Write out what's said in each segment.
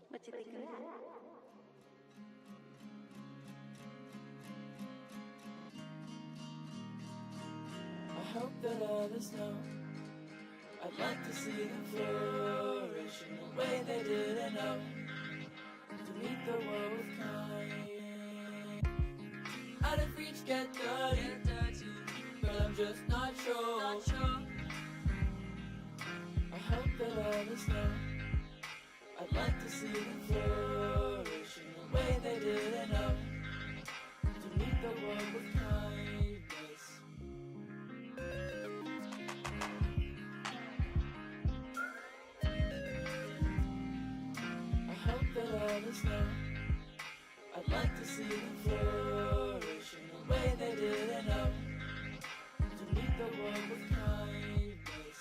What do you think of that? I hope that others know I'd like to see them flourish in a way they didn't know, to meet the world with kind. Out of reach, get dirty, but I'm just not sure. I hope that others know I'd like to see them flourish in a way they didn't know, to meet the world with kindness. I hope that others know I'd like to see them flourish in a way they didn't know, to meet the world with kindness.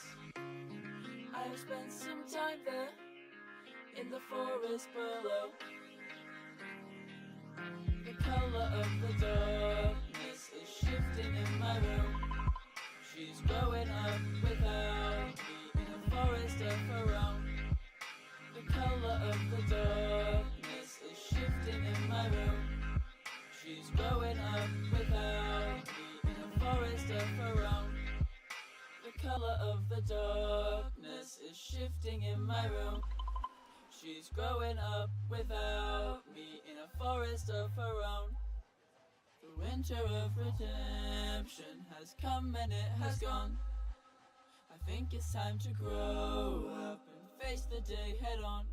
I have spent some time there, in the forest below. The color of the darkness is shifting in my room. She's growing up without me in a forest of her own. The color of the darkness is shifting in my room. She's growing up without me in a forest of her own. The color of the darkness is shifting in my room. She's growing up without me in a forest of her own. The winter of redemption has come and it has gone. I think it's time to grow up and face the day head on.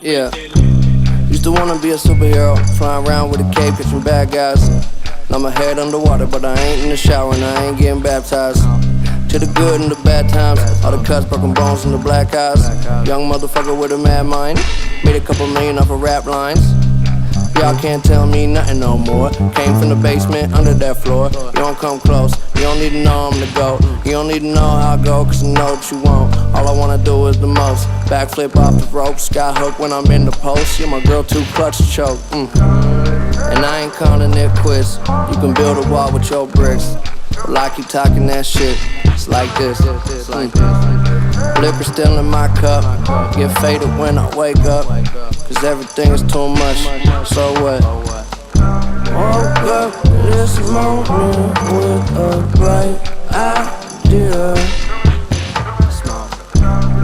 Yeah, used to wanna be a superhero, flying around with a cape, catching bad guys. Now my head underwater, but I ain't in the shower and I ain't getting baptized. To the good and the bad times, all the cuts, broken bones, and the black eyes. Young motherfucker with a mad mind, made a couple million off of rap lines. Y'all can't tell me nothing no more. Came from the basement, under that floor. You don't come close, you don't need to know I'm the GOAT. You don't need to know how I go, cause I know what you want. All I wanna do is the most. Backflip off the rope, sky hook when I'm in the post. Yeah, my girl too clutch to choke. And I ain't calling it quits. You can build a wall with your bricks. Well, I keep talking that shit. It's like this. Liquor still in my cup. Get faded when I wake up. Cause everything is too much. So what? Woke up this morning with a bright idea.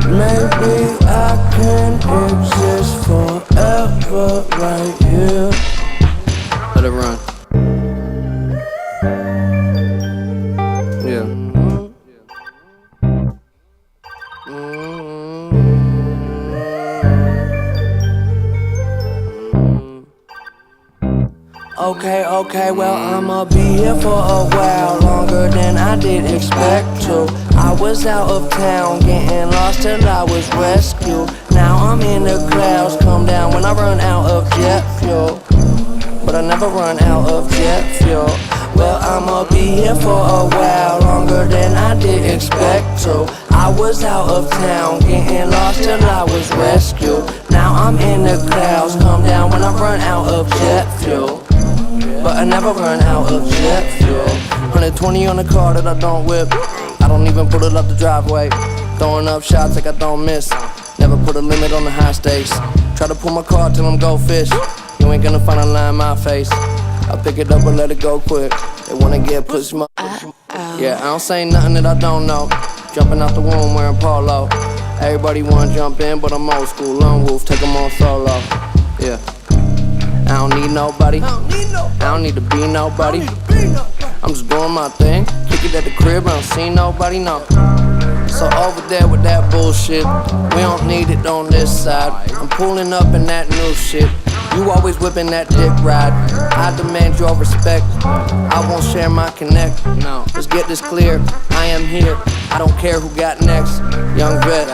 Maybe I can exist forever right here. Let it run. Yeah. Okay, well I'ma be here for a while, longer than I did expect to. I was out of town, getting lost till I was rescued. Now I'm in the clouds, come down when I run out of jet fuel. But I never run out of jet fuel. Well, I'ma be here for a while, longer than I did expect to. I was out of town, getting lost till I was rescued. Now I'm in the clouds, come down when I run out of jet fuel. But I never run out of jet fuel. 120 on the car that I don't whip. I don't even put it up the driveway. Throwing up shots like I don't miss. Never put a limit on the high stakes. Try to pull my car till I'm go fish. You ain't gonna find a line in my face. I pick it up and let it go quick. They wanna get pussy, yeah, I don't say nothing that I don't know. Jumping out the womb wearing polo. Everybody wanna jump in, but I'm old school. Lone wolf, take them on solo. Yeah. I don't need nobody. I don't need to be nobody. I'm just doing my thing. Kick it at the crib, I don't see nobody, no. So over there with that bullshit, we don't need it on this side. I'm pulling up in that new shit. You always whipping that dick ride. I demand your respect. I won't share my connect. No, let's get this clear. I am here. I don't care who got next. Young vet,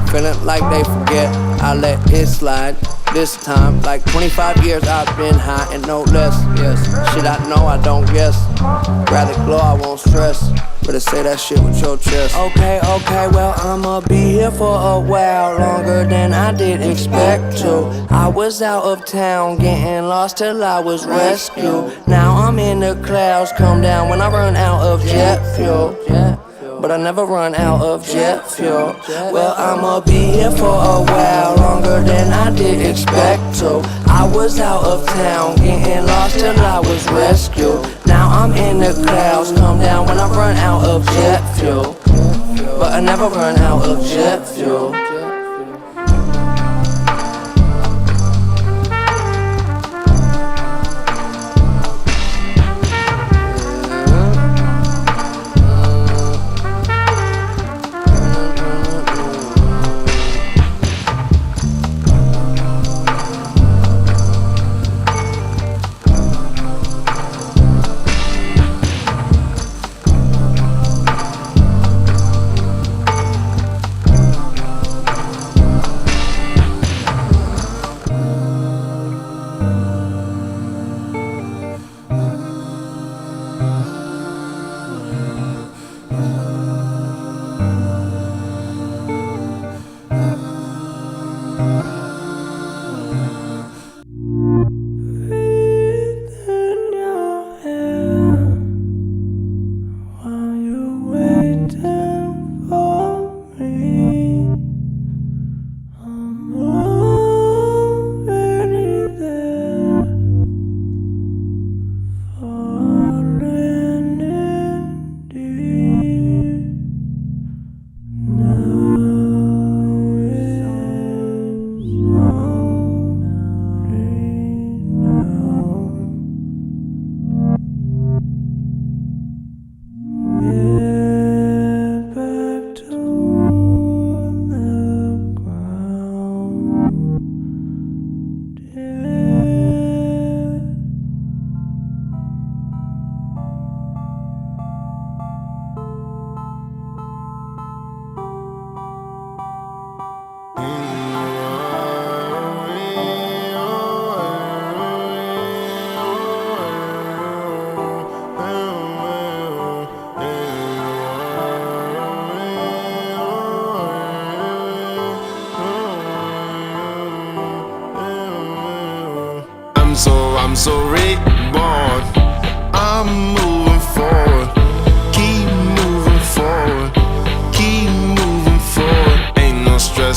feeling like they forget. I let it slide. This time, like 25 years I've been high and no less. Yes, shit I know I don't guess. Rather glow, I won't stress. Better say that shit with your chest. Okay, well I'ma be here for a while, longer than I did expect to. I was out of town, getting lost till I was rescued. Now I'm in the clouds, come down when I run out of jet fuel. But I never run out of jet fuel. Well, I'ma be here for a while, longer than I did expect to. I was out of town, getting lost till I was rescued. Now I'm in the clouds, come down when I run out of jet fuel. But I never run out of jet fuel.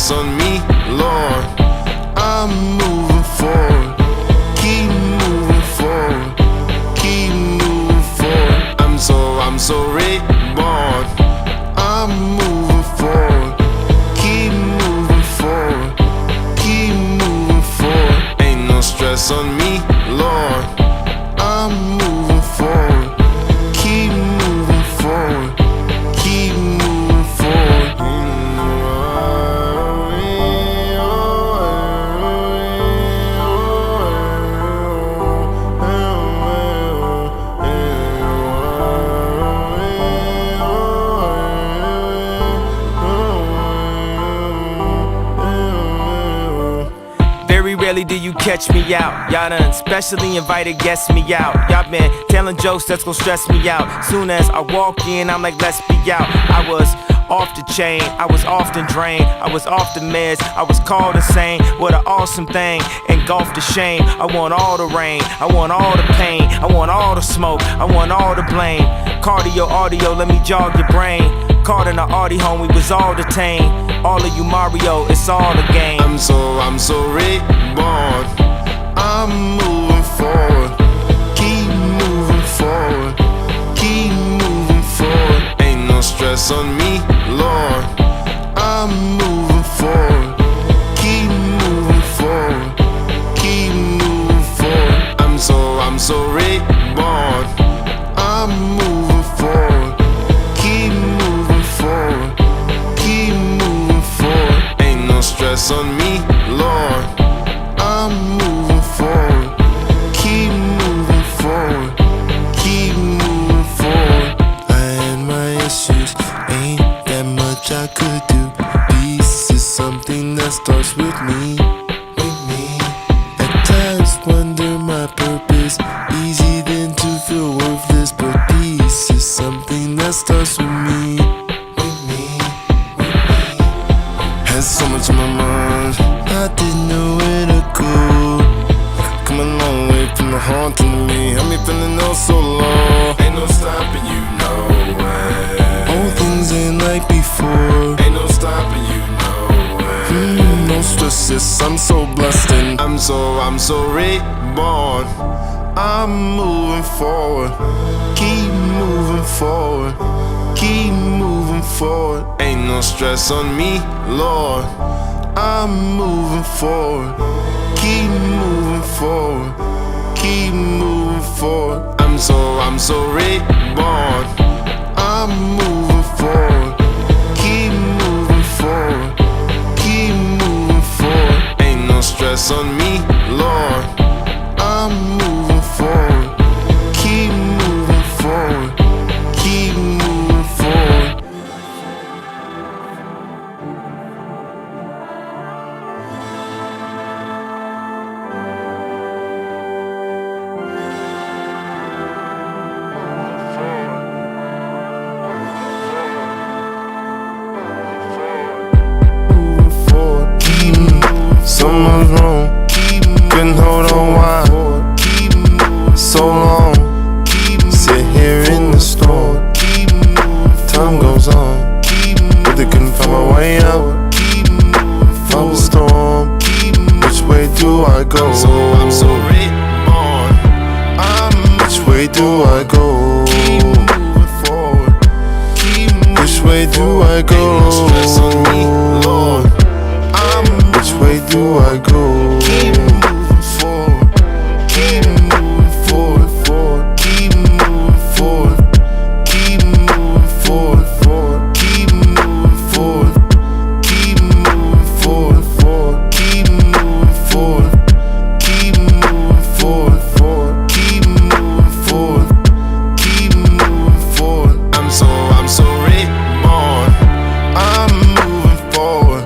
stress on me, Lord. I'm moving forward. Keep moving forward. Keep moving forward. I'm so reborn. I'm moving forward. Keep moving forward. Keep moving forward. Ain't no stress on me, Lord. I'm moving forward. Keep moving forward. Keep moving forward. Very rarely do you catch me out. Y'all done specially invited guests me out. Y'all been telling jokes that's gon' stress me out. Soon as I walk in, I'm like, let's be out. I was off the chain, I was often drained, I was off the meds, I was called insane. What an awesome thing, engulfed the shame. I want all the rain, I want all the pain, I want all the smoke, I want all the blame. Cardio, audio, let me jog your brain. Caught in the Audi home, we was all detained. All of you Mario, it's all a game. I'm so reborn. I'm moving forward. Keep moving forward. Keep moving forward. Ain't no stress on me, Lord. I'm moving forward. Keep moving forward. Keep moving forward. I'm so reborn. I'm moving forward. Keep moving forward. Keep moving forward. Ain't no stress on me, Lord. I'm moving forward. Keep moving forward. Keep moving forward. I had my issues, ain't that much I could do. Peace is something that starts with me. At times wonder my purpose. Easy then to feel worthless, but peace is something that starts with me. Had so much on my mind, I didn't know where to go. Come a long way from the haunting to me. Had me feeling oh so low. Ain't no stopping you, no way. Old things ain't like before. Ain't no stopping you, no way. No stresses, I'm so blessed and I'm so reborn. I'm moving forward. Keep moving forward. Keep moving forward. Ain't no stress on me, Lord. I'm moving forward. Keep moving forward. Keep moving forward. I'm so reborn. I'm moving forward. Keep moving forward. Keep moving forward. Ain't no stress on me, Lord. I'm moving forward. Keep moving forward. Keep moving forward. Moving forward. Keep moving. Someone's wrong. Couldn't hold on why so long. Sit here in the storm. Time goes on, but they couldn't find my way out from the storm. Which way do I go? I'm so reborn. Which way do I go? Which way do I go? Ain't no stress on me, Lord. Which way do I go? Keep moving forward. Keep moving forward. Forward. Keep moving forward. Keep moving forward. Forward. Keep moving forward. Keep moving forward. Forward. Keep moving forward. Keep moving forward. Forward. Keep moving forward. Keep moving forward. I'm so reborn. I'm moving forward.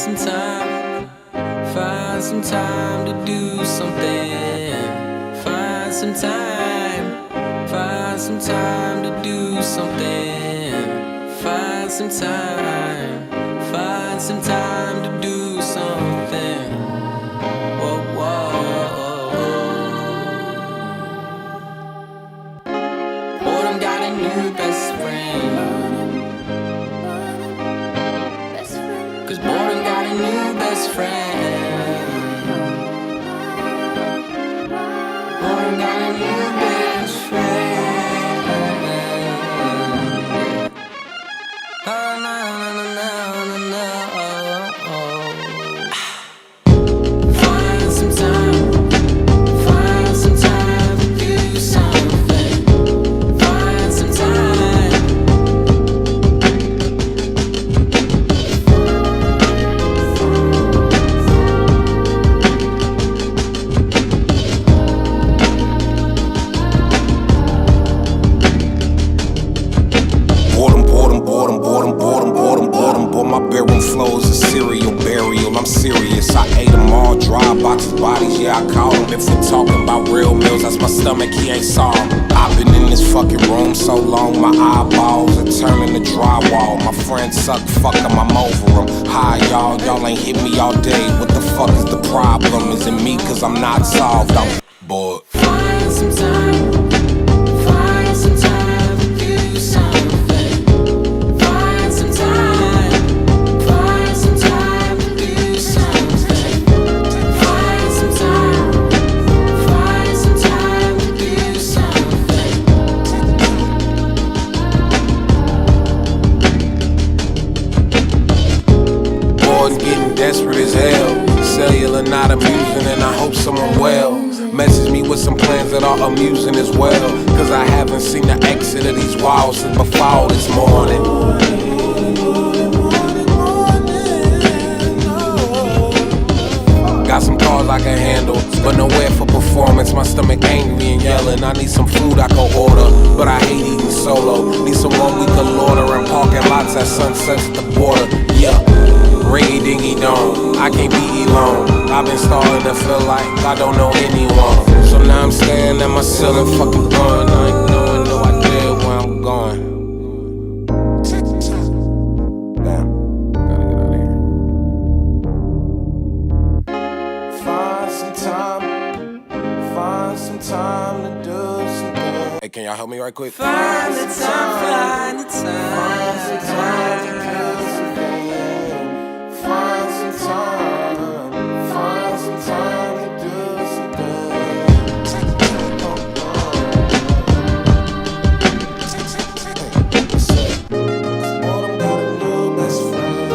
some time to do something. Find some time to do something. Find some time to do something. Whoa, whoa. Boredom got a new best friend. Cause boredom got a new best friend. Boredom got a new best friend. Oh, no, no, no, no, no. Find some time to do something. Find some time. Boredom. Boy, my bedroom flow is a serial burial. I'm serious. I ate them all, dry boxes, bodies, yeah, I caught them. If we're talking about real meals, that's my stomach, he ain't saw 'em. I've been in this fucking room so long, my eyeballs are turning to drywall. My friends suck, fuck 'em, I'm over 'em. Hi, y'all ain't hit me all day. What the fuck is the problem? Is it me, cause I'm not solved? I'm bored. Find some time to do something. Find some time to do something. Find some time to do something. Boys getting desperate as hell. Cellular not amusing, and I hope someone well. Message me with some plans that are amusing as well. Cause I haven't seen the exit of these walls since before this morning. Got some cars I can handle, but nowhere for performance. My stomach angry and yelling. I need some food I can order, but I hate eating solo. Need someone we can lauder in parking lots at sunsets at the border. Yeah, ringy dingy dong, I can't be alone. I've been starting to feel like I don't know anyone. So now I'm staring at my ceiling, fucking going. I ain't knowing no idea where I'm going. Damn, gotta get out of here. Find some time to do something. Hey, can y'all help me right quick? Find the time. Find some time to do something. Find some time to do something. Boredom got a new best friend.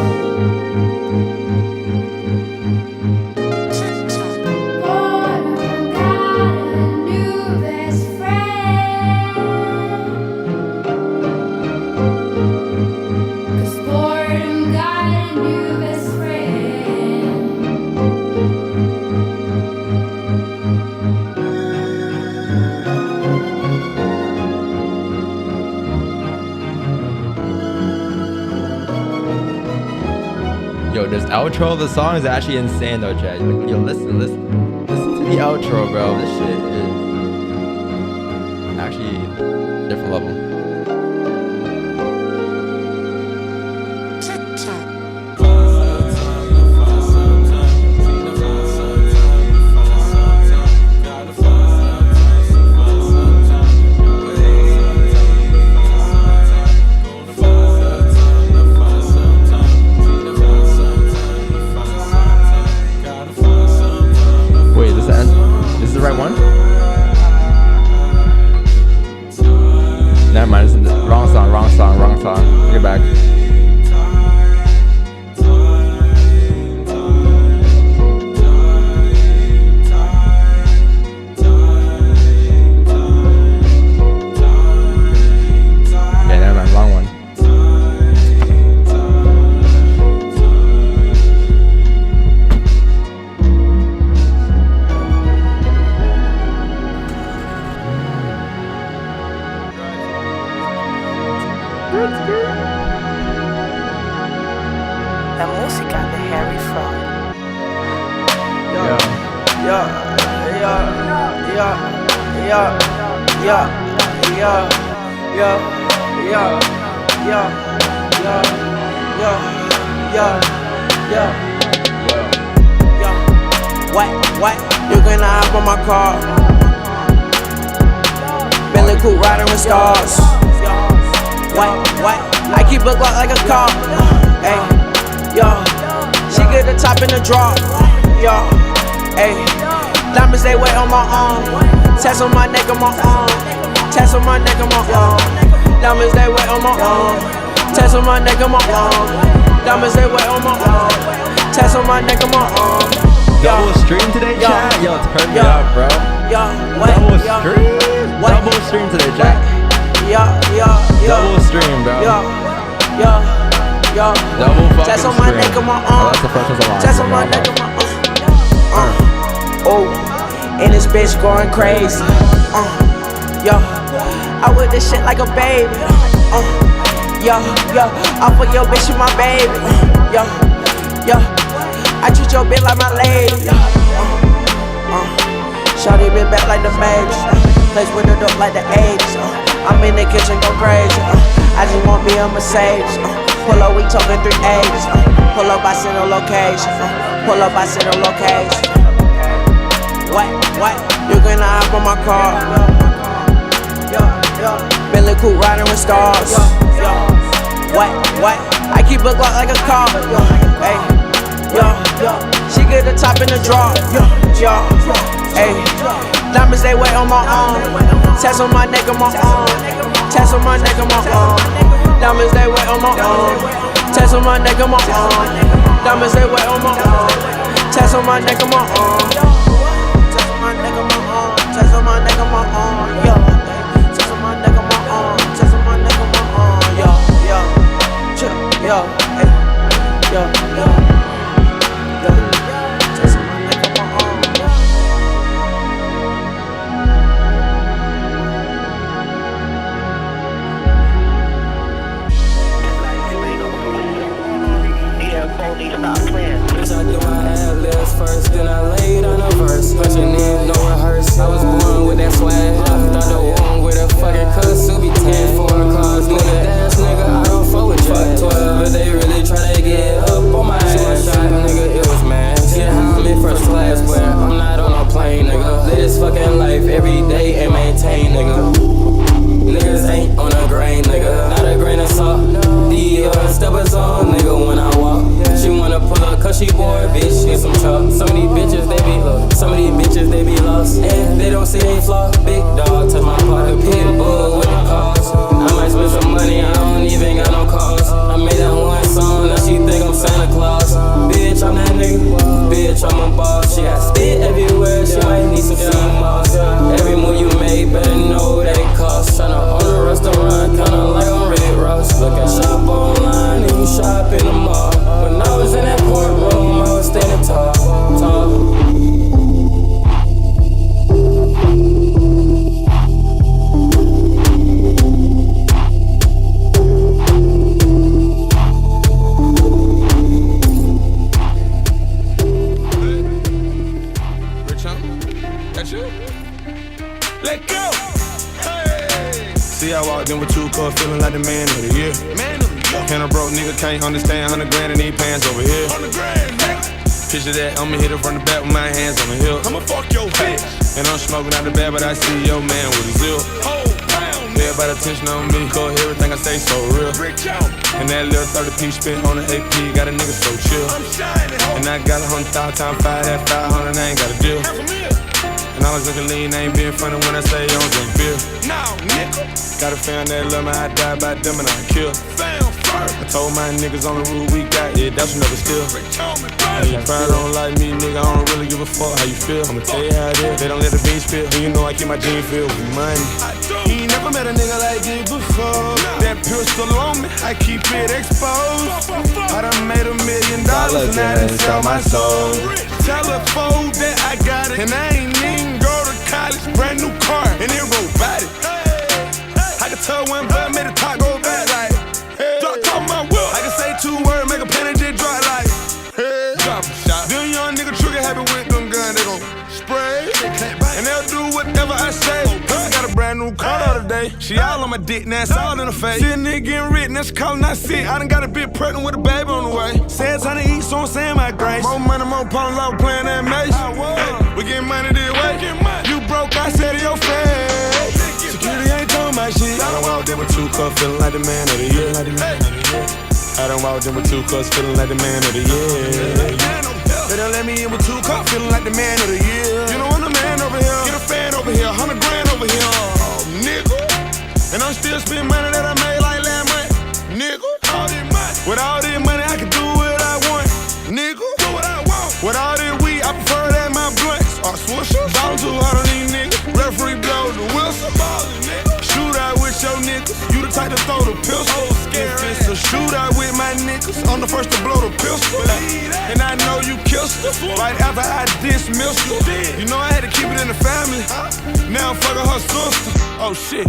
Yo, this outro of the song is actually insane though, Chad. Yo, listen to the outro, bro. This shit is actually different level. Wait, this is the right one? Never mind, this is the wrong song. Get back. Yeah, never mind, wrong one. La música de Harry Fraud. What? You gonna hop on my car? Bentley coupe riding with stars. What? I keep a Glock like a car. Hey, yo, she get the top in the draw. Yo, hey, diamonds they wait on my arm. Tats on my neck on my arm. Tats on my neck on my arm. Diamonds they wait on my arm. Tats on my neck on my arm. Diamonds they wait on my arm. Tats on my neck on my arm. Double stream today, chat? Yo, turn me up, bro. Double stream? Double stream today, chat. Double stream, bro. Double fucking That's on my stream. neck on my Oh, arm. that's the first one's a lot. That's on my neck on my arm. Oh, and this bitch going crazy. I whip this shit like a baby. I fuck your bitch with my baby. I treat your bitch like my lady. Shawty been back like the Matrix. Place with the dope like the 80s. I'm in the kitchen, go crazy. I just want me a Mercedes. Pull up, we talking 380s. Pull up, I send a location. Pull up, I send a location. What? You gonna hop on my car? Bentley coupe riding with stars. What? I keep a Glock like a car. Hey, she get the top in the draw. Hey, diamonds they wait on my arm. Tats on my neck on my arm. Tats on my neck on my arm. Diamonds they wait on my arm. Tats on my neck on my arm. Diamonds they wait on my arm. Tats on my neck on my arm. Tats on my neck on my arm. Tats on my neck on my arm. Tats on my neck on my arm. Tats on my neck on my arm. Hey, Tats on my neck on my arm. Bitch, I do my ad-libs first, then I laid on a verse. Punching in, no rehearse. I was born with that swag. Thought the womb with a fucking cuss. Who be 10 for cars, nigga. Dash, nigga, I don't fuck with fuck 12, but they really tryna get up on my ass. Shot, nigga, it was mass. Yeah, I'm in first class, but I'm not on a plane, nigga. Live this fucking life every day and maintain, nigga. Niggas ain't on a grain, nigga. Not a grain of salt. The steppers on, nigga, when I walk. She wanna pull up cause she bored, bitch, get some chalk. Some of these bitches, they be lost. Some of these bitches, they be lost. And they don't see they flaw. Big dog, touch my pocket, pit bull with the cause. I might spend some money, I don't even got no cause. I made that one song, now she think I'm Santa Claus. Bitch, I'm that nigga. Bitch, I'm a boss. She got spit everywhere, she might need some sea moss. Every move you made, better know that it costs. Tryna own a restaurant, kinda like I'm Rick Ross. Look at shop online and you shop in the mall. When I was in that courtroom, I was standing tall. That's you? Let go! Hey! See, I walked in with 2 cars, feeling like the man of the year. And a broke nigga can't understand 100 grand in these pants over here. 100 grand, picture that, I'ma hit it from the back with my hands on the hill. I'ma fuck your bitch. And I'm smoking out the bag, but I see your man with a zip. Everybody attention on me, cause everything I say so real. And that little 30p spent on the AP, got a nigga so chill. And I got 100,000 times 5, that 500, I ain't got a deal. And I was looking lean, I ain't being funny when I say you don't drink beer. No, nigga. Got a fan that love me, I die by them and I kill. I told my niggas on the rule we got, yeah, that's another still. And you probably don't like me, nigga, I don't really give a fuck how you feel. I'ma tell you how it is, they don't let the beans spit, and you know I keep my jeans filled with money. You ain't never met a nigga like this before. That pistol on me, I keep it exposed. I done made $1 million and I done sell my soul. Tell a fool that I got it, and I ain't even go to college. Brand new car, and it robotic. I can tell one, but I made a talk go back like. Drop top my whip. I can say 2 words, make a penny just drop like. She all on my dick, now it's all in her face. See a nigga getting rich, now she calling that sick. I done got a bitch pregnant with a baby on the way. Said time to eat, so I'm saying my grace. More money, more problems, I was playing that mace. We getting money this way. You broke, I said in your face. Security ain't talking about shit. I done walked in with 2 cups, feeling like the man of the year. I done walked in with 2 cups, feeling like the man of the year. They done let me in with 2 cups, feeling like the man of the year. You know I'm the man over here. Get a fan over here, 100 grand over here. Oh, nigga. And I'm still spending money that I made like last month. Nigga. All this money. With all this money, I can do what I want. Nigga. Do what I want. With all this weed, I prefer that my blunts. Or swishers. Ballin' too hard on these niggas. Referee blow the whistle. Ballin', nigga. Shootout with your niggas. You the type to throw the pistol. Oh, scary. If it's a shootout with my niggas, I'm the first to blow the pistol. And I know you kissed her right after I dismissed her. You know I had to keep it in the family. Now I'm fucking her sister. Oh shit.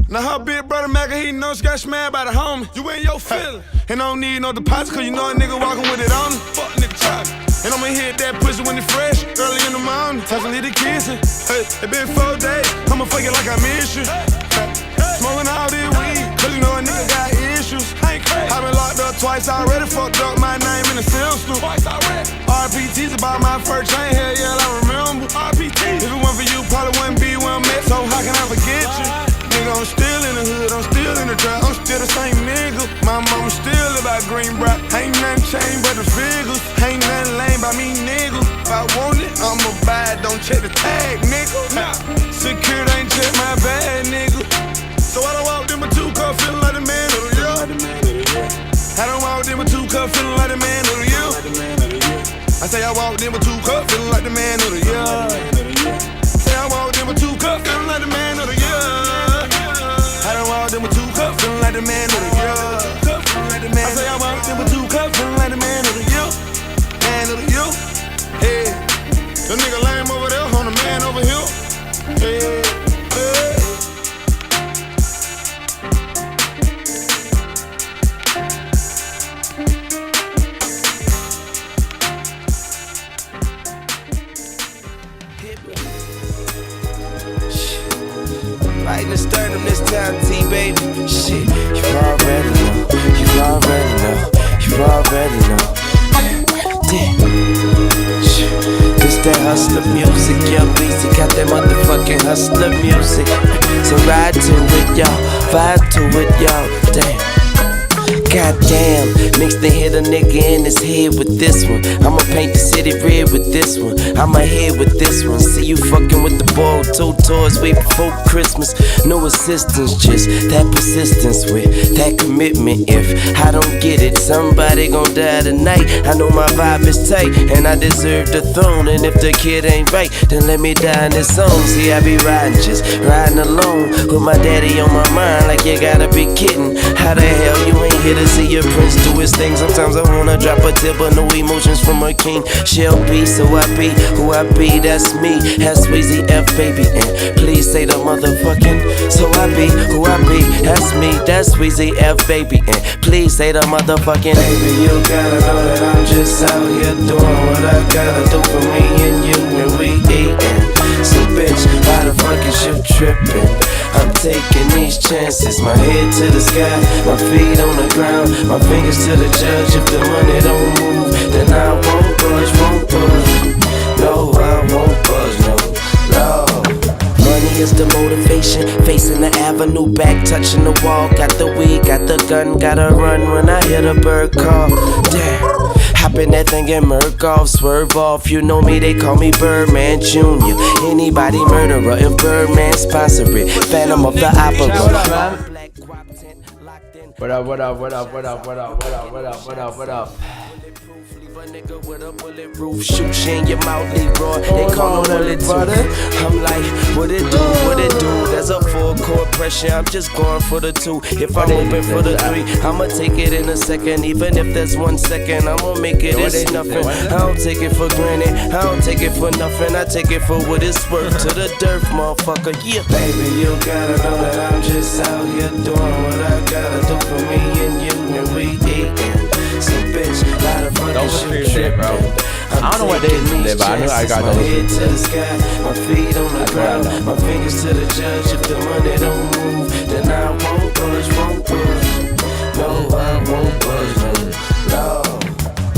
Now her big brother Macca, he know she got smashed by the homie. You ain't your feeling. And I don't need no deposit, cause you know a nigga walking with it on him. Fuck nigga chopping. And I'ma hit that pussy when it's fresh, early in the morning. Touching little kissing. Hey, it been 4 days, I'ma fuck it like I miss you. Smoking all this weed, cause you know a nigga got issues. I been locked up twice already, fucked up my name in the system. RPT's about my first chain, hell yeah, I remember. RPT. If it weren't for you, probably wouldn't be where I'm at, so how can I forget you? Nigga, I'm still in the hood, I'm still in the trap, I'm still the same nigga. My mama still live by Greenbrier. Ain't nothing changed but the figures. Ain't nothing lame by me, nigga. If I want it, I'ma buy it, don't check the tag, nigga. Security ain't check my bag, nigga. So I done walked in with 2 cups, feeling like the man of the year. I done walked in with 2 cups, feeling like the man of the year. I say I walked in with 2 cups, feeling like the man of the year. Say I walked in with 2 cups, feeling like the man of the year. I done walked in with 2 cups, feeling like the man of the year. I say I walked in with 2 cups, feeling like the man of the year. Man of the year. Hey, the nigga lame over there, on the man over here. Hey, hey. Right in the sternum this time, T, baby. Shit, you already know. You already know. You already know. Damn. This that hustler music, young Beastie got that motherfucking hustler music. So ride to it, y'all. Vibe to it, y'all. Damn. Goddamn, mixed and hit a nigga in his head with this one. I'ma paint the city red with this one. I'ma head with this one. See you fucking with the ball, 2 toys way before Christmas. No assistance, just that persistence with that commitment. If I don't get it, somebody gon' die tonight. I know my vibe is tight, and I deserve the throne. And if the kid ain't right, then let me die in this song. See, I be riding, just riding alone with my daddy on my mind. Like you gotta be kidding. How the hell you ain't here to see your prince do his thing? Sometimes I wanna drop a tip, but no emotions from a king. She'll be, so I be who I be, that's me. That's Weezy F, baby, and please say the motherfucking. So I be who I be, that's me. That's Weezy F, baby, and please say the motherfucking. Baby, you gotta know that I'm just out here doing what I gotta do for me and you, and we eatin'. So bitch, why the fuck is you trippin'? I'm taking these chances, my head to the sky, my feet on the ground, my fingers to the judge. If the money don't move, then I won't budge, won't budge. No, I won't budge, no, no. Money is the motivation, facing the avenue, back touching the wall. Got the weed, got the gun, gotta run when I hear the bird call. Damn. Hop in that thing and murk off, swerve off. You know me, they call me Birdman Jr. Anybody murderer, if Birdman sponsor it. Phantom of the Opera. What up, what up, what up, what up, what up, what up, what up, what up, what up? A nigga with a bulletproof shoot, she in your mouth, Leroy. They call on bullet too. I'm like, what it do, what it do? There's a full court pressure, I'm just going for the 2. If I'm open for the 3, I'ma take it in a second. Even if there's 1 second, I'ma make it, it's nothing. I don't take it for granted, I don't take it for nothing. I take it for what it's worth, to the dirt, motherfucker, yeah. Baby, you gotta know that I'm just out here doing what I gotta do for me and you, and we eatin'. So bitch, why the fuck is you trippin'? I don't know what day is today, but I know I got double stream today. My feet on the ground, my fingers to the judge. If the money don't move, then I won't budge, won't budge. No, I won't budge, no.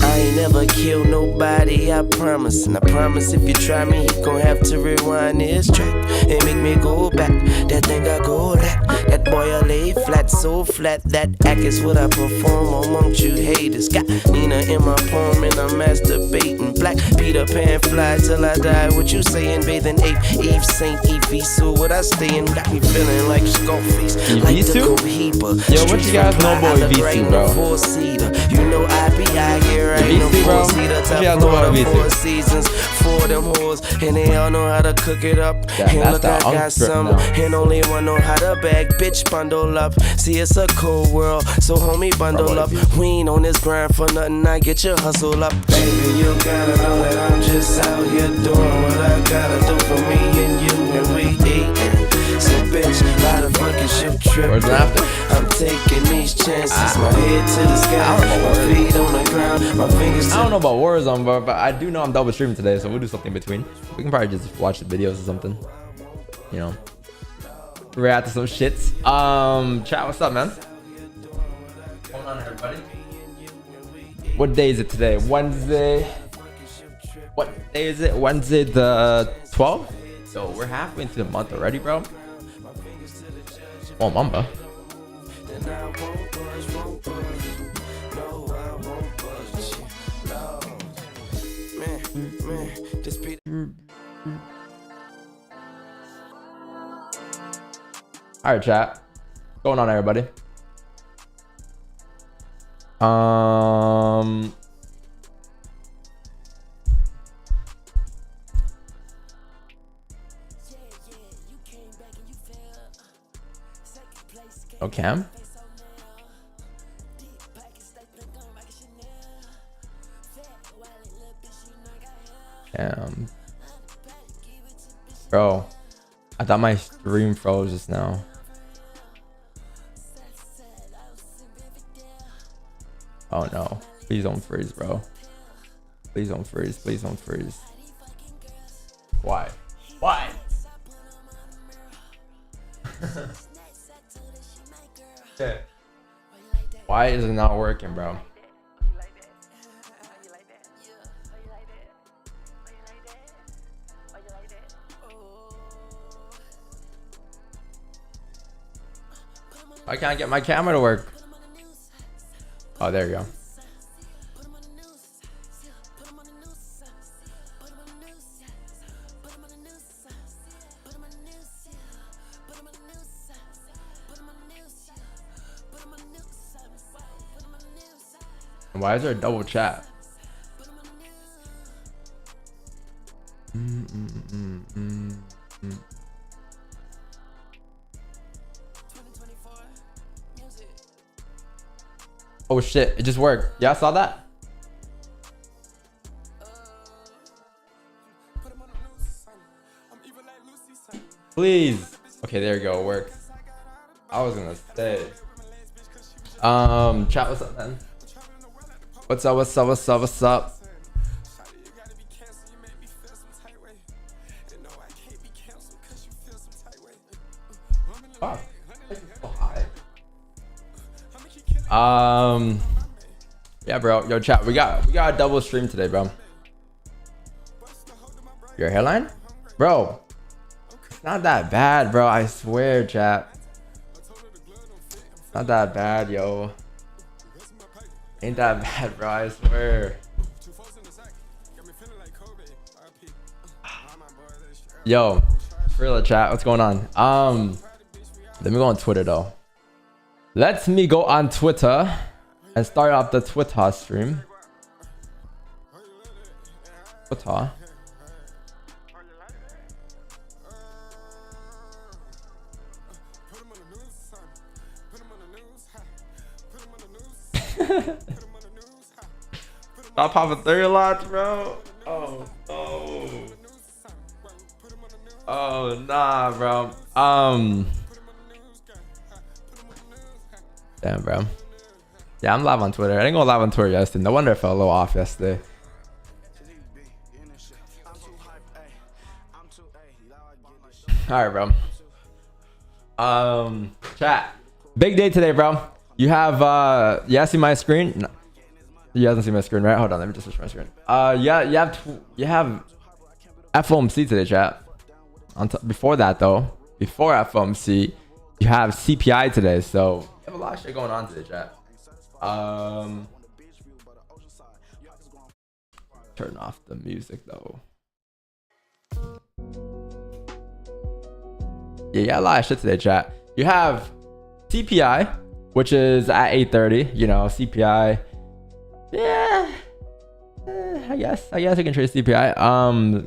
I ain't never killed nobody, I promise. And I promise if you try me, you gon' have to rewind this track and make me go back. That thing I go that. That boy I lay flat, so flat. That act is what I perform amongst you haters. Got Nina in my poem and I'm masturbating. Black Peter Pan fly till I die. What you saying? Bathing ape, Eve, Saint Evie. So what I stay in got me feeling like Scarface. Like the Cohiba. Yo, what you guys know about VC, bro? You know I be out here, I ain't no four-seater. Top four seasons for them hoes. And they all know how to cook it up. And look, I got some. And only one know how to bag. Bitch, bundle up. See, it's a cold world, so homie, bundle up. We ain't on this grind for nothing. I get your hustle up. Baby, you gotta know that I'm just out here doing what I gotta do for me and you, and we eatin'. So bitch, why the fucking ship trip? I'm taking these chances. My head to the sky, my feet on the ground, my fingers. I don't know about Warzone, but I do know I'm double streaming today, so we'll do something in between. We can probably just watch the videos or something. You know, react to some shits. Chat, what's up, man? What's going on, everybody? What day is it today? Wednesday. What day is it? Wednesday the 12th. So we're halfway into the month already, bro. Oh, mamba. All right, chat. What's going on, everybody? Oh, Cam? Cam. Bro, I thought my stream froze just now. Oh no. Please don't freeze, bro. Please don't freeze. Please don't freeze. Why? Why? Why is it not working, bro? I can't get my camera to work. Oh, there you go. Why is there a double chat? Oh shit, it just worked. Yeah, I saw that. Please. Okay, there you go, it worked. I was gonna say. Chat, what's up, man? What's up, what's up, what's up, what's up? Wow. Yeah, bro. Yo, chat, we got a double stream today, bro. Your hairline? Bro, it's not that bad, bro. I swear, chat. Not that bad, yo. Ain't that bad, bro. I swear. Yo, for real, chat. What's going on? Let me go on Twitter, though. Let me go on Twitter and start up the Twitter stream. Twitter. Stop popping 30 lots, bro. Oh no. Oh nah, bro. Damn, bro. Yeah, I'm live on Twitter. I didn't go live on Twitter yesterday. No wonder I fell a little off yesterday. All right, bro. Chat. Big day today, bro. You have yeah, see my screen? No. You hasn't seen my screen, right? Hold on, let me just switch my screen. Yeah, you have FOMC today, chat. Before that though, before FOMC, you have CPI today. So you have a lot of shit going on today, chat. Turn off the music though. Yeah, you got a lot of shit today, chat. You have CPI, which is at 8:30. You know, CPI. Yeah, I guess we can trade CPI.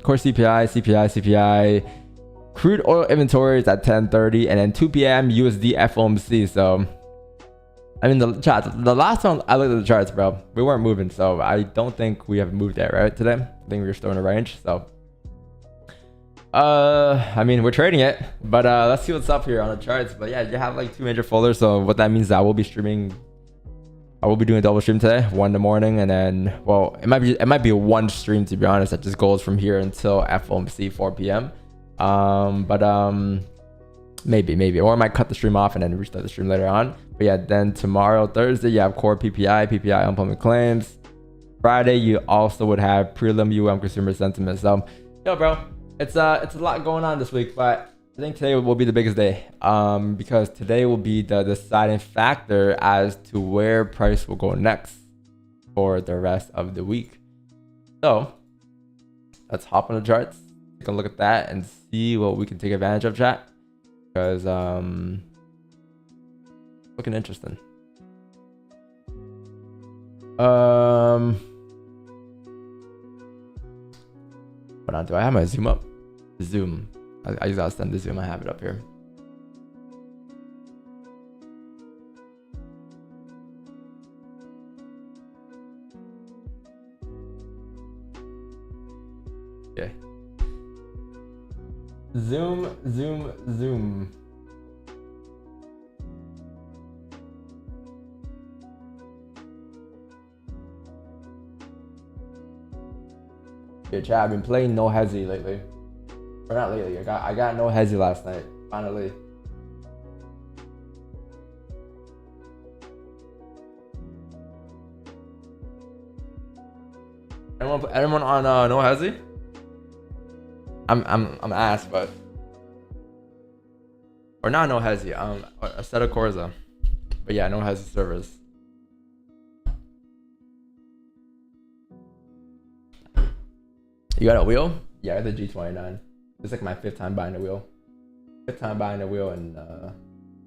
Core CPI. Crude oil inventory is at 10:30, and then 2 p.m. USD FOMC. So, I mean, the last time I looked at the charts, bro, we weren't moving. So I don't think we have moved there, right? Today, I think we're still in a range. So, I mean, we're trading it, but let's see what's up here on the charts. But yeah, you have like 2 major folders. So what that means is I will be streaming. I will be doing a double stream today, 1 in the morning, and then, well, it might be a 1 stream, to be honest, that just goes from here until FOMC 4 p.m. Maybe, or I might cut the stream off and then restart the stream later on. But yeah, then tomorrow, Thursday, you have core PPI unemployment claims. Friday, you also would have prelim consumer sentiment. So, yo, bro, it's a lot going on this week, but I think today will be the biggest day, because today will be the deciding factor as to where price will go next for the rest of the week. So let's hop on the charts, take a look at that, and see what we can take advantage of, chat, because looking interesting. Hold on, do I have my zoom up? Zoom. I just gotta send the zoom. I have it up here. Okay. Zoom. Yeah, chat, I've been playing no hezzy lately. Or not lately. I got no hezzy last night. Finally. Anyone on no hezzy? I'm asked, but or not no hezzy. A set of Corza. But yeah, no hezzy servers. You got a wheel? Yeah, I got the G29. It's like my 5th time buying a wheel. 5th time buying a wheel and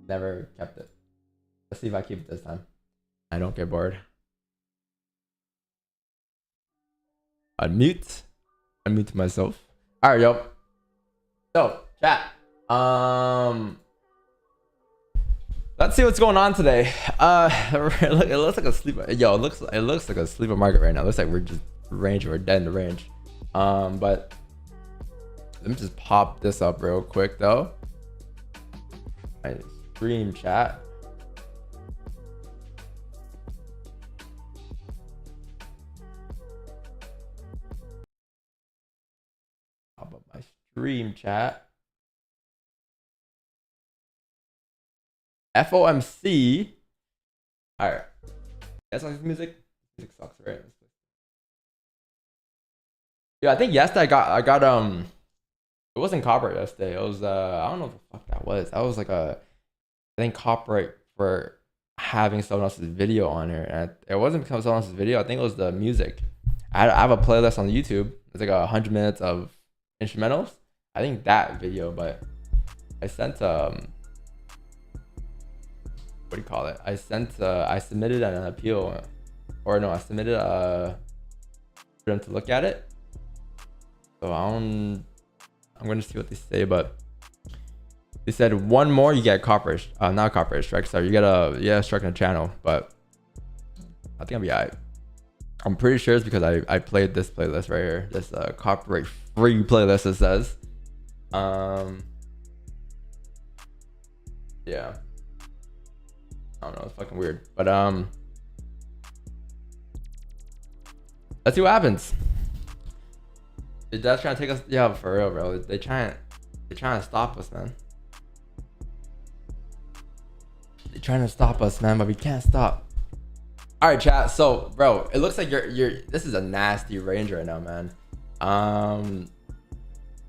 never kept it. Let's see if I keep it this time. I don't get bored. Unmute myself. All right, yo. So, chat. Let's see what's going on today. It looks like a sleeper. Yo, it looks like a sleeper market right now. It looks like we're just range. We're dead in the range. But let me just pop this up real quick though. My stream chat. Pop up my stream chat. FOMC. All right. That's like music. Music sucks, right? Yeah, I think yesterday I got it wasn't copyright yesterday. It was I don't know what the fuck that was. That was like I think copyright for having someone else's video on here. And it wasn't because someone else's video. I think it was the music. I have a playlist on YouTube. It's like 100 minutes of instrumentals. I think that video, but I sent what do you call it? I submitted an appeal, or no, I submitted for them to look at it. So I'm going to see what they say, but they said one more you get copyright, not copyright strike. Sorry, you get a strike on the channel, but I think I'll be alright. I'm pretty sure it's because I played this playlist right here, this copyright free playlist. It says, yeah, I don't know, it's fucking weird, but let's see what happens. That's trying to take us, yeah, for real, bro. They trying They're trying to stop us, man. They're trying to stop us, man, but we can't stop. All right, chat. So, bro, it looks like this is a nasty range right now, man.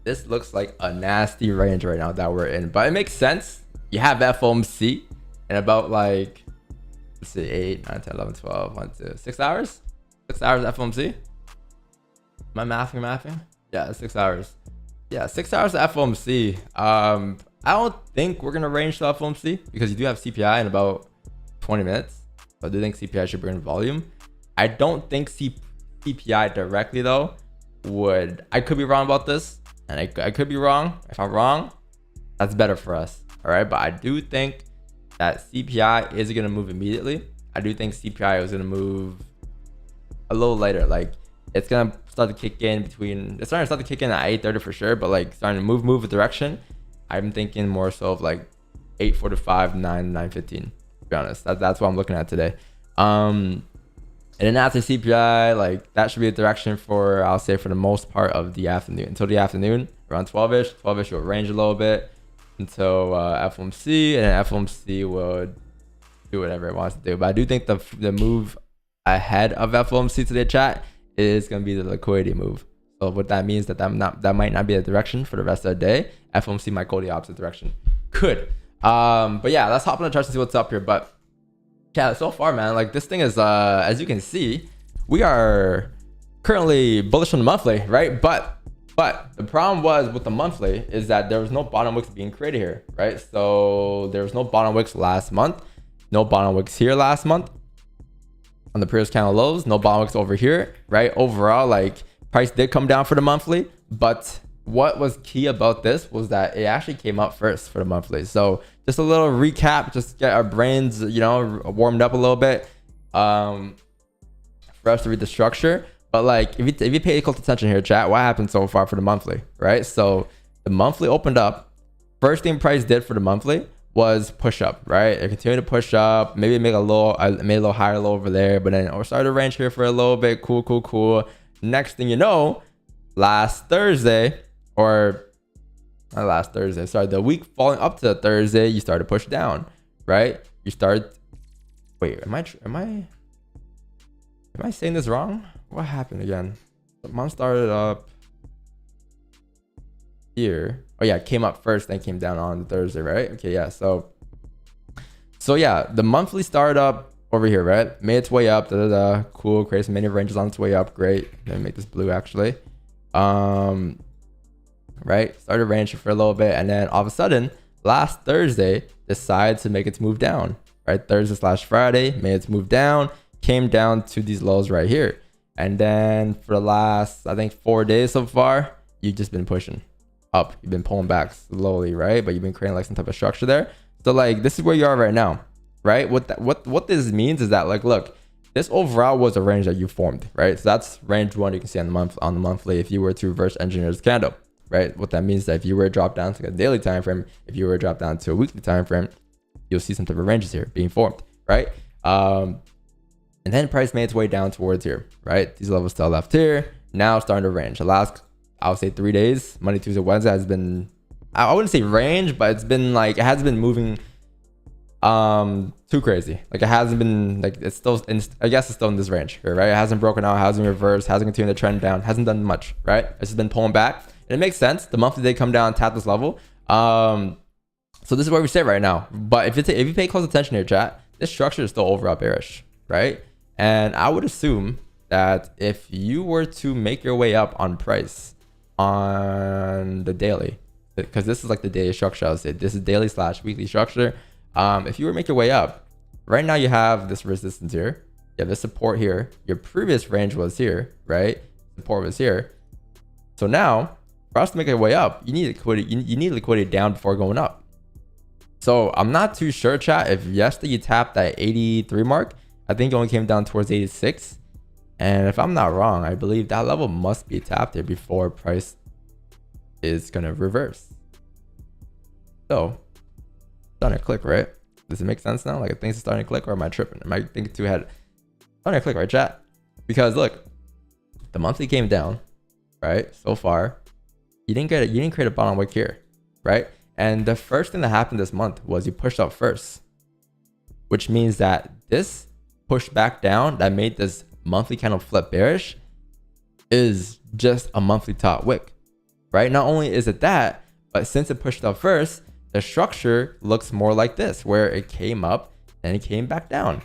This looks like a nasty range right now that we're in, but it makes sense. You have FOMC in about like, let's see, 8, 9, 10, 11, 12, 1, 2, 6 hours. 6 hours FOMC. Am I mathing? Yeah, 6 hours. Yeah, 6 hours of FOMC. I don't think we're gonna range to FOMC because you do have CPI in about 20 minutes. So I do think CPI should bring volume. I don't think CPI directly though would. I could be wrong about this, and I could be wrong. If I'm wrong, that's better for us. All right, but I do think that CPI is gonna move immediately. I do think CPI is gonna move a little later. Like it's gonna start to kick in between. It's starting to start to kick in at 8:30 for sure, but like starting to move a direction. I'm thinking more so of like 8:45, 9:15. To be honest, that's what I'm looking at today. And then after CPI, like that should be a direction for, I'll say, for the most part of the afternoon. Until the afternoon, around 12ish will range a little bit until FOMC, and then FOMC will do whatever it wants to do. But I do think the move ahead of FOMC today, chat, is going to be the liquidity move. So what that means that might not be a direction for the rest of the day. FOMC might go the opposite direction. Could. But yeah, let's hop on the charts and see what's up here. But yeah, so far, man, like this thing is, as you can see, we are currently bullish on the monthly, right? But the problem was with the monthly is that there was no bottom wicks being created here, right? So there was no bottom wicks last month, no bottom wicks here last month on the previous candle lows, no bottom wicks over here, right? Overall, like price did come down for the monthly, but what was key about this was that it actually came up first for the monthly. So just a little recap, just get our brains, you know, warmed up a little bit for us to read the structure. But like if you pay close attention here, chat, what happened so far for the monthly, right? So the monthly opened up. First thing price did for the monthly was push up, right? It continued to push up, maybe make a little, made a little higher low over there, but then started to range here for a little bit. Cool. Next thing you know, last Thursday, or not last Thursday, sorry, the week following up to Thursday, you started to push down, right? You start. Wait, am I saying this wrong? What happened again? The month started up here. Oh yeah, it came up first, then came down on Thursday, right? Okay, yeah. So yeah, the monthly started up over here, right? Made its way up. Cool. Create some mini ranges on its way up. Great. Let me make this blue actually. Right, started ranging for a little bit, and then all of a sudden last Thursday decided to make its move down, right? Thursday/Friday made its move down, came down to these lows right here, and then for the last, I think, 4 days so far, you've just been pushing up. You've been pulling back slowly, right? But you've been creating like some type of structure there. So like this is where you are right now, right? What this means is that, like, look, this overall was a range that you formed, right? So that's range one. You can see on the monthly if you were to reverse engineer this candle. Right, what that means is that if you were to drop down to a daily time frame, if you were to drop down to a weekly time frame, you'll see some type of ranges here being formed, right? And then price made its way down towards here, right? These levels still left here, now starting to range. The last, I would say, 3 days, Monday, Tuesday, Wednesday, has been, I wouldn't say range, but it's been like, it hasn't been moving too crazy. Like it hasn't been like, it's still in, I guess it's still in this range here, right? It hasn't broken out, hasn't reversed, hasn't continued the trend down, hasn't done much, right? It's just been pulling back. And it makes sense. The monthly did come down, tap this level. So this is where we sit right now. But if you pay close attention here, chat, this structure is still overall bearish, right? And I would assume that if you were to make your way up on price on the daily, because this is like the daily structure, I would say this is daily/weekly structure. If you were to make your way up, right now you have this resistance here, you have this support here, your previous range was here, right? Support was here. So now for us to make our way up, you need liquidity. You need liquidity down before going up. So I'm not too sure, chat, if yesterday you tapped that 83 mark. I think it only came down towards 86. And if I'm not wrong, I believe that level must be tapped here before price is gonna reverse. So starting to click, right? Does it make sense now? Like, I think it's starting to click, or am I tripping? Am I thinking too ahead? Starting to click, right, chat? Because look, the monthly came down, right? So far, you didn't create a bottom wick here. right? And the first thing that happened this month was you pushed up first, which means that this push back down that made this monthly candle flip bearish is just a monthly top wick, right? Not only is it that, but since it pushed up first, the structure looks more like this, where it came up and it came back down.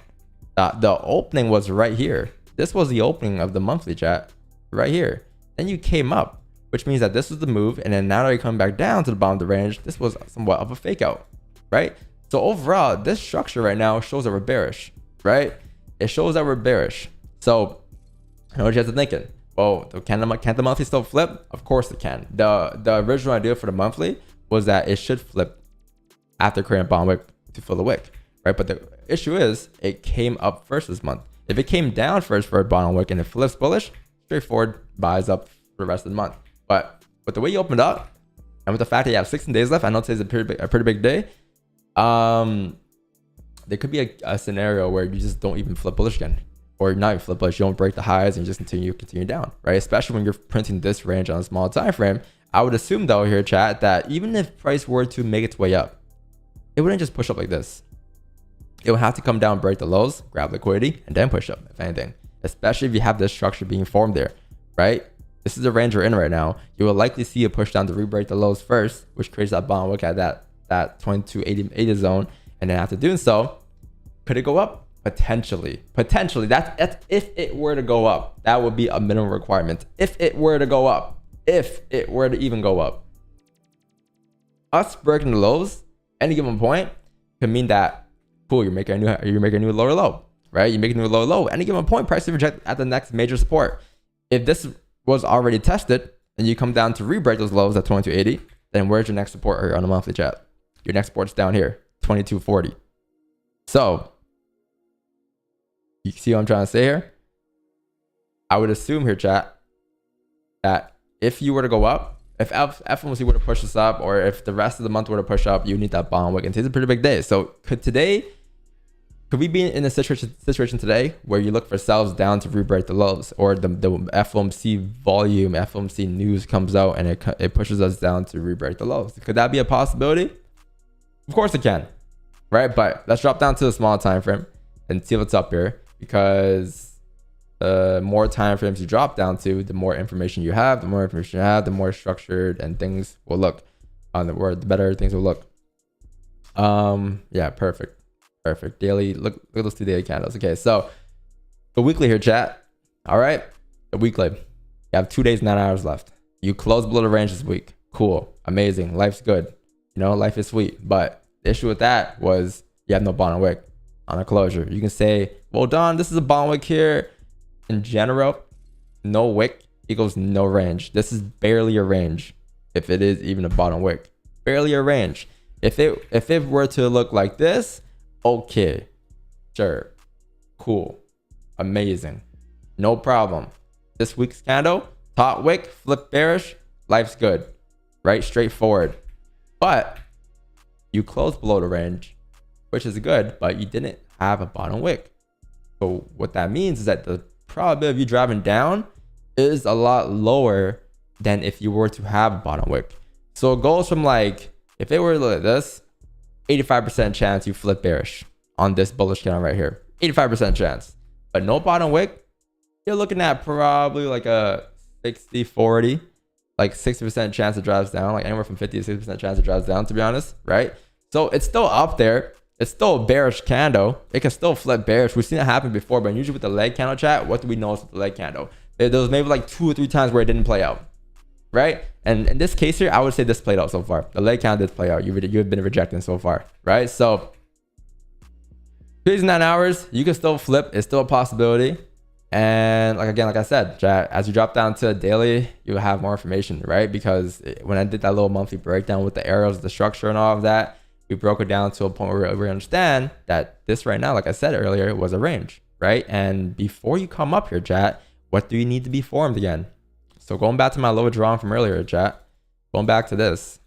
The opening was right here. This was the opening of the monthly, chat, right here. Then you came up, which means that this was the move, and then now that you come back down to the bottom of the range, this was somewhat of a fake out, right? So overall, this structure right now shows that we're bearish, right? It shows that we're bearish. So I know what you guys are thinking. Oh, can't the monthly still flip? Of course it can. The original idea for the monthly was that it should flip after creating a bottom wick to fill the wick, right? But the issue is it came up first this month. If it came down first for a bottom wick and it flips bullish, straightforward buys up for the rest of the month. But with the way you opened up and with the fact that you have 16 days left, I know today's a pretty big day. There could be a scenario where you just don't even flip bullish again, or not even flip bullish. You don't break the highs and you just continue down, right? Especially when you're printing this range on a small time frame. I would assume though here, chat, that even if price were to make its way up, it wouldn't just push up like this. It would have to come down, break the lows, grab liquidity, and then push up, if anything. Especially if you have this structure being formed there, right? This is the range we're in right now. You will likely see a push down to re-break the lows first, which creates that bottom wick at that 2280 zone. And then after doing so, could it go up? Potentially. That's if it were to go up. That would be a minimum requirement. If it were to go up. If it were to even go up. Us breaking the lows, any given point, could mean that, cool, you're making a new lower low, right? You're making a new lower low. Any given point, price to reject at the next major support. If this was already tested and you come down to re-break those lows at 2280, then where's your next support here on the monthly, chat? Your next support's down here, 2240. So you see what I'm trying to say here? I would assume here, chat, that if you were to go up, if FOMC were to push this up, or if the rest of the month were to push up, you need that bottom wick. And today's a pretty big day. So could we be in a situation today where you look for sells down to re-break the lows, or the FOMC volume, FOMC news comes out and it pushes us down to re-break the lows? Could that be a possibility? Of course it can, right? But let's drop down to the small time frame and see what's up here, because the more time frames you drop down to, the more information you have. The more information you have, the more structured and things will look. The better things will look. Yeah, perfect. Daily, look at those 2 daily candles. Okay, so the weekly here, chat. All right, the weekly. You have 2 days, 9 hours left. You close below the range this week. Cool, amazing, life's good. You know, life is sweet. But the issue with that was you have no bottom wick on a closure. You can say, well, Don, this is a bottom wick here. In general, no wick equals no range. This is barely a range, if it is even a bottom wick. Barely a range. If it were to look like this, okay, sure, cool, amazing, no problem. This week's candle, top wick, flip bearish, life's good, right? Straightforward. But you closed below the range, which is good, but you didn't have a bottom wick. So what that means is that the probability of you driving down is a lot lower than if you were to have a bottom wick. So it goes from, like, if it were like this, 85% chance you flip bearish on this bullish candle right here. 85% chance. But no bottom wick, you're looking at probably like a 60-40, like 60% chance it drives down, like anywhere from 50 to 60% chance it drives down, to be honest, right? So it's still up there. It's still a bearish candle. It can still flip bearish. We've seen it happen before, but usually with the leg candle, chat, what do we notice with the leg candle? There was maybe like 2 or 3 times where it didn't play out, right? And in this case here, I would say this played out so far. The leg candle did play out. You've been rejecting so far, right? So 2 days and 9 hours, you can still flip. It's still a possibility. And like I said, chat, as you drop down to a daily, you'll have more information, right? Because when I did that little monthly breakdown with the arrows, the structure and all of that, we broke it down to a point where we understand that this right now, like I said earlier, was a range, right? And before you come up here, chat, what do you need to be formed again? So going back to my lower drawing from earlier, chat, going back to this.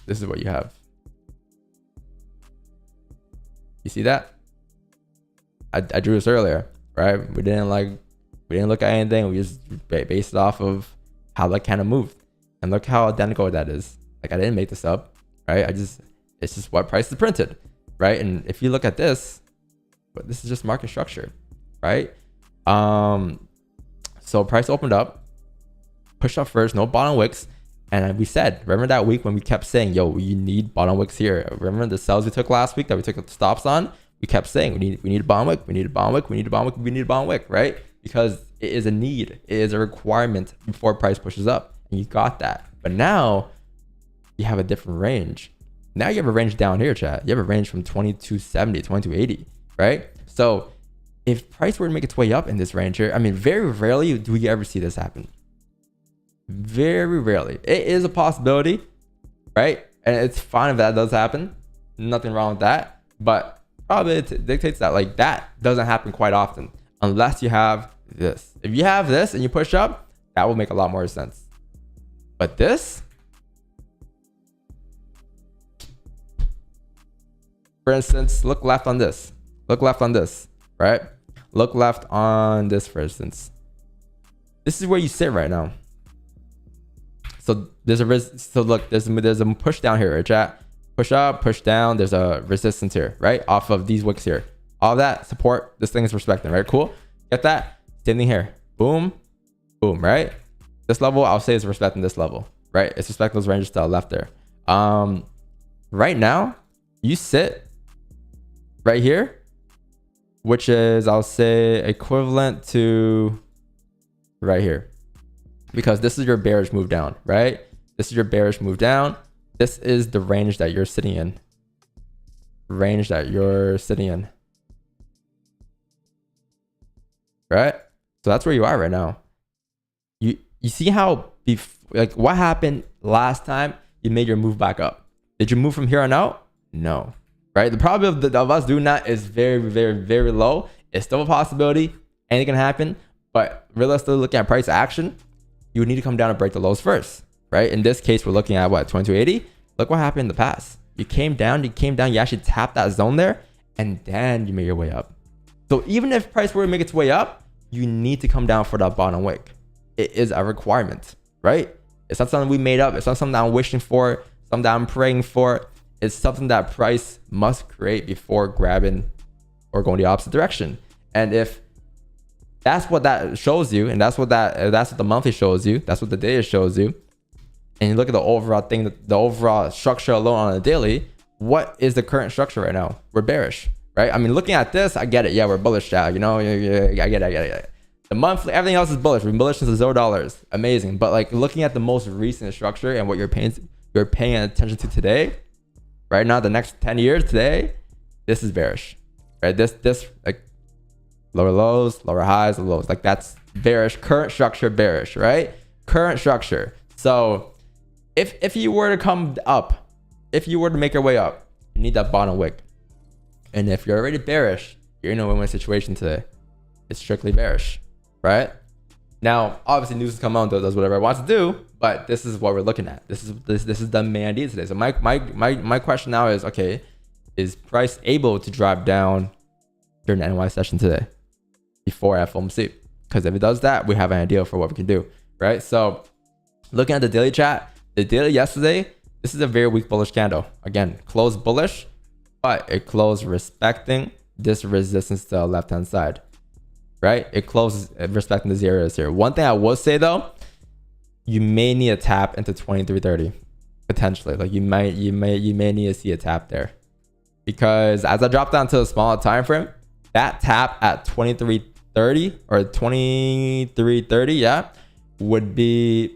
This is what you have. You see that? I drew this earlier, right? We didn't look at anything. We just based it off of how that kind of moved. And look how identical that is. Like, I didn't make this up, right? It's just what price is printed, right? And if you look at this, but this is just market structure, right? So price opened up, pushed up first, no bottom wicks. And we said, remember that week when we kept saying, yo, you need bottom wicks here. Remember the sells we took last week that we took the stops on? We kept saying, we need a bottom wick, we need a bottom wick, we need a bottom wick, we need a bottom wick, right? Because it is a need, it is a requirement before price pushes up. And you got that. But now you have a different range. Now you have a range down here, chat. You have a range from 2270, 2280, right? So if price were to make its way up in this range here, I mean, very rarely do we ever see this happen. Very rarely. It is a possibility, right? And it's fine if that does happen. Nothing wrong with that. But probably it dictates that like that doesn't happen quite often unless you have this. If you have this and you push up, that will make a lot more sense. But this, for instance, look left on this. Look left on this, right? Look left on this, for instance. This is where you sit right now. So there's a push down here, right, chat? Push up, push down. There's a resistance here, right? Off of these wicks here. All that support, this thing is respecting, right? Cool. Get that? Same thing here. Boom, boom, right? This level, I'll say is respecting this level, right? It's respecting those ranges to the left there. Right now, you sit right here, which is, I'll say, equivalent to right here. Because this is your bearish move down, right? This is your bearish move down. This is the range that you're sitting in. Range that you're sitting in. Right? So that's where you are right now. You see how, like, what happened last time you made your move back up? Did you move from here on out? No. Right? The probability of us doing that is very, very, very low. It's still a possibility. Anything can happen. But realistically, looking at price action, you would need to come down and break the lows first, right? In this case, we're looking at what, 2280? Look what happened in the past. You came down, you actually tapped that zone there, and then you made your way up. So even if price were to make its way up, you need to come down for that bottom wick. It is a requirement, right? It's not something we made up. It's not something that I'm wishing for, something that I'm praying for. It's something that price must create before grabbing or going the opposite direction. And if that's what that shows you, and that's what the monthly shows you, that's what the daily shows you, and you look at the overall thing, the overall structure alone on a daily, what is the current structure right now? We're bearish, right? I mean, looking at this, I get it. Yeah, we're bullish, chat. You know, yeah, I get it. The monthly, everything else is bullish. We're bullish since $0. Amazing. But like looking at the most recent structure and what you're paying attention to today, right now, the next 10 years today, this is bearish, right? This like lower lows, lower highs, lows, like that's bearish. Current structure bearish, right? Current structure. So if you were to come up, if you were to make your way up, you need that bottom wick. And if you're already bearish, you're in a win-win situation today. It's strictly bearish, right? Now, obviously, news has come out, does whatever it wants to do, but this is what we're looking at. This is the main idea today. So my question now is, okay, is price able to drop down during the NY session today before FOMC? Because if it does that, we have an idea for what we can do, right? So looking at the daily chat, the daily yesterday, this is a very weak bullish candle. Again, closed bullish, but it closed respecting this resistance to the left-hand side, right? It closes respecting these areas here. One thing I will say though, you may need a tap into 2330 potentially. Like you may need to see a tap there, because as I drop down to a smaller time frame, that tap at 2330 or 2330, yeah, would be,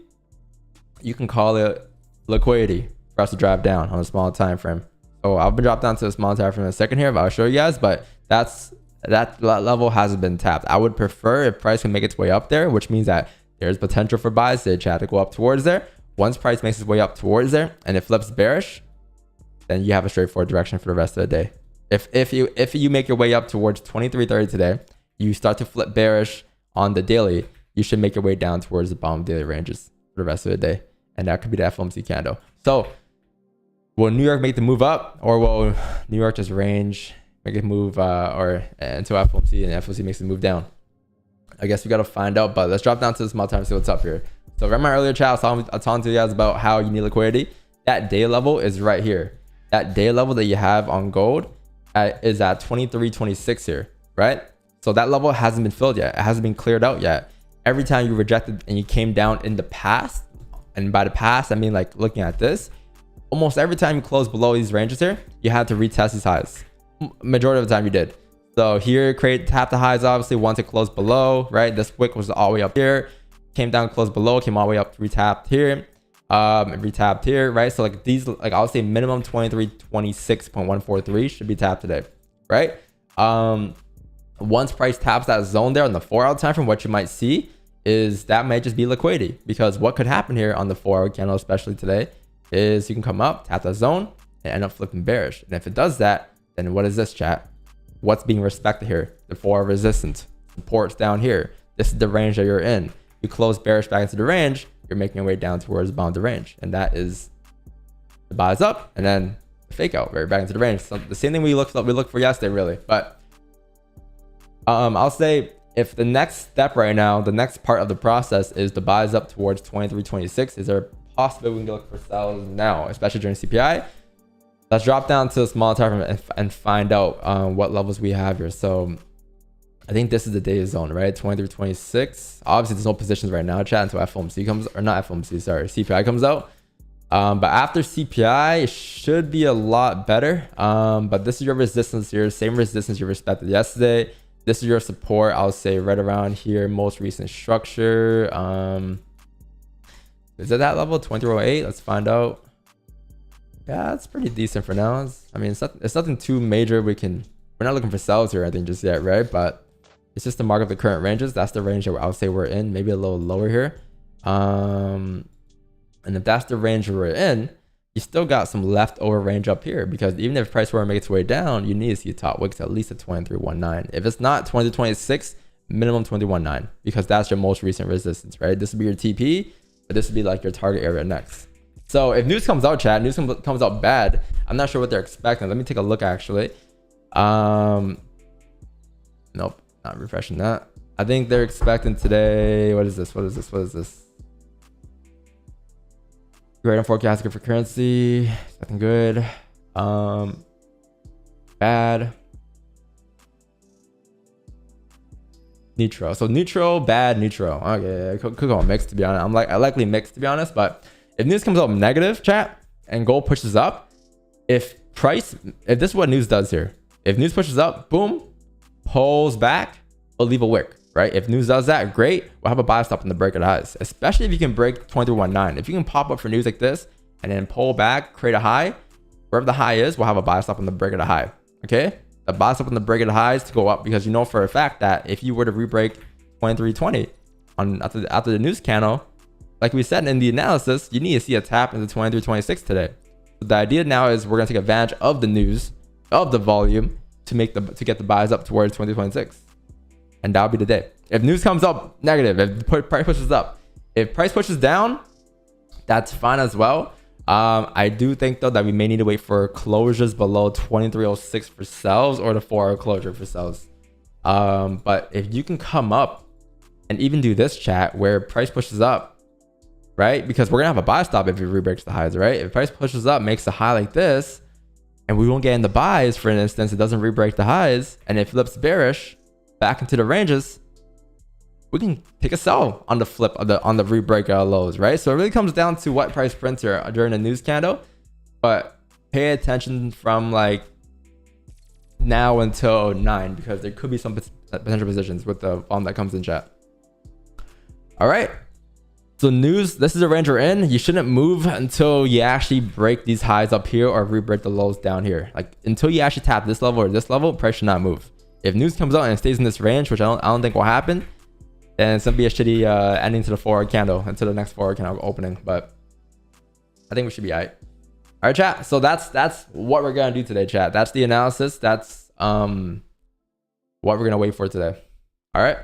you can call it liquidity for us to drop down on a smaller time frame. So I'll drop down to a small time frame in a second here, but I'll show you guys. But that level hasn't been tapped. I would prefer if price can make its way up there, which means that there's potential for buys. They try to go up towards there. Once price makes its way up towards there and it flips bearish, then you have a straightforward direction for the rest of the day. If you make your way up towards 2330 today, you start to flip bearish on the daily, you should make your way down towards the bottom daily ranges for the rest of the day. And that could be the FOMC candle. So will New York make the move up, or will New York just range, make it move or until FOMC and FOMC makes the move down? I guess we got to find out, but let's drop down to the small time and see what's up here. So remember my earlier chat, I was talking to you guys about how you need liquidity. That day level is right here. That day level that you have on gold is at 23.26 here, right? So that level hasn't been filled yet. It hasn't been cleared out yet. Every time you rejected and you came down in the past, and by the past, I mean like looking at this, almost every time you close below these ranges here, you had to retest these highs. Majority of the time you did. So here, tap the highs, obviously, once it closed below, right? This wick was all the way up here, came down, closed below, came all the way up, retapped here, retapped here, right? So like these, like I'll say minimum 23.26.143 should be tapped today, right? Once price taps that zone there on the 4-hour time frame, what you might see is that might just be liquidity, because what could happen here on the 4-hour candle, especially today, is you can come up, tap that zone, and end up flipping bearish. And if it does that, then what is this, chat? What's being respected here? The 4-hour resistance, support's down here. This is the range that you're in. You close bearish back into the range, you're making your way down towards the bottom of the range, and that is the buys up, and then the fake out right back into the range. So the same thing we looked for yesterday, really. But I'll say if the next step right now, the next part of the process is the buys up towards 23.26, is there a possibility we can look for sells now, especially during CPI? Let's drop down to a small time frame and find out what levels we have here. So I think this is the day zone, right? 23.26. Obviously, there's no positions right now, chat, until FOMC comes, or not FOMC, sorry, CPI comes out. But after CPI, it should be a lot better. But this is your resistance here, same resistance you respected yesterday. This is your support, I'll say right around here, most recent structure. Is it that level, 2308? Let's find out. Yeah, it's pretty decent for now. I mean, it's nothing too major. We're not looking for sells here, I think, just yet, right? But it's just the mark of the current ranges. That's the range that I'll say we're in, maybe a little lower here. And if that's the range we're in, you still got some leftover range up here, because even if price were to make its way down, you need to see a top wicks at least at 23.19. If it's not 20.26, minimum 21.9, because that's your most recent resistance, right? This would be your TP, but this would be like your target area next. So if news comes out, chat, news comes out bad, I'm not sure what they're expecting. Let me take a look, actually. Nope, not refreshing that. I think they're expecting today, what is this? Great on forecasting for currency. Nothing good. Bad. Neutral. So neutral, bad, neutral. Okay, could go mixed, to be honest. I likely mixed, to be honest. But if news comes out negative, chat, and gold pushes up, if this is what news does here. If news pushes up, boom, pulls back, we'll leave a wick. Right? If news does that, great. We'll have a buy stop in the break of the highs, especially if you can break 23.19. If you can pop up for news like this and then pull back, create a high, wherever the high is, we'll have a buy stop on the break of the high. Okay? The buy stop on the break of the highs to go up, because you know for a fact that if you were to re-break 23.20 after the news candle, like we said in the analysis, you need to see a tap into 23.26 today. So the idea now is we're gonna take advantage of the news, of the volume, to get the buys up towards 20.26. And that'll be the day. If news comes up negative, if price pushes up, if price pushes down, that's fine as well. I do think though that we may need to wait for closures below 2306 for sells, or the 4-hour closure for sells. But if you can come up and even do this, chat, where price pushes up, right? Because we're gonna have a buy stop if it re-breaks the highs, right? If price pushes up, makes a high like this, and we won't get in the buys, for instance, it doesn't re-break the highs, and it flips bearish back into the ranges, we can take a sell on the flip of on the re-break lows, right? So it really comes down to what price prints here during the news candle, but pay attention from like now until 9, because there could be some potential positions with the volume that comes in, chat. All right, so news, this is a range we're in. You shouldn't move until you actually break these highs up here or re-break the lows down here. Like until you actually tap this level or this level, price should not move. If news comes out and it stays in this range, which I don't think will happen, then it's gonna be a shitty ending to the 4-hour candle, until the next 4-hour candle opening. But I think we should be alright. All right, chat. So that's what we're gonna do today, chat. That's the analysis. That's what we're gonna wait for today. All right.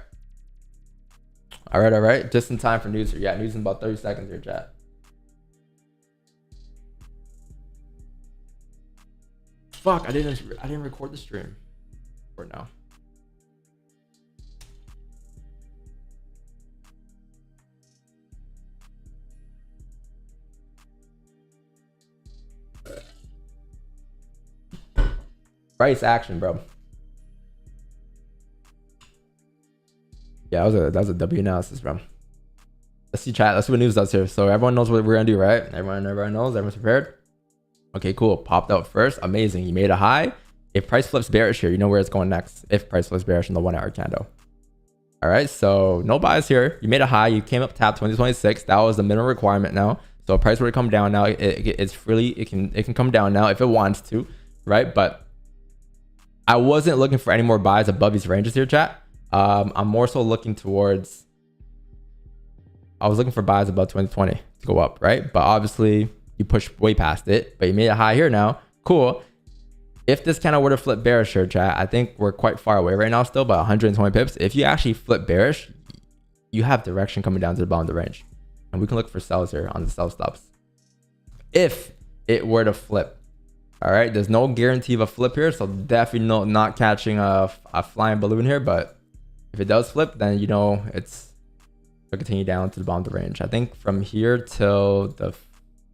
All right. Just in time for news here. Yeah, news in about 30 seconds here, chat. Fuck, I didn't record the stream. For now. Price action, bro. Yeah, that was a W analysis, bro. Let's see chat. Let's see what news does here. So everyone knows what we're gonna do, right? Everyone knows. Everyone's prepared. Okay, cool. Popped out first. Amazing. You made a high. If price flips bearish here, you know where it's going next. If price flips bearish in the 1 hour candle. All right. So no buys here. You made a high. You came up tap 2026. That was the minimum requirement now. So if price were to come down now, it's freely. It can come down now if it wants to, right? But I wasn't looking for any more buys above these ranges here, chat. I'm more so looking towards. I was looking for buys above 2020 to go up, right? But obviously you pushed way past it, but you made a high here now. Cool. If this kind of were to flip bearish here, chat, I think we're quite far away right now still, by 120 pips. If you actually flip bearish, you have direction coming down to the bottom of the range. And we can look for sells here on the sell stops. If it were to flip, all right, there's no guarantee of a flip here. So definitely not catching a flying balloon here. But if it does flip, then you know it's to continue down to the bottom of the range. I think from here till the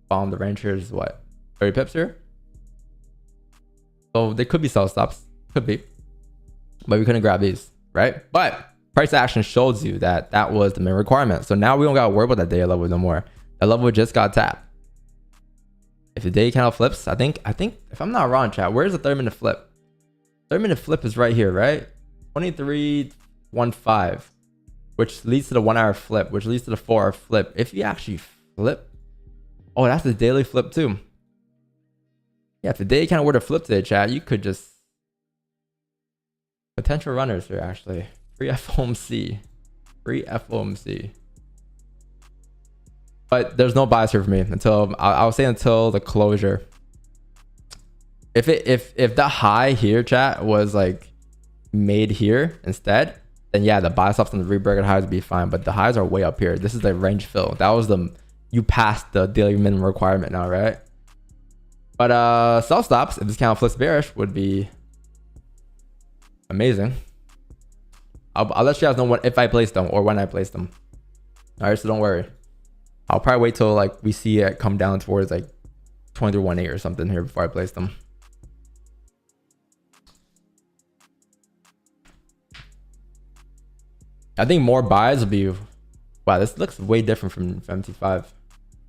bottom of the range here is what, 30 pips here. So they could be sell stops, could be, but we couldn't grab these, right? But price action shows you that that was the main requirement. So now we don't got to worry about that day level no more. That level just got tapped. If the day candle flips, I think if I'm not wrong, chat, where's the 30-minute flip? 30-minute flip is right here, right? 23.15, which leads to the 1 hour flip, which leads to the 4 hour flip. If you actually flip, oh, that's the daily flip too. Yeah, if the day kind of were to flip today, chat, you could just potential runners here actually. Free FOMC. Free FOMC. But there's no bias here for me until I would say until the closure. If the high here, chat, was like made here instead, then yeah, the buy stops on the rebreak highs would be fine. But the highs are way up here. This is the range fill. That was you passed the daily minimum requirement now, right? But sell stops, if this candle flips bearish, would be amazing. I'll let you guys know if I place them or when I place them. All right, so don't worry. I'll probably wait till like we see it come down towards like 23.18 or something here before I place them. I think more buys will be. Wow, this looks way different from MT5.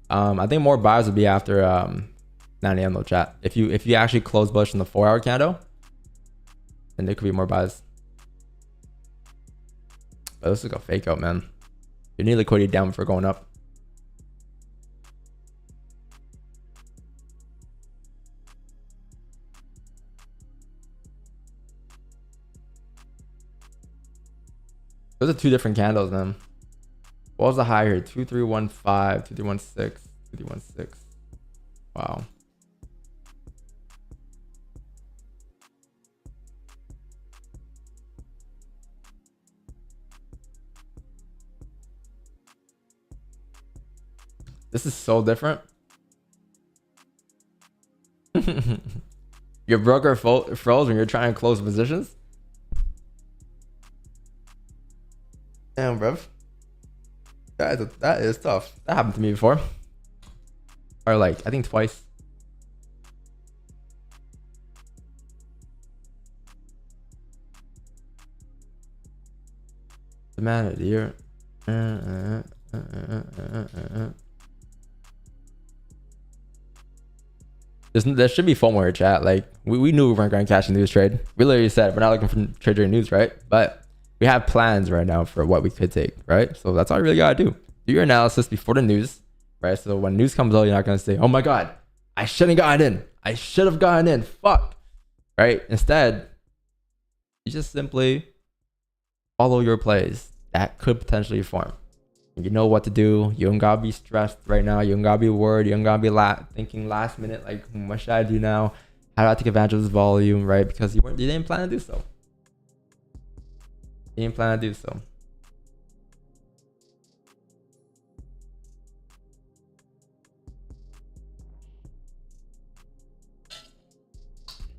I think more buys will be after 9 a.m. though, chat. If you actually close bullish in the 4 hour candle, then there could be more buys. But this is like a fake out, man. You need liquidity down before going up. Those are two different candles, man. What was the high here? 2315, 2316, 2316. Wow. This is so different. Your broker froze when you're trying to close positions. Damn, bruv. That is tough. That happened to me before. Or like, I think twice. The man of the year. There should be FOMO here, chat. Like, we knew we weren't going to catch a news trade. We literally said we're not looking for trade news, right? But we have plans right now for what we could take, right? So that's all you really got to do. Do your analysis before the news, right? So when news comes out, you're not going to say, oh my God, I shouldn't have gotten in. I should have gotten in. Fuck. Right? Instead, you just simply follow your plays that could potentially form. You know what to do. You don't gotta be stressed right now. You don't gotta be worried. You don't gotta be thinking last minute, like, what should I do now? How do I take advantage of this volume, right? Because you didn't plan to do so. You didn't plan to do so.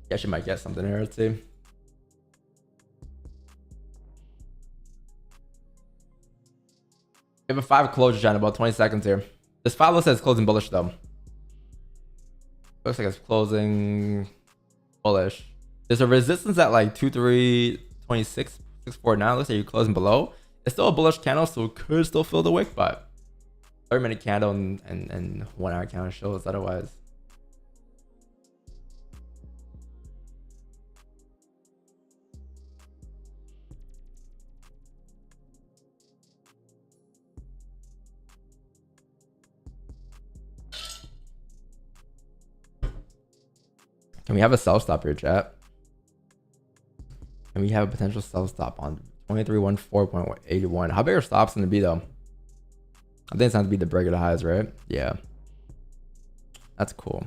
Guess you might get something here too. We have a 5 closure channel, about 20 seconds here. This 5 looks like it's closing bullish though. Looks like it's closing bullish. There's a resistance at like 2326 649. Looks like you're closing below. It's still a bullish candle, so it could still fill the wick, but 30-minute candle and 1 hour candle shows otherwise. Can we have a sell stop here, chat? Can we have a potential sell stop on 2314.81? How big are stops going to be though? I think it's going to be the break of the highs, right? Yeah. That's cool.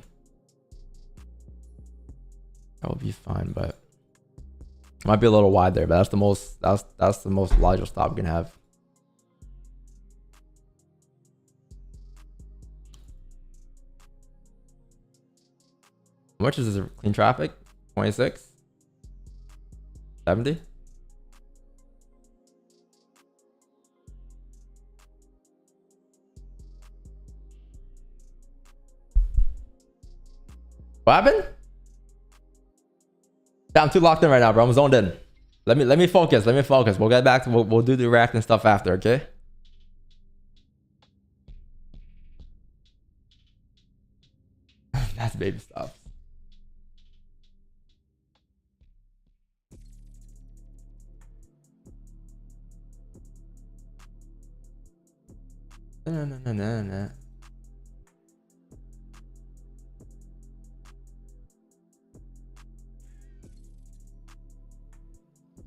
That will be fine, but it might be a little wide there, but that's the most logical stop we can have. How much is this clean traffic? 26? 70? What happened? Yeah, I'm too locked in right now, bro. I'm zoned in. Let me focus. Let me focus. We'll get back to we'll do the reacting stuff after, okay? That's baby stuff. No.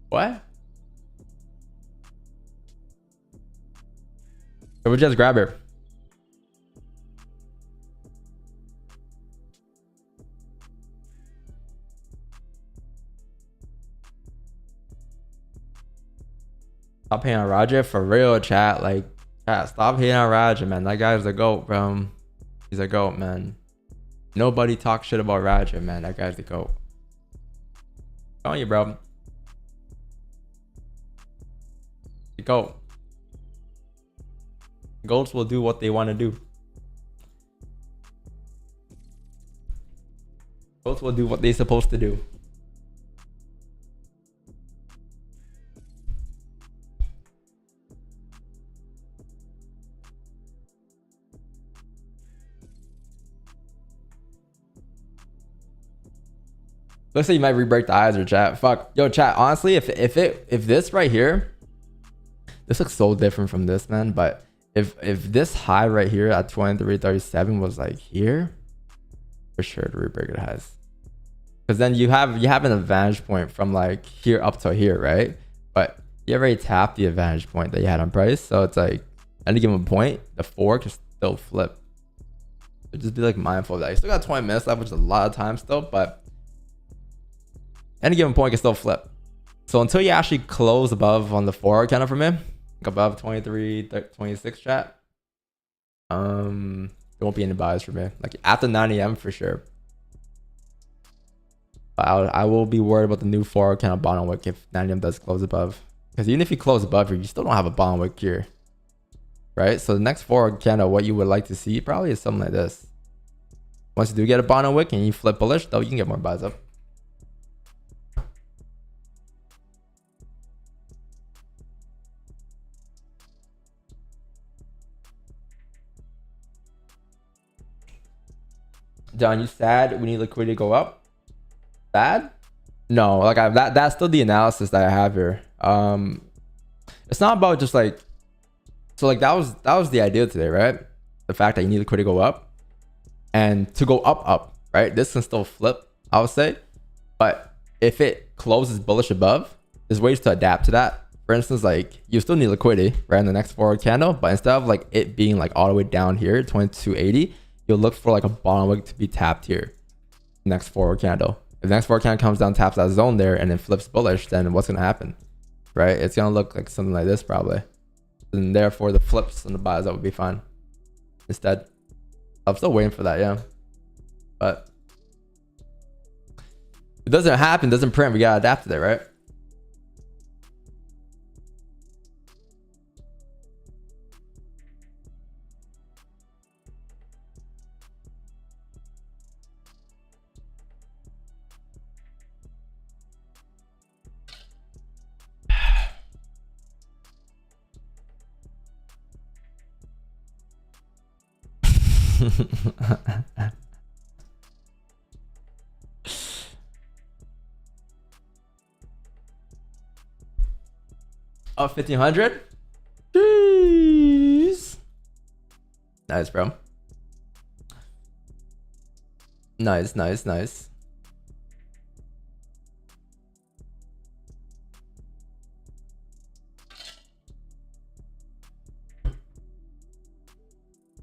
What? We'll just grab her. Stop hating on Roger for real, chat. Like, chat, stop hating on Roger, man. That guy's the GOAT, bro. He's a GOAT, man. Nobody talks shit about Roger, man. That guy's the GOAT. I'm telling you, bro. The GOAT. GOATs will do what they want to do. GOATs will do what they're supposed to do. Looks like you might re-break the eyes or chat. Fuck. Yo, chat, honestly, if this right here, this looks so different from this, man. But if this high right here at 2337 was like here, for sure to re-break the highs. Because then you have an advantage point from like here up to here, right? But you already tapped the advantage point that you had on price. So it's like at any given point, the 4 can still flip. So just be like mindful of that. You still got 20 minutes left, which is a lot of time still, but any given point can still flip. So until you actually close above on the 4 candle from him, above 2326 chat, there won't be any buys for me. Like after 9 AM for sure. But I will be worried about the new 4 candle bottom wick if 9 AM does close above. Because even if you close above here, you still don't have a bottom wick here, right? So the next 4 candle, what you would like to see probably is something like this. Once you do get a bottom wick and you flip bullish, though, you can get more buys up. John, you sad we need liquidity to go up? Sad? No, like that's still the analysis that I have here. It's not about just like, so like that was the idea today, right? The fact that you need liquidity to go up and to go up, right? This can still flip, I would say, but if it closes bullish above, there's ways to adapt to that. For instance, like you still need liquidity right in the next forward candle, but instead of like it being like all the way down here, 2280. You'll look for like a bottom wick to be tapped here. Next forward candle. If the next forward candle comes down, taps that zone there, and then flips bullish, then what's gonna happen? Right? It's gonna look like something like this probably. And therefore the flips and the buys that would be fine. Instead. I'm still waiting for that, yeah. But if it doesn't happen, doesn't print, we gotta adapt to it, right? Oh, 1500. Jeez. Nice, bro. Nice, nice, nice.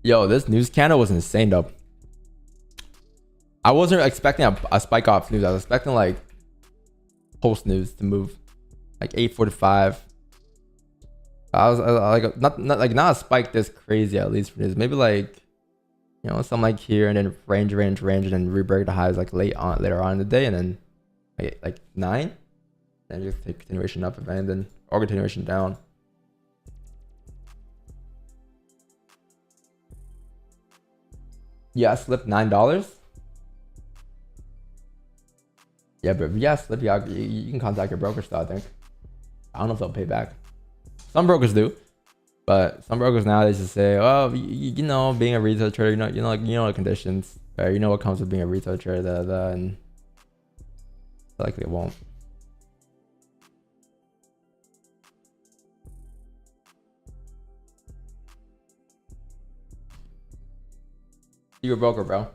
Yo, this news candle was insane though. I wasn't expecting a spike off news. I was expecting like post news to move like 8:45. I was like not a spike this crazy at least for news. Maybe like, you know, something like here and then range and then rebreak the highs like later on in the day, and then like 9, and just take continuation up and then or continuation down. Yeah, I slipped $9. Yeah, but yeah, slip you out. You can contact your broker still, I think. I don't know if they'll pay back. Some brokers do, but some brokers nowadays just say, "Oh, you know, being a retail trader, you know the conditions, right? You know what comes with being a retail trader, and likely it won't." You're a broker, bro.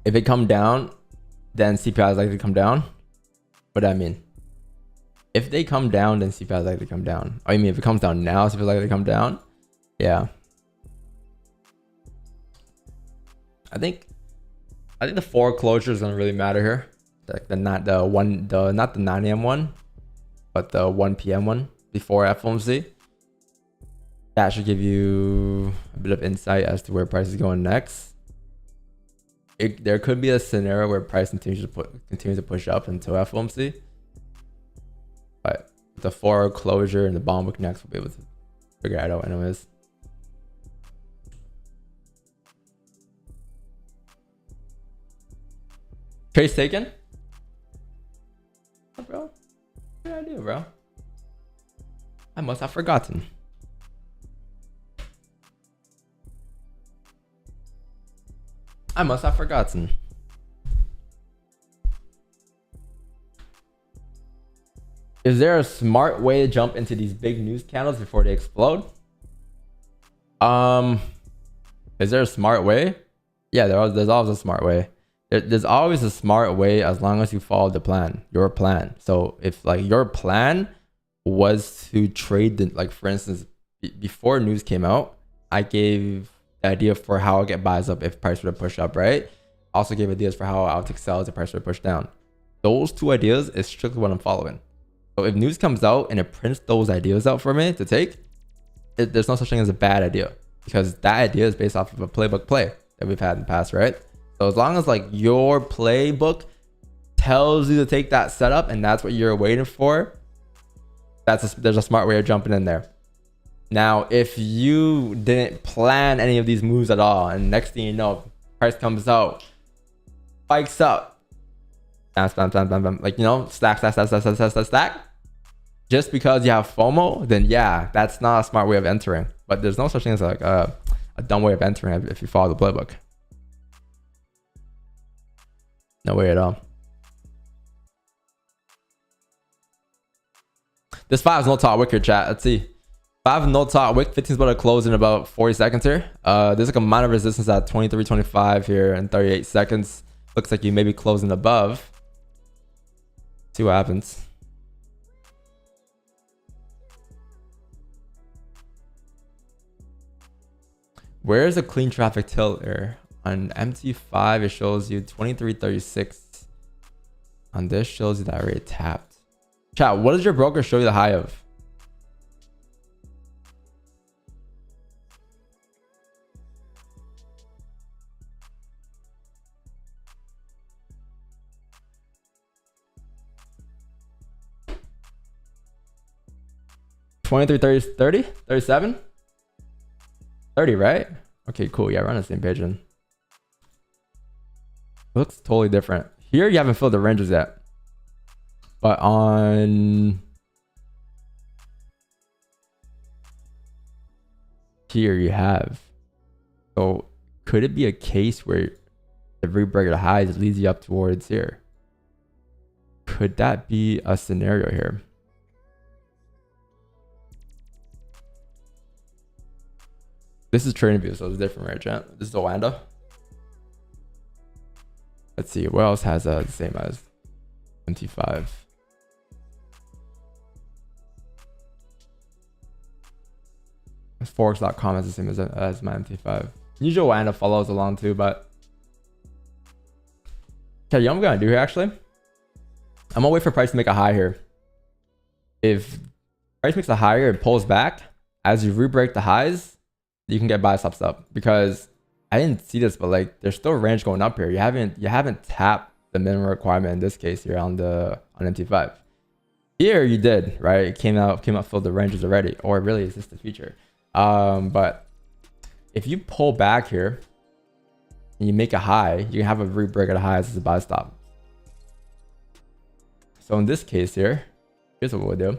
If it come down, then CPI is likely to come down. What do I mean? If they come down, then CPI is likely to come down. Oh, you mean if it comes down now, CPI is likely to come down? Yeah. I think the foreclosures don't really matter here. Like not the 9 a.m. one, but the 1 p.m. one before FOMC. That should give you a bit of insight as to where price is going next. There could be a scenario where price continues to push up until FOMC, but the foreclosure and the bond book next will be able to figure it out anyways. Trace taken? Oh, bro, good idea, bro. I must have forgotten. I must have forgotten. Is there a smart way to jump into these big news candles before they explode? Is there a smart way? Yeah, there's always a smart way. There's always a smart way as long as you follow the plan, your plan. So if like your plan was to trade, like for instance, before news came out, I gave the idea for how I'll get buys up if price were to push up, right? Also gave ideas for how I'll take sells if price were to push down. Those two ideas is strictly what I'm following. So if news comes out and it prints those ideas out for me to take, there's no such thing as a bad idea, because that idea is based off of a playbook play that we've had in the past, right? So as long as like your playbook tells you to take that setup and that's what you're waiting for, there's a smart way of jumping in there. Now, if you didn't plan any of these moves at all, and next thing you know, price comes out, spikes up, bam, bam, bam, bam, bam, like, you know, stack, just because you have FOMO, then yeah, that's not a smart way of entering. But there's no such thing as like a dumb way of entering if you follow the playbook. No way at all. This 5 is no talk wick here, chat. Let's see. 5 no talk wick. 15 is about to close in about 40 seconds here. There's like a minor resistance at 23.25 here in 38 seconds. Looks like you may be closing above. See what happens. Where's the clean traffic tilt here? On MT5, it shows you 23.36. On this, shows you that already tapped. Chat, what does your broker show you the high of? 23, 30, 30, 37, 30, right? Okay, cool. Yeah, we're on the same page then. Looks totally different. Here, you haven't filled the ranges yet. But on here, you have. So, could it be a case where the rebreak of highs leads you up towards here? Could that be a scenario here? This is trading view, so it's different, right, chat? This is Orlando. Let's see, what else has the same as MT5? FOREX.com has the same as my MT5. Usually Orlando follows along too, but okay, you know what I'm gonna do here actually? I'm gonna wait for price to make a high here. If price makes a high here, it pulls back. As you re-break the highs, you can get buy stops up, because I didn't see this, but like there's still range going up here. You haven't tapped the minimum requirement in this case here on MT5. Here you did, right? It came out, filled the ranges already, or really is this the future? But if you pull back here and you make a high, you can have a re-break at a high as a buy stop. So in this case here, here's what we'll do.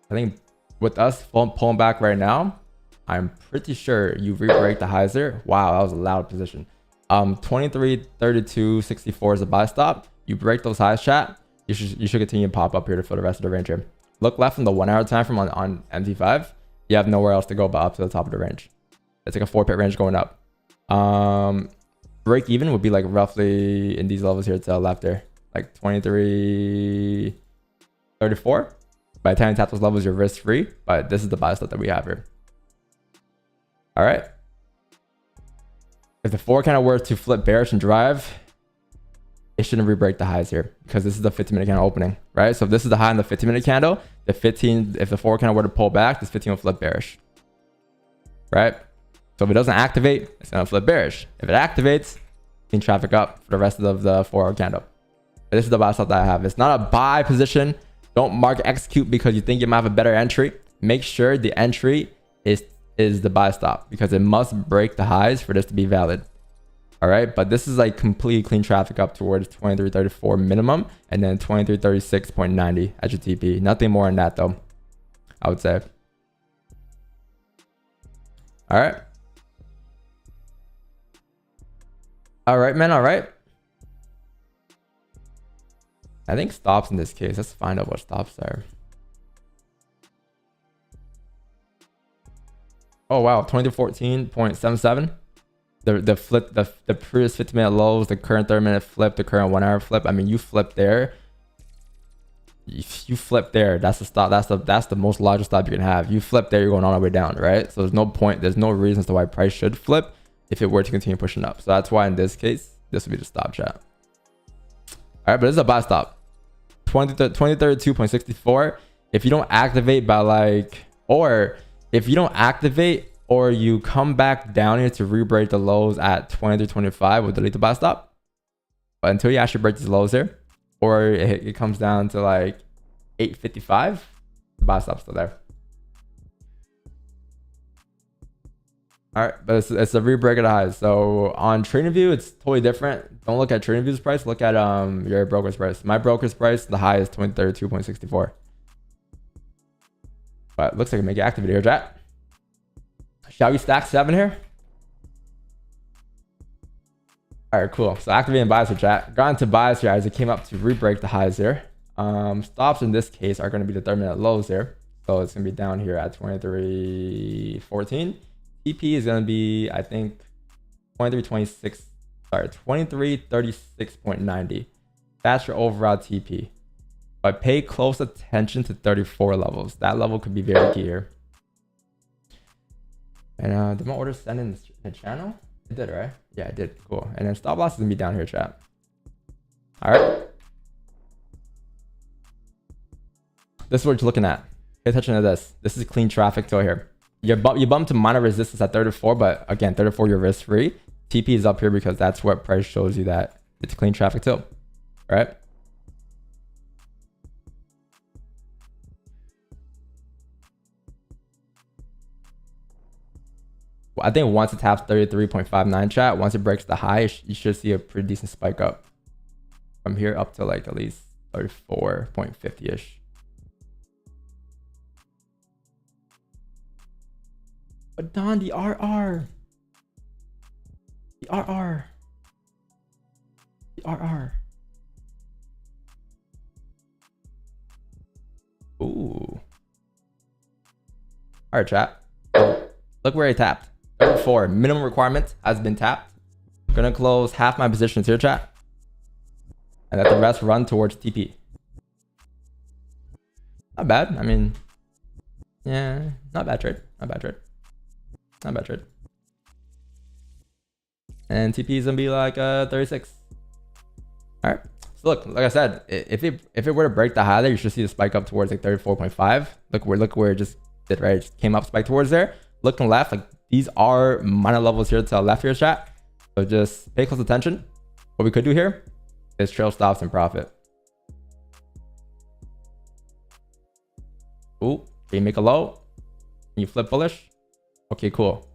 I think with us pulling back right now, I'm pretty sure you re-break the highs there. Wow, that was a loud position. 23, 32, 64 is a buy stop. You break those highs, chat. You should continue to pop up here to fill the rest of the range here. Look left on the 1 hour time frame on MT5. You have nowhere else to go but up to the top of the range. It's like a 4-pip range going up. Break even would be like roughly in these levels here to the left there, like 23, 34. By the time you tap those levels, you're risk free. But this is the buy stop that we have here. All right. If the 4 candle were to flip bearish and drive, it shouldn't re-break the highs here, because this is the 15-minute candle opening, right? So if this is the high in the 15-minute candle, if the 4 candle were to pull back, this 15 will flip bearish, right? So if it doesn't activate, it's gonna flip bearish. If it activates, clean traffic up for the rest of the 4-hour candle. But this is the buy stop that I have. It's not a buy position. Don't mark execute because you think you might have a better entry. Make sure the entry is the buy stop, because it must break the highs for this to be valid. All right, but this is like completely clean traffic up towards 23.34 minimum, and then 23.36.90 at your TP. Nothing more than that though, I would say. All right. All right, man. All right. I think stops in this case. Let's find out what stops are. Oh wow, 2014.77. The flip, the previous 50-minute lows, the current 30-minute flip, the current 1 hour flip. I mean, you flip there. If you flip there, that's the stop. That's the most logical stop you can have. You flip there, you're going all the way down, right? So there's no point. There's no reason as to why price should flip if it were to continue pushing up. So that's why in this case, this would be the stop, chat. All right, but this is a buy stop. 2032.64. If you don't activate by like, or if you don't activate or you come back down here to re-break the lows at 23.25, we'll delete the buy stop. But until you actually break these lows here, or it comes down to like 8.55, the buy stop's still there. All right, but it's a re-break of the highs. So on TradingView, it's totally different. Don't look at TradingView's price. Look at your broker's price. My broker's price, the high is 2032.64. But it looks like it may get activated here, chat. Shall we stack 7 here? All right, cool. So activating buys for chat. Got into buys here as it came up to re-break the highs here. Stops in this case are going to be the 30-minute lows here. So it's going to be down here at 23.14. TP is going to be, I think, 2336.90. That's your overall TP. But pay close attention to 34 levels. That level could be very key here. And did my order send in the channel? It did, right? Yeah, it did. Cool. And then stop loss is going to be down here, chat. All right. This is what you're looking at. Pay attention to this. This is clean traffic till here. You bump to minor resistance at 34, but again, 34, you're risk free. TP is up here because that's what price shows you that it's clean traffic till, right? I think once it taps 33.59 chat, once it breaks the high, you should see a pretty decent spike up from here up to like at least 34.50-ish. But Don, the RR. The RR. The RR. Ooh. All right, chat. Look where he tapped. 34. Minimum requirement has been tapped. Gonna close half my positions here, chat. And let the rest run towards TP. Not bad. I mean, yeah, not bad trade. Not bad trade. Not bad trade. And TP is gonna be like 36. All right. So look, like I said, if it were to break the high there, you should see the spike up towards like 34.5. Look where it just did, right? It just came up, spike towards there. Looking left, like these are minor levels here to the left here, chat. So just pay close attention. What we could do here is trail stops and profit. Ooh, can you make a low? Can you flip bullish? Okay, cool.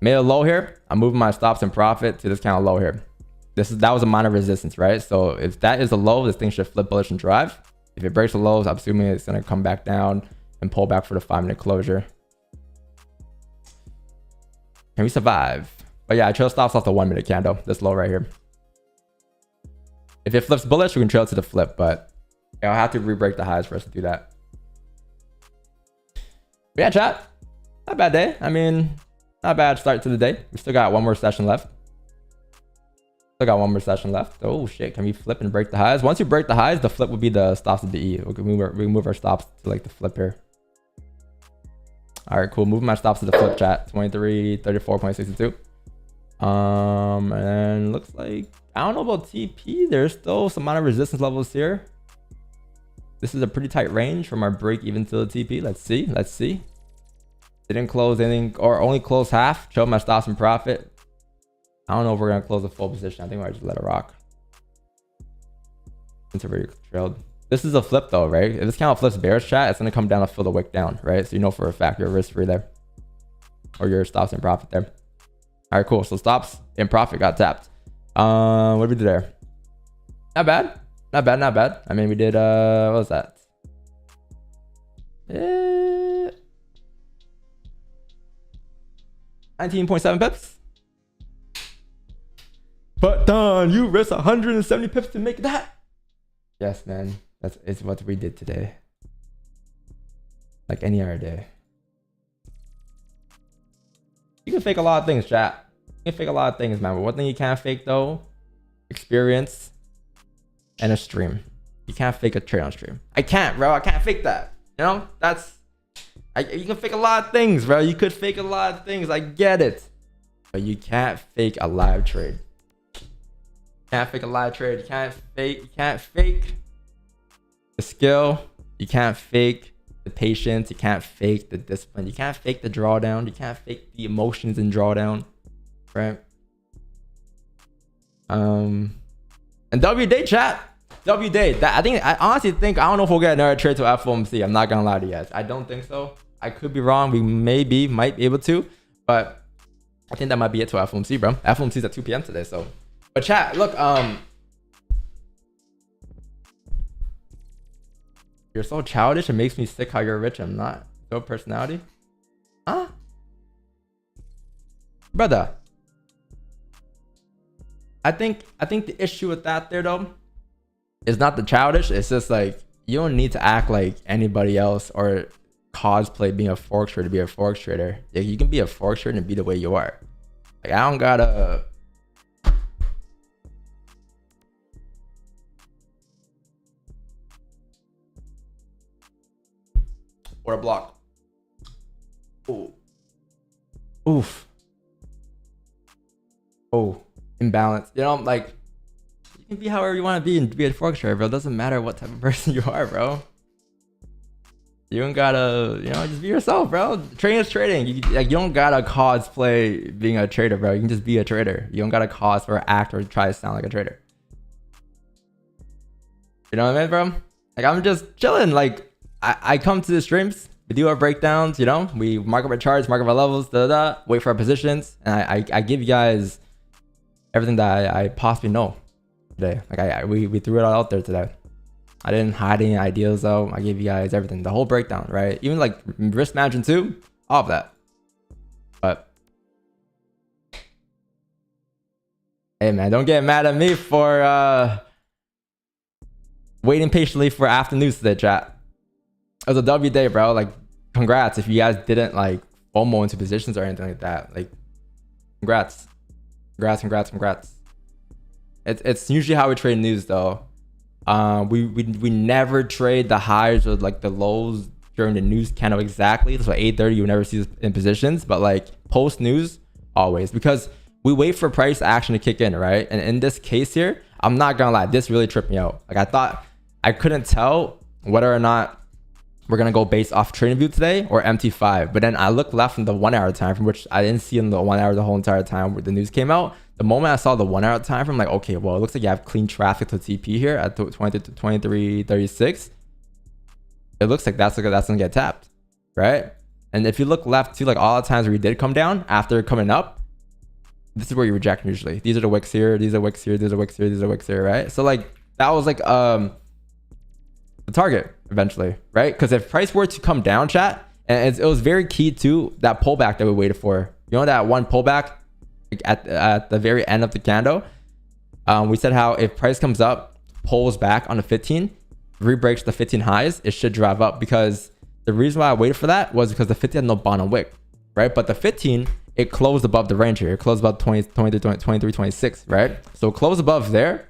Made a low here. I'm moving my stops and profit to this kind of low here. That was a minor resistance, right? So if that is a low, this thing should flip bullish and drive. If it breaks the lows, I'm assuming it's gonna come back down and pull back for the 5-minute closure. Can we survive? But yeah, I trail stops off the 1-minute candle. This low right here. If it flips bullish, we can trail to the flip, but I'll have to re-break the highs for us to do that. But yeah, chat. Not a bad day. I mean, not a bad start to the day. We still got one more session left. Still got one more session left. Oh shit, can we flip and break the highs? Once you break the highs, the flip would be the stops of the E. We can move our stops to like the flip here. All right, cool. Moving my stops to the flip, chat. 23, 34.62. And looks like, I don't know about TP. There's still some amount of resistance levels here. This is a pretty tight range from our break even to the TP. Let's see. Let's see. Didn't close anything or only close half. Show my stops and profit. I don't know if we're going to close the full position. I think we're just let it rock. It's already trailed. This is a flip though, right? If this candle flips bearish, chat, it's going to come down to fill the wick down, right? So you know for a fact you're risk free there. Or your stops and profit there. All right, cool. So stops and profit got tapped. What did we do there? Not bad. Not bad, not bad. I mean, we did, what was that? 19.7 pips. But Don, you risked 170 pips to make that. Yes, man. It's what we did today. Like any other day. You can fake a lot of things, chat. You can fake a lot of things, man. But one thing you can't fake though, experience and a stream. You can't fake a trade on stream. I can't, bro. I can't fake that. You know, you can fake a lot of things, bro. You could fake a lot of things. I get it. But you can't fake a live trade. Can't fake a live trade. You can't fake the skill. You can't fake the patience. You can't fake the discipline. You can't fake the drawdown. You can't fake the emotions in drawdown. Right? And W day, chat. W day. I honestly think, I don't know if we'll get another trade to FOMC. I'm not gonna lie to you guys. I don't think so. I could be wrong. We might be able to, but I think that might be it to FOMC, bro. FOMC is at 2 p.m. today, so. But chat, look, you're so childish. It makes me sick how you're rich. I'm not. No personality, huh, brother? I think the issue with that there though is not the childish. It's just like you don't need to act like anybody else or cosplay being a forex trader to be a forex trader. Like, you can be a forex trader and be the way you are. Like, I don't gotta. Or a block. Ooh. Oof. Oh, imbalance. You know, like, you can be however you want to be and be a forex trader, bro. It doesn't matter what type of person you are, bro. You don't gotta, you know, just be yourself, bro. Trading is trading. You don't gotta cosplay being a trader, bro. You can just be a trader. You don't gotta cosplay or act or try to sound like a trader. You know what I mean, bro? Like, I'm just chilling. Like, I come to the streams We do our breakdowns, you know, we mark up our charts, mark up our levels, wait for our positions, and I give you guys everything that I possibly know today. Like we threw it all out there today. I didn't hide any ideas though. I gave you guys everything, the whole breakdown, right? Even like risk management too, all of that. But hey man, don't get mad at me for waiting patiently for after news today, chat. It was a W day, bro. Like, congrats if you guys didn't like FOMO into positions or anything like that. Like, congrats. It's usually how we trade news though. We never trade the highs or like the lows during the news candle exactly. So 8:30 you never see this in positions, but like post news always, because we wait for price action to kick in, right? And in this case here, I'm not gonna lie, this really tripped me out. Like I thought I couldn't tell whether or not we're gonna go based off trading view today or MT5, but then I looked left in the 1 hour time frame, which I didn't see in the 1 hour the whole entire time where the news came out. The moment I saw the 1 hour time frame, I'm like, okay, well, it looks like you have clean traffic to TP here at 23.36. It looks like that's gonna get tapped, right? And if you look left too, like all the times where we did come down after coming up, this is where you reject usually. These are the wicks here, these are wicks here, these are wicks here, these are wicks here, right? So like that was like the target eventually, right? Because if price were to come down, chat, and it was very key to that pullback that we waited for. You know, that one pullback at the very end of the candle. We said how if price comes up, pulls back on the 15, re-breaks the 15 highs, it should drive up, because the reason why I waited for that was because the 15 had no bottom wick, right? But the 15, it closed above the range here. It closed above 23, 26, right? So it closed above there,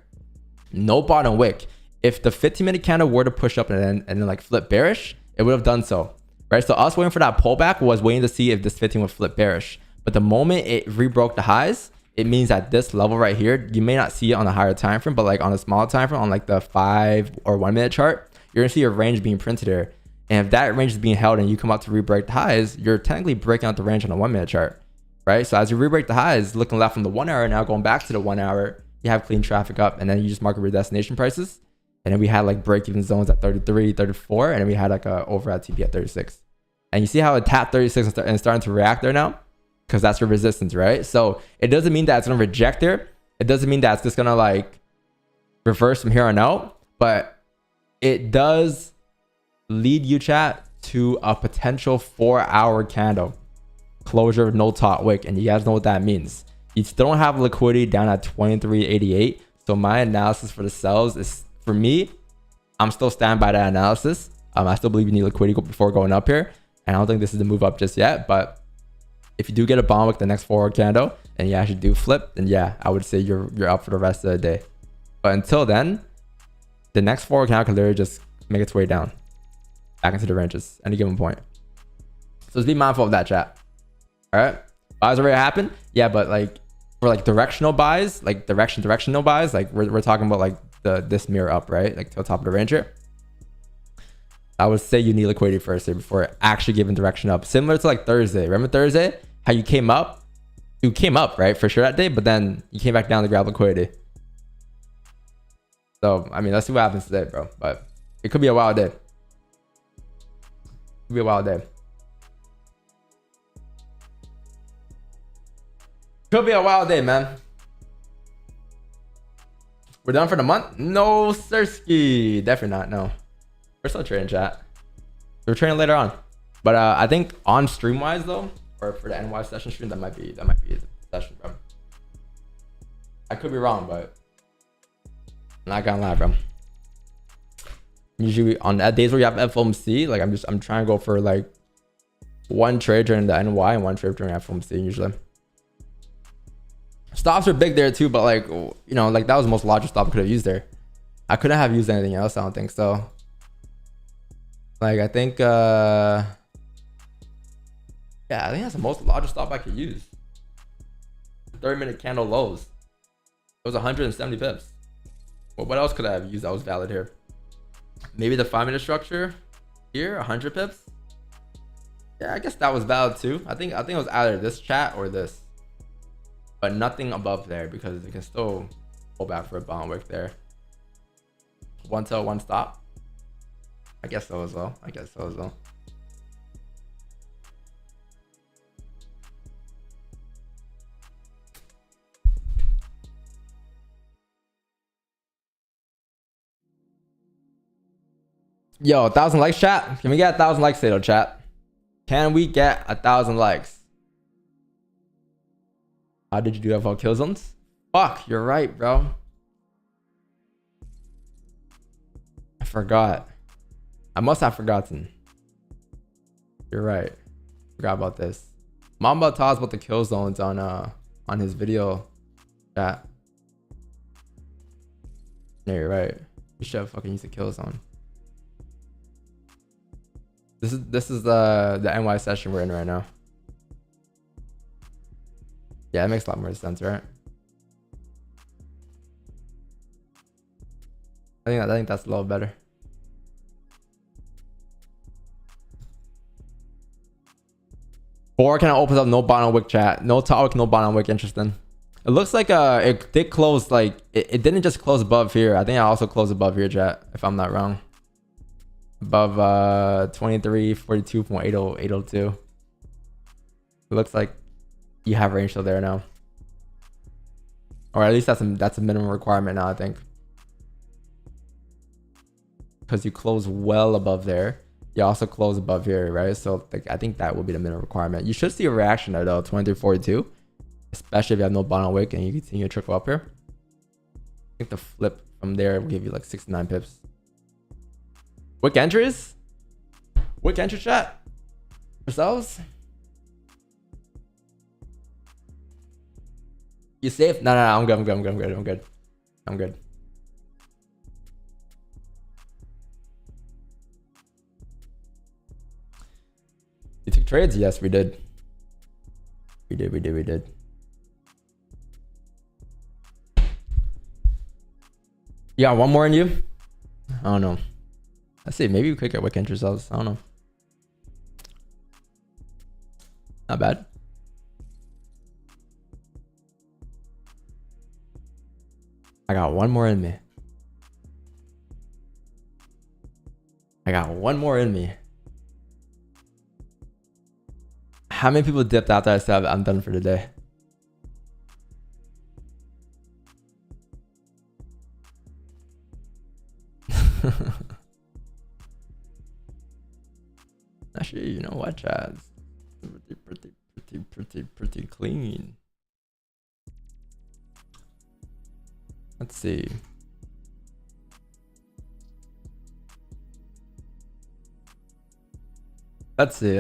no bottom wick. If the 15-minute candle were to push up and then like flip bearish, it would have done so, right? So us waiting for that pullback was waiting to see if this 15 would flip bearish. But the moment it rebroke the highs, it means that this level right here, you may not see it on a higher time frame, but like on a smaller time frame, on like the 5 or 1 minute chart, you're gonna see a range being printed here. And if that range is being held and you come up to re-break the highs, you're technically breaking out the range on a 1 minute chart, right? So as you re-break the highs, looking left from the 1 hour, now going back to the 1 hour, you have clean traffic up, and then you just mark your destination prices. And then we had like break-even zones at 33, 34, and then we had like a overhead TP at 36. And you see how it tapped 36 and starting to react there now? Because that's your resistance, right? So it doesn't mean that it's gonna reject there. It doesn't mean that it's just gonna like reverse from here on out, but it does lead you, chat, to a potential 4-hour candle closure of no top wick, and you guys know what that means. You still don't have liquidity down at 23.88. So my analysis for the sells is, for me, I'm still standing by that analysis. I still believe you need liquidity before going up here, and I don't think this is the move up just yet. But if you do get a bomb with the next forward candle and you actually do flip, then yeah, I would say you're up for the rest of the day. But until then, the next forward candle can literally just make its way down back into the ranges at any given point. So just be mindful of that, chat. All right, buys already happened, yeah, but like for like directional buys, like directional buys, like we're talking about like this mirror up, right, like to the top of the range here. I would say you need liquidity first here before actually giving direction up. Similar to like Thursday. Remember Thursday? How you came up? You came up, right, for sure that day, but then you came back down to grab liquidity. So, I mean, let's see what happens today, bro. But it could be a wild day. Could be a wild day. Could be a wild day, man. We're done for the month? No, sirski. Definitely not, no. We're still trading, chat. We're trading later on, but I think on stream wise though, or for the NY session stream, that might be the session, bro. I could be wrong, but I'm not gonna lie, bro. Usually on days where you have FOMC, like I'm trying to go for like one trade during the NY and one trade during FOMC usually. Stops are big there too, but like, you know, like that was the most logical stop I could have used there. I couldn't have used anything else, I don't think so. Like, I think, yeah, I think that's the most logical stop I could use. 30-minute candle lows. It was 170 pips. Well, what else could I have used that was valid here? Maybe the 5-minute structure here, 100 pips. Yeah, I guess that was valid too. I think it was either this chat or this, but nothing above there because it can still pull back for a bond wick there. One tail, one stop. I guess so as well. Yo, 1,000 likes, chat. Can we get 1,000 likes today, though, chat? Can we get 1,000 likes? How did you do that for kill zones? Fuck, you're right, bro. I forgot. I must have forgotten. You're right. Forgot about this. Mamba talks about the kill zones on his video chat. Yeah, you're right. You should have fucking used the kill zone. This is the NY session we're in right now. Yeah, it makes a lot more sense, right? I think that's a little better. Or can I open up no bottom wick, chat? No talk, no bottom wick. Interesting. It looks like it did close, like it didn't just close above here. I think I also closed above here, chat, if I'm not wrong. Above 2342.802. It looks like you have range still there now, or at least that's a minimum requirement now, I think, because you close well above there. You also close above here, right? So like, I think that will be the minimum requirement. You should see a reaction there though, 2342, especially if you have no bottom wick and you continue to trickle up here. I think the flip from there will give you like 69 pips. Wick entries? Wick entry, chat? Yourselves? You safe? No, I'm good. I'm good. You took trades? Yes, we did. We did. You got one more in you? I don't know. Let's see. Maybe we could get wick entry ourselves. I don't know. Not bad. I got one more in me. How many people dipped after I said I'm done for the day? Actually, you know what, Chaz? Pretty clean. Let's see. Let's see.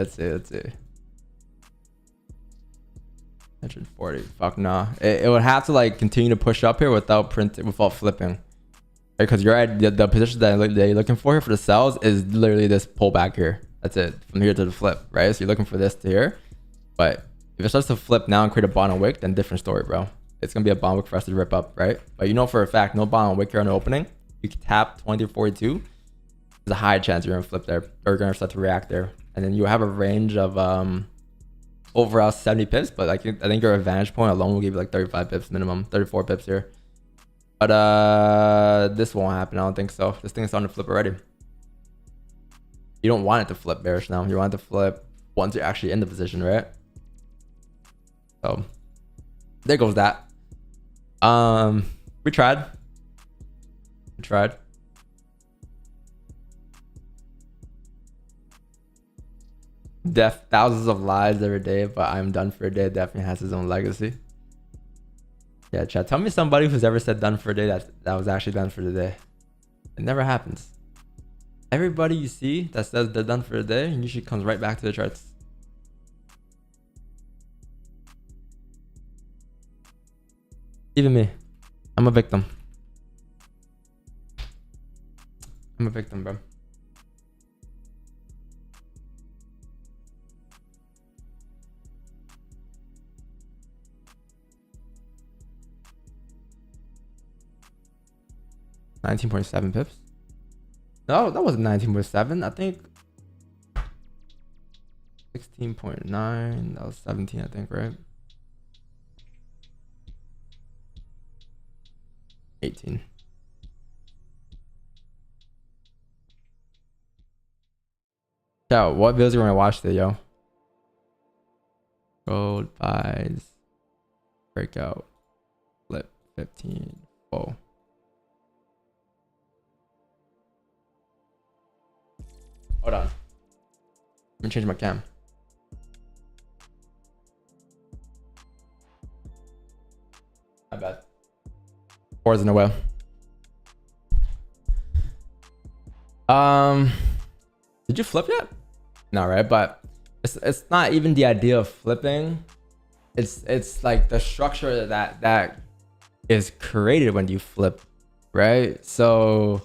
140. Fuck nah. It would have to like continue to push up here without flipping. Because you're at the position that you're looking for here for the sells is literally this pullback here. That's it. From here to the flip, right? So you're looking for this to here. But if it starts to flip now and create a bottom wick, then different story, bro. It's gonna be a bottom wick for us to rip up, right? But you know for a fact, no bottom wick here on the opening. You can tap 2042. There's a high chance you're gonna flip there, or you're gonna start to react there, and then you have a range of overall 70 pips. But like, I think your advantage point alone will give you like 35 pips minimum, 34 pips here. But this won't happen. I don't think so. This thing is starting to flip already. You don't want it to flip bearish now. You want it to flip once you're actually in the position, right? So there goes that. We tried. Thousands of lives every day, but I'm done for a day definitely has his own legacy. Yeah, chat. Tell me somebody who's ever said done for a day that was actually done for the day. It never happens. Everybody you see that says they're done for the day usually comes right back to the charts. Even me. I'm a victim. Bro. $19.7 pips. No, that wasn't 19.7. I think 16.9. That was 17, I think, right? 18. So, what videos are you gonna watch today, yo? Gold buys, breakout, flip 15, full. Hold on. Let me change my cam. My bad. Fours in a way. Did you flip yet? No, right? But it's not even the idea of flipping. It's like the structure that is created when you flip, right? So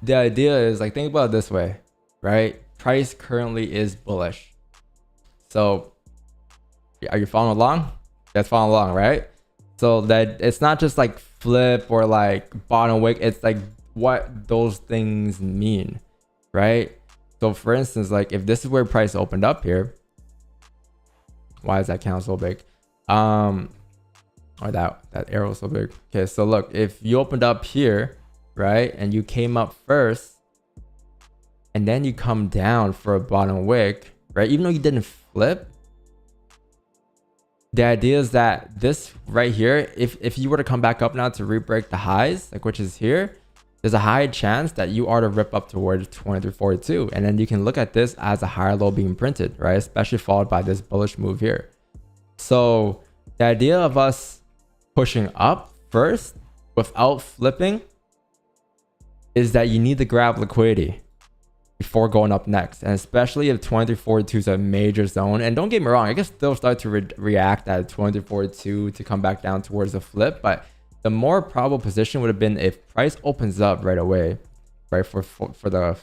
the idea is like, think about it this way, right? Price currently is bullish. So are you following along? That's following along, right? So that it's not just like flip or like bottom wick. It's like what those things mean, right? So for instance, like if this is where price opened up here, why is that candle so big? Or that arrow so big. Okay, so look, if you opened up here, right, and you came up first, and then you come down for a bottom wick, right? Even though you didn't flip, the idea is that this right here, if you were to come back up now to re-break the highs, like which is here, there's a high chance that you are to rip up towards 2342, and then you can look at this as a higher low being printed, right? Especially followed by this bullish move here. So the idea of us pushing up first without flipping is that you need to grab liquidity before going up next, and especially if 2342 is a major zone. And don't get me wrong, I can still start to react at 2342 to come back down towards the flip, but the more probable position would have been if price opens up right away, right, for the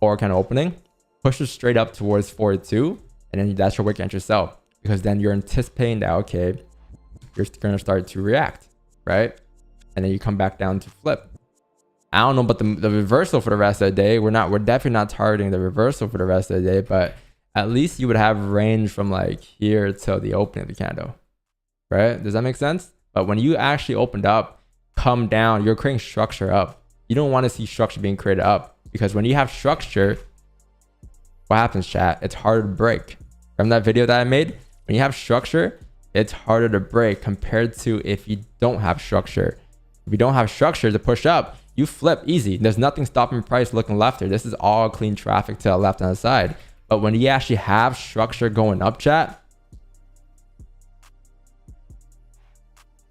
forward kind of opening, pushes straight up towards 42, and then that's your wick entry sell, because then you're anticipating that, okay, you're going to start to react, right? And then you come back down to flip. I don't know about the reversal for the rest of the day. We're definitely not targeting the reversal for the rest of the day, but at least you would have range from like here till the opening of the candle, right? Does that make sense? But when you actually opened up, come down, you're creating structure up. You don't want to see structure being created up, because when you have structure, what happens, chat? It's harder to break. From that video that I made, when you have structure, it's harder to break compared to if you don't have structure. If you don't have structure to push up, you flip easy. There's nothing stopping price looking left here. This is all clean traffic to the left hand side. But when you actually have structure going up, chat,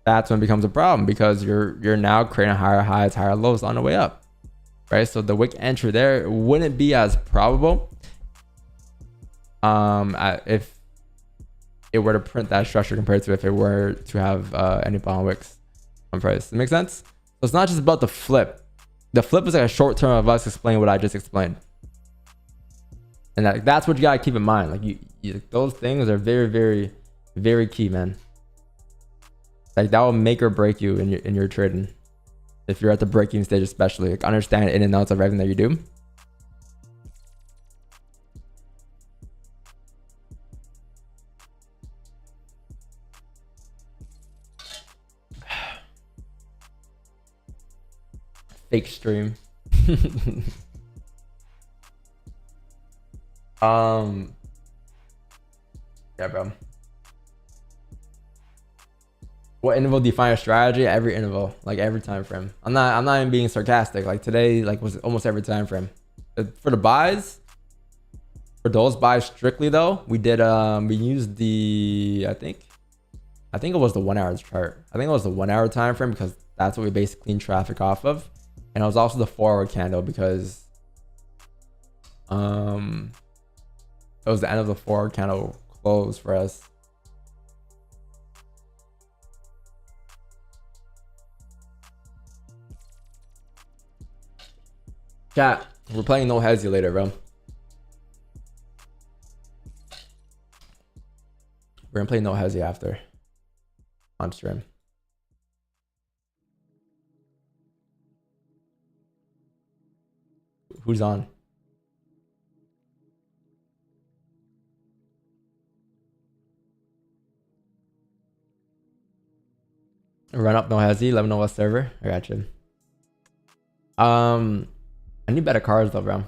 that's when it becomes a problem, because you're now creating higher highs, higher lows on the way up, right? So the wick entry there wouldn't be as probable if it were to print that structure compared to if it were to have any bottom wicks on price. Does that make sense? So it's not just about the flip. The flip is like a short term of us explaining what I just explained, and that's what you gotta keep in mind. Like you those things are very, very, very key, man. Like that will make or break you in your trading. If you're at the breaking stage, especially, like understand in and outs of everything that you do. Fake stream. Yeah, bro. What interval do you find a strategy? Every interval, like every time frame. I'm not even being sarcastic. Like today, like was almost every time frame. For the buys, for those buys strictly though, we did we used the I think it was the 1 hour chart. I think it was the 1 hour time frame, because that's what we basically clean traffic off of. And it was also the 4 hour candle, because it was the end of the 4 hour candle close for us. Chat, we're playing no hezzy later, bro. We're gonna play no hezzy after on stream. Who's on? Run up no hezzy. Let me know what server. I got you. I need better cards though, bro.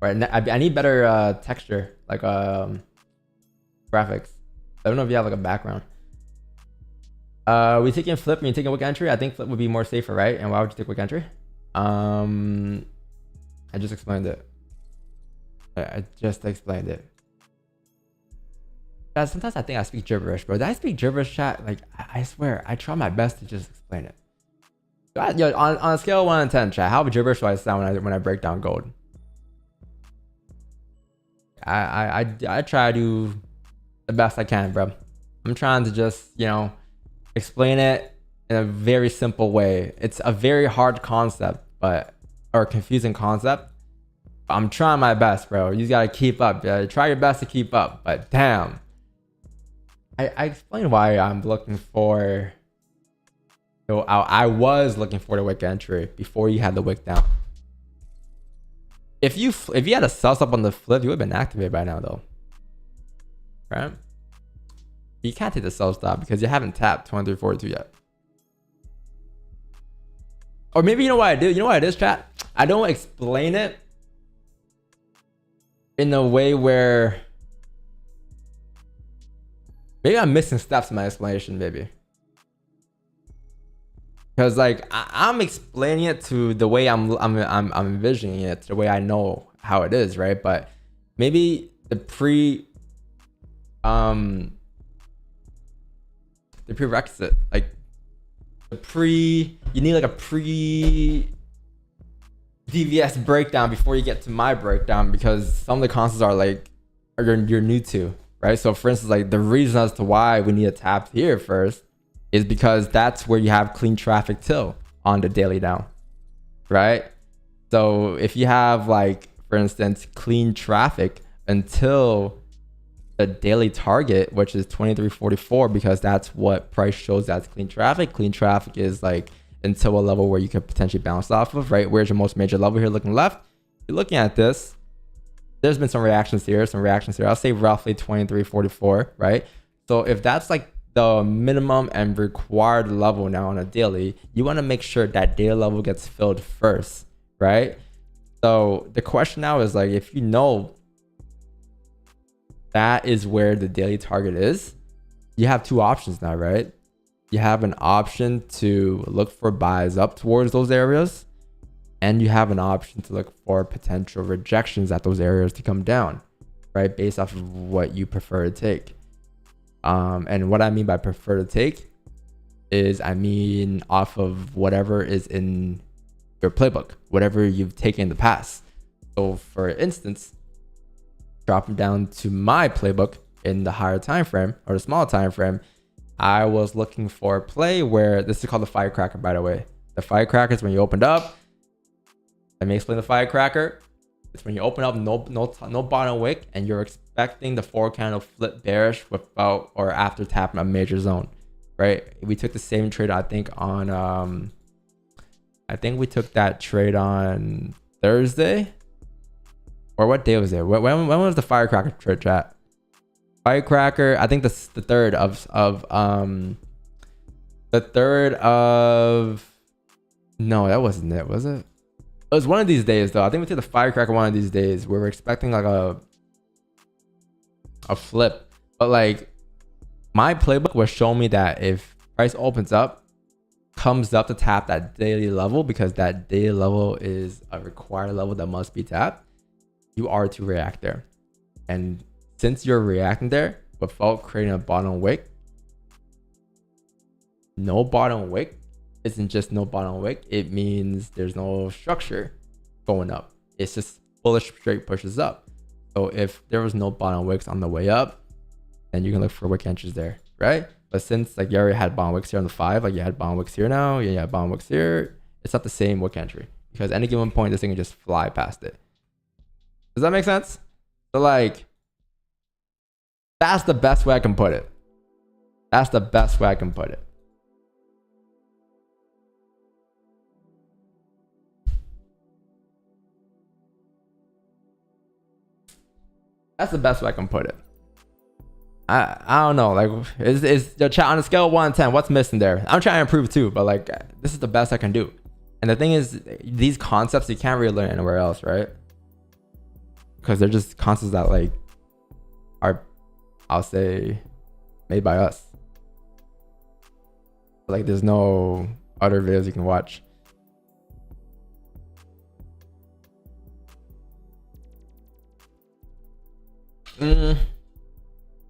Right, I need better texture, like graphics. I don't know if you have like a background. We taking flip and you taking wick entry. I think flip would be more safer, right? And why would you take wick entry? I just explained it. I just explained it. Guys, sometimes I think I speak gibberish, bro. Did I speak gibberish, chat? Like, I swear, I try my best to just explain it. Yo, on a scale of 1 to 10, chat, how gibberish do I sound when I break down gold? I try to do the best I can, bro. I'm trying to just, you know, explain it in a very simple way. It's a very hard concept, or confusing concept. I'm trying my best, bro. You gotta keep up. Try your best to keep up. But damn, I explained why I'm looking for. I was looking for the wick entry before you had the wick down. If you had a sell stop on the flip, you would have been activated by now, though, right? You can't take the sell stop because you haven't tapped 2342 yet. Or maybe you know what I do? You know what it is, chat? I don't explain it in a way where maybe I'm missing steps in my explanation, maybe. Because like I'm explaining it to the way I'm envisioning it, the way I know how it is, right? But maybe the prerequisite, like you need like a DVS breakdown before you get to my breakdown, because some of the concepts are like you're new to, right? So for instance, like the reason as to why we need a tap here first is because that's where you have clean traffic till on the daily down, right? So if you have, like, for instance, clean traffic until the daily target, which is 2344, because that's what price shows as clean traffic. Clean traffic is like until a level where you could potentially bounce off of, right? Where's your most major level here? Looking left, you're looking at this. There's been some reactions here, I'll say roughly 2344, right? So if that's like the minimum and required level now on a daily, you want to make sure that daily level gets filled first, right? So the question now is, like, if you know that is where the daily target is, you have two options now, right? You have an option to look for buys up towards those areas, and you have an option to look for potential rejections at those areas to come down, right? Based off of what you prefer to take. And what I mean by prefer to take is, I mean off of whatever is in your playbook, whatever you've taken in the past. So for instance, dropping down to my playbook in the higher time frame or the smaller time frame, I was looking for a play where, this is called the firecracker, by the way. The firecracker is when you opened up. Let me explain the firecracker. It's when you open up no bottom wick and you're expecting the 4 candle flip bearish without or after tapping a major zone, right? We took the same trade, I think, on I think we took that trade on Thursday, or what day was it? When was the firecracker trade, chat? Firecracker, I think the third of no, that wasn't it, was it? It was one of these days, though. I think we took the firecracker one of these days where we're expecting like a flip. But like, my playbook was showing me that if price opens up, comes up to tap that daily level, because that daily level is a required level that must be tapped, you are to react there. And since you're reacting there without creating a bottom wick, no bottom wick isn't just no bottom wick. It means there's no structure going up. It's just bullish straight pushes up. So if there was no bottom wicks on the way up, then you can look for wick entries there, right? But since like you already had bottom wicks here on the 5, like you had bottom wicks here now, you had bottom wicks here, it's not the same wick entry, because any given point this thing can just fly past it. Does that make sense? So like, that's the best way I can put it. That's the best way I can put it. That's the best way I can put it. I don't know, like, is the chat on a scale of 1 to 10, what's missing there? I'm trying to improve too, but like, this is the best I can do. And the thing is, these concepts you can't really learn anywhere else, right? Because they're just concepts that like are, I'll say, made by us. Like, there's no other videos you can watch.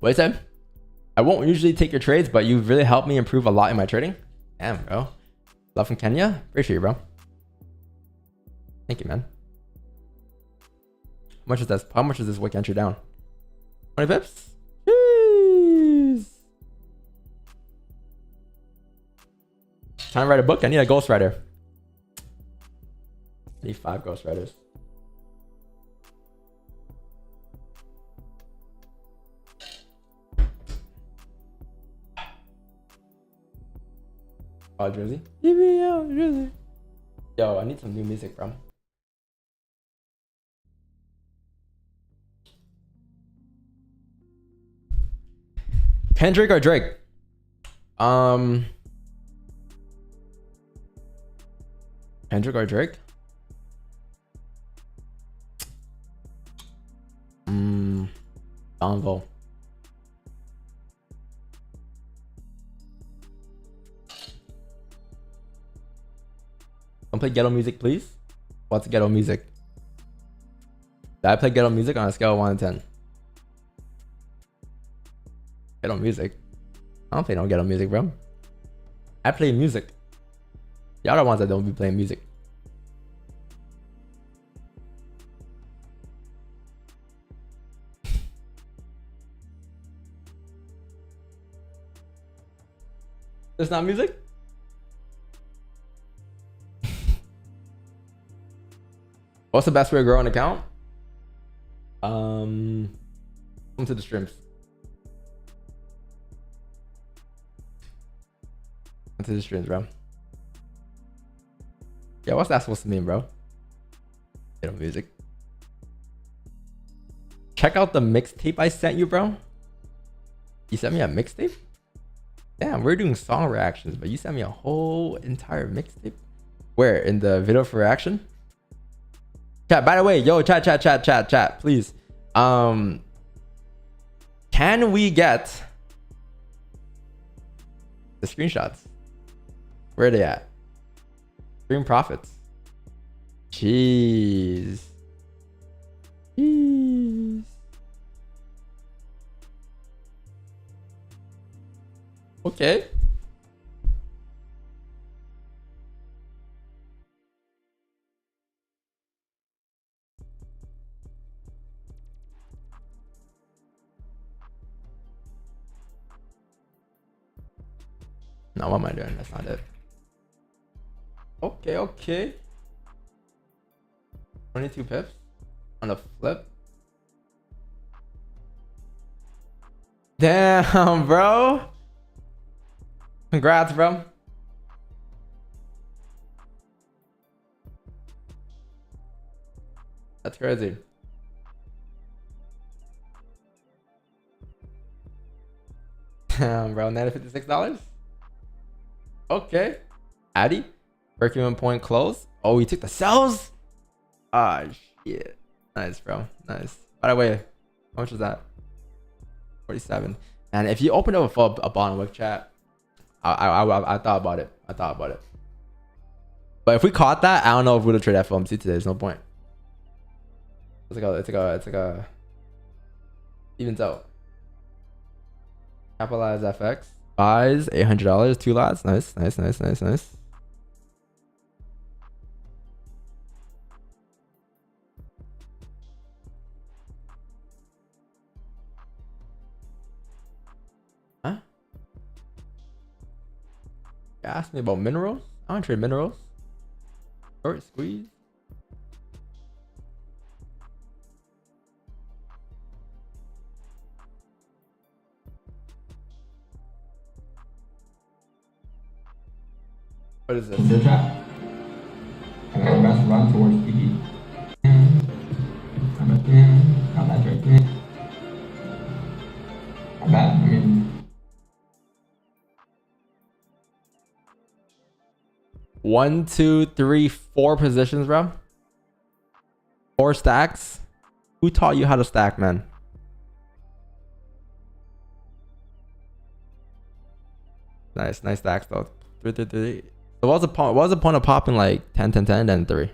What you said? I won't usually take your trades, but you've really helped me improve a lot in my trading. Damn, bro. Love from Kenya. Appreciate you, bro. Thank you, man. How much is this? How much is this wick entry down? 20 pips? Jeez. Trying to write a book. I need a ghostwriter. I need 5 ghostwriters. Oh, Jersey. Jersey. Yo, I need some new music, bro. Kendrick or Drake? Kendrick or Drake? Donvo. Don't play ghetto music, please. What's ghetto music? Did I play ghetto music on a scale of 1 to 10? Ghetto music? I don't play no ghetto music, bro. I play music. Y'all are the ones that don't be playing music. It's not music? What's the best way to grow an account? Come to the streams. Come to the streams, bro. Yeah, what's that supposed to mean, bro? Get on music. Check out the mixtape I sent you, bro. You sent me a mixtape? Damn, we're doing song reactions, but you sent me a whole entire mixtape. Where? In the video for reaction? Chat, by the way, yo, chat, please. Can we get the screenshots? Where are they at? Stream profits. Jeez. Jeez. Okay. No, what am I doing? That's not it. Okay. 22 pips on a flip. Damn, bro. Congrats, bro. That's crazy. Damn, bro. Net of $56. Okay. Addy. Break-even point close. Oh, he took the sells? Ah, shit. Nice, bro. Nice. By the way, how much was that? 47. And if you open up a bottom wick, chat, I thought about it. But if we caught that, I don't know if we would trade FOMC today. There's no point. It's like a evens out. Capitalize FX. Buys $800. 2 lots. Nice. Huh? You asked me about minerals? I want to trade minerals. Short squeeze. What is this? Your trap. And I'm about to run towards PD. I'm about to right. I'm bad. I mean, 1, 2, 3, 4 positions, bro. 4 stacks. Who taught you how to stack, man? Nice stacks though. 3, 3, 3. So what was the point of popping like 10, 10, 10, then 3?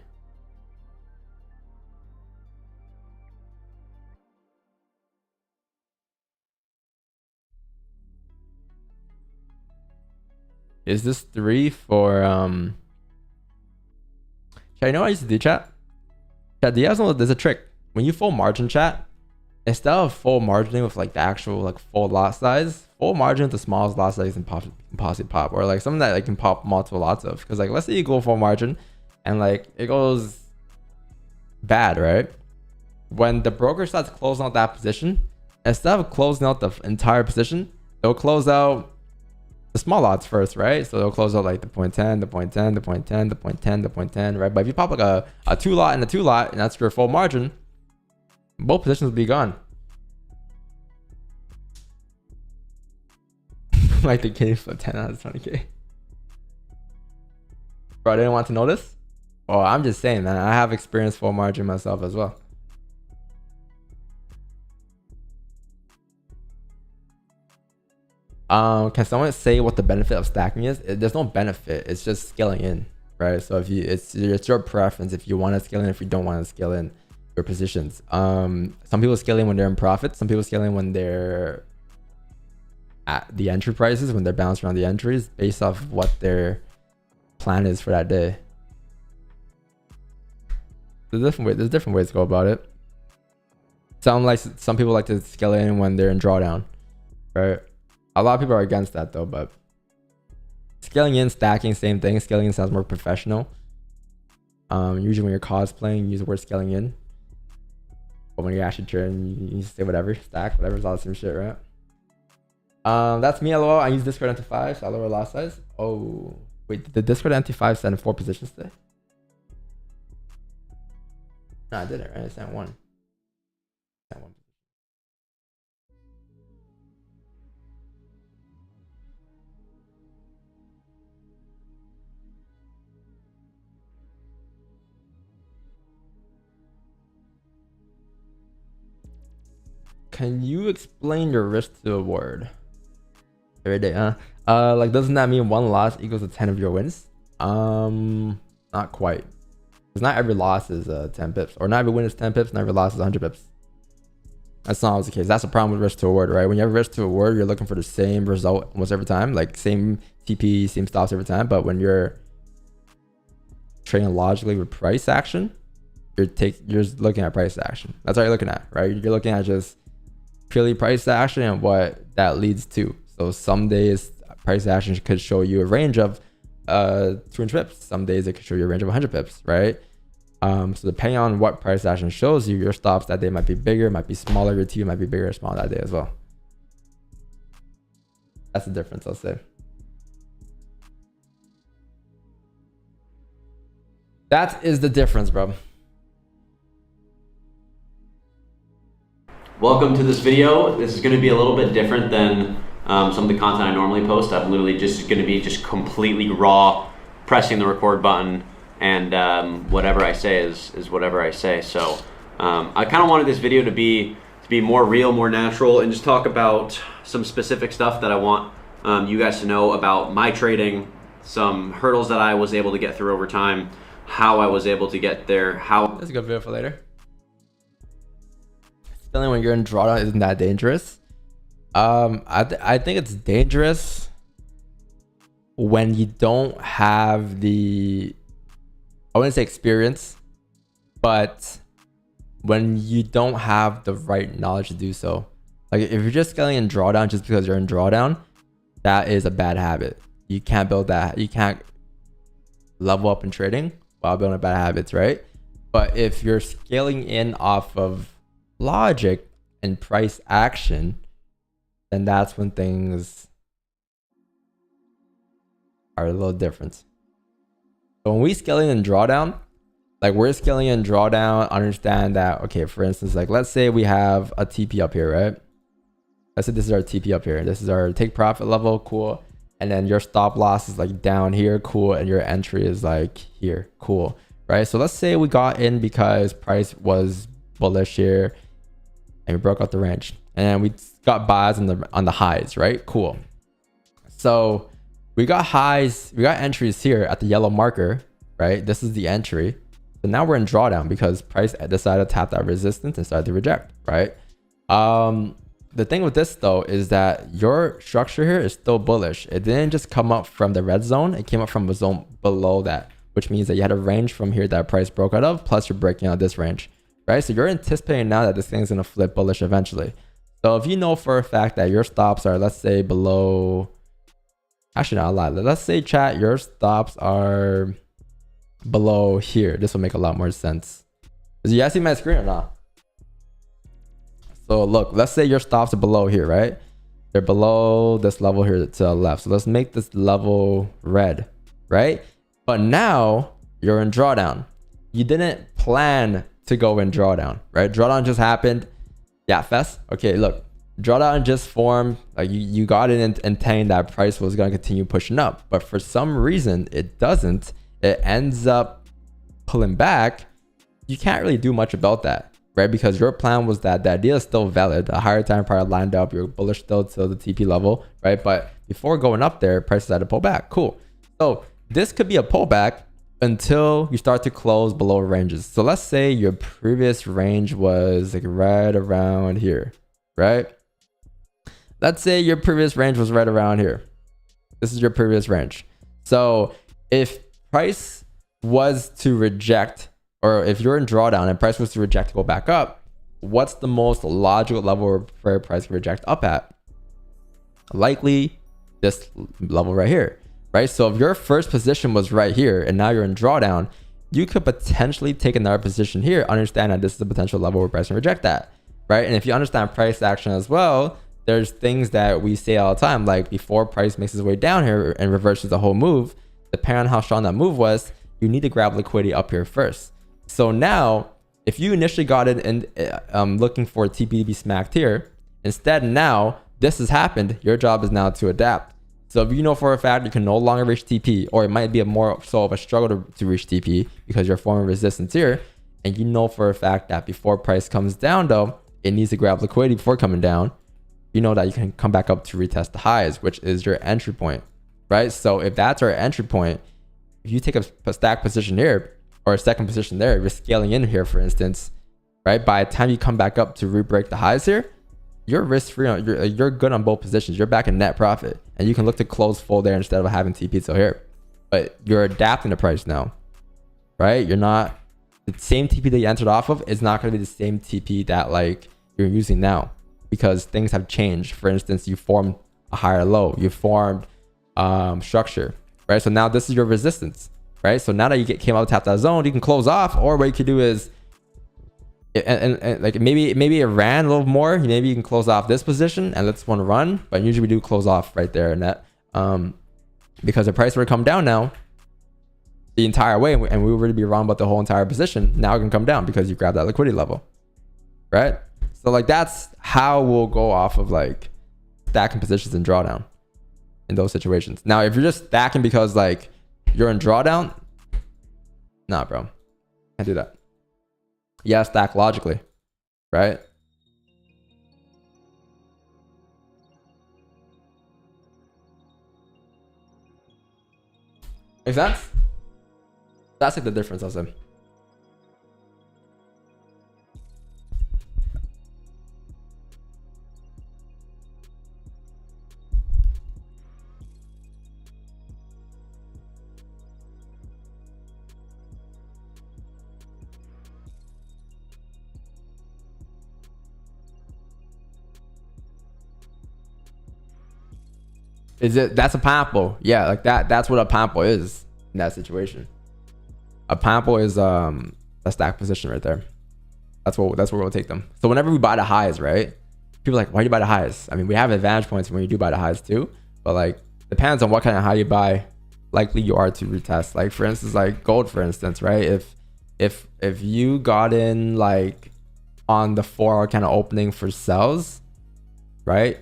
Is this 3 for chat? You know what I used to do, chat? Chat, do you guys know there's a trick? When you full margin, chat, instead of full margining with like the actual like full lot size, full margin with the smallest lot size can possibly pop, or like something that like can pop multiple lots of. Because like let's say you go full margin and like it goes bad, right? When the broker starts closing out that position, instead of closing out the entire position, they'll close out the small lots first, right? So they'll close out like the 0.10, the 0.10, the 0.10, the 0.10, the 0.10, right? But if you pop like a 2 lot and a 2 lot, and that's your full margin, both positions will be gone. Like the K flip 10 out of 20K. Bro, I didn't want to know this. Oh, I'm just saying, man. I have experienced full margin myself as well. Can someone say what the benefit of stacking is? There's no benefit. It's just scaling in, right? So if you, it's your preference if you want to scale in, if you don't want to scale in your positions. Some people scale in when they're in profit. Some people scale in when they're at the entry prices, when they're bounced around the entries based off of what their plan is for that day. There's different ways to go about it. Some people like to scale in when they're in drawdown, right? A lot of people are against that though, but scaling in, stacking, same thing. Scaling in sounds more professional. Usually when you're cosplaying, you use the word scaling in. But when you're actually trading, you say whatever, stack, whatever, it's all the same shit, right? That's me, lol. I use Discord NT5, so I lower lot size. Oh, wait, did the Discord NT5 send 4 positions today? No, I didn't, right? I sent 1. Can you explain your risk to reward? Every day, huh? Like, doesn't that mean 1 loss equals to 10 of your wins? Not quite. Because not every loss is 10 pips, or not every win is 10 pips, not every loss is 100 pips. That's not always the case. That's the problem with risk to reward, right? When you have risk to reward, you're looking for the same result almost every time, like same TP, same stops every time. But when you're trading logically with price action, you're just looking at price action. That's all you're looking at, right? You're looking at just purely price action and what that leads to. So some days price action could show you a range of 200 pips. Some days it could show you a range of 100 pips, right? So depending on what price action shows you, your stops that day might be bigger, might be smaller. Your TP might be bigger or smaller that day as well. That's the difference, I'll say. That is the difference, bro. Welcome to this video. This is going to be a little bit different than some of the content I normally post. I'm literally just going to be just completely raw, pressing the record button, and whatever I say is whatever I say. So I kind of wanted this video to be more real, more natural, and just talk about some specific stuff that I want you guys to know about my trading, some hurdles that I was able to get through over time, how I was able to get there, how... That's a good video for later. Feeling when you're in drawdown isn't that dangerous. I think it's dangerous when you don't have the, I wouldn't say experience, but when you don't have the right knowledge to do so. Like if you're just scaling in drawdown just because you're in drawdown, that is a bad habit. You can't build that. You can't level up in trading while building bad habits, right? But if you're scaling in off of logic and price action, then that's when things are a little different. So when we scaling in drawdown, like we're scaling in drawdown, understand that, okay, for instance, like let's say we have a TP up here, right? Let's say this is our TP up here. This is our take profit level, cool. And then your stop loss is like down here, cool. And your entry is like here, cool, right? So let's say we got in because price was bullish here and we broke out the range and we got buys on the highs, right? Cool. So we got highs, we got entries here at the yellow marker, right? This is the entry. So now we're in drawdown because price decided to tap that resistance and started to reject, right? the thing with this though is that your structure here is still bullish. It didn't just come up from the red zone. It came up from a zone below that, which means that you had a range from here that price broke out of, plus you're breaking out this range, right? So you're anticipating now that this thing's going to flip bullish eventually. So if you know for a fact that your stops are, let's say below, actually not a lot. Let's say chat, your stops are below here. This will make a lot more sense. Is you guys see my screen or not? So look, let's say your stops are below here, right? They're below this level here to the left. So let's make this level red, right? But now you're in drawdown. You didn't plan to go in drawdown, right? Drawdown just happened. Yeah, fest. Okay, look, drawdown just formed. Like you got it intending that price was going to continue pushing up, but for some reason it doesn't. It ends up pulling back. You can't really do much about that, right? Because your plan was that the idea is still valid. A higher time prior lined up. You're bullish still to the TP level, right? But before going up there, prices had to pull back. Cool. So this could be a pullback until you start to close below ranges. So let's say your previous range was like right around here, right? Let's say your previous range was right around here. This is your previous range. So if price was to reject, or if you're in drawdown and price was to reject to go back up, what's the most logical level where price can reject up at? Likely this level right here. Right? So if your first position was right here and now you're in drawdown, you could potentially take another position here, understand that this is a potential level where price can reject that, right? And if you understand price action as well, there's things that we say all the time, like before price makes its way down here and reverses the whole move, depending on how strong that move was, you need to grab liquidity up here first. So now, if you initially got it and looking for TP to be smacked here, instead now this has happened, your job is now to adapt. So if you know for a fact you can no longer reach TP, or it might be a more so of a struggle to reach TP because you're forming resistance here, and you know for a fact that before price comes down though, it needs to grab liquidity before coming down, you know that you can come back up to retest the highs, which is your entry point, right? So if that's our entry point, if you take a stack position here or a second position there, you're scaling in here, for instance, right? By the time you come back up to re-break the highs here, you're risk free. You're good on both positions. You're back in net profit, and you can look to close full there instead of having TP till here. But you're adapting the price now, right? You're not the same TP that you entered off of is not going to be the same TP that like you're using now, because things have changed. For instance, you formed a higher low. You formed structure, right? So now this is your resistance, right? So now that you came out tap that zone, you can close off, or what you could do is. And like maybe it ran a little more. Maybe you can close off this position and let this one run. But usually we do close off right there in that, because the price were to come down now the entire way, and we would really be wrong about the whole entire position. Now it can come down because you grab that liquidity level, right? So like that's how we'll go off of like stacking positions in drawdown in those situations. Now if you're just stacking because like you're in drawdown, nah, bro, can't do that. Yeah, stack logically, right? Make sense? That's like the difference, I'll say. Is it? That's a pampo. Yeah, like that's what a pampo is in that situation. A pampo is a stack position right there. That's where we'll take them. So whenever we buy the highs, right? People are like, why do you buy the highs? I mean, we have advantage points when you do buy the highs too, but like depends on what kind of high you buy. Likely you are to retest. Like for instance, like gold, for instance, right? If you got in like on the 4-hour kind of opening for sells, right?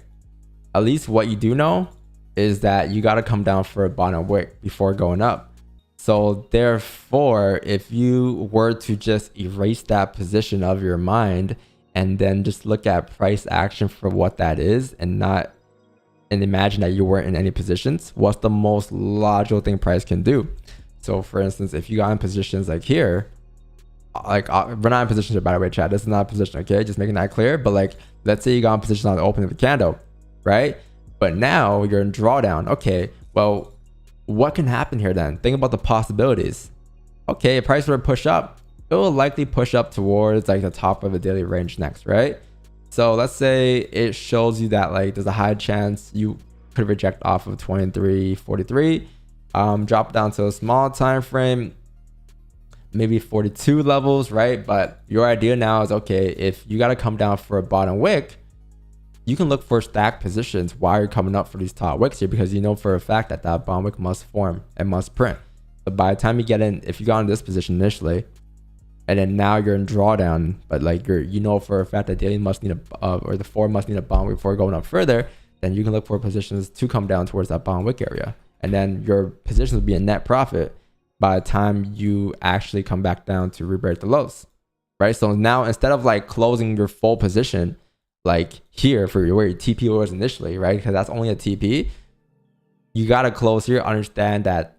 At least what you do know is that you got to come down for a bottom wick before going up. So therefore, if you were to just erase that position of your mind and then just look at price action for what that is and imagine that you weren't in any positions, what's the most logical thing price can do? So for instance, if you got in positions like here, like we're not in position here, by the way, chat. This is not a position, okay? Just making that clear. But like, let's say you got in position on the opening of the candle, right? But now you're in drawdown. Okay, well, what can happen here then? Think about the possibilities. Okay, if price were to push up, it will likely push up towards like the top of the daily range next, right? So let's say it shows you that like there's a high chance you could reject off of 23.43, drop down to a small time frame, maybe 42 levels, right? But your idea now is, okay, if you got to come down for a bottom wick, you can look for stacked positions while you're coming up for these top wicks here, because you know for a fact that that bottom wick must form and must print. So by the time you get in, if you got in this position initially, and then now you're in drawdown, but like you know for a fact that daily must need a or the 4 must need a bottom wick before going up further, then you can look for positions to come down towards that bottom wick area, and then your positions will be a net profit by the time you actually come back down to rebreak the lows, right? So now instead of like closing your full position like here for where your TP was initially, right? Because that's only a TP, you gotta close here, understand that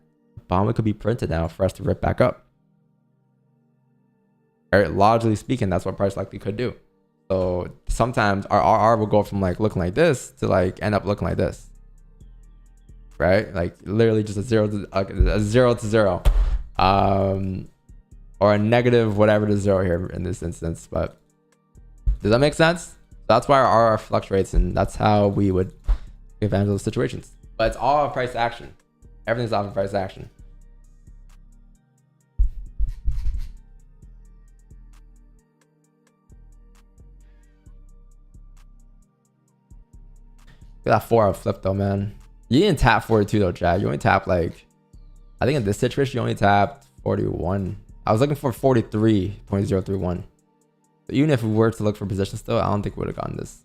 bottom wick could be printed now for us to rip back up. Right? Logically speaking, that's what price likely could do. So sometimes our RR will go from like looking like this to like end up looking like this, right? Like literally just a zero to zero, or a negative whatever to zero here in this instance. But does that make sense? That's why our RR fluctuates, and that's how we would take advantage of those situations. But it's all price action. Everything's off of price action. Look at that 4-hour flip though, man. You didn't tap 42 though, Chad. You only tap like, I think in this situation, you only tapped 41. I was looking for 43.031. So even if we were to look for position still, I don't think we would have gotten this.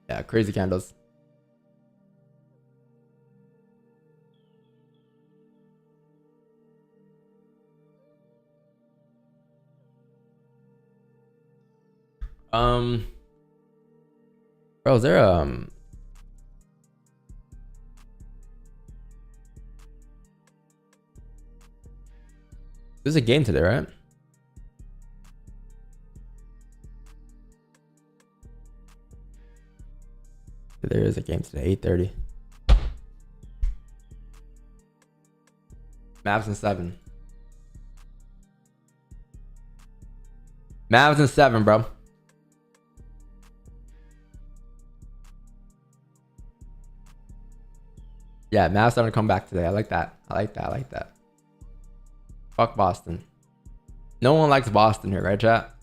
Yeah, crazy candles. Bro, is there there's a game today, right? There is a game today, 8:30. Mavs and 7. Mavs and 7, bro. Yeah, Mavs starting to come back today. I like that. I like that. I like that. Fuck Boston. No one likes Boston here, right, chat?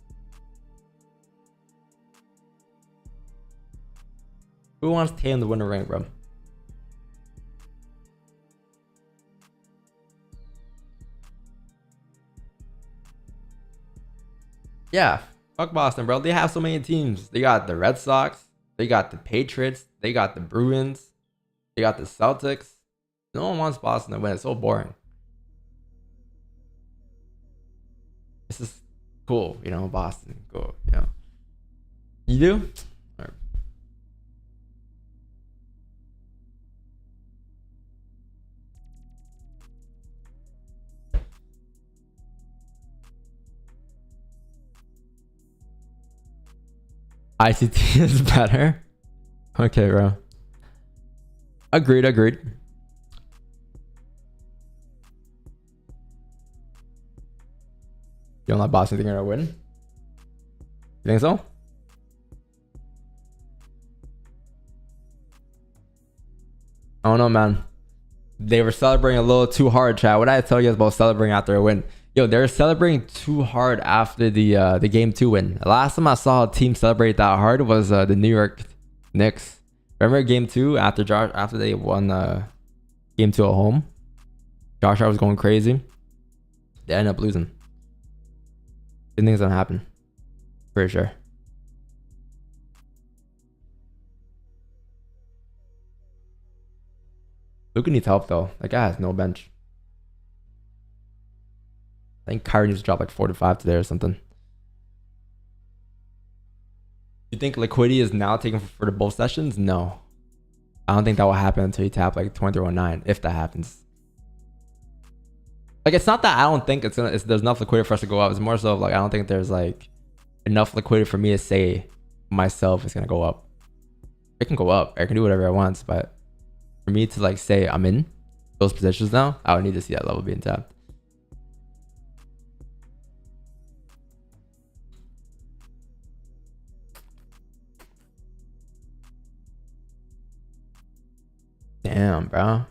Who wants Tatum to win the ring, bro? Yeah, fuck Boston, bro. They have so many teams. They got the Red Sox. They got the Patriots. They got the Bruins. They got the Celtics. No one wants Boston to win. It's so boring. This is cool, you know, Boston. Cool, you know. You do? All right. ICT is better. Okay, bro. Agreed. You don't let Boston think they're gonna win? You think so? I don't know, man. They were celebrating a little too hard, chat. What did I tell you guys about celebrating after a win? Yo, they're celebrating too hard after the game 2 win. The last time I saw a team celebrate that hard was the New York Knicks. Remember game 2 after they won game 2 at home? Josh Hart was going crazy. They ended up losing. Good things gonna happen. Pretty sure. Luka needs help though. That guy has no bench. I think Kyrie needs to drop like 4 to 5 today or something. You think liquidity is now taken for the both sessions? No. I don't think that will happen until you tap like 2319, if that happens. Like, it's not that I don't think there's enough liquidity for us to go up. It's more so of like, I don't think there's like enough liquidity for me to say myself it's gonna go up. It can go up. I can do whatever I want, but for me to like say I'm in those positions now, I would need to see that level being tapped. Damn, bro.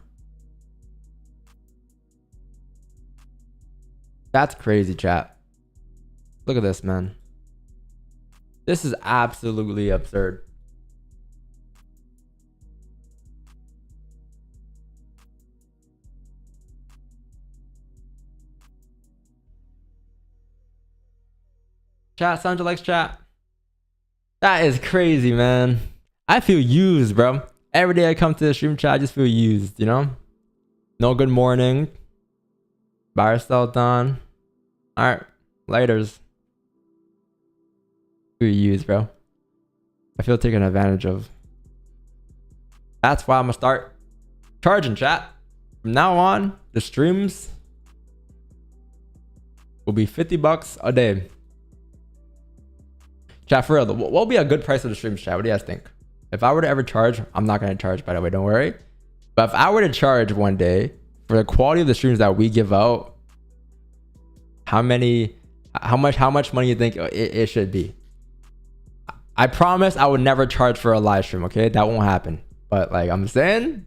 That's crazy, chat. Look at this, man. This is absolutely absurd. Chat, Sandra likes chat. That is crazy, man. I feel used, bro. Every day I come to the stream chat, I just feel used, you know? No good morning. Buyer sell done. Alright, laters. Feel used, bro. I feel taken advantage of. That's why I'm gonna start charging, chat. From now on, the streams will be $50 a day. Chat, for real, what will be a good price of the streams, chat? What do you guys think? If I were to ever charge, I'm not going to charge, by the way, don't worry. But if I were to charge one day for the quality of the streams that we give out, how much money you think it should be? I promise I would never charge for a live stream, okay? That won't happen. But like I'm saying,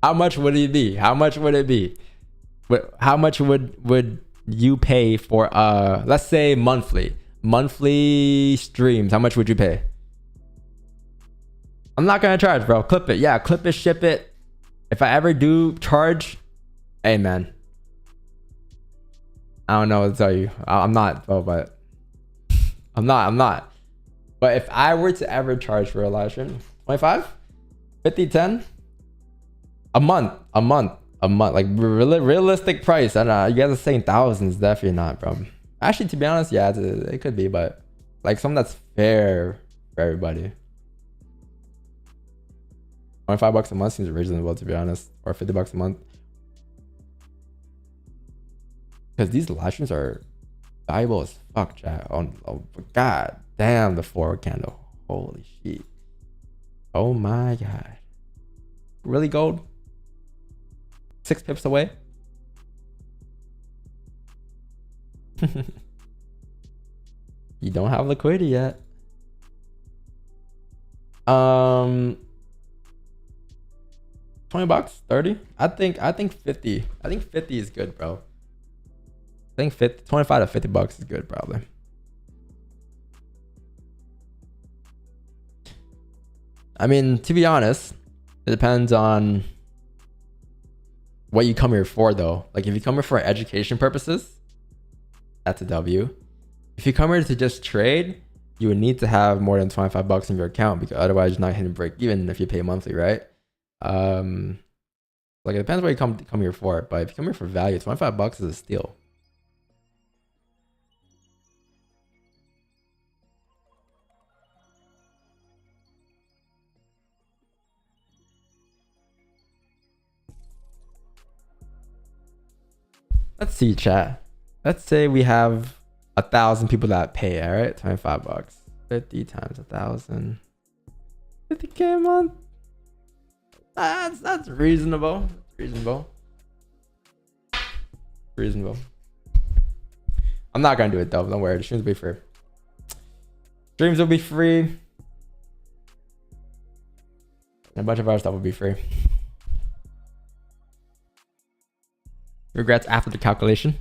how much would it be? How much would it be? How much would you pay for let's say monthly streams? How much would you pay? I'm not gonna charge, bro. Clip it. Yeah, clip it, ship it. If I ever do charge, hey man, I don't know what to tell you. I'm not, bro, but I'm not. But if I were to ever charge for a live stream, 25, 50, 10, a month, like realistic price. I don't know. You guys are saying thousands, definitely not, bro. Actually, to be honest, yeah, it could be, but like something that's fair for everybody. $25 a month seems reasonable, to be honest, or $50 a month. Because these live streams are valuable as fuck, chat. Oh, god damn, the forward candle. Holy shit. Oh my god. Really, gold? 6 pips away? You don't have liquidity yet. 20 bucks, 30. I think 50. I think 50 is good, bro. I think 50, 25 to 50 bucks is good, probably. I mean, to be honest, it depends on what you come here for, though. Like if you come here for education purposes, that's a W. If you come here to just trade, you would need to have more than 25 bucks in your account, because otherwise you're not hitting break even if you pay monthly, right? Like it depends what you come here for, but if you come here for value, 25 bucks is a steal. Let's see, chat. Let's say we have 1,000 people that pay. All right, 25 bucks, 50 times 1,000, 50K a month. That's reasonable. Reasonable. I'm not gonna do it though. Don't worry. The streams will be free. Streams will be free. And a bunch of other stuff will be free. Regrets after the calculation.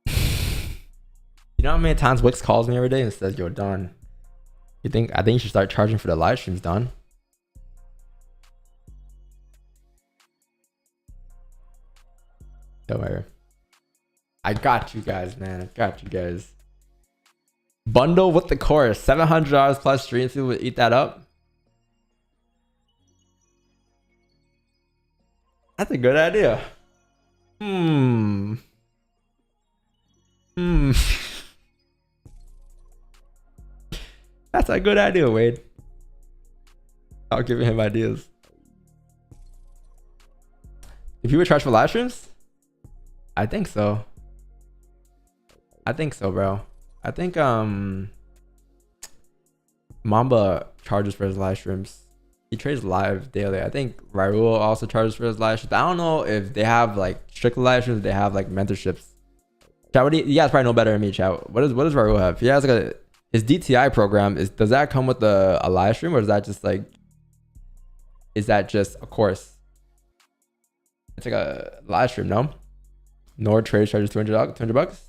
You know how many times Wix calls me every day and says, "Yo, Don, I think you should start charging for the live streams, Don." Don't worry. I got you guys, man. I got you guys. Bundle with the course. $700 plus streams. People would eat that up. That's a good idea. That's a good idea, Wade. I'll give him ideas. Do people charge for live streams? I think so. I think so, bro. I think Mamba charges for his live streams. He trades live daily. I think Raul also charges for his live streams. I don't know if they have like strict live streams. If they have like mentorships. Chat, what do you guys probably know better than me, chat. What does Raul have? He has like his DTI program. Does that come with a live stream, or is that just like, is that just a course? It's like a live stream, no? Nord Trade charges 200 bucks.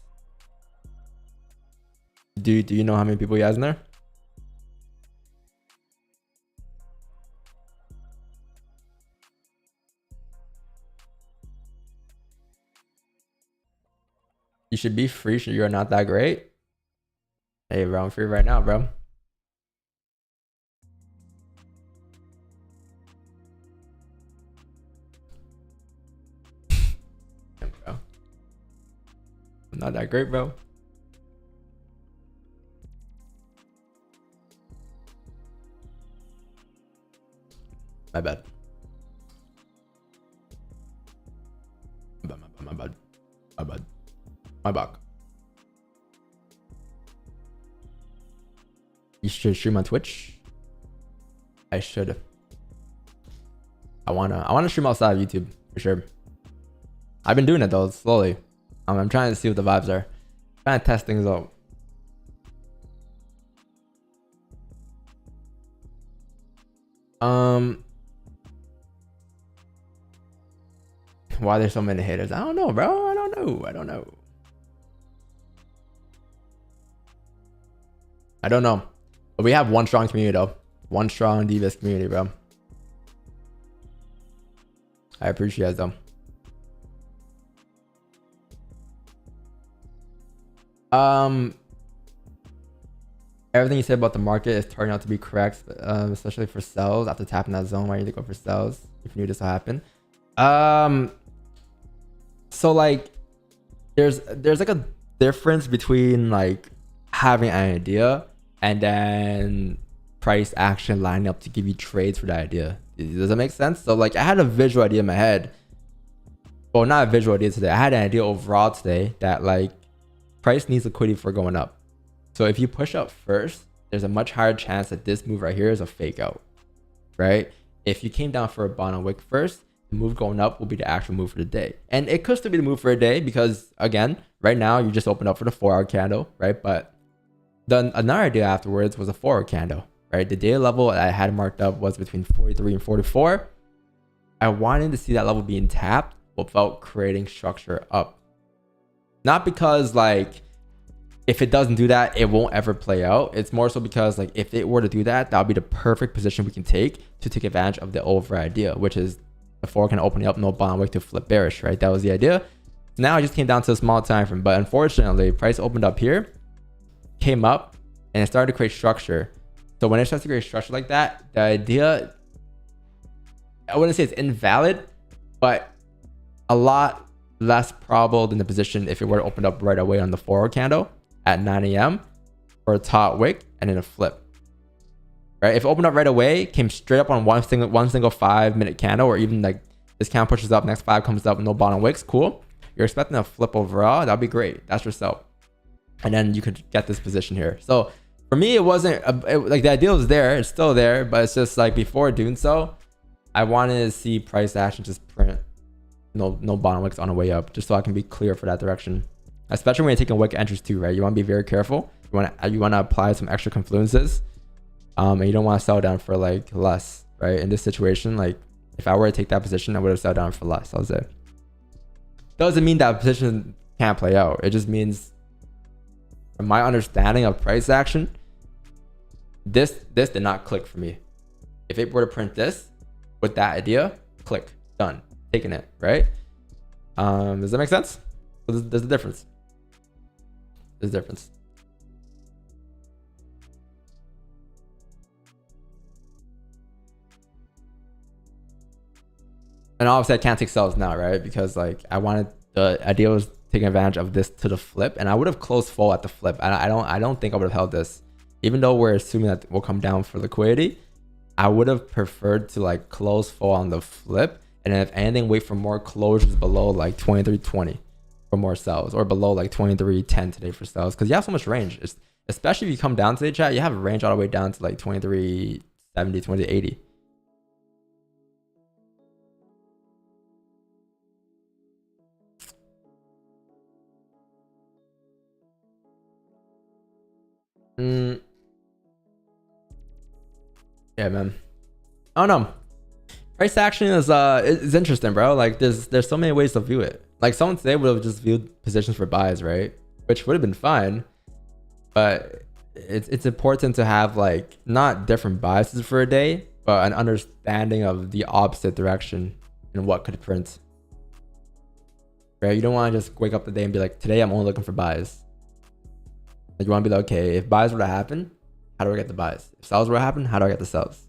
Do you know how many people he has in there? You should be free. You're not that great. Hey, bro, I'm free right now, bro. Yeah, bro. I'm not that great, bro. My bad. My bad. My bad. You should stream on Twitch. I should. I wanna stream outside of YouTube for sure. I've been doing it though, slowly. I'm trying to see what the vibes are. Trying to test things out. Why there's so many haters? I don't know, bro. I don't know. But we have one strong community though. One strong Divas community, bro. I appreciate it though. Everything you said about the market is turning out to be correct, especially for sells. After tapping that zone, why you need to go for sells if you knew this will happen. So like there's like a difference between like having an idea and then price action lining up to give you trades for that idea. Does that make sense? So like I had a visual idea in my head. Well, not a visual idea today. I had an idea overall today that like price needs liquidity for going up. So if you push up first, there's a much higher chance that this move right here is a fake out, right? If you came down for a bottom wick first, the move going up will be the actual move for the day. And it could still be the move for a day because again, right now you just opened up for the 4-hour candle, right? But then another idea afterwards was a 4-hour candle, right? The daily level that I had marked up was between 43 and 44. I wanted to see that level being tapped without creating structure up. Not because like, if it doesn't do that, it won't ever play out. It's more so because like, if it were to do that, that would be the perfect position we can take to take advantage of the over idea, which is the 4 can open up, no bottom wick to flip bearish, right? That was the idea. Now it just came down to a small time frame, but unfortunately, price opened up here, came up, and it started to create structure. So when it starts to create structure like that, the idea, I wouldn't say it's invalid, but a lot less probable than the position if it were to open up right away on the 4-hour candle at 9 a.m. for a top wick and then a flip. Right? If it opened up right away, came straight up on one single 5-minute candle, or even like this candle pushes up, next 5 comes up, no bottom wicks, cool. You're expecting a flip overall, that'd be great. That's yourself. And then you could get this position here. So for me, it wasn't like the idea was there, it's still there, but it's just like before doing so, I wanted to see price action just print no bottom wicks on the way up, just so I can be clear for that direction. Especially when you're taking wick entries too, right? You want to be very careful. You want to apply some extra confluences. And you don't want to sell down for like less, right? In this situation, like if I were to take that position, I would have sold down for less, I'll say. Doesn't mean that position can't play out. It just means, from my understanding of price action, this did not click for me. If it were to print this with that idea, click, done, taking it, right? Does that make sense? So there's a difference. There's a difference. And obviously I can't take sells now, right? Because like the idea was taking advantage of this to the flip, and I would have closed full at the flip. I don't think I would have held this. even though we're assuming that we'll come down for liquidity, I would have preferred to like close full on the flip, and then if anything, wait for more closures below like 23.20 for more sells, or below like 23.10 today for sells, because you have so much range. Especially if you come down today, chat, you have a range all the way down to like 23.70, 23.80. Yeah, man. I don't know. Price action is interesting, bro. Like there's so many ways to view it. Like someone today would have just viewed positions for buys, right? Which would have been fine. But it's important to have like not different biases for a day, but an understanding of the opposite direction and what could print. Right? You don't want to just wake up the day and be like, today I'm only looking for buys. Like you want to be like, okay, if buys were to happen, how do I get the buys? If sells were to happen, how do I get the sells?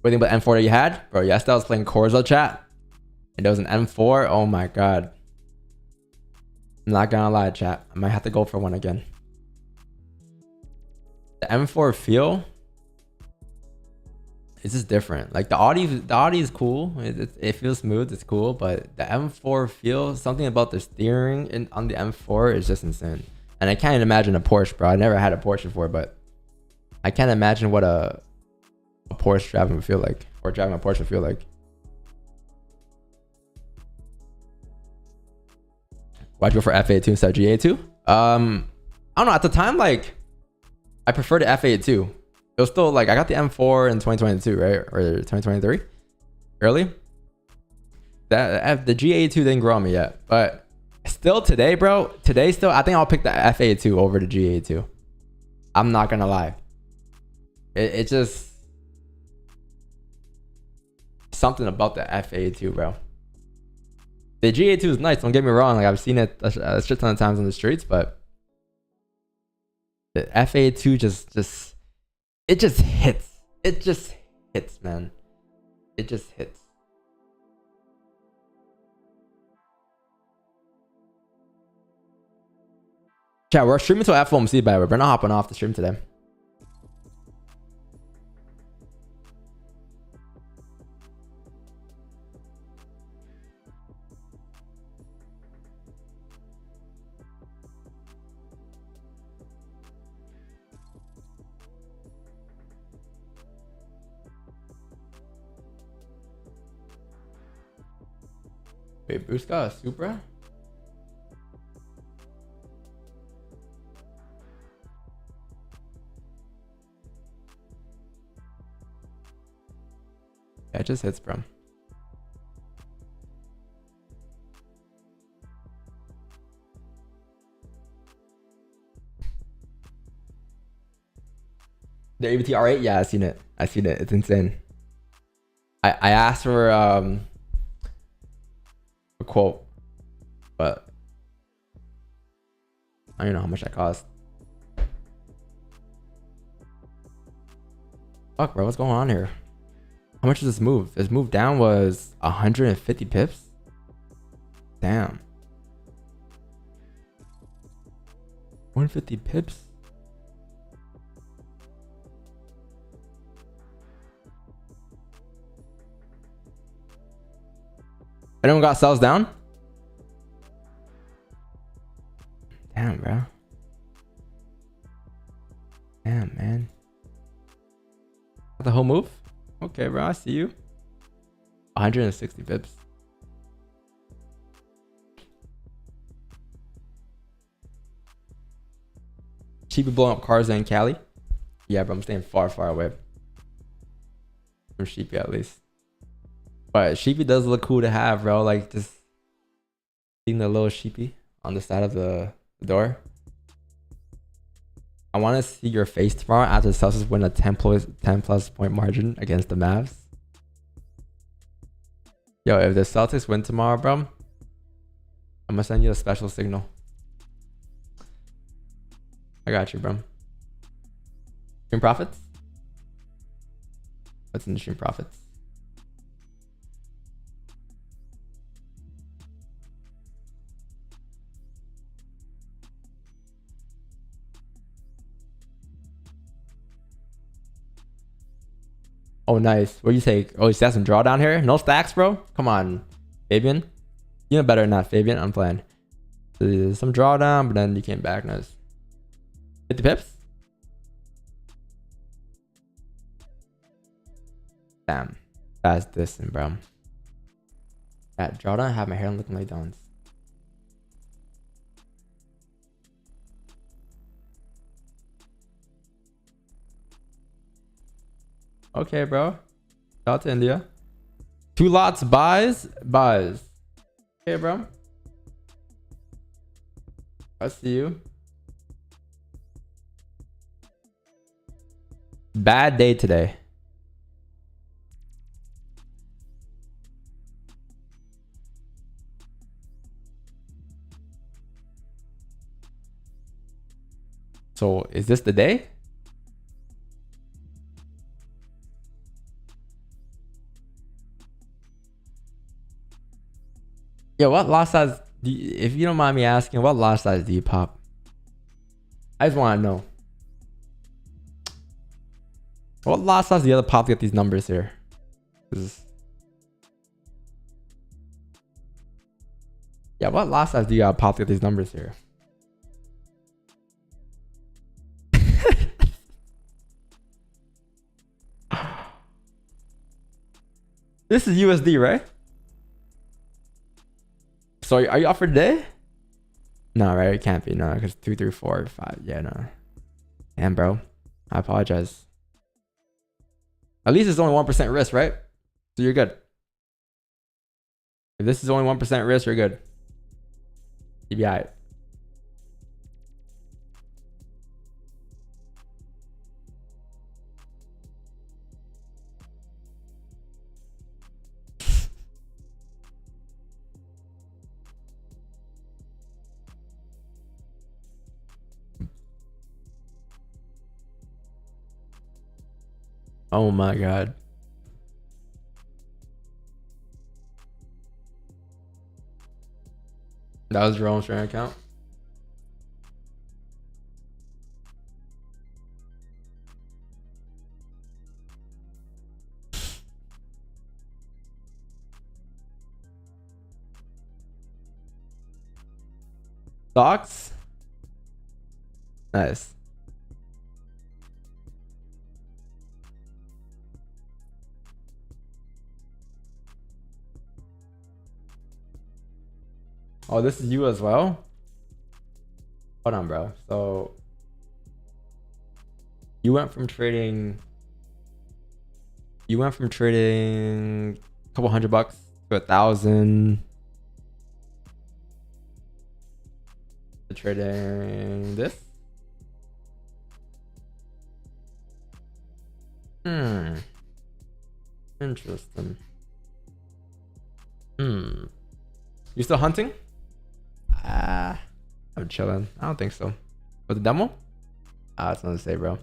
What do you think about M4 that you had? Bro, yesterday I was playing Corzo chat, and there was an M4. Oh my god. I'm not gonna lie, chat. I might have to go for one again. The M4 feel, it's just different. Like the Audi is cool. It feels smooth. It's cool, but the M4 feel, something about the steering on the M4 is just insane. And I can't imagine a Porsche, bro. I never had a Porsche before, but I can't imagine what a Porsche driving would feel like, or driving a Porsche would feel like. Why'd you go for F82 instead of G82? I don't know. At the time, like, I preferred the F82. It was still like, I got the M4 in 2022, right? Or 2023? Early? The G82 didn't grow on me yet. But still today, bro, still, I think I'll pick the F82 over the G82. I'm not gonna lie. It just, something about the F82, bro. The G82 is nice, don't get me wrong. Like I've seen it a shit ton of times on the streets, but the F82 just hits. It just hits, man. It just hits. Chat, we're streaming till FOMC, by the way. We're not hopping off the stream today. Wait, Bruce got a Supra? Yeah, it just hits, bro. The ABT R8? Yeah, I seen it. It's insane. I asked for a quote, but I don't know how much that cost. Fuck, bro, what's going on here? How much does this move? This move down was 150 pips. Damn. 150 pips. Anyone got sells down? Damn, bro. Damn, man. The whole move? Okay, bro. I see you. 160 pips. She be blowing up cars in Cali? Yeah, but I'm staying far, far away from Sheepy at least. But Sheepy does look cool to have, bro. Like just seeing the little Sheepy on the side of the door. I want to see your face tomorrow after the Celtics win a 10 plus point margin against the Mavs. Yo, if the Celtics win tomorrow, bro, I'm gonna send you a special signal. I got you, bro. Stream profits? What's in the stream profits? Oh, nice. What do you say? Oh, you got some drawdown here? No stacks, bro? Come on, Fabian. You know better than that, Fabian. I'm playing. So there's some drawdown, but then you came back. Nice. 50 pips? Damn. That's distant, bro. That drawdown, I have my hair looking like Don's. Okay, bro. Shout out to India. 2 lots buys. Okay, bro. I see you. Bad day today. So is this the day? Yeah, what lot size do you, if you don't mind me asking, what lot size do you pop? I just want to know. What lot size do you have to pop to get these numbers here? 'Cause- yeah, what lot size do you gotta pop to get these numbers here? This is USD, right? So are you offered today? No, right? It can't be. No, because 2, 3, 4, 5. Yeah, no. Damn, bro. I apologize. At least it's only 1% risk, right? So you're good. If this is only 1% risk, you're good. You'll be alright. Oh my god. That was Jerome's sharing account. Stocks? Nice. Oh, this is you as well? Hold on, bro. So you went from trading a couple $100 to 1,000 to trading this. Interesting. You still hunting? I'm chilling. I don't think so. Was it demo? That's nothing to say, bro.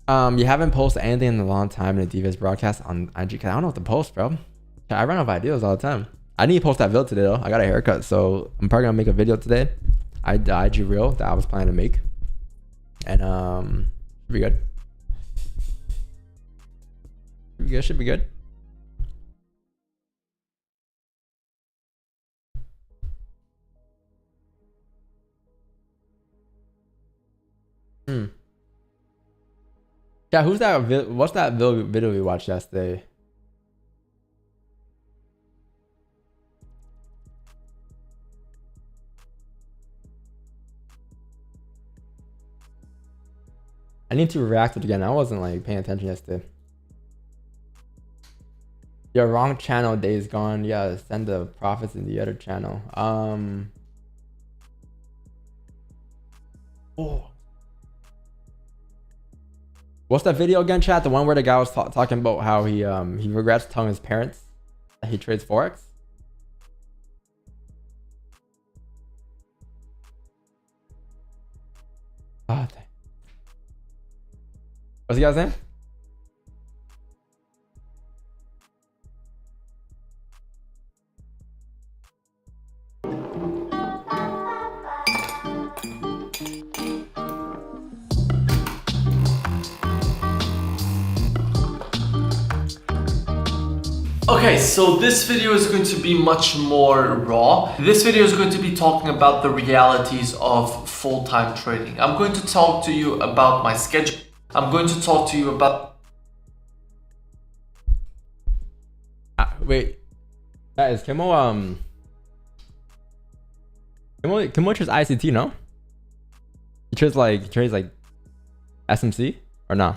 You haven't posted anything in a long time in a DVS broadcast on IG. I don't know what to post, bro. I run out of ideas all the time. I need to post that video today though. I got a haircut, so I'm probably gonna make a video today. The IG reel that I was planning to make, and should be good. Should be good. Yeah, who's that? What's that video we watched yesterday? I need to react to it again. I wasn't like paying attention yesterday. Your wrong channel days gone. Yeah, send the profits in the other channel. Oh. What's that video again, chat? The one where the guy was talking about how he regrets telling his parents that he trades Forex? Oh, What's the guy's name? Okay, so this video is going to be much more raw. This video is going to be talking about the realities of full-time trading. I'm going to talk to you about my schedule. I'm going to talk to you about... Wait. Guys, Kimo trades ICT, no? He trades like SMC or nah?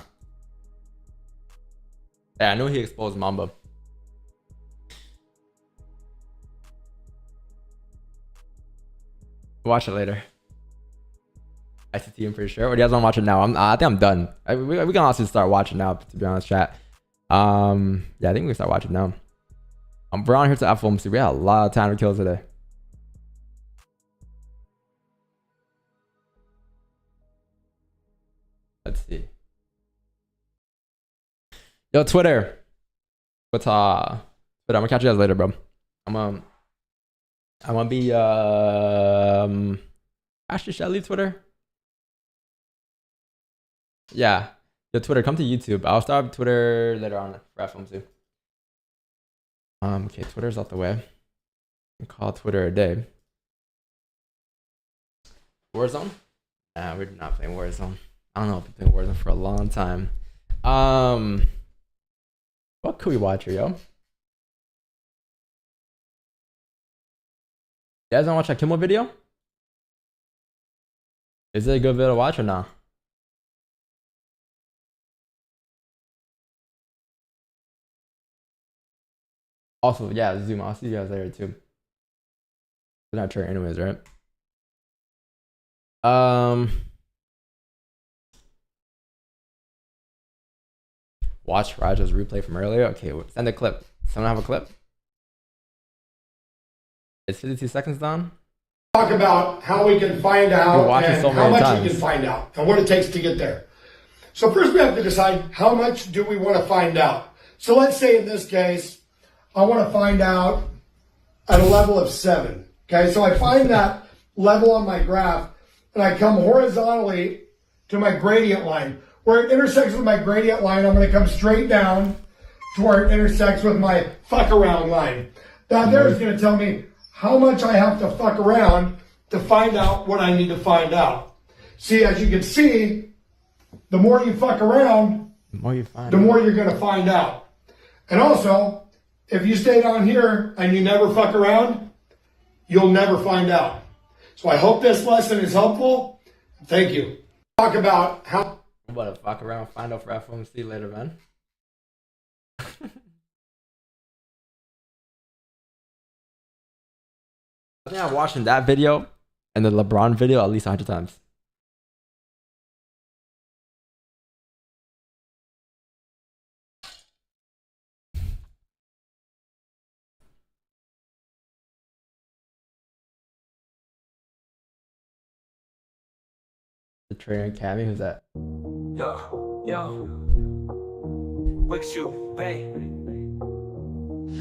Yeah, I know he exposed Mamba. Watch it later. ICT, I'm pretty sure. Or do you guys want to watch it now? I think I'm done. We can also start watching now, to be honest, chat. Yeah, I think we can start watching now. We're on here to FOMC. We had a lot of time to kill today. Let's see. Yo, Twitter. What's Twitter? I'm gonna catch you guys later, bro. I'm gonna be actually, should I leave Twitter? Yeah. Yo, Twitter, come to YouTube. I'll start Twitter later on for FOMC. Okay, Twitter's out the way. We call Twitter a day. Warzone? Nah, we're not playing Warzone. I don't know if we've been playing Warzone for a long time. What could we watch here, yo? You guys wanna watch that Kimmel video? Is it a good video to watch or not? Also, yeah, Zoom. I'll see you guys later too. We're not sure anyways, right? Watch Raja's replay from earlier. Okay, send a clip. Someone have a clip? It's 52 seconds done. Talk about how we can find out and so how much times. we can find out and what it takes to get there. So first we have to decide how much do we want to find out. So let's say in this case, I want to find out at a level of 7. Okay, so I find that level on my graph and I come horizontally to my gradient line. Where it intersects with my gradient line, I'm going to come straight down to where it intersects with my fuck around line. That there is going to tell me how much I have to fuck around to find out what I need to find out. See, as you can see, the more you fuck around, the more you're going to find out. And also, if you stay down here and you never fuck around, you'll never find out. So I hope this lesson is helpful. Thank you. Talk about how... I'm about to fuck around, find out for FOMC later, man. I think I'm watching that video and the LeBron video at least 100 times. The trainer Cammy, who's that? Yo, Wix you, Bay.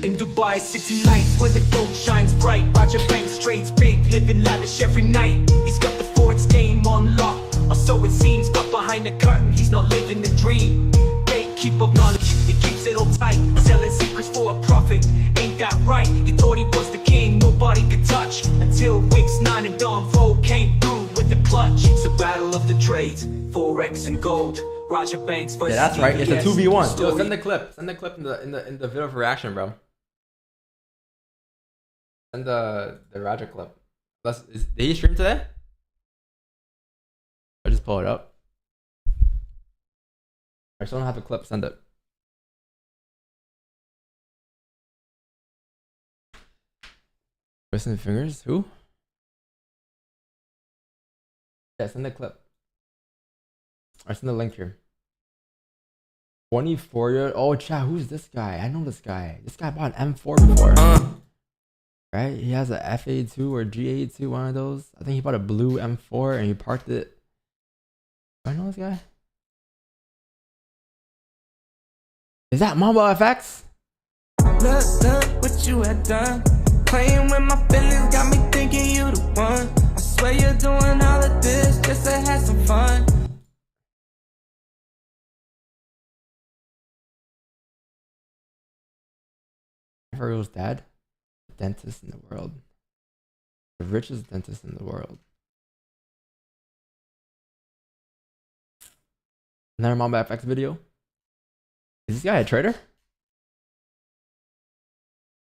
In Dubai, city lights where the gold shines bright. Roger Banks trades big, living lavish every night. He's got the FOREX game on lock, or so it seems. But behind the curtain, he's not living the dream. Gatekeep of knowledge, he keeps it all tight. Selling secrets for a profit, ain't that right? He thought he was the king, nobody could touch. Until Wix 9 and Don Vogue came through with the clutch. It's a battle of the trades, FOREX and gold. Roger Banks versus Yeah, that's right. It's a 2v1. Story. Yo, send the clip. Send the clip in the video for reaction, bro. Send the Roger clip. Did he stream today? I just pull it up. I still don't have the clip. Send it. Twisting fingers? Who? Yeah, send the clip. Or send the link here. 24-year-old. Oh, chat. Who's this guy? I know this guy. This guy bought an M4 before. Right? He has a FA2 or GA2, one of those. I think he bought a blue M4 and he parked it. Do I know this guy? Is that Mambo FX? Look what you had done. Playing with my feelings got me thinking you the one. I swear you're doing all of this just to have some fun. Everyone's dad, dentist in the world, the richest dentist in the world. Another Mamba FX video. Is this guy a trader?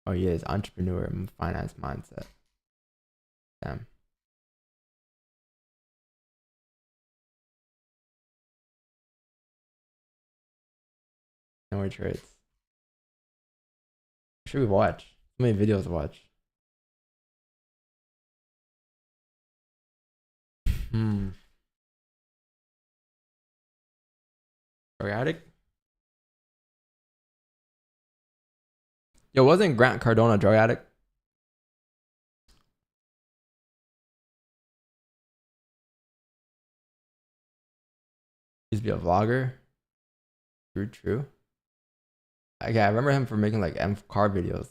Oh, he is entrepreneur and finance mindset. Damn. No more trades. Should we watch? How many videos to watch? Drug addict? Yo, wasn't Grant Cardone a drug addict? Used to be a vlogger. True. Okay, I remember him for making like car videos.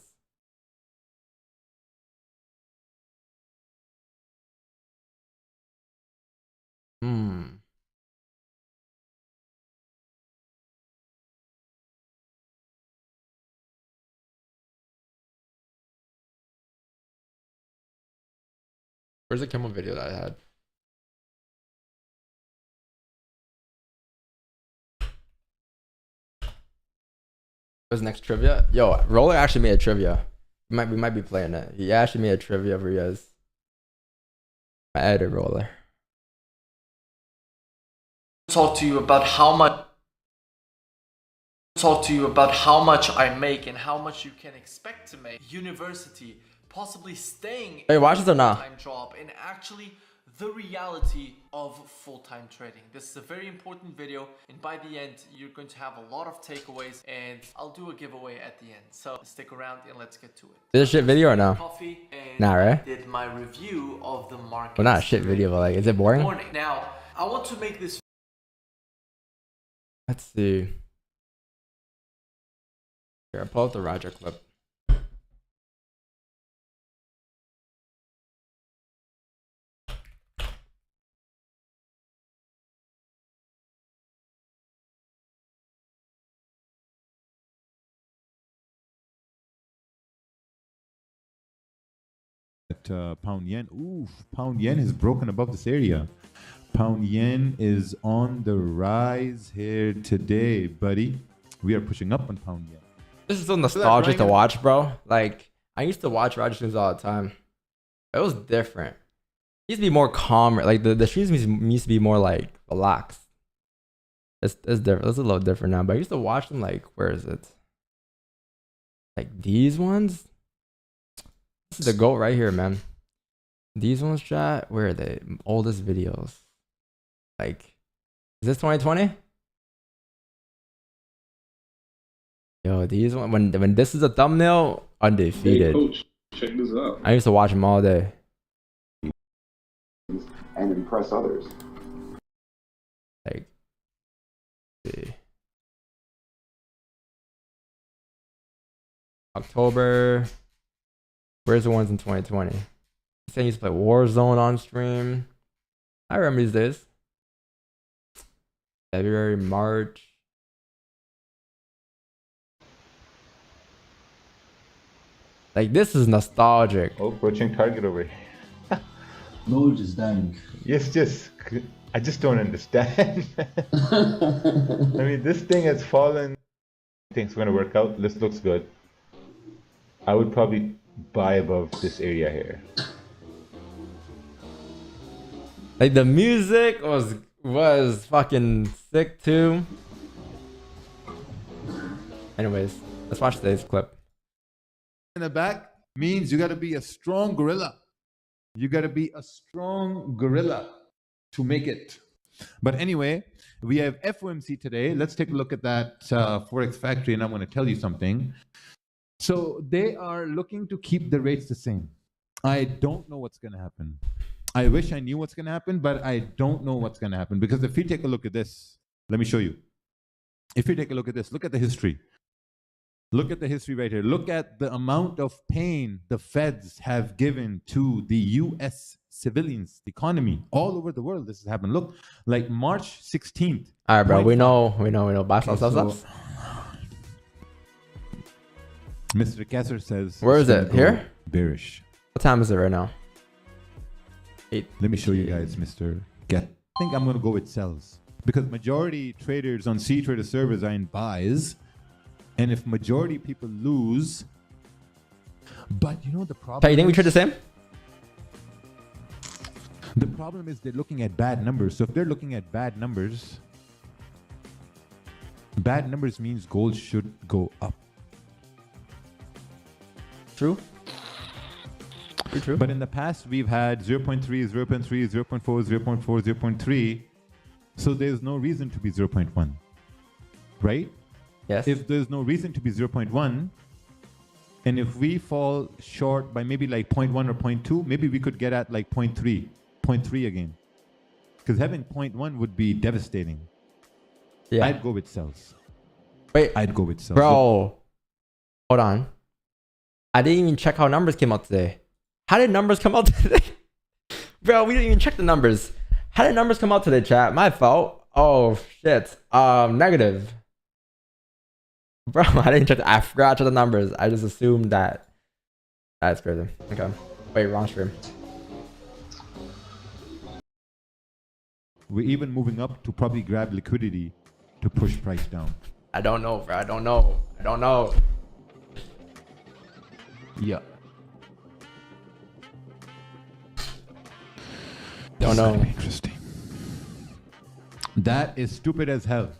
Where's the Kimmel video that I had? What's next trivia? Yo, Roller actually made a trivia. We might be playing it. He actually made a trivia for you guys. My editor, Roller. Talk to you about how much I make and how much you can expect to make. University, possibly staying Hey, watch this or a not? full-time job, and actually the reality of full-time trading. This is a very important video, and by the end you're going to have a lot of takeaways, and I'll do a giveaway at the end. So stick around and let's get to it. Is this a shit video or no? Coffee, and Nah, right? I did my review of the market. Well, not a shit video, but like, is it boring? Now, I want to make this. Let's see. Here, I'll pull up the Roger clip. Pound yen. Ooh, pound yen has broken above this area. Pound yen is on the rise here today, buddy. We are pushing up on pound yen. This is so nostalgic to watch, bro. Like, I used to watch Roger streams all the time. It was different. It used to be more calm. Like, the streams used to be more, like, relaxed. It's different. It's a little different now. But I used to watch them, like, where is it? Like, these ones? This is the GOAT right here, man. These ones, chat, where are they? Oldest videos. Like, is this 2020? Yo, these one when this is a thumbnail, undefeated. Hey, coach, check this out. I used to watch them all day. And impress others. Like, let's see. October. Where's the ones in 2020? I used to play Warzone on stream. I remember these days. February, March. Like, this is nostalgic. Oh, approaching target over here. No, just dying. Yes, I just don't understand. I mean, this thing has fallen. Things are gonna work out. This looks good. I would probably buy above this area here. Like, the music was fucking sick too. Anyways, let's watch today's clip. In the back means you gotta be a strong gorilla. You gotta be a strong gorilla to make it. But anyway, we have FOMC today. Let's take a look at that Forex factory, and I'm gonna tell you something. So they are looking to keep the rates the same. I don't know what's gonna happen. I wish I knew what's gonna happen, but I don't know what's gonna happen, because if you take a look at this, let me show you. If you take a look at this, look at the history. Look at the history right here. Look at the amount of pain the feds have given to the US civilians, the economy, all over the world. This has happened. Look, like March 16th. All right, bro. We 0.5. know. Buy Okay, subs. Mr. Kasser says. Where is it? Here? Bearish. What time is it right now? Let me show you guys, Mr. Get. I think I'm going to go with sells. Because majority traders on C Trader servers are in buys. And if majority people lose, but you know the problem. You think we trade the same? The problem is they're looking at bad numbers. So if they're looking at bad numbers means gold should go up. True. Pretty true. But in the past, we've had 0.3, 0.3, 0.4, 0.4, 0.3. So there's no reason to be 0.1. Right? Yes. If there's no reason to be 0.1, and if we fall short by maybe like 0.1 or 0.2, maybe we could get at like 0.3 again. Because having 0.1 would be devastating. Yeah. I'd go with sells. Wait. I'd go with sells. Bro. Hold on. I didn't even check how numbers came out today. How did numbers come out today? Bro, we didn't even check the numbers. How did numbers come out today, chat? My fault. Oh, shit. Negative. Bro, I didn't check. I forgot to the numbers. I just assumed that. That's crazy. Okay. Wait, wrong stream. We're even moving up to probably grab liquidity to push price down. I don't know, bro. I don't know. Yeah. Don't know. Interesting. That is stupid as hell.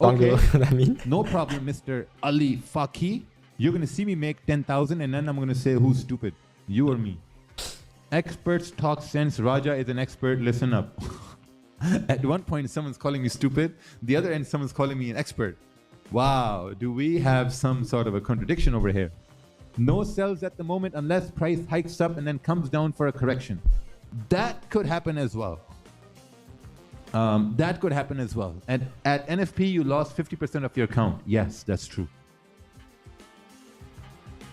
Okay. That means? No problem, Mr. Ali Faki. You're going to see me make 10,000 and then I'm going to say who's stupid. You or me. Experts talk sense. Raja is an expert. Listen up. At one point, someone's calling me stupid. The other end, someone's calling me an expert. Wow. Do we have some sort of a contradiction over here? No sells at the moment unless price hikes up and then comes down for a correction. That could happen as well. That could happen as well. And at NFP, you lost 50% of your count. Yes, that's true.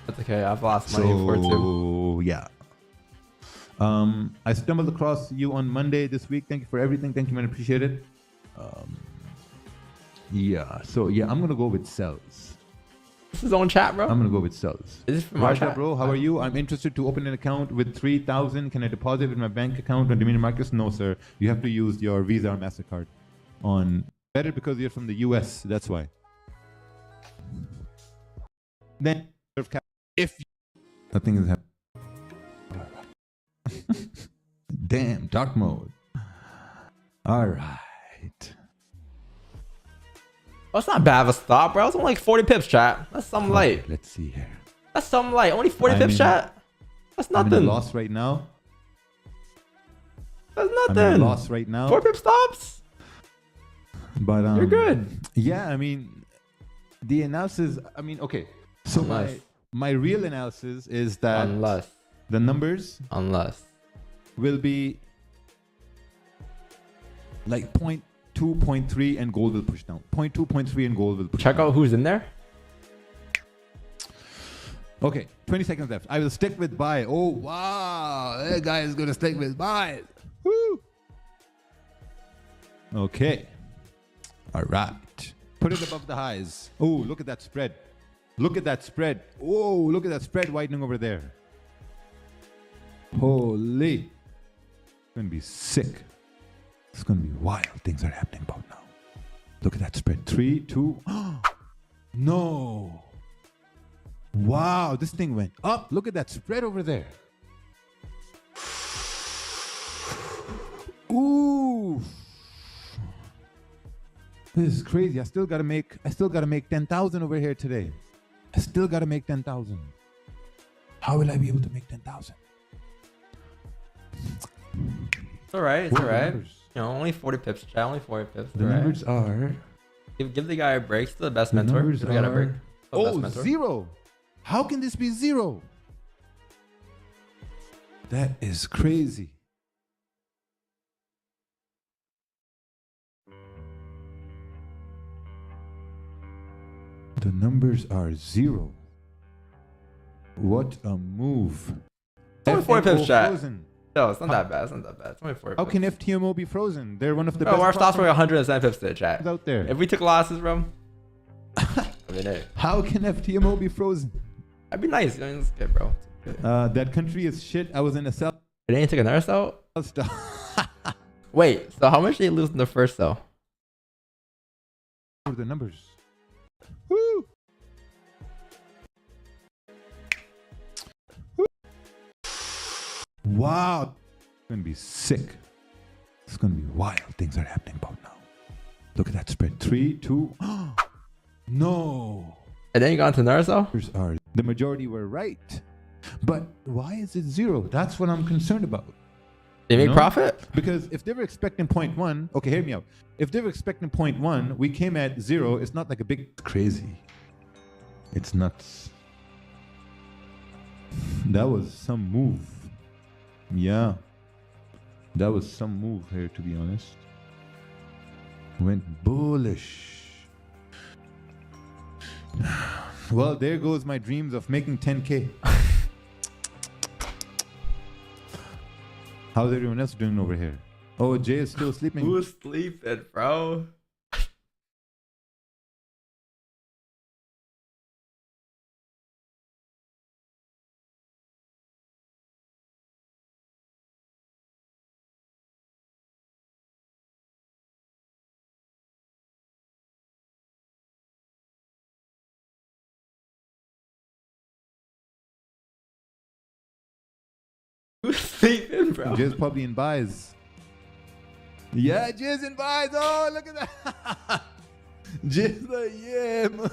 That's okay. I've lost money before too. Yeah. I stumbled across you on Monday this week. Thank you for everything. Thank you, man. Appreciate it. Yeah. So yeah, I'm gonna go with sells. This is on chat, bro. I'm gonna go with sells. Is this from our Raja, chat? bro, how are you? I'm interested to open an account with 3,000. Can I deposit with my bank account on BlueberryMarkets? No, sir. You have to use your Visa or MasterCard. On better because you're from the US. That's why. Then if nothing is happening. Damn, dark mode. All right. Oh, it's not bad of a stop, bro. It's only like 40 pips, chat. That's something light. Let's see here. That's something light. Only 40 pips, chat. That's nothing. I'm in a loss right now. That's nothing. I'm in a loss right now. 4 pip stops. But you're good. Yeah, I mean, the analysis. I mean, okay. So my real analysis is that the numbers will be like 0.2, 0.3 and gold will push down. 0.2, 0.3 and gold will push down. Check out who's in there. Okay, 20 seconds left. I will stick with buy. Oh, wow. That guy is going to stick with buy. Woo. Okay. All right. Put it above the highs. Oh, look at that spread. Look at that spread. Oh, look at that spread widening over there. Holy. It's going to be sick. It's going to be wild. Things are happening about now. Look at that spread. 3, 2. No. Wow, this thing went up. Look at that spread over there. Ooh. This is crazy. I still gotta make 10,000 over here today. I still gotta make 10,000. How will I be able to make 10,000? It's alright, it's alright. You know, only 40 pips, chat. Only 40 pips. The numbers are. Give the guy a break. Still the best mentor. Numbers Give the guy a break. Oh, 0. How can this be 0? That is crazy. The numbers are 0. What a move. It's only 4 pips, chat. Frozen. No, it's not that bad. It's not that bad. It's only 4 pips. How can FTMO be frozen? They're one of the bro, best. our stops were 107 pips today, chat. Out there. If we took losses, bro. I mean, hey. How can FTMO be frozen? That'd be nice. I mean, it's good, bro. It's good. That country is shit. I was in a cell. They didn't take another cell? Wait, so how much did they lose in the first cell? The numbers. Woo! Wow. It's going to be sick. It's going to be wild. Things are happening about now. Look at that spread. 3, 2. No. And then you got into another cell? The majority were right. But why is it 0? That's what I'm concerned about. They make profit? Because if they were expecting 0.1, okay, hear me out. If they were expecting 0.1, we came at 0. It's not like a big crazy. It's nuts. That was some move. Yeah. That was some move here, to be honest. Went bullish. Well, there goes my dreams of making 10K. How's everyone else doing over here? Oh, Jay is still sleeping. Who's sleeping, bro? Who's sleeping, bro? Jay's probably in buys. Yeah, Jay's in buys. Oh, look at that. Jay's like, yeah, man.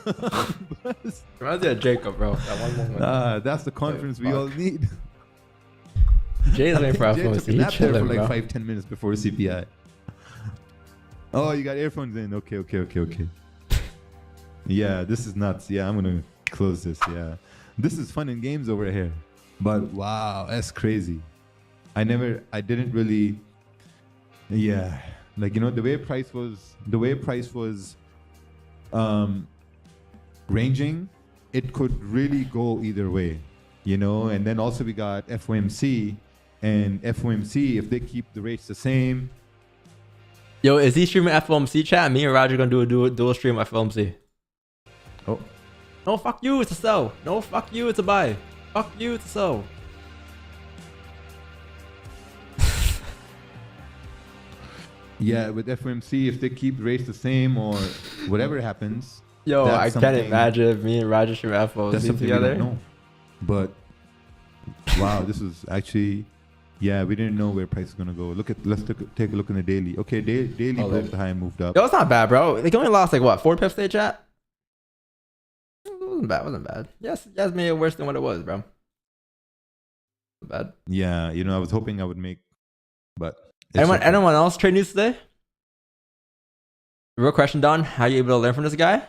Reminds me of Jacob, bro. That one moment. That's the confidence we all need. Jay's waiting for our phone. Jay took a nap there for like 5-10 minutes before CPI. Oh, you got earphones in. Okay. Yeah, this is nuts. Yeah, I'm going to close this. Yeah. This is fun and games over here. But wow, that's crazy. I didn't really, yeah. Like, you know, the way price was ranging, it could really go either way, you know? And then also we got FOMC, and FOMC, if they keep the rates the same. Yo, is he streaming FOMC, chat? Me and Roger gonna do a dual stream FOMC. Oh. No, fuck you, it's a sell. No, fuck you, it's a buy. Fuck you, it's a sell. Yeah, with FOMC, if they keep rates the same or whatever happens. Yo, I can't imagine if me and Roger stream FOMC together. No, but wow, this was actually, yeah, we didn't know where price is gonna go. Let's take a look in the daily. Okay, daily broke the high and moved up. Yo, it's not bad, bro. They only lost like what, 4 pips today, chat? It wasn't bad. Yes, made it worse than what it was, bro. Wasn't bad. Yeah, you know, I was hoping I would make, but anyone else trade news today? Real question, Don. How are you able to learn from this guy?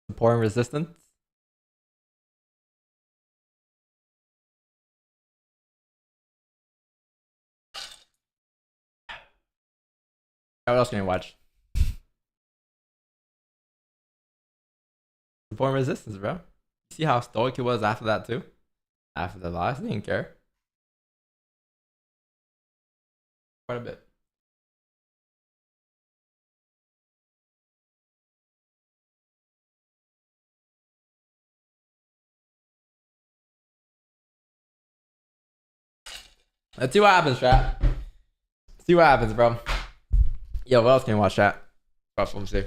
Support and resistance. What else can you watch? Support and resistance, bro. See how stoic he was after that too? After the loss, he didn't care. Quite a bit. Let's see what happens, chat. See what happens, bro. Yo, what else can you watch, chat? FOMC.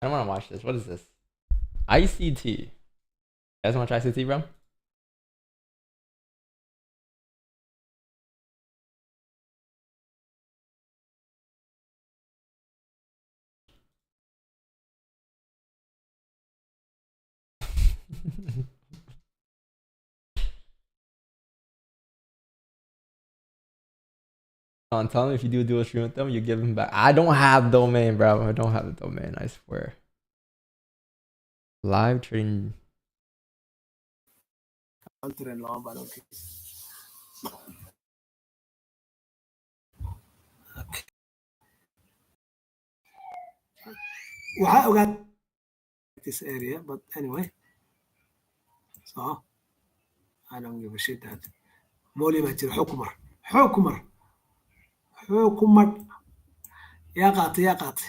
I don't want to watch this. What is this? ICT. You guys want to try ICT, bro? Tell him if you do a stream with them, you give him back. I don't have domain, bro. I don't have the domain. I swear. Live trading. Waxaa ogaad this area, but anyway, so I don't give a shit that. Moli baa jira xukumar yaa qaatay.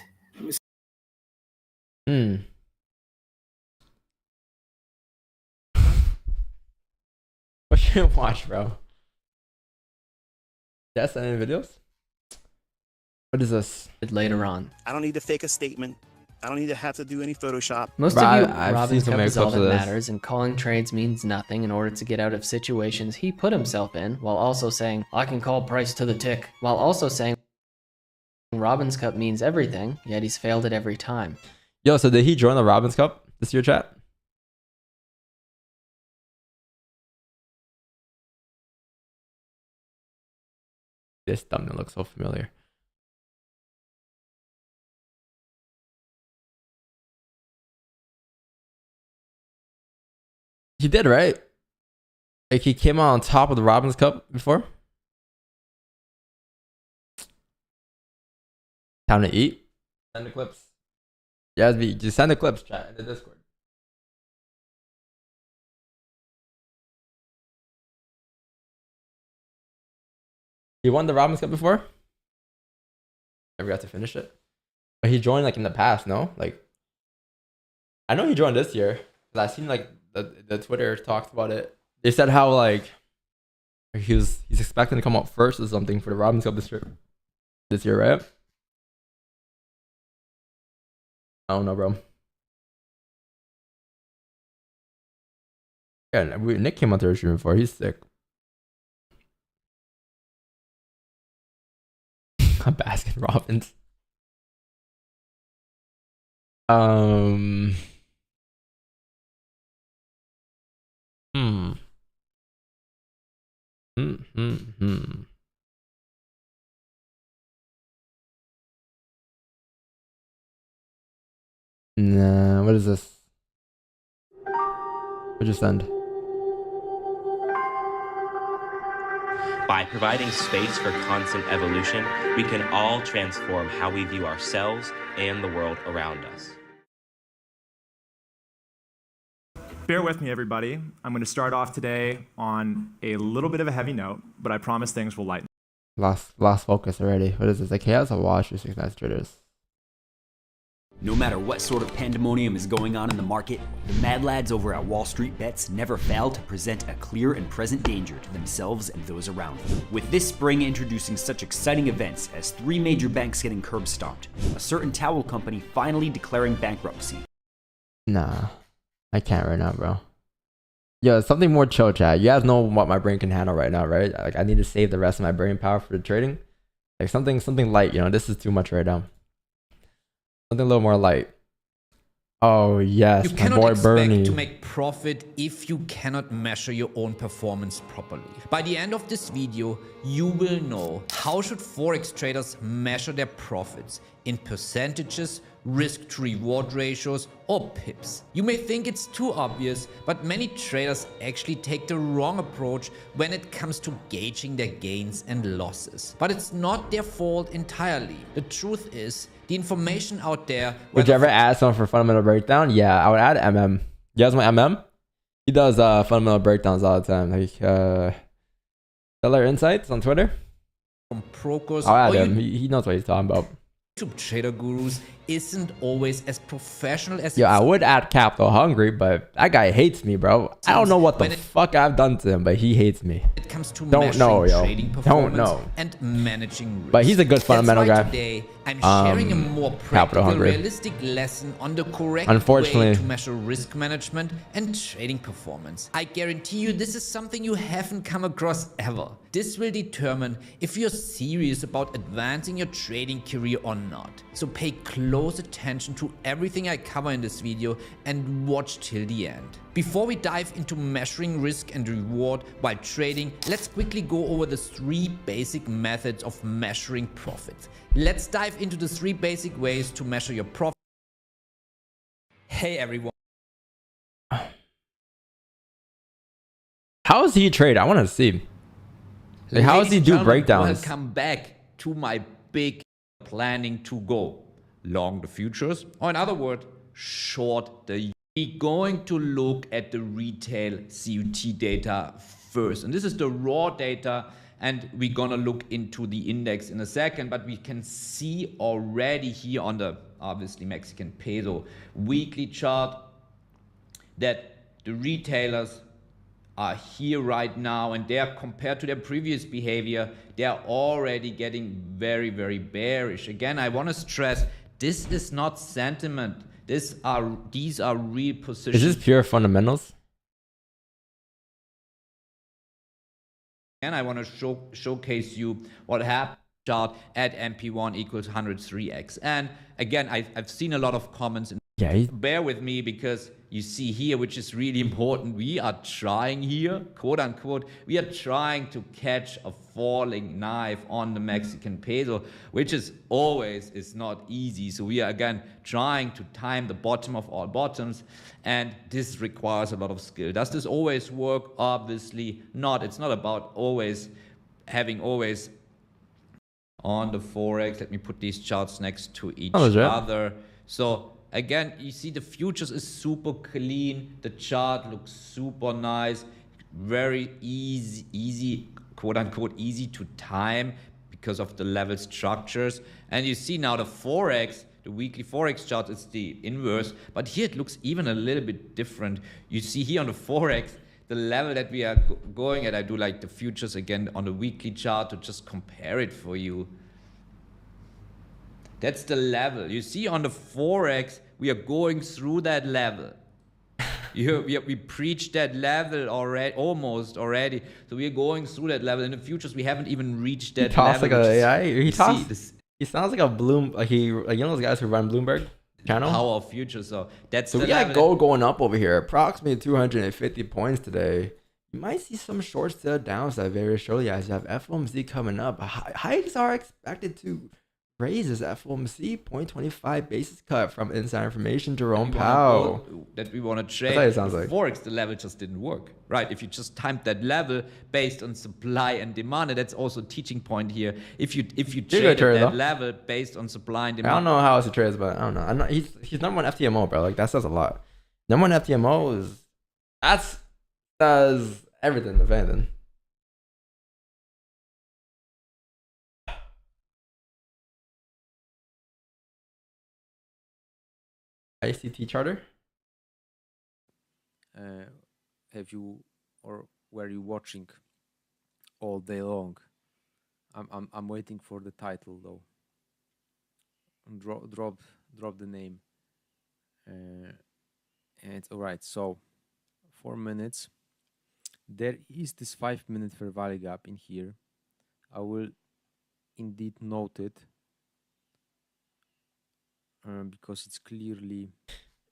What should I watch, bro? Yes, any videos? What is this? Later on. I don't need to fake a statement. I don't need to have to do any Photoshop. Most of you, Robin's Cup is all that matters, and calling trades means nothing in order to get out of situations he put himself in, while also saying, I can call price to the tick, while also saying Robin's Cup means everything, yet he's failed it every time. Yo, so did he join the Robin's Cup this year, chat? This thumbnail looks so familiar. He did, right? Like he came out on top of the Robin's Cup before. Time to eat. Send the clips. Yasby, just send the clips, chat, in the Discord. He won the Robin's Cup before? Never got to finish it. But he joined like in the past, no? Like, I know he joined this year. Cause I seen like the Twitter talks about it. They said how like he's expecting to come out first or something for the Robin's Cup this year, right? I don't know, bro. Yeah, Nick came out there stream before. He's sick. Baskin Robbins. Nah, what is this? What'd you send? By providing space for constant evolution, we can all transform how we view ourselves and the world around us. Bear with me, everybody. I'm going to start off today on a little bit of a heavy note, but I promise things will lighten. Lost focus already. What is this? Like, he has a watch for 6 nice traders. No matter what sort of pandemonium is going on in the market, the mad lads over at Wall Street Bets never fail to present a clear and present danger to themselves and those around them. With this spring introducing such exciting events as 3 major banks getting curb stomped, a certain towel company finally declaring bankruptcy. Nah, I can't right now, bro. Yo, something more chill, chat. You guys know what my brain can handle right now, right? Like, I need to save the rest of my brain power for the trading. Like something light, you know. This is too much right now. Something a little more light. Oh yes, you my cannot boy expect Bernie. to make profit if you cannot measure your own performance properly. By the end of this video, you will know how should Forex traders measure their profits in percentages, risk to reward ratios, or pips. You may think it's too obvious, but many traders actually take the wrong approach when it comes to gauging their gains and losses. But it's not their fault entirely. The truth is, the information out there... Would you ever add someone for fundamental breakdown? Yeah, I would add MM. You guys want MM? He does fundamental breakdowns all the time. Like Seller Insights on Twitter. From Procos, I'll add him. He knows what he's talking about. YouTube trader gurus isn't always as professional as... Yo, I would add Capital Hungry, but that guy hates me, bro. I don't know what the fuck I've done to him, but he hates me. It comes to don't know, yo. trading Don't know. And managing risk. But he's a good fundamental guy. Today, I'm sharing a more practical, realistic lesson on the correct way to measure risk management and trading performance. I guarantee you this is something you haven't come across ever. This will determine if you're serious about advancing your trading career or not. So pay close attention to everything I cover in this video and watch till the end. Before we dive into measuring risk and reward while trading, let's quickly go over the 3 basic methods of measuring profits. Let's dive into the 3 basic ways to measure your profit. Hey everyone. How does he trade? I want to see. Like, how does he do breakdowns? Welcome back to my big planning to go long the futures, or in other words, short the. We're going to look at the retail CUT data first, and this is the raw data, and we're gonna look into the index in a second, but we can see already here on the obviously Mexican peso weekly chart that the retailers are here right now, and they are, compared to their previous behavior, they are already getting very, very bearish. Again, I want to stress, this is not sentiment. These are real positions. Is this pure fundamentals? And I want to showcase you what happened chart at MP1 equals 103x. And again, I've seen a lot of comments. Bear with me, because you see here, which is really important, we are trying here, quote unquote, we are trying to catch a falling knife on the Mexican peso, which is not easy. So we are again trying to time the bottom of all bottoms, and this requires a lot of skill. Does this always work? Obviously not. It's not about having on the Forex. Let me put these charts next to each other. So again, you see the futures is super clean. The chart looks super nice, very easy, quote unquote, easy to time because of the level structures. And you see now the Forex, the weekly Forex chart is the inverse, but here it looks even a little bit different. You see here on the Forex, the level that we are going at, I do like the futures again on the weekly chart to just compare it for you. That's the level. You see on the Forex, we are going through that level. We preached that level already, almost already. So we are going through that level. In the futures, we haven't even reached that level. He sounds like a you know those guys who run Bloomberg channel? Power of futures. So that's we got gold going up over here, approximately 250 points today. You might see some shorts to the downside very shortly as you have FOMC coming up. Hikes are expected to raise this FOMC 0.25 basis cut from inside information. Jerome Powell. That we want to trade. That's what it sounds like. Forex, the level just didn't work, right? If you just timed that level based on supply and demand, and that's also a teaching point here. If you trade that level based on supply and demand, I don't know how else he trades, but I don't know. He's number 1 FTMO, bro. Like that says a lot. Number 1 FTMO does everything, if anything. ICT charter? Have you, or were you watching all day long? I'm waiting for the title though. Drop the name. And all right. So 4 minutes. There is this 5-minute fair value gap in here. I will indeed note it. Because it's clearly.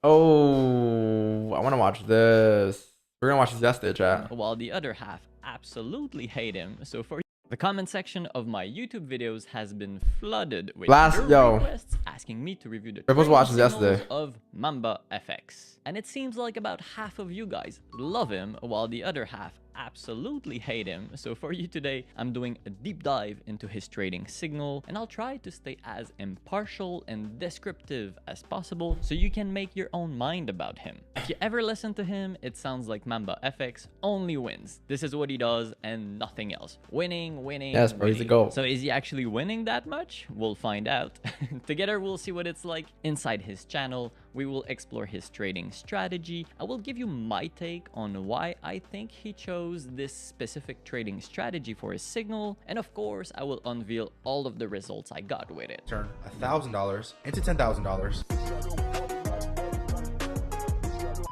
Oh, I want to watch this. We're gonna watch this yesterday, chat. While the other half absolutely hate him. So for the comment section of my YouTube videos has been flooded with requests asking me to review the signals of Mamba FX. And it seems like about half of you guys love him, while the other half absolutely hate him. So for you today, I'm doing a deep dive into his trading signal, and I'll try to stay as impartial and descriptive as possible so you can make your own mind about him. If you ever listen to him, it sounds like Mamba FX only wins. This is what he does and nothing else. Winning, winning, Yes, bro, he's the GOAT. So is he actually winning that much? We'll find out. Together, we'll see what it's like inside his channel. We will explore his trading strategy. I will give you my take on why I think he chose this specific trading strategy for his signal. And of course, I will unveil all of the results I got with it. Turn $1,000 into $10,000.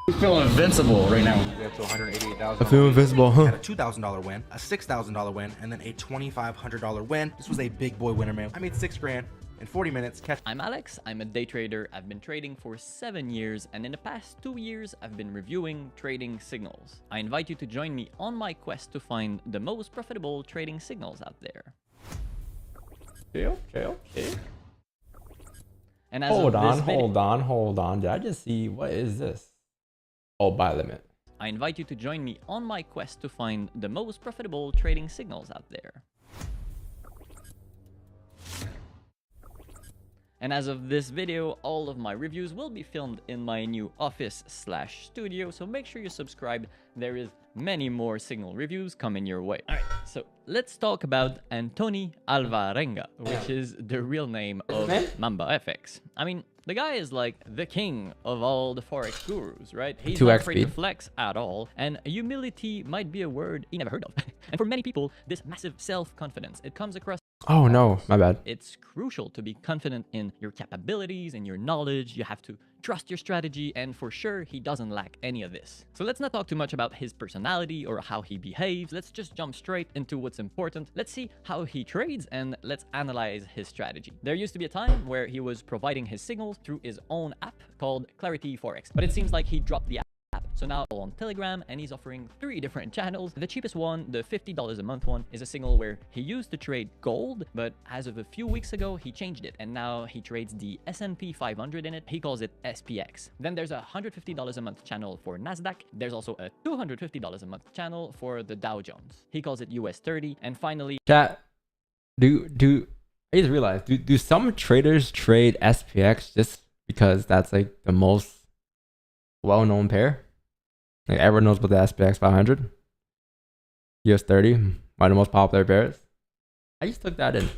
We feel invincible right now. We have to $188,000. I feel invincible, huh? Had a $2,000 win, a $6,000 win, and then a $2,500 win. This was a big boy winner, man. I made $6 grand in 40 minutes. I'm Alex, I'm a day trader. I've been trading for 7 years, and in the past 2 years, I've been reviewing trading signals. I invite you to join me on my quest to find the most profitable trading signals out there. Okay. And as hold of on. Did I just see, what is this? Oh, buy limit. I invite you to join me on my quest to find the most profitable trading signals out there. And as of this video, all of my reviews will be filmed in my new office/studio, so make sure you subscribe. There is many more signal reviews coming your way. Alright, so let's talk about Antoni Alvarenga, which is the real name of Mamba FX. I mean, the guy is like the king of all the Forex gurus, right? He's not afraid to flex at all, and humility might be a word he never heard of. And for many people, this massive self-confidence, it comes across. Oh no, my bad. It's crucial to be confident in your capabilities and your knowledge. You have to trust your strategy, and for sure, he doesn't lack any of this. So let's not talk too much about his personality or how he behaves. Let's just jump straight into what's important. Let's see how he trades, and let's analyze his strategy. There used to be a time where he was providing his signals through his own app called Clarity Forex, but it seems like he dropped the app. So now on Telegram, and he's offering 3 different channels. The cheapest one, the $50 a month one, is a signal where he used to trade gold, but as of a few weeks ago, he changed it, and now he trades the S&P 500 in it. He calls it SPX. Then there's a $150 a month channel for NASDAQ. There's also a $250 a month channel for the Dow Jones. He calls it US 30. And finally, chat, I just realized, do some traders trade SPX just because that's like the most well-known pair? Like everyone knows about the SPX 500, US 30, one of the most popular pairs. I just took that in.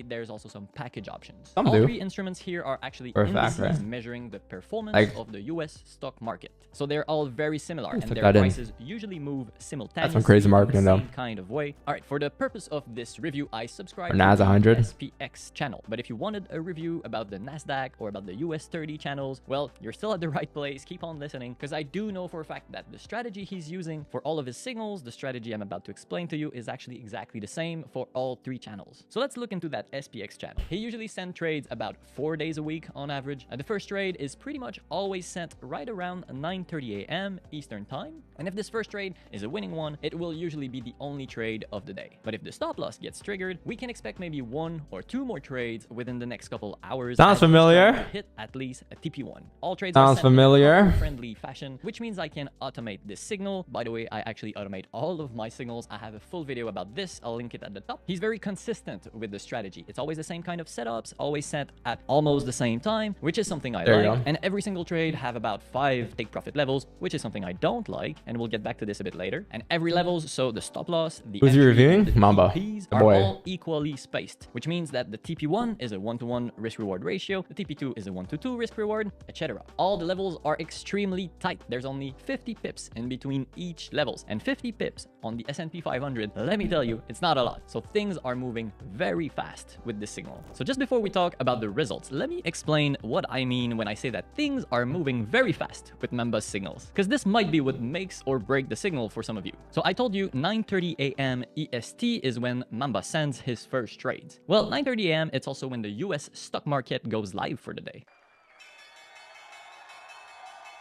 there's also some package options. Some All do. 3 instruments here are actually fact, indices right? measuring the performance of the US stock market. So they're all very similar, and their that in. prices usually move simultaneously. That's some crazy marketing, in the though. same kind of way. All right, for the purpose of this review, I subscribe Or to NAS the 100. SPX channel. But if you wanted a review about the NASDAQ or about the US 30 channels, well, you're still at the right place. Keep on listening, because I do know for a fact that the strategy he's using for all of his signals, the strategy I'm about to explain to you, is actually exactly the same for all 3 channels. So let's look into that SPX channel. He usually sends trades about 4 days a week on average. And the first trade is pretty much always sent right around 9:30 a.m. Eastern time. And if this first trade is a winning one, it will usually be the only trade of the day. But if the stop loss gets triggered, we can expect maybe 1 or 2 more trades within the next couple hours. Sounds familiar. Hit at least a TP1. All trades Sounds are familiar. friendly fashion, which means I can automate this signal. By the way, I actually automate all of my signals. I have a full video about this. I'll link it at the top. He's very consistent with the strategy. It's always the same kind of setups, always sent at almost the same time, which is something I There you like. go. And every single trade have about 5 take profit levels, which is something I don't like, and we'll get back to this a bit later. And every levels, so the stop loss, the Who's he entry, reviewing? the Mamba, TPs the are boy. all equally spaced, which means that the TP1 is a 1-to-1 risk-reward ratio, the TP2 is a 1-to-2 risk-reward, etc. All the levels are extremely tight. There's only 50 pips in between each levels, and 50 pips on the S&P 500, let me tell you, it's not a lot. So things are moving very fast with this signal. So just before we talk about the results, let me explain what I mean when I say that things are moving very fast with Mamba's signals, because this might be what makes or break the signal for some of you. So I told you 9:30 a.m. EST is when Mamba sends his first trades. Well, 9:30 a.m. it's also when the US stock market goes live for the day.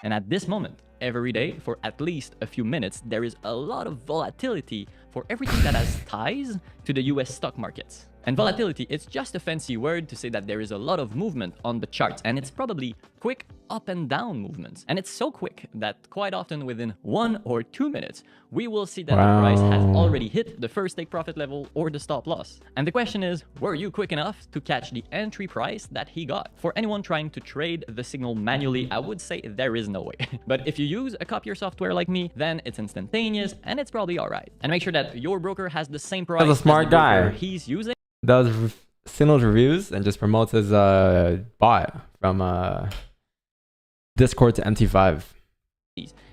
And at this moment, every day, for at least a few minutes, there is a lot of volatility for everything that has ties to the US stock markets. And volatility, it's just a fancy word to say that there is a lot of movement on the charts, and it's probably quick up and down movements. And it's so quick that quite often within 1 or 2 minutes, we will see that the price has already hit the first take profit level or the stop loss. And the question is, were you quick enough to catch the entry price that he got? For anyone trying to trade the signal manually, I would say there is no way. But if you you use a copier software like me, then it's instantaneous and it's probably alright. And make sure that your broker has the same price That's a smart as the broker guy. he's using. Does signals reviews and just promotes his bot from Discord to MT5.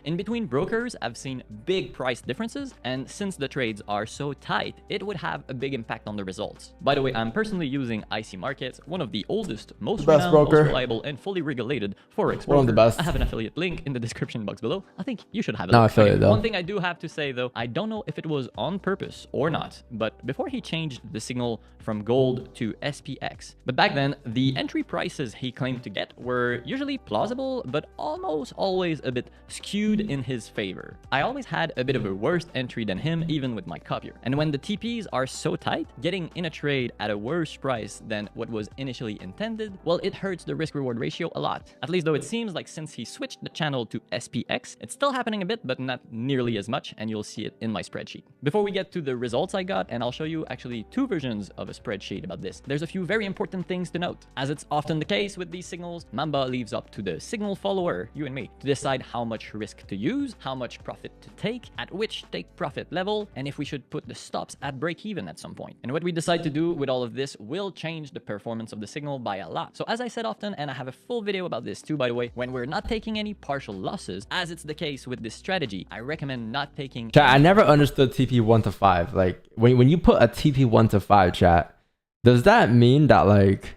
In between brokers, I've seen big price differences, and since the trades are so tight, it would have a big impact on the results. By the way, I'm personally using IC Markets, one of the oldest, most renowned, most reliable, and fully regulated Forex One of the brokers. best. I have an affiliate link in the description box below. I think you should have it. No affiliate though. One thing I do have to say though, I don't know if it was on purpose or not, but before he changed the signal from gold to SPX. But back then, the entry prices he claimed to get were usually plausible, but almost always a bit skewed in his favor. I always had a bit of a worse entry than him, even with my copier. And when the TPs are so tight, getting in a trade at a worse price than what was initially intended, well, it hurts the risk-reward ratio a lot. At least though it seems like since he switched the channel to SPX, it's still happening a bit, but not nearly as much, and you'll see it in my spreadsheet. Before we get to the results I got, and I'll show you actually two versions of a spreadsheet about this, there's a few very important things to note. As it's often the case with these signals, Mamba leaves up to the signal follower, you and me, to decide how much risk to use, how much profit to take, at which take profit level, and if we should put the stops at break even at some point. And what we decide to do with all of this will change the performance of the signal by a lot. So as I said often, and I have a full video about this too, by the way, when we're not taking any partial losses, as it's the case with this strategy, I recommend not taking... Chat, I never understood TP 1 to 5. Like, when you put a TP 1 to 5, chat, does that mean that, like,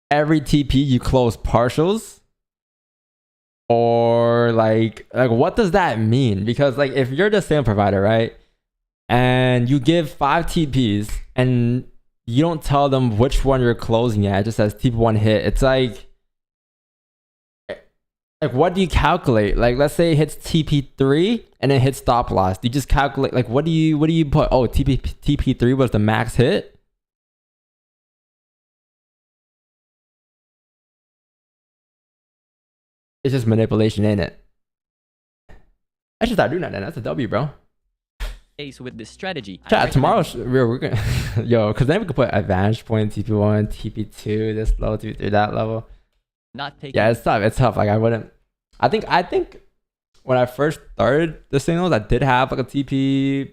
every TP you close partials? Or like what does that mean? Because like if you're the same provider, right, and you give 5 TPs and you don't tell them which one you're closing at, it just says TP1 hit. It's like what do you calculate? Like let's say it hits TP3 and it hits stop loss. Do you just calculate like what do you put? Oh, TP3 was the max hit. It's just manipulation, ain't it? I should start doing that then. That's a W, bro. With this strategy. Chat, tomorrow we're gonna yo, because then we could put advantage point, TP1, TP2, this level, TP3, that level. Not taking. Yeah, it's tough. It's tough. Like I wouldn't. I think when I first started the signals, I did have like a TP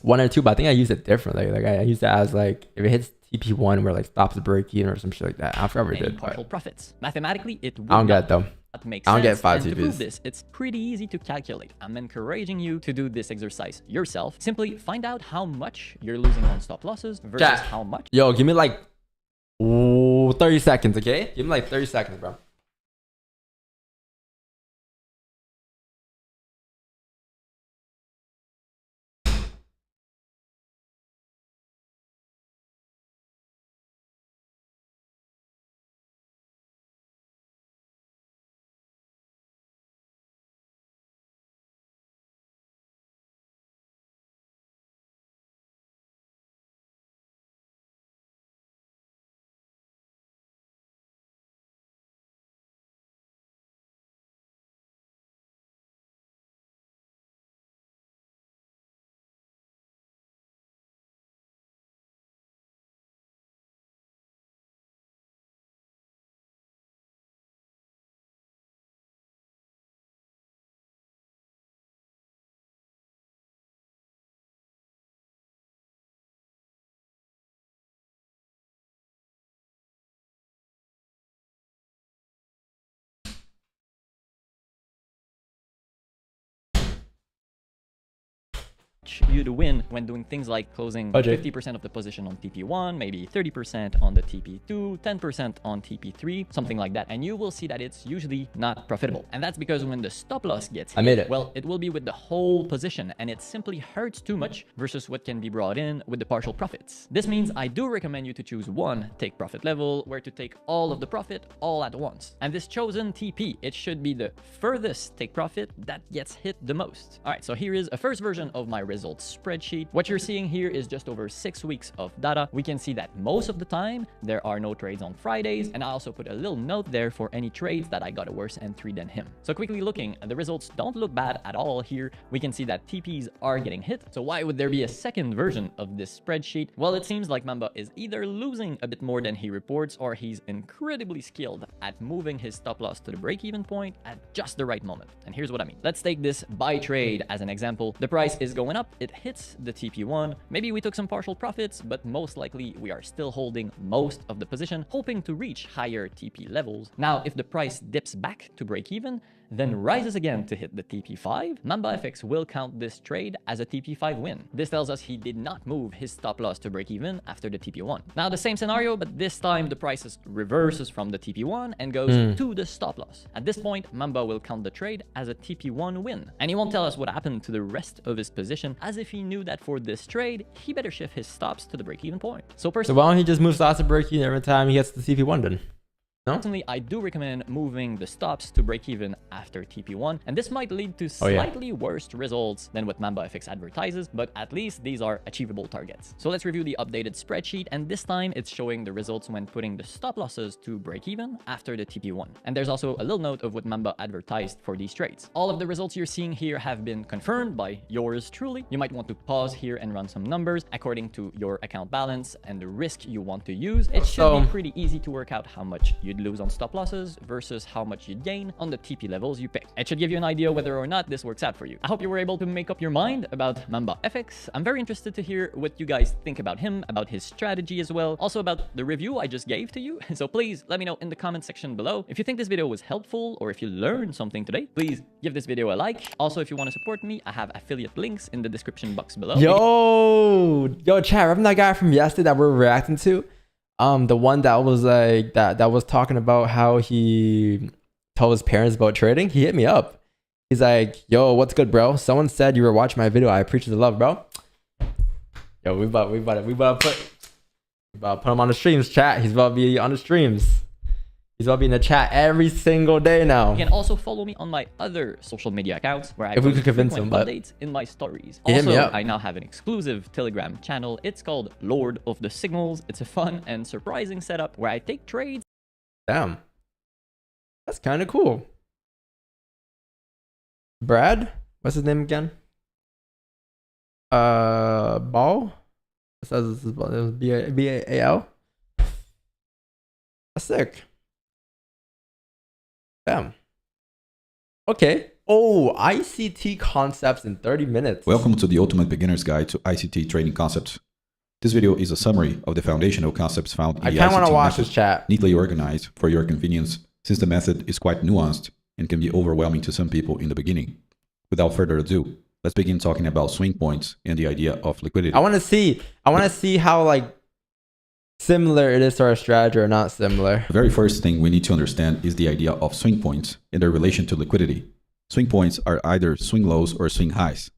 1 or 2, but I think I used it differently. Like I used it as like if it hits TP1 where like stops the break even or some shit like that. I forgot what it did. Partial profits. Mathematically, it would I don't get it though. That makes I don't sense. get 5 and to prove TPs. this, it's pretty easy to calculate. I'm encouraging you to do this exercise yourself. Simply find out how much you're losing on stop losses versus Chat. how much. Yo, give me like 30 seconds, okay? Give me like 30 seconds, bro. You to win when doing things like closing 50% of the position on TP1, maybe 30% on the TP2, 10% on TP3, something like that, and you will see that it's usually not profitable. And that's because when the stop loss gets hit, well, it will be with the whole position, and it simply hurts too much versus what can be brought in with the partial profits. This means I do recommend you to choose one take profit level where to take all of the profit all at once. And this chosen TP, it should be the furthest take profit that gets hit the most. All right, so here is a first version of my result. results spreadsheet. What you're seeing here is just over 6 weeks of data. We can see that most of the time there are no trades on Fridays, and I also put a little note there for any trades that I got a worse entry than him. So quickly looking, the results don't look bad at all here. We can see that TPs are getting hit. So why would there be a second version of this spreadsheet? Well, it seems like Mamba is either losing a bit more than he reports, or he's incredibly skilled at moving his stop loss to the break-even point at just the right moment. And here's what I mean. Let's take this buy trade as an example. The price is going up, it hits the TP1. Maybe we took some partial profits, but most likely we are still holding most of the position, hoping to reach higher TP levels. Now, if the price dips back to break even, then rises again to hit the TP5, MambaFX will count this trade as a TP5 win. This tells us he did not move his stop loss to break even after the TP1. Now the same scenario, but this time the price reverses from the TP1 and goes to the stop loss. At this point, Mamba will count the trade as a TP1 win. And he won't tell us what happened to the rest of his position, as if he knew that for this trade, he better shift his stops to the break-even point. So why don't he just move stops to break even every time he gets the TP1 then? Personally, I do recommend moving the stops to break even after TP1, and this might lead to slightly worse results than what MambaFX advertises, but at least these are achievable targets. So let's review the updated spreadsheet, and this time it's showing the results when putting the stop losses to break even after the TP1. And there's also a little note of what Mamba advertised for these trades. All of the results you're seeing here have been confirmed by yours truly. You might want to pause here and run some numbers according to your account balance and the risk you want to use. It should be pretty easy to work out how much you'd lose on stop losses versus how much you'd gain on the TP levels you pick. It should give you an idea whether or not this works out for you. I hope you were able to make up your mind about MambaFX. I'm very interested to hear what you guys think about him, about his strategy as well, also about the review I just gave to you. So please let me know in the comment section below. If you think this video was helpful or if you learned something today, please give this video a like. Also, if you want to support me, I have affiliate links in the description box below. Yo, chat, remember that guy from yesterday that we're reacting to? The one that was like that was talking about how he told his parents about trading. He hit me up. He's like, "Yo, what's good, bro? Someone said you were watching my video. I appreciate the love, bro." Yo, we about to put him on the streams, chat. He's about to be on the streams. He's about to be in the chat every single day now. You can also follow me on my other social media accounts where I post frequent updates in my stories. Also, I now have an exclusive Telegram channel. It's called Lord of the Signals. It's a fun and surprising setup where I take trades. Damn. That's kind of cool. Brad? What's his name again? Ball? It says it was B-A-L. That's sick. Damn. Okay. Oh, ICT concepts in 30 minutes. Welcome to the Ultimate Beginner's Guide to ICT Trading Concepts. This video is a summary of the foundational concepts found in the ICT watch method, this chat. neatly organized for your convenience, since the method is quite nuanced and can be overwhelming to some people in the beginning. Without further ado, let's begin talking about swing points and the idea of liquidity. I want to see how like similar it is to our strategy or not similar. The very first thing we need to understand is the idea of swing points and their relation to liquidity. Swing points are either swing lows or swing highs.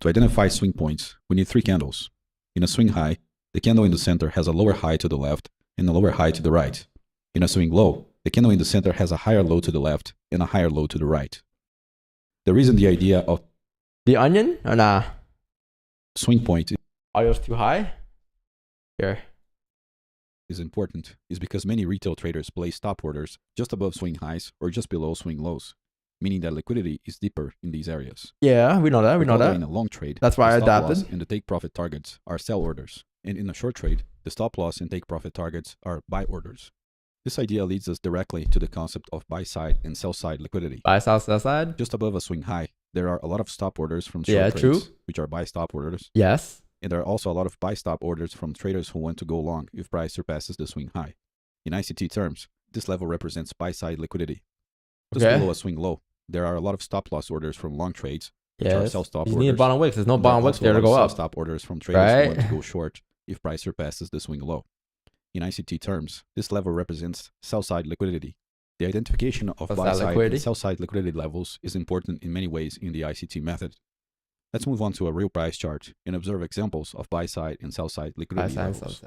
To identify swing points, we need 3 candles. In a swing high, the candle in the center has a lower high to the left and a lower high to the right. In a swing low, the candle in the center has a higher low to the left and a higher low to the right. The reason the idea of the onion or nah swing point are yours too high here is important is because many retail traders place stop orders just above swing highs or just below swing lows, meaning that liquidity is deeper in these areas. Yeah, we know that. We know that. In a long trade, that's why I stop adapted. Loss and the take profit targets are sell orders, and in a short trade, the stop loss and take profit targets are buy orders. This idea leads us directly to the concept of buy side and sell side liquidity. Buy side, sell side. Just above a swing high, there are a lot of stop orders from short trades, which are buy stop orders. Yes. And there are also a lot of buy stop orders from traders who want to go long if price surpasses the swing high. In ICT terms, this level represents buy side liquidity. Just below a swing low, there are a lot of stop loss orders from long trades, which are sell stop orders. You need a bottom wick. There's no bottom wick there to go up. Stop orders from traders who want to go short if price surpasses the swing low. In ICT terms, this level represents sell side liquidity. The identification of buy side and sell side liquidity levels is important in many ways in the ICT method. Let's move on to a real price chart and observe examples of buy side and sell side liquidity levels.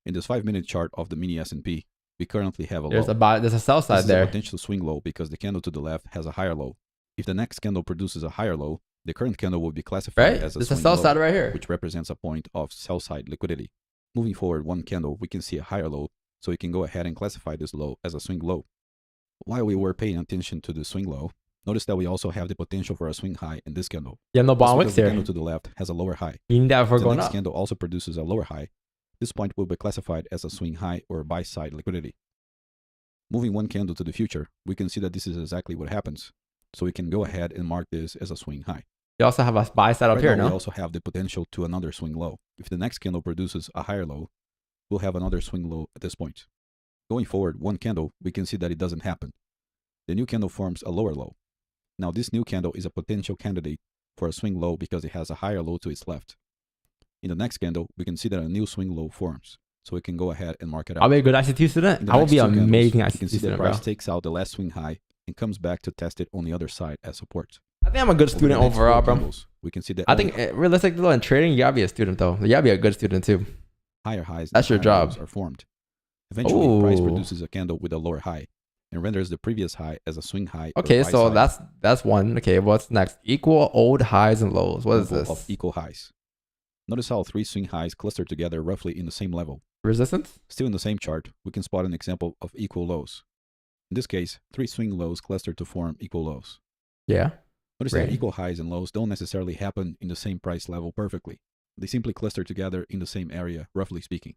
In this 5-minute chart of the mini S&P, we currently have a low. There's a sell side there. This is a potential swing low because the candle to the left has a higher low. If the next candle produces a higher low, The current candle will be classified as a This is swing sell low, side right here, which represents a point of sell side liquidity. Moving forward one candle, we can see a higher low, so we can go ahead and classify this low as a swing low. While we were paying attention to the swing low, notice that we also have the potential for a swing high in this candle. Yeah, no bond wicks the here. candle to the left has a lower high. You need that for the going next up. candle also produces a lower high. This point will be classified as a swing high or buy side liquidity. Moving one candle to the future, we can see that this is exactly what happens. So we can go ahead and mark this as a swing high. You also have a buy side up here, no? We also have the potential to another swing low. If the next candle produces a higher low, we'll have another swing low at this point. Going forward one candle, we can see that it doesn't happen. The new candle forms a lower low. Now this new candle is a potential candidate for a swing low because it has a higher low to its left. In the next candle, we can see that a new swing low forms. So we can go ahead and mark it out. I'll be a good ICT student. I will be an amazing ICT student, bro. The price takes out the last swing high and comes back to test it on the other side as support. I think I'm a good student overall, bro. We can see that. I think realistically in trading, you gotta be a student though. You gotta be a good student too. Higher highs. That's your job. Are formed. Eventually, price produces a candle with a lower high and renders the previous high as a swing high. Okay, so that's one. Okay, what's next? Equal old highs and lows. What is this? Of equal highs. Notice how three swing highs cluster together roughly in the same level. Resistance? Still in the same chart, we can spot an example of equal lows. In this case, three swing lows cluster to form equal lows. Yeah. Notice that equal highs and lows don't necessarily happen in the same price level perfectly. They simply cluster together in the same area, roughly speaking.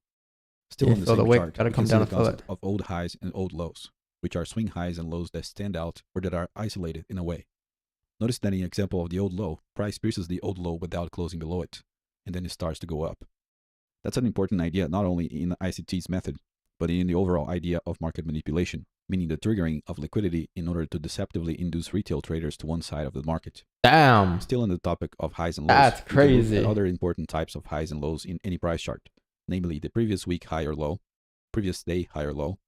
Still in the same chart, we can see the concept of old highs and old lows, which are swing highs and lows that stand out or that are isolated in a way. Notice that in the example of the old low, price pierces the old low without closing below it, and then it starts to go up. That's an important idea not only in the ICT's method, but in the overall idea of market manipulation, meaning the triggering of liquidity in order to deceptively induce retail traders to one side of the market. Damn. Still on the topic of highs and lows. That's crazy. Other important types of highs and lows in any price chart, namely the previous week high or low, previous day high or low,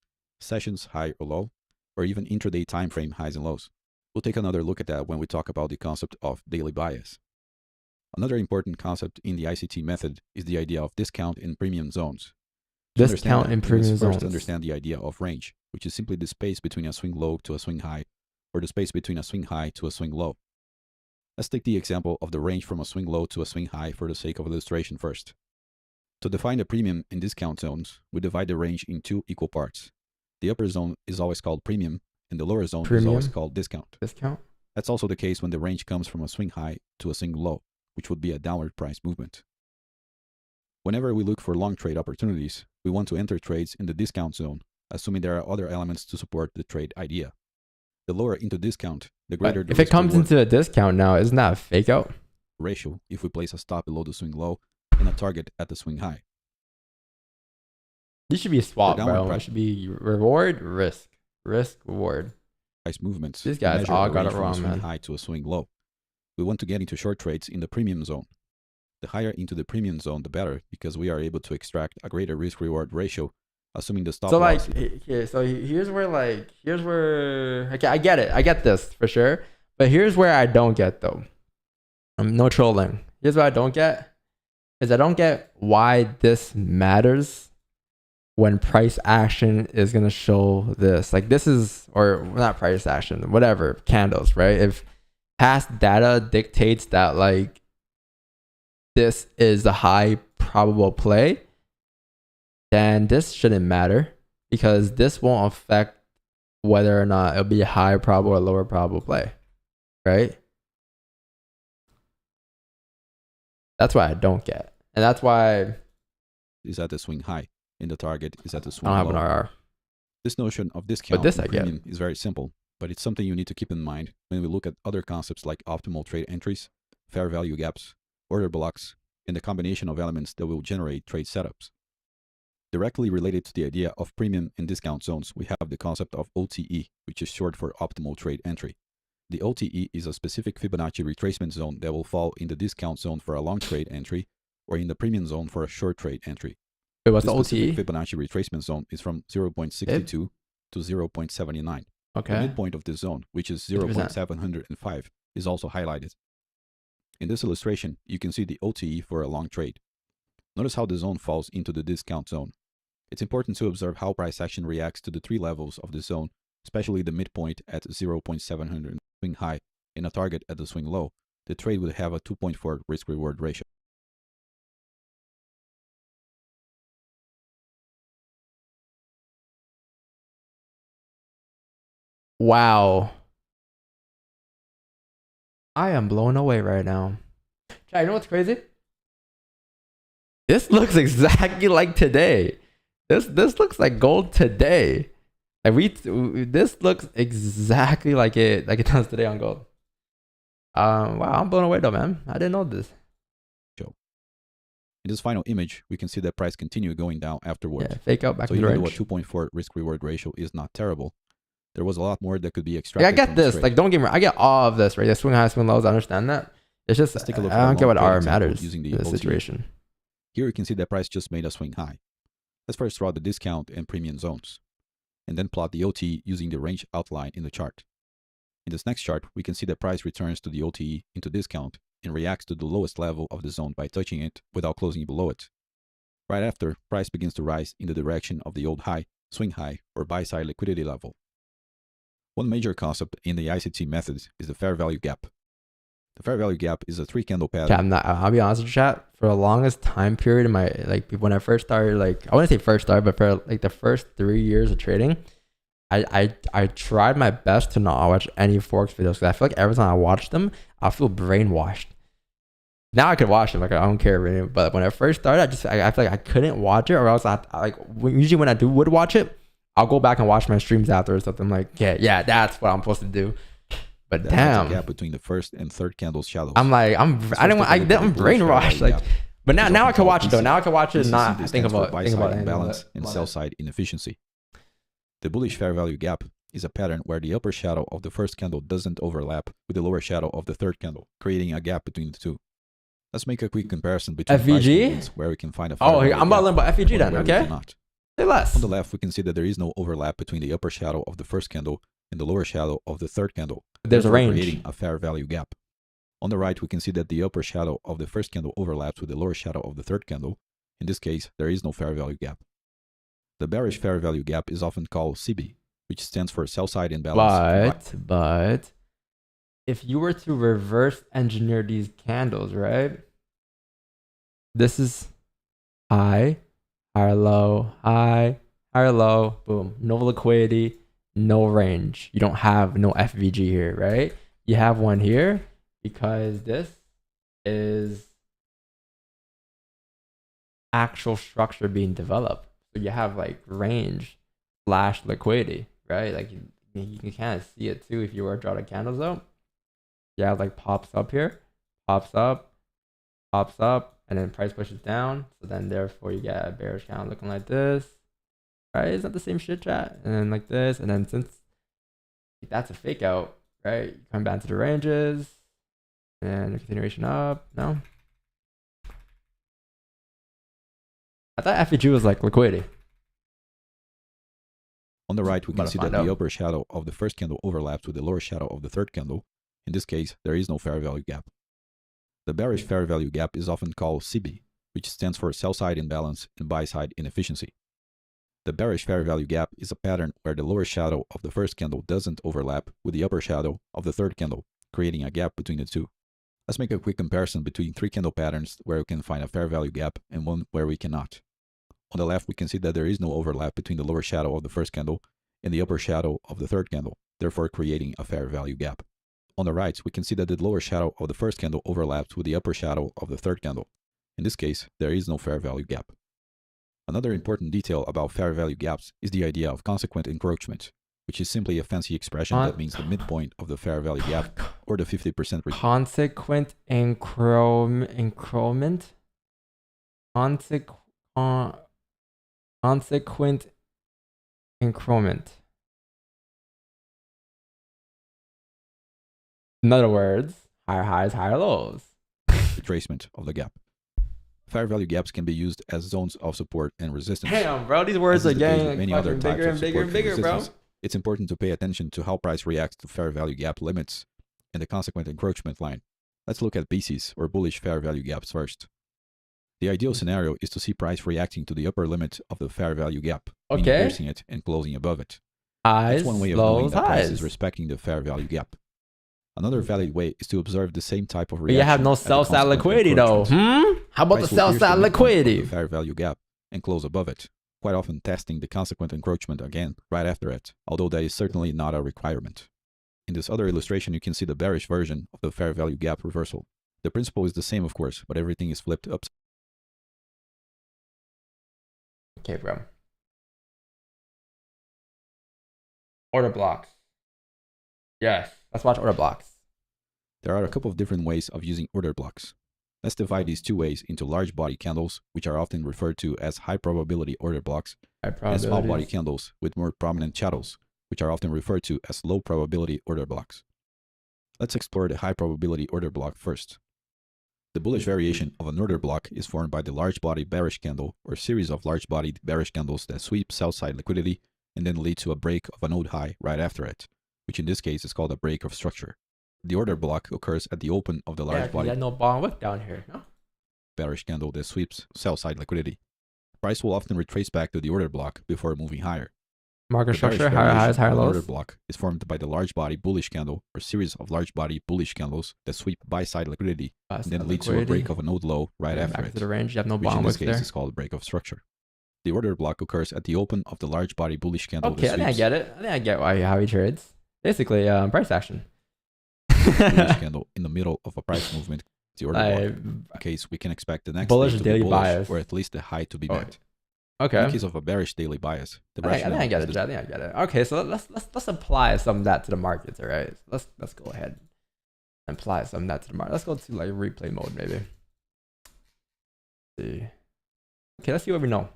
sessions high or low, or even intraday time frame highs and lows. We'll take another look at that when we talk about the concept of daily bias. Another important concept in the ICT method is the idea of discount and premium zones. Discount and premium zones. First, understand the idea of range, which is simply the space between a swing low to a swing high, or the space between a swing high to a swing low. Let's take the example of the range from a swing low to a swing high for the sake of illustration first. To define the premium and discount zones, we divide the range in two equal parts. The upper zone is always called premium, and the lower zone is always called discount. That's also the case when the range comes from a swing high to a swing low, which would be a downward price movement. Whenever we look for long trade opportunities, we want to enter trades in the discount zone, assuming there are other elements to support the trade idea. The lower into discount, the greater the if it comes into a discount now, isn't that a fake out? Ratio if we place a stop below the swing low and a target at the swing high. This should be a swap, bro. It should be reward, risk. Risk, reward. Price movements. These guys all got it wrong, man. Swing high to a swing low. We want to get into short trades in the premium zone. The higher into the premium zone, the better, because we are able to extract a greater risk-reward ratio, assuming the stop loss. So here's where, okay, I get it. I get this for sure. But here's where I don't get though. No trolling. Here's what I don't get. I don't get why this matters when price action is going to show this. Like this is, or not price action, whatever, candles, right? If past data dictates that like this is a high probable play, then this shouldn't matter because this won't affect whether or not it'll be a high probable or lower probable play, right? That's why I don't get. And that's why is at the swing high and the target is at the swing low. I don't have an RR. This notion of discount and premium is very simple, but it's something you need to keep in mind when we look at other concepts like optimal trade entries, fair value gaps, order blocks, and the combination of elements that will generate trade setups. Directly related to the idea of premium and discount zones, we have the concept of OTE, which is short for optimal trade entry. The OTE is a specific Fibonacci retracement zone that will fall in the discount zone for a long trade entry or in the premium zone for a short trade entry. Wait, what's the OTE? Fibonacci retracement zone is from 0.62 to 0.79. Okay. The midpoint of this zone, which is 0.705, is also highlighted. In this illustration, you can see the OTE for a long trade. Notice how the zone falls into the discount zone. It's important to observe how price action reacts to the three levels of the zone, especially the midpoint at 0.700 swing high and a target at the swing low, the trade would have a 2.4 risk-reward ratio. Wow. I am blown away right now. Chat, you know what's crazy? This looks exactly like today. This looks like gold today. And this looks exactly like it does today on gold. Wow, I'm blown away though, man. I didn't know this. In this final image, we can see that price continue going down afterwards. Yeah, fake out back so to the even range. though a 2.4 risk-reward ratio is not terrible, there was a lot more that could be extracted. I get this. Like, don't get me wrong. I get all of this, right? The swing high, swing lows. I understand that. It's just, I don't get what R matters using the in this situation. Here you can see that price just made a swing high. Let's first draw the discount and premium zones, and then plot the OTE using the range outline in the chart. In this next chart, we can see that price returns to the OTE into discount and reacts to the lowest level of the zone by touching it without closing below it. Right after, price begins to rise in the direction of the old high, swing high, or buy-side liquidity level. One major concept in the ICT methods is the fair value gap. The fair value gap is a 3-candle pattern. Chat, I'll be honest with you, chat. For the longest time period in my, like, when I first started, like, I wouldn't say first started, but for like the first 3 years of trading, I tried my best to not watch any Forex videos because I feel like every time I watch them, I feel brainwashed. Now I could watch them, like, I don't care really, but when I first started, I feel like I couldn't watch it, or else usually when I would watch it, I'll go back and watch my streams after or something. Like, yeah, that's what I'm supposed to do. But That's damn, the gap between the first and third candle's shadows. I'm brainwashed. Like, but now I can watch it though. Now I can watch it and not think about imbalance and sell side inefficiency. The bullish fair value gap is a pattern where the upper shadow of the first candle doesn't overlap with the lower shadow of the third candle, creating a gap between the two. Let's make a quick comparison between FVG, where we can find a I'm about to learn about FVG then, okay? Say less. On the left, we can see that there is no overlap between the upper shadow of the first candle and the lower shadow of the third candle. There's a range. Creating a fair value gap. On the right, we can see that the upper shadow of the first candle overlaps with the lower shadow of the third candle. In this case, there is no fair value gap. The bearish fair value gap is often called CB, which stands for sell side imbalance. But if you were to reverse engineer these candles, right? This is high, higher low, high, higher low, boom. No liquidity, no range. You don't have no FVG here, right? You have one here because this is actual structure being developed. So you have like range / liquidity, right? Like you can kind of see it too if you were to draw the candles out. Yeah, like pops up here, pops up, and then price pushes down. So then therefore you get a bearish candle looking like this. Right? It's not the same shit, chat. And then like this, and then since that's a fake out, right? You come back to the ranges and a continuation up. No. I thought FEG was like liquidity. On the right, we can see that the upper shadow of the first candle overlaps with the lower shadow of the third candle. In this case, there is no fair value gap. The bearish fair value gap is often called CB, which stands for sell side imbalance and buy side inefficiency. The bearish fair value gap is a pattern where the lower shadow of the first candle doesn't overlap with the upper shadow of the third candle, creating a gap between the two. Let's make a quick comparison between 3 candle patterns where we can find a fair value gap and one where we cannot. On the left, we can see that there is no overlap between the lower shadow of the first candle and the upper shadow of the third candle, therefore creating a fair value gap. On the right, we can see that the lower shadow of the first candle overlaps with the upper shadow of the third candle. In this case, there is no fair value gap. Another important detail about fair value gaps is the idea of consequent encroachment, which is simply a fancy expression that means the midpoint of the fair value gap or the 50% consequent encroachment. Consequent encroachment. In other words, higher highs, higher lows. Retracement of the gap. Fair value gaps can be used as zones of support and resistance. Damn, bro, these words are getting many other types bigger and bigger and bigger, bro. It's important to pay attention to how price reacts to fair value gap limits and the consequent encroachment line. Let's look at BCs, or bullish fair value gaps, first. The ideal scenario is to see price reacting to the upper limit of the fair value gap, meaning piercing it and closing above it. Highs, That's one way of lows, knowing that price highs. is respecting the fair value gap. Another valid way is to observe the same type of But reaction. you have no sell-side liquidity though. How about the sell-side liquidity? The fair value gap and close above it, quite often testing the consequent encroachment again right after it, although that is certainly not a requirement. In this other illustration, you can see the bearish version of the fair value gap reversal. The principle is the same, of course, but everything is flipped upside. Okay, bro. Order blocks. Yes, let's watch order blocks. There are a couple of different ways of using order blocks. Let's divide these two ways into large body candles, which are often referred to as high probability order blocks, and small body candles with more prominent shadows, which are often referred to as low probability order blocks. Let's explore the high probability order block first. The bullish variation of an order block is formed by the large body bearish candle or series of large bodied bearish candles that sweep sell side liquidity and then lead to a break of a node high right after it, which in this case is called a break of structure. The order block occurs at the open of the large body no bond wick down here, no? bearish candle that sweeps sell side liquidity. Price will often retrace back to the order block before moving higher. Market structure, higher highs, higher lows. The order block is formed by the large body bullish candle or series of large body bullish candles that sweep buy side liquidity and then lead to a break of a node low right after it, to the range. You have no which in bond this wick case there. is called a break of structure. The order block occurs at the open of the large body bullish candle. Okay, I think I get it. I think I get how he trades. Basically, price action. Bullish candle in the middle of a price movement. The order block. In case we can expect the next bullish day to daily be bullish, bias, or at least the high to be met. Okay. In the case of a bearish daily bias, the I think I get it. I think I get it. Okay, so let's apply some of that to the markets. All right, let's go ahead and apply some of that to the market. Let's go to like replay mode maybe. Let's see. Okay, let's see what we know.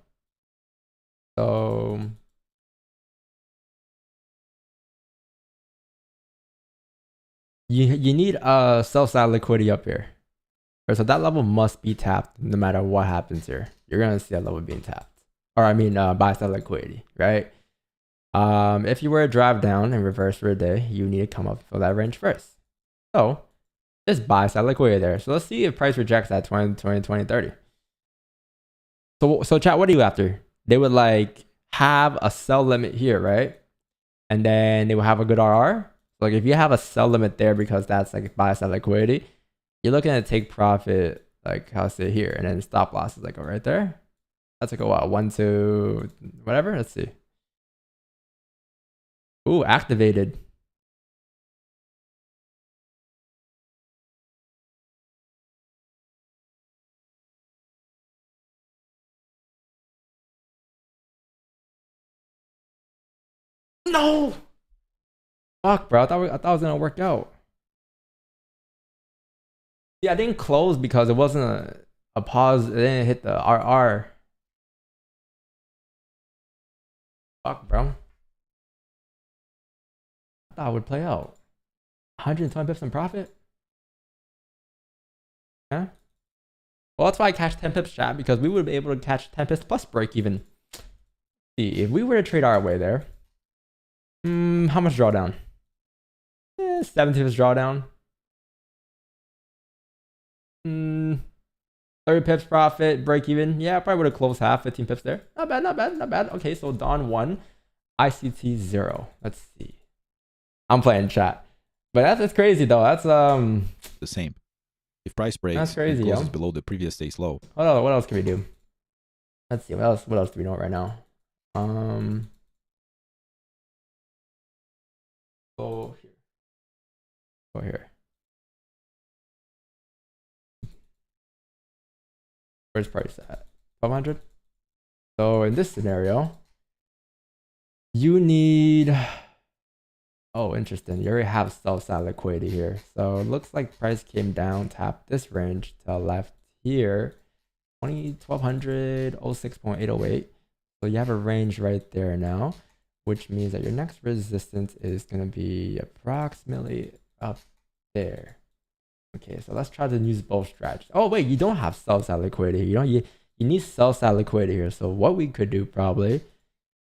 So you need a sell side liquidity up here. So that level must be tapped no matter what happens here. You're gonna see that level being tapped. Or I mean buy side liquidity, right? If you were to drive down and reverse for a day, you need to come up for that range first. So just buy side liquidity there. So let's see if price rejects that 20, 30. So chat, what are you after? They would like have a sell limit here, right? And then they will have a good RR. Like if you have a sell limit there because that's like buy side liquidity, you're looking at take profit like I'll say here, and then stop loss is like right there. That's like a what, 1, 2, whatever. Let's see. Ooh, activated. No. Fuck, bro. I thought it was gonna work out. Yeah, I didn't close because it wasn't a pause. It didn't hit the RR. Fuck, bro. I thought it would play out. 120 pips in profit? Yeah. Well, that's why I cashed 10 pips, chat, because we would be able to catch 10 pips plus break even. See, if we were to trade our way there, how much drawdown? 70 pips drawdown. 30 pips profit, break even. Yeah, I probably would have closed half, 15 pips there. Not bad, not bad, not bad. Okay, so Dawn 1, ICT 0. Let's see. I'm playing chat. But that's crazy though. That's the same. If price breaks that's crazy, and closes below the previous day's low. What else can we do? Let's see. What else do we know right now? Go here. Go here. Where's price at? 1200. So in this scenario, you need. Oh, interesting. You already have sell side liquidity here. So it looks like price came down, tapped this range to the left here. 1200, 06.808. So you have a range right there now, which means that your next resistance is going to be approximately up there. Okay, so let's try to use both strategies. Oh wait, you don't have sell side liquidity. You need sell side liquidity here. So what we could do probably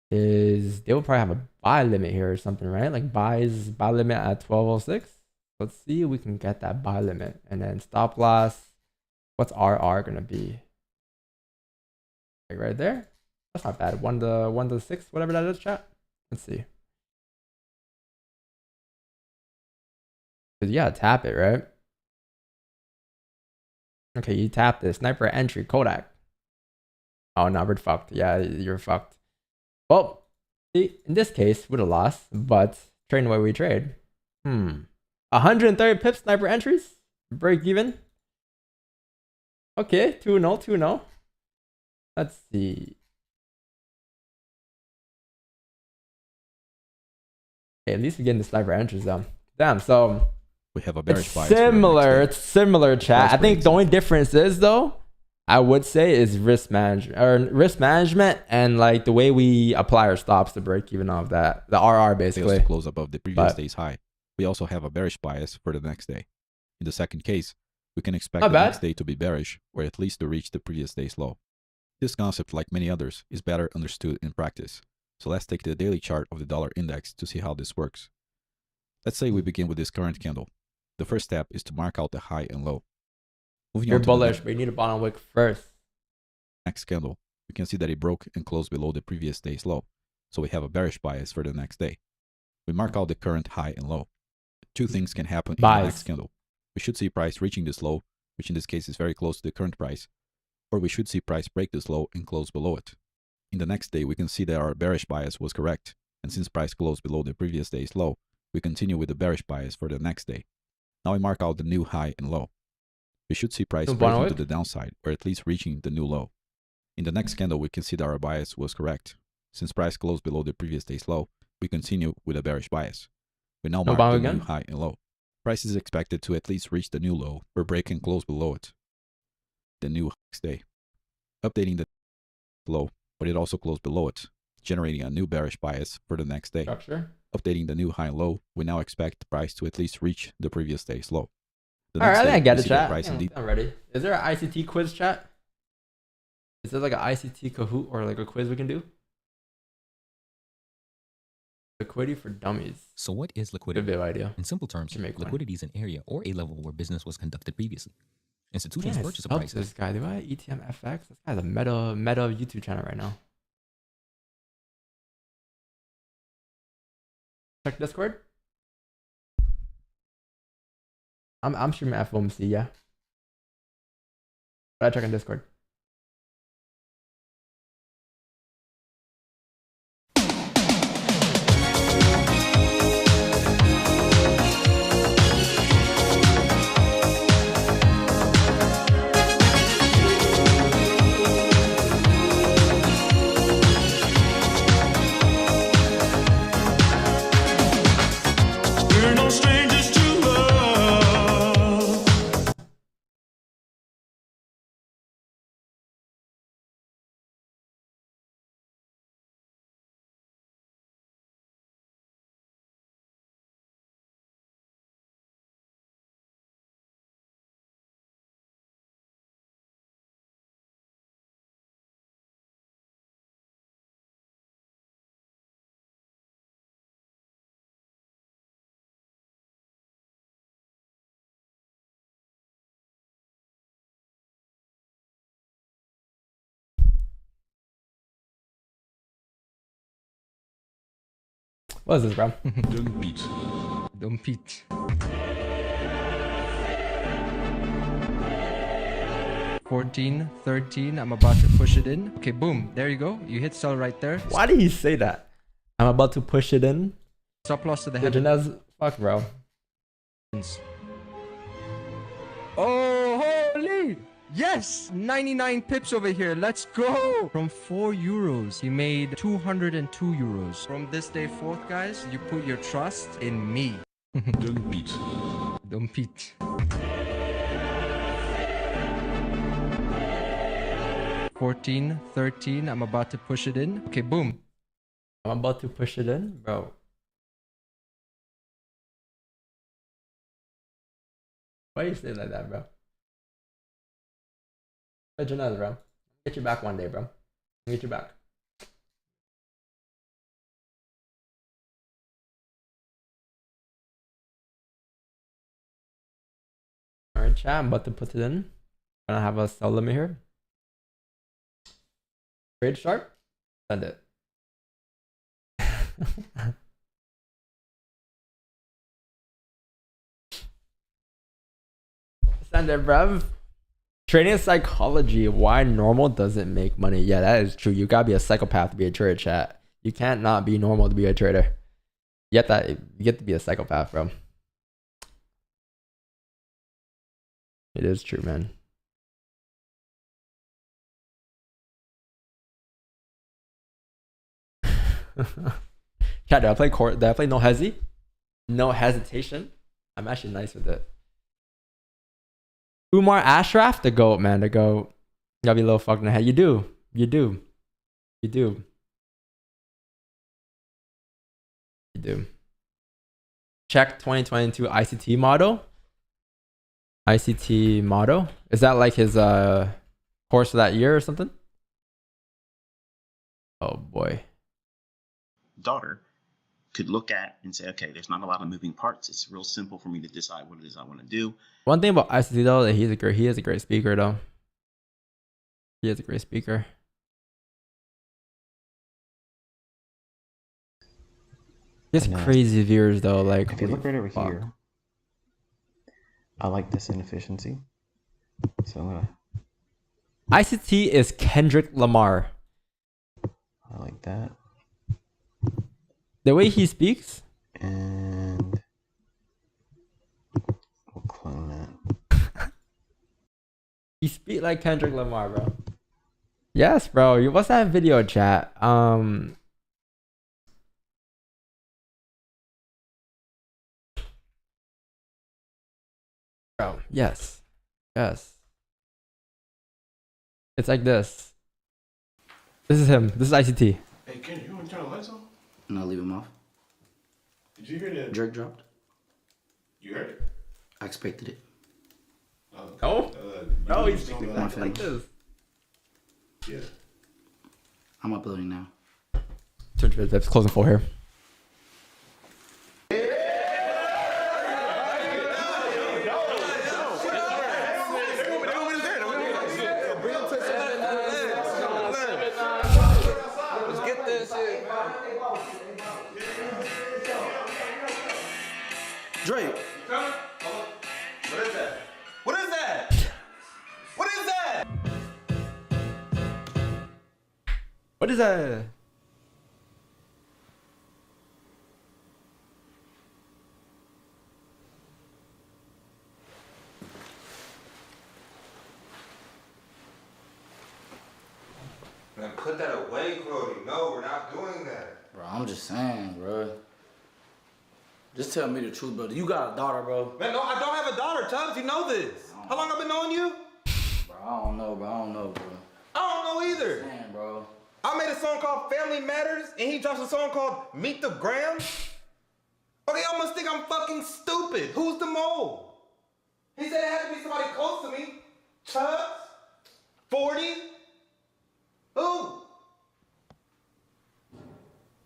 is they will probably have a buy limit here or something, right? Like buy limit at 1206. Let's see if we can get that buy limit, and then stop loss. What's RR gonna be? Like right there. That's not bad. 1 to 6, whatever that is, chat. Let's see. Because you gotta tap it, right? Okay, you tap this. Sniper entry, Kodak. Oh, no, we're fucked. Yeah, you're fucked. Well, see, in this case, would have lost, but trading the way we trade. 130 pips, sniper entries. Break even. Okay, 2-0, 2-0. Let's see. Okay, at least we're getting the sniper entries though. Damn, so we have a bearish bias. It's similar, chat. I think the only difference is though, I would say, is risk management and like the way we apply our stops to break even off that. The RR basically. To close above the previous day's high. We also have a bearish bias for the next day. In the second case, we can expect the next day to be bearish, or at least to reach the previous day's low. This concept, like many others, is better understood in practice. So let's take the daily chart of the dollar index to see how this works. Let's say we begin with this current candle. The first step is to mark out the high and low. You're bullish, but you need a bottom wick first. Next candle, we can see that it broke and closed below the previous day's low. So we have a bearish bias for the next day. We mark out the current high and low. Two things can happen in the next candle. We should see price reaching this low, which in this case is very close to the current price, or we should see price break this low and close below it. In the next day, we can see that our bearish bias was correct, and since price closed below the previous day's low, we continue with the bearish bias for the next day. Now we mark out the new high and low. We should see price breaking to the downside, or at least reaching the new low. In the next candle, we can see that our bias was correct. Since price closed below the previous day's low, we continue with a bearish bias. We now mark the new high and low. Price is expected to at least reach the new low, or break and close below it. The new next day. Updating the low, but it also closed below it, generating a new bearish bias for the next day. Structure. Updating the new high and low, we now expect the price to at least reach the previous day's low. Alright, I think I get it, chat. I'm ready. Is there an ICT quiz, chat? Is there like an ICT Kahoot or like a quiz we can do? Liquidity for dummies. So what is liquidity? Good idea. In simple terms, liquidity is an area or a level where business was conducted previously. Institutions purchase a price. This guy, do I ETM FX? This guy's a meta YouTube channel right now. Check Discord. I'm streaming FOMC, yeah. But I check on Discord. What is this, bro? Don't beat. Don't beat. $14, $13. I'm about to push it in. Okay, boom. There you go. You hit sell right there. Why did he say that? I'm about to push it in. Stop loss to the head. Fuck, bro. Oh, holy! Yes! 99 pips over here. Let's go! From 4 euros, he made 202 euros. From this day forth, guys, you put your trust in me. Don't beat. Don't beat. $14, $13. I'm about to push it in. Okay, boom. I'm about to push it in, bro. Why you say like that, bro? Hey, Janelle, bro. Get you back one day, bro. Get you back. Alright, chat. I'm about to put it in. I'm gonna have a sell limit here. Trade sharp. Send it. Send it, bruv. Trading psychology. Why normal doesn't make money? Yeah, that is true. You gotta be a psychopath to be a trader, chat. You can't not be normal to be a trader. You get to be a psychopath, bro. It is true, man. Chat, did I play court? Did I play no hesi? No hesitation. I'm actually nice with it. Umar Ashraf, the GOAT, man, the GOAT. You gotta be a little fucked in the head. You do. You do. You do. You do. Check 2022 ICT model. ICT model. Is that like his course for that year or something? Oh boy. Daughter could look at and say, okay, there's not a lot of moving parts. It's real simple for me to decide what it is I want to do. One thing about ICT though, that he is a great speaker though. He is a great speaker. He has crazy viewers though. Like if you look right over here, I like this inefficiency. So I'm gonna. ICT is Kendrick Lamar. I like that. The way he speaks. And we'll clone that. He speak like Kendrick Lamar, bro. Yes, bro. What's that video, chat? Bro, yes. Yes. It's like this. This is him. This is ICT. Hey, Ken, you want to turn the lights on? And I'll leave them off. Did you hear that? Drake dropped. You heard it? I expected it. No? No, he's speaking like this. Yeah. I'm uploading now. Turn to it's closing full here. Drake. What is that? What is that? What is that? What is that? Man, put that away, Cody. No, we're not doing that. Bro, I'm just saying, bro. Just tell me the truth, brother. You got a daughter, bro. Man, no, I don't have a daughter, Tubbs. You know this. How long I've been knowing you? Bro, I don't know, bro. I don't know, bro. I don't know either. Man, bro. I made a song called Family Matters, and he drops a song called Meet the Grams. Okay, y'all must think I'm fucking stupid. Who's the mole? He said it had to be somebody close to me. Tubbs? 40? Who?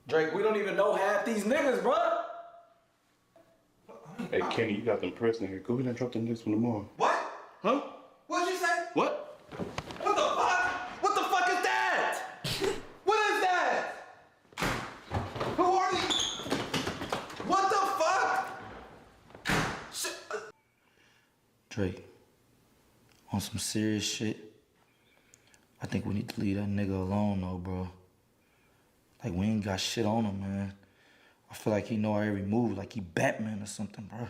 Drake, we don't even know half these niggas, bro. Hey, Kenny, you got them pressing here. Go ahead and drop the next one tomorrow. What? Huh? What'd you say? What? What the fuck? What the fuck is that? What is that? Who are these? What the fuck? Drake, on some serious shit, I think we need to leave that nigga alone, though, bro. Like, we ain't got shit on him, man. I feel like he know our every move, like he Batman or something, bro.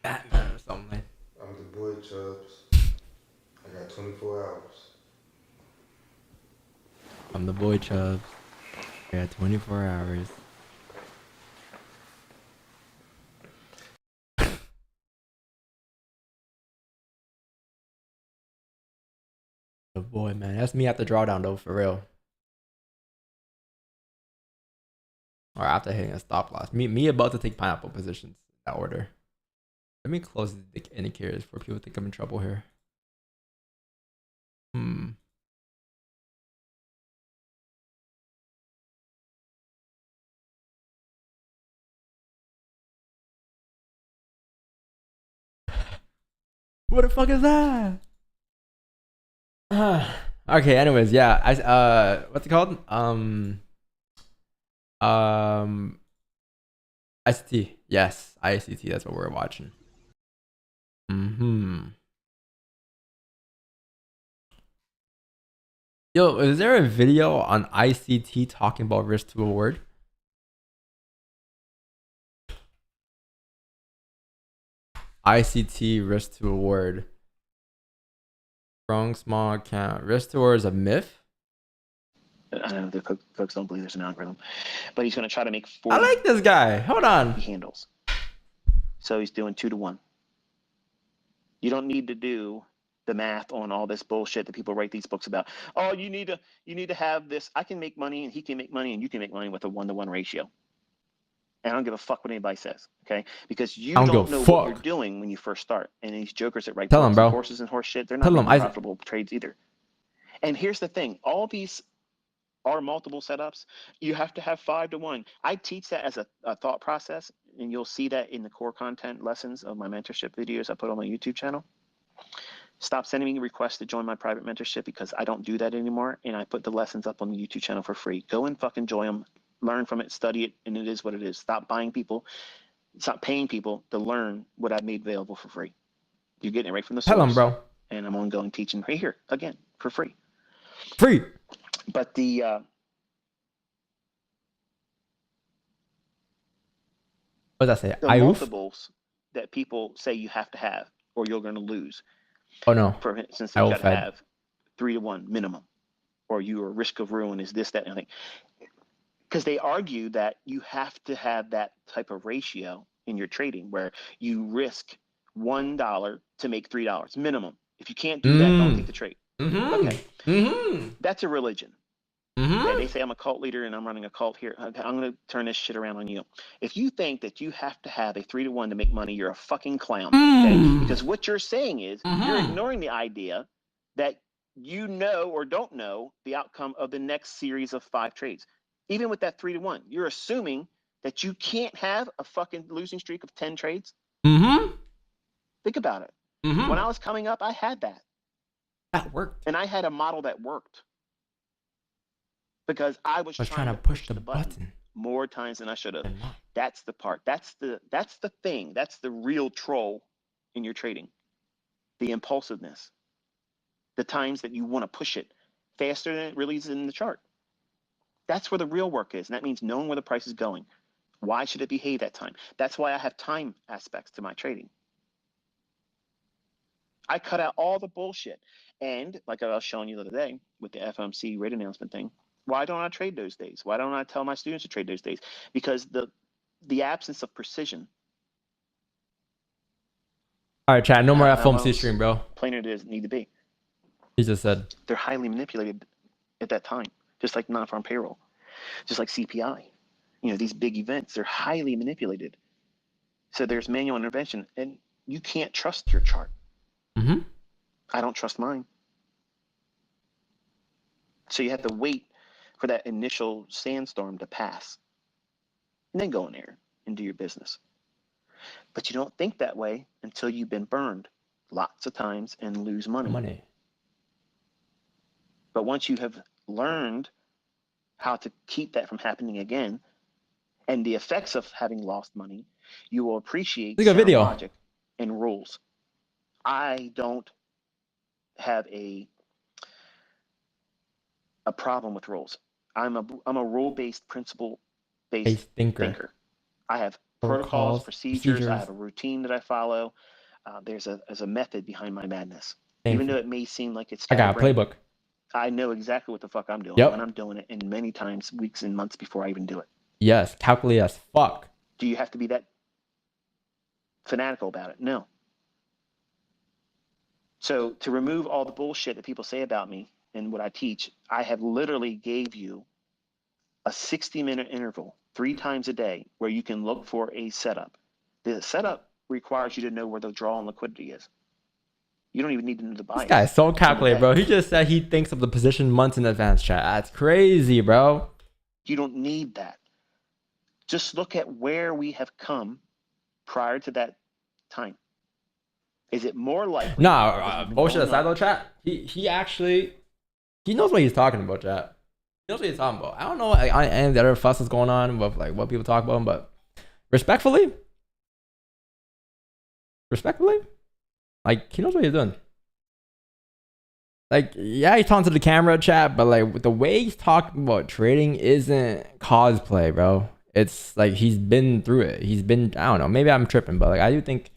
Batman or something. I'm the boy, Chubbs. I got 24 hours. I'm the boy, Chubbs. I got 24 hours. The boy, man. That's me at the drawdown, though, for real. Or after hitting a stop loss. Me about to take pineapple positions in that order. Let me close the indicators before people think I'm in trouble here. What the fuck is that? Okay, anyways, yeah. What's it called? ICT. Yes, ICT, that's what we're watching. Yo, is there a video on ICT talking about risk to reward? ICT risk to reward. Strong small account. Risk to reward is a myth? I know the folks don't believe there's an algorithm, but he's going to try to make 40. I like this guy. Hold on. Handles. So he's doing 2 to 1. You don't need to do the math on all this bullshit that people write these books about. Oh, you need to have this. I can make money and he can make money and you can make money with a 1-to-1 ratio. And I don't give a fuck what anybody says, okay? Because you don't know what you're doing when you first start. And these jokers that write books on horses and horse shit, they're not making profitable trades either. And here's the thing. All these are multiple setups. You have to have 5 to 1. I teach that as a thought process, and you'll see that in the core content lessons of my mentorship videos I put on my YouTube channel. Stop sending me requests to join my private mentorship because I don't do that anymore, and I put the lessons up on the YouTube channel for free. Go and fucking enjoy them. Learn from it, study it, and it is what it is. Stop paying people to learn what I've made available for free. You're getting it right from the source. Tell them, bro. And I'm ongoing teaching right here, again, for free. Free. But the what does that say? The multiples that people say you have to have or you're going to lose. Oh, no. For instance, you got to have 3 to 1 minimum, or your risk of ruin is this, that, and everything. Because they argue that you have to have that type of ratio in your trading where you risk $1 to make $3 minimum. If you can't do that, don't take the trade. Okay. That's a religion. Okay, they say I'm a cult leader and I'm running a cult here. Okay, I'm going to turn this shit around on you. If you think that you have to have a 3 to 1 to make money, you're a fucking clown. Okay? Because what you're saying is you're ignoring the idea that you know or don't know the outcome of the next series of 5 trades. Even with that 3 to 1, you're assuming that you can't have a fucking losing streak of 10 trades. Think about it. When I was coming up, I had that. That worked. And I had a model that worked. Because I was trying to push the button more times than I should have. That's the part. That's the thing. That's the real troll in your trading. The impulsiveness. The times that you want to push it faster than it really is in the chart. That's where the real work is. And that means knowing where the price is going. Why should it behave that time? That's why I have time aspects to my trading. I cut out all the bullshit. And like I was showing you the other day with the FOMC rate announcement thing, why don't I trade those days? Why don't I tell my students to trade those days? Because the absence of precision. All right, chat. No more FOMC stream, bro. Plainer doesn't need to be. He just said. They're highly manipulated at that time, just like non-farm payroll, just like CPI. You know, these big events, they're highly manipulated. So there's manual intervention, and you can't trust your chart. I don't trust mine. So you have to wait for that initial sandstorm to pass and then go in there and do your business. But you don't think that way until you've been burned lots of times and lose money. But once you have learned how to keep that from happening again and the effects of having lost money, you will appreciate sound logic and rules. I don't have a problem with rules. I'm a rule-based, principle-based thinker. I have protocols, procedures. I have a routine that I follow. There's a method behind my madness. Even though it may seem like it's I got a playbook. I know exactly what the fuck I'm doing, and I'm doing it in many times, weeks and months before I even do it. Yes, calculate as fuck. Do you have to be that fanatical about it? No. So to remove all the bullshit that people say about me and what I teach, I have literally gave you a 60-minute interval 3 times a day where you can look for a setup. The setup requires you to know where the draw and liquidity is. You don't even need to know the bias. This guy's so calculated, bro. He just said he thinks of the position months in advance, chat. That's crazy, bro. You don't need that. Just look at where we have come prior to that time. Is it more likely? Nah, bullshit aside though, chat. He actually knows what he's talking about, chat. He knows what he's talking about. I don't know any of the other fuss that's going on with like what people talk about him, but respectfully, like he knows what he's doing. Like, yeah, he's talking to the camera, chat, but like the way he's talking about trading isn't cosplay, bro. It's like he's been through it. He's been, I don't know, maybe I'm tripping, but like I do think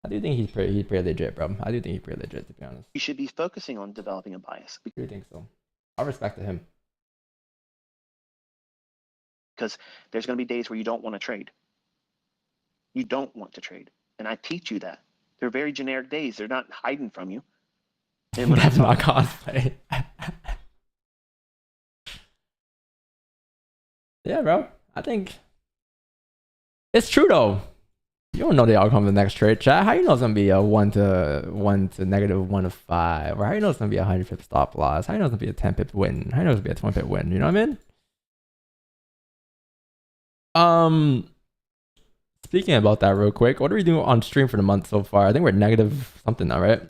he's pretty legit, bro. I do think he's pretty legit, to be honest. You should be focusing on developing a bias. I do think so. I respect him. Because there's going to be days where you don't want to trade. You don't want to trade. And I teach you that. They're very generic days. They're not hiding from you. And That's not cosplay. Yeah, bro. I think it's true though. You don't know the outcome of the next trade, chat. How you know it's gonna be a 1 to -1 to 5? Or how you know it's gonna be a 100 pip stop loss? How you know it's gonna be a 10 pip win? How you know it's gonna be a 20 pip win? You know what I mean? Speaking about that real quick, what are we doing on stream for the month so far? I think we're negative something now, right?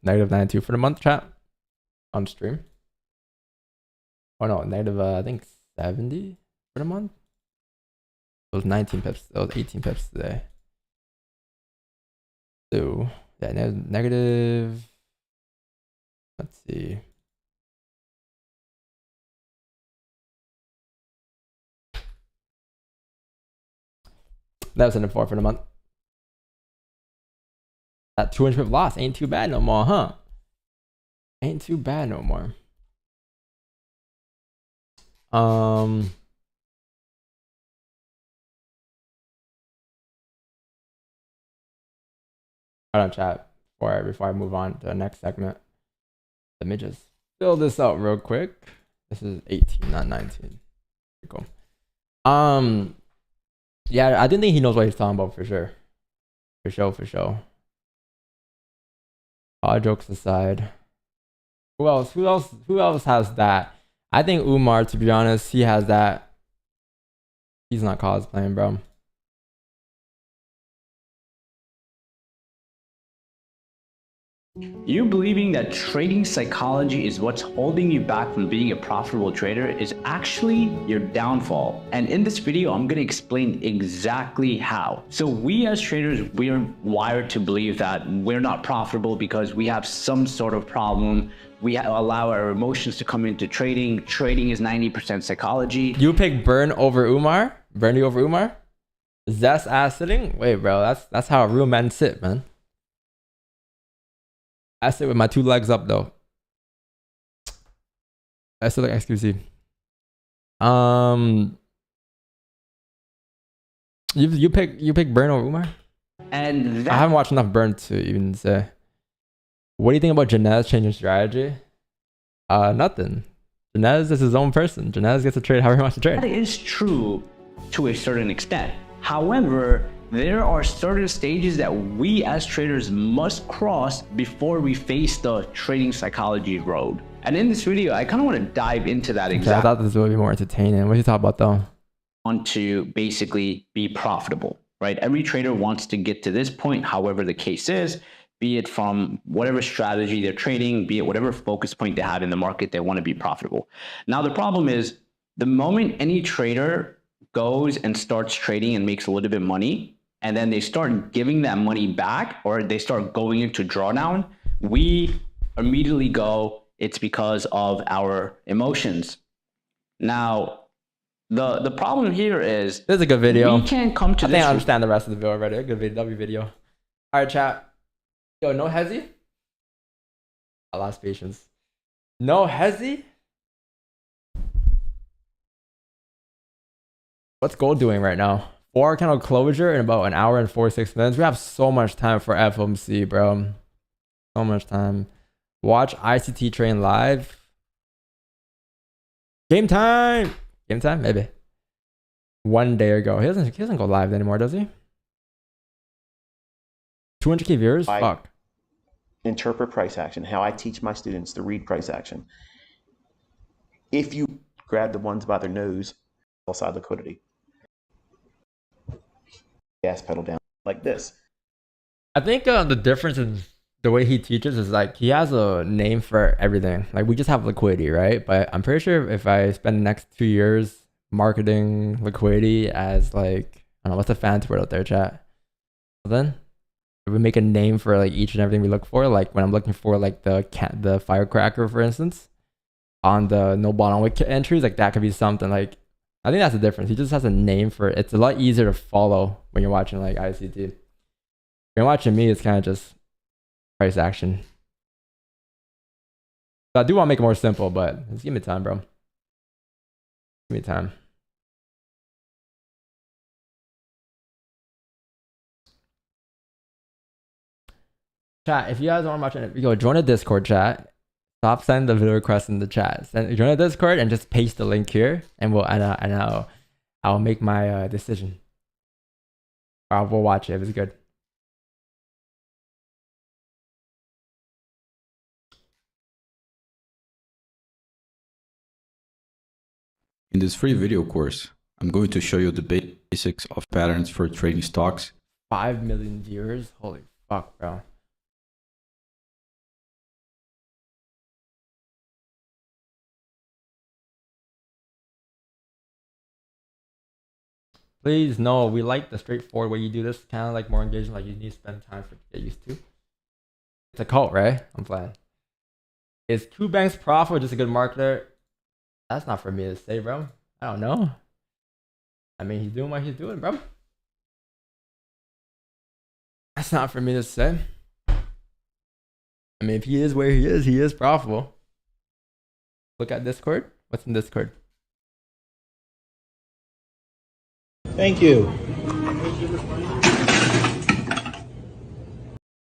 Negative 92 for the month, chat. On stream. Oh no, negative I think 70 for the month. It was 19 pips. It was 18 pips today. So yeah, negative. Let's see. That was in 4 for the month. That 200 pip loss ain't too bad no more, huh? Ain't too bad no more. Hold on, chat. Before I move on to the next segment, let me just fill this out real quick. This is 18, not 19. Cool. Yeah, I didn't think he knows what he's talking about for sure. For sure. All jokes aside, who else has that? I think Umar, to be honest, he has that. He's not cosplaying, bro. You believing that trading psychology is what's holding you back from being a profitable trader is actually your downfall. And in this video, I'm going to explain exactly how. So we as traders, we're wired to believe that we're not profitable because we have some sort of problem. We allow our emotions to come into trading. Trading is 90% psychology. You pick Burn over Umar? Bernie over Umar? Zest ass sitting? Wait, bro, that's how real men sit, man. I sit with my 2 legs up though. I sit like XQC. You pick Burn over Umar? And I haven't watched enough Burn to even say. What do you think about Janez changing strategy? Nothing. Janez is his own person. Janez gets to trade however he wants to trade. That is true to a certain extent. However, there are certain stages that we as traders must cross before we face the trading psychology road. And in this video, I kind of want to dive into that exactly. I thought this would be more entertaining. What do you talk about though? Want to basically be profitable, right? Every trader wants to get to this point, however the case is, be it from whatever strategy they're trading, be it whatever focus point they have in the market, they want to be profitable. Now, the problem is the moment any trader goes and starts trading and makes a little bit of money, and then they start giving that money back or they start going into drawdown, we immediately go, it's because of our emotions. Now, the problem here is this is a good video. We can't come to I think I understand the rest of the video already. A good video, W video. All right, chat. Yo, no hezzy? I lost patience. No hezzy? What's gold doing right now? 4 candle closure in about 1 hour and 46 minutes. We have so much time for FOMC, bro. So much time. Watch ICT train live. Game time. Game time, maybe. 1 day ago. He doesn't go live anymore, does he? 200K viewers? Fuck. Interpret price action. How I teach my students to read price action. If you grab the ones by their nose, sell side liquidity. Gas pedal down like this. I think the difference in the way he teaches is like he has a name for everything. Like we just have liquidity, right? But I'm pretty sure if I spend the next 2 years marketing liquidity as like, I don't know, what's the fancy word out there, chat? Then we make a name for like each and everything we look for. Like when I'm looking for like the firecracker, for instance, on the no bottom wick entries, like that could be something like, I think that's the difference. He just has a name for it. It's a lot easier to follow when you're watching like ICT. When you're watching me, it's kind of just price action. So I do want to make it more simple, but just give me time, bro. Give me time. Chat, if you guys want to watch it, join the Discord chat. Stop sending the video requests in the chat. Join the Discord and just paste the link here, and I'll make my decision. Or we'll watch it if it's good. In this free video course, I'm going to show you the basics of patterns for trading stocks. 5 million viewers? Holy fuck, bro. Please, no, we like the straightforward way you do this. Kind of like more engagement, like you need to spend time to get used to. It's a cult, right? I'm playing. Is Kubank's profit just a good marketer? That's not for me to say, bro. I don't know. I mean, he's doing what he's doing, bro. That's not for me to say. I mean, if he is where he is profitable. Look at Discord. What's in Discord? Thank you.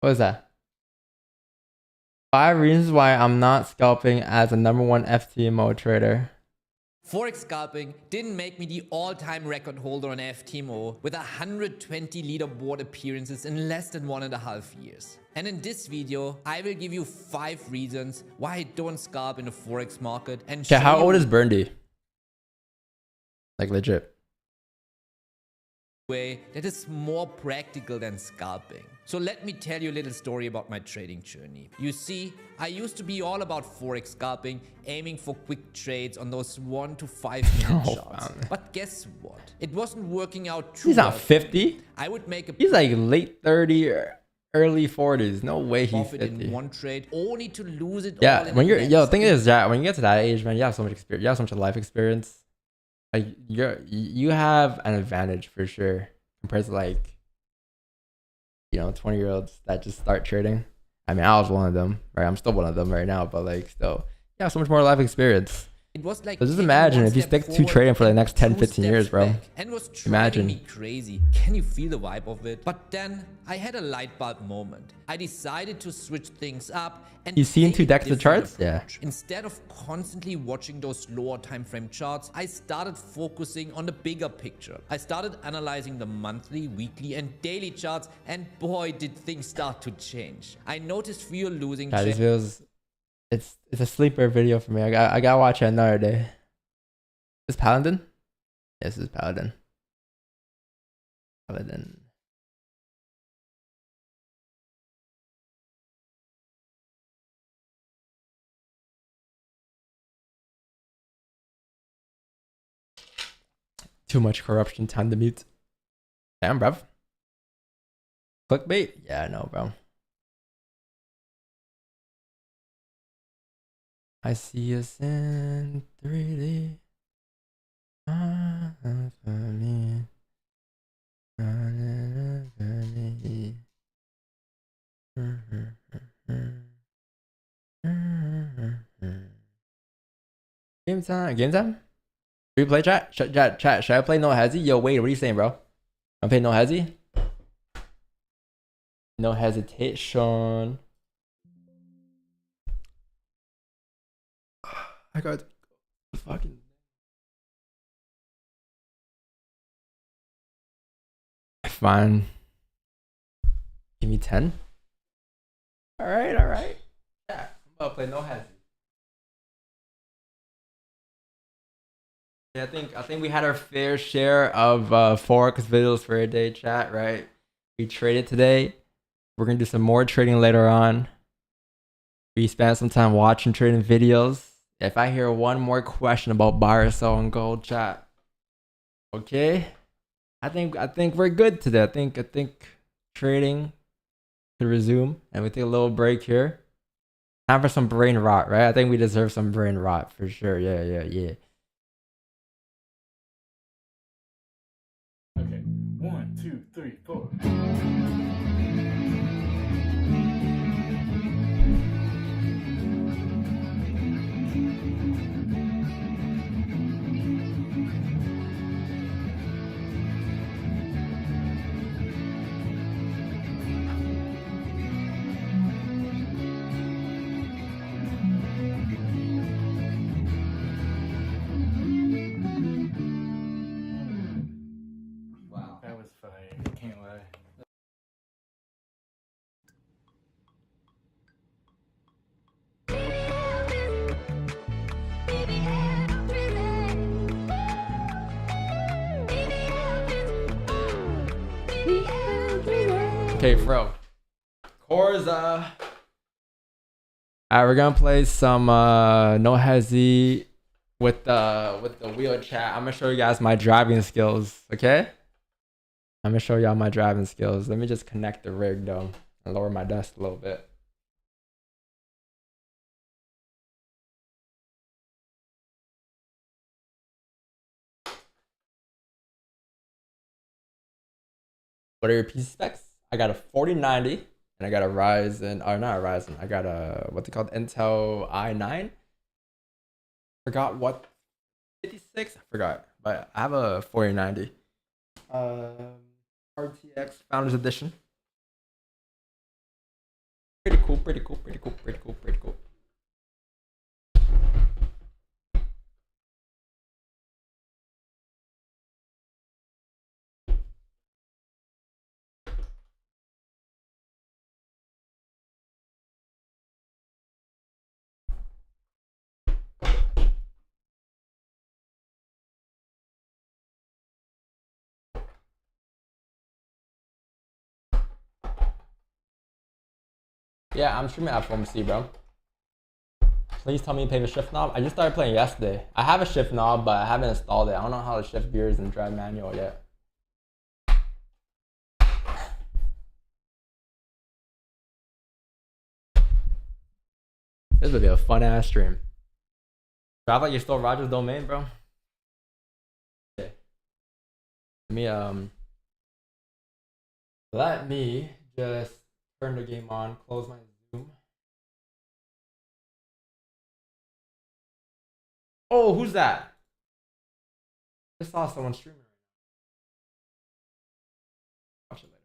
What is that? 5 reasons why I'm not scalping as a #1 FTMO trader. Forex scalping didn't make me the all-time record holder on FTMO with 120 leaderboard appearances in less than 1.5 years. And in this video, I will give you 5 reasons why I don't scalp in the Forex market and Yeah, how old is Burndy? Like legit. Way that is more practical than scalping. So let me tell you a little story about my trading journey. You see, I used to be all about Forex scalping, aiming for quick trades on those 1 to 5 minute charts. But guess what? It wasn't working out too well. He's not 50. I would make a He's like late 30 or early 40s. No way he's 50. In one trade, only to lose it all. Yeah, when you're the thing is that when you get to that age, man, you have so much experience. You have so much life experience. Like you have an advantage for sure compared to like 20-year-olds that just start trading. I mean, I was one of them, right? I'm still one of them right now, but like still, you have so much more life experience. It was like so just imagine if you stick to trading for the next 10-15 years, bro. And was driving me crazy. Can you feel the vibe of it? But then I had a light bulb moment. I decided to switch things up and you seen 2 decks of charts? Yeah. Instead of constantly watching those lower time frame charts, I started focusing on the bigger picture. I started analyzing the monthly, weekly, and daily charts, and boy, did things start to change. I noticed fewer losing trades. It's a sleeper video for me. I gotta watch it another day. Is Paladin? Yes, it's Paladin. Paladin. Too much corruption. Time to mute. Damn, bruv. Clickbait? Yeah, I know, bro. I see us in 3D. Game time. Game time? Should we play chat? Chat. Should I play No Hezzy? Yo, wait, what are you saying, bro? I'm playing No Hezzy? No hesitation. I got fucking. Fine. Give me 10. All right. Yeah, I'm about to play No Hezzy. Yeah, I think we had our fair share of Forex videos for a day, chat. Right? We traded today. We're gonna do some more trading later on. We spent some time watching trading videos. If I hear one more question about buy or sell on gold, chat. Okay, I think we're good today. I think trading to resume, and we take a little break here. Time for some brain rot, right? I think we deserve some brain rot for sure. Yeah. Okay. 1, 2, 3, 4. Wow, that was funny. Can't lie. Okay, bro. Corza. Alright, we're gonna play some no hezzy with the wheel chat. I'm gonna show you guys my driving skills, okay? I'm gonna show y'all my driving skills. Let me just connect the rig though and lower my desk a little bit. What are your PC specs? I got a 4090 and I got a Ryzen, or not a Ryzen, I got a, what's it called? Intel i9. Forgot what, 56? I forgot, but I have a 4090. RTX Founders Edition. Pretty cool, pretty cool, pretty cool, pretty cool, pretty cool. Yeah, I'm streaming at FOMC, bro. Please tell me you pay the shift knob. I just started playing yesterday. I have a shift knob, but I haven't installed it. I don't know how to shift gears and drive manual yet. This would be a fun ass stream. Drive like you stole Roger's domain, bro. Okay. Let me just turn the game on, close my Zoom. Oh, who's that? I just saw someone streaming right now. Watch it later.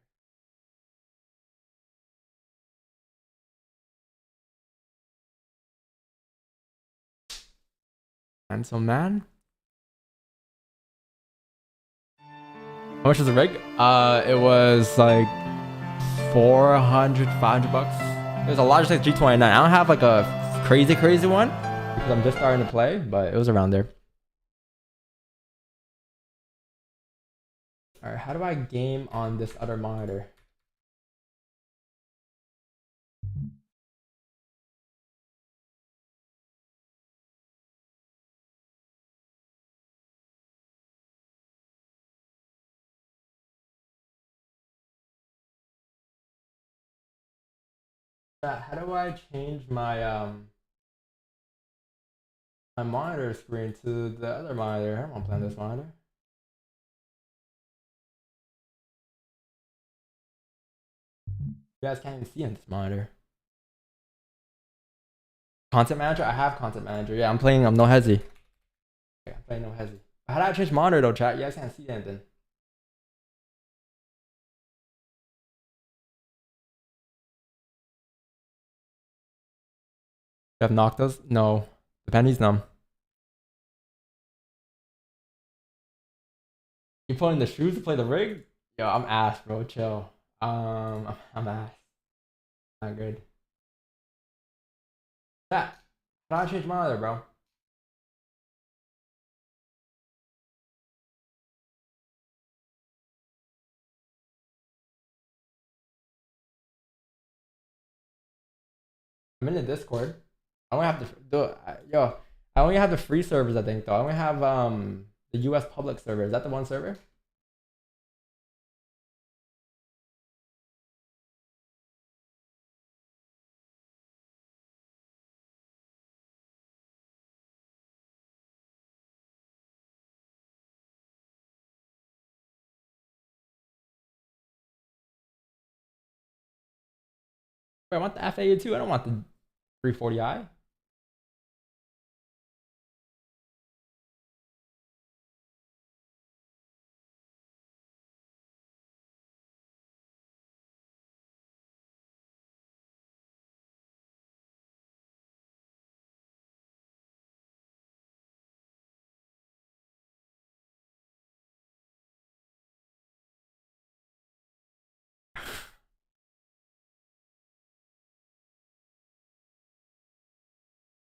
Handsome man. How much was the rig? It was like 400, 500 bucks. It was a Logitech G29. I don't have like a crazy one because I'm just starting to play, but it was around there. All right, how do I game on this other monitor? How do I change my my monitor screen to the other monitor? I don't want to play on this monitor. You guys can't even see on this monitor. Content manager? I have content manager. Yeah, I'm playing no hezzy. Okay, I'm playing no hezzy. How do I change monitor though, chat? You guys can't see anything. You have Noctas? No. The penny's numb. You pulling the shoes to play the rig? Yo, I'm ass, bro. Chill. I'm ass. Not good. Yeah. How do I change monitor, bro? I'm in the Discord. I only have I only have the free servers, I think, though. I only have the US public server. Is that the one server? Wait, I want the FAU too. I don't want the 340i.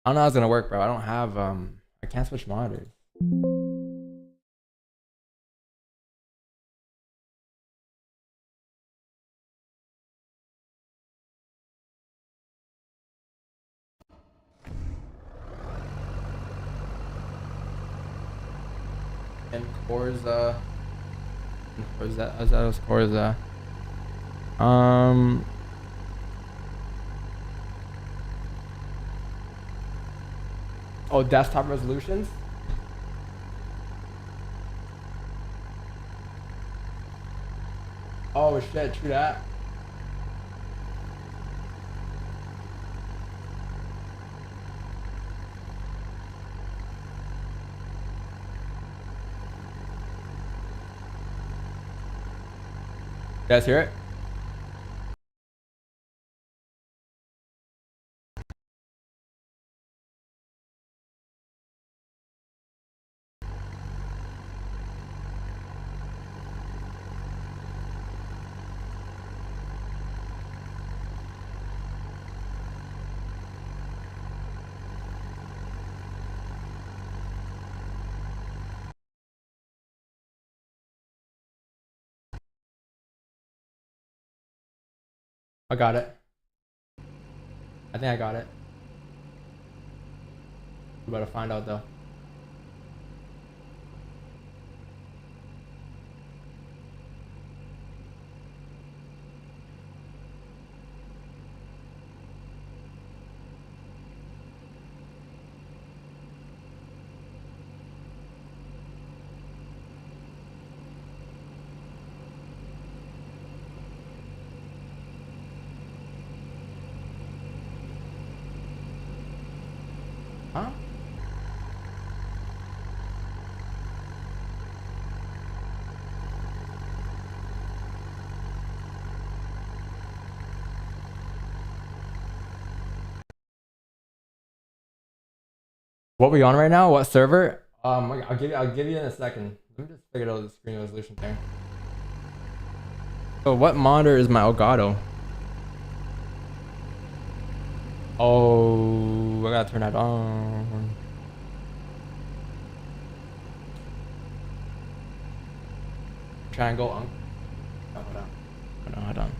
I don't know how it's gonna work, bro. I don't have I can't switch monitors. And Corza. Where's that? Is that Corza? Oh, desktop resolutions. Oh shit, true that. You guys hear it? I got it. I think I got it. We better find out though. Huh? What we on right now? What server? I'll give you in a second. Let me just figure out the screen resolution thing. So what monitor is my Elgato? Oh, I gotta turn that on. Triangle on. Oh, hold on. Hold on.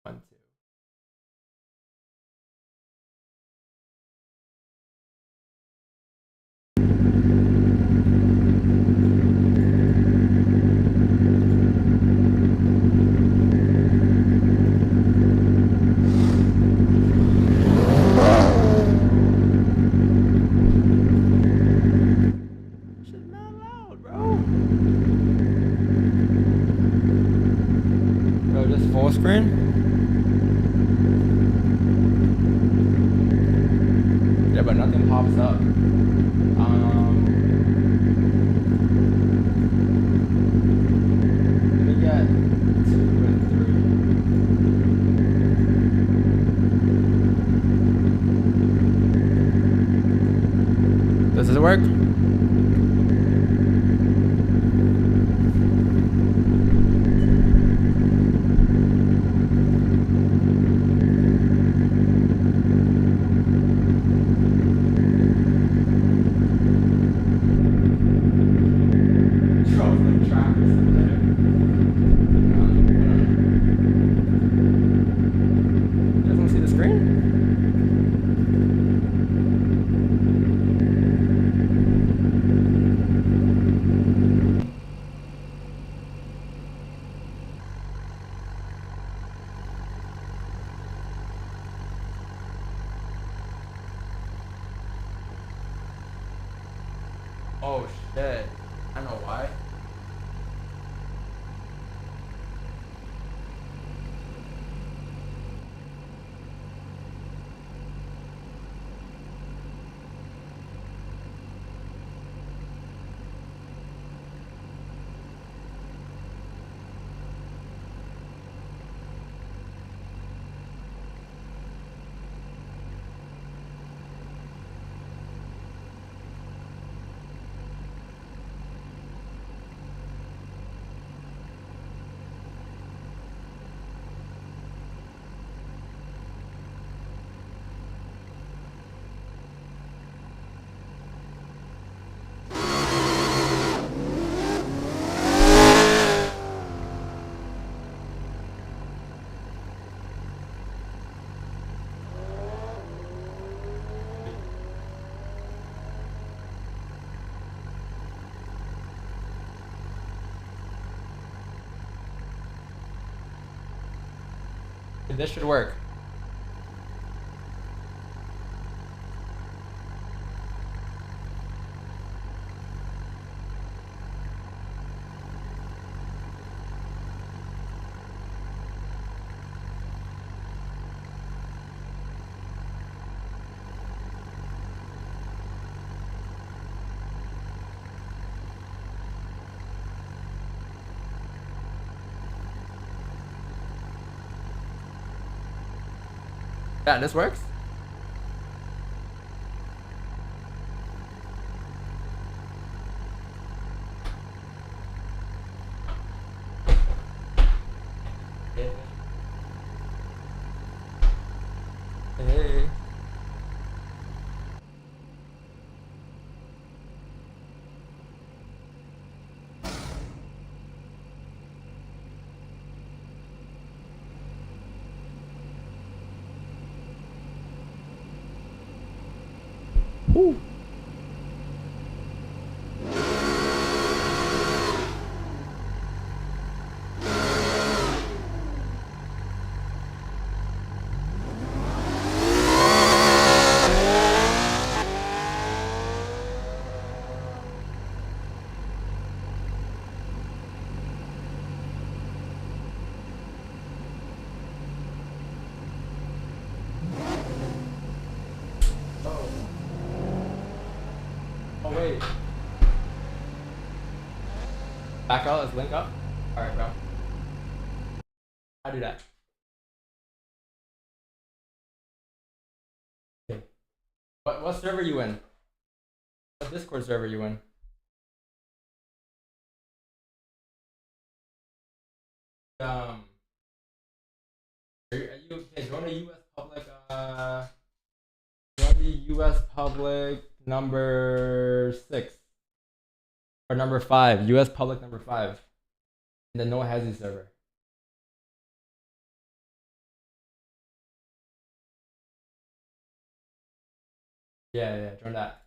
One, two. Full screen? Yeah, but nothing pops up. Let me get 2 and 3. Does this work? Oh shit. I know why. This should work. Yeah, this works. Hey. Woo. Oh wait. Back out, let's link up. Alright, bro. How do you do that? Okay. What server you in? What Discord server you in? Are you okay? Join the US public join the US public number 6 or number 5, US public number 5, and then no Hazy server. Yeah, join that.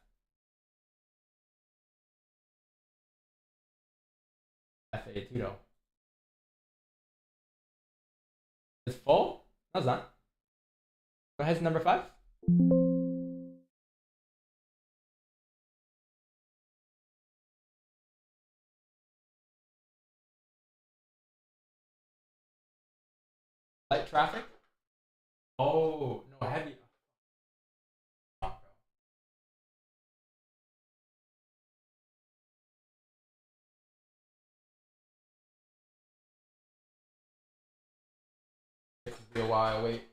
FA2 though. It's full? No, it's not. No Hazy number 5? Light traffic? Oh, no, heavy. Oh, bro. This will be a while, wait.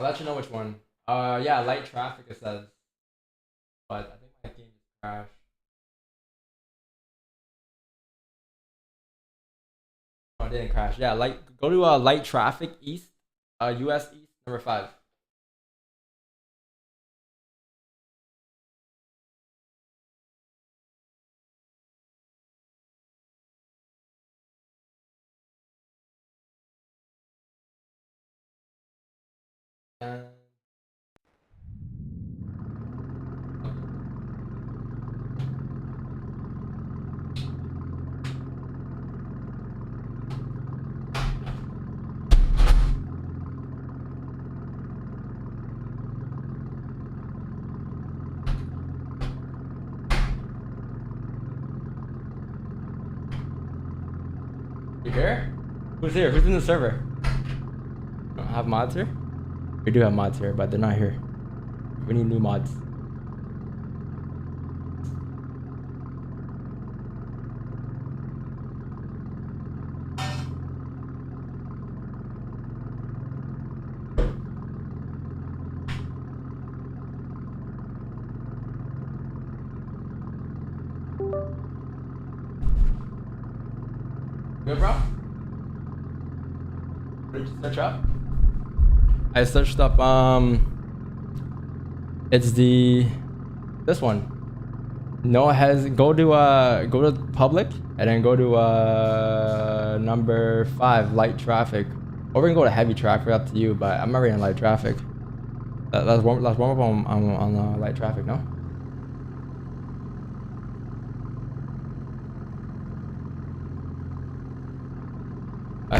I'll let you know which one. Yeah, light traffic it says. But I think my game just crashed. Oh, it didn't crash. Yeah, go to light traffic east, US east number 5. Who's here? Who's in the server? Don't have mods here? We do have mods here, but they're not here. We need new mods. Good, bro? What did you search up? I searched up, it's this one. No, go to public and then go to number 5, light traffic. Or we can go to heavy traffic, up to you, but I'm already in light traffic. Let's warm up on light traffic, no?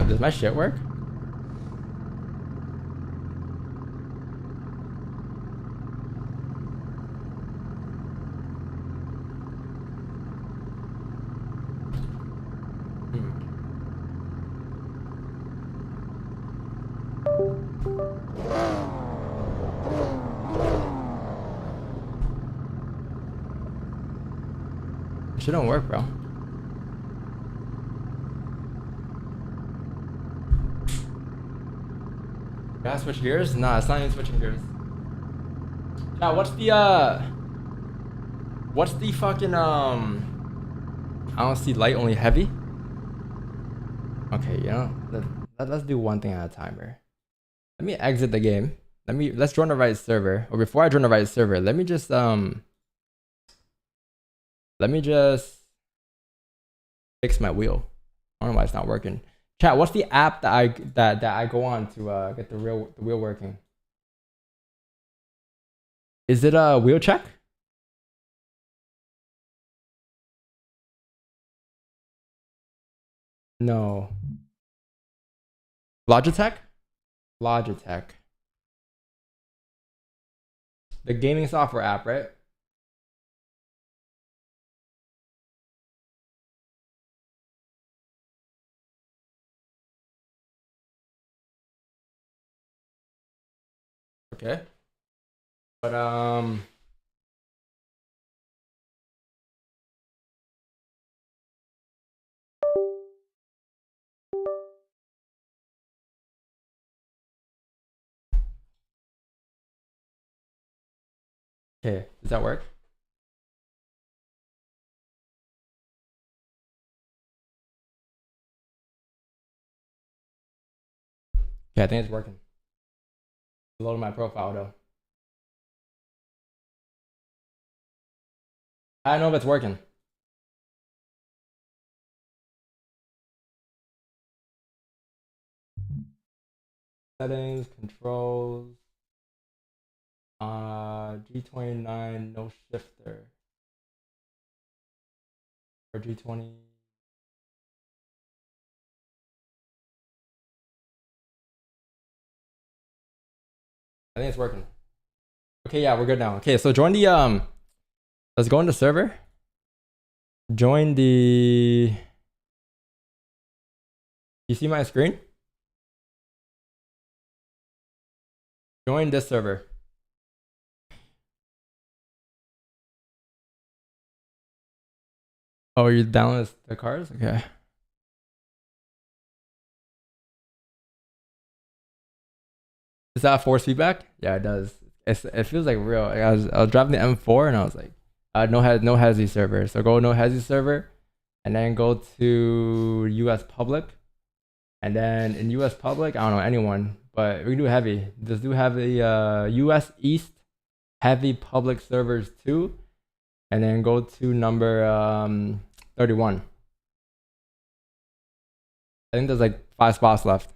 Does my shit work? Shit don't work, bro. Gotta switch gears? Nah, it's not even switching gears. Now, what's the fucking, I don't see light, only heavy. Okay, you know, let's do one thing at a time here. Let me exit the game. Let's join the right server. Or before I join the right server, let me just fix my wheel. I don't know why it's not working. Chat, what's the app that I go on to get the wheel working? Is it a wheel check? No. Logitech? Logitech. The gaming software app, right? Okay. But okay, does that work? Okay, I think it's working. Load my profile though. I don't know if it's working. Settings, controls, G29, no shifter. Or G20. I think it's working. Okay, yeah, we're good now. Okay, so join the let's go into server. Join the. You see my screen? Join this server. Oh, you download the cars? Okay. Does that force feedback? Yeah, it does. It feels like real. Like I was driving the M4 and I was like, no Hezi server. So go no Hezi server, and then go to US public, and then in US public, I don't know anyone, but we can do heavy. Just do heavy US East heavy public servers 2, and then go to number 31. I think there's like 5 spots left.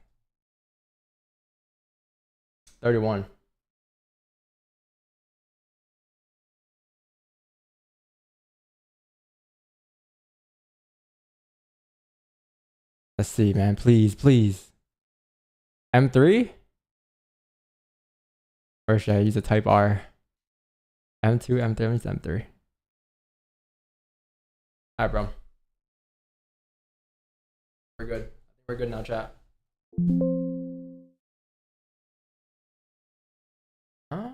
31. Let's see, man. Please, please. M3? Or should I use a type R? M2, M3, M3. Alright, bro. We're good. We're good now, chat. Huh?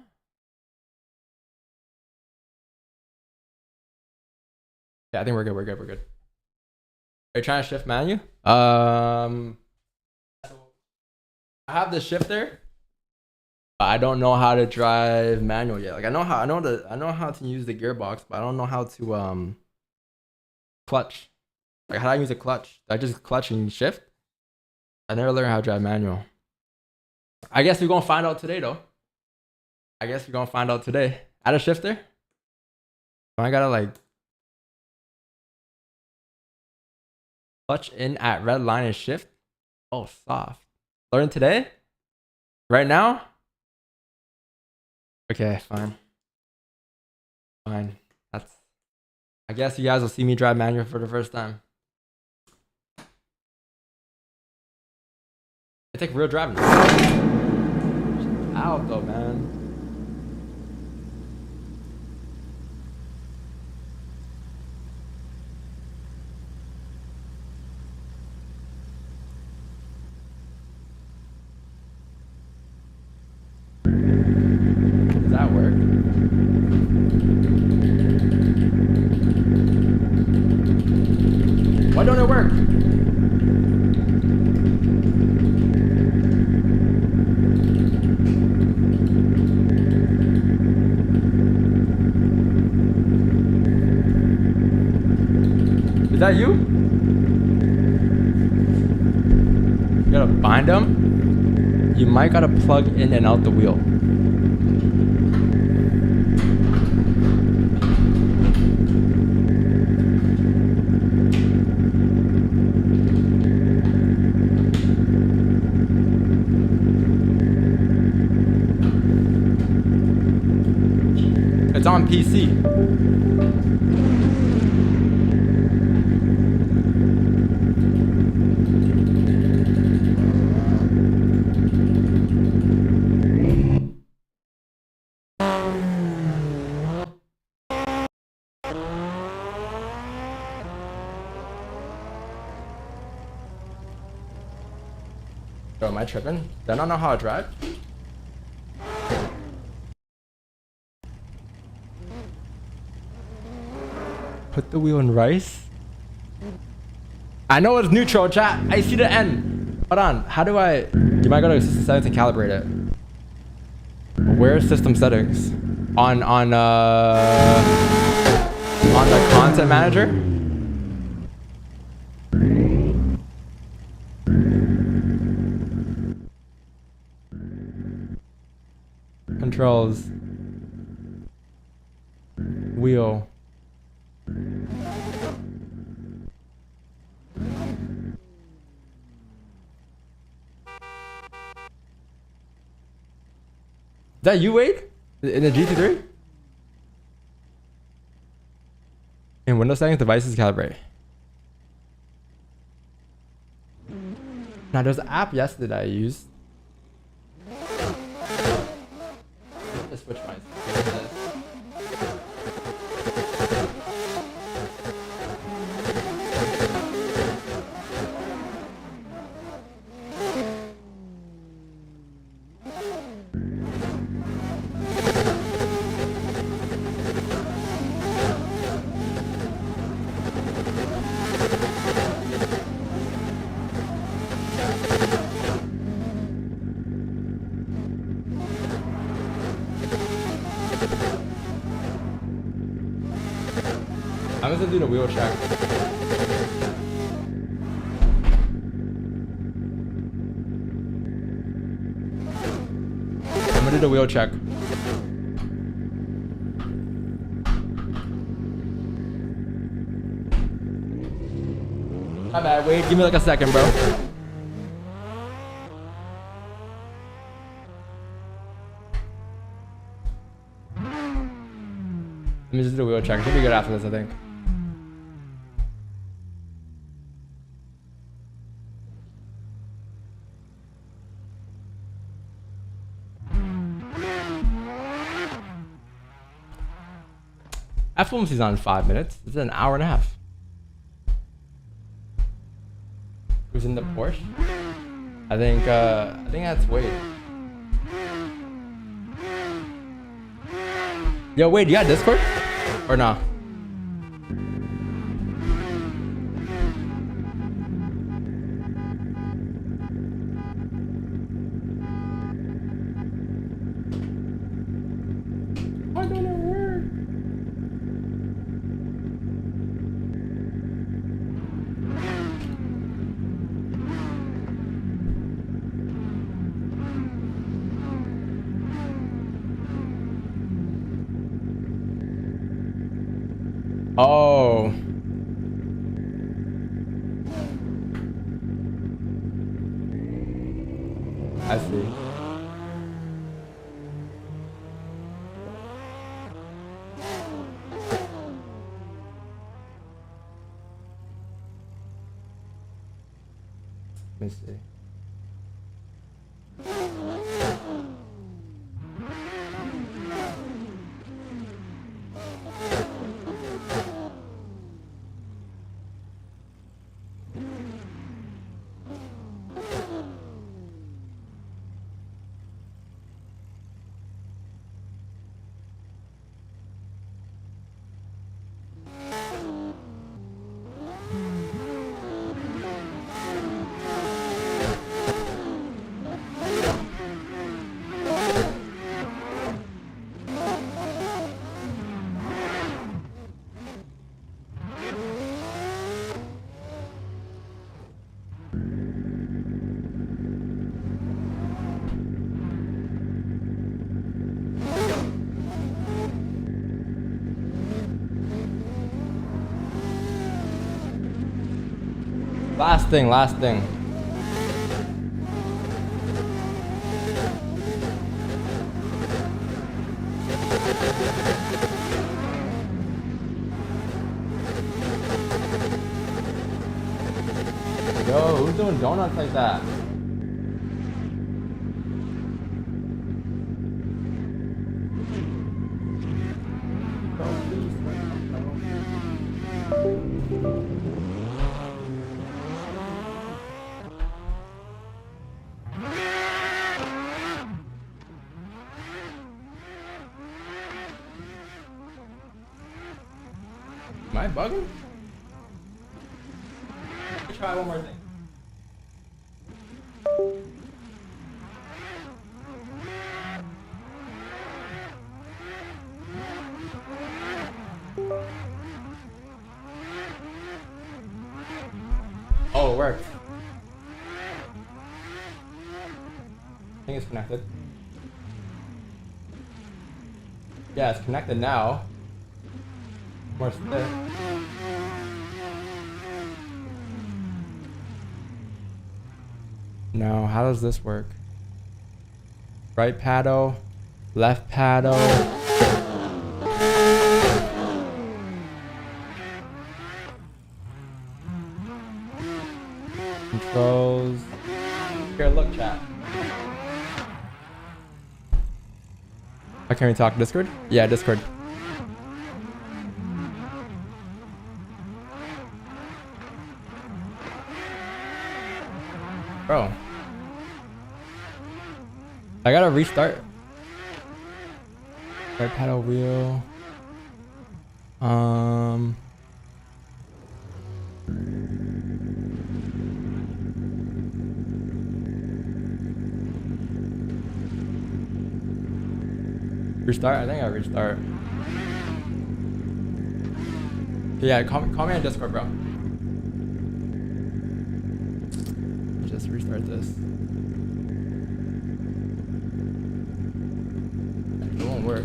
Yeah, I think we're good. We're good. Are you trying to shift menu? I have the shifter, but I don't know how to drive manual yet. Like I know how to use the gearbox, but I don't know how to clutch. Like how do I use a clutch? I just clutch and shift. I never learned how to drive manual. I guess we're gonna find out today though. Add a shifter. I gotta like clutch in at red line and shift. Oh, soft. Learn today? Right now? Okay, fine. I guess you guys will see me drive manual for the first time. I take real driving. Out though, man. Does that work? Why don't it work? Is that you? You gotta bind them? You might gotta plug in and out the wheel. It's on PC. Bro, am I tripping? Do I not know how to drive? Put the wheel in rice? I know it's neutral, chat. I see the N. Hold on. How do I... You might go to system settings and calibrate it. Where's system settings? On the content manager? Controls. Wheel. Is that you, Wade? In the GT3? In Windows settings, devices calibrate. Now there's an app yesterday that I used. Let's switch my I'm gonna do the wheel check. I'm gonna do the wheel check. My bad, Wade. Give me like a second, bro. Let me just do the wheel check. Should be good after this, I think. FOMC's on in 5 minutes. It's an hour and a half. Who's in the Porsche? I think that's Wade. Yo, Wade, you got Discord? Or nah? Why don't it work? Oh. I see. Let me see. Last thing. Yo, who's doing donuts like that? Am I bugging? Let me try one more thing. Oh, it worked. I think it's connected. Yeah, it's connected now. More stiff. No, how does this work? Right paddle, left paddle. Controls. Here, look, chat. How can we talk? Discord? Yeah, Discord. Bro. I gotta restart. Right paddle wheel. Restart? I think I restart. Yeah, call me on Discord, bro. Just restart this. It won't work.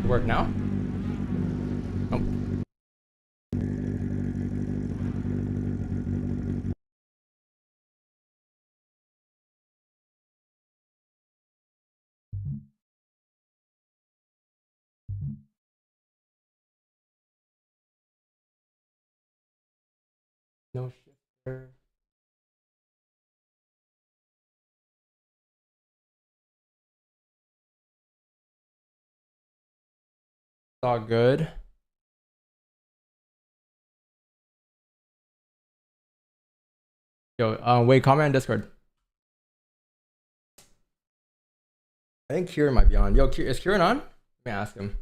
Work now? Nope. No shifter. all good. Yo, wait, comment on Discord. I think Kieran might be on. Yo, is Kieran on? Let me ask him.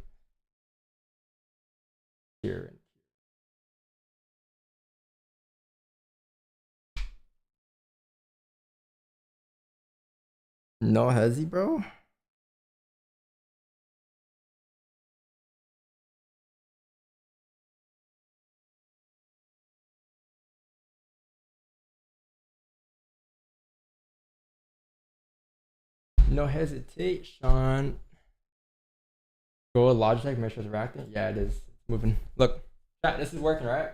Kieran. No hezzy, bro. No hesitation. Go Logitech measures reacting. Yeah, it is. It's moving. Look, chat, this is working, right?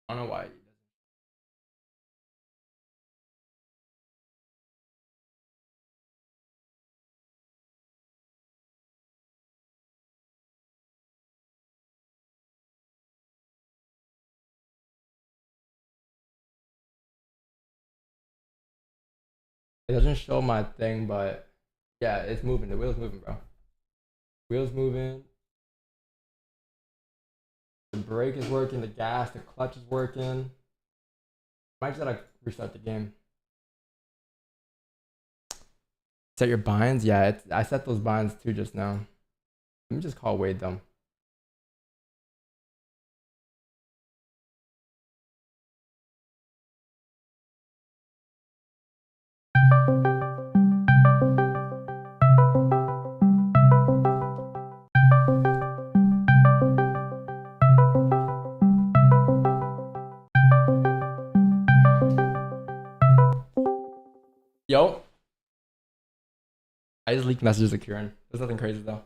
I don't know why. It doesn't show my thing, but yeah, it's moving. The wheel's moving, bro. Wheel's moving. The brake is working. The gas, the clutch is working. Might just gotta restart the game. Set your binds. Yeah, I set those binds too just now. Let me just call Wade though. Yo. I just leaked messages to Kieran. There's nothing crazy though.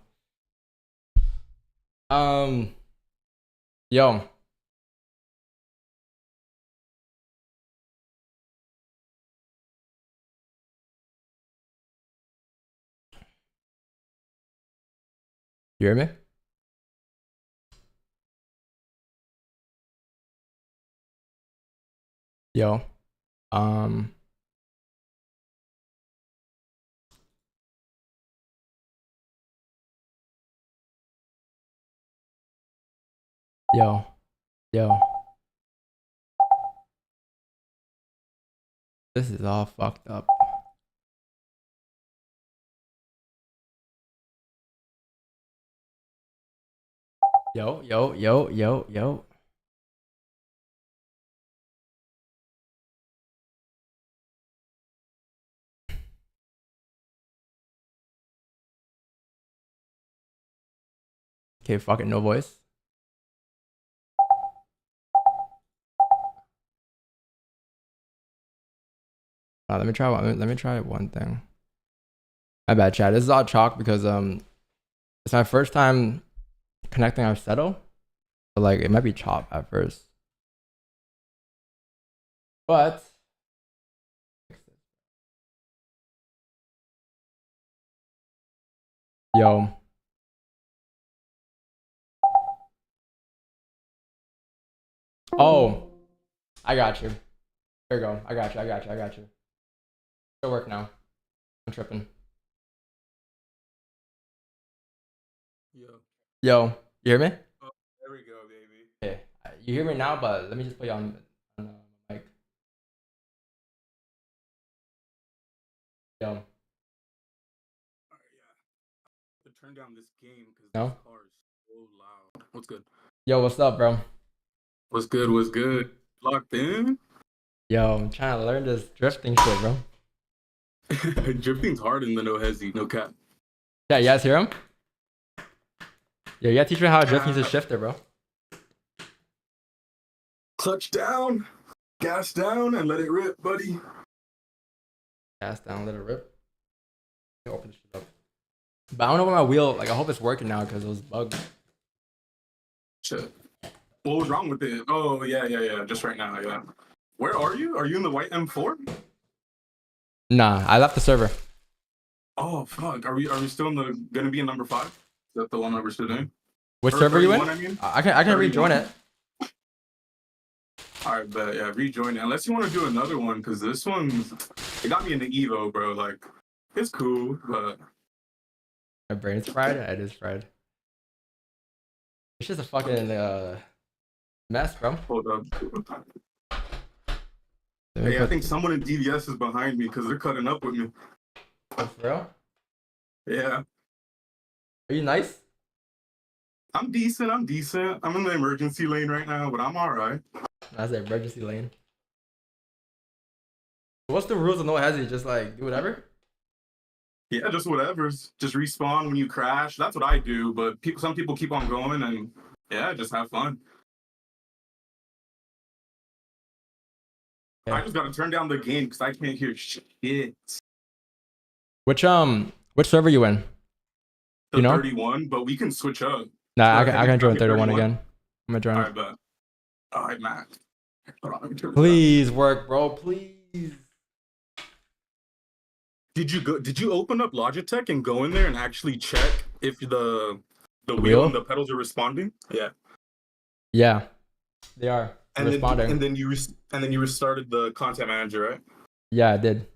Yo. You hear me? Yo. Yo. This is all fucked up. Yo. Okay, fuck it, no voice. Let me try one thing. My bad, chat. This is all chalk because it's my first time connecting our settle. So like it might be chop at first. But yo. Oh, I got you. There you go. I got you. It'll work now. I'm tripping. Yo, you hear me? Oh, there we go, baby. Okay, you hear me now, but let me just put you on mic. Yo. Alright, yeah. To turn down this game because No? this car is so loud. What's good? Yo, what's up, bro? What's good? Locked in? Yo, I'm trying to learn this drifting shit, bro. Drifting's hard in the no hezzy, no cap. Yeah, you guys hear him? Yo, you gotta teach me how to drift use a shifter, bro. Clutch down, gas down, and let it rip, buddy. Gas down, let it rip. Open this shit up. But I don't know where my wheel, like I hope it's working now because it was bugged. Shit. What was wrong with it? Oh, yeah. Just right now, yeah. Where are you? Are you in the white M4? Nah, I left the server. Oh fuck! Are we still gonna be in number 5? Is that the one that we're still doing? Which server you in? I mean? I can rejoin it. All right, but yeah, rejoin it. Unless you want to do another one, because this one, it got me into Evo, bro. Like, it's cool, but my brain's fried. It is fried. It's just a fucking mess, bro. Hold up. Hey, I think someone in DVS is behind me because they're cutting up with me. Oh, for real? Yeah. Are you nice? I'm decent. I'm in the emergency lane right now, but I'm all right. That's the emergency lane. What's the rules of no hezzy? Just like do whatever? Yeah, just whatever. Just respawn when you crash. That's what I do, but some people keep on going and yeah, just have fun. I just gotta turn down the game because I can't hear shit. Which server you in? The 31, but we can switch up. Nah, I can join 31 again. I'm gonna join. All right, bet. All right, Matt. Please work, bro. Please. Did you open up Logitech and go in there and actually check if the wheel and the pedals are responding? Yeah. Yeah, they are responding. And then you restarted the content manager, right? Yeah, I did.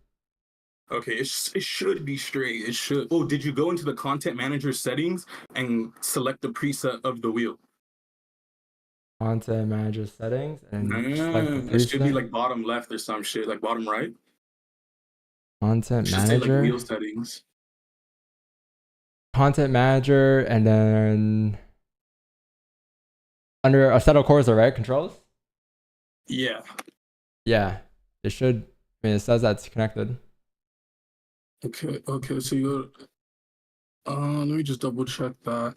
Okay, it should be straight. It should. Oh, did you go into the content manager settings and select the preset of the wheel? Content manager settings and it should be like bottom left or some shit, like bottom right. Content manager. Say like wheel settings. Content manager, and then under a set of cursor, right? Controls. Yeah. Yeah, it should. I mean, it says that's connected. Okay. So you let me just double check that.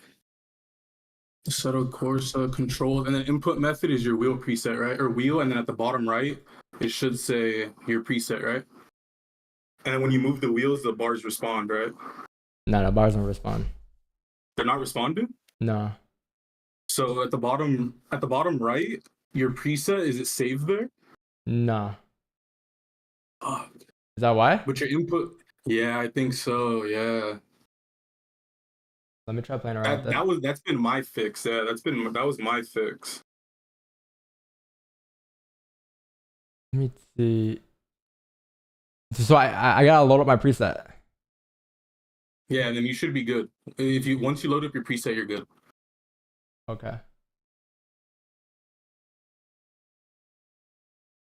Set of course control, and then input method is your wheel preset, right? Or wheel, and then at the bottom right, it should say your preset, right? And then when you move the wheels, the bars respond, right? No, the bars don't respond. They're not responding? No. So at the bottom right, your preset, is it saved there? No. Is that why? But your input, yeah, I think so. Yeah. Let me try playing around with that. That's been my fix. Yeah, that was my fix. Let me see. So I gotta load up my preset. Yeah, and then you should be good. Once you load up your preset, you're good. Okay.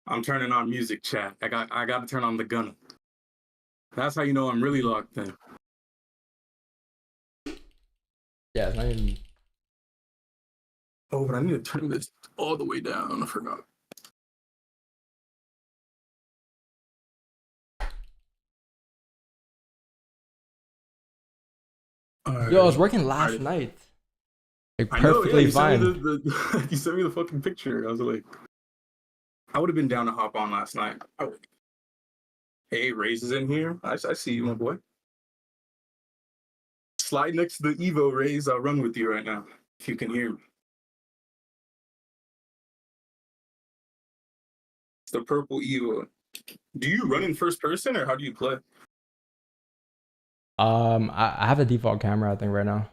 I'm turning on music chat. I got to turn on the gunner. That's how you know I'm really locked in. Yeah, it's not even. Oh, but I need to turn this all the way down. I forgot. Yo, I was working last night. Like perfectly fine. You sent me the fucking picture. I was like, I would have been down to hop on last night. Hey, Raze is in here. I see you, my boy. Slide next to the Evo, Raze. I'll run with you right now, if you can hear me. It's the purple Evo. Do you run in first person, or how do you play? I have a default camera, I think, right now.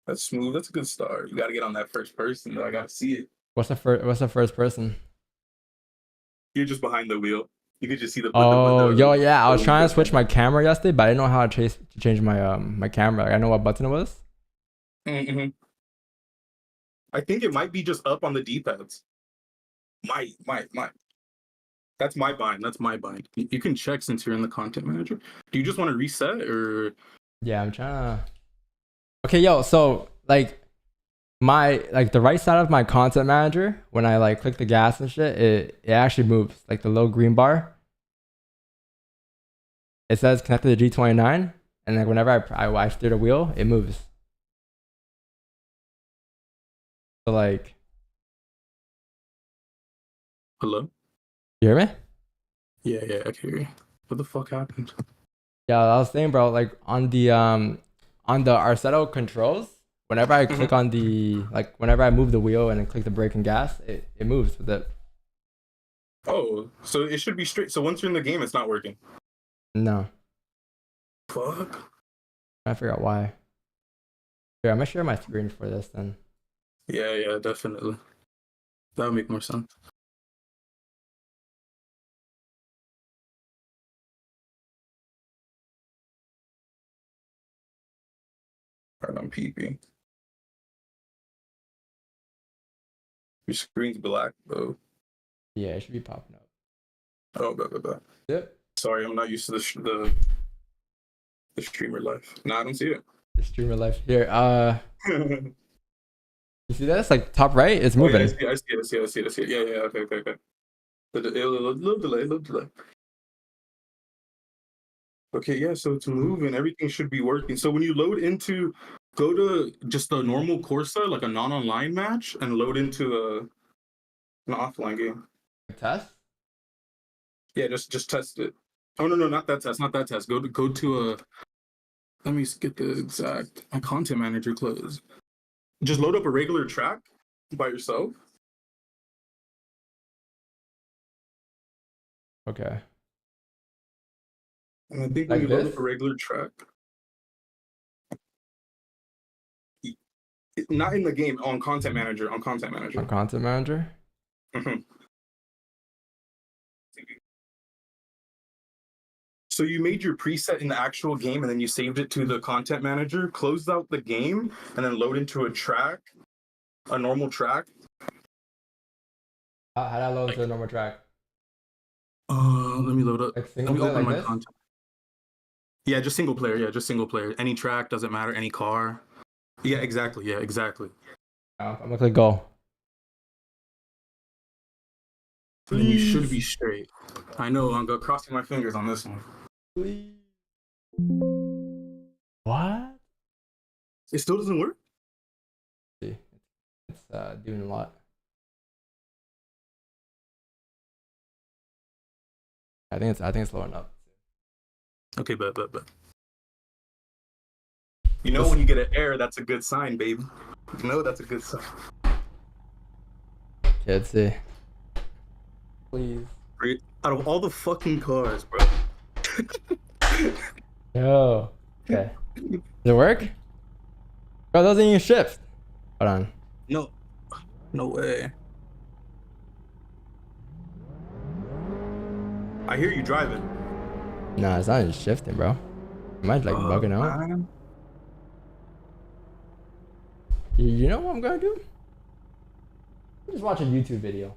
That's smooth. That's a good start. You got to get on that first person, though. I got to see it. What's the first person? You're just behind the wheel. You could just see the. Yeah. I was trying to switch my camera yesterday, but I didn't know how to change my my camera. Like, I know what button it was. Mm-hmm. I think it might be just up on the D-pads. Might. That's my bind. You can check since you're in the content manager. Do you just want to reset or? Yeah, I'm trying to. Okay, yo. So like, the right side of my content manager, when I like click the gas and shit, it actually moves. Like the little green bar. It says connected to G29, and like whenever I steer the wheel, it moves. So like. Hello? You hear me? Yeah, I can hear you. What the fuck happened? Yeah, I was saying, bro, like on the Arsetto controls, whenever I click on whenever I move the wheel and then click the brake and gas, it moves with it. Oh, so it should be straight. So once you're in the game, it's not working. No. fuck? I figure out why. Here, I'm gonna share my screen for this then. Yeah, definitely. That would make more sense. Alright, I'm peeping. Your screen's black though. Yeah, it should be popping up. Oh, blah. Yep. Sorry, I'm not used to the streamer life. Nah, I don't see it. The streamer life here. You see that? It's like top right. It's moving. Oh, yeah, I see it. Yeah. Okay. A little delay. Okay, yeah. So it's moving. Everything should be working. So when you load into, go to just a normal Corsa, like a non-online match, and load into an offline game. Test? Yeah, just test it. Oh no, not that test. Go to a. Let me get the exact. My content manager closed. Just load up a regular track by yourself. Okay. And I think like when you this? load up a regular track, not in the game, on content manager. On content manager. Mm-hmm. So you made your preset in the actual game, and then you saved it to the content manager. Closed out the game, and then load into a track, a normal track. How do I load into a normal track? Let me load up. Like Let me open like my this? content. Yeah, just single player. Any track, doesn't matter. Any car. Yeah, exactly. I'm gonna click go. And then you should be straight. I know. I'm crossing my fingers on this one. Please. What? It still doesn't work? See, it's doing a lot. I think it's loading up. Okay, bet. You know when you get an error, that's a good sign, baby. You know that's a good sign. Let's see. Please. Out of all the fucking cars, bro. Yo. Okay. Does it work? Bro, it doesn't even shift. Hold on. No way. I hear you driving. Nah, it's not even shifting, bro. Am I like bugging out? Man. You know what I'm gonna do? Just watch a YouTube video.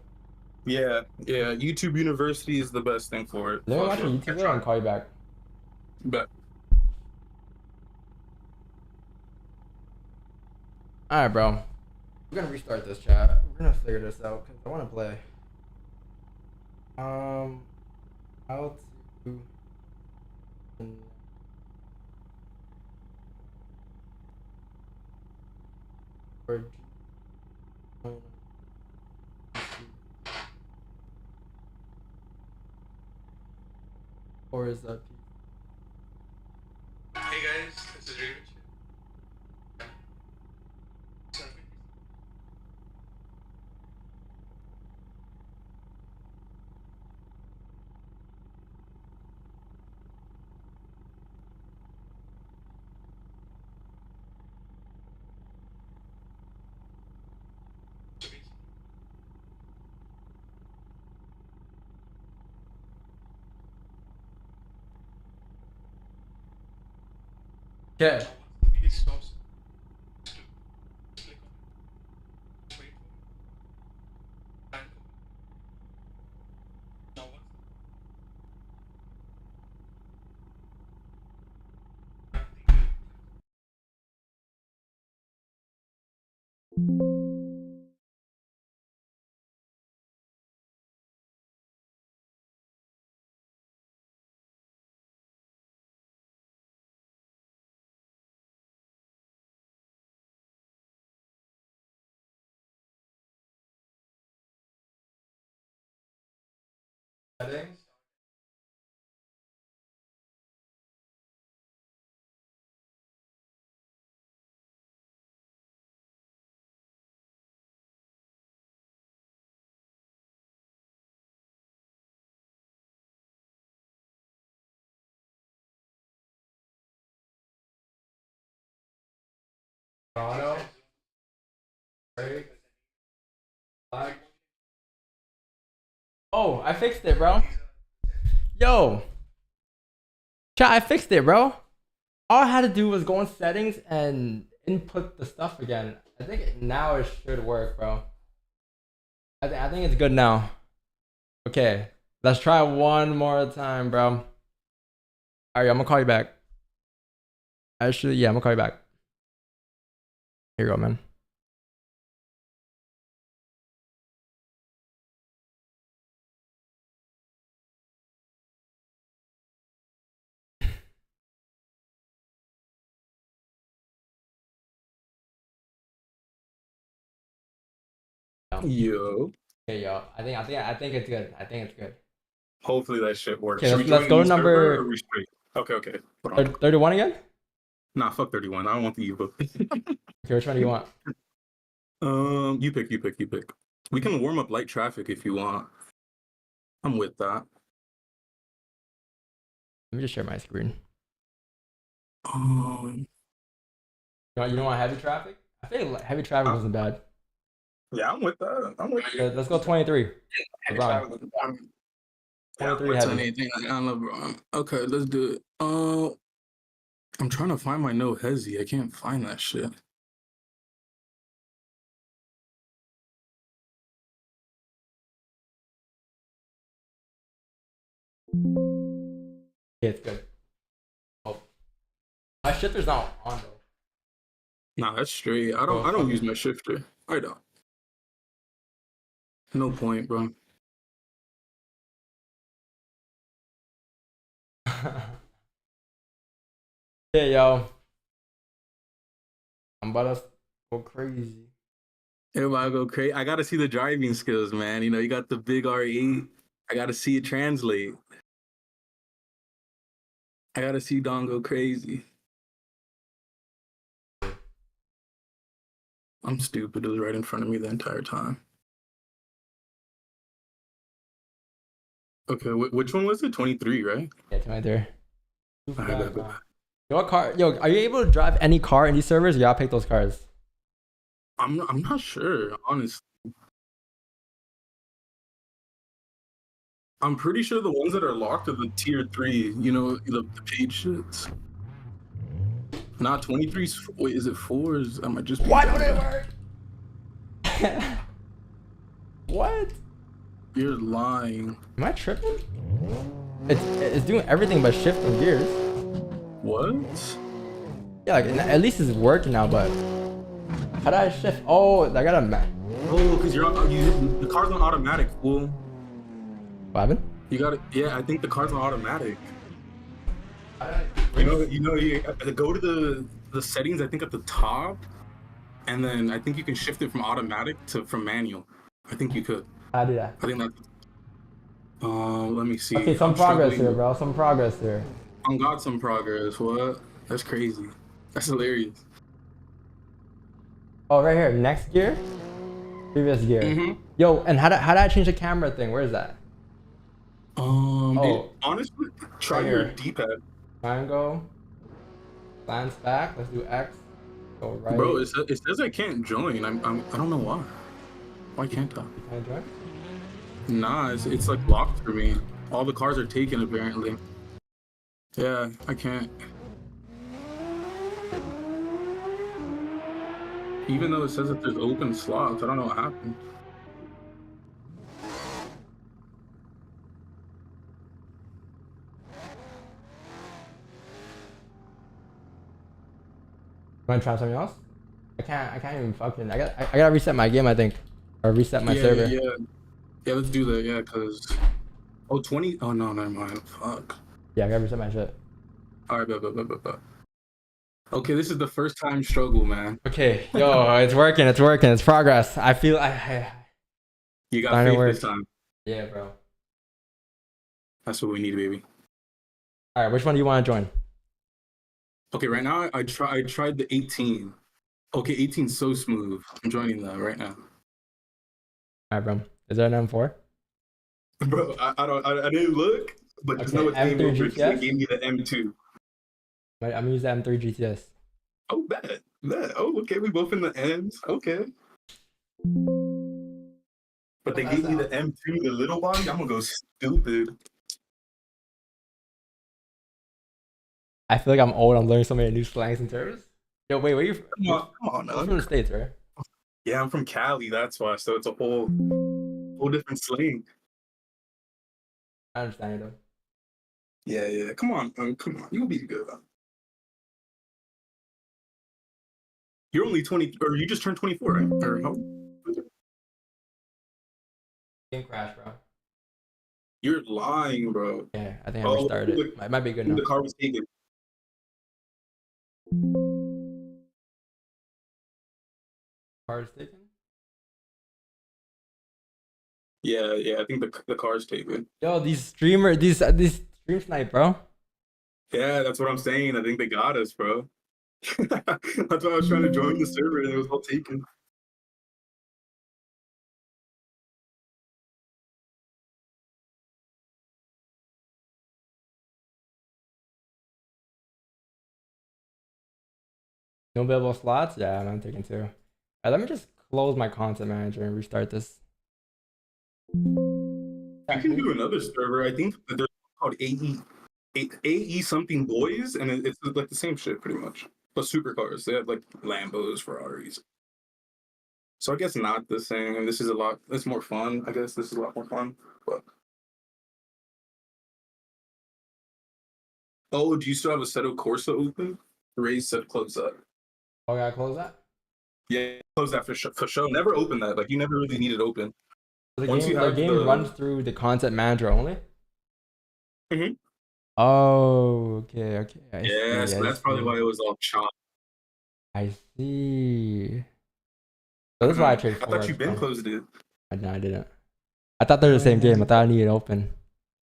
Yeah. YouTube University is the best thing for it. Let me watch a YouTube video and call you back. Bet. Alright, bro. We're gonna restart this chat. We're gonna figure this out because I want to play. How to. Or is that? Hey guys, this is Rich. Okay. Settings. Toronto. Break. Black. Oh, I fixed it, bro. Yo. Chat, I fixed it, bro. All I had to do was go in settings and input the stuff again. I think now it should work, bro. I think it's good now. Okay, let's try one more time, bro. All right, I'm gonna call you back. Actually, yeah, I'm gonna call you back. Here you go, man. Yo. Okay, yo. I think it's good. I think it's good. Hopefully that shit works. Okay, let's go to number. Okay. 31 again? Nah, fuck 31. I don't want the ebook. Okay, which one do you want? You pick. We can warm up light traffic if you want. I'm with that. Let me just share my screen. Um, You don't want heavy traffic? I think heavy traffic wasn't bad. Yeah, I'm with that. I'm with you. Let's go 23. LeBron. 23 heavy. Anything on LeBron. Okay, let's do it. I'm trying to find my no hezzy. I can't find that shit. Yeah, it's good. Oh, my shifter's not on though. Nah, that's straight. I don't use my shifter. I don't. No point, bro. Yeah, yo. I'm about to go crazy. Everybody go crazy. I gotta see the driving skills, man. You know, you got the big R8. I gotta see it translate. I gotta see Don go crazy. I'm stupid. It was right in front of me the entire time. Okay, which one was it? 23, right? Yeah, 23. What car? Yo, are you able to drive any car in these servers? Yeah, I'll pick those cars. I'm not sure, honestly. I'm pretty sure the ones that are locked are the tier 3, you know, the paid shits. Not 23's. Wait, is it 4s? I might just be. Why would it work? What? You're lying. Am I tripping? It's doing everything but shifting gears. What? Yeah, like at least it's working now, but how do I shift? Oh, I got a Oh, because the car's on automatic, fool. What happened? You got it. Yeah, I think the car's on automatic. You go to the settings. I think at the top, and then I think you can shift it from automatic from manual. I think you could. How do that? I think that's. Let me see. Okay, some progress here, bro. Some progress here. I got some progress. What? That's crazy. That's hilarious. Oh, right here. Next gear. Previous gear. Mm-hmm. Yo, and how do I change the camera thing? Where is that? Honestly, try your D-pad. Triangle. Glance back. Let's do X. Go right. Bro, it says I can't join. I don't know why. Why can't I? Can I join? Nah, it's like locked for me. All the cars are taken apparently. Yeah, I can't. Even though it says that there's open slots, I don't know what happened. Want to try something else? I can't even fucking. I gotta reset my game. I think, or reset my server. Yeah, let's do that. Yeah, cause 20. Oh no, never mind. Fuck. Yeah, I gotta reset my shit. All right, but. Okay, this is the first time struggle, man. Okay, yo, it's working. It's progress. I feel You got faith this time. Yeah, bro. That's what we need, baby. All right, which one do you want to join? Okay, right now I tried the 18. Okay, 18's so smooth. I'm joining that right now. All right, bro. Is there an M4? Bro, I didn't look, but just know it's M3 game over. GTS? They gave me the M2. I'm gonna use the M3 GTS. Oh, bad. Oh, okay. We both in the ends. Okay. But they gave me the M2, the little body. I'm gonna go stupid. I feel like I'm old. I'm learning so many new slangs and terms. Yo, wait, where you from? Come on, You're from the States, right? Yeah, I'm from Cali. That's why. So it's a whole different slang. I understand though. Yeah. Come on. You'll be good. You're only 20, or you just turned 24, right? Or how? Game crash, bro. You're lying, bro. Yeah, I think I restarted. It might be good now. The car was taken. Car is taken? Yeah. I think the car's taken. Yo, these stream snipe, bro. Yeah, that's what I'm saying. I think they got us, bro. That's why I was trying to join the server and it was all taken. No available slots? Yeah, I'm taking 2. Alright, let me just close my content manager and restart this. You can do another server. I think that there's called AE something boys, and it's like the same shit pretty much. But supercars, they have like Lambos, Ferraris. So I guess not the same. And this is it's more fun. I guess this is a lot more fun. But oh, do you still have a Assetto Corsa open? Ray said close that. Oh, I gotta close that? Yeah, close that for sure. Never open that. Like you never really need it open. The game runs through the content manager only? Mm-hmm. Oh, okay. So that's probably why it was all chopped. I see. So this is why I trade FOREX. I thought you've been closed it. No, I didn't. I thought they were the same game. I thought I needed it open.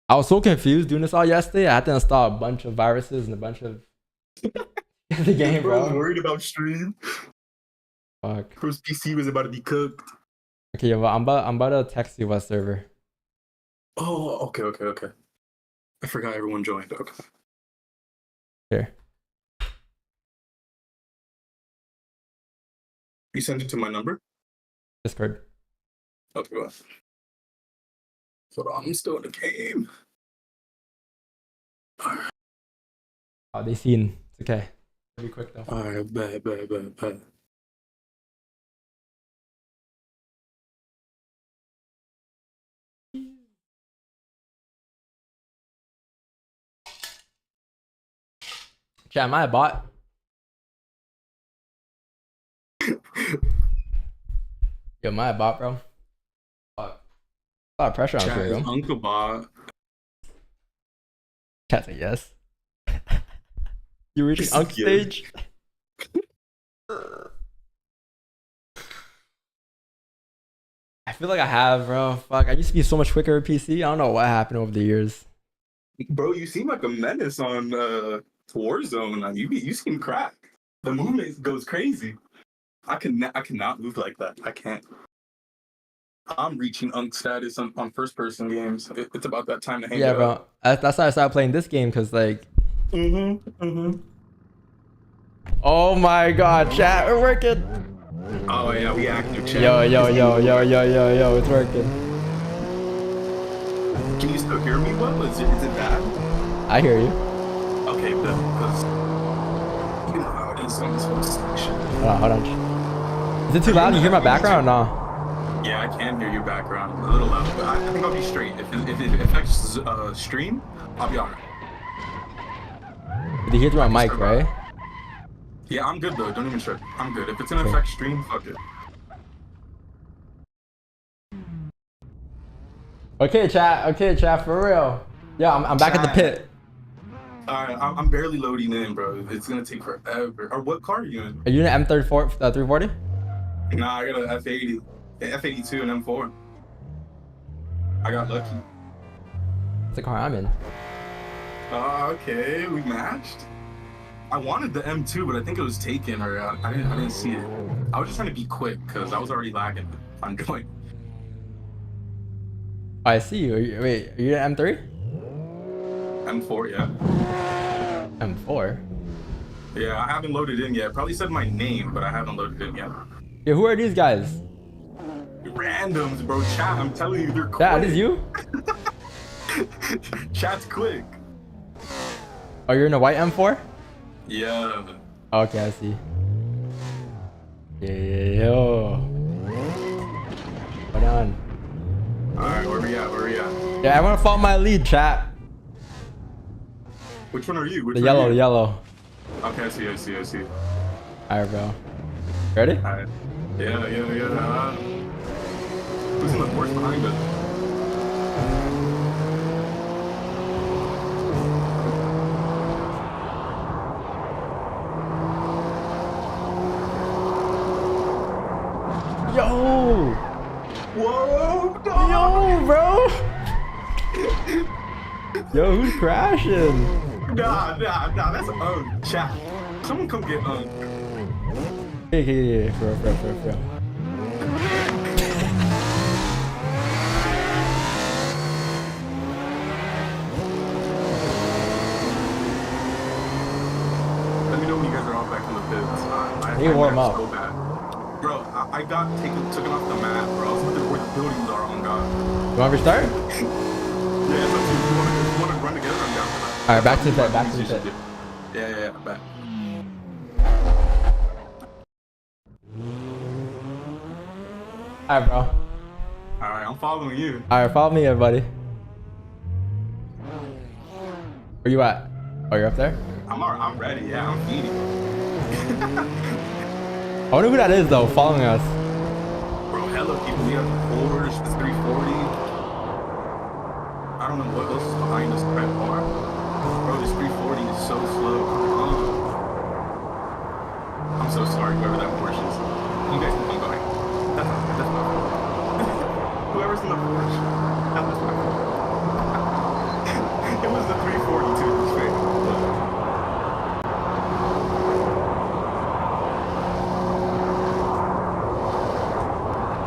I was so confused doing this all yesterday. I had to install a bunch of viruses and a bunch of the game, bro. I was worried about stream. Fuck. First PC was about to be cooked. Okay, well, I'm about to text you what server. Oh, okay. I forgot everyone joined. Okay. Here. You sent it to my number? Discord. Okay, well. Hold on, I'm still in the game. Oh, they seen. It's okay. It'll be quick though. Alright, bet. Chat, am I a bot? Yo, am I a bot, bro? Fuck. A lot of pressure on Chat, you, is Uncle Bot. Chat's like, yes. You reaching Unk stage? I feel like I have, bro. Fuck, I used to be so much quicker with PC. I don't know what happened over the years. Bro, you seem like a menace on Warzone. You seem cracked. The movement goes crazy. I cannot move like that. I can't. I'm reaching Unk status on first person games. It's about that time to hang Yeah, it up. bro. That's why I started playing this game, because like... Oh my god, chat, we're working! Oh yeah, we active chat. Yo, it's working. Can you still hear me well? Is it bad? I hear you. Okay, because you know how it is on this whole section. Hold on. Is it too loud? You hear my background or no? Yeah, I can hear your background. A little loud, but I think I'll be straight. If it affects stream, I'll be alright. Did you hear through my mic, right? Yeah, I'm good though. Don't even trip. I'm good. If it's gonna affect stream, fuck it. Okay, chat, for real. Yeah, I'm back at the pit. Alright, I'm barely loading in, bro. It's gonna take forever. Or what car are you in? Are you in an M34, 340? Nah, I got an F80, F82 and M4. I got lucky. That's the car I'm in. Okay, we matched. I wanted the M2, but I think it was taken, or I didn't see it. I was just trying to be quick because I was already lagging on going. I see you. Wait, are you an M3? M4, yeah. M4? Yeah, I haven't loaded in yet. Probably said my name, but I haven't loaded in yet. Yeah, who are these guys? Randoms, bro. Chat, I'm telling you, they're quick. That is you? Chat's quick. Oh, you're in a white M4? Yeah. Okay, I see. Yeah. Hold on. Alright, where we at? Yeah, I want to follow my lead, chat. Which one are you? The yellow. Okay, I see. Alright, bro. Ready? Alright. Yeah. Who's in the Porsche behind us? Yo! Whoa! Yo, bro! Yo, who's crashing? Nah, that's chat. Someone come get Hey, bro. Let me know when you guys are all back in the pits. You warm up. So bad. Bro, I got taken off the map, bro. I was looking where the buildings are on God. You want to restart? Yeah, it's up to you. You want to run together? I'm down for that. Alright, back to the pit. Yeah, back. Alright, bro. Alright, I'm following you. Alright, follow me, everybody. Where you at? Oh, you're up there? I'm ready. Yeah, I'm feeding. I wonder who that is, though, following us. Bro, hella people. We have Porsche, the 340. I don't know what else is behind us. Red bar. Bro, this 340 is so slow. I'm so sorry, whoever that Porsche is. You guys can come by. That's my fault. Whoever's in the Porsche, that was my fault. It was the 340 too.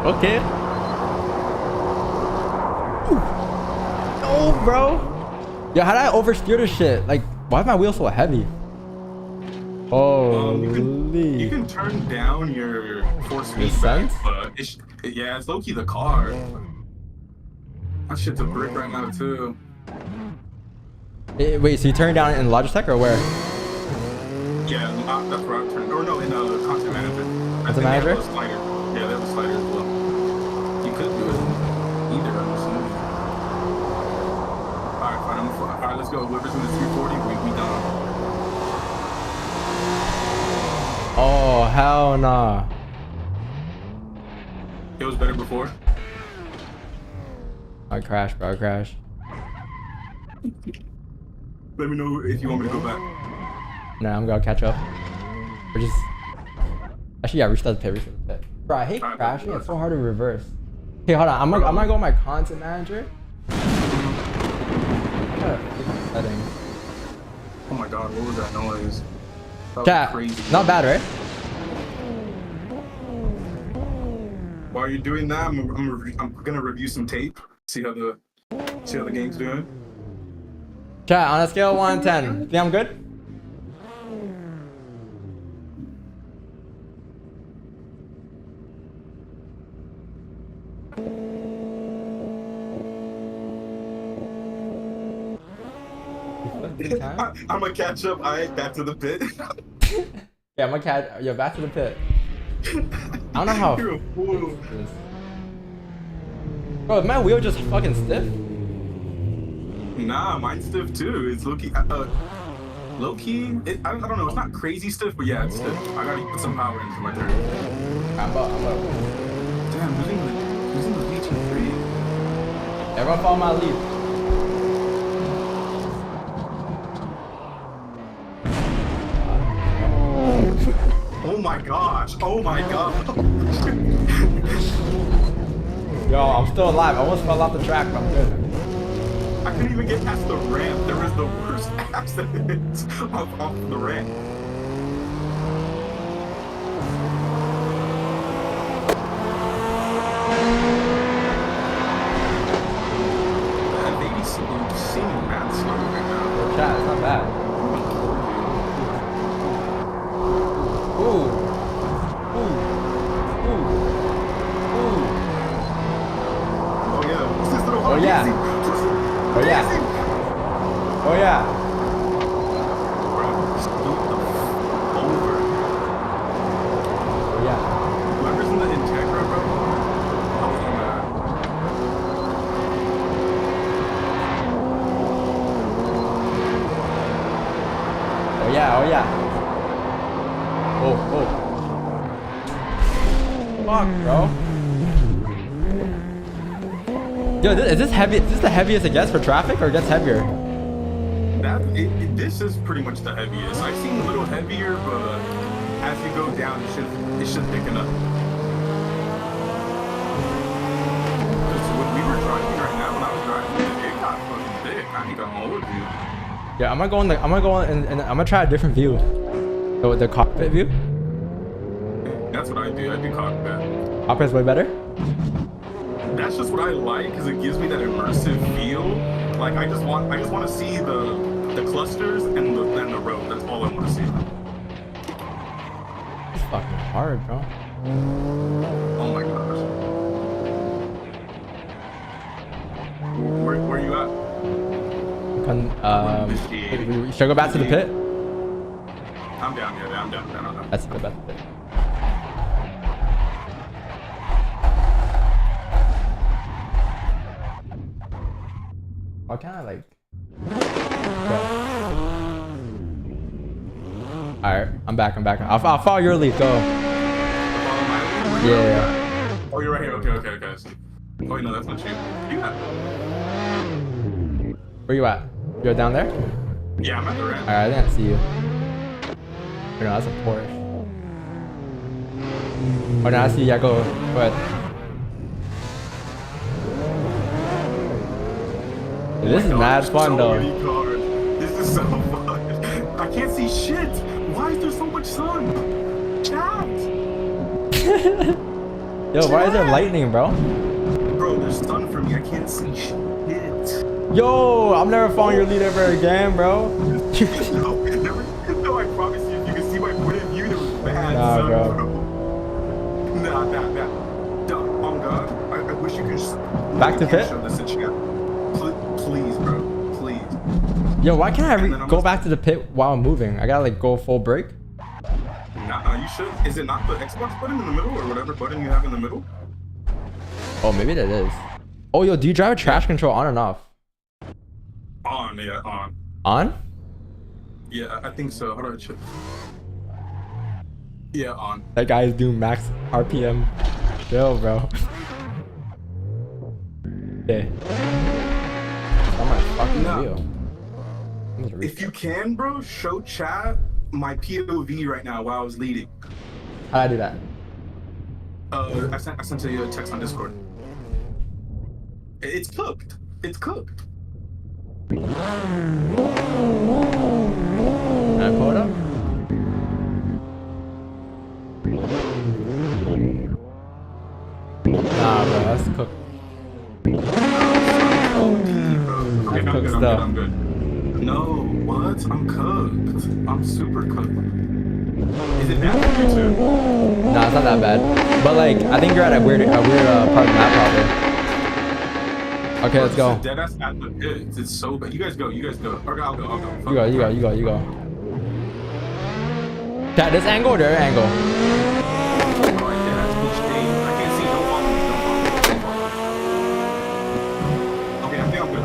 Okay. Oh, bro. Yo, how did I oversteer this shit? Like, why is my wheel so heavy? Holy. You can turn down your force speed sense? but yeah, it's low-key the car. That shit's a brick right now too. Wait, so you turn down in Logitech or where? Yeah, that's where I turned. Or no, in content manager. Content manager? They have a slider. Yeah, they have a slider as well. You could do it either, I'm assuming. Alright, fine. Alright, let's go. Whoever's in the 340, we done. Oh, hell nah. It was better before. I crashed, bro. I crashed. Let me know if you want me to go back. Nah, I'm gonna catch up. Or just... Actually, yeah, restart the pit. Bro, I hate crashing. It's so hard to reverse. Okay, hold on. I'm gonna go on my content manager. I gotta fix the settings. Oh my god, what was that noise? That Chat, was crazy. not bad, right? While you're doing that, I'm gonna review some tape. See how the game's doing. Chat, on a scale of 1 to 10, think I'm good? I'm gonna catch up. Alright, back to the pit. Yeah, I'm gonna catch. Yo, back to the pit. I don't know how. You're a fool. Bro, is my wheel just fucking stiff? Nah, mine's stiff too. It's low-key. Low-key? I don't know. It's not crazy stiff, but yeah, it's stiff. I gotta put some power into my turn. I'm up. Damn, who's in the VT3? Everyone follow my lead. Oh my gosh. Oh my god. Yo, I'm still alive. I almost fell off the track, but I'm good. I couldn't even get past the ramp. There was the worst accident off the ramp. That baby seeming mad slow right now. Chat, it's not bad. yeah. Oh yeah. Oh yeah. Oh yeah. Whoever's in the Integra, bro. I was on that. Oh yeah. Oh yeah. Oh oh. Fuck, bro. Yo, is this heavy? Is this the heaviest it gets for traffic, or it gets heavier? This is pretty much the heaviest. I've seen a little heavier, but as you go down, it should picking up. Because when we were driving right now, when I was driving, it got fucking thick. I ain't gonna hold you. Yeah, I'm gonna go and I'm gonna try a different view. The cockpit view. That's what I do. I do cockpit. Cockpit's way better. That's just what I like, because it gives me that immersive feel. Like I just want to see the clusters and the road. That's all I want to see. It's fucking hard, bro. Oh my gosh. Where you at? Should I go back to the pit? I'm down. Yeah, I'm down. That's the best pit. Why can't I like? Alright, I'm back. I'll follow your lead. Go. Yeah. Oh, you're right here. Okay. Oh, wait, no, that's not you. You got. Where you at? You're down there? Yeah, I'm at the ramp. Alright, I didn't see you. Oh, no, that's a Porsche. Oh, no, I see you. Yeah, go ahead. This is mad fun though. This is so fun. I can't see shit. Why is there so much sun? Chat. Yo, why is there lightning, bro? Bro, there's sun for me. I can't see shit. Yo, I'm never following your lead ever again, bro. No, I promise you, if you can see my point of view, there was bad sun, bro. Nah. Oh God. I wish you could just back to pit. Show this in chat. Please, bro. Please. Yo, why can't I go back to the pit while I'm moving? I gotta like go full brake. Nah, you should. Is it not the Xbox button in the middle or whatever button you have in the middle? Oh, maybe that is. Oh, yo, do you drive a trash control on or off? On, yeah, on. On? Yeah, I think so. How do I check? Yeah, on. That guy is doing max RPM. Yo, bro. Okay. I'm gonna fucking wheel. If you can, bro, show chat my POV right now while I was leading. How'd I do that? I sent you a text on Discord. It's cooked. It's cooked. Can I pull it up? Nah, bro, that's cooked. Okay, I'm good. No, what? I'm cooked. I'm super cooked. Is it bad for you too? Nah, it's not that bad. But like, I think you're at a weird part of the map probably. Okay, let's go. Dead ass at the pits. It's so bad. You guys go. Or I'll go. You go. Chat, this angle or their angle? Okay, I think I'm good.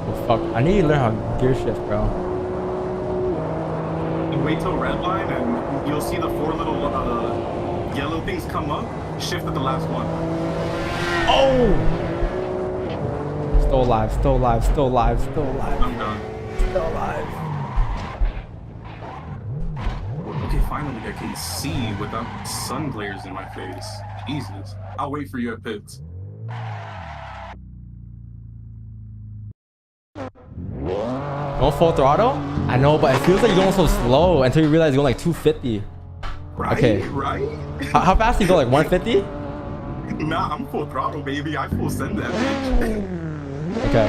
Oh, fuck. I need to learn how to gear shift, bro. Wait till red line and you'll see the 4 little yellow things come up. Shift at the last one. Oh! Still alive. I'm done. Still alive. Okay, finally I can see without sun glares in my face. Jesus. I'll wait for you at pits. Going full throttle? I know, but it feels like you're going so slow until you realize you're going like 250. Right, okay. Right? How fast do you go? Like 150? Nah, I'm full throttle, baby. I full send that bitch. Okay.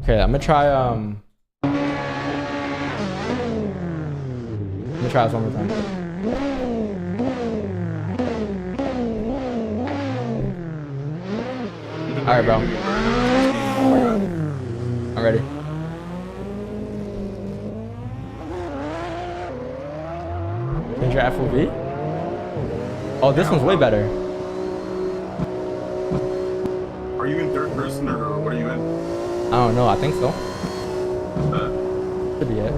Okay, I'm gonna try Let me try this one more time. Alright, bro. I'm ready. Change your FOV? Oh, this one's way better. Are you in third person or what are you in? I don't know. I think so. Should be it.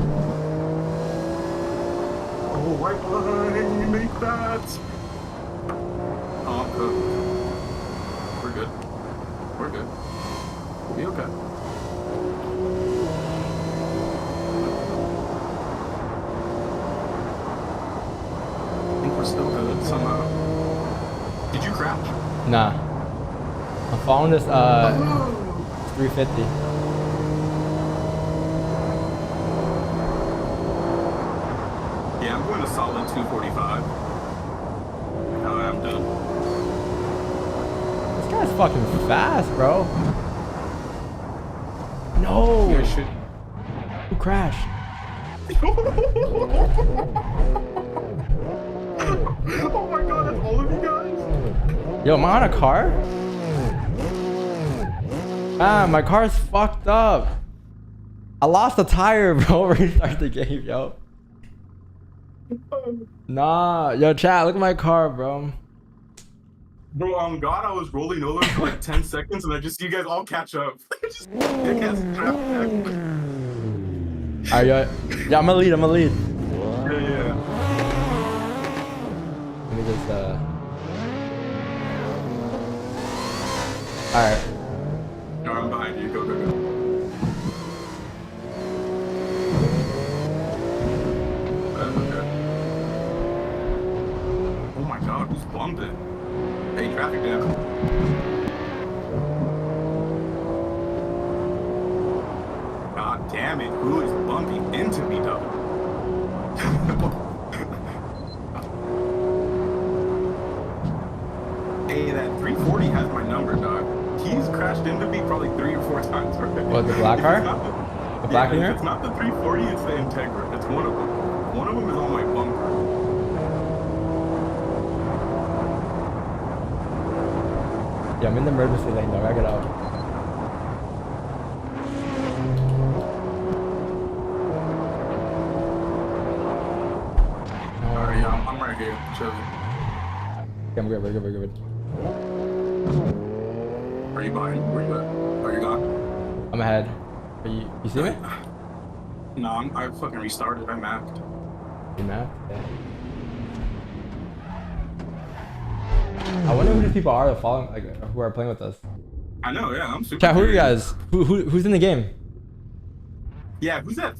Oh, white line, make that. Oh, I'm cooked. We're good. We're good. We'll be okay. I think we're still good somehow. Did you crash? Nah. I'm following this 350. Yeah, I'm going to solid 245. I'm done. This guy's fucking fast, bro. No. Yeah, shit. Who crashed? Oh my god, that's all of you guys? Yo, am I on a car? Ah, my car's fucked up. I lost a tire, bro. Restart the game, yo. Nah, yo, chat, look at my car, bro. Bro, on God, I was rolling over for like 10 seconds and I just see you guys all catch up. Just dick ass trap back. Alright, yo. Yeah, I'm gonna lead, Yeah. Let me just, Alright. No, I'm behind you. Go, go, go. Okay. Oh my god, who's bumping? Hey, traffic jam. God damn it, who is bumping into me though? Hey, that 340 has my number, dog. He's crashed into me probably 3 or 4 times already. What, the black car? The black yeah, here? It's not the 340, it's the Integra. It's one of them. One of them is on my bumper. Yeah, I'm in the emergency lane, dog. I get out. Alright, yeah, I'm right here. Chilling. Okay, I'm good, we're good, we're good. Are you behind? Where you at? Are you gone? I'm ahead. Are you see me? No, I fucking restarted. I mapped. You mapped? Yeah. I wonder who these people are that following, like, who are playing with us. I know, yeah, I'm super. Chat, who are you guys? Who's in the game? Yeah, who's that?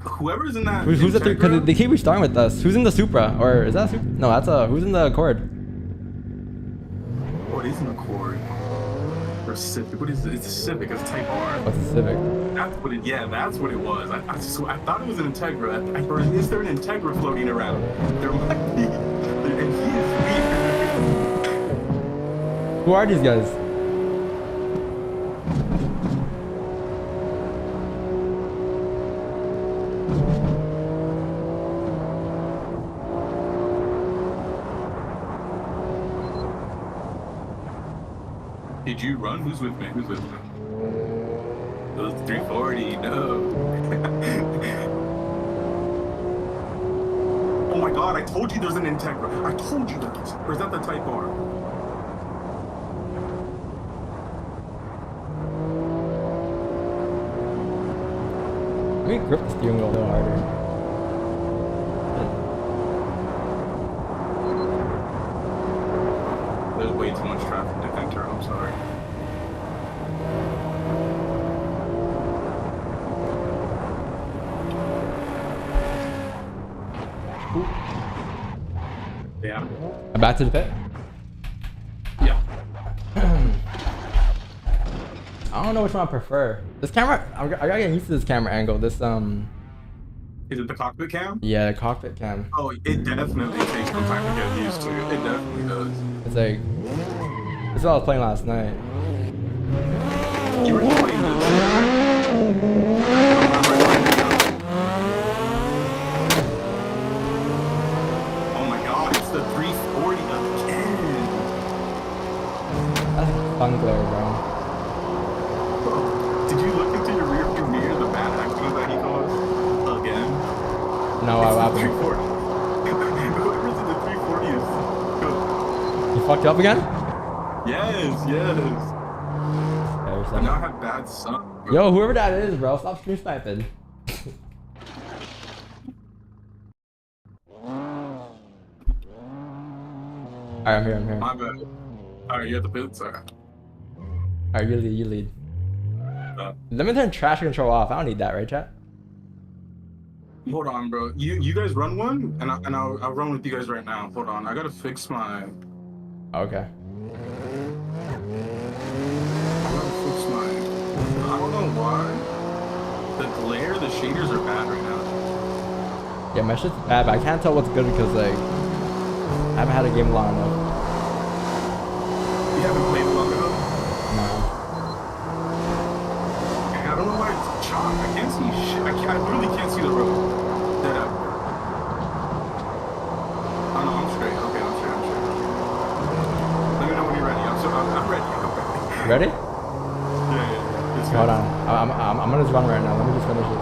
Whoever's in that. Who's the three? Because they keep restarting with us. Who's in the Supra? Or is that a Supra? No, that's a. Who's in the Accord? What is an Accord? Or Civic? What is it? It's a Civic. It's Type R. What's a Civic? That's what it. Yeah, that's what it was. I thought it was an Integra. Or is there an Integra floating around? There might be. And he is weird. Who are these guys? Did you run? Who's with me? Who's with me? Those 340, no. Oh my god, I told you there's an Integra. I told you that. Or is that the Type R? Let me grip the steering wheel a little harder. There's way too much traffic to enter, I'm sorry. Yeah. I'm back to the pit? Yeah. I don't know which one I prefer. This camera, I gotta get used to this camera angle. This, Is it the cockpit cam? Yeah, the cockpit cam. Oh, it definitely takes some time to get used to. It definitely does. It's like, this is what I was playing last night. You were playing this. No, what happened? 340. Whoever's in the 340 is good. You fucked up again? Yes. But now I have bad sun. Yo, whoever that is, bro, stop stream sniping. Alright, I'm here. My bad. Alright, you have the pits? Alright. Alright, you lead. Let me turn trash control off. I don't need that, right, chat? Hold on, bro. You guys run one, and I'll run with you guys right now. Hold on, I gotta fix my. Okay. I don't know why. The glare, the shaders are bad right now. Yeah, my shit's bad, but I can't tell what's good because like I haven't had a game long enough. You haven't played long enough? No. I don't know why it's chalk. I can't see shit. I literally can't see the road. Dead up. Oh no, I'm straight. Okay, I'm straight. Let me know when you're ready. I'm ready. Ready? Yeah. Hold on. I'm gonna just run right now. Let me just finish this.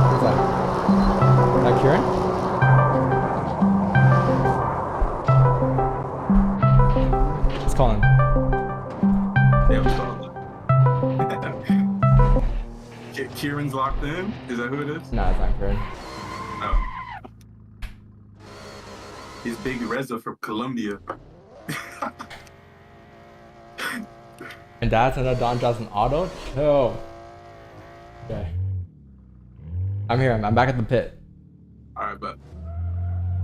Who's that? Is that Kieran? It's Colin. Yeah, I'm calling. Kieran's locked in? Is that who it is? No, it's not Kieran. No. He's Big Reza from Colombia. And that's another Don Johnson auto? Chill. Okay. I'm here. I'm back at the pit. Alright, but.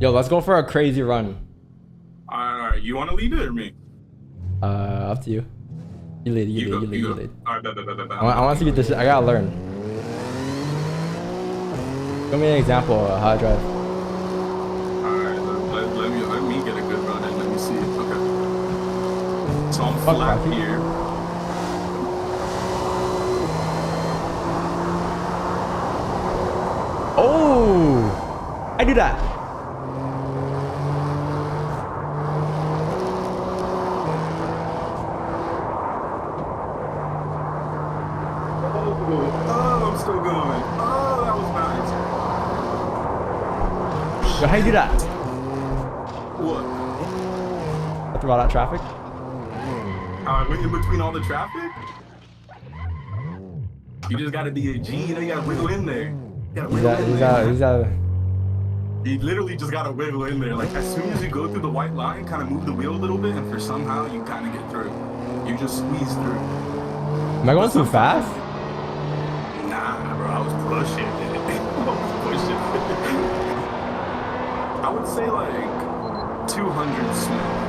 Yo, let's go for a crazy run. Alright, you want to lead it or me? Up to you. You lead. You lead. Alright, I want to see this. I gotta learn. Show me an example of how I drive. Let me get a good run and let me see. Okay. So I'm flat here. Oh! I do that. Oh, I'm still going. Oh, that was nice. Yo, how you do that? What? After all that traffic? How I went in between all the traffic? You just gotta be a G, you know, you gotta wiggle in there. You literally just gotta wiggle in there. Like, as soon as you go through the white line, kind of move the wheel a little bit, and for somehow you kind of get through. You just squeeze through. Am I going too fast? Nah, bro, I was pushing. I would say like 200 smooth.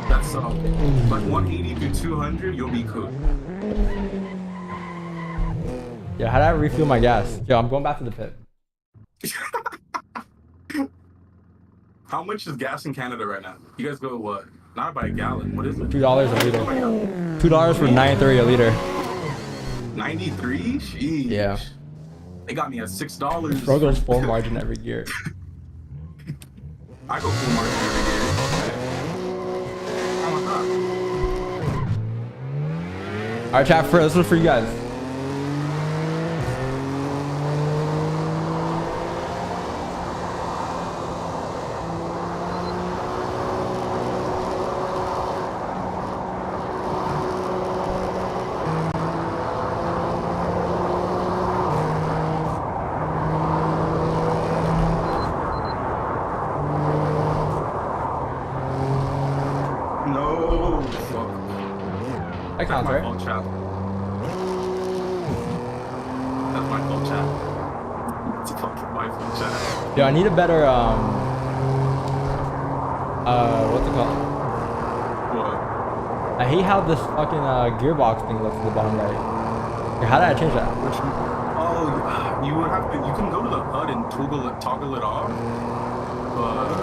That's like 180 to 200, you'll be cool. Yeah, how do I refuel my gas? Yo, I'm going back to the pit. How much is gas in Canada right now? You guys go what? Not by a gallon. What is it? $2 a liter. $2 for 9.30 a liter. 93? Sheesh. Yeah. They got me at $6. Bro goes full margin every gear. I go full margin every year. Alright, chat, this was for you guys. That counts, right? That's my fault, chat. It's fucking my fault, chat. Yo, I need a better, what's it called? What? I hate how this fucking, gearbox thing looks at the bottom right. How did I change that? Oh, you would have to, you can go to the HUD and toggle it off, but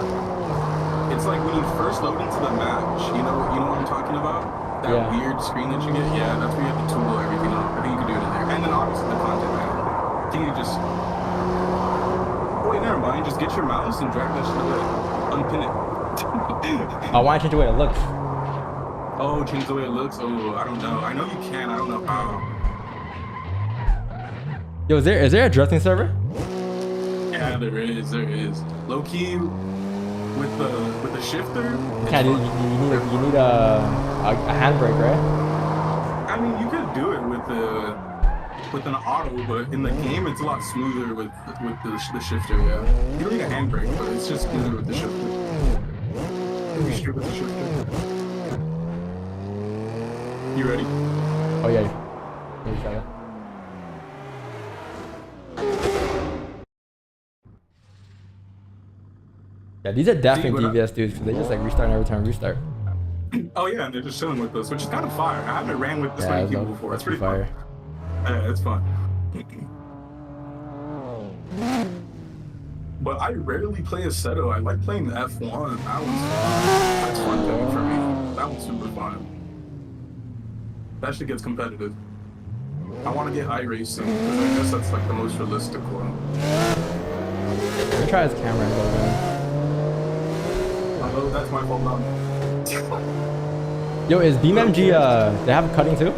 it's like when you first load into the match, you know what I'm talking about? That weird screen that you get? Yeah, that's where you have to toggle everything off. I think you can do it in there. And then obviously the content panel. I think you just... Oh, wait, never mind. Just get your mouse and drag that shit away. Unpin it. I want to change the way it looks. Oh, change the way it looks? Oh, I don't know. I know you can. I don't know how. Yo, is there a drifting server? Yeah, there is. Low key with the shifter. Yeah, you need a handbrake, right? I mean, you could do it with an auto, but in the game it's a lot smoother with the shifter. Yeah, you don't need a handbrake, but it's just smoother with the shifter. You strip with the shifter. You ready? Oh yeah. Wait a second. Yeah, these are definitely DVS dudes because they just like restart every time restart. Oh yeah, and they're just chilling with us, which is kind of fire. I haven't ran with this many people before. It's pretty fire. Yeah, it's fun. But I rarely play a Seto. I like playing the F1. That's fun for me. That one's super fun. That shit gets competitive. I want to get iRacing because I guess that's like the most realistic one. Let me try this camera angle, man. Oh, that's my fault now. Yo, is BeamMG, they have cutting too?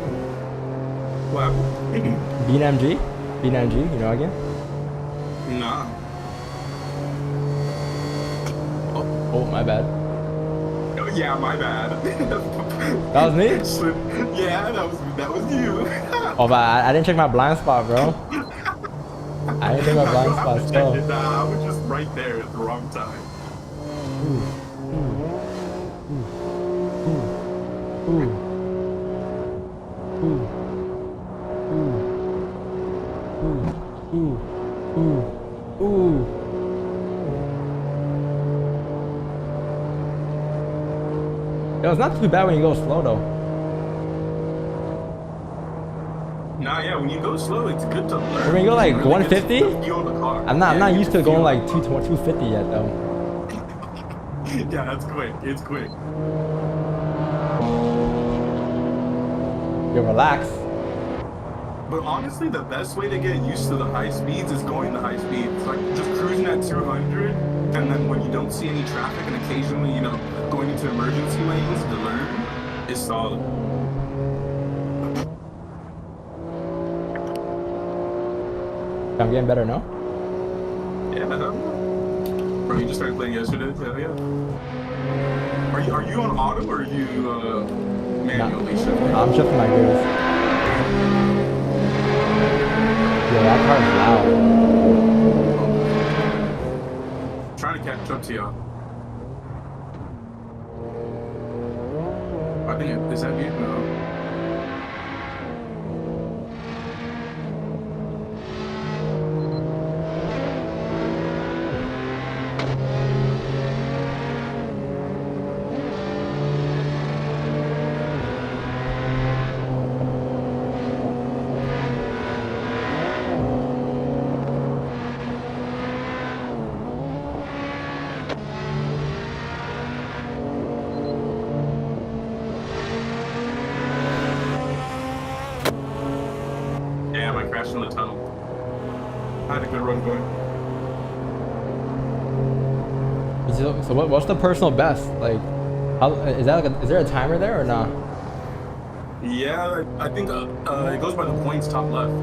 What? BeamMG, you know again? Nah. Oh, my bad. Oh, yeah, my bad. That was me? Yeah, that was you. Oh, but I didn't check my blind spot, bro. I didn't check my blind spot still. I was just right there at the wrong time. Yo, it's not too bad when you go slow though. Nah, yeah, when you go slow, it's good to learn. When you go like really 150, I'm not used to going like 250 yet though. Yeah, that's quick. It's quick. Yo, relax. But honestly, the best way to get used to the high speeds is going to high speeds. Like just cruising at 200, and then when you don't see any traffic, and occasionally, you know, going into emergency lanes to learn is solid. I'm getting better now. Yeah. Bro, you just started playing yesterday? Hell yeah. Are you on auto or are you manually shifting? I'm shifting my gears. Yeah, that car is loud. Trying to catch up to y'all. I think is that you? No. In the tunnel. I had a good run going. So what's the personal best? Like, how is that? Like is there a timer there or not? Yeah, I think it goes by the points top left.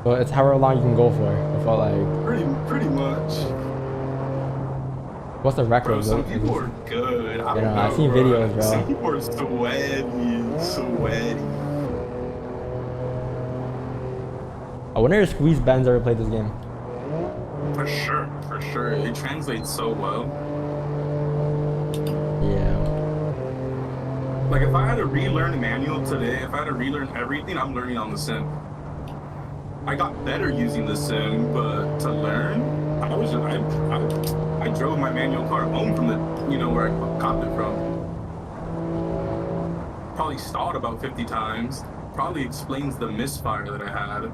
So it's however long you can go for. I felt like pretty much. What's the record? Bro, some people are good. I don't know. I've seen videos, bro. Some people are sweaty. I wonder if Squeeze Benz ever played this game. For sure. It translates so well. Yeah. Like if I had to relearn manual today, if I had to relearn everything, I'm learning on the sim. I got better using the sim, but to learn, I drove my manual car home from the, you know, where I copped it from. Probably stalled about 50 times. Probably explains the misfire that I had.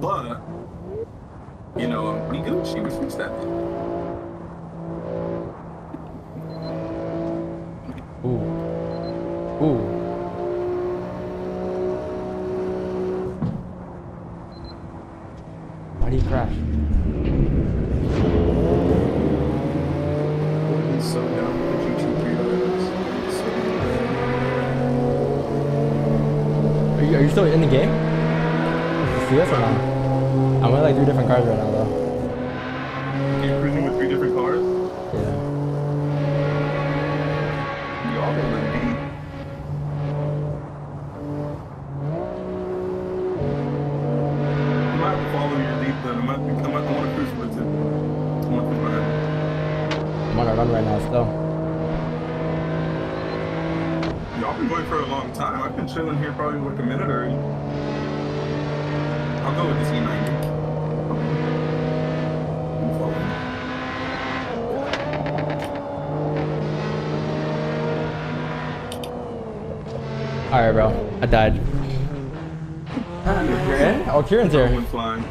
But, you know, we Gucci, we fixed that thing. Ooh. Why did he crash? He's so down with the GT3 items. So Are you still in the game? You see this or not? I'm with like 3 different cars right now though. You're cruising with 3 different cars? Yeah. You all go with me. I might have to follow your lead then. I want to cruise with it. I want to cruise behind. I'm on a run right now still. Y'all been going for a long time. I've been chilling here probably like a minute already. I'll go with this E90. Alright, bro. I died. You're in? Oh, Kieran's here. Flying.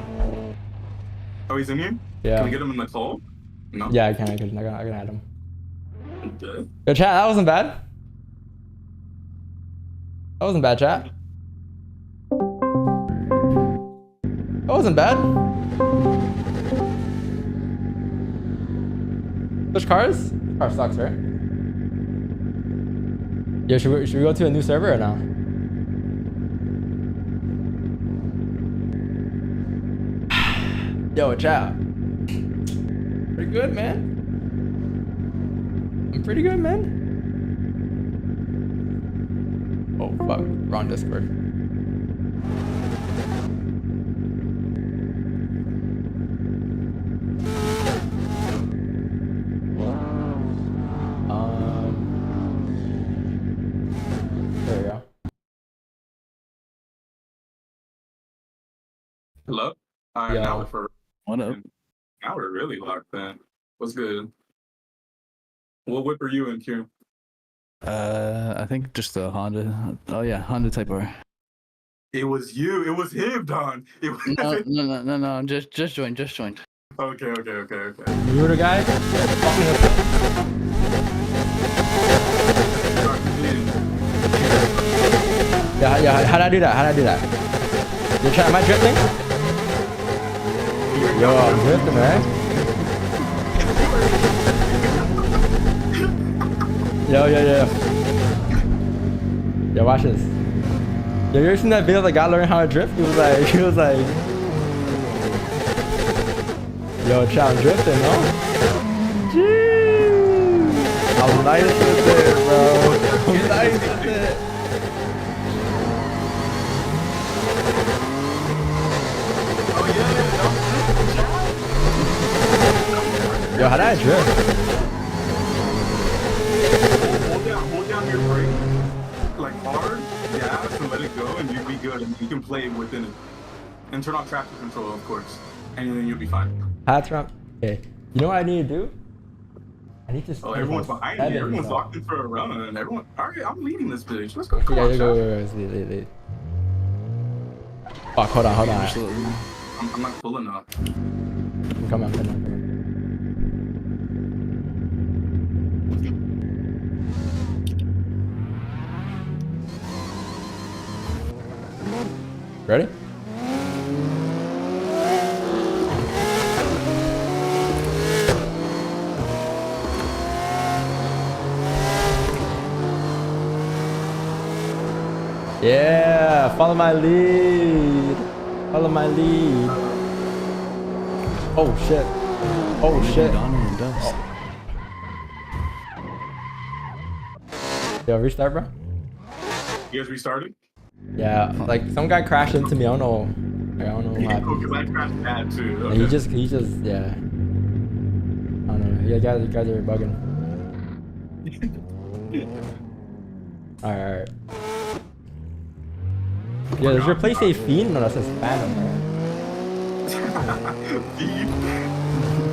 Oh, he's in here? Yeah. Can we get him in the call? No. Yeah, I can add him. Okay. Yo, chat, that wasn't bad. That wasn't bad, chat. That wasn't bad. Switch cars? Car sucks, right? Yo, should we go to a new server or no? Yo, chat. Pretty good, man. I'm pretty good, man. Oh, fuck. Wrong Discord. There we go. Hello? Alright, Yo. now we're for... What up? Now we're really locked in. What's good? What whip are you in, Q? I think just the Honda. Oh yeah, Honda Type R. It was you. It was him, Don. It was No. Just joined. Okay. You were the guy? Yeah, how'd I do that? Yo, chat, am I drifting? Yo, I'm drifting, man. Yo. Yo, watch this. Yo, you ever seen that video of the guy learning how to drift? He was like, yo, chat, I'm drifting, no? Jeez. I'm nice with it, bro. I'm nice with it. Yo, how did I drift? Hold down your brake, like hard, gas, and let it go, and you'll be good, and you can play within it. And turn off traffic control, of course, and then you'll be fine. Okay. You know what I need to do? I need to. Oh, everyone's behind me. Everyone's locked in for a run, and everyone. All right, I'm leading this bitch. Let's go. Come on, go. Lead. Fuck, hold on. I'm not pulling up. Come on. Ready? Yeah, follow my lead. Oh shit. Oh. Yo, restart, bro. You guys restarted? Yeah, like some guy crashed into me. I don't know what happened. Because I crashed bad too. Okay. He just, yeah. I don't know. You guys are bugging. Alright. Yeah, does your place say Fiend? No, that says Phantom, right? Fiend?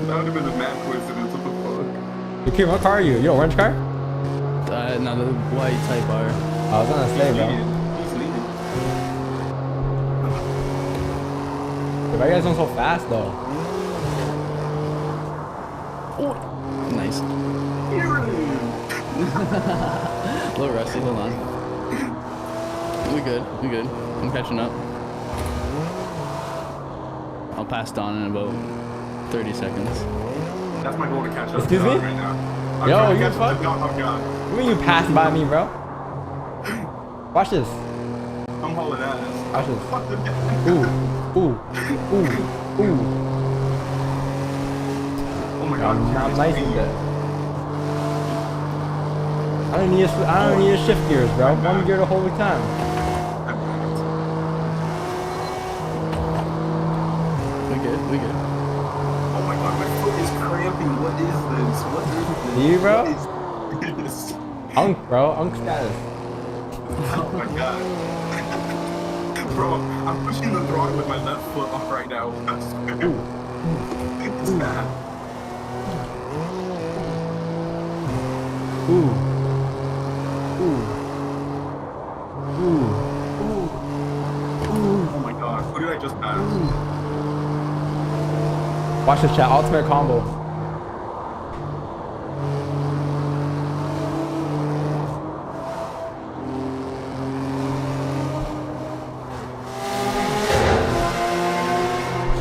That would have been a mad coincidence. What the fuck? Hey, what car are you? You don't orange car? No, the white Type R. I was gonna say, bro. Why are you guys going so fast, though? Oh, nice. A little rusty, hold on. We good. I'm catching up. I'll pass Don in about 30 seconds. That's my goal to catch up. Excuse me? Right now. Yo, you fuck? Oh, God. What mean you passed by me, bro? Watch this. I'm hauling ass. I should. Fuck the Ooh. Oh my god. I'm nice with that. I don't need to shift gears, bro. One gear the whole time. We good. Oh my god, my foot is cramping. What is this? What is this? You, bro? What is this? Unk, bro. Unk status. Oh my god. Bro, I'm pushing the throttle with my left foot off right now. It's bad. Oh my god, who did I just pass? Watch this chat. Ultimate combo.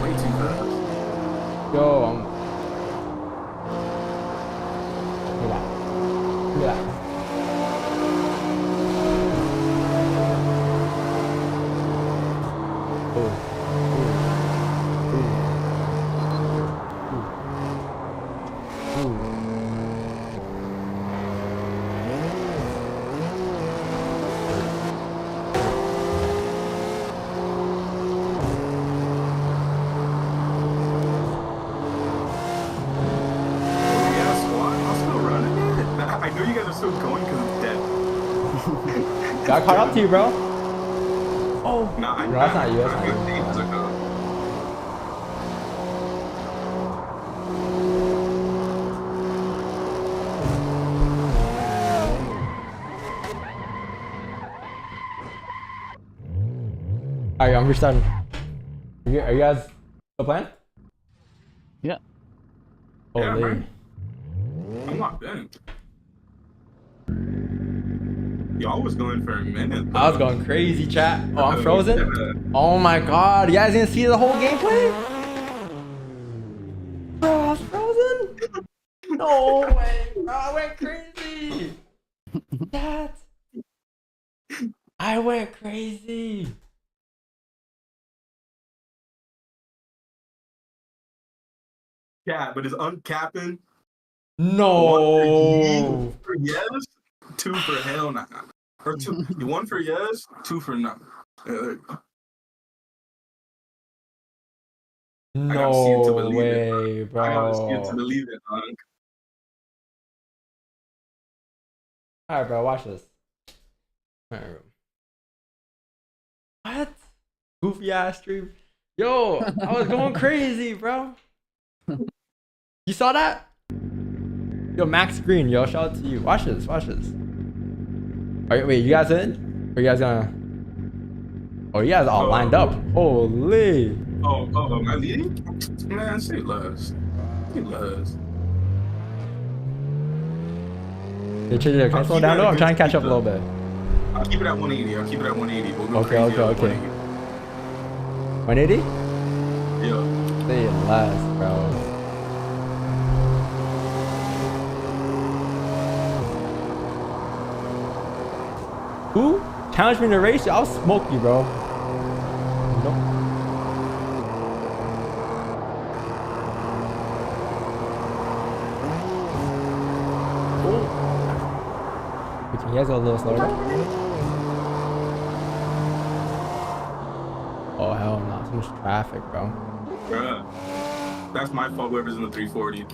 Way too fast. Yo, look at that. Look at that. I know you guys are still going because it's dead. Got caught up to you, bro. Oh. Nah, No, that's not you. That's not you. Alright, I'm restarting. Are you guys still playing? Yeah. Holy. Yeah, man. I'm locked in. Y'all was going for a minute. I was going crazy, chat. Oh, I'm frozen? Oh my god. You guys didn't see the whole gameplay? Bro, I was frozen? No way, bro. I went crazy. Chat. I went crazy. Yeah, but it's uncapping. No. 1 for yes, 2 for hell nah. Or 1 for yes, 2 for no. Yeah, there you go. I gotta see it to believe way, bro. I gotta see it to believe it, Unc. Alright, bro, watch this. Alright. What? Goofy ass stream. Yo, I was going crazy, bro. You saw that? Yo, Max Green, yo, shout out to you. Watch this, watch this. Alright, wait, you guys in? Or you guys gonna... Oh, you guys all lined up. Holy. Oh, am I leading? Man, say less. Say less. Can I slow down though? I'm trying to catch up a little bit. I'll keep it at 180. I'll keep it at 180. We'll go Okay, crazy okay, at okay. 180. 180? Yeah. Say less, bro. Who? Challenge me in a race? I'll smoke you, bro. Nope. You guys go a little slower. Oh hell no, so much traffic, bro. Bruh. That's my fault, whoever's in the 340.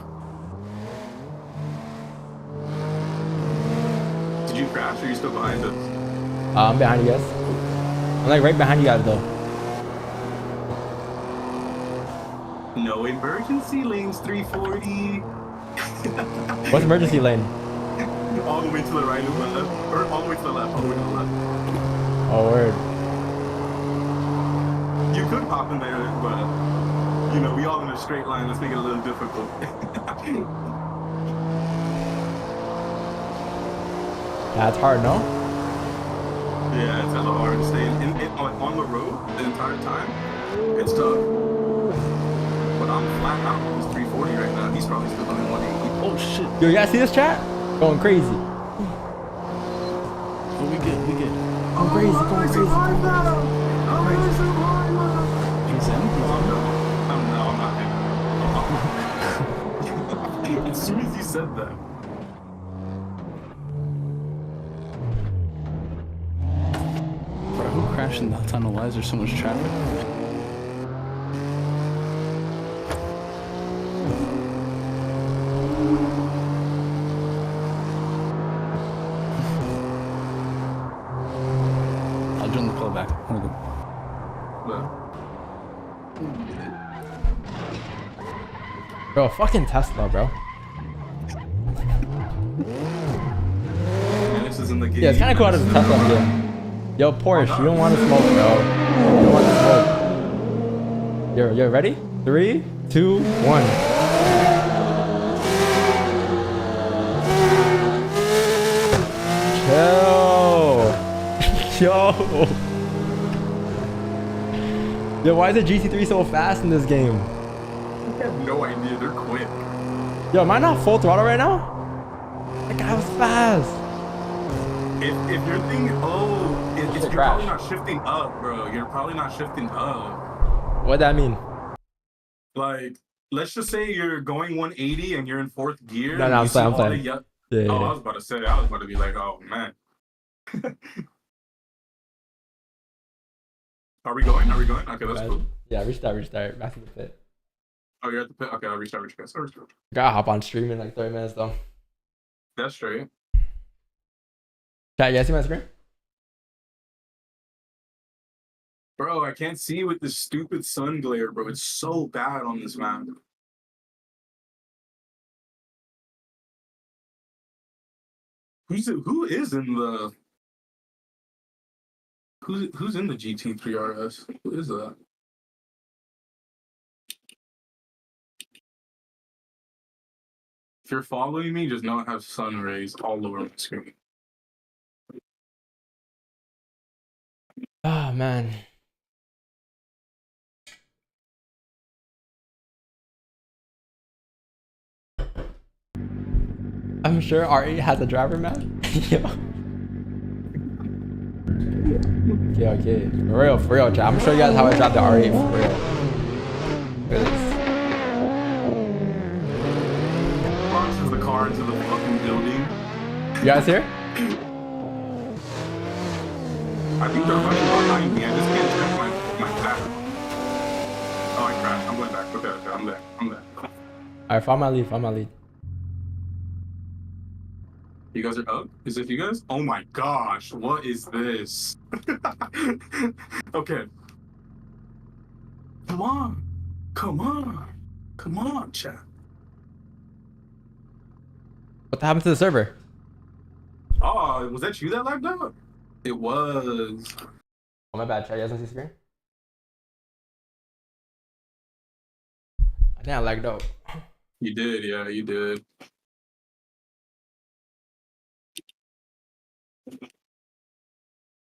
Did you crash or are you still behind us? I'm behind you guys. I'm like right behind you guys though. No emergency lanes, 340. What's emergency lane? All the way to the right and left. Or all the way to the left, all the way to the left. Oh word. You could hop in there, but you know, we all in a straight line. Let's make it a little difficult. Yeah, it's hard, no? Yeah, it's hella hard to stay on the road the entire time. It's tough. But I'm flat out. He's 340 right now. He's probably still doing 180. Oh shit. Yo, you guys see this chat? Going crazy. Oh, we good, we good. Going crazy, going crazy, going crazy. He's in? I'm not in. As soon as you said that. Bro, who crashed in that tunnel? Why is there so much traffic? I'll join the playback. We're good. Bro, fucking Tesla, bro. Yeah, this is in the game. Yeah, it's kind of cool out of the Tesla in the game. Yo, Porsche, you don't want to smoke, bro. You don't want to smoke. You're ready? 3, 2, 1. Chill. Yo. Yo, why is the GT3 so fast in this game? I have no idea. They're quick. Yo, am I not full throttle right now? That guy was fast. If you're thinking, you're probably not shifting up, bro. You're probably not shifting up. What'd that mean? Like, let's just say you're going 180 and you're in 4th gear. No, I'm playing. Yeah. Yeah. I was about to say. I was about to be like, oh man. Are we going? Okay, that's cool. Yeah, restart. Back to the pit. Oh, you're at the pit? Okay, I'll restart. Gotta hop on stream in like 30 minutes though. That's straight. Chat, you guys see my screen? Bro, I can't see with this stupid sun glare, bro. It's so bad on this map. Who is in the GT3 RS? Who is that? If you're following me, just not have sun rays all over my screen. Oh man. I'm sure R8 has a driver map. Okay. For real, chat. I'm gonna show you guys how I drive the R8 for real. Look at this. Launches the car into the fucking building. You guys here? I think they're running behind me. I just can't check my path. Oh, I crashed. I'm going back. Okay, I'm there. Alright, follow my lead. You guys are up? Is it you guys? Oh my gosh, what is this? Okay. Come on, chat. What happened to the server? Oh, was that you that lagged out? It was. Oh, my bad, chat. You guys don't see the screen? I think I lagged out. You did, yeah, you did.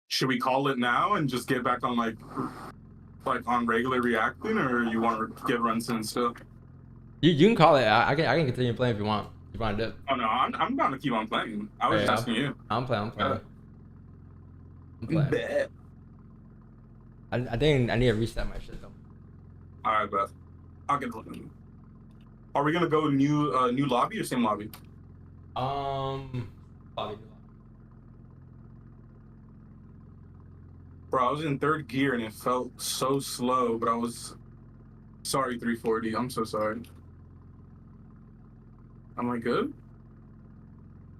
Should we call it now and just get back on like on regular reacting, or you want to get runs in still? You can call it. I can continue playing if you want. If you want to do it. Oh no, I'm gonna keep on playing. I was just asking you. I'm playing. Bet. I think I need to reset my shit though. All right, bet. I'll get looking. Are we gonna go new lobby or same lobby? Lobby. Bro, I was in 3rd gear and it felt so slow, but I was sorry 340. I'm so sorry. Am I good?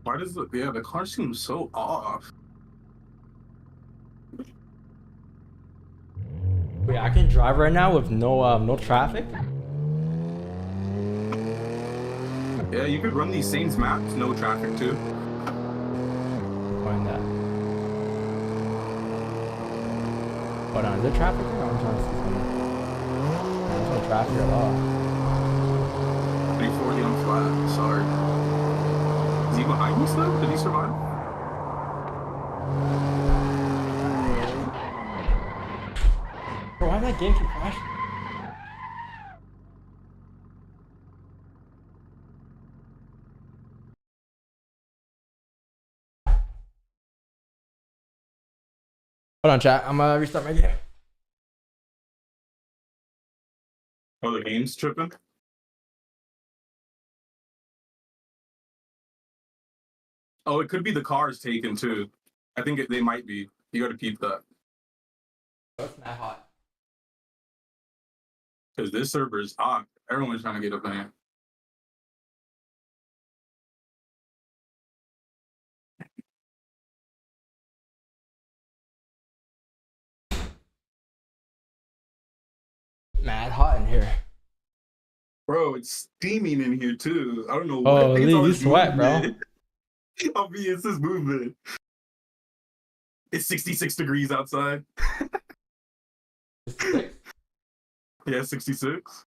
Why does the car seems so off? Wait, I can drive right now with no traffic? Yeah, you could run these same maps, no traffic too. Find that. Hold on, is there traffic here? I'm trying to see something. There's no traffic at all. 340 on flat, sorry. Is he behind me still? Did he survive? Bro, why did that game keep crashing? Hold on, chat. I'm gonna restart my game. Oh, the game's tripping? Oh, it could be the cars taken too. I think they might be. You gotta peep that. It's not hot. Because this server is hot. Everyone's trying to get up in here. Mad hot in here. Bro, it's steaming in here too. I don't know what. Oh, Lee, you sweat, bro. I'll be, it's this movement. It's 66 degrees outside. Yeah, 66.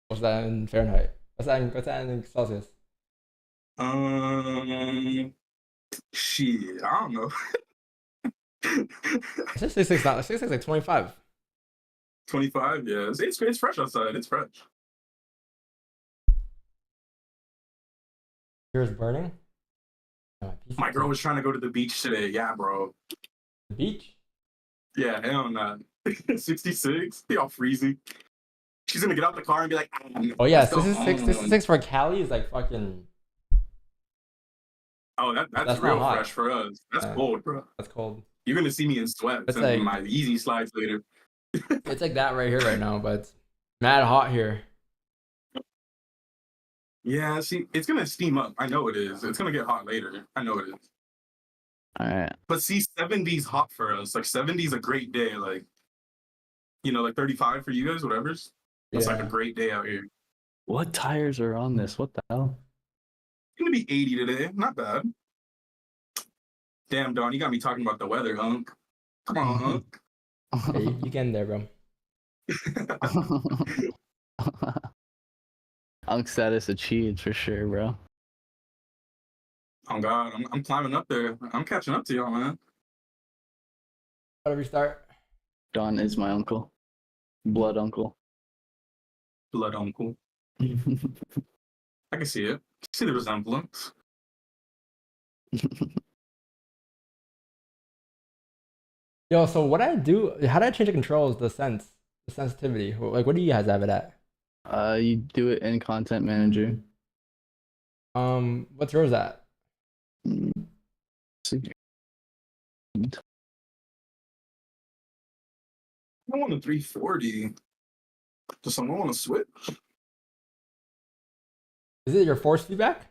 What's that in Fahrenheit? What's that in Celsius? Shit, I don't know. 66, not 66, like 25. 25, yeah. It's fresh outside. It's fresh. Here's burning. My girl was trying to go to the beach today. Yeah, bro. The beach? Yeah, hell no. 66. They all freezing. She's gonna get out the car and be like, oh yeah, 66 for Cali is like fucking. Oh, that's real fresh for us. That's cold, bro. That's cold. You're gonna see me in sweats It's and like, my easy slides later. It's like that right here right now, but it's mad hot here. Yeah, see, it's gonna steam up. I know it is. It's gonna get hot later. I know it is. All right. But see, 70's hot for us. Like 70's a great day. Like, you know, like 35 for you guys, whatever's. It's like a great day out here. What tires are on this? What the hell? It's gonna be 80 today. Not bad. Damn, Don, you got me talking about the weather, hunk. Come on, hunk. Hey, you get in there, bro. Unk status achieved for sure, bro. Oh God, I'm climbing up there. I'm catching up to y'all, man. How do we start? Don is my uncle. Blood uncle. Blood uncle. I can see it. See the resemblance. Yo, so what I do? How do I change the controls? The sensitivity. Like, what do you guys have it at? You do it in Content Manager. What's yours at? I want a 340. Does someone want to switch? Is it your force feedback?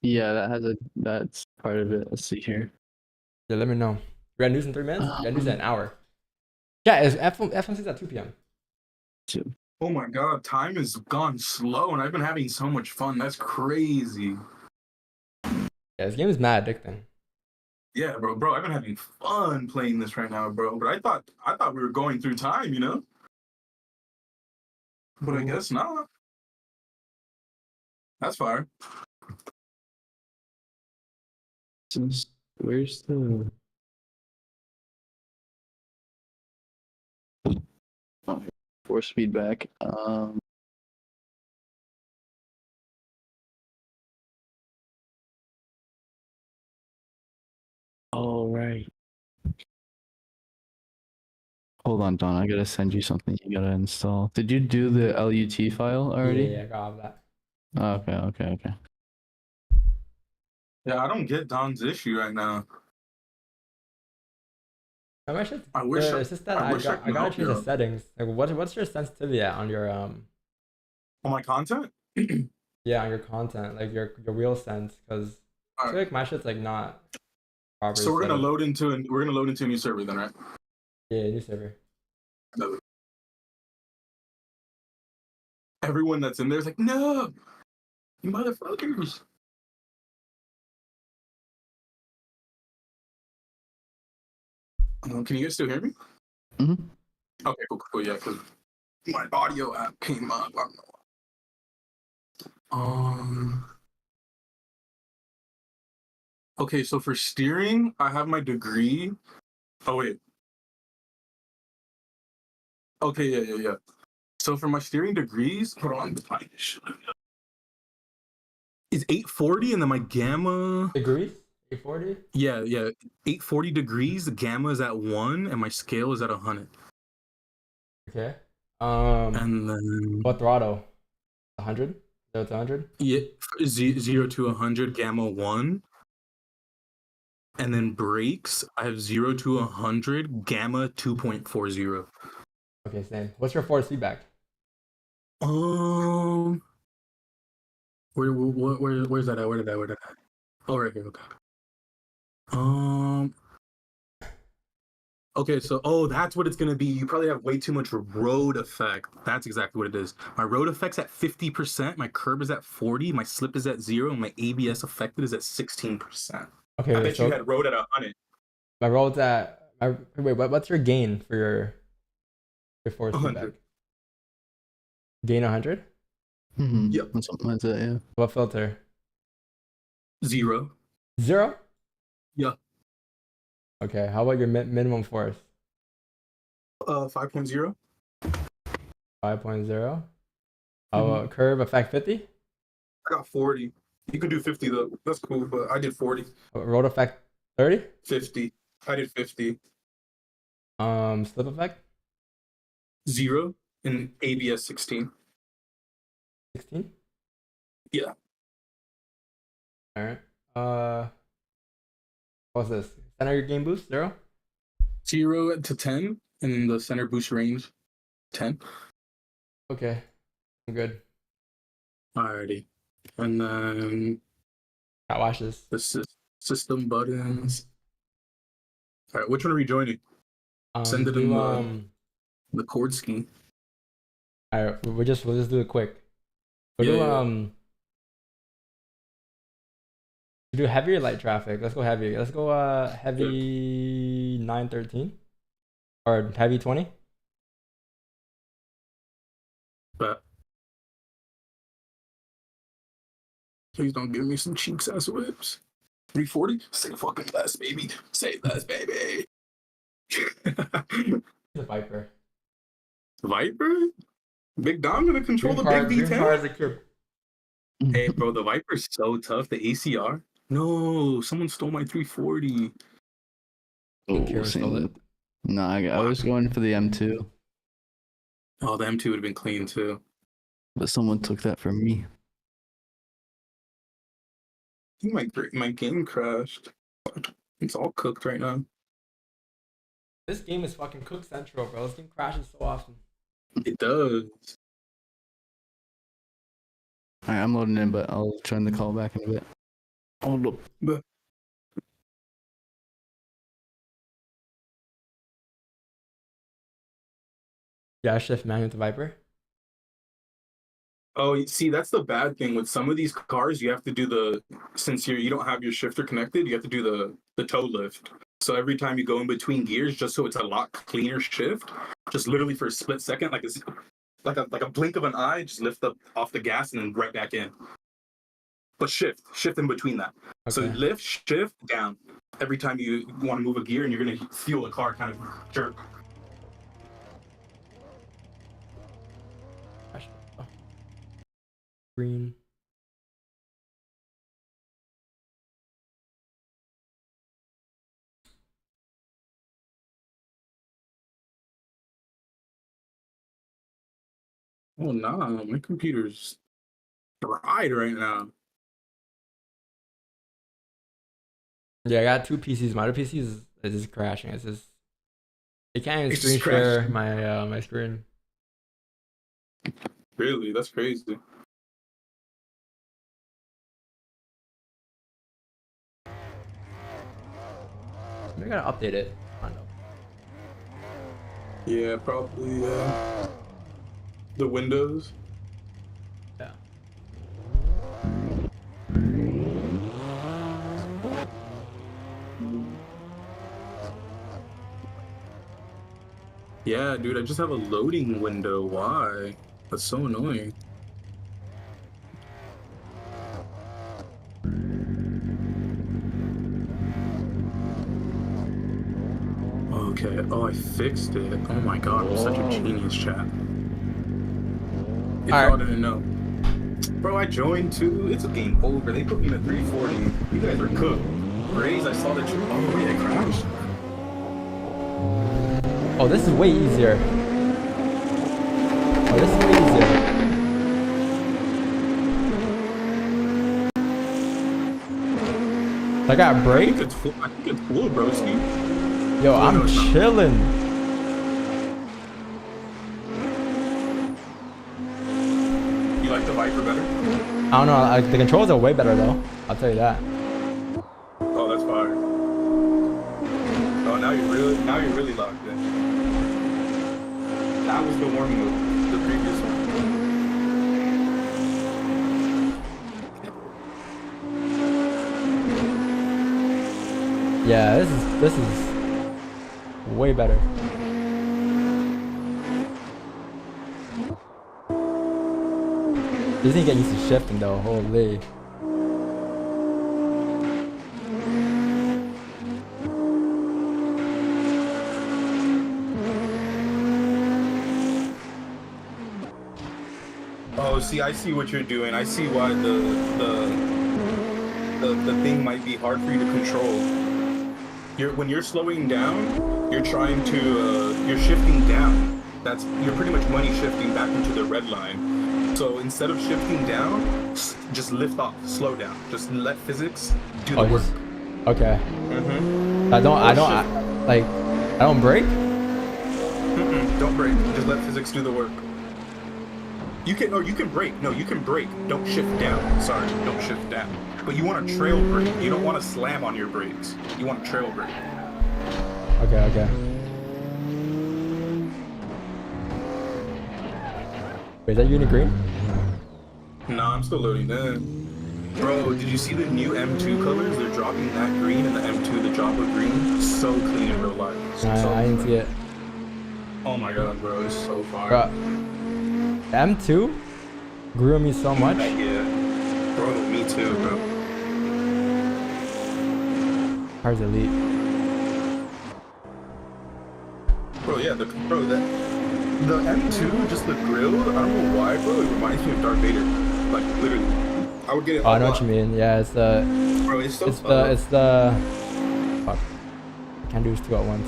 Yeah, that's part of it. Let's see here. Yeah, let me know. We're gonna do this in 3 minutes? We're gonna do this in an hour. Yeah, is FOMC at 2 p.m. Oh my God, time has gone slow and I've been having so much fun. That's crazy. Yeah, this game is mad addicting. Yeah, bro, I've been having fun playing this right now, bro. But I thought we were going through time, you know? But I guess not. That's fire. Where's the force feedback? All right. Hold on, Don. I gotta send you something. You gotta install. Did you do the LUT file already? Yeah, I got all that. Okay. Yeah, I don't get Don's issue right now. I wish it's just that I gotta change the settings. Like, what's your sensitivity at on your On my content? Yeah, on your content, like your wheel sense, because I feel like my shit's like not proper. So we're gonna load into a new server then, right? Yeah, new server. Everyone that's in there is like, no, you motherfuckers. Can you guys still hear me? Mm-hmm. Okay, cool. Yeah, because my audio app came up. I don't know. Okay, so for steering, I have my degree. Oh wait. Okay, yeah. So for my steering degrees, hold on, find this shit. Is 840 and then my gamma degrees? 840? Yeah. 840 degrees. The gamma is at 1, and my scale is at 100. Okay. And then what throttle? 100? 0 to 100? Yeah, 0 to 100, gamma 1. And then brakes, I have 0 to 100, gamma 2.40. Okay, same. What's your force feedback? Where's that at? Where did I? Oh, right here. Okay. Okay, so that's what it's gonna be. You probably have way too much road effect. That's exactly what it is. My road effect's at 50%, my curb is at 40, my slip is at 0, and my ABS affected is at 16%. Okay, I bet you had road at 100. My road's at wait, what's your gain for your force 100. feedback? Gain 100? Yep. Something like that, yeah. What filter? 0. 0? Yeah. Okay, how about your minimum force? 5.0. 5.0. How about curve effect 50? I got 40. You can do 50 though. That's cool, but I did 40. Road effect 30? 50. I did 50. Slip effect? 0 and ABS 16. 16? Yeah. Alright. What's this? Center gain boost? 0? 0 to 10, and the center boost range 10. Okay. I'm good. Alrighty. And then Cat washes. The system buttons. Alright, which one are we joining? Send it in the chord scheme. Alright, we'll just do it quick. We'll do heavy or light traffic. Let's go heavy. Let's go heavy 913 or heavy 20. But please don't give me some cheeks ass whips. 340. Say fucking less, baby. Say less, baby. The Viper. Viper? Big Dom gonna control the big V10. Hey, bro, the Viper's so tough. The ACR. No, someone stole my 340. Oh, no, I was going for the M2. Oh, the M2 would have been clean too. But someone took that from me. I think my game crashed. It's all cooked right now. This game is fucking cook central, bro. This game crashes so often. It does. Alright, I'm loading in, but I'll join the call back in a bit. Hold up. Yeah, shift manual to Viper. Oh, see, that's the bad thing with some of these cars. You have to do since you don't have your shifter connected, you have to do the toe lift. So every time you go in between gears, just so it's a lot cleaner shift, just literally for a split second, like a blink of an eye, just lift up off the gas and then right back in. But shift in between that. Okay. So lift, shift, down. Every time you want to move a gear and you're going to feel the car kind of jerk. Green. Oh, nah, my computer's fried right now. Yeah, I got two PCs. My other PC is just crashing. It can't even screen share my my screen. Really? That's crazy. Maybe I gotta update it. I don't know. Yeah, probably. The Windows. Yeah. Yeah, dude, I just have a loading window. Why? That's so annoying. Okay. Oh, I fixed it. Oh my god, I'm such a genius, chat. If y'all didn't know. Bro, I joined too. It's a game over. They put me in a 340. You guys are cooked. raise, I saw that you. Oh, yeah, it crashed. Oh, this is way easier. Oh, this is way easier. I got a break? I think it's full, broski. Yo, I'm chilling. You like the Viper better? I don't know. The controls are way better though. I'll tell you that. Oh, that's fire. Oh, now you're really locked in. That was the warming up, the previous one. Yeah, this is way better. You need to get used to shifting though, holy. Oh, see, I see what you're doing. I see why the thing might be hard for you to control. When you're slowing down, you're trying to you're shifting down. You're pretty much money shifting back into the red line. So instead of shifting down, just lift off, slow down. Just let physics do the work. Okay. I don't break? Don't break. Just let physics do the work. You can break. No, you can break. Don't shift down. Sorry, don't shift down. But you want to trail brake. You don't want to slam on your brakes. You want to trail brake. Okay. Wait, is that uni green? Nah, I'm still loading in. Bro, did you see the new M2 colors? They're dropping that green and the M2, the Java green. So clean in real life. I didn't see it. Oh my god, bro, it's so far. Bro, M2 grew on me so much. Yeah. Bro, me too, bro. How's elite? Bro, yeah, the M2, just the grill, I don't know why, bro, it reminds me of Darth Vader. Like, literally. I would get it. Oh, I know what you mean. Yeah, it's the... Bro, it's so it's the... Fuck. I can't do this two at once.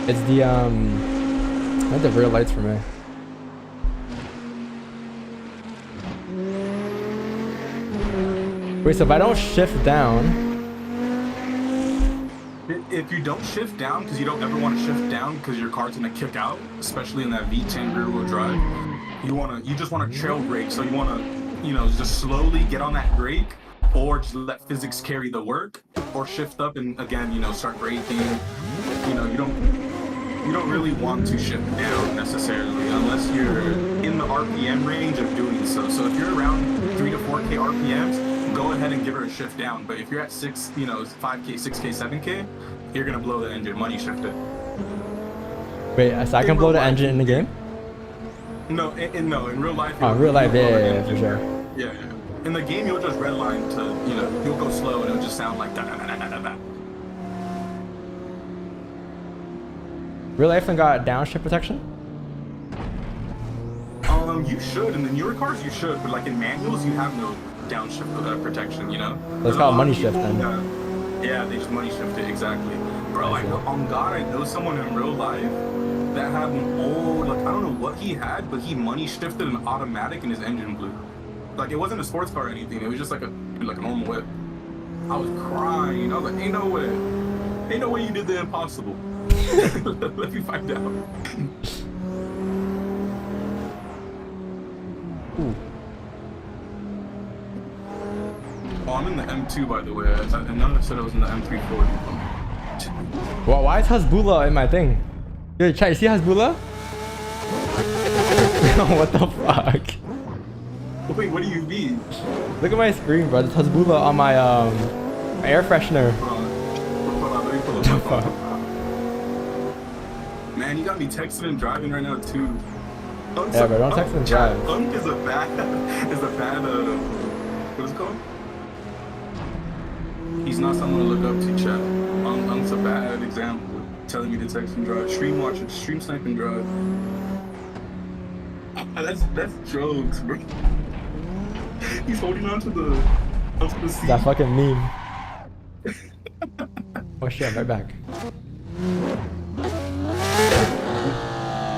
It's the, I want the rear lights for me. Wait, so if I don't shift down... If you don't shift down, because you don't ever want to shift down because your car's going to kick out, especially in that V10 rear wheel drive, you just want to trail brake, so you want to, just slowly get on that brake, or just let physics carry the work, or shift up and again, start braking. You don't really want to shift down necessarily unless you're in the RPM range of doing so. So if you're around 3 to 4K RPMs, go ahead and give her a shift down. But if you're at 5K, 6K, 7K, you're gonna blow the engine. Money shift it. Wait, so I can blow the engine in the game? No, in real life. Oh, in real life, yeah, for sure. Yeah. In the game, you'll just redline to, you'll go slow and it'll just sound like da da da da da da. Real life and got downshift protection? You should. In the newer cars, you should. But like in manuals, you have no downshift protection, That's called money shift then. Yeah, they just money shift it, exactly. Bro, I know someone in real life that had an old, I don't know what he had, but he money shifted an automatic and his engine blew. Like, it wasn't a sports car or anything. It was just like a normal whip. I was crying. I was like, ain't no way you did the impossible. Let me find out. Ooh. Oh, I'm in the M2, by the way. None of us said I was in the M340. Well, why is Hasbullah in my thing? Dude, chat, you see Hasbullah? What the fuck? Wait, what do you mean? Look at my screen, bro. There's Hasbullah on my air freshener. Hold on, let me pull up. Man, you got me texting and driving right now too. Yeah, bro, don't text and drive. Unk is a bad, what is it called? He's not someone to look up to, chat. Unk's a bad example, telling me to text and drive. Stream watch and stream snipe and drive. That's jokes, bro. He's holding on to the seat. That fucking meme. Oh shit, I'm right back.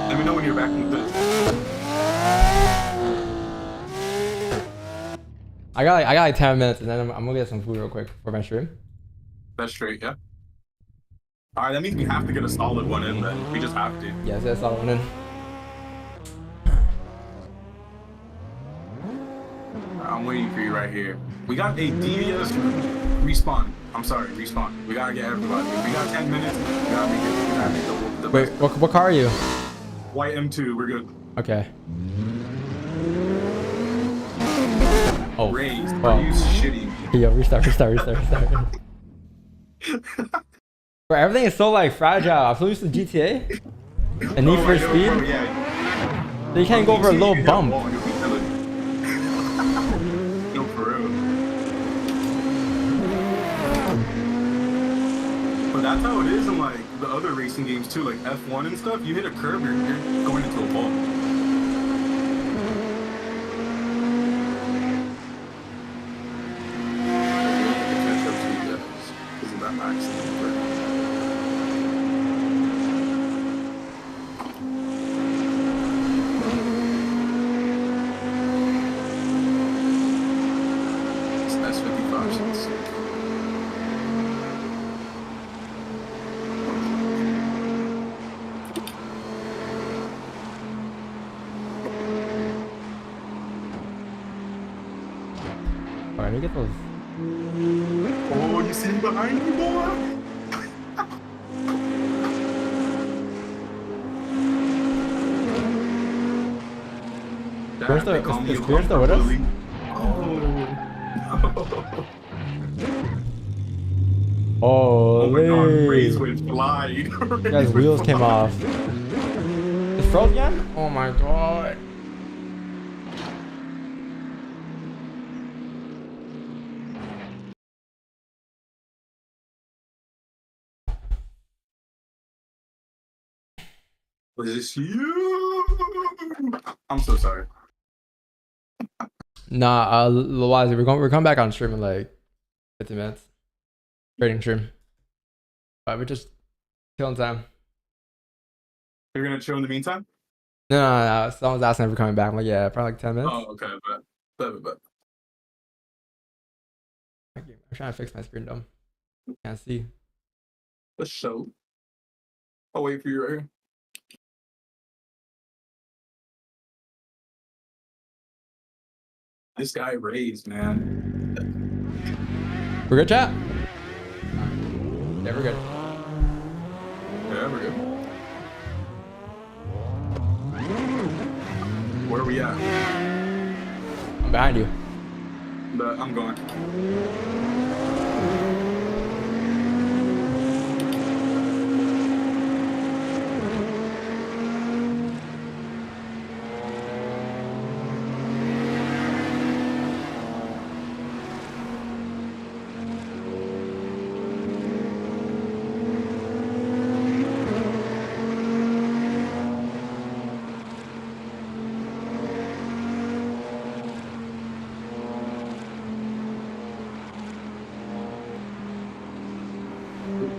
Let me know when you're back in the bit. I got like 10 minutes, and then I'm gonna get some food real quick for my stream. That's straight, yeah. All right, that means we have to get a solid one in then. We just have to. Yeah, that's a solid one in. I'm waiting for you right here. We got a DVS respawn. I'm sorry, respawn. We gotta get everybody. We got 10 minutes. We gotta make it. We gotta make the Wait, what car are you? White M2. We're good. Okay. Oh. Raised. Wow. Are you shitting me? Yo, restart. Bro, everything is so like fragile. I'm so used to GTA and Need for Speed. Bro, yeah. So you can't go over a little bump. No, for real. But that's how it is in like the other racing games too, like F1 and stuff. You hit a curb, you're going into a ball. Isn't that accident? Alright, let me get those. Oh, you see him behind you, boy? Is Spears still with us? Oh my god, Raze Holy. went flying. Guys, wheels came off. It's froze again? Oh my god. Was this you? I'm so sorry. Nah, Loazi, we're coming back on stream in like 50 minutes. Trading stream. But we're just killing time. You're gonna chill in the meantime? No. Someone's asking if we're coming back. I'm like, yeah, probably like 10 minutes. Oh, okay, bet. I'm trying to fix my screen though. Can't see. Let's show. I'll wait for you right here. This guy raised, man. We're good, chat? Yeah, we're good. Yeah, we're good. Where are we at? I'm behind you. But I'm going.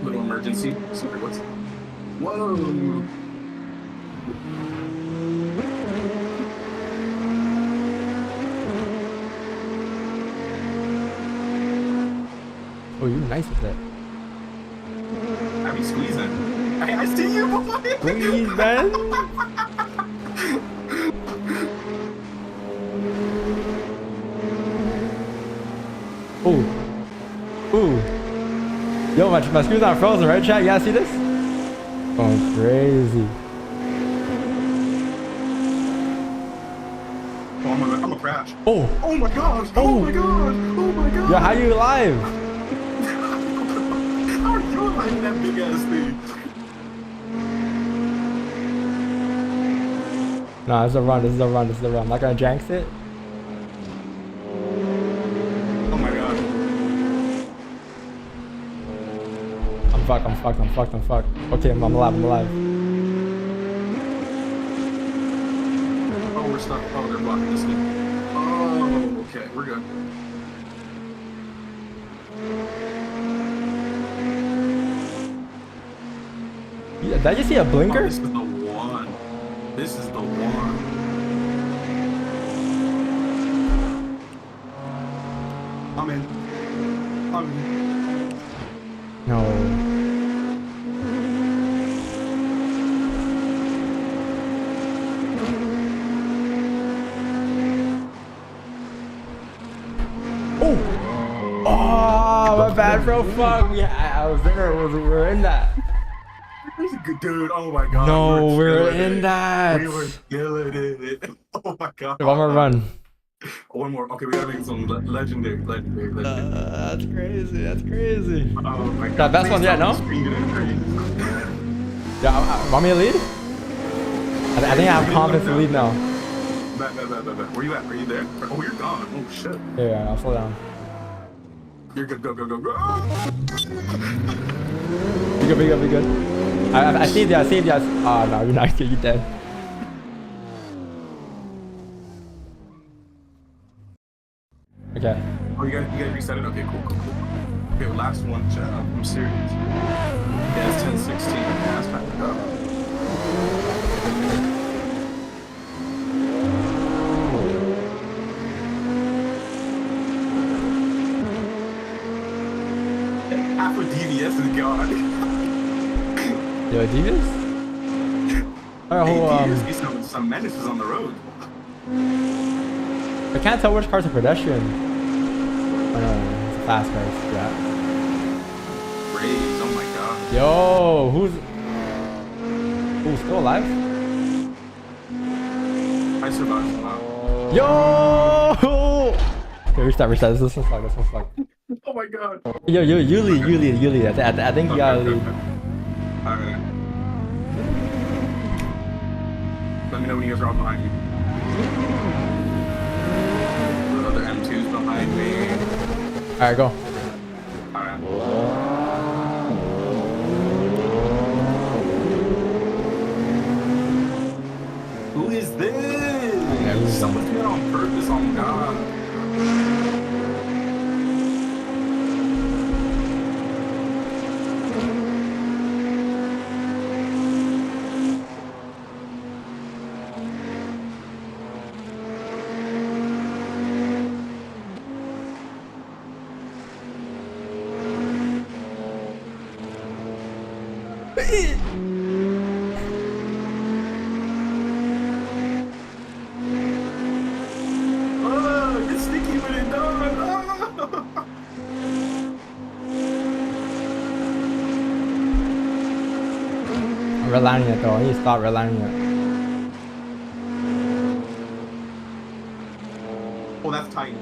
Little emergency. Sorry, what's... Whoa! Oh, you're nice with that. I be squeezing. Hey, I see you, boy! Squeeze, man! Ooh. Ooh. Yo, my screen's not frozen, right, chat? You guys see this? Going crazy. Oh, I'm a crash. Oh. Oh my gosh! Oh my gosh! Oh my gosh! Yo, how you alive? How are you alive in that big ass thing? Nah, this is a run. This is a run. I'm not gonna janx it. Oh my god. I'm fucked. Okay, I'm alive. Oh, we're stuck. Oh, they're blocking this thing. Oh, Okay, we're good. Yeah, did I just see a blinker? Oh, this is the one. This is the one. I'm in. No. Oh, my bad, bro. Fuck. I was there. We were in that. Dude, oh my god. No, we're in that. We were killing it. Oh my god. One more run. One more. Okay, we gotta make some legendary. That's crazy. That's crazy. Oh my god. That best one yet, no? Yeah, want me to lead? I think I have confidence to lead now. Bet. Where you at? Are you there? Oh, you're gone. Oh shit. Yeah, I'll slow down. You're good. Go. Be good. I saved you. Oh no, you're not. You're dead. Okay. Oh, you gotta reset it? Okay, cool. Okay, last one, chat. I'm serious. Yeah, it's 10:16. Yeah, it's time to go. Half of DVS is gone. Yo, Adidas? Alright, some menaces on the road. I can't tell which car's a pedestrian. Oh no, it's a fast car. Yeah. Rays, oh my god. Yo, who's still alive? I survived somehow. Yo! Okay, restart. This one's fucked. Oh my god. Yo, you lead. I think you gotta lead. Alright. Let me know when you guys are all behind you. The other M2's behind me. Alright, go. Alright. Who is this? Someone's doing it on purpose, oh god. Oh, it's sticky with it, dog. I'm relying it though. I need to stop relying it. Oh, that's tight.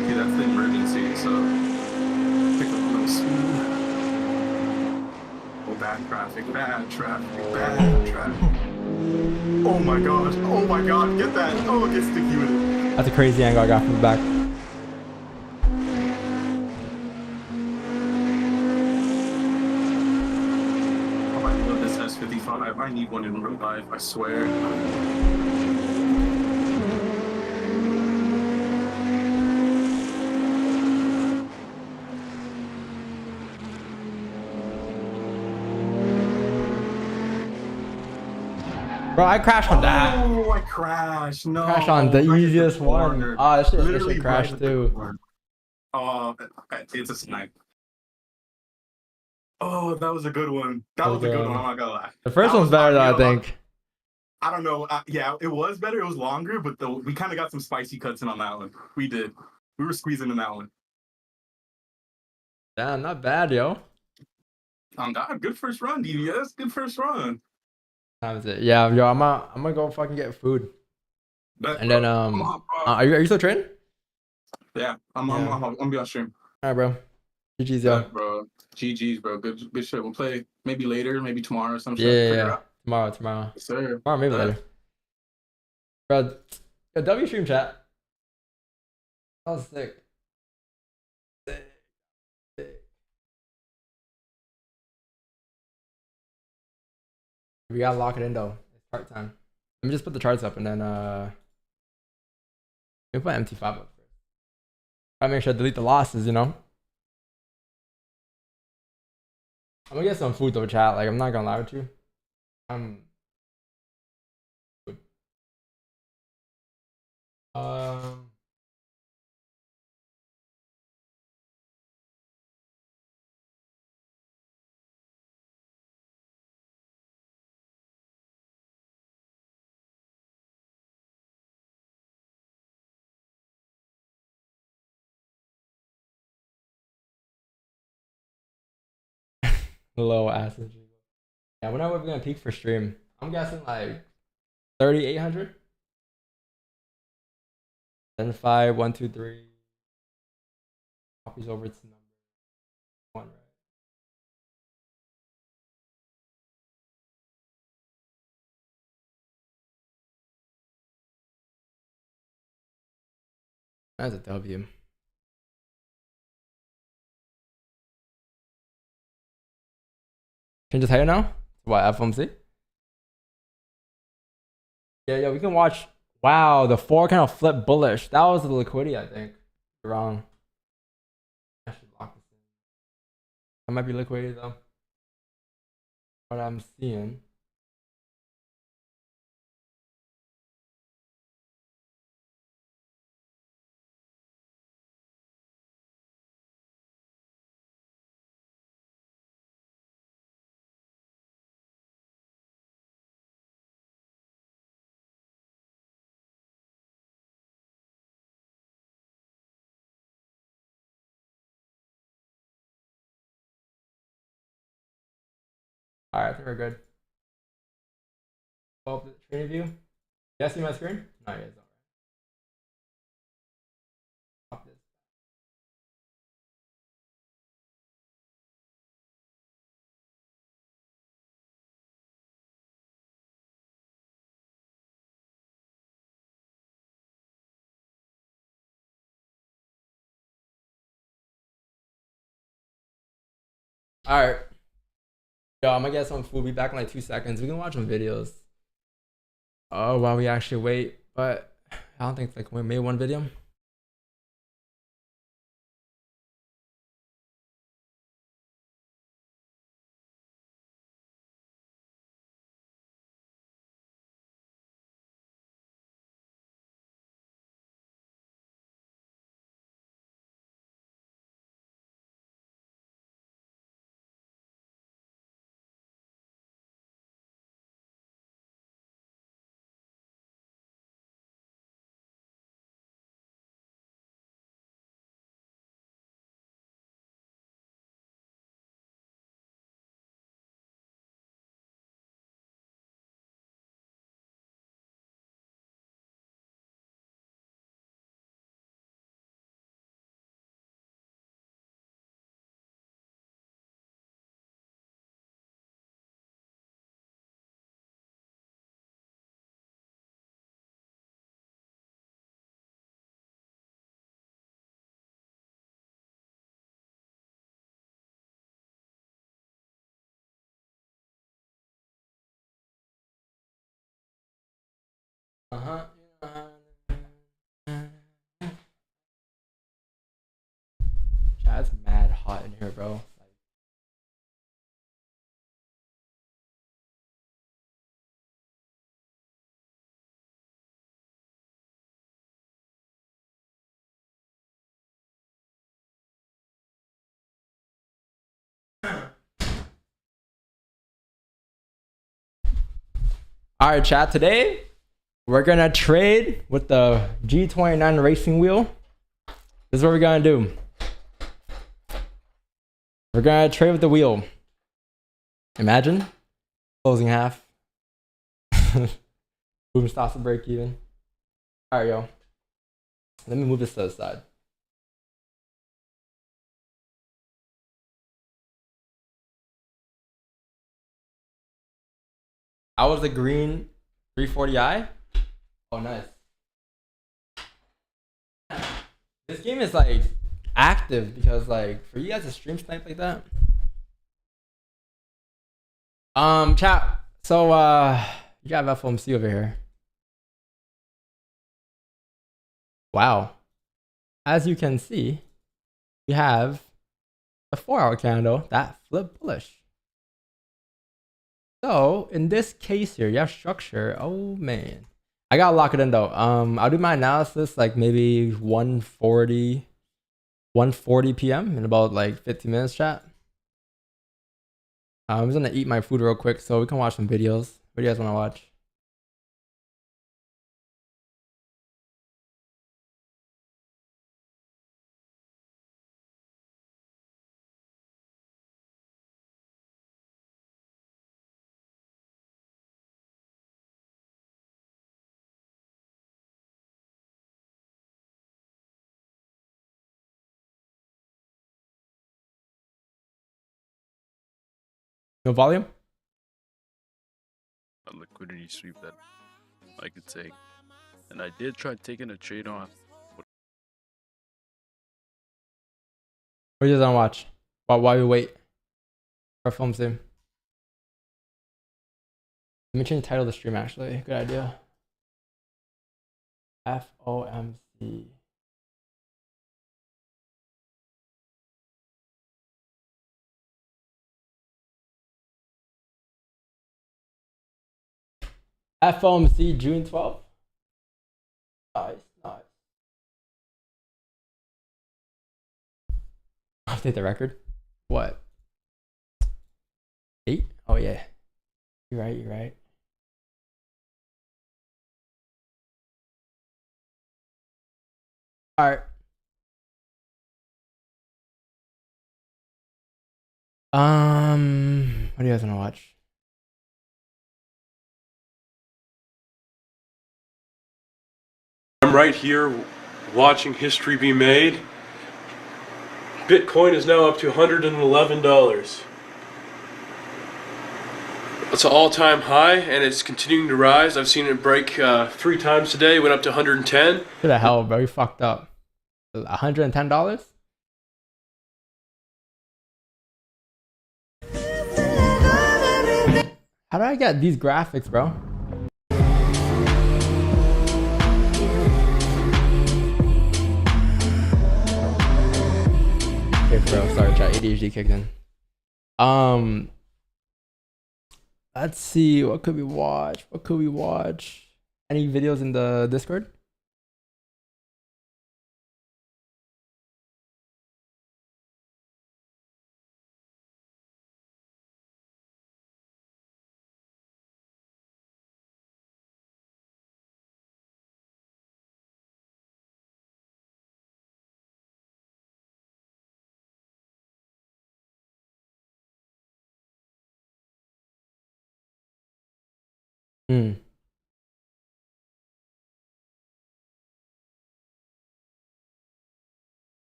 Okay, that's the emergency, so pick up a little speed. Oh, bad traffic. Oh my god, get that. Oh, get sticky with it. That's a crazy angle I got from the back. Oh, I love this S55. I need one in real life, I swear. Bro, I crashed on that. Oh, I crashed. No. Crashed on the easiest one. Oh, this shit crashed right too. Oh, it's a snipe. Oh, that was a good one. That was a good one. I'm not gonna lie. The first one's better though, I think. I don't know. Yeah, it was better. It was longer, but we kind of got some spicy cuts in on that one. We did. We were squeezing in that one. Damn, not bad, yo. Good first run, DVS. Good first run. That was it. Yeah, yo, I'm gonna go fucking get food. And then are you still training? Yeah, I'm gonna be on stream. All right, bro. GG's, yo. Bro. GG's, bro. Good shit. We'll play maybe later, maybe tomorrow or some Yeah, shit. yeah. Tomorrow. Yes, sir. Tomorrow, maybe later. Bro, W stream chat. That was sick. We gotta lock it in though. It's chart time. Let me just put the charts up and then let me put MT5 up first. Gotta make sure I delete the losses, you know. I'm gonna get some food though, chat. Like, I'm not gonna lie with you. Low acid. Yeah, when are we gonna peak for stream? I'm guessing like 3,800. Then 5, 1, 2, 3. Copies over to number 1, right? That's a W. Change the title now? What, FOMC? Yeah, we can watch. Wow, the 4 kind of flipped bullish. That was the liquidity, I think. Wrong. I should lock this in. That might be liquidity though. What I'm seeing. All right, I think we're good. Pull up the training view. You guys see my screen? No, you guys don't. Stop this. All right. Yo, I'm gonna get some food. Be back in like 2 seconds. We can watch some videos. Oh, while we actually wait. But I don't think like we made one video. Yeah, it's mad hot in here, bro. All right, chat. Today we're gonna trade with the G29 racing wheel. This is what we're gonna do. We're gonna trade with the wheel. Imagine closing half. Boom stops to break even. All right, yo. Let me move this to the side. I was the green 340i. Oh, nice. This game is like active because like for you guys to stream snipe like that. Chat. So you got FOMC over here. Wow. As you can see, we have a 4-hour candle that flipped bullish. So in this case here, you have structure. Oh man, I gotta lock it in though. I'll do my analysis like maybe 1:40 p.m. in about like 15 minutes, chat. I'm just gonna eat my food real quick so we can watch some videos. What do you guys want to watch? No volume? A liquidity sweep that I could take. And I did try taking a trade on. What do you guys want to watch? While we wait for FOMC. Let me change the title of the stream actually. Good idea. FOMC. FOMC June 12th. Nice, nice. Update the record. What? 8? Oh yeah. You're right, you're right. Alright. What do you guys want to watch? I'm right here watching history be made. Bitcoin is now up to $111. It's an all-time high, and it's continuing to rise. I've seen it break 3 times today. Went up to 110. What the hell, bro? You fucked up. $110? How do I get these graphics, bro? Okay, bro. Sorry, chat. ADHD kicked in. Let's see. What could we watch? What could we watch? Any videos in the Discord?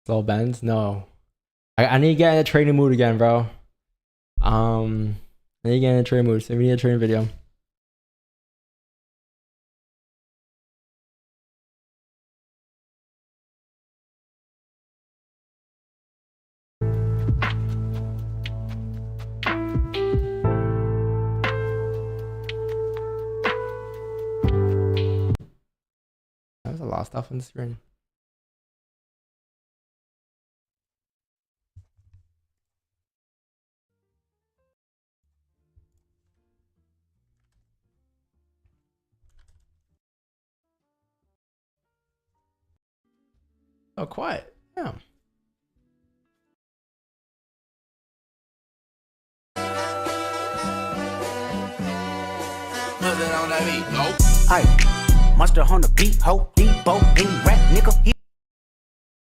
Slow bends? No. I need to get in a training mood again, bro. I need to get in a training mood. So we need a training video. There's a lot of stuff on the screen. Oh, quiet. Yeah. Monster on the beat, ho, Debo, any rap nigga.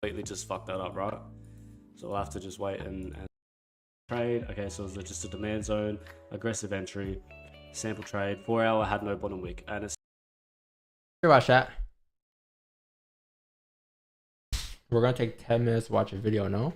Completely just fucked that up, right? So we'll have to just wait and trade. Okay, so it's just a demand zone, aggressive entry, sample trade. 4 hour had no bottom wick, and it's. Here, watch that. We're gonna take 10 minutes to watch a video, no?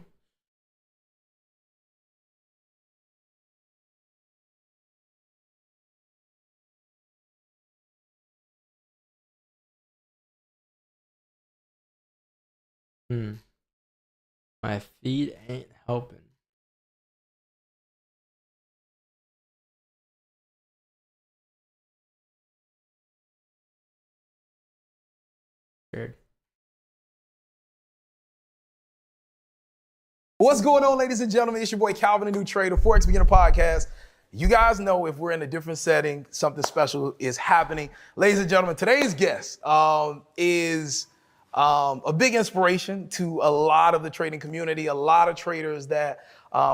My feed ain't helping. Scared. What's going on, ladies and gentlemen? It's your boy Calvin, the new trader, Forex Beginner Podcast. You guys know if we're in a different setting, something special is happening. Ladies and gentlemen, today's guest is a big inspiration to a lot of the trading community. A lot of traders that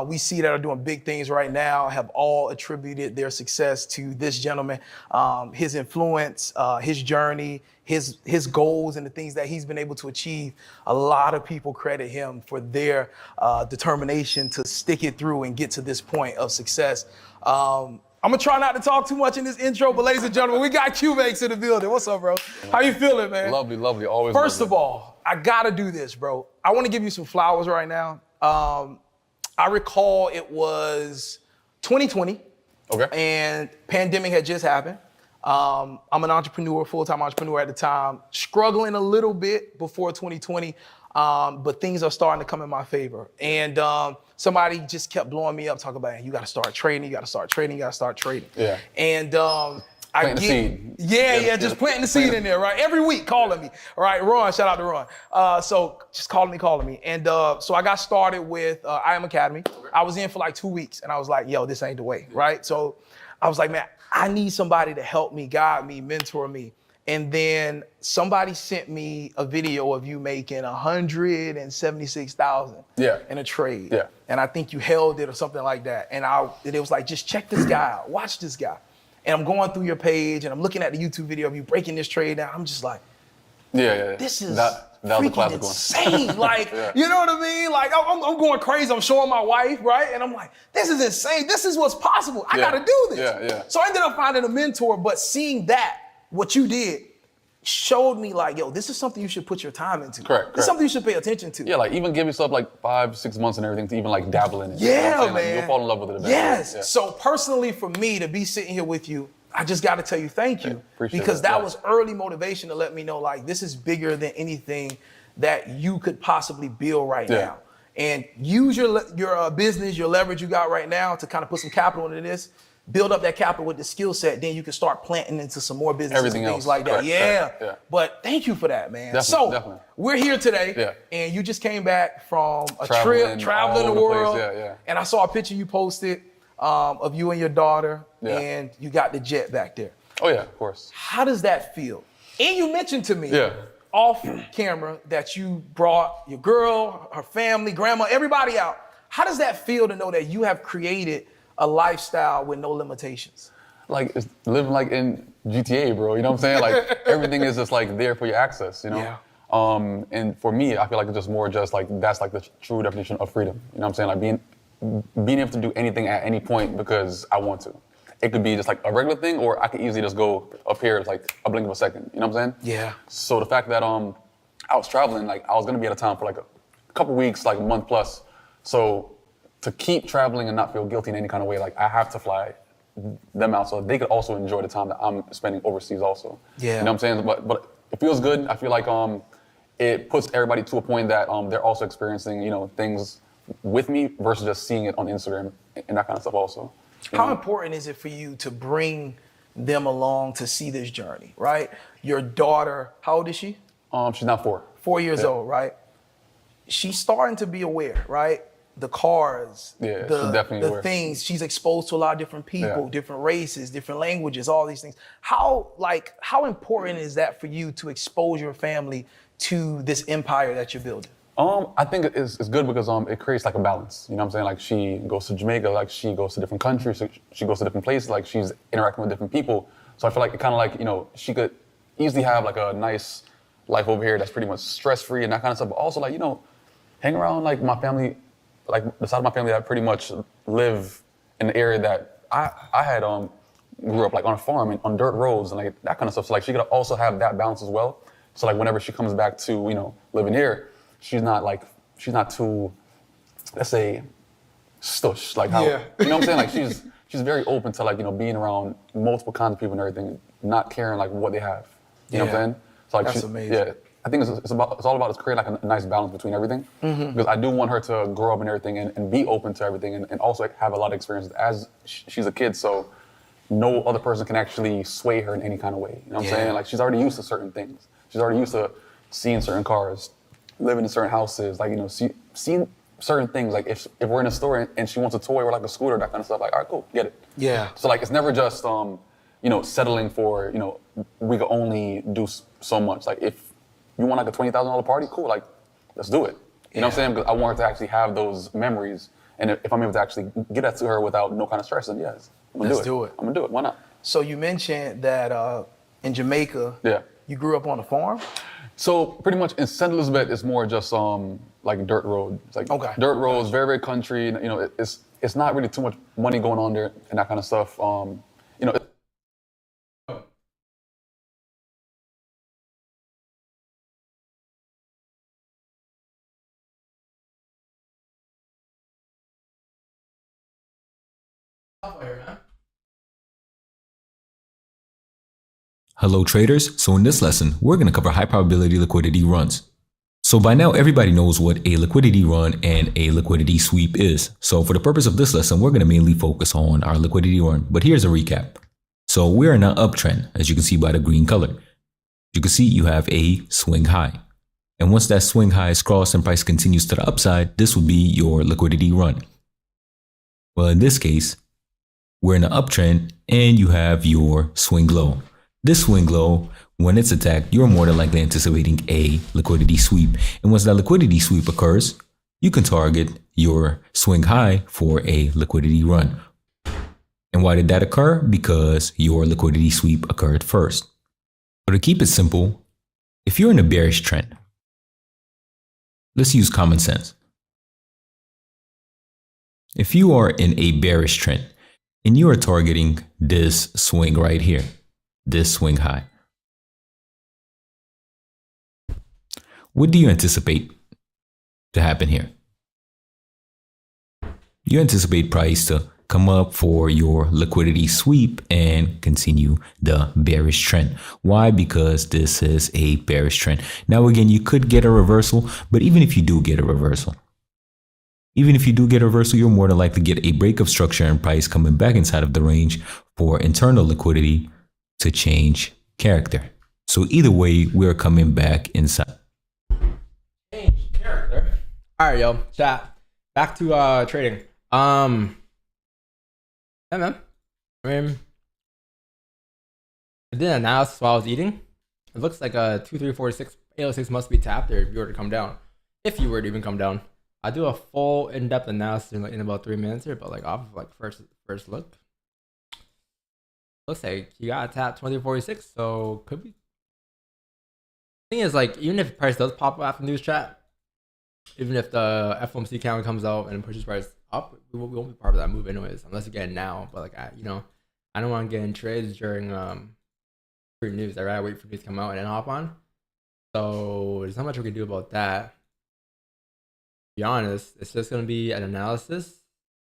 we see that are doing big things right now have all attributed their success to this gentleman, his influence, his journey, his goals, and the things that he's been able to achieve. A lot of people credit him for their determination to stick it through and get to this point of success. I'm gonna try not to talk too much in this intro, but ladies and gentlemen, we got Q-Makes in the building. What's up, bro? How you feeling, man? Lovely, lovely, always. First lovely. of all, I gotta do this, bro. I wanna give you some flowers right now. I recall it was 2020. Okay. And pandemic had just happened. I'm an entrepreneur, full-time entrepreneur at the time, struggling a little bit before 2020, but things are starting to come in my favor. And somebody just kept blowing me up, talking about, hey, you gotta start trading, you gotta start trading, you gotta start trading. Yeah. And Planting the seed. Just planting the seed in there, right? Every week calling me, all right? Ron, shout out to Ron. So just calling me. And so I got started with I Am Academy. I was in for like 2 weeks and I was like, yo, this ain't the way, right? So I was like, man, I need somebody to help me, guide me, mentor me. And then somebody sent me a video of you making $176,000 in a trade. Yeah. And I think you held it or something like that. And it was like, just check this guy out, watch this guy. And I'm going through your page and I'm looking at the YouTube video of you breaking this trade down. I'm just like, this is that was a classic insane. One. Like, you know what I mean? Like, I'm going crazy. I'm showing my wife, right? And I'm like, this is insane. This is what's possible. I gotta do this. Yeah. So I ended up finding a mentor, but seeing that, what you did, showed me like, yo, this is something you should put your time into. Correct. It's something you should pay attention to. Yeah, like even give yourself like 5-6 months and everything to even like dabble in it. Yeah, you know man. Like, you'll fall in love with it eventually. Yes. Yeah. So personally for me to be sitting here with you, I just got to tell you thank you, because that was early motivation to let me know like this is bigger than anything that you could possibly build right now. And use your business, your leverage you got right now to kind of put some capital into this, build up that capital with the skill set, then you can start planting into some more businesses and things like that. Correct. But thank you for that, man. Definitely. We're here today, and you just came back from a Traveling trip, traveling the world, place. and I saw a picture you posted of you and your daughter, and you got the jet back there. Oh yeah, of course. How does that feel? And you mentioned to me off camera that you brought your girl, her family, grandma, everybody out. How does that feel to know that you have created a lifestyle with no limitations? Like it's living like in GTA, bro. You know what I'm saying? Like everything is just like there for your access, you know? Yeah. And for me, I feel like it's just more just like that's like the true definition of freedom. You know what I'm saying? Like being able to do anything at any point because I want to. It could be just like a regular thing, or I could easily just go up here like a blink of a second. You know what I'm saying? Yeah. So the fact that I was traveling, like I was gonna be out of town for like a couple weeks, like a month plus. So to keep traveling and not feel guilty in any kind of way, like I have to fly them out so they could also enjoy the time that I'm spending overseas also. Yeah. You know what I'm saying? But it feels good. I feel like it puts everybody to a point that they're also experiencing, you know, things with me versus just seeing it on Instagram and that kind of stuff also. How important is it for you to bring them along to see this journey, right? Your daughter, how old is she? She's now 4. 4 years old, right? She's starting to be aware, right? The cars, she's definitely aware. Things, she's exposed to a lot of different people, different races, different languages, all these things. How important is that for you to expose your family to this empire that you're building? I think it's good because it creates like a balance. You know what I'm saying? Like she goes to Jamaica, like she goes to different countries, she goes to different places, like she's interacting with different people. So I feel like it kind of like, you know, she could easily have like a nice life over here that's pretty much stress-free and that kind of stuff. But also like, you know, hang around like my family, like the side of my family that pretty much live in the area that I had grew up like on a farm and on dirt roads and like that kind of stuff. So like she could also have that balance as well. So like whenever she comes back to, you know, living here, she's not too, let's say, stush. Like how, you know what I'm saying? Like she's very open to like, you know, being around multiple kinds of people and everything, not caring like what they have. You know what I'm saying? So like that's amazing. Yeah, I think it's all about creating like a nice balance between everything. Because I do want her to grow up and everything and be open to everything and also like, have a lot of experience as she's a kid. So no other person can actually sway her in any kind of way. You know what I'm saying? Like she's already used to certain things. She's already used to seeing certain cars, living in certain houses, like, you know, seeing certain things. Like if we're in a store and she wants a toy or like a scooter, that kind of stuff, like, all right, cool, get it. Yeah. So like, it's never just, you know, settling for, you know, we can only do so much. Like if you want like a $20,000 party, cool, like, let's do it. You know what I'm saying? Because I want her to actually have those memories. And if I'm able to actually get that to her without no kind of stress, then yes, I'm gonna do it. I'm gonna do it, why not? So you mentioned that in Jamaica, you grew up on a farm? So pretty much in St. Elizabeth, it's more just like dirt road. It's like dirt roads, very, very country. You know, it's not really too much money going on there and that kind of stuff. You know. Hello traders, so in this lesson, we're going to cover high probability liquidity runs. So by now everybody knows what a liquidity run and a liquidity sweep is. So for the purpose of this lesson, we're going to mainly focus on our liquidity run, but here's a recap. So we're in an uptrend, as you can see by the green color. You can see you have a swing high. And once that swing high is crossed and price continues to the upside, this would be your liquidity run. Well, in this case, we're in an uptrend and you have your swing low. This swing low, when it's attacked, you're more than likely anticipating a liquidity sweep. And once that liquidity sweep occurs, you can target your swing high for a liquidity run. And why did that occur? Because your liquidity sweep occurred first. So to keep it simple, if you're in a bearish trend, let's use common sense. If you are in a bearish trend and you are targeting this swing right here, this swing high, what do you anticipate to happen here? You anticipate price to come up for your liquidity sweep and continue the bearish trend. Why? Because this is a bearish trend. Now again, you could get a reversal, but even if you do get a reversal, you're more than likely to get a break of structure and price coming back inside of the range for internal liquidity to change character. So either way, we're coming back inside. Change character. All right, yo, chat. Back to trading. Yeah, man. I mean, I did an analysis while I was eating. It looks like a 2, 3, 4, 6, 806 must be tapped there if you were to come down. If you were to even come down. I do a full in-depth analysis in about 3 minutes here, but like off of like first look. Looks like you got tap 2046, so could be. Thing is, like, even if price does pop up after news chat, even if the FOMC count comes out and pushes price up, we won't be part of that move anyways, unless you get it now. But like, I don't want to get in trades during news. I'd rather wait for news to come out and then hop on. So there's not much we can do about that. To be honest, it's just gonna be an analysis,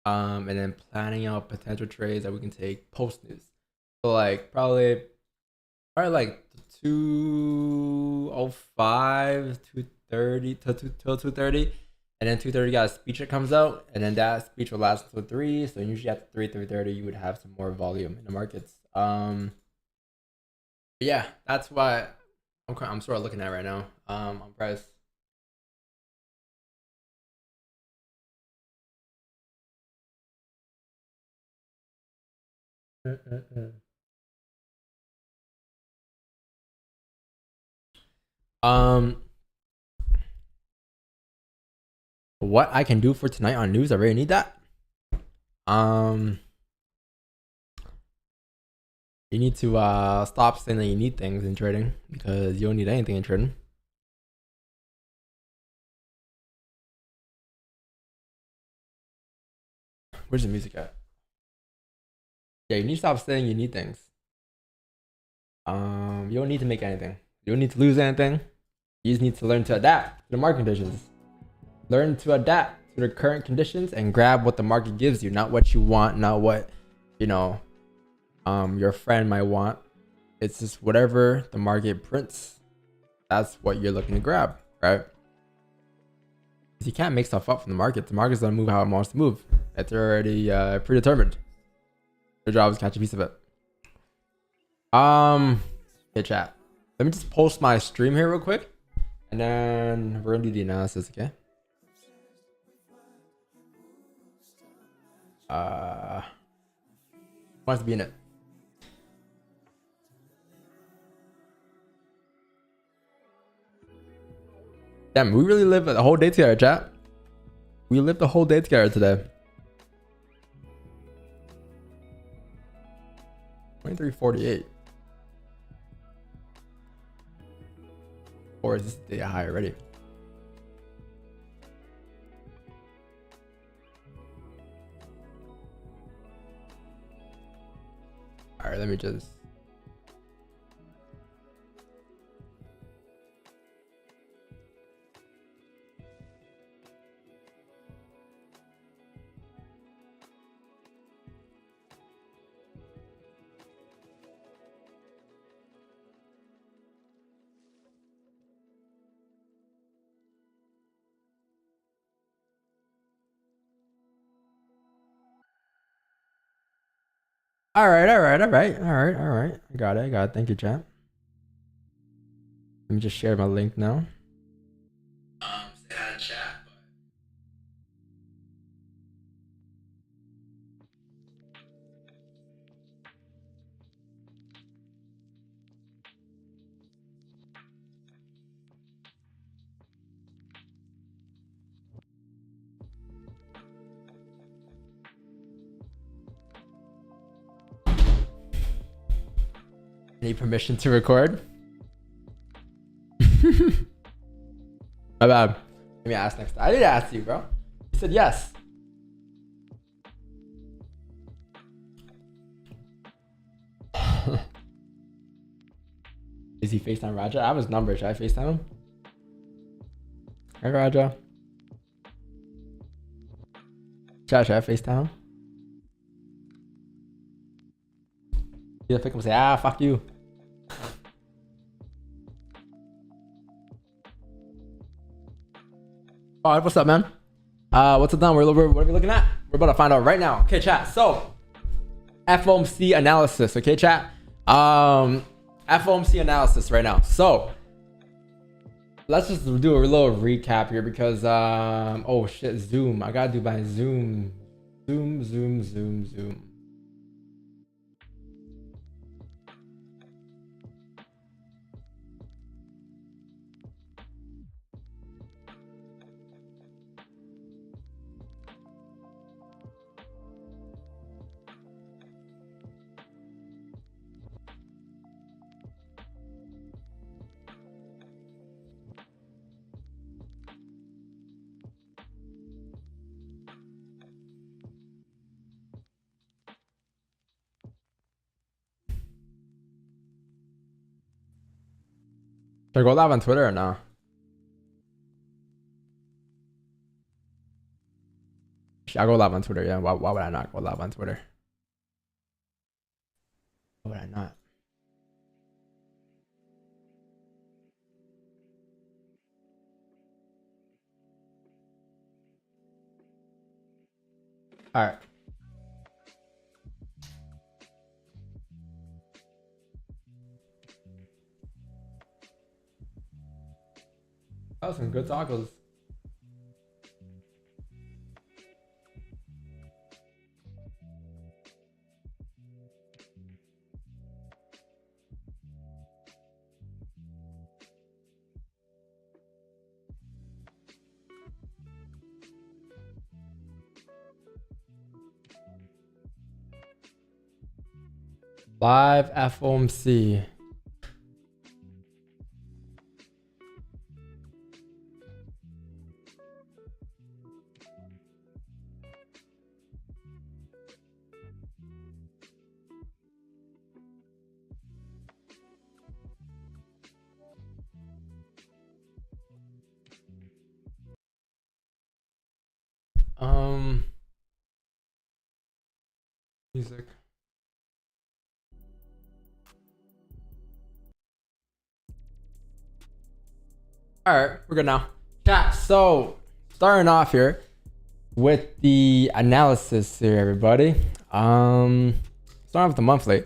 and then planning out potential trades that we can take post news. So like probably like 205, 230 till 230, and then 230 got a speech that comes out, and then that speech will last until 3. So usually at 3:30 you would have some more volume in the markets. Yeah, that's why I'm sort of looking at right now on price. What I can do for tonight on news, I really need that. You need to stop saying that you need things in trading, because you don't need anything in trading. Where's the music at? Yeah, you need to stop saying you need things. You don't need to make anything. You don't need to lose anything. You just need to learn to adapt to the market conditions. Learn to adapt to the current conditions and grab what the market gives you, not what you want, not what, your friend might want. It's just whatever the market prints. That's what you're looking to grab, right? You can't make stuff up from the market. The market's gonna move how it wants to move. It's already predetermined. Your job is to catch a piece of it. Hey chat. Let me just post my stream here real quick. And then we're gonna do the analysis, okay? Wants to be in it. Damn, we really lived the whole day together, chat. We lived the whole day together today. 2348. Or is this day high already? All right, let me just. All right. I got it. Thank you, chat. Let me just share my link now. Say hi to chat. Need permission to record? My bad. Let me ask next time. I did ask you, bro. You said yes. Is he FaceTime Raja? I have his number. Should I FaceTime him? Hey, Raja. Should I FaceTime him? He'll pick him and say, ah, fuck you. All right, what's up, man? What's up, down? What are we looking at? We're about to find out right now. Okay, chat. So, FOMC analysis. Okay, chat. FOMC analysis right now. So, let's just do a little recap here because, oh shit, Zoom. I gotta do my Zoom. Zoom. Should I go live on Twitter or no? I'll go live on Twitter, yeah. Why would I not go live on Twitter? Why would I not? All right. That was some good tacos. Live FOMC. Music. All right, we're good now. Chat. So starting off here with the analysis here, everybody. Starting off with the monthly.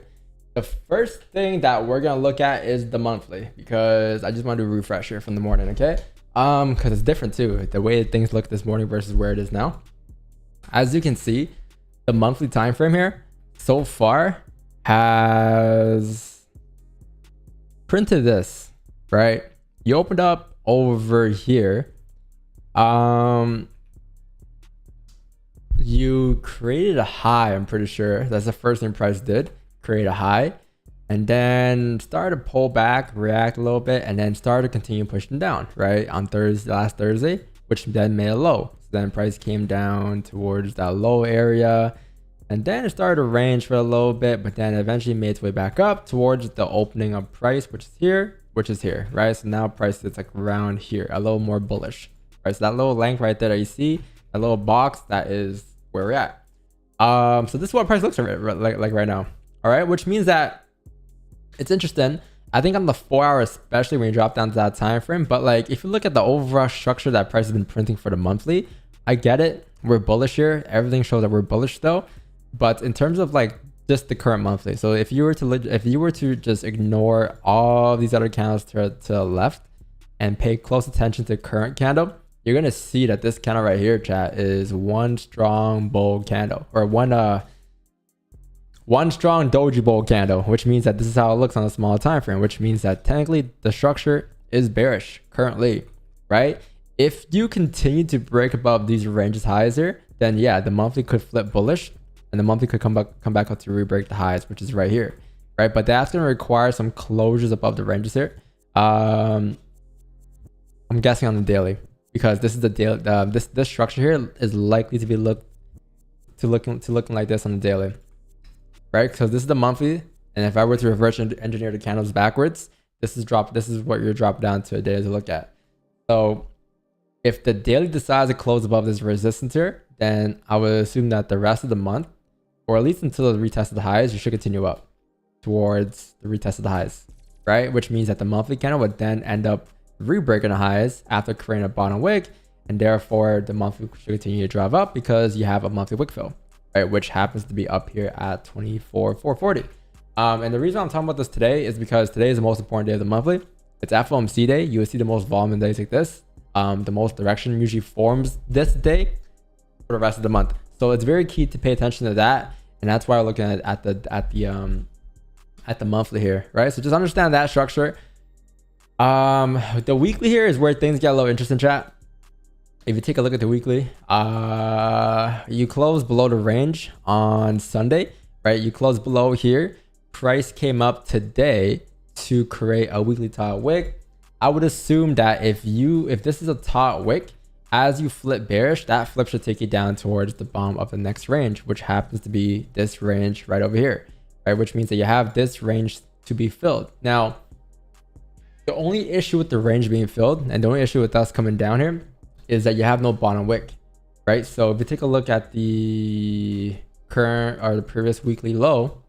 The first thing that we're gonna look at is the monthly, because I just want to do a refresher from the morning, okay? Because it's different too, the way things look this morning versus where it is now. As you can see, the monthly time frame here so far has printed this, right? You opened up over here. You created a high, I'm pretty sure. That's the first thing price did. Create a high, and then started to pull back, react a little bit, and then started to continue pushing down, right? On last Thursday, which then made a low. So then price came down towards that low area, and then it started to range for a little bit, but then eventually made its way back up towards the opening of price, which is here, right? So now price is like around here, a little more bullish, right? So that little length right there that you see, that little box, that is where we're at. So this is what price looks like right now. All right, which means that it's interesting. I think on the 4 hour, especially when you drop down to that time frame, but like if you look at the overall structure that price has been printing for the monthly, I get it. We're bullish here. Everything shows that we're bullish though. But in terms of like just the current monthly, so if you were to just ignore all these other candles to the left and pay close attention to the current candle, you're gonna see that this candle right here, chat, is one strong bull candle, or one strong doji bull candle, which means that this is how it looks on a small time frame, which means that technically the structure is bearish currently, right? If you continue to break above these ranges highs here, then yeah, the monthly could flip bullish, and the monthly could come back up to re-break the highs, which is right here, right? But that's going to require some closures above the ranges here. I'm guessing on the daily, because this is the daily. This structure here is likely to be looking like this on the daily. Right, because this is the monthly, and if I were to reverse engineer the candles backwards, this is what you're dropped down to a daily to look at. So if the daily decides to close above this resistance here, then I would assume that the rest of the month, or at least until the retest of the highs, you should continue up towards the retest of the highs, right? Which means that the monthly candle would then end up re-breaking the highs after creating a bottom wick, and therefore the monthly should continue to drive up because you have a monthly wick fill, right, which happens to be up here at 24,440. And the reason I'm talking about this today is because today is the most important day of the monthly. It's FOMC day. You will see the most volume in days like this. The most direction usually forms this day for the rest of the month. So it's very key to pay attention to that, and that's why we're looking at the monthly here, right? So just understand that structure. The weekly here is where things get a little interesting, chat. If you take a look at the weekly, you close below the range on Sunday, right? You close below here. Price came up today to create a weekly top wick. I would assume that if this is a top wick, as you flip bearish, that flip should take you down towards the bottom of the next range, which happens to be this range right over here, right? Which means that you have this range to be filled. Now, the only issue with the range being filled, and the only issue with us coming down here, is that you have no bottom wick, right? So if you take a look at the current or the previous weekly low,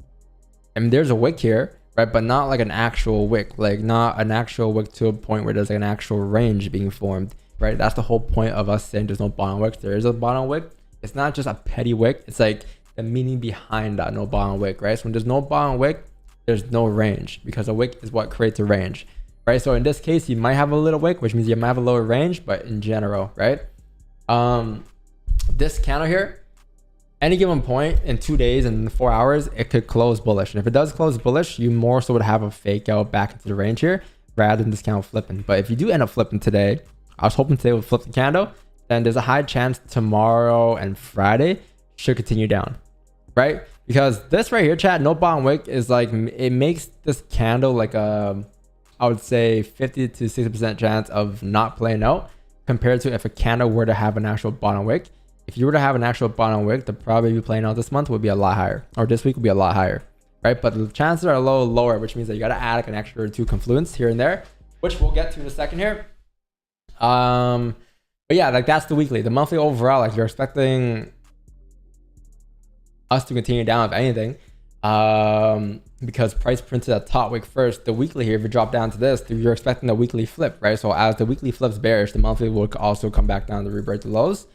I mean, there's a wick here, right? But not like an actual wick, like not an actual wick to a point where there's like an actual range being formed, right? That's the whole point of us saying there's no bottom wick. There is a bottom wick. It's not just a petty wick. It's like the meaning behind that no bottom wick, right? So when there's no bottom wick, there's no range, because a wick is what creates a range. Right, so in this case, you might have a little wick, which means you might have a lower range, but in general, right? This candle here, any given point in 2 days and 4 hours, it could close bullish. And if it does close bullish, you more so would have a fake out back into the range here rather than this candle flipping. But if you do end up flipping today, I was hoping today would flip the candle, then there's a high chance tomorrow and Friday should continue down, right? Because this right here, chat, no bottom wick, is like, it makes this candle like a, I would say 50 to 60% chance of not playing out, compared to if a candle were to have an actual bottom wick. If you were to have an actual bottom wick, the probability of playing out this month would be a lot higher, or this week would be a lot higher, right? But the chances are a little lower, which means that you got to add like an extra or two confluence here and there, which we'll get to in a second here. But yeah, like that's the weekly. The monthly overall, like you're expecting us to continue down, if anything. Because price printed a top wick first. The weekly here, if you drop down to this, you're expecting the weekly flip, right? So as the weekly flips bearish, the monthly will also come back down to revert the lows.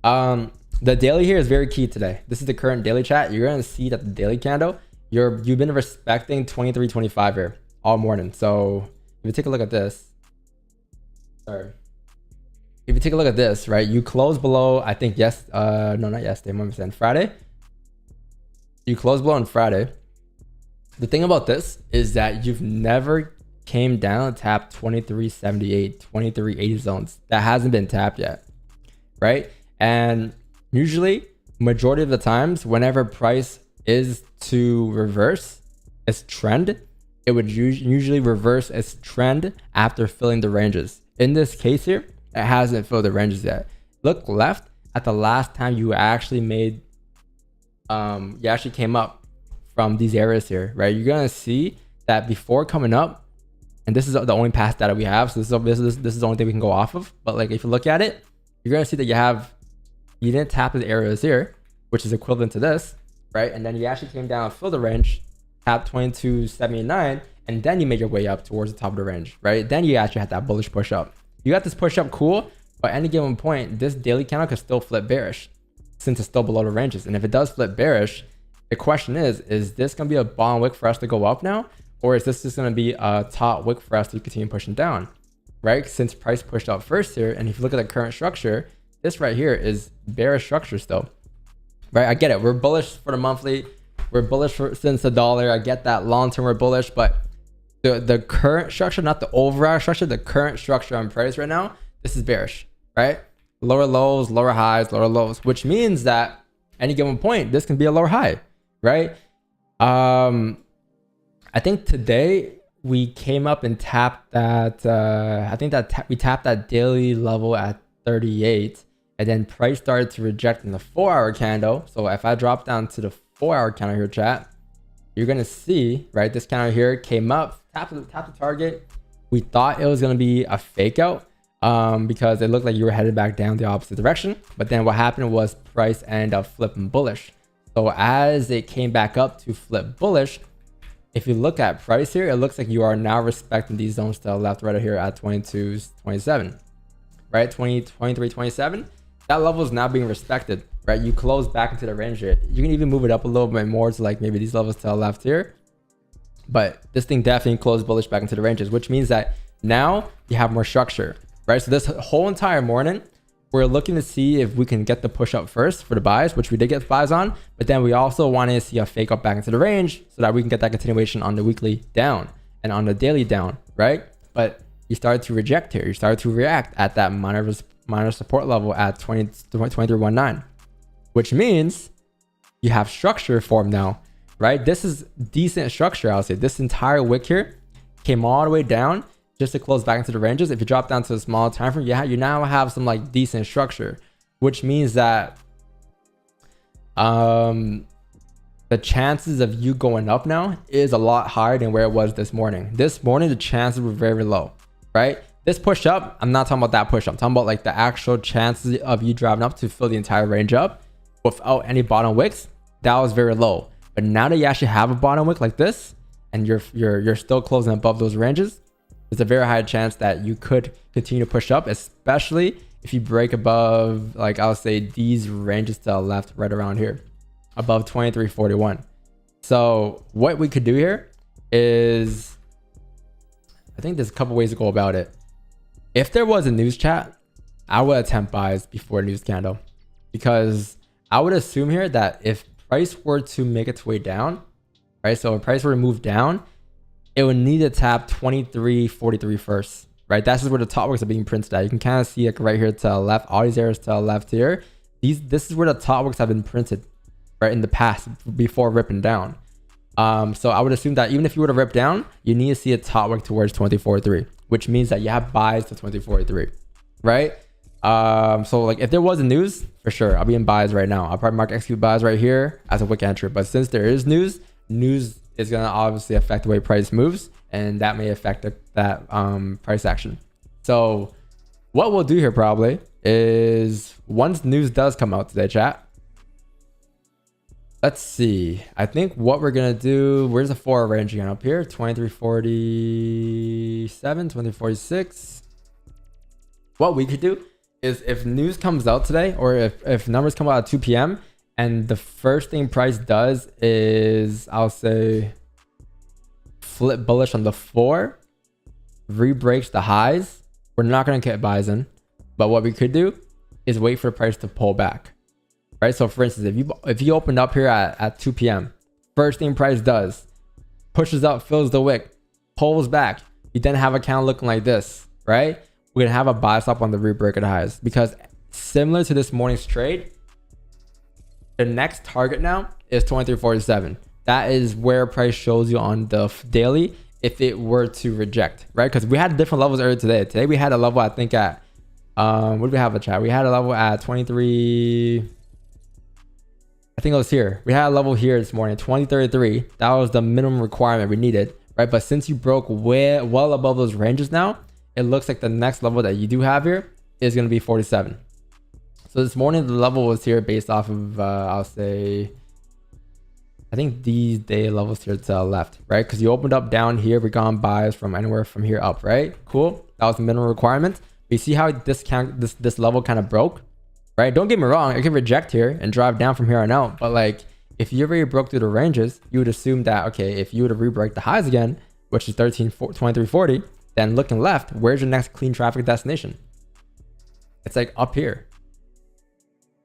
The daily here is very key today. This is the current daily, chat. You're going to see that the daily candle, you've been respecting 23.25 here all morning. So if you take a look at this, sorry. If you take a look at this, right, you close below, I think, no, not yesterday, I'm saying Friday. You close below on Friday. The thing about this is that you've never came down and tapped 23.78, 23.80 zones. That hasn't been tapped yet, right? And usually, majority of the times, whenever price is to reverse its trend, it would usually reverse its trend after filling the ranges. In this case here, it hasn't filled the ranges yet. Look left at the last time you actually made, you actually came up from these areas here, right? You're gonna see that before coming up, and this is the only past data we have, so this is the only thing we can go off of. But like if you look at it, you're gonna see that you didn't tap the areas here, which is equivalent to this, right? And then you actually came down, filled the range, tapped 22.79, and then you made your way up towards the top of the range, right? Then you actually had that bullish push up. You got this push up, cool, but at any given point, this daily candle could still flip bearish since it's still below the ranges. And if it does flip bearish, the question is this going to be a bottom wick for us to go up now? Or is this just going to be a top wick for us to continue pushing down, right? Since price pushed up first here, and if you look at the current structure, this right here is bearish structure still, right? I get it. We're bullish for the monthly. We're bullish since the dollar. I get that long term we're bullish, but the current structure, not the overall structure, the current structure on price right now, this is bearish, right? Lower lows, lower highs, lower lows, which means that any given point, this can be a lower high, right? I think today we came up and tapped that, we tapped that daily level at 38, and then price started to reject in the 4-hour candle. So if I drop down to the 4-hour candle here, chat, you're gonna see, right, this candle here came up, tapped the target. We thought it was gonna be a fake out because it looked like you were headed back down the opposite direction. But then what happened was price ended up flipping bullish. So as it came back up to flip bullish, if you look at price here, it looks like you are now respecting these zones to the left right here at 22.27, right? 23.27. That level is now being respected, right? You close back into the range here. You can even move it up a little bit more to like maybe these levels to the left here. But this thing definitely closed bullish back into the ranges, which means that now you have more structure, right? So this whole entire morning, we're looking to see if we can get the push up first for the buys, which we did get buys on, but then we also wanted to see a fake up back into the range so that we can get that continuation on the weekly down and on the daily down, right? But you started to reject here. You started to react at that minor support level at 23.19, which means you have structure formed now, right? This is decent structure, I'll say. This entire wick here came all the way down just to close back into the ranges. If you drop down to a smaller time frame, you now have some like decent structure, which means that the chances of you going up now is a lot higher than where it was this morning. This morning, the chances were very low, right? This push up, I'm not talking about that push up. I'm talking about like the actual chances of you driving up to fill the entire range up without any bottom wicks. That was very low. But now that you actually have a bottom wick like this, and you're still closing above those ranges, there's a very high chance that you could continue to push up, especially if you break above, like I'll say these ranges to the left, right around here, above 23.41. So what we could do here is, I think there's a couple ways to go about it. If there was a news chat, I would attempt buys before news candle, because I would assume here that if price were to make its way down, right? So if price were to move down, it would need to tap 23.43 first, right? That's just where the top wicks are being printed at. You can kind of see like right here to the left, all these areas to the left here. This is where the top wicks have been printed, right, in the past before ripping down. So I would assume that even if you were to rip down, you need to see a top wick towards 24.3, which means that you have buys to 24.3, right? So like if there was a news, for sure, I'll be in buys right now. I'll probably mark execute buys right here as a wick entry. But since there is news is going to obviously affect the way price moves, and that may affect that price action. So what we'll do here probably is, once news does come out today, chat, let's see. I think what we're going to do, where's the 4 range again? Up here, 23.47, 23.46. What we could do is, if news comes out today, or if numbers come out at 2 p.m., And the first thing price does is, I'll say, flip bullish on the 4, re-breaks the highs. We're not going to get buys in, but what we could do is wait for the price to pull back, right? So for instance, if you opened up here at 2 p.m., first thing price does, pushes up, fills the wick, pulls back. You then have a candle looking like this, right? We're going to have a buy stop on the re-break of the highs, because similar to this morning's trade, the next target now is 23.47. That is where price shows you on the daily if it were to reject, right? Because we had different levels earlier today. Today we had a level, I think, at what did we have a chat? We had a level at 23. I think it was here. We had a level here this morning, 2033. That was the minimum requirement we needed, right? But since you broke well above those ranges now, it looks like the next level that you do have here is going to be 47. So this morning, the level was here based off of, I'll say, I think these day levels here to the left, right? Because you opened up down here. We got on buys from anywhere from here up, right? Cool. That was the minimum requirement. But you see how this level kind of broke, right? Don't get me wrong. It can reject here and drive down from here on out. But like, if you already broke through the ranges, you would assume that, okay, if you were to re-break the highs again, which is 23.40, then looking left, where's your next clean traffic destination? It's like up here.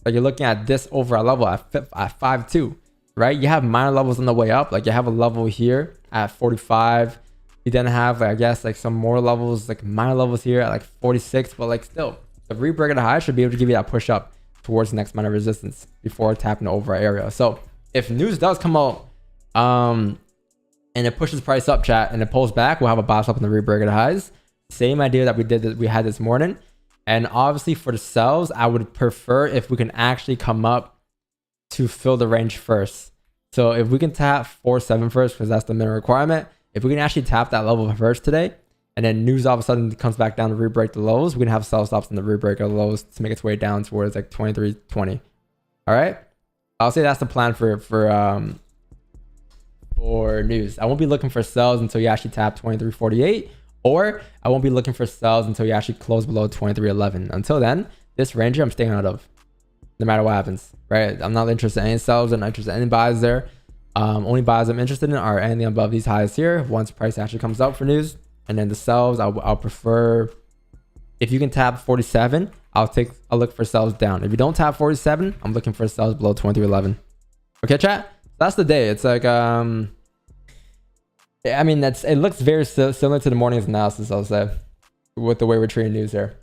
Like you're looking at this overall level at 5.2, right? You have minor levels on the way up. Like you have a level here at 45. You then have, I guess, like some more levels, like minor levels here at like 46. But like still, the re-break of the high should be able to give you that push up towards the next minor resistance before tapping the overall area. So if news does come out and it pushes price up, chat, and it pulls back, we'll have a bounce up in the re-break of the highs. Same idea that we had this morning. And obviously for the sells, I would prefer if we can actually come up to fill the range first. So if we can tap 4.7 first, because that's the minimum requirement, if we can actually tap that level first today, and then news all of a sudden comes back down to re-break the lows, we can have sell stops in the re-break of the lows to make its way down towards like 23.20. All right. I'll say that's the plan for news. I won't be looking for sells until you actually tap 23.48. Or I won't be looking for sells until you actually close below 23.11. Until then, this range I'm staying out of, no matter what happens, right? I'm not interested in any sells. I'm not interested in any buys there. Only buys I'm interested in are anything above these highs here once price actually comes up for news. And then the sells, I'll prefer, if you can tap 47, I'll look for sells down. If you don't tap 47, I'm looking for sells below 23.11. Okay, chat? That's the day. It's like, I mean, it looks very similar to the morning's analysis, I'll say, with the way we're treating news here.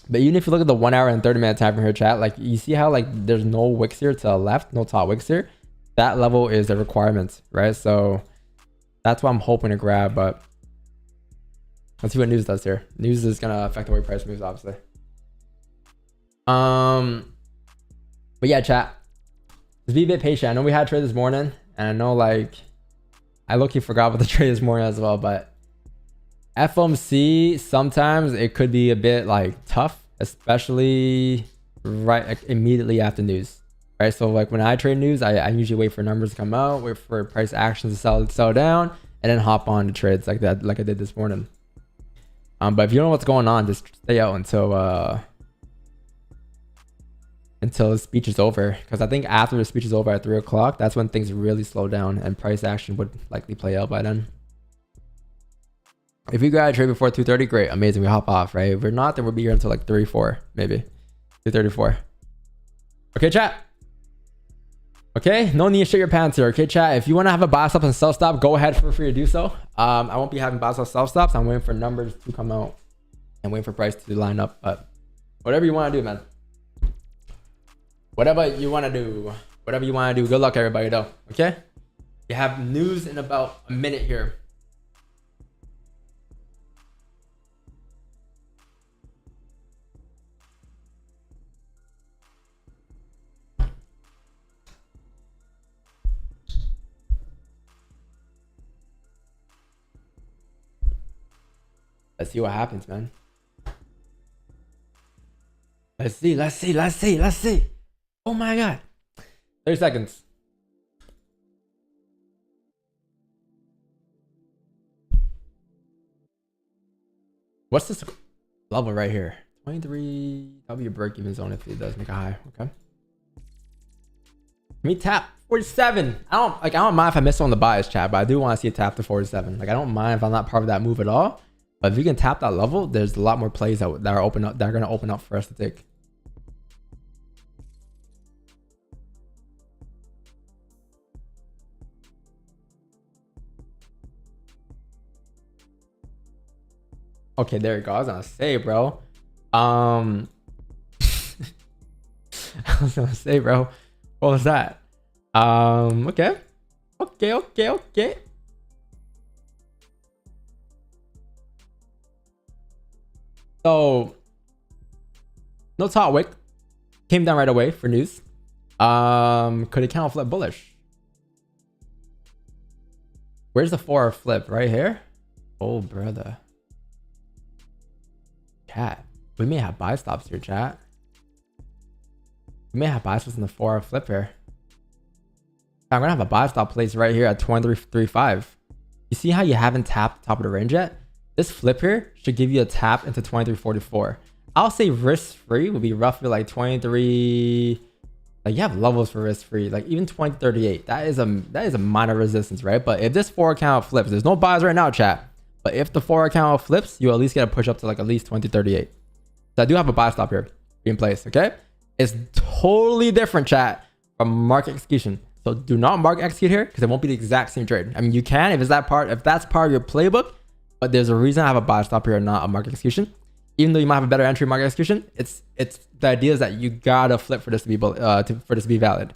But even if you look at the 1 hour and 30-minute time from here, chat, like you see how like there's no wicks here to the left, no top wicks here. That level is the requirement, right? So that's what I'm hoping to grab. But let's see what news does here. News is gonna affect the way price moves, obviously. But yeah, chat. Just be a bit patient. I know we had a trade this morning, and I know like I low-key forgot about the trade this morning as well, but FOMC, sometimes it could be a bit like tough, especially right immediately after news, right? So like when I trade news, I usually wait for numbers to come out, wait for price actions to sell down, and then hop on to trades like that, like I did this morning. But if you don't know what's going on, just stay out until the speech is over, because I think after the speech is over at 3 o'clock, that's when things really slow down and price action would likely play out by then. If you grab a trade before 2:30, great, amazing, we hop off, right? If we're not, then we'll be here until like 3-4, maybe 2:34. Okay, chat. Okay, no need to shit your pants here. Okay, chat, if you want to have a buy stop and sell stop, go ahead, feel free to do so. I won't be having buy stop sell stops. I'm waiting for numbers to come out and waiting for price to line up. But whatever you want to do, man. Whatever you want to do. Whatever you want to do. Good luck, everybody, though. Okay? You have news in about a minute here. Let's see what happens, man. Let's see. Oh my God. 30 seconds. What's this level right here? 23. That'll be a break-even zone if it does make a high. Okay. Me tap 47. I don't mind if I miss on the bias, chat, but I do want to see it tap to 47. Like I don't mind if I'm not part of that move at all. But if you can tap that level, there's a lot more plays that are open up that are gonna open up for us to take. Okay, there you go. I was gonna say, bro. I was gonna say, bro. What was that? Okay. Okay. So, no top wick. Came down right away for news. Could it count flip bullish? Where's the 4 flip? Right here? Oh, brother. Chat. We may have buy stops here, chat. We may have buy stops in the 4 flip here. I'm gonna have a buy stop place right here at 23.35. You see how you haven't tapped the top of the range yet? This flip here should give you a tap into 23.44. I'll say risk free would be roughly like 23. Like you have levels for risk free, like even 20.38. That is a minor resistance, right? But if this 4 count flips, there's no buys right now, chat. But if the 4 count flips, you at least get a push up to like at least 20.38. So I do have a buy stop here in place, okay? It's totally different, chat, from market execution. So do not market execute here because it won't be the exact same trade. I mean, you can if that's part of your playbook, but there's a reason I have a buy stop here and not a market execution. Even though you might have a better entry market execution, it's the idea is that you gotta flip for this to be valid.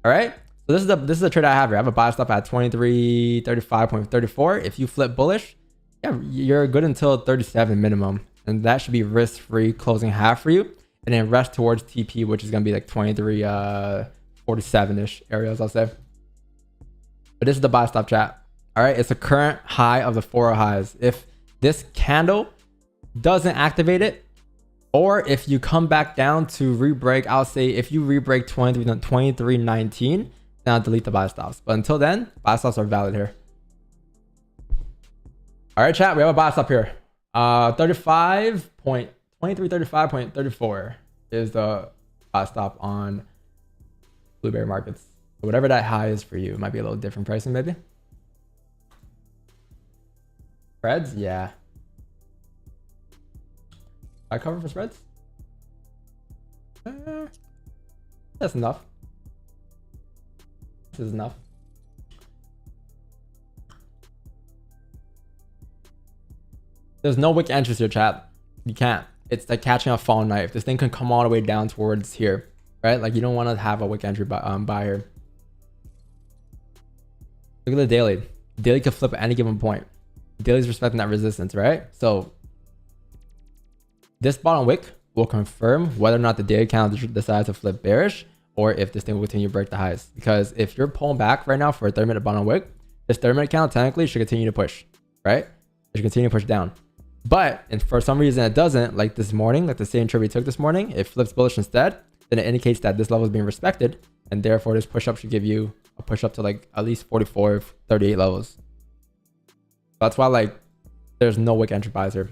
All right. So this is the trade I have here. I have a buy stop at 23.35.34. If you flip bullish, yeah, you're good until 37 minimum, and that should be risk free closing half for you, and then rest towards TP, which is gonna be like 23.47-ish areas, I'll say. But this is the buy stop, chat. All right, it's the current high of the 4 highs. If this candle doesn't activate it, or if you come back down to re-break, I'll say if you re-break 23.19, then I'll delete the buy stops. But until then, buy stops are valid here. All right, chat, we have a buy stop here. 23.35.34 is the buy stop on BlueberryMarkets. So whatever that high is for you, it might be a little different pricing, maybe. Spreads, yeah. I cover for spreads. That's enough. This is enough. There's no wick entries here, chat. You can't. It's like catching a falling knife. This thing can come all the way down towards here, right? Like you don't want to have a wick entry buy here. Look at the daily. Daily could flip at any given point. Daily's respecting that resistance, right? So this bottom wick will confirm whether or not the daily count decides to flip bearish or if this thing will continue to break the highs. Because if you're pulling back right now for a 30-minute bottom wick, this 30-minute count technically should continue to push, right? It should continue to push down. But if for some reason it doesn't, like this morning, like the same trade we took this morning, it flips bullish instead, then it indicates that this level is being respected, and therefore this push up should give you a push up to like at least 44, 38 levels. That's why like there's no wick entry buys here.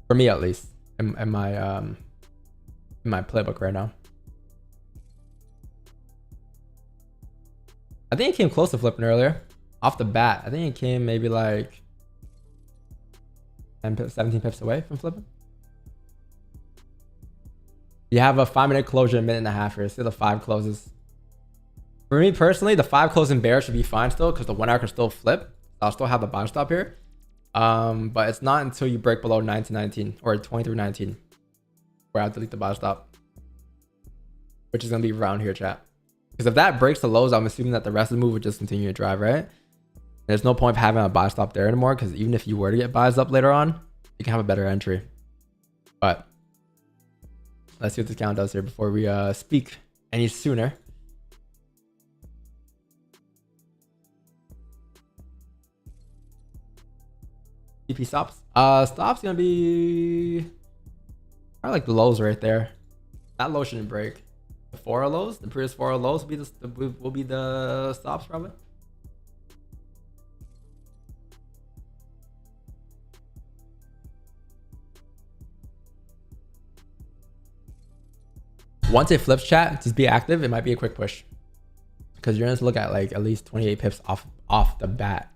For me at least, in my playbook right now. I think it came close to flipping earlier. Off the bat, I think it came maybe like 10 pips, 17 pips away from flipping. You have a 5-minute closure, a minute and a half here. See the 5 closes. For me personally, the 5 closing bear should be fine still because the 1 hour can still flip. I'll still have the buy stop here. But it's not until you break below 19.19 or 23.19 where I'll delete the buy stop, which is going to be around here, chat. Because if that breaks the lows, I'm assuming that the rest of the move would just continue to drive, right? There's no point of having a buy stop there anymore because even if you were to get buys up later on, you can have a better entry. But let's see what this count does here before we speak any sooner. TP stops. Stops gonna be probably like the lows right there. That low shouldn't break. The 4 lows, the previous 4 lows will be the stops probably. Once it flips, chat, just be active. It might be a quick push because you're going to look at like at least 28 pips off the bat.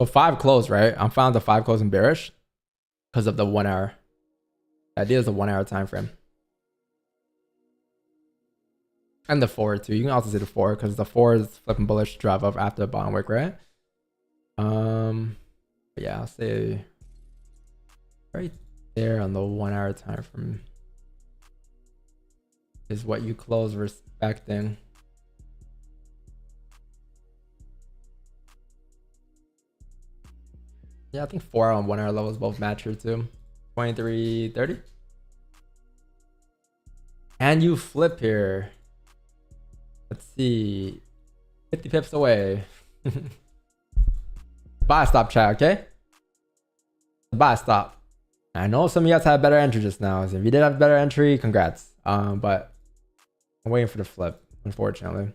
So 5 close, right? I'm found the 5 closing bearish because of the 1 hour. The idea is a 1 hour time frame. And the 4 too. You can also see the 4 because the 4 is flipping bullish drive up after the bottom wick, right? Yeah, I'll say right there on the 1 hour time frame is what you close respecting. Yeah, I think 4 hour and 1 hour levels both match here too. 23.30. And you flip here. Let's see. 50 pips away. Buy stop, chat, okay? Buy stop. I know some of you guys had better entry just now. So if you did have better entry, congrats. But I'm waiting for the flip, unfortunately.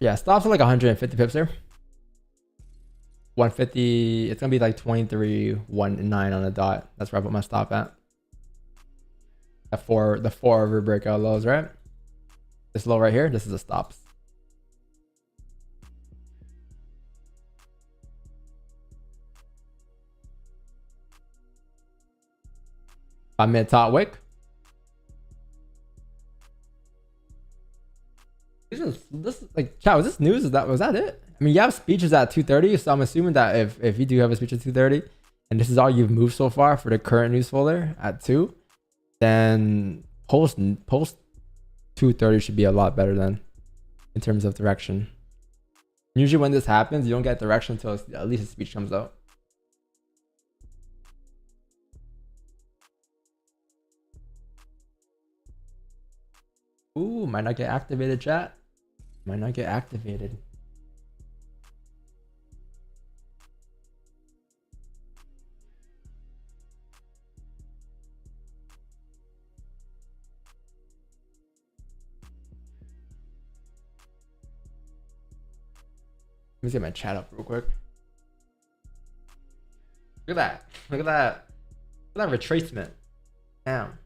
Yeah, stops are like 150 pips here. 150, it's gonna be like 23.19 on the dot. That's where I put my stop at. The four over breakout lows, right? This low right here, this is the stops. I mid top wick. This like, chat, was this news? Was that it? I mean, you have speeches at 2:30, so I'm assuming that if you do have a speech at 2:30, and this is all you've moved so far for the current news folder at 2, then post 2:30 should be a lot better then in terms of direction. Usually when this happens, you don't get direction until at least a speech comes out. Ooh, might not get activated, chat. Might not get activated. Let me get my chat up real quick. Look at that. Look at that. Look at that retracement. Damn.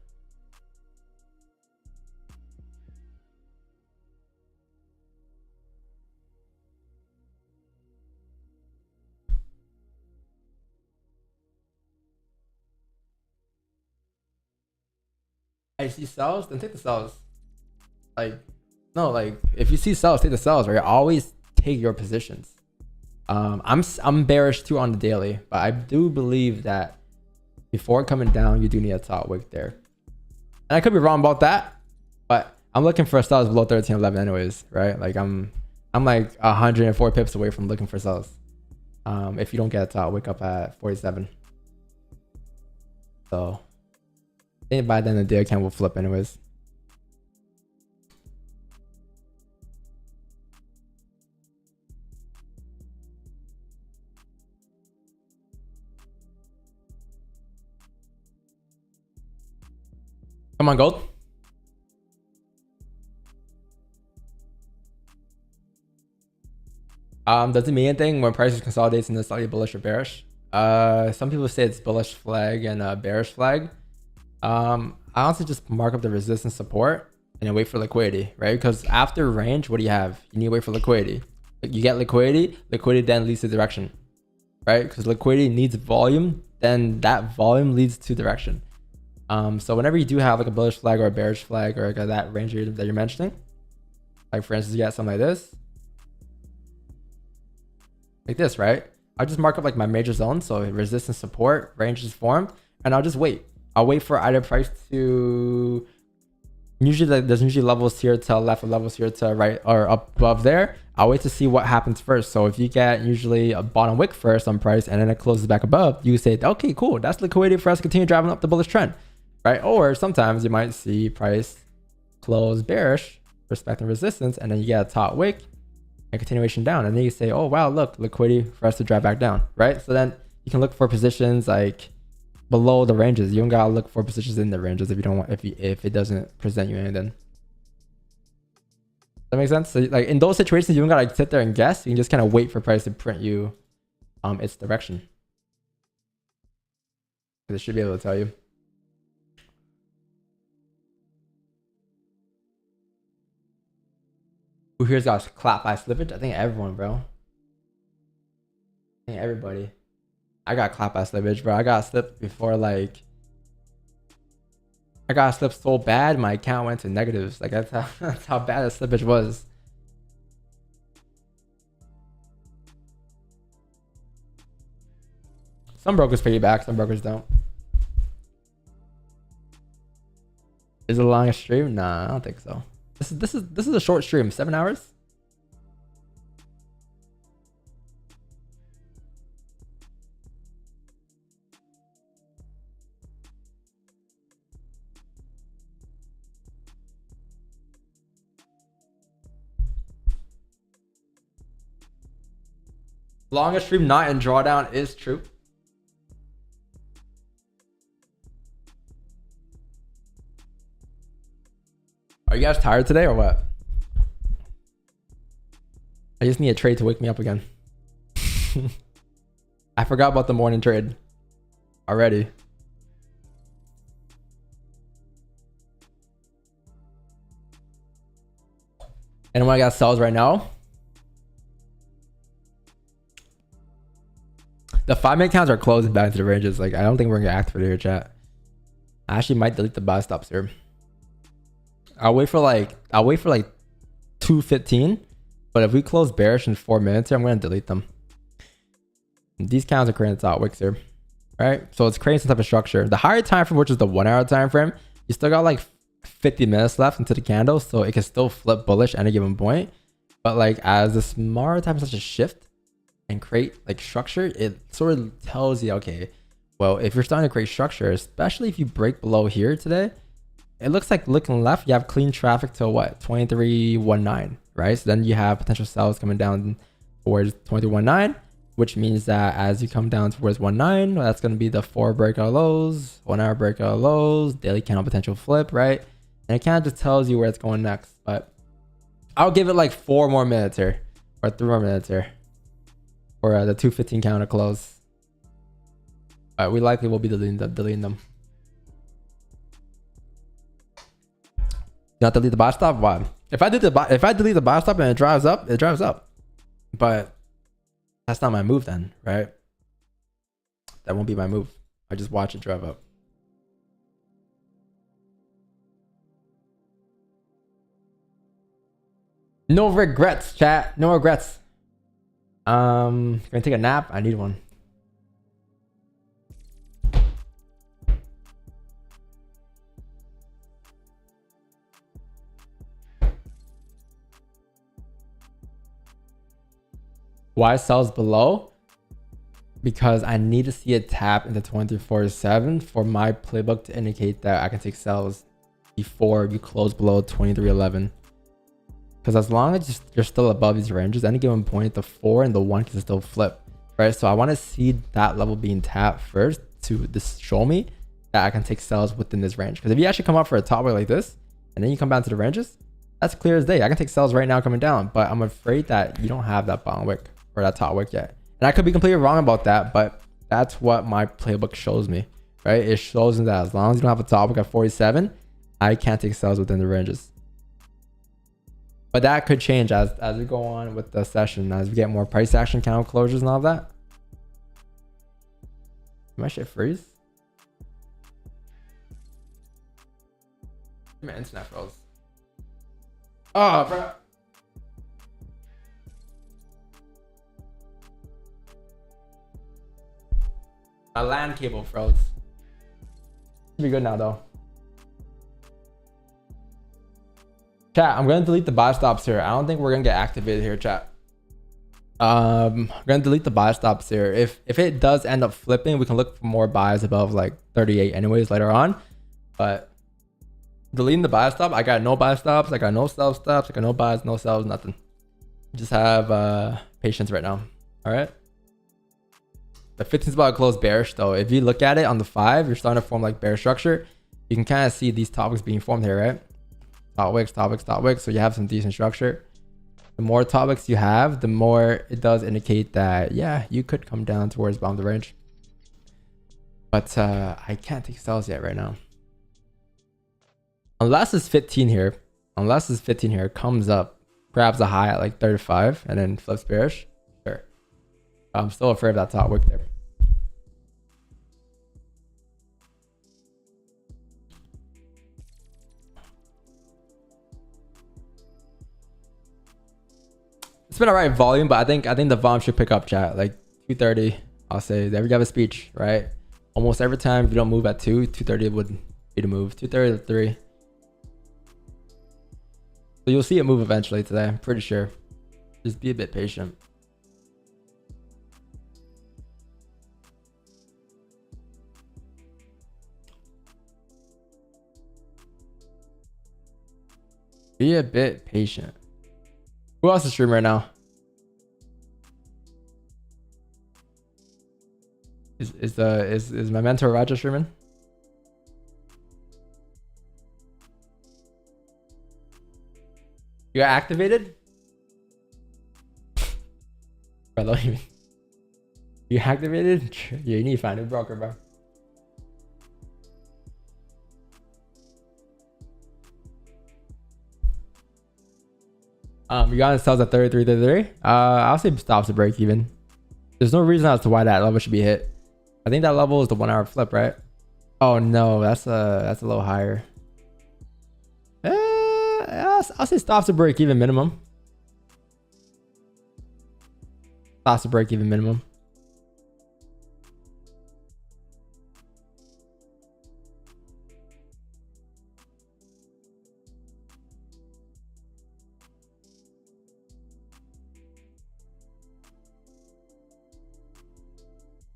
I see sells, then take the sells. Like, no, like if you see sells, take the sells, right? Always take your positions. I'm bearish too on the daily, but I do believe that before coming down, you do need a top wick there. And I could be wrong about that, but I'm looking for sells below 13.11 anyways, right? Like I'm like 104 pips away from looking for sells. If you don't get a top wick up at 47. So I think by the end of the day, account will flip anyways. Come on, gold. Does it mean anything when prices consolidates in the slightly bullish or bearish? Some people say it's bullish flag and a bearish flag. I honestly just mark up the resistance support and then wait for liquidity, right? Because after range, what do you have? You need to wait for liquidity. You get liquidity then leads to direction, right? Because liquidity needs volume, then that volume leads to direction. So whenever you do have like a bullish flag or a bearish flag or like that range that you're mentioning, like for instance, you got something like this, right? I'll just mark up like my major zones. So resistance, support, range is formed, and I'll just wait. I'll wait for either price to, usually there's usually levels here to left or levels here to right or up above there. I'll wait to see what happens first. So if you get usually a bottom wick first on price and then it closes back above, you say, okay, cool. That's liquidity for us to continue driving up the bullish trend, right? Or sometimes you might see price close bearish, respecting resistance, and then you get a top wick and continuation down. And then you say, oh, wow, look, liquidity for us to drive back down, right? So then you can look for positions like below the ranges. You don't gotta look for positions in the ranges if you don't want, if it doesn't present you anything. That makes sense. So like in those situations, you don't gotta like sit there and guess. You can just kind of wait for price to print you its direction. It should be able to tell you. Who here's got clap by slippage? I think everyone, bro. I think everybody. I got clap by slippage, bro. I got slipped before, like. I got slipped so bad, my account went to negatives. Like, that's how bad the slippage was. Some brokers pay you back, some brokers don't. Is it a long stream? Nah, I don't think so. This is a short stream, 7 hours. Longest stream not in drawdown is true. Are you guys tired today or what? I just need a trade to wake me up again. I forgot about the morning trade already. Anyone got sells right now? The 5-minute counts are closing back into the ranges. Like, I don't think we're gonna get activated here, chat. I actually might delete the buy stops here. I'll wait for like 2:15, but if we close bearish in 4 minutes here, I'm gonna delete them. These counts are creating top wicks here, right? So it's creating some type of structure. The higher time frame, which is the 1 hour time frame, you still got like 50 minutes left into the candle, so it can still flip bullish at any given point. But like as the smaller time starts to shift and create like structure, it sort of tells you, okay, well, if you're starting to create structure, especially if you break below here today, it looks like looking left, you have clean traffic to what? 23.19, right? So then you have potential sells coming down towards 23.19, which means that as you come down towards 1.9, well, that's going to be the 4 breakout lows, 1 hour breakout lows, daily candle potential flip, right? And it kind of just tells you where it's going next. But I'll give it like 4 more minutes here, or 3 more minutes here, for the 2:15 counter close. We likely will be deleting them. Not delete the buy stop? Why? If I delete the buy stop and it drives up, it drives up. But that's not my move then, right? That won't be my move. I just watch it drive up. No regrets, chat. No regrets. Gonna take a nap. I need one. Why sells below? Because I need to see a tap into 23.47 for my playbook to indicate that I can take sells before you close below 23.11. Because as long as you're still above these ranges, any given point, the 4 and the 1 can still flip, right? So I want to see that level being tapped first to show me that I can take sells within this range. Because if you actually come up for a top way like this, and then you come down to the ranges, that's clear as day. I can take sells right now coming down, but I'm afraid that you don't have that bottom wick or that top wick yet. And I could be completely wrong about that, but that's what my playbook shows me, right? It shows me that as long as you don't have a top wick at 47, I can't take sells within the ranges. But that could change as we go on with the session, as we get more price action count closures and all that. My shit freeze? My internet froze. Oh, bro. My LAN cable froze. Should be good now though. Chat, I'm gonna delete the buy stops here. I don't think we're gonna get activated here, chat. I'm gonna delete the buy stops here. If it does end up flipping, we can look for more buys above like 38 anyways later on. But deleting the buy stop, I got no buy stops, I got no sell stops, I got no buys, no sells, nothing. Just have patience right now. All right. The 15 spot closed bearish though. If you look at it on the 5, you're starting to form like bear structure. You can kind of see these top wicks being formed here, right? Top wicks, top wicks, top wicks. So you have some decent structure. The more top wicks you have, the more it does indicate that, yeah, you could come down towards bottom of the range. But I can't take sells yet right now. Unless this 15 here, comes up, grabs a high at like 35 and then flips bearish. Sure. I'm still afraid of that top wick there. It's been alright volume, but I think the volume should pick up, chat. Like 230, I'll say. There we have a speech, right? Almost every time if you don't move at 230 would be the move. 230 to 3. So you'll see it move eventually today, I'm pretty sure. Just be a bit patient. Be a bit patient. Who else is streaming right now? Is my mentor Roger streaming? You got activated? Bro, you activated? Yeah, you need to find a broker, bro. You got it sells at 33, 33. I'll say stops to break even. There's no reason as to why that level should be hit. I think that level is the 1 hour flip, right? Oh no, that's a little higher. I'll say stops to break even minimum. Stops to break even minimum.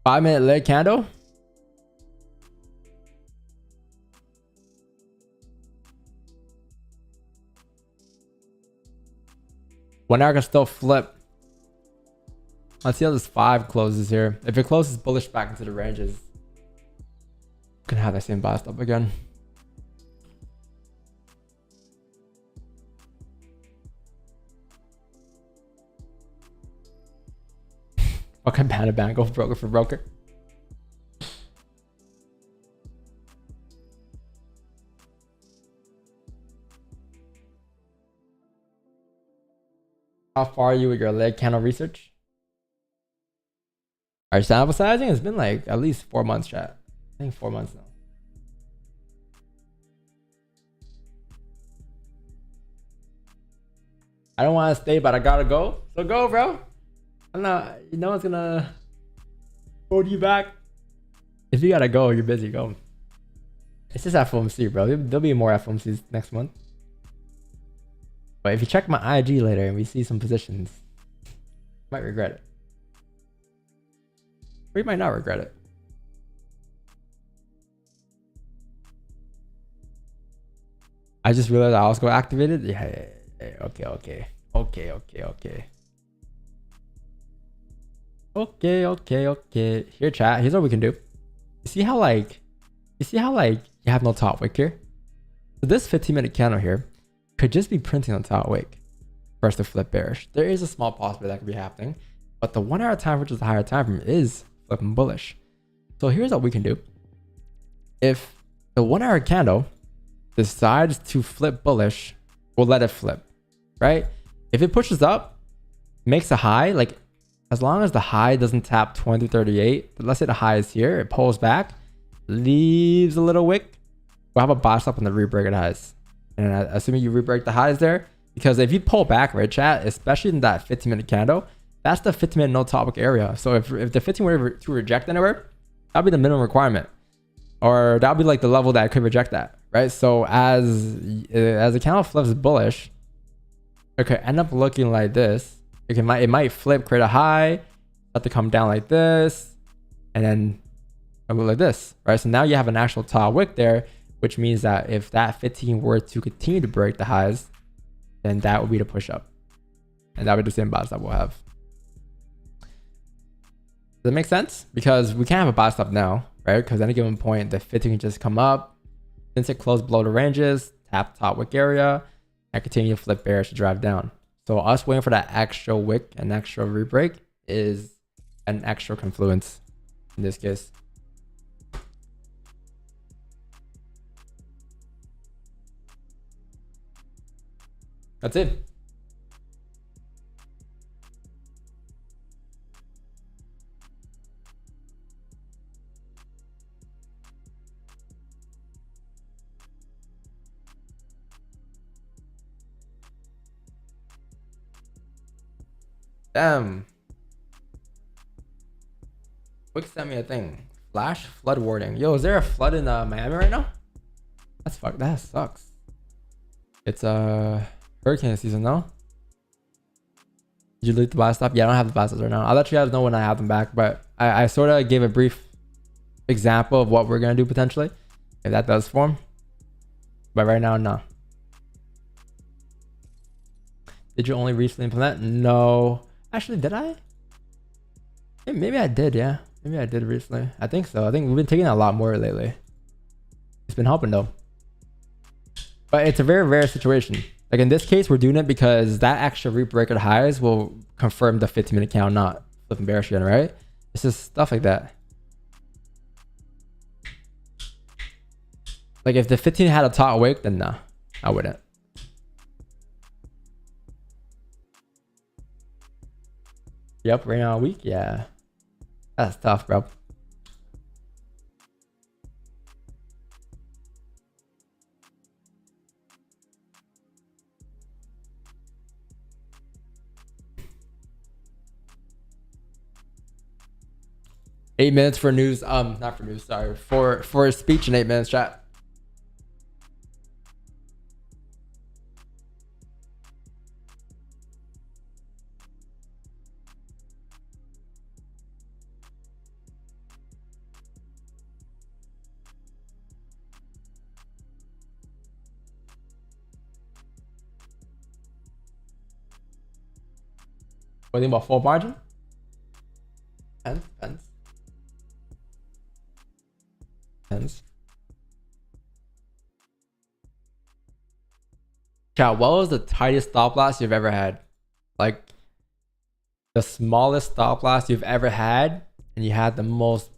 Five-minute leg candle. One hour can still flip. Let's see how this 5 closes here. If it closes bullish back into the ranges, gonna have that same buy stop again. Fucking Panda Bank, go broker for broker. How far are you with your leg candle research? Our sample sizing has been like at least 4 months, chat. I think 4 months now. I don't want to stay, but I gotta go. So go, bro. I'm not, you know, it's gonna hold you back. If you gotta go, you're busy, go. It's just FOMC, bro. There'll be more FOMCs next month. But if you check my IG later and we see some positions, you might regret it. Or you might not regret it. I just realized I also got activated. Yeah. Okay. Here, chat. Here's what we can do. You see how you have no top wick here? So this 15-minute candle here could just be printing on top wick for us to flip bearish. There is a small possibility that could be happening, but the 1 hour time, which is the higher time frame, is flipping bullish. So here's what we can do. If the 1 hour candle decides to flip bullish, we'll let it flip, right? If it pushes up, makes a high, like as long as the high doesn't tap 2038, let's say the high is here, it pulls back, leaves a little wick, we'll have a buy stop on the rebreak at highs. And assuming you rebreak the highs there, because if you pull back, right, chat, especially in that 15-minute candle, that's the 15-minute no top wick area. So if the 15 were to reject anywhere, that'll be the minimum requirement, or that'll be like the level that could reject that, right? So as the candle flips bullish, it could end up looking like this. It might flip, create a high, have to come down like this, and then look like this, right? So now you have an actual top wick there, which means that if that 15 were to continue to break the highs, then that would be the push up. and that would be the same buy stop we'll have. Does that make sense? Because we can't have a buy stop now, right? Because at any given point, the 50 can just come up, since it closed below the ranges, tap top wick area, and continue to flip bearish to drive down. So us waiting for that extra wick and extra rebreak is an extra confluence in this case. That's it. Damn. Quick sent me a thing. Flash flood warning. Yo, is there a flood in Miami right now? That's fuck. That sucks. It's hurricane season now. Did you delete the buy stop? Yeah, I don't have the buy stops right now. I'll let you guys know when I have them back. But I sort of gave a brief example of what we're gonna do potentially if that does form. But right now, no. Did you only recently implement? No. Actually, did I? Maybe I did, yeah. Maybe I did recently. I think so. I think we've been taking a lot more lately. It's been helping though. But it's a very rare situation. Like in this case, we're doing it because that extra rebreaker highs will confirm the 15-minute count, not flipping bearish again, right? It's just stuff like that. Like if the 15 had a top wick, then nah, I wouldn't. Yep, right now a week, yeah. That's tough, bro. Eight minutes for news. Not for news, sorry. For a speech in 8 minutes, chat. What do you think about full margin? Depends. Chat, what was the tightest stop loss you've ever had? Like the smallest stop loss you've ever had, and you had the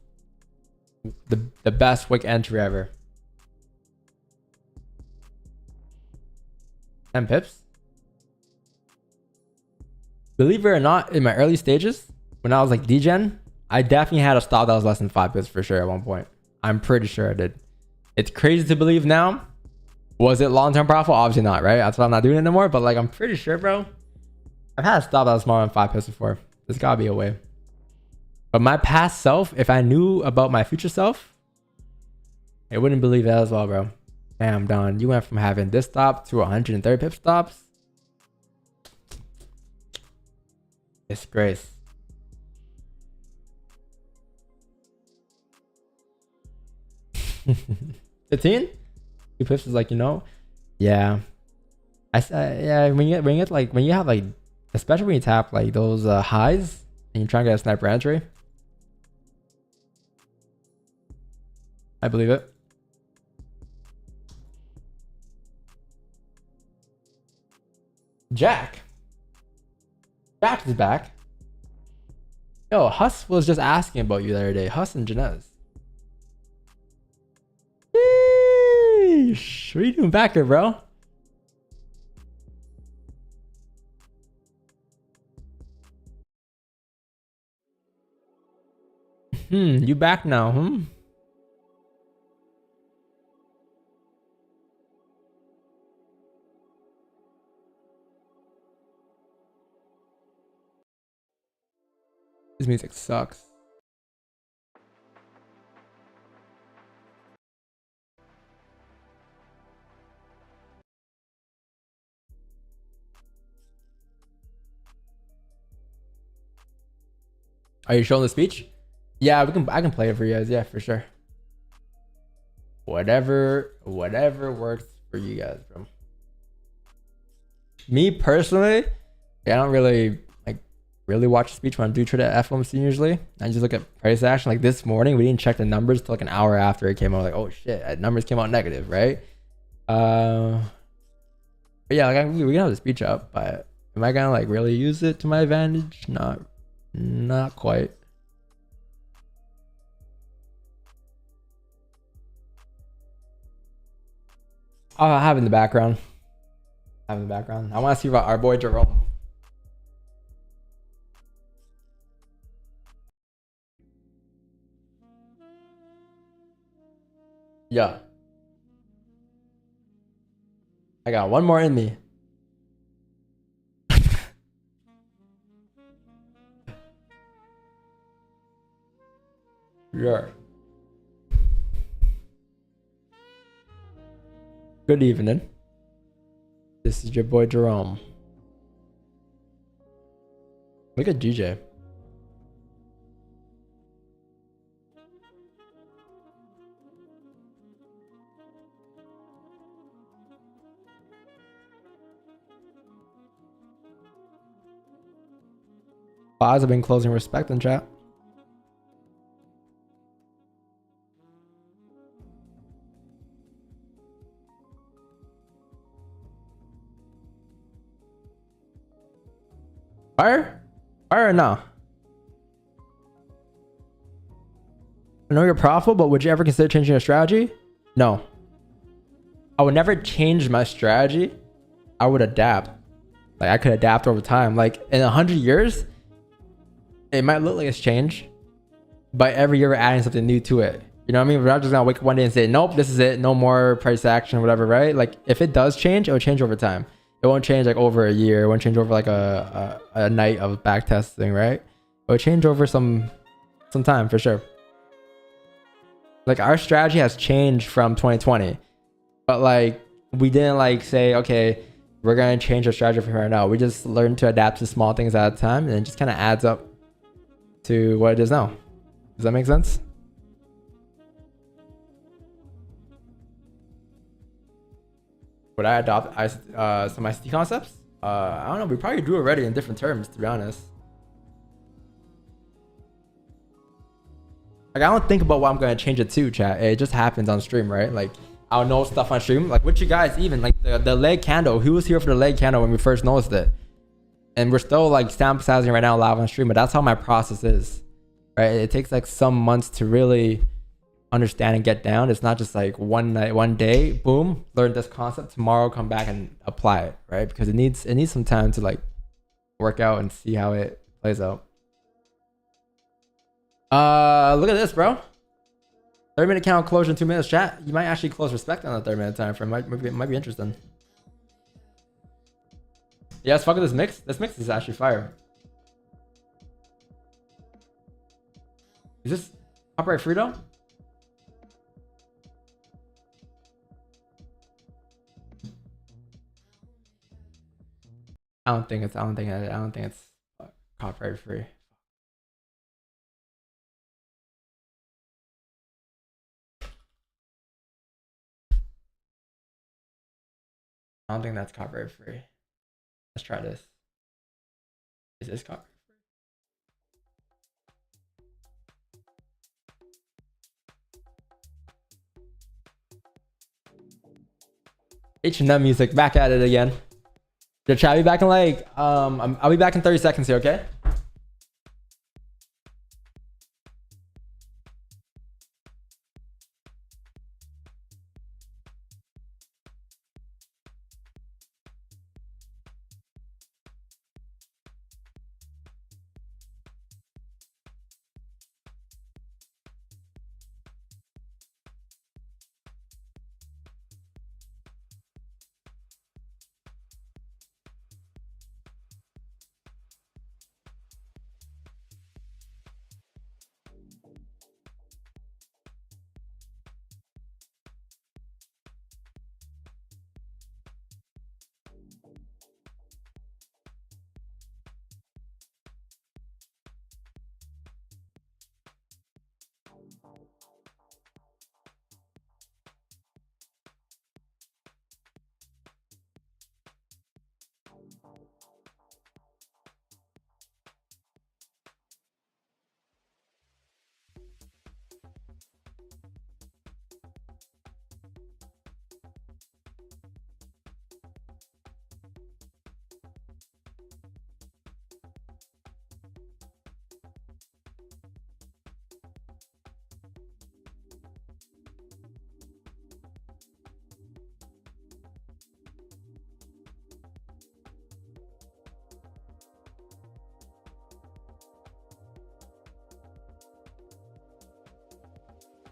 best wick entry ever. 10 pips? Believe it or not, in my early stages, when I was like degen, I definitely had a stop that was less than 5 pips for sure at one point. I'm pretty sure I did. It's crazy to believe now. Was it long-term profitable? Obviously not, right? That's why I'm not doing it anymore. But like, I'm pretty sure, bro. I've had a stop that was smaller than 5 pips before. There's gotta be a way. But my past self, if I knew about my future self, I wouldn't believe that as well, bro. Damn, Don, you went from having this stop to 130 pip stops. Disgrace. $15? 2 pips is like, you know, yeah. Yeah, when you have like, especially when you tap like those highs and you're trying to get a sniper entry, I believe it. Jack is back. Yo, Huss was just asking about you the other day. Huss and Janez. Sheesh, what are you doing back here, bro? You back now, This music sucks. Are you showing the speech? Yeah, I can play it for you guys. Yeah, for sure. Whatever works for you guys, bro. Me personally, I don't really really watch the speech when I do trade at FOMC usually. I just look at price action. Like this morning, we didn't check the numbers till like an hour after it came out. Like, oh shit, numbers came out negative, right? But yeah, like we can have the speech up, but am I gonna like really use it to my advantage? Not quite. I have in the background. I want to see about our boy Jerome. Yeah. I got one more in me. Yeah. Good evening. This is your boy Jerome. Look at DJ. Boz have been closing respect in chat. Fire or no? I know you're profitable, but would you ever consider changing your strategy? No. I would never change my strategy. I would adapt. Like I could adapt over time. Like in 100 years, it might look like it's changed, but every year we're adding something new to it. You know what I mean? We're not just gonna wake up one day and say, nope, this is it. No more price action, whatever, right? Like if it does change, it will change over time. It won't change like over a year. It won't change over like a night of back testing, right? It will change over some time for sure. Like our strategy has changed from 2020, but like we didn't like say, okay, we're gonna change our strategy from here. No, we just learned to adapt to small things at a time, and it just kind of adds up to what it is now. Does that make sense? Would I adopt some ICT concepts? I don't know. We probably do already in different terms, to be honest. Like I don't think about what I'm gonna change it to, chat. It just happens on stream, right? Like I'll know stuff on stream. Like with you guys, even like the leg candle. Who was here for the leg candle when we first noticed it? And we're still like sample sizing right now live on stream, but that's how my process is, right? It takes like some months to really understand and get down. It's not just like one night, one day, boom, learn this concept, tomorrow come back and apply it, right? Because it needs some time to like work out and see how it plays out. Look at this, bro. 30-minute count closure in 2 minutes, chat. You might actually close respect on the 30-minute time frame. Might be interesting. Yes, fuck with this mix. This mix is actually fire. Is this copyright free though? I don't think it's copyright free. I don't think that's copyright free. Let's try this. Is this copyright free? H&M music, back at it again. Should I be back in like I'll be back in 30 seconds here, okay?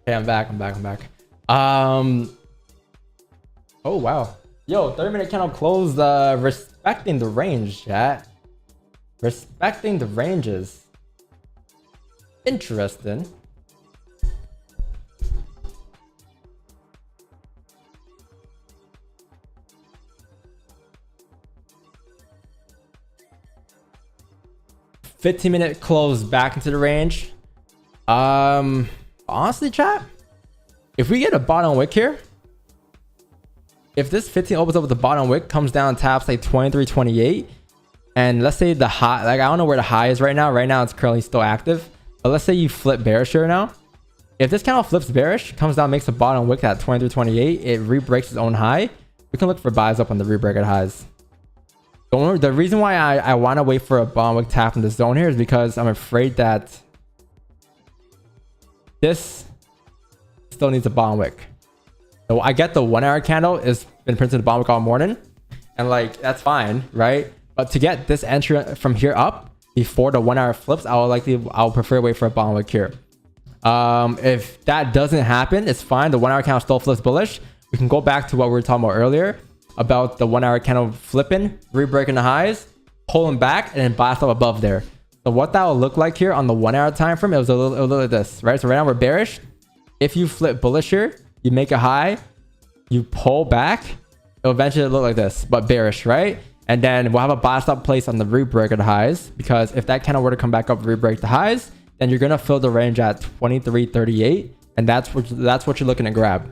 Okay, I'm back. Oh wow. Yo, 30-minute candle closed respecting the range, chat. Respecting the ranges. Interesting. $15-minute close back into the range. Honestly, chat, if we get a bottom wick here, if this 15 opens up with the bottom wick, comes down, taps like 23.28, and let's say the high, like I don't know where the high is right now. Right now it's currently still active, but let's say you flip bearish here now. If this candle flips bearish, comes down, makes a bottom wick at 23.28, it re-breaks its own high. We can look for buys up on the re-break at highs. The reason why I want to wait for a bottom wick tap in the zone here is because I'm afraid that this still needs a bottom wick. So I get the 1 hour candle has been printed the bottom wick all morning, and like that's fine, right? But to get this entry from here up before the 1 hour flips, I'll prefer wait for a bottom wick here. If that doesn't happen, it's fine. The 1 hour candle still flips bullish. We can go back to what we were talking about earlier about the 1 hour candle flipping, re-breaking the highs, pulling back, and then buy stuff above there. So what that will look like here on the 1 hour time frame, it was a little like this, right? So right now we're bearish. If you flip bullish here, you make a high, you pull back, it'll eventually look like this, but bearish, right? And then we'll have a buy stop place on the re-break of the highs, because if that candle were to come back up, re-break the highs, then you're gonna fill the range at 23.38, and that's what you're looking to grab.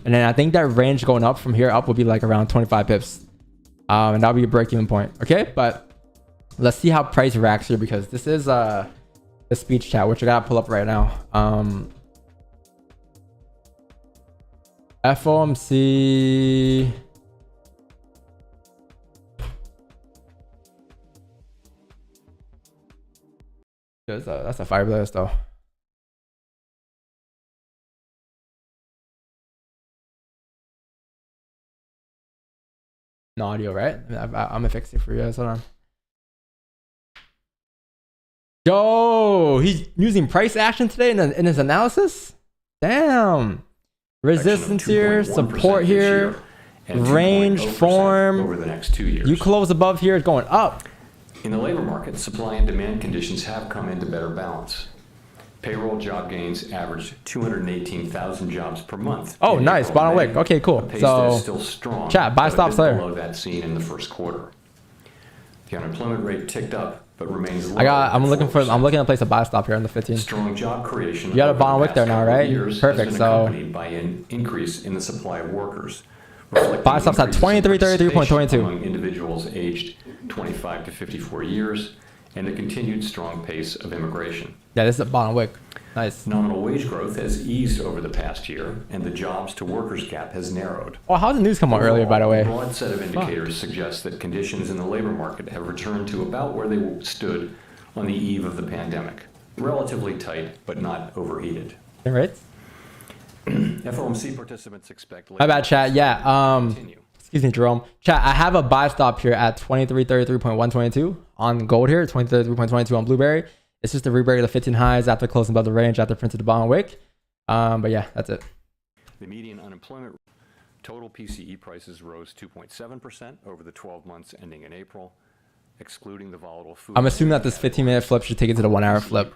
And then I think that range going up from here up will be like around 25 pips, and that'll be a break-even point. Okay, but let's see how price reacts here, because this is the speech chat, which I gotta pull up right now. FOMC. That's a fire blast though. No audio, right? I'm gonna fix it for you guys. Hold on. Yo, he's using price action today in his analysis. Damn. Resistance here, support here, range, form. Over the next 2 years. You close above here, it's going up. In the labor market, supply and demand conditions have come into better balance. Payroll job gains averaged 218,000 jobs per month. Oh, nice. Bottom wick. Okay, cool. A pace So, that is still strong, chat, buy but stops a bit there. below that seen in the first quarter. The unemployment rate ticked up, but remains low. I'm looking to place a buy stop here on the 15. Strong job creation. You got a over bottom the wick there past now, couple of right? years Perfect. has been So accompanied by an increase in the supply of workers. reflecting buy stops at increases in 23.32.22. participation among individuals aged 25 to 54 years and a continued strong pace of immigration. Yeah, this is a bottom wick. Nice. Nominal wage growth has eased over the past year, and the jobs to workers gap has narrowed. Oh, how did the news come out earlier, by the way? A broad set of indicators suggest that conditions in the labor market have returned to about where they stood on the eve of the pandemic. Relatively tight, but not overheated. Right? FOMC participants expect... My bad, chat. Yeah. Excuse me, Jerome. Chat, I have a buy stop here at 23.33.122 on gold here, 23.33.22 on Blueberry. It's just a rebreak of the 15 highs after closing above the range after printed the bottom wick. But yeah, that's it. The median unemployment total PCE prices rose 2.7% over the 12 months ending in April, excluding the volatile food. I'm assuming that this 15-minute flip should take it to the 1 hour flip.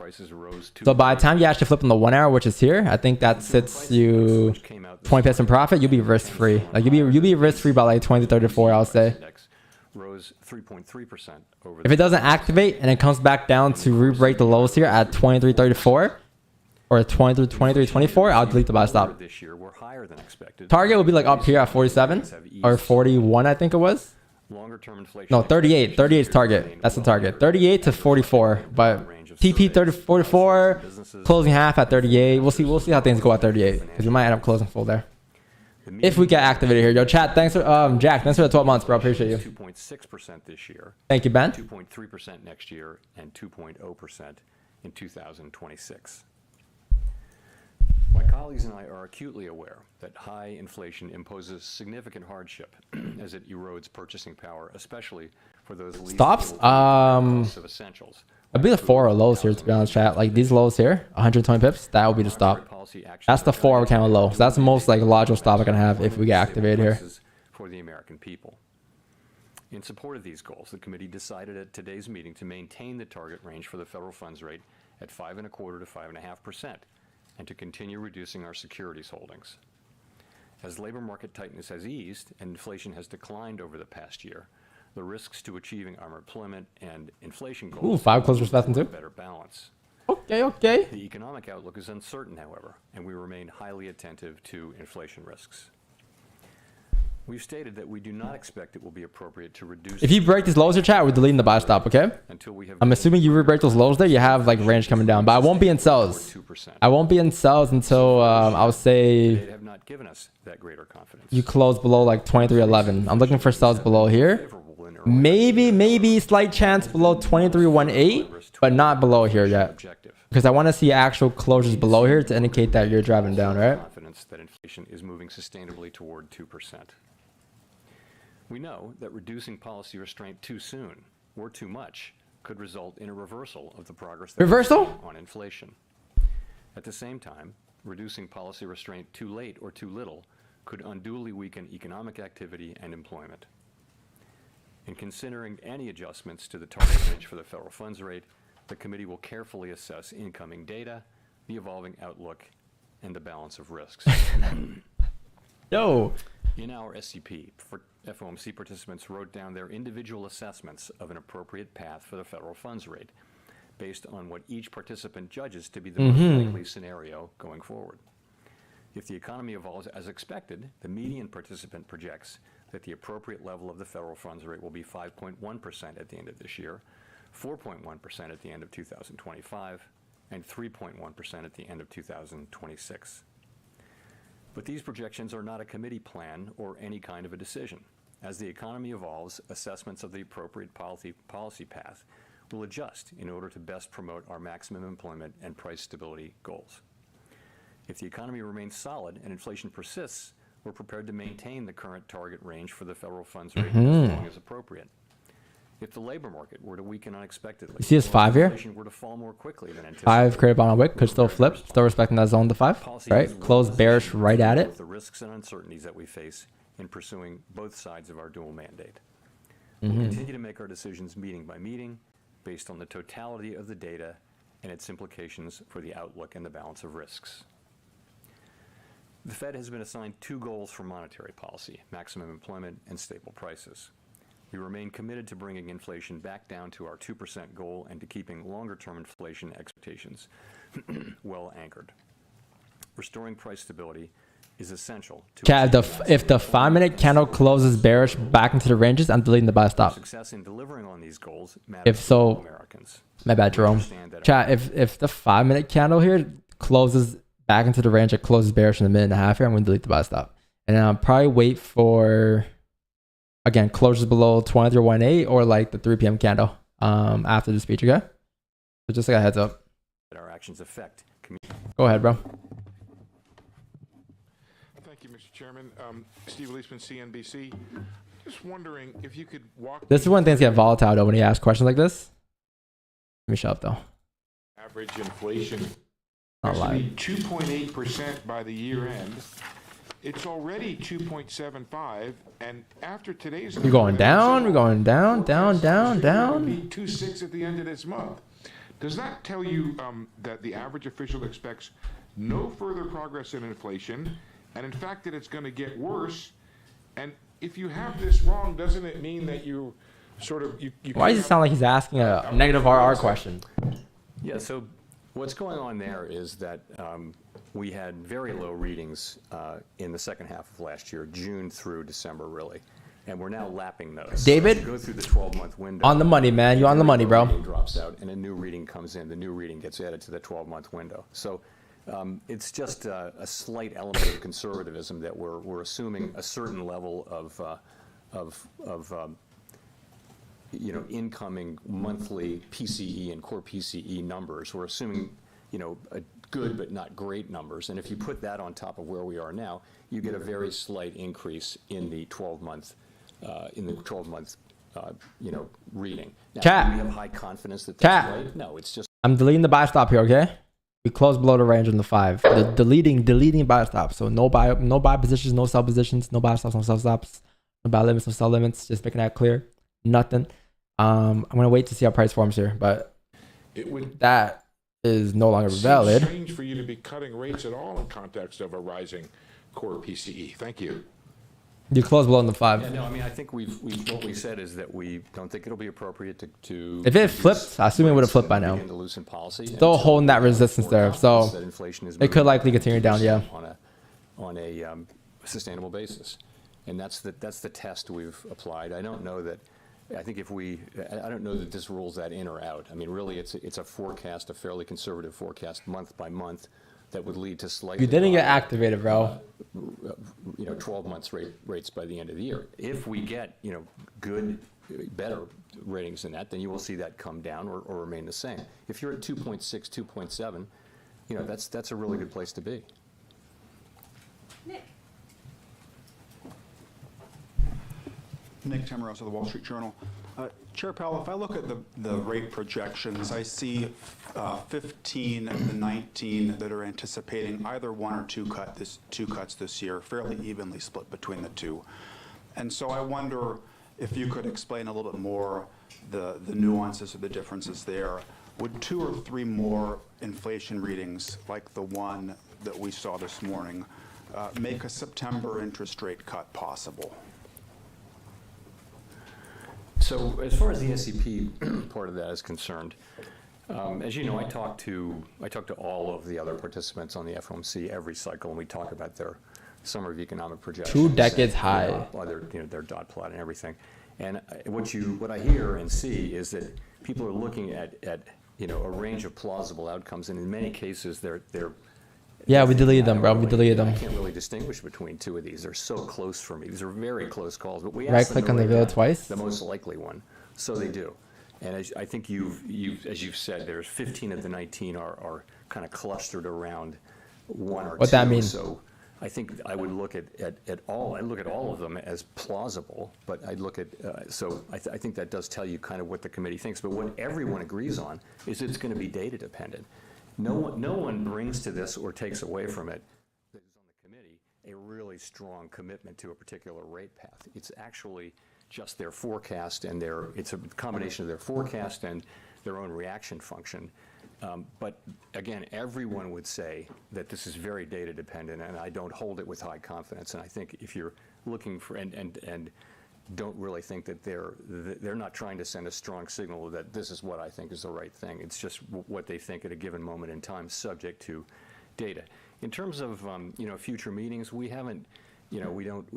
So by the time you actually flip on the 1 hour, which is here, I think that sits you 20 pips in profit. You'll be risk free. Like you'll be risk free by like 20 to 34, I'll say. Rose 3.3% over. If it doesn't activate and it comes back down to re-break the lows here at 23.34 or 23.24, I'll delete the buy stop. Target will be like up here at 47 or 41, I think it was. No, 38. 38 is target. That's the target. 38 to 44, but TP 44, closing half at 38. We'll see how things go at 38 because we might end up closing full there. If we get activated here, yo, chat. Thanks for Jack. Thanks for the 12 months, bro. Appreciate you. 2.6% this year. Thank you, Ben. 2.3% next year, and 2.0% in 2026. My colleagues and I are acutely aware that high inflation imposes significant hardship as it erodes purchasing power, especially Stops? I'd be the 4 or lows here, to be honest, chat. Like these lows here, 120 pips, that would be the stop. That's the 4 candle low. So that's the most like logical stop I can have if we get activated here. For the American people. In support of these goals, the committee decided at today's meeting to maintain the target range for the federal funds rate at 5.25% to 5.5%, and to continue reducing our securities holdings. As labor market tightness has eased and inflation has declined over the past year, the risks to achieving our employment and inflation goals 5 close respect too. Better balance. Okay. The economic outlook is uncertain, however, and we remain highly attentive to inflation risks. We've stated that we do not expect it will be appropriate to reduce. If you break these lows here, chat, we're deleting the buy stop, okay? I'm assuming you break those lows there, you have like range coming down, but I won't be in sells. I won't be in sells until I'll say They have not given us that greater confidence. you close below like 23.11. I'm looking for sells below here. Maybe slight chance below 23.18, but not below here yet. Because I want to see actual closures below here to indicate that you're driving down, right? Confidence that inflation is moving sustainably toward 2%. We know that reducing policy restraint too soon or too much could result in a reversal of the progress on inflation. At the same time, reducing policy restraint too late or too little could unduly weaken economic activity and employment. In considering any adjustments to the target range for the federal funds rate, the committee will carefully assess incoming data, the evolving outlook, and the balance of risks. Yo. In our SCP, FOMC participants wrote down their individual assessments of an appropriate path for the federal funds rate, based on what each participant judges to be the most likely scenario going forward. If the economy evolves as expected, the median participant projects that the appropriate level of the federal funds rate will be 5.1% at the end of this year, 4.1% at the end of 2025, and 3.1% at the end of 2026. But these projections are not a committee plan or any kind of a decision. As the economy evolves, assessments of the appropriate policy path will adjust in order to best promote our maximum employment and price stability goals. If the economy remains solid and inflation persists, we're prepared to maintain the current target range for the federal funds rate as long as appropriate. If the labor market were to weaken unexpectedly, You see this 5 here? inflation were to fall more quickly than anticipated, 5 created on a wick, could still flip, still respecting that zone to 5, right? Close bearish right at it. the risks and uncertainties that we face in pursuing both sides of our dual mandate. We'll continue to make our decisions meeting by meeting, based on the totality of the data and its implications for the outlook and the balance of risks. The Fed has been assigned 2 goals for monetary policy: maximum employment and stable prices. We remain committed to bringing inflation back down to our 2% goal and to keeping longer-term inflation expectations well anchored. Restoring price stability is essential to Chat, if the 5-minute candle closes bearish back into the ranges, I'm deleting the buy stop. success in delivering on these goals matters If to so, all Americans. my bad, Jerome. Chat, if the 5-minute candle here closes back into the range, it closes bearish in a minute and a half here, I'm going to delete the buy stop. And then I'll probably wait for, again, closures below 23.18 or like the 3 p.m. candle after the speech, okay? So just like a heads up. Our actions affect. Go ahead, bro. Thank you, Mr. Chairman. Steve Leisman, CNBC. Just wondering if you could walk. This is when things get volatile though, when he asks questions like this. Let me shut up though. Average inflation. Not lying. 2.8% by the year end. It's already 2.75, and after today's. We're going down. We're going down, down, down, down. 2.6 at the end of this month. Does that tell you that the average official expects no further progress in inflation, and in fact that it's going to get worse? And if you have this wrong, doesn't it mean that you sort of you Why does it sound like he's asking a negative RR question? Yeah, so what's going on there is that we had very low readings in the second half of last year, June through December, really. And we're now lapping those. David, so go through the 12-month window. On the money, man. You on the money, bro. Drops out, and a new reading comes in. The new reading gets added to the 12-month window. So it's just a slight element of conservatism that we're assuming a certain level of incoming monthly PCE and core PCE numbers. We're assuming, a good but not great numbers. And if you put that on top of where we are now, you get a very slight increase in the 12-month reading. Now, Chat. do we have high confidence that that's right? No, it's just. I'm deleting the buy stop here, okay? We close below the range on the 5. Deleting buy stop. So no buy positions, no sell positions, no buy stops, no sell stops, no buy limits, no sell limits. Just making that clear. Nothing. I'm gonna wait to see how price forms here, but that is no longer valid. It's strange for you to be cutting rates at all in context of a rising core PCE. Thank you. You close below on the 5. Yeah, no, I mean, I think what we said is that we don't think it'll be appropriate to If it flipped, I assume it would have flipped by now. Still holding that resistance there, so it could likely continue down. Yeah. On a sustainable basis, and that's the test we've applied. I don't know that. I think I don't know that this rules that in or out. I mean, really, it's a forecast, a fairly conservative forecast, month by month, that would lead to slightly. You didn't get activated, bro. 12 months rates by the end of the year. If we get, good, better ratings than that, then you will see that come down or remain the same. If you're at 2.6, 2.7, that's a really good place to be. Nick Tamaros of the Wall Street Journal. Chair Powell, if I look at the rate projections, I see 15 of the 19 that are anticipating either one or two cuts this year, fairly evenly split between the two. And so I wonder if you could explain a little bit more the nuances or the differences there. Would 2 or 3 more inflation readings, like the one that we saw this morning, make a September interest rate cut possible? So as far as the SEP part of that is concerned, as you know, I talk to all of the other participants on the FOMC every cycle, and we talk about their summary of economic projections. 2 decades high. Their dot plot and everything. And what I hear and see is that people are looking at a range of plausible outcomes, and in many cases they're Yeah, we deleted them, bro. We deleted them. I can't really distinguish between 2 of these. They're so close for me. These are very close calls. But we right-click on the reveal twice. The most likely one. So they do. And I think as you've said, there's 15 of the 19 are kind of clustered around 1 or 2. What that means? So I think I would look at all. I look at all of them as plausible. But I'd look at I think that does tell you kind of what the committee thinks. But what everyone agrees on is it's going to be data dependent. No one brings to this or takes away from it, that is on the committee, a really strong commitment to a particular rate path. It's actually just their forecast and it's a combination of their forecast and their own reaction function. But again, everyone would say that this is very data dependent, and I don't hold it with high confidence. And I think if you're looking for and don't really think that they're not trying to send a strong signal that this is what I think is the right thing. It's just what they think at a given moment in time, subject to data. In terms of future meetings, we haven't, we don't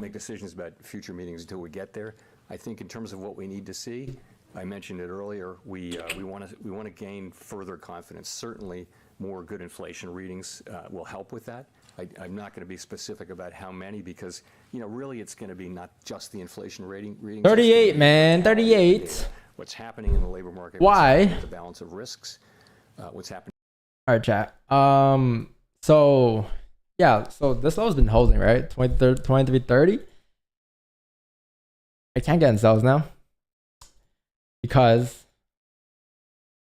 make decisions about future meetings until we get there. I think in terms of what we need to see, I mentioned it earlier. We want to gain further confidence. Certainly, more good inflation readings will help with that. I'm not going to be specific about how many because, really it's going to be not just the inflation readings. 38, man, 38. What's happening in the labor market. Why? The balance of risks. What's happening. All right, chat. So this low has been holding, right? 23.30. I can't get in sales now because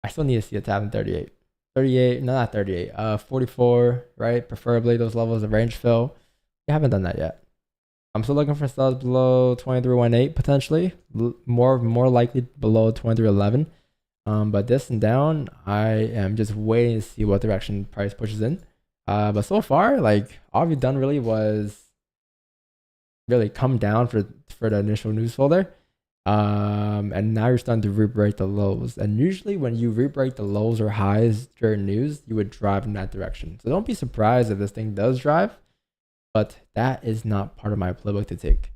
I still need to see a tap in 38. 38, no, not 38, 44, right? Preferably those levels of range fill. We haven't done that yet. I'm still looking for sales below 23.18 potentially, more likely below 23.11. But this and down, I am just waiting to see what direction price pushes in. But so far, like all we've done really was really come down for the initial news folder. And now you're starting to re-break the lows. And usually when you re-break the lows or highs during news, you would drive in that direction. So don't be surprised if this thing does drive, but that is not part of my playbook to take,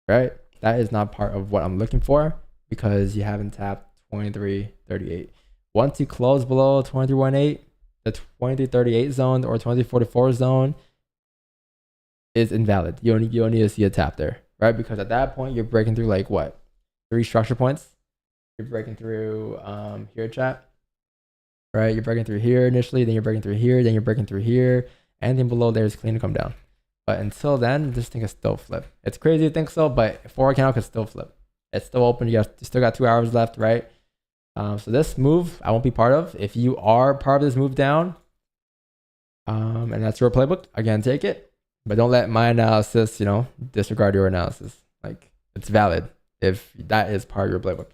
right? That is not part of what I'm looking for because you haven't tapped 23.38. Once you close below 23.18, the 23.38 zone or 23.44 zone is invalid. You don't need to see a tap there, right? Because at that point, you're breaking through like what? 3 structure points. You're breaking through here, chat. Right? You're breaking through here initially, then you're breaking through here, then you're breaking through here. Anything below there is clean to come down. But until then, this thing is still flip. It's crazy to think so, but 4 candle could still flip. It's still open. You still got 2 hours left, right? So this move I won't be part of. If you are part of this move down, and that's your playbook, again, take it. But don't let my analysis, disregard your analysis. Like, it's valid if that is part of your playbook.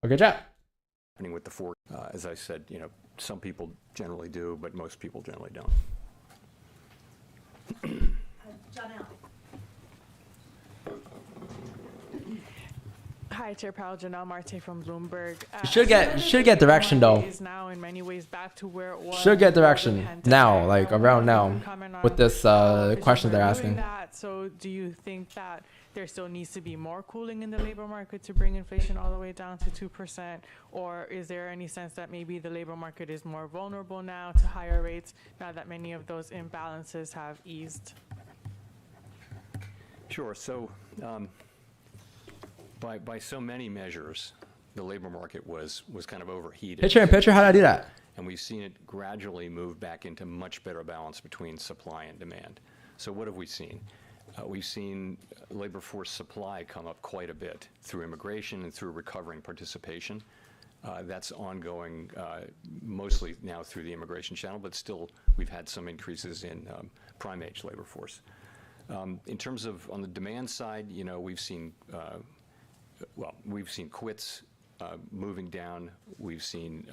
Okay, chat. With the four, as I said, some people generally do, but most people generally don't. John Allen. Hi, Chair Powell, Janelle Marte from Bloomberg. You should get direction though. Is now in many ways back to where it was. Should get direction now, like around now, with this question they're asking. So, do you think that there still needs to be more cooling in the labor market to bring inflation all the way down to 2%? Or is there any sense that maybe the labor market is more vulnerable now to higher rates now that many of those imbalances have eased? Sure. So, by so many measures, the labor market was kind of overheated. Picture in picture, how did I do that? And we've seen it gradually move back into much better balance between supply and demand. So what have we seen? We've seen labor force supply come up quite a bit through immigration and through recovering participation. That's ongoing mostly now through the immigration channel, but still we've had some increases in prime age labor force. In terms of on the demand side, we've seen quits moving down. We've seen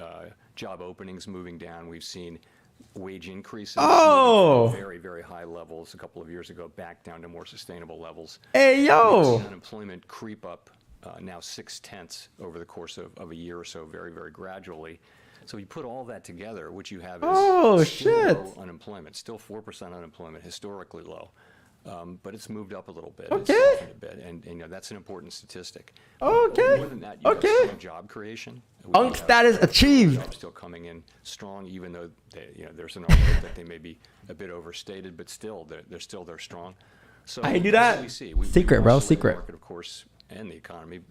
job openings moving down. We've seen wage increases from very, very high levels a couple of years ago back down to more sustainable levels. Hey, yo! We've seen unemployment creep up now 0.6 over the course of a year or so, very, very gradually. So you put all that together, what you have is still low unemployment, still 4% unemployment, historically low. But it's moved up a little bit. Okay. It's softened a bit, and that's an important statistic. Okay. More than that, you have strong job creation. Status achieved. Jobs still coming in strong, even though there's an argument that they may be a bit overstated, but still they're strong. So I do that. Secret, bro. Secret. Market, of course, and the economy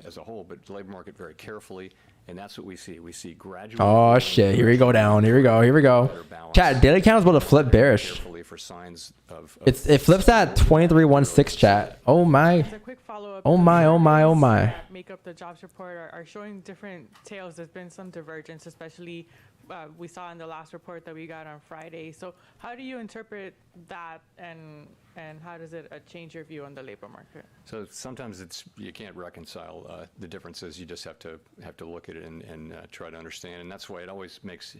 as a whole, but the labor market very carefully. And that's what we see. We see gradual. Oh shit! Here we go down. Here we go. Chat. Daily count is about to flip bearish. For signs of it flips at 23.16. Chat. Oh my. Oh my. Make up the jobs report are showing different tales. There's been some divergence, especially we saw in the last report that we got on Friday. So how do you interpret that, and how does it change your view on the labor market? So sometimes you can't reconcile the differences. You just have to look at it and try to understand. And that's why it always makes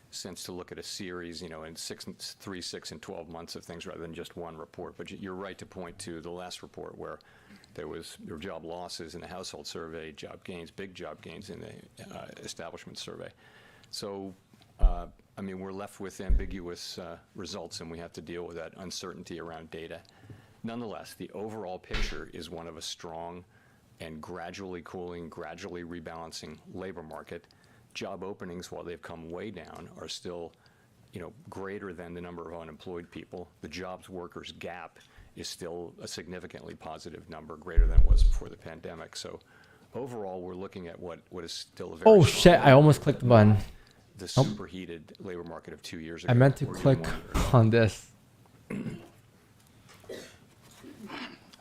sense to look at a series, in 3, 6, and 12 months of things rather than just one report. But you're right to point to the last report where there were job losses in the household survey, job gains, big job gains in the establishment survey. So, we're left with ambiguous results, and we have to deal with that uncertainty around data. Nonetheless, the overall picture is one of a strong and gradually cooling, gradually rebalancing labor market. Job openings, while they've come way down, are still, greater than the number of unemployed people. The jobs workers gap is still a significantly positive number, greater than it was before the pandemic. So, overall, we're looking at what is still a very oh shit! I almost clicked the button. The superheated labor market of 2 years ago. I meant to click on this.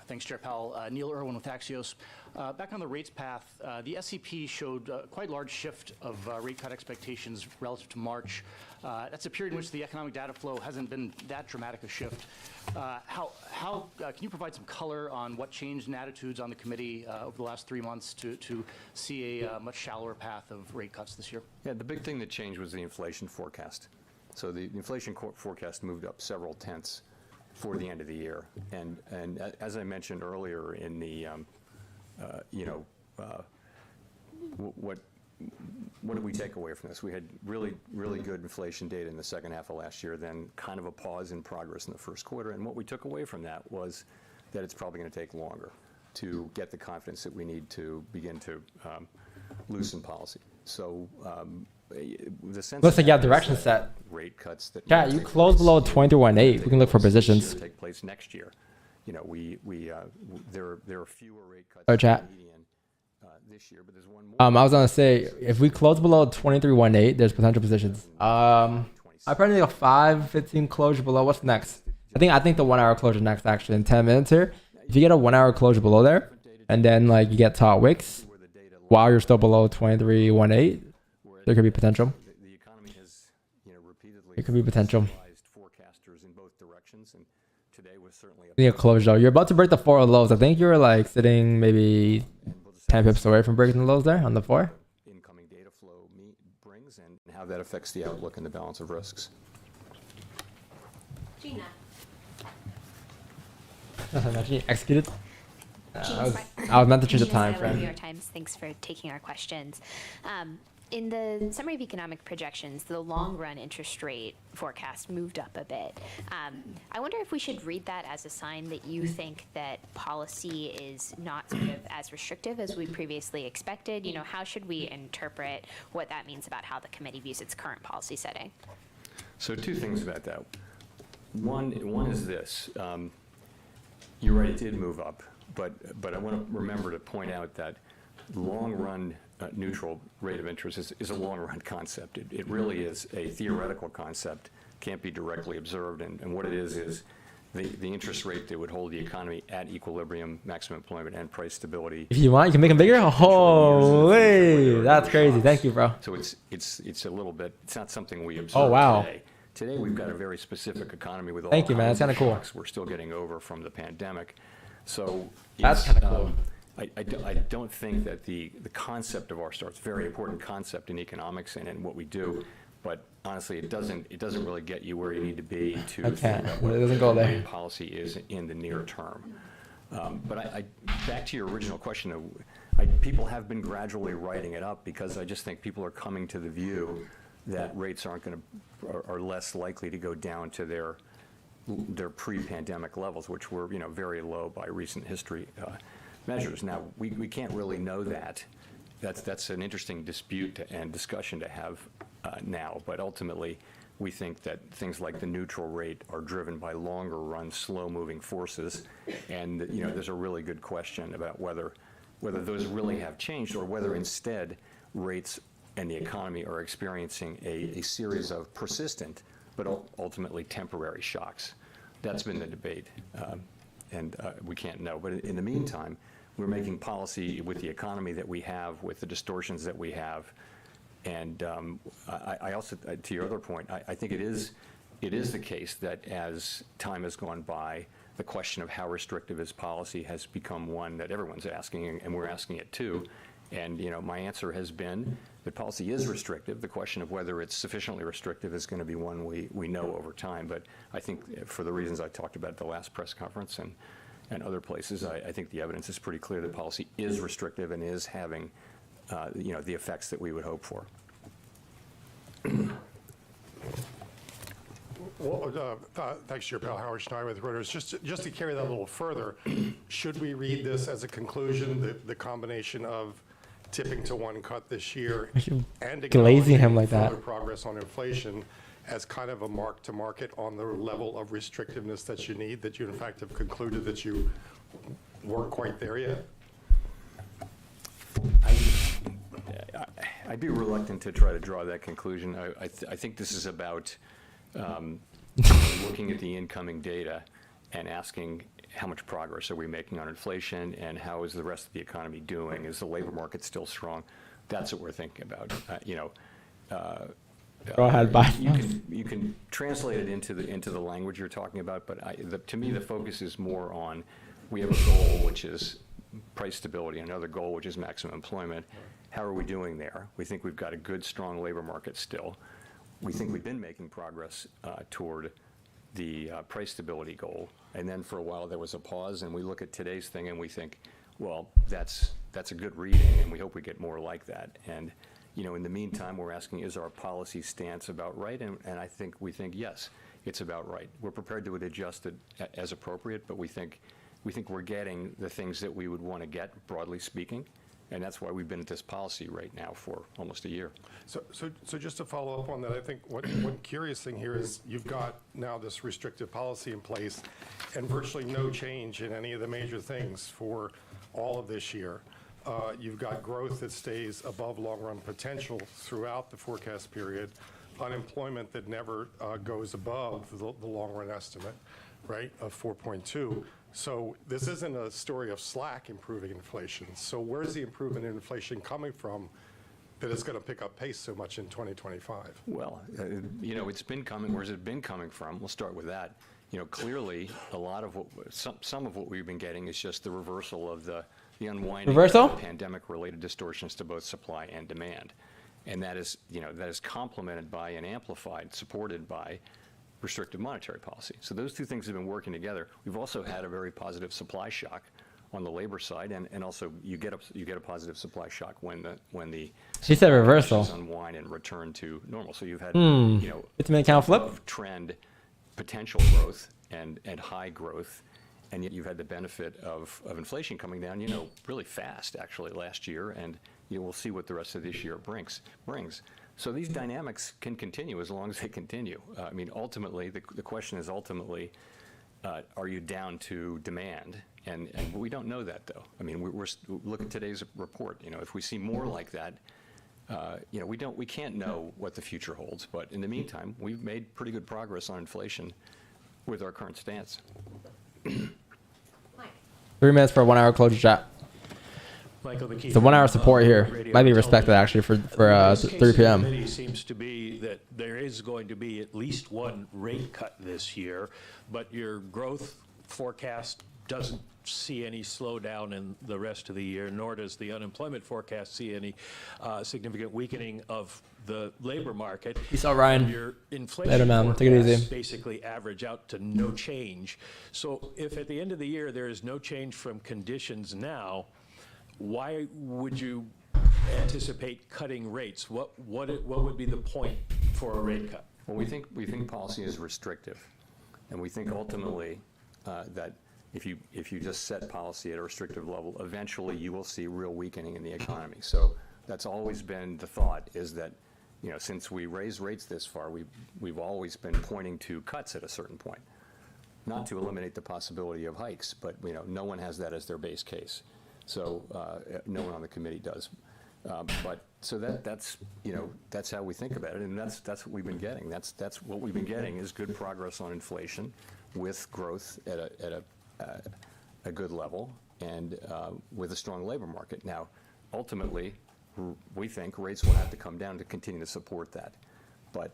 Thanks, Chair Powell. Neil Irwin with Axios. Back on the rates path, the SEP showed quite a large shift of rate cut expectations relative to March. That's a period in which the economic data flow hasn't been that dramatic a shift. Can you provide some color on what changed in attitudes on the committee over the last 3 months to see a much shallower path of rate cuts this year? Yeah, the big thing that changed was the inflation forecast. So the inflation forecast moved up several tenths for the end of the year. And as I mentioned earlier in the, what did we take away from this? We had really good inflation data in the second half of last year, then kind of a pause in progress in the first quarter. And what we took away from that was that it's probably going to take longer to get the confidence that we need to begin to loosen policy. So the sense looks like you have direction set. Rate cuts that you close below 23.18. We can look for positions. Take place next year. There are fewer rate cuts. Oh, chat. This year, but there's one more. I was gonna say if we close below 23.18, there's potential positions. I probably need a 5-15 closure below. What's next? I think the 1 hour closure next actually in 10 minutes here. If you get a 1 hour closure below there, and then like you get top wicks while you're still below 23.18, there could be potential. There could be potential. Need a closure though. You're about to break the 4 lows. I think you're like sitting maybe 10 pips away from breaking the lows there on the 4. Incoming data flow brings and how that affects the outlook and the balance of risks. Gina. Imagine you executed. I was meant to change the time frame. New York Times, thanks for taking our questions. In the summary of economic projections, the long-run interest rate forecast moved up a bit. I wonder if we should read that as a sign that you think that policy is not sort of as restrictive as we previously expected. You know, how should we interpret what that means about how the committee views its current policy setting? So 2 things about that. One is this. You're right, it did move up, but I want to remember to point out that long-run neutral rate of interest is a long-run concept. It really is a theoretical concept, can't be directly observed, and what it is the interest rate that would hold the economy at equilibrium, maximum employment, and price stability. If you want, you can make them bigger. Holy, that's crazy. Thank you, bro. So it's a little bit, it's not something we observe Oh, wow. today. Today we've got a very specific economy with all Thank you, man. That's kinds kinda of cool. shocks we're still getting over from the pandemic. So That's it's, kinda cool. I don't think that the concept of R-star, it's a very important concept in economics and in what we do, but honestly, it doesn't really get you where you need to be to I think can't. about It what doesn't go there. policy is in the near term. But back to your original question, people have been gradually writing it up because I just think people are coming to the view that rates are less likely to go down to their pre-pandemic levels, which were very low by recent history measures. Now we can't really know that. That's an interesting dispute and discussion to have now. But ultimately, we think that things like the neutral rate are driven by longer-run, slow-moving forces, and there's a really good question about whether those really have changed or whether instead rates and the economy are experiencing a series of persistent but ultimately temporary shocks. That's been the debate, and we can't know. But in the meantime, we're making policy with the economy that we have, with the distortions that we have. And I also, to your other point, I think it is the case that as time has gone by, the question of how restrictive is policy has become one that everyone's asking, and we're asking it too. And my answer has been that policy is restrictive. The question of whether it's sufficiently restrictive is going to be one we know over time. But I think for the reasons I talked about at the last press conference and other places, I think the evidence is pretty clear that policy is restrictive and is having the effects that we would hope for. Well, thanks, Chair Powell. Howard Stein with Reuters. Just to carry that a little further, should we read this as a conclusion, the combination of tipping to 1 cut this year and glazing him like that. further progress on inflation as kind of a mark to market on the level of restrictiveness that you need, that you in fact have concluded that you weren't quite there yet? I'd be reluctant to try to draw that conclusion. I think this is about looking at the incoming data and asking how much progress are we making on inflation and how is the rest of the economy doing? Is the labor market still strong? That's what we're thinking about. Go ahead, Biden. You can translate it into the language you're talking about, but to me the focus is more on we have a goal which is price stability, another goal which is maximum employment. How are we doing there? We think we've got a good, strong labor market still. We think we've been making progress toward the price stability goal. And then for a while there was a pause, and we look at today's thing and we think, well, that's a good reading, and we hope we get more like that. And in the meantime, we're asking, is our policy stance about right? And we think yes, it's about right. We're prepared to adjust it as appropriate, but we think we're getting the things that we would want to get, broadly speaking. And that's why we've been at this policy right now for almost a year. So just to follow up on that, I think one curious thing here is you've got now this restrictive policy in place and virtually no change in any of the major things for all of this year. You've got growth that stays above long-run potential throughout the forecast period. unemployment that never goes above the long-run estimate, right, of 4.2. So this isn't a story of slack improving inflation. So where's the improvement in inflation coming from that it's going to pick up pace so much in 2025? Well, you know, it's been coming. Where's it been coming from? We'll start with that. You know, clearly, a lot of what some of what we've been getting is just the reversal of the unwinding of pandemic-related distortions to both supply and demand, and that is, you know, that is complemented by and amplified, supported by restrictive monetary policy. So those two things have been working together. We've also had a very positive supply shock on the labor side, and also you get a positive supply shock when the She said reversal. Unwind and return to normal. So you've had you know, 50-minute count flip trend, potential growth and high growth, and yet you've had the benefit of inflation coming down, you know, really fast actually last year, and you know, we'll see what the rest of this year brings. So these dynamics can continue as long as they continue. I mean, ultimately, the question is ultimately, are you down to demand? And we don't know that, though. I mean, we're look at today's report. You know, if we see more like that, you know, we can't know what the future holds. But in the meantime, we've made pretty good progress on inflation with our current stance. 3 minutes for a 1 hour closure chat. The 1 hour support here might be respected actually for 3 p.m. It seems to be that there is going to be at least one rate cut this year, but your growth forecast doesn't see any slowdown in the rest of the year, nor does the unemployment forecast see any significant weakening of the labor market. Peace out, Ryan. Your inflation Later, man. Take it easy. basically average out to no change. So if at the end of the year there is no change from conditions now, why would you anticipate cutting rates? What would be the point for a rate cut? Well, we think policy is restrictive, and we think ultimately that if you just set policy at a restrictive level, eventually you will see real weakening in the economy. So that's always been the thought, is that, you know, since we raised rates this far, we've always been pointing to cuts at a certain point, not to eliminate the possibility of hikes, but you know, no one has that as their base case. So no one on the committee does. But so that's, you know, that's how we think about it, and that's what we've been getting. That's what we've been getting is good progress on inflation with growth at a good level and with a strong labor market. Now, ultimately, we think rates will have to come down to continue to support that, but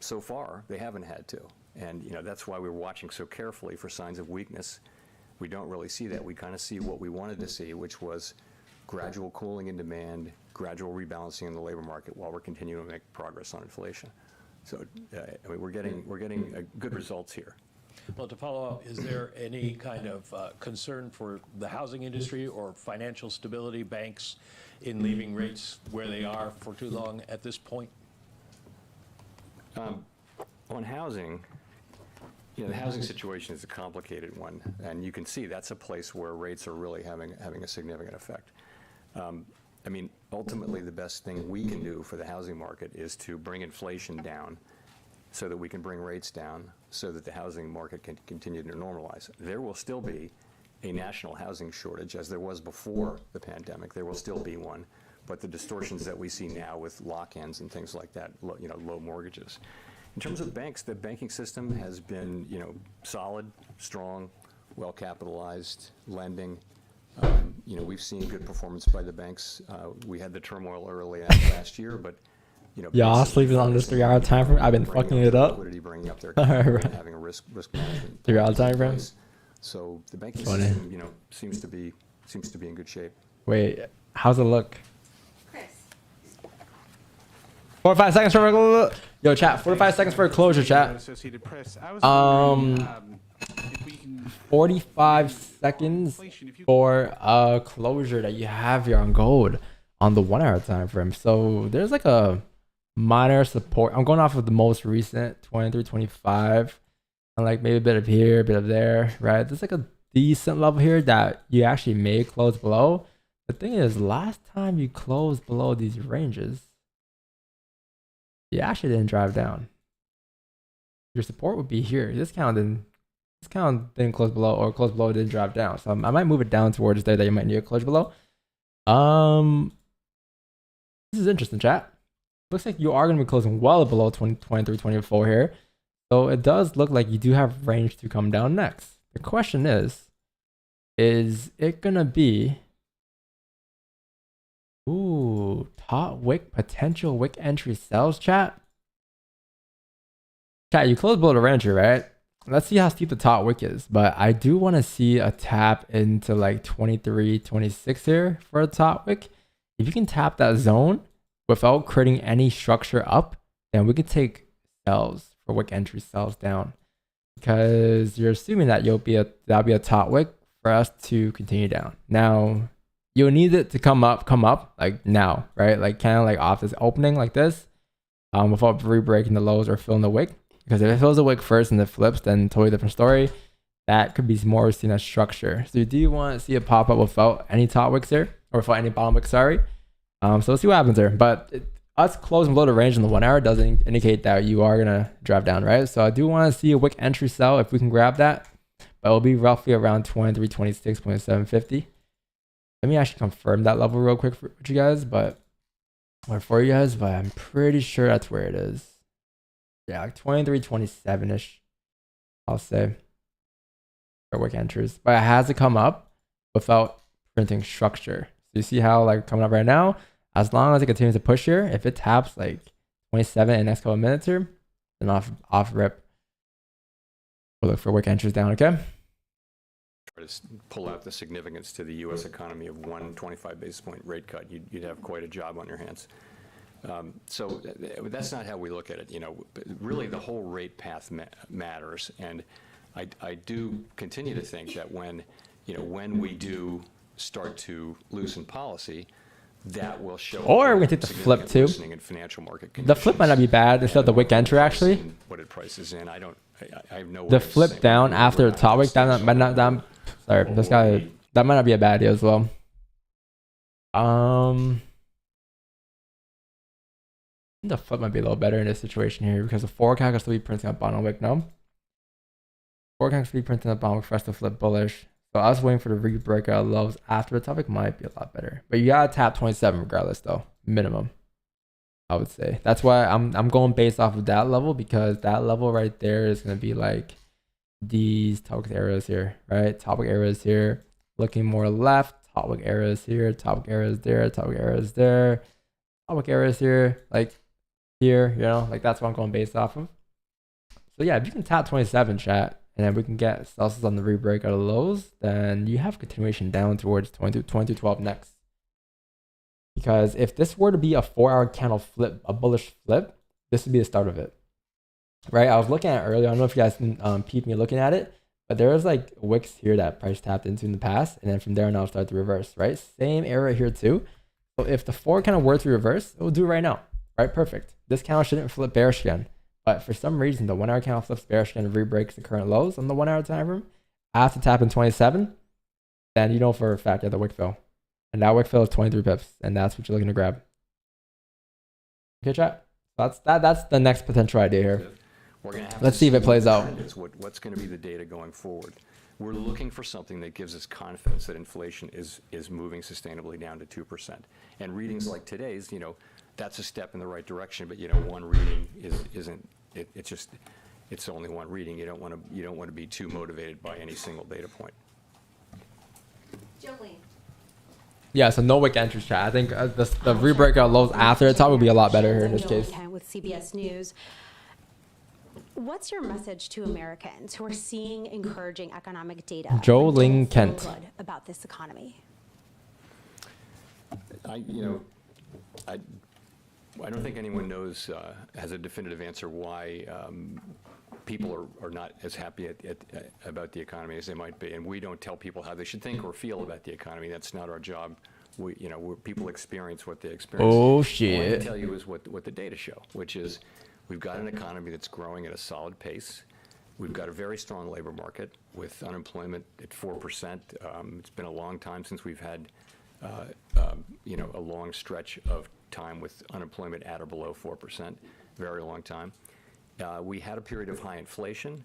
so far they haven't had to, and you know, that's why we're watching so carefully for signs of weakness. We don't really see that. We kind of see what we wanted to see, which was gradual cooling in demand, gradual rebalancing in the labor market while we're continuing to make progress on inflation. So I mean, we're getting good results here. Well, to follow up, is there any kind of concern for the housing industry or financial stability, banks, in leaving rates where they are for too long at this point? On housing, you know, the housing situation is a complicated one, and you can see that's a place where rates are really having a significant effect. I mean, ultimately, the best thing we can do for the housing market is to bring inflation down so that we can bring rates down so that the housing market can continue to normalize. There will still be a national housing shortage, as there was before the pandemic. There will still be one, but the distortions that we see now with lock-ins and things like that, you know, low mortgages. In terms of banks, the banking system has been, you know, solid, strong, well-capitalized, lending. You know, we've seen good performance by the banks. We had the turmoil early last year, but you know, y'all sleeping on this 3 hour time frame. I've been fucking it up. Bringing up their having a risk management 3 hour time frame. So the banking system, you know, seems to be in good shape. Wait, how's it look? Chris. 4 or 5 seconds for yo chat. 4 to 5 seconds for a closure, chat. 45 seconds for a closure that you have here on gold on the 1 hour time frame. So there's like a minor support. I'm going off of the most recent 23, 25, and like maybe a bit of here, a bit of there, right? There's like a decent level here that you actually may close below. The thing is, last time you closed below these ranges, you actually didn't drive down. Your support would be here. This count didn't close below, or close below didn't drive down. So I might move it down towards there that you might need a close below. This is interesting, chat. looks like you are going to be closing well below 23, 24 here. So it does look like you do have range to come down next. The question is it going to be, ooh, top wick, potential wick entry sells, chat? Chat, you closed below the range here, right? Let's see how steep the top wick is. But I do want to see a tap into like 23, 26 here for a top wick. If you can tap that zone without creating any structure up, then we could take sells for wick entry sells down, because you're assuming that that'll be a top wick for us to continue down. Now you'll need it to come up like now, right? Like kind of like off this opening like this, without re-breaking the lows or filling the wick. Because if it fills the wick first and it flips, then totally different story. That could be more seen as structure. So you do want to see it pop up without any top wicks here, or without any bottom wicks, sorry. So let's see what happens there. But us closing below the range in the 1 hour doesn't indicate that you are going to drive down, right? So I do want to see a wick entry sell if we can grab that. But it'll be roughly around 23, 26.750. Let me actually confirm that level real quick for you guys, but I'm pretty sure that's where it is. Yeah, like 23, 27-ish, I'll say, for wick entries. But it has to come up without printing structure. So you see how like coming up right now, as long as it continues to push here, if it taps like 27 in the next couple of minutes here, then off rip, we'll look for wick entries down, okay? Try to pull out the significance to the U.S. economy of 125 basis point rate cut. You'd have quite a job on your hands. So that's not how we look at it. You know, really the whole rate path matters, and I do continue to think that when we do start to loosen policy, that will show. Or we can take the flip too. In financial market the flip might not be bad. Instead of the wick entry, actually. What it prices in, I have no. The flip down after the top wick down, might not down. Sorry, this guy. That might not be a bad idea as well. The flip might be a little better in this situation here, because the forecast will still be printing up bottom wick. No, forecast will be printing up bottom wick for us to flip bullish. So I was waiting for the re-breakout lows after the topic might be a lot better. But you gotta tap 27 regardless, though, minimum, I would say. That's why I'm going based off of that level, because that level right there is gonna be like these topic areas here, right? Topic areas here, looking more left. Topic areas here, topic areas there, topic areas there, topic areas here, like here, you know, like that's what I'm going based off of. So yeah, if you can tap 27, chat, and then we can get Celsius on the re-break out of lows, then you have continuation down towards 2212 next. Because if this were to be a 4-hour candle flip, a bullish flip, this would be the start of it, right? I was looking at it earlier. I don't know if you guys can peep me looking at it, but there was like wicks here that price tapped into in the past, and then from there on I'll start to reverse, right? Same area here too. So if the 4 candle were to reverse, it will do it right now, right? Perfect. This candle shouldn't flip bearish again. But for some reason, the 1 hour candle flips bearish and re-breaks the current lows on the 1 hour time frame. After tapping 27, then you know for a fact that the wick fill. And that wick fill is 23 pips. And that's what you're looking to grab. Okay, chat? That's the next potential idea here. Let's see if it plays out. What's going to be the data going forward? We're looking for something that gives us confidence that inflation is moving sustainably down to 2%. And readings like today's, you know, that's a step in the right direction. But you know, one reading isn't. It's only one reading. You don't want to be too motivated by any single data point. Jolene. Yeah, so no wick entries, chat. I think the re-breakout lows after the top would be a lot better here in this case. With CBS News. What's your message to Americans who are seeing encouraging economic data? Jolene Kent. Good about this economy. I don't think anyone knows, has a definitive answer why people are not as happy about the economy as they might be. And we don't tell people how they should think or feel about the economy. That's not our job. People experience what they experience. Oh, What I shit. can tell you is what the data show, which is we've got an economy that's growing at a solid pace. We've got a very strong labor market with unemployment at 4%. It's been a long time since we've had a long stretch of time with unemployment at or below 4%, very long time. We had a period of high inflation.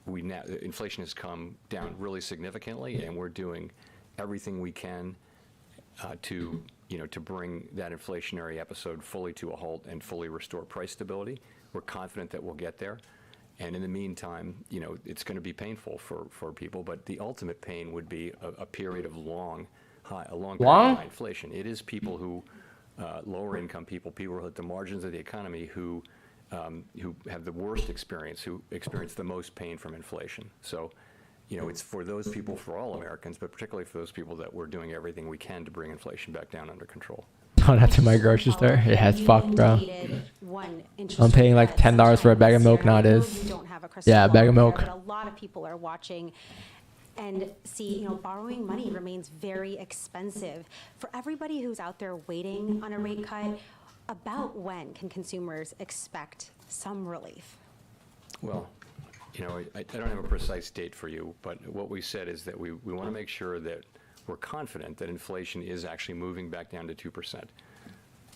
Inflation has come down really significantly, and we're doing everything we can to to bring that inflationary episode fully to a halt and fully restore price stability. We're confident that we'll get there. And in the meantime, it's going to be painful for people, but the ultimate pain would be a period of long period of high inflation. It is people who, lower income people who are at the margins of the economy who have the worst experience, who experience the most pain from inflation. So, it's for those people, for all Americans, but particularly for those people that we're doing everything we can to bring inflation back down under control. Oh, that's in my grocery store. It has fucked, bro. I'm paying like $10 for a bag of milk nowadays. Yeah, a bag of milk. But a lot of people are watching and see, borrowing money remains very expensive. For everybody who's out there waiting on a rate cut, about when can consumers expect some relief? Well, I don't have a precise date for you, but what we said is that we want to make sure that we're confident that inflation is actually moving back down to 2%.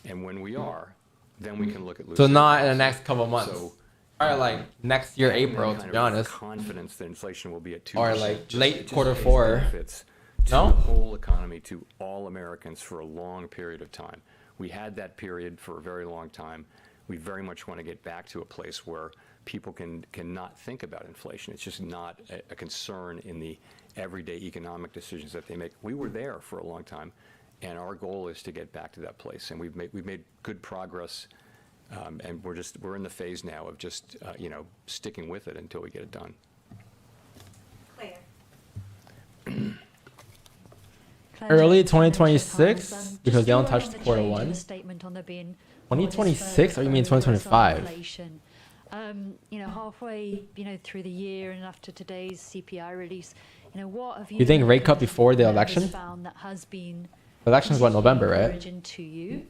And when we are, then we can look at So not in the next couple months. So, or like next year, April, to be honest. Confidence that inflation will be at 2%. Or like late quarter four. To the whole economy, to all Americans for a long period of time. We had that period for a very long time. We very much want to get back to a place where people can not think about inflation. It's just not a concern in the everyday economic decisions that they make. We were there for a long time, and our goal is to get back to that place. And we've made good progress, and we're in the phase now of just sticking with it until we get it done. Early 2026 because they don't touch the quarter one. 2026 or you mean 2025? Halfway, through the year and after today's CPI release, what have you think rate cut before the election? Found that has been election's what, November, right? To you,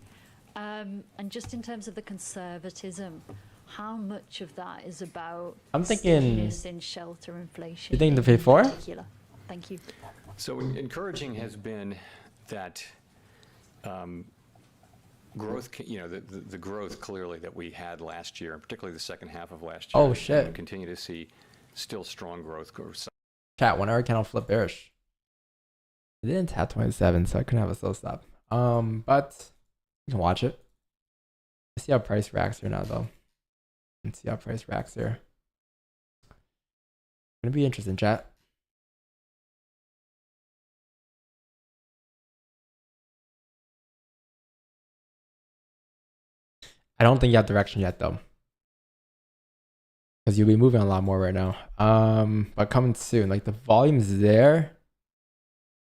and just in terms of the conservatism, how much of that is about? I'm thinking in shelter inflation. You think the before? Thank you. So encouraging has been that growth, the growth clearly that we had last year, and particularly the second half of last year. Oh shit! We continue to see still strong growth. Chat, whenever can I flip bearish? It didn't tap 27, so I couldn't have a slow stop. But you can watch it. Let's see how price reacts here now, though. Let's see how price reacts here. Gonna be interesting, chat. I don't think you have direction yet, though, because you'll be moving a lot more right now. But coming soon, like the volume's there,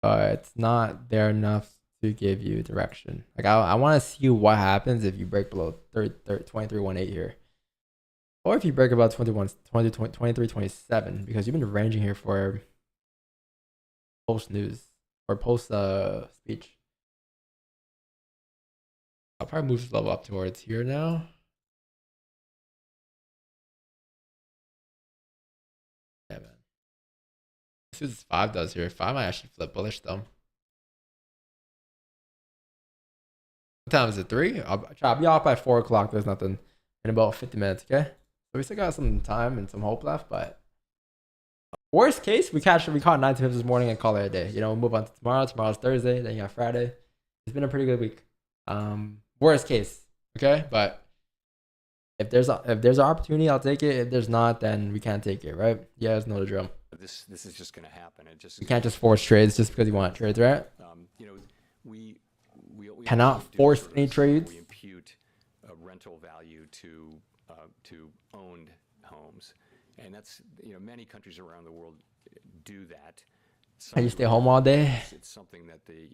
but it's not there enough to give you direction. Like I want to see what happens if you break below 23.18 here, or if you break about 23.27, because you've been ranging here for post news or post speech. I'll probably move this level up towards here now. Yeah, man. Let's see what this 5 does here. 5 might actually flip bullish, though. What time is it? 3? I'll be off by 4 o'clock. There's nothing in about 50 minutes, okay? So we still got some time and some hope left, but worst case, we caught 9 tips this morning and call it a day. We'll move on to tomorrow. Tomorrow's Thursday. Then you got Friday. It's been a pretty good week. Worst case, okay? But if there's an opportunity, I'll take it. If there's not, then we can't take it, right? You guys know the drill. This is just going to happen. You can't just force trades just because you want trades, right? We cannot force any trades. We impute a rental value to owned homes, and that's many countries around the world do that. You stay home all day. It's something that the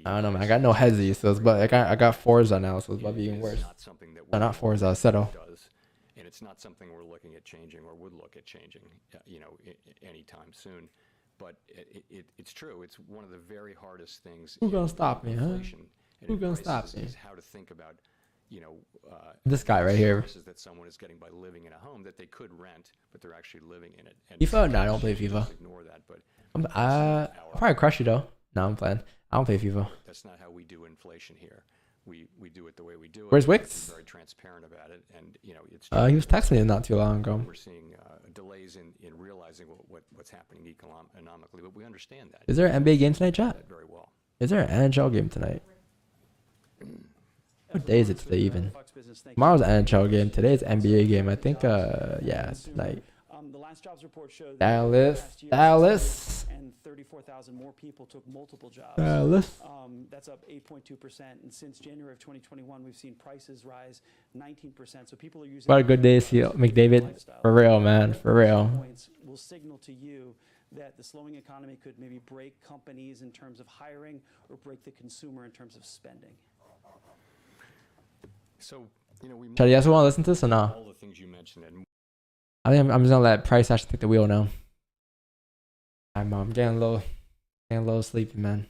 I don't know, man. I got no hezzy, so it's but I got Forza now, so it's about to be even worse. Not Forza, Seto. And it's not something we're looking at changing or would look at changing, anytime soon. But it's true. It's one of the very hardest things. Who's gonna stop me, huh? Who's gonna stop me? Is how to think about, this guy right here. That someone is getting by living in a home that they could rent, but they're actually living in it. And FIFA? No, I don't play FIFA. Ignore that, but I'll probably crush you though. No, I'm playing. I don't play FIFA. That's not how we do inflation here. We do it the way we do it. Where's Wix? Very transparent about it, and it's. He was texting me not too long ago. We're seeing delays in realizing what's happening economically, but we understand that. Is there an NBA game tonight, chat? Very well. Is there an NHL game tonight? What day is it today even? Tomorrow's NHL game. Today's NBA game. I think, yeah, tonight. The last jobs report showed Dallas. and 34,000 more people took multiple jobs. Dallas. That's up 8.2%. And since January of 2021, we've seen prices rise 19%. So people are using. What a good day to see McDavid. For real, man. For real. Points will signal to you that the slowing economy could maybe break companies in terms of hiring or break the consumer in terms of spending. So, you know, Chad, you guys want to listen to this or no? all the things you mentioned, and I think I'm just gonna let Price actually take the wheel now. I'm getting a little sleepy, man.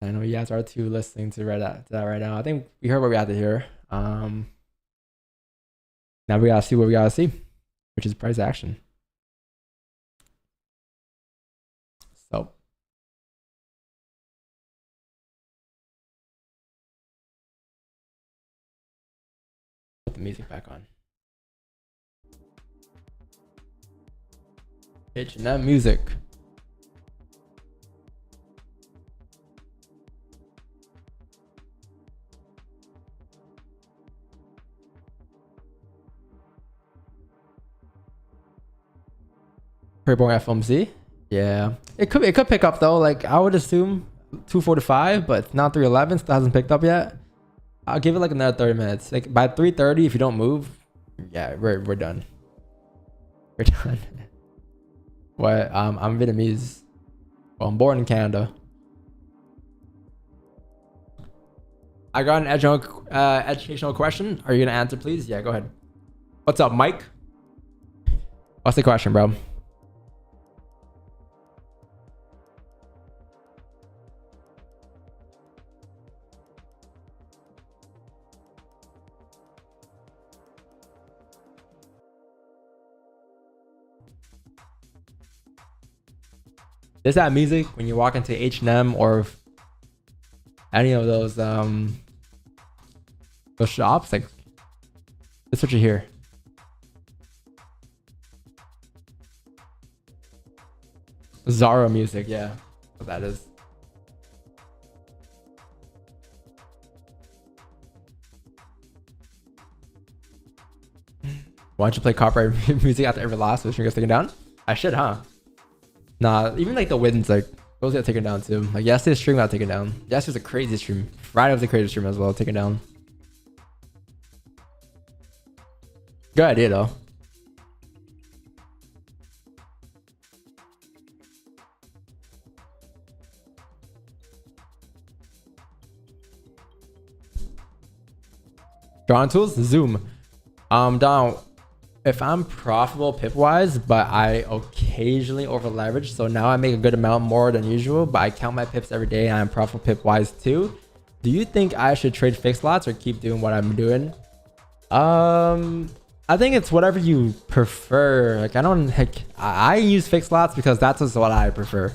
I know you guys are too listening to that right now. I think we heard what we had to hear. Now we gotta see what we gotta see, which is price action. So. Put the music back on. H&M music. Pre-born FOMC. Yeah, it could pick up though. Like I would assume 2:45, but it's not 3:11. Still hasn't picked up yet. I'll give it like another 30 minutes. Like by 3:30, if you don't move, yeah, we're done. We're done. What? I'm Vietnamese. Well, I'm born in Canada. I got an educational question. Are you gonna answer, please? Yeah, go ahead. What's up, Mike? What's the question, bro? Is that music when you walk into H&M or any of those shops? Like, that's what you hear. Zara music, yeah, what that is. Why don't you play copyright music after every loss so you get taken down? I should, huh? Nah, even like the wins, like those got taken down too. Like yesterday's stream got taken down. Yesterday's a crazy stream. Friday was a crazy stream as well, taken down. Good idea though. Drawing tools, zoom. Down. If I'm profitable pip wise, but I occasionally over leverage, so now I make a good amount more than usual, but I count my pips every day and I'm profitable pip wise too. Do you think I should trade fixed lots or keep doing what I'm doing? I think it's whatever you prefer. Like I use fixed lots because that's just what I prefer.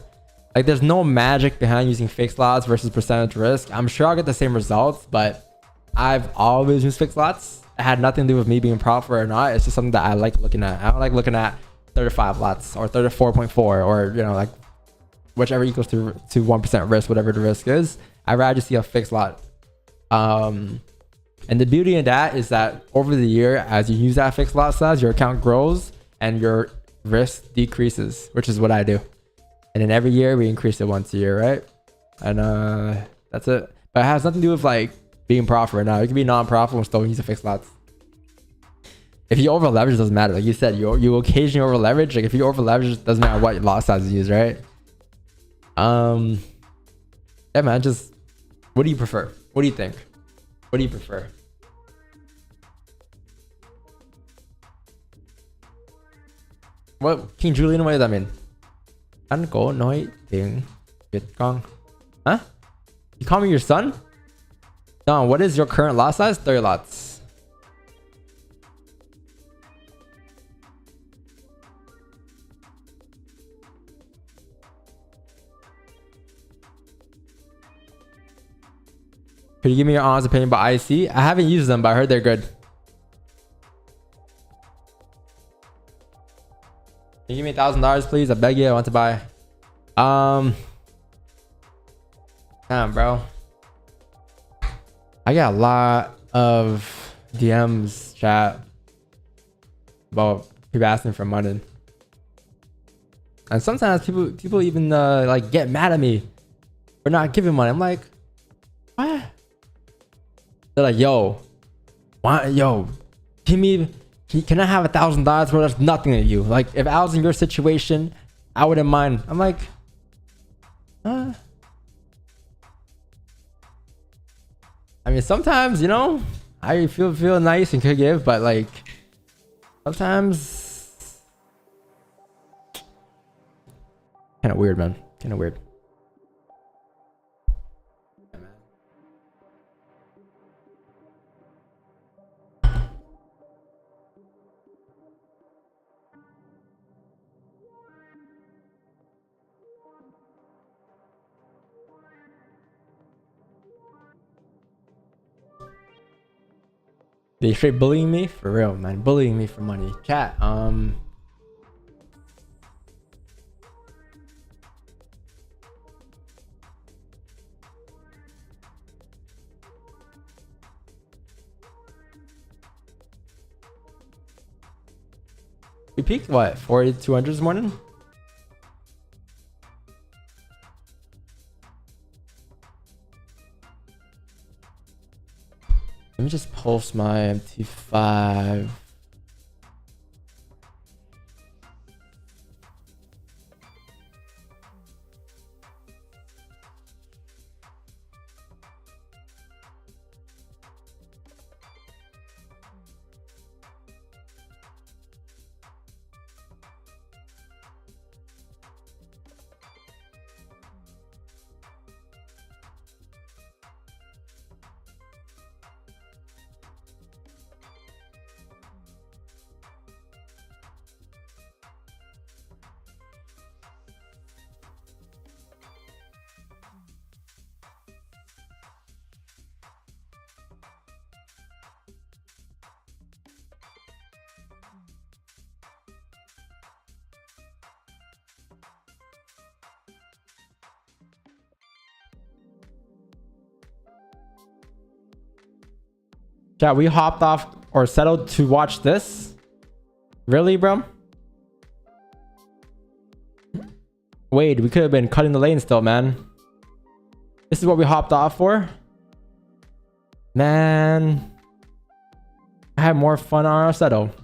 Like there's no magic behind using fixed lots versus percentage risk. I'm sure I'll get the same results, but I've always used fixed lots. It had nothing to do with me being profitable or not. It's just something that I like looking at. I don't like looking at 35 lots or 34.4 or, you know, like whichever equals to 1% risk, whatever the risk is. I'd rather just see a fixed lot. And the beauty in that is that over the year, as you use that fixed lot size, your account grows and your risk decreases, which is what I do. And then every year we increase it once a year, right? And that's it. But it has nothing to do with like being profitable right now. You can be non-profitable and still use a fixed lots. If you over leverage, it doesn't matter. Like you said, you occasionally over leverage. Like if you over leverage, it doesn't matter what lot size you use, right? Yeah, man. Just what do you prefer? What do you think? What do you prefer? What King Julian? What does that mean? Anh có nói tiếng Việt con. Huh? You call me your son? Don, what is your current lot size? 30 lots. Could you give me your honest opinion about IC? I haven't used them, but I heard they're good. Can you give me $1,000, please? I beg you. I want to buy. Damn, bro. I got a lot of DMs, chat, about people asking for money. And sometimes people even like get mad at me for not giving money. I'm like, what? They're like, yo, can I have $1,000? Bro, that's nothing to you. Like, if I was in your situation, I wouldn't mind. I'm like, I mean, sometimes, you know, I feel nice and could give, but like, sometimes, kind of weird, man. Kind of weird. They straight bullying me for real, man. Bullying me for money. Chat. We peaked what? 4,200 this morning. Let me just pulse my MT5. Chat, we hopped off or settled to watch this? Really, bro? Wait, we could have been cutting the lane still, man. This is what we hopped off for? Man. I had more fun on our settle.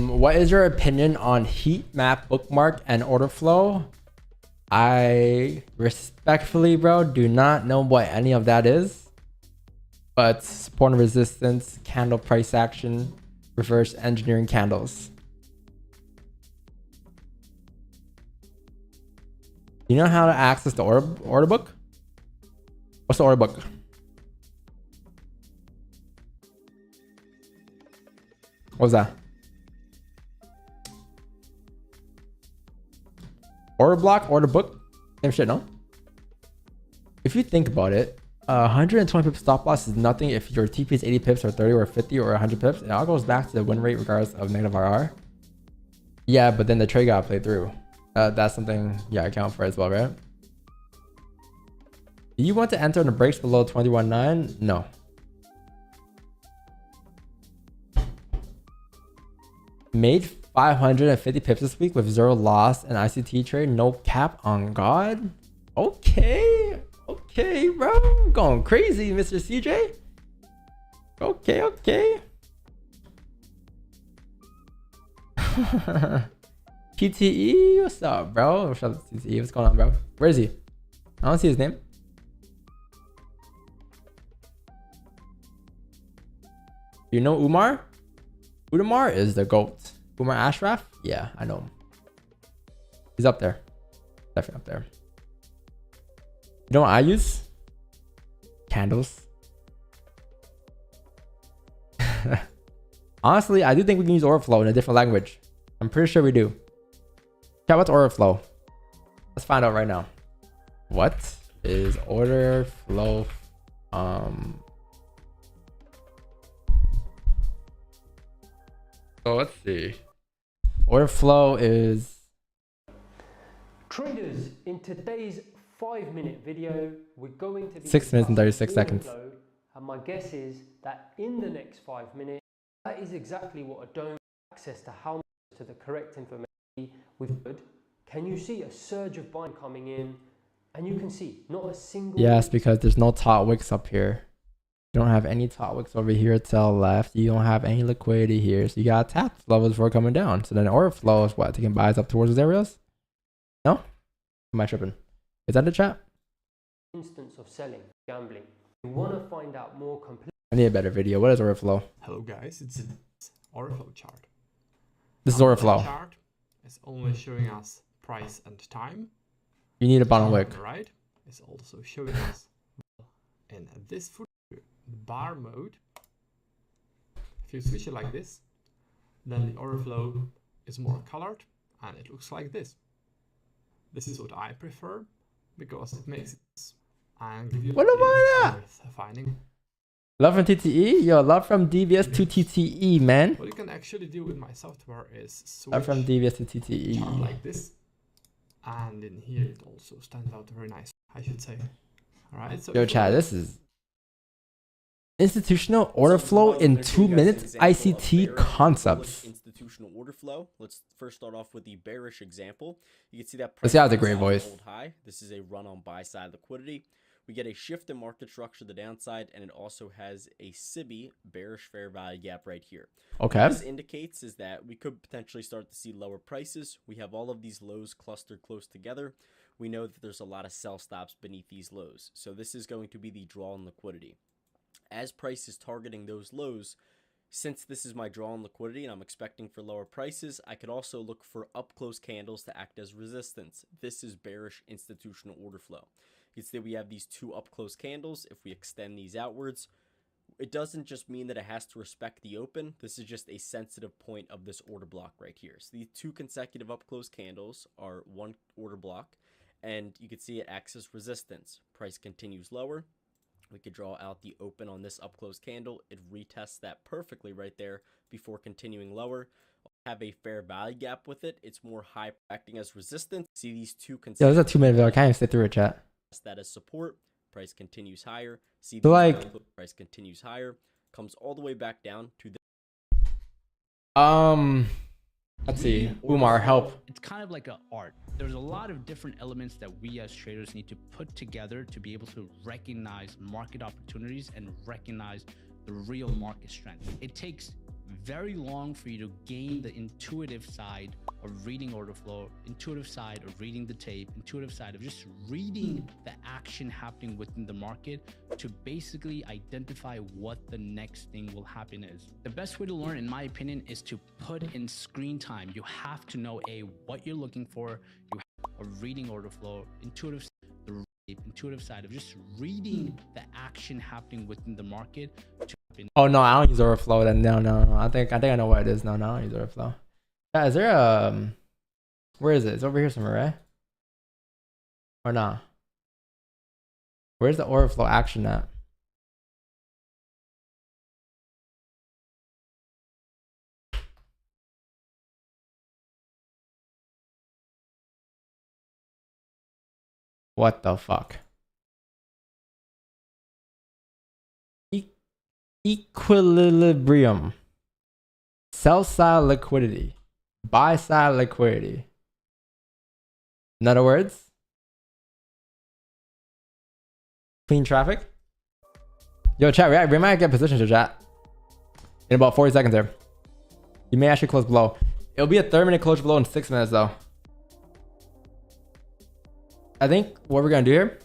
What is your opinion on heat map bookmark and order flow? I respectfully, bro, do not know what any of that is. But support and resistance, candle price action, reverse engineering candles. You know how to access the order book? What's the order book? What was that? Order block, order book, same shit, no? If you think about it, 120 pips stop loss is nothing if your TP is 80 pips or 30 or 50 or 100 pips. It all goes back to the win rate regardless of negative RR. Yeah, but then the trade got played through. That's something, yeah, I account for as well, right? Do you want to enter in the breaks below 21.9? No. Made 550 pips this week with 0 loss and ICT trade, no cap on God. Okay, okay, bro, going crazy, Mr. CJ. Okay, okay. PTE, what's up, bro? What's up, PTE? What's going on, bro? Where is he? I don't see his name. You know Umar? Udamar is the GOAT. Umar Ashraf? Yeah, I know him. He's up there. Definitely up there. You know what I use? Candles. Honestly, I do think we can use order flow in a different language. I'm pretty sure we do. Chat, what's order flow? Let's find out right now. What is order flow? So let's see. Order flow is... Traders, in today's 5-minute video, we're going to be 6 minutes and 36 seconds. flow, and my guess is that in the next 5 minutes, that is exactly what I don't have access to how much to the correct information with good. Can you see a surge of buying coming in? And you can see not a single... Yes, because there's no top wicks up here. You don't have any top wicks over here to the left. You don't have any liquidity here. So you got tap levels before coming down. So then order flow is what? Taking buys up towards those areas? No? Am I tripping? Is that the chat? Instance of selling, gambling. You want to find out more complete... I need a better video. What is order flow? Hello guys, it's an order flow chart. This is order flow. Chart is only showing us price and time. You need a bottom wick. Right, it's also showing us in this bar mode. If you switch it like this, then the order flow is more colored and it looks like this. This is what I prefer because it makes it and give you What about that? finding. Love from TTE? Yo, love from DBS to TTE, man. What you can actually do with my software is switch Love from DBS to TTE. chart like this, and in here it also stands out very nice, I should say. All right. So Yo, chat, this is institutional order flow in 2 minutes. ICT concepts. Institutional order flow. Let's first start off with the bearish example. You can see that This guy has a great voice. high. This is a run on buy side liquidity. We get a shift in market structure to the downside, and it also has a SIBI bearish fair value gap right here. Okay. What this indicates is that we could potentially start to see lower prices. We have all of these lows clustered close together. We know that there's a lot of sell stops beneath these lows. So this is going to be the draw on liquidity. As price is targeting those lows, since this is my draw on liquidity and I'm expecting for lower prices, I could also look for up close candles to act as resistance. This is bearish institutional order flow. You can see we have these two up close candles. If we extend these outwards, it doesn't just mean that it has to respect the open. This is just a sensitive point of this order block right here. So these two consecutive up close candles are one order block, and you can see it acts as resistance. Price continues lower. We could draw out the open on this up close candle. It retests that perfectly right there before continuing lower. Have a fair value gap with it. It's more high, acting as resistance. See these two consecutive... Yo, this is a 2 minute video. I can't even sit through a chat. That as support. Price continues higher. See, So, like... price continues higher. Comes all the way back down to the... Let's see. Umar, help. It's kind of like an art. There's a lot of different elements that we as traders need to put together to be able to recognize market opportunities and recognize the real market strength. It takes very long for you to gain the intuitive side of reading order flow, intuitive side of reading the tape, intuitive side of just reading the action happening within the market to basically identify what the next thing will happen is. The best way to learn, in my opinion, is to put in screen time. You have to know what you're looking for, you have a reading order flow, intuitive side of just reading the action happening within the market to happen. Oh no, I don't use order flow then. No. I think I know what it is. No, I don't use order flow. Yeah, is there a where is it? It's over here somewhere, right? Or not? Where's the order flow action at? What the fuck? Equilibrium. Sell side liquidity. Buy side liquidity. In other words, clean traffic. Yo, chat, we might get positions to chat in about 40 seconds here. You may actually close below. It'll be a 30-minute close below in 6 minutes though. I think what we're gonna do here,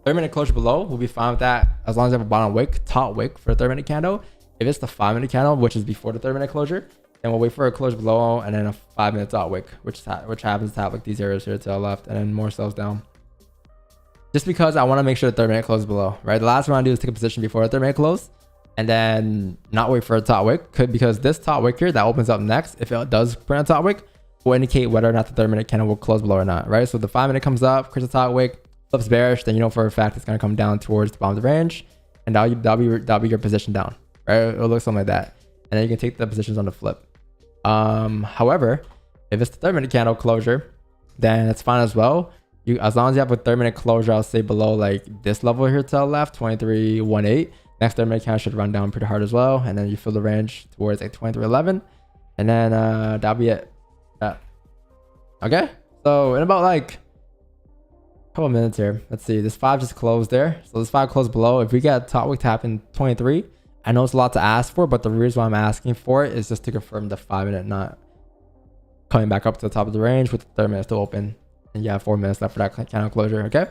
30-minute closure below, we'll be fine with that as long as I have a bottom wick, top wick for a 30-minute candle. If it's the 5-minute candle, which is before the 30-minute closure, then we'll wait for a closure below and then a 5-minute top wick, which happens to have like these areas here to the left and then more sells down. Just because I want to make sure the 30-minute close below, right? The last thing I want to do is take a position before the 30-minute close and then not wait for a top wick, because this top wick here that opens up next, if it does print a top wick, will indicate whether or not the 30-minute candle will close below or not, right? So the 5-minute comes up, creates a top wick, flips bearish, then you know for a fact it's going to come down towards the bottom of the range, and that'll be your position down, right? It'll look something like that. And then you can take the positions on the flip. However, if it's the 30-minute candle closure, then it's fine as well. As long as you have a 30-minute closure, I'll say below like this level here to the left, 23.18. Next 30-minute candle should run down pretty hard as well, and then you fill the range towards like 23.11, and then that'll be it. Yeah. Okay. So in about like a couple minutes here, let's see. This 5 just closed there, so this 5 closed below. If we get top wick tap in 23, I know it's a lot to ask for, but the reason why I'm asking for it is just to confirm the 5-minute not coming back up to the top of the range with the 30 minutes still open. And you have 4 minutes left for that candle closure, okay?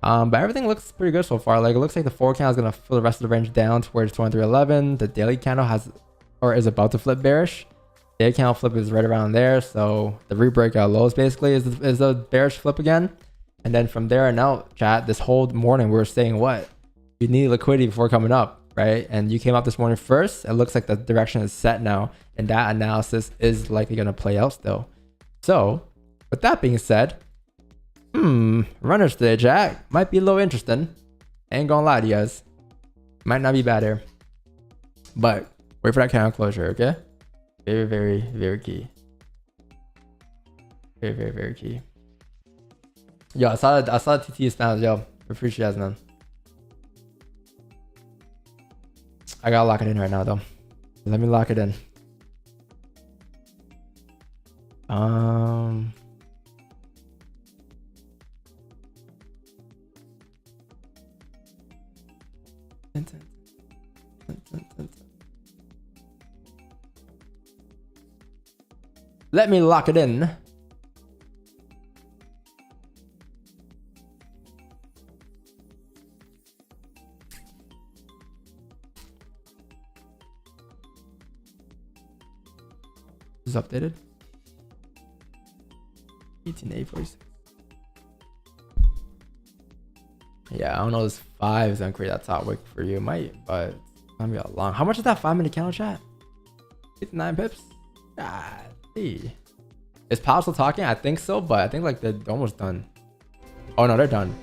But everything looks pretty good so far. Like, it looks like the 4 candle is going to fill the rest of the range down towards 23.11. The daily candle is about to flip bearish. The daily candle flip is right around there. So the rebreakout lows basically is a bearish flip again. And then from there and out, chat, this whole morning we were saying what? You need liquidity before coming up, right? And you came up this morning first. It looks like the direction is set now. And that analysis is likely going to play out still. So with that being said, runners today, chat, might be a little interesting. Ain't gonna lie to you guys. Might not be bad here. But wait for that candle closure, okay? Very, very, very key. Very, very, very key. Yo, I saw TT spams, yo. Appreciate you guys, man. I gotta lock it in right now though. Let me lock it in. Let me lock it in. Is updated. 18.846. Yeah, I don't know. This 5 is gonna create that top wick for you, might, but it's gonna be a long. How much is that 5-minute candle, chat? 59 pips. God, is Powell still talking? I think so, but I think like they're almost done. Oh no, they're done.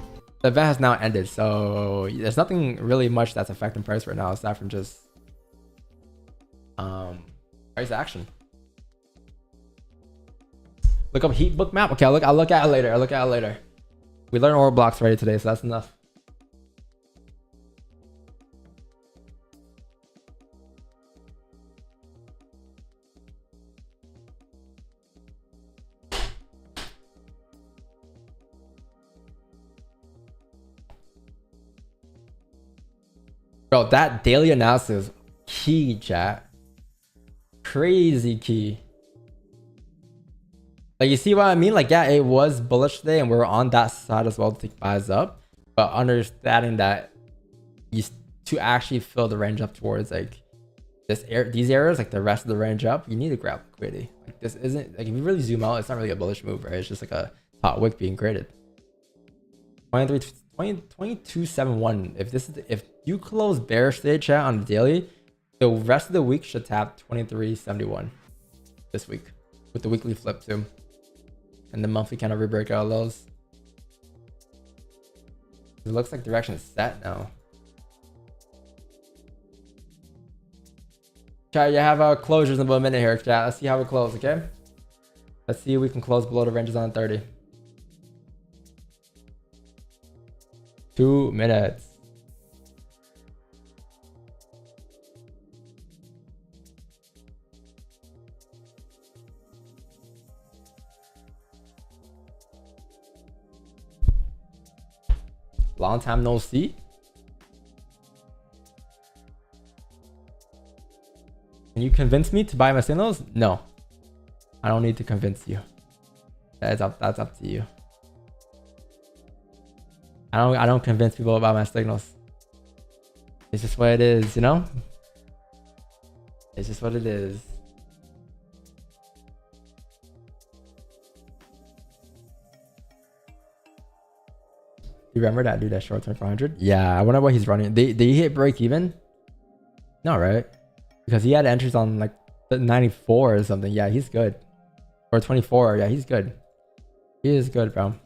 The event has now ended, so there's nothing really much that's affecting price right now aside from just price action. Look up heat book map. Okay, I'll look at it later. We learned order blocks already today, so that's enough. Bro, that daily analysis is key, chat. Crazy key. Like, you see what I mean? Like, yeah, it was bullish today and we're on that side as well to take buys up. But understanding that to actually fill the range up towards like these areas, like the rest of the range up, you need to grab liquidity. Like, this isn't, like, if you really zoom out, it's not really a bullish move, right? It's just like a hot wick being created. 2271. If you close bearish today, chat, on the daily, the rest of the week should tap 2371 this week with the weekly flip too. And the monthly kind of rebreakout lows. It looks like direction is set now. Chat, you have closures in about a minute here, chat. Let's see how we close, okay? Let's see if we can close below the ranges on 30. 2 minutes. Long time no see. Can you convince me to buy my signals? No. I don't need to convince you. That's up to you. I don't convince people about my signals. It's just what it is, you know? It's just what it is. You remember that dude that short term 400? Yeah, I wonder what he's running. Did he hit break even? No, right? Because he had entries on like 94 or something. Yeah, he's good. Or 24. Yeah, he's good. He is good, bro.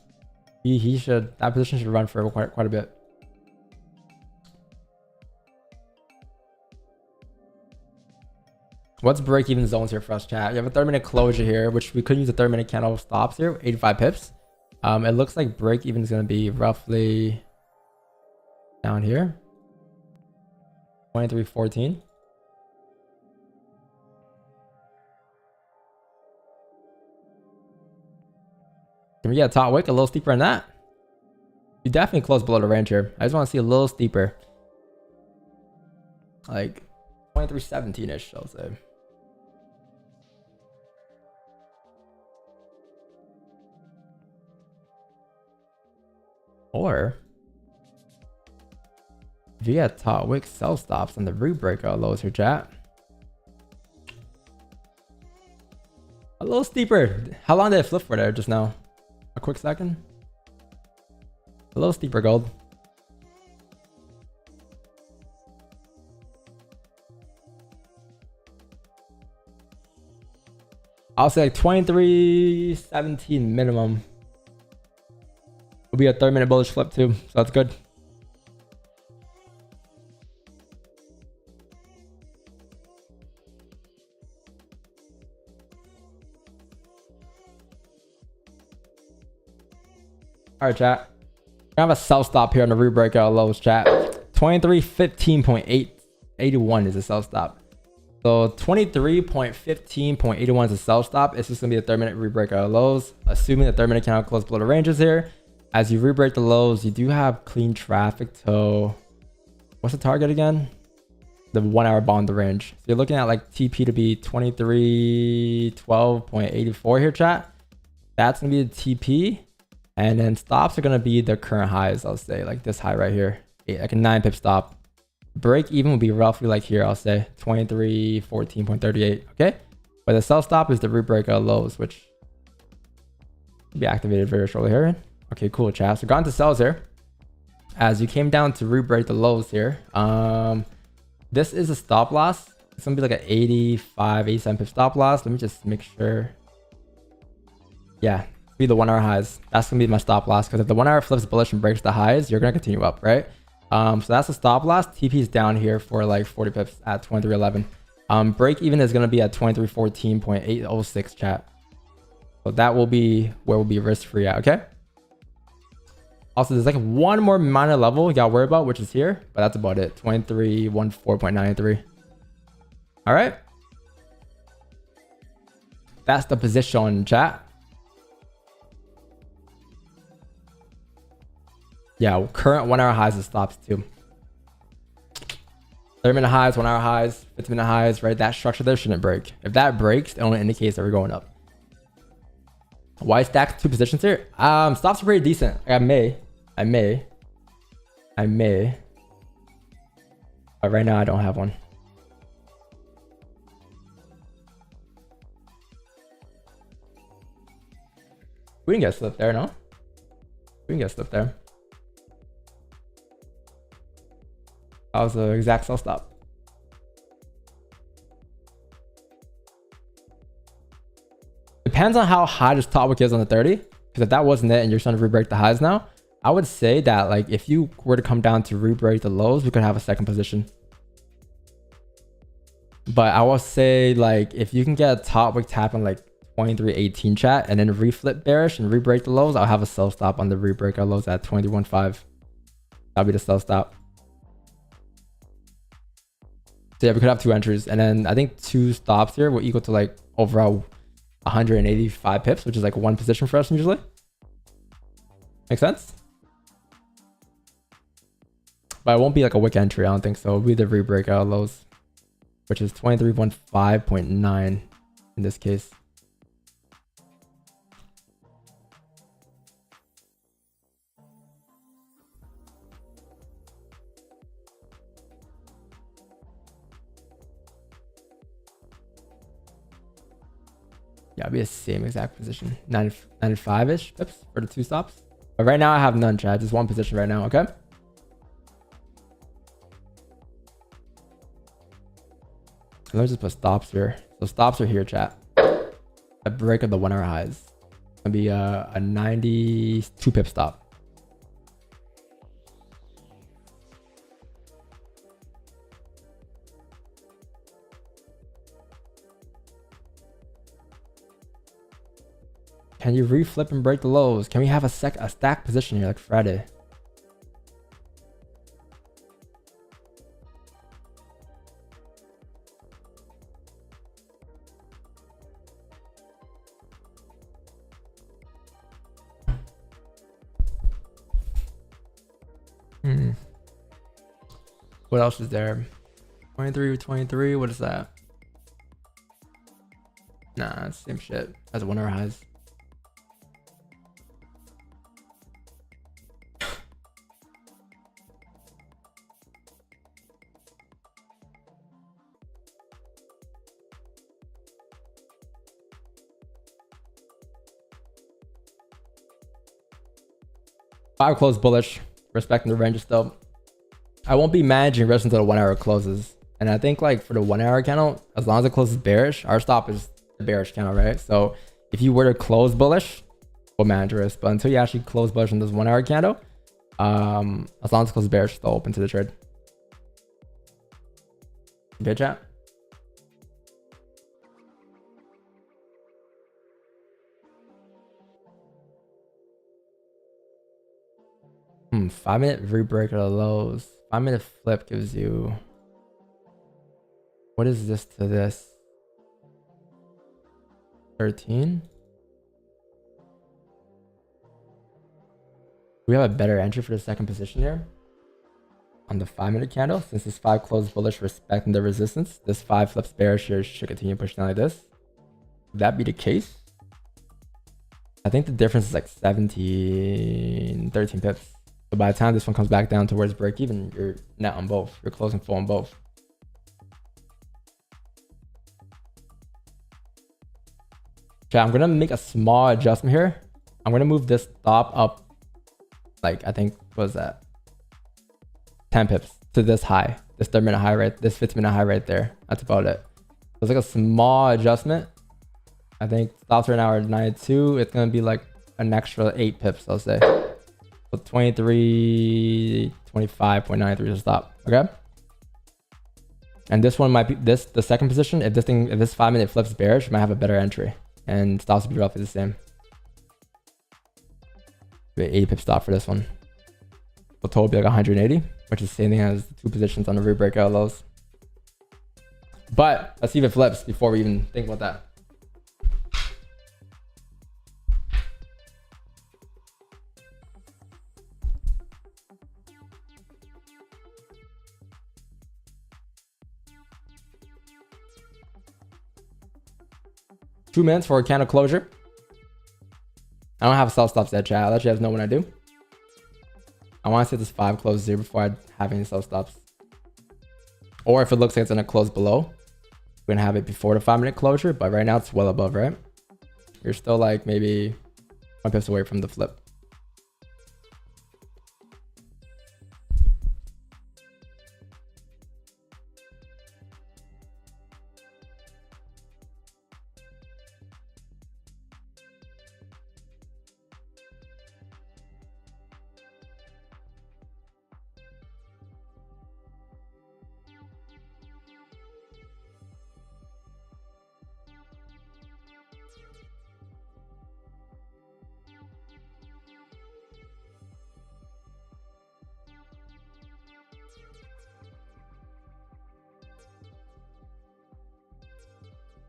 He should, that position should run for quite a bit. What's break-even zones here for us, chat? You have a 30-minute closure here, which we could use a 30-minute candle stops here, 85 pips. It looks like break-even is going to be roughly down here, 23.14. Can we get a top wick a little steeper than that? You definitely close below the range here. I just want to see a little steeper, like 23.17-ish, I'll say. Or if you get top wick sell stops on the root breakout lows here, chat. A little steeper. How long did it flip for there just now? A quick second. A little steeper, gold. I'll say like 23.17 minimum. Will be a 30-minute bullish flip too, so that's good. All right, chat. I have a sell stop here on the root breakout lows, chat. 23.15.881 is a sell stop. So 23.15.81 is a sell stop. It's just gonna be a 30-minute root breakout lows, assuming the 30-minute candle close below the ranges here. As you re-break the lows, you do have clean traffic to, what's the target again? The 1 hour bond the range. So you're looking at like TP to be 2312.84 here, chat. That's gonna be the TP. And then stops are gonna be the current highs, I'll say, like this high right here. Like a 9 pip stop. Break even will be roughly like here, I'll say 2314.38. Okay. But the sell stop is the root breakout lows, which will be activated very shortly here. Okay, cool, chat. So gone to sells here. As you came down to root break the lows here. This is a stop loss. It's gonna be like an 85, 87 pip stop loss. Let me just make sure. Yeah, be the 1 hour highs. That's gonna be my stop loss, because if the 1 hour flips bullish and breaks the highs, you're gonna continue up, right? So that's a stop loss. TP is down here for like 40 pips at 2311. Break even is gonna be at 2314.806, chat. So that will be where we'll be risk free at, okay? Also, there's like one more minor level you gotta worry about, which is here, but that's about it. 2314.93. All right. That's the position, chat. Yeah, current 1 hour highs and stops too. 30-minute highs, 1 hour highs, 50-minute highs, right? That structure there shouldn't break. If that breaks, it only indicates that we're going up. Why stack 2 positions here? Stops are pretty decent. I may. But right now I don't have one. We can get slipped there, no? We can get slipped there. That was the exact sell stop. Depends on how high this top wick is on the 30. Because if that wasn't it and you're trying to re-break the highs now, I would say that like if you were to come down to re-break the lows, we could have a second position. But I will say like if you can get a top wick tap on like 2318 chat and then reflip bearish and re-break the lows, I'll have a sell stop on the re-break our lows at 21.5. That'll be the sell stop. So yeah, we could have 2 entries, and then I think 2 stops here will equal to like overall 185 pips, which is like 1 position for us usually. Make sense? But it won't be like a wick entry, I don't think so. It'll be the re-breakout lows, which is 2315.9 in this case. Yeah, it'll be the same exact position. 95-ish pips for the 2 stops. But right now I have none, chat. Just 1 position right now, okay? Let me just put stops here. So stops are here, chat. A break of the 1 hour highs. It's gonna be a 92 pip stop. Can you reflip and break the lows? Can we have a stack position here like Friday? What else is there? 23, what is that? Nah, it's same shit as 1 hour highs. Five close bullish, respecting the ranges though. I won't be managing risk until the 1 hour closes. And I think like for the 1 hour candle, as long as it closes bearish, our stop is the bearish candle, right? So if you were to close bullish, we'll manage risk. But until you actually close bullish in this 1 hour candle, as long as it closes bearish, still open to the trade. Good chat. 5 minute re-break of the lows. 5 minute flip gives you, what is this to this? 13? We have a better entry for the second position here on the 5 minute candle. Since this 5 closed bullish, respecting the resistance, this 5 flips bearish here, should continue pushing down like this. Would that be the case? I think the difference is like 13 pips. So by the time this one comes back down towards break even, you're net on both. You're closing full on both. Okay, I'm gonna make a small adjustment here. I'm gonna move this stop up, like I think, what was that? 10 pips to this high. This 3 minute high right, this 15 minute high right there. That's about it. So it's like a small adjustment. I think stops right now are 92. It's gonna be like an extra 8 pips, I'll say. So 23.25.93 to stop. Okay. And this one might be the second position. If this 5 minute flips bearish, might have a better entry. And stops will be roughly the same. 80 pip stop for this one. So total will be like 180, which is the same thing as the 2 positions on the re-breakout lows. But let's see if it flips before we even think about that. Two minutes for a candle closure. I don't have sell stops yet, chat. I'll let you guys know when I do. I want to see this 5 closes here before I have any sell stops. Or if it looks like it's going to close below, we're going to have it before the 5 minute closure. But right now it's well above, right? You're still like maybe 1 pips away from the flip.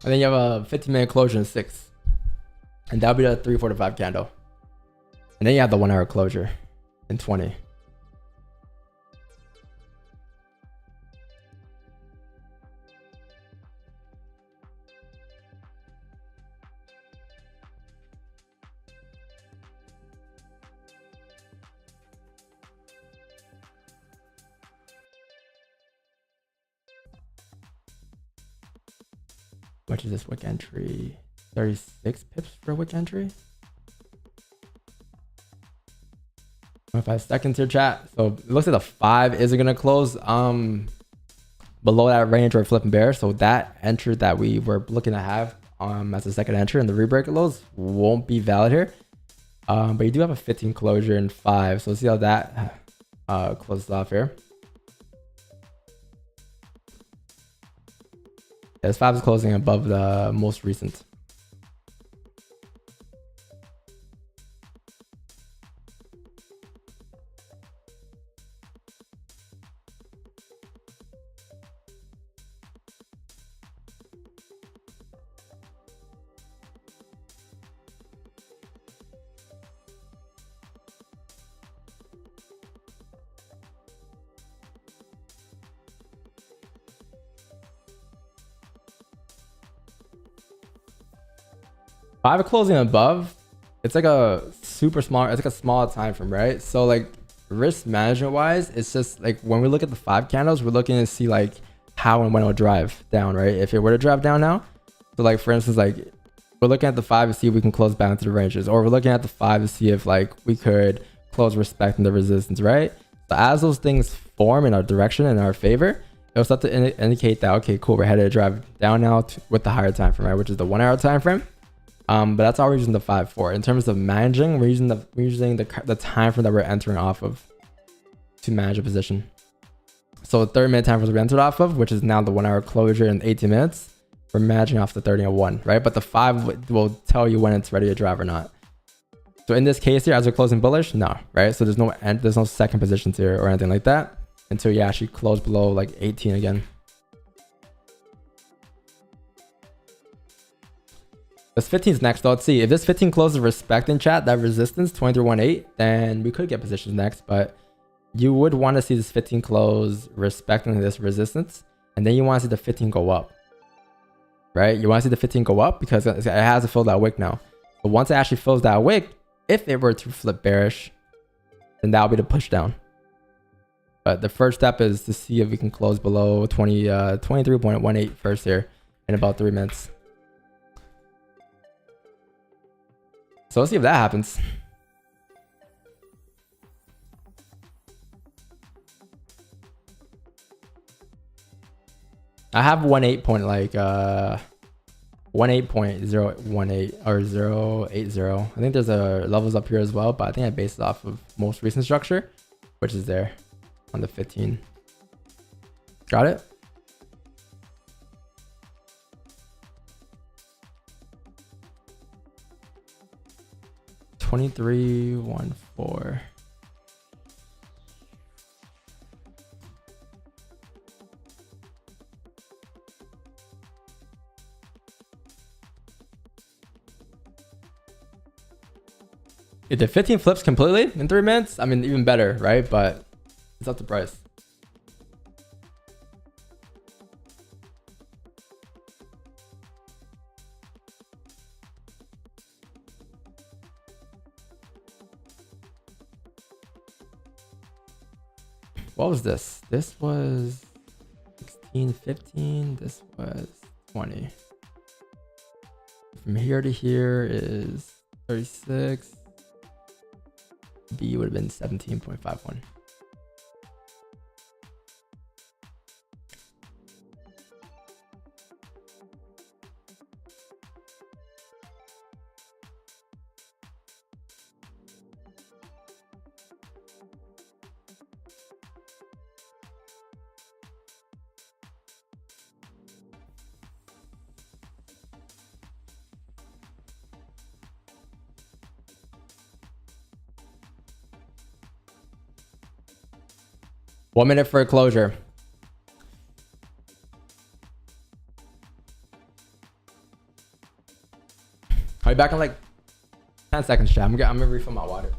And then you have a 15 minute closure in 6. And that'll be the 345 candle. And then you have the 1 hour closure in 20. Much is this wick entry? 36 pips for a wick entry. 25 seconds here, chat. So it looks like the 5 isn't gonna close below that range or flipping bear. So that entry that we were looking to have as a second entry in the rebreak lows won't be valid here. But you do have a 15 closure in 5. So let's see how that closes off here. This 5 is closing above the most recent. 5 closing above, it's like a super small, it's like a smaller time frame, right? So like risk management wise, it's just like when we look at the 5 candles, we're looking to see like how and when it'll drive down, right? If it were to drive down now, so like for instance, like we're looking at the 5 to see if we can close back into the ranges, or we're looking at the 5 to see if like we could close respecting the resistance, right? So as those things form in our direction in our favor, it'll start to indicate that, okay, cool, we're headed to drive down now with the higher time frame, right? Which is the 1 hour time frame. But that's all we're using the 5 for. In terms of managing, we're using the time frame that we're entering off of to manage a position. So the 30-minute time frame we entered off of, which is now the 1 hour closure in 18 minutes, we're managing off the 30 and 1, right? But the 5 will tell you when it's ready to drive or not. So in this case here, as we're closing bullish, no, right? So there's no second positions here or anything like that until you actually close below like 18 again. This 15 is next though. Let's see if this 15 closes respecting chat that resistance 2318, then we could get positions next, but you would want to see this 15 close respecting this resistance, and then you want to see the 15 go up, right? You want to see the 15 go up because it has to fill that wick now. But once it actually fills that wick, if it were to flip bearish, then that'll be the push down. But the first step is to see if we can close below 23.18 first here in about 3 minutes. So let's see if that happens. I have 18.018 or 080. I think there's a levels up here as well, but I think I based it off of most recent structure, which is there on the 15. Got it? $23.14. If the 15 flips completely in 3 minutes, I mean, even better, right? But it's up to price. What was this? This was 16, 15. This was 20. From here to here is 36. B would have been 17.51. One minute for a closure. I'll be back in like 10 seconds, chat. I'm gonna refill my water.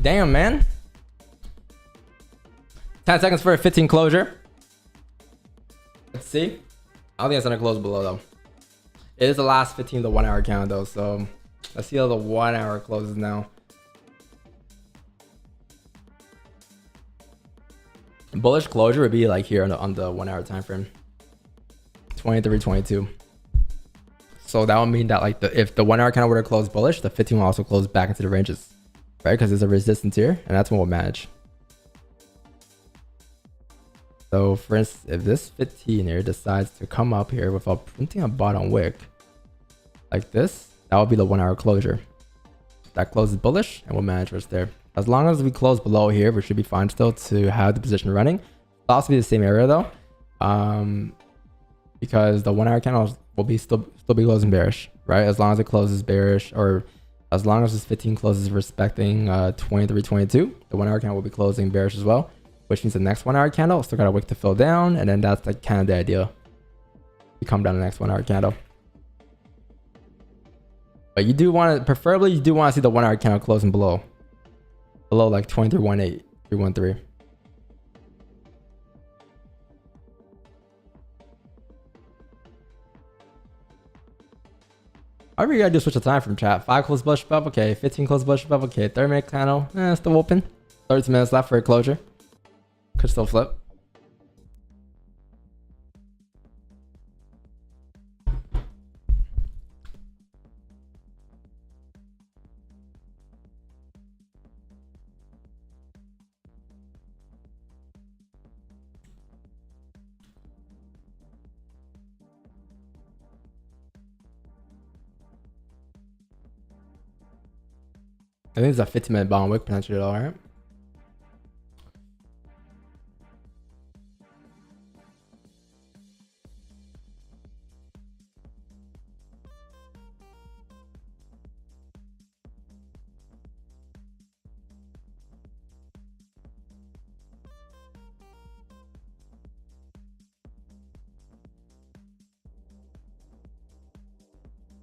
Damn, man. 10 seconds for a 15 closure. Let's see. I don't think it's gonna close below though. It is the last 15 of the 1 hour count though, so let's see how the 1 hour closes now. Bullish closure would be like here on the 1 hour time frame. 23.22. So that would mean that like if the 1 hour candle were to close bullish, the 15 will also close back into the ranges. Right, because there's a resistance here, and that's when we'll manage. So for instance, if this 15 here decides to come up here without printing a bottom wick like this, that would be the 1 hour closure. that closes bullish, and we'll manage what's there. As long as we close below here, we should be fine still to have the position running. It'll also be the same area though, because the 1 hour candle will be still be closing bearish, right? As long as it closes bearish, or as long as this 15 closes respecting 23.22, the 1 hour candle will be closing bearish as well, which means the next 1 hour candle still got a wick to fill down, and then that's like kind of the idea. You come down the next 1 hour candle. But you do want to, preferably you do want to see the 1 hour candle closing below like 23.18, 313. However you gotta do switch the time from chat. 5 close bullish above, okay. 15 close bullish above, okay. 30-minute candle, still open. 30 minutes left for a closure. Could still flip. I think it's a 15-minute bond wick potentially, all right.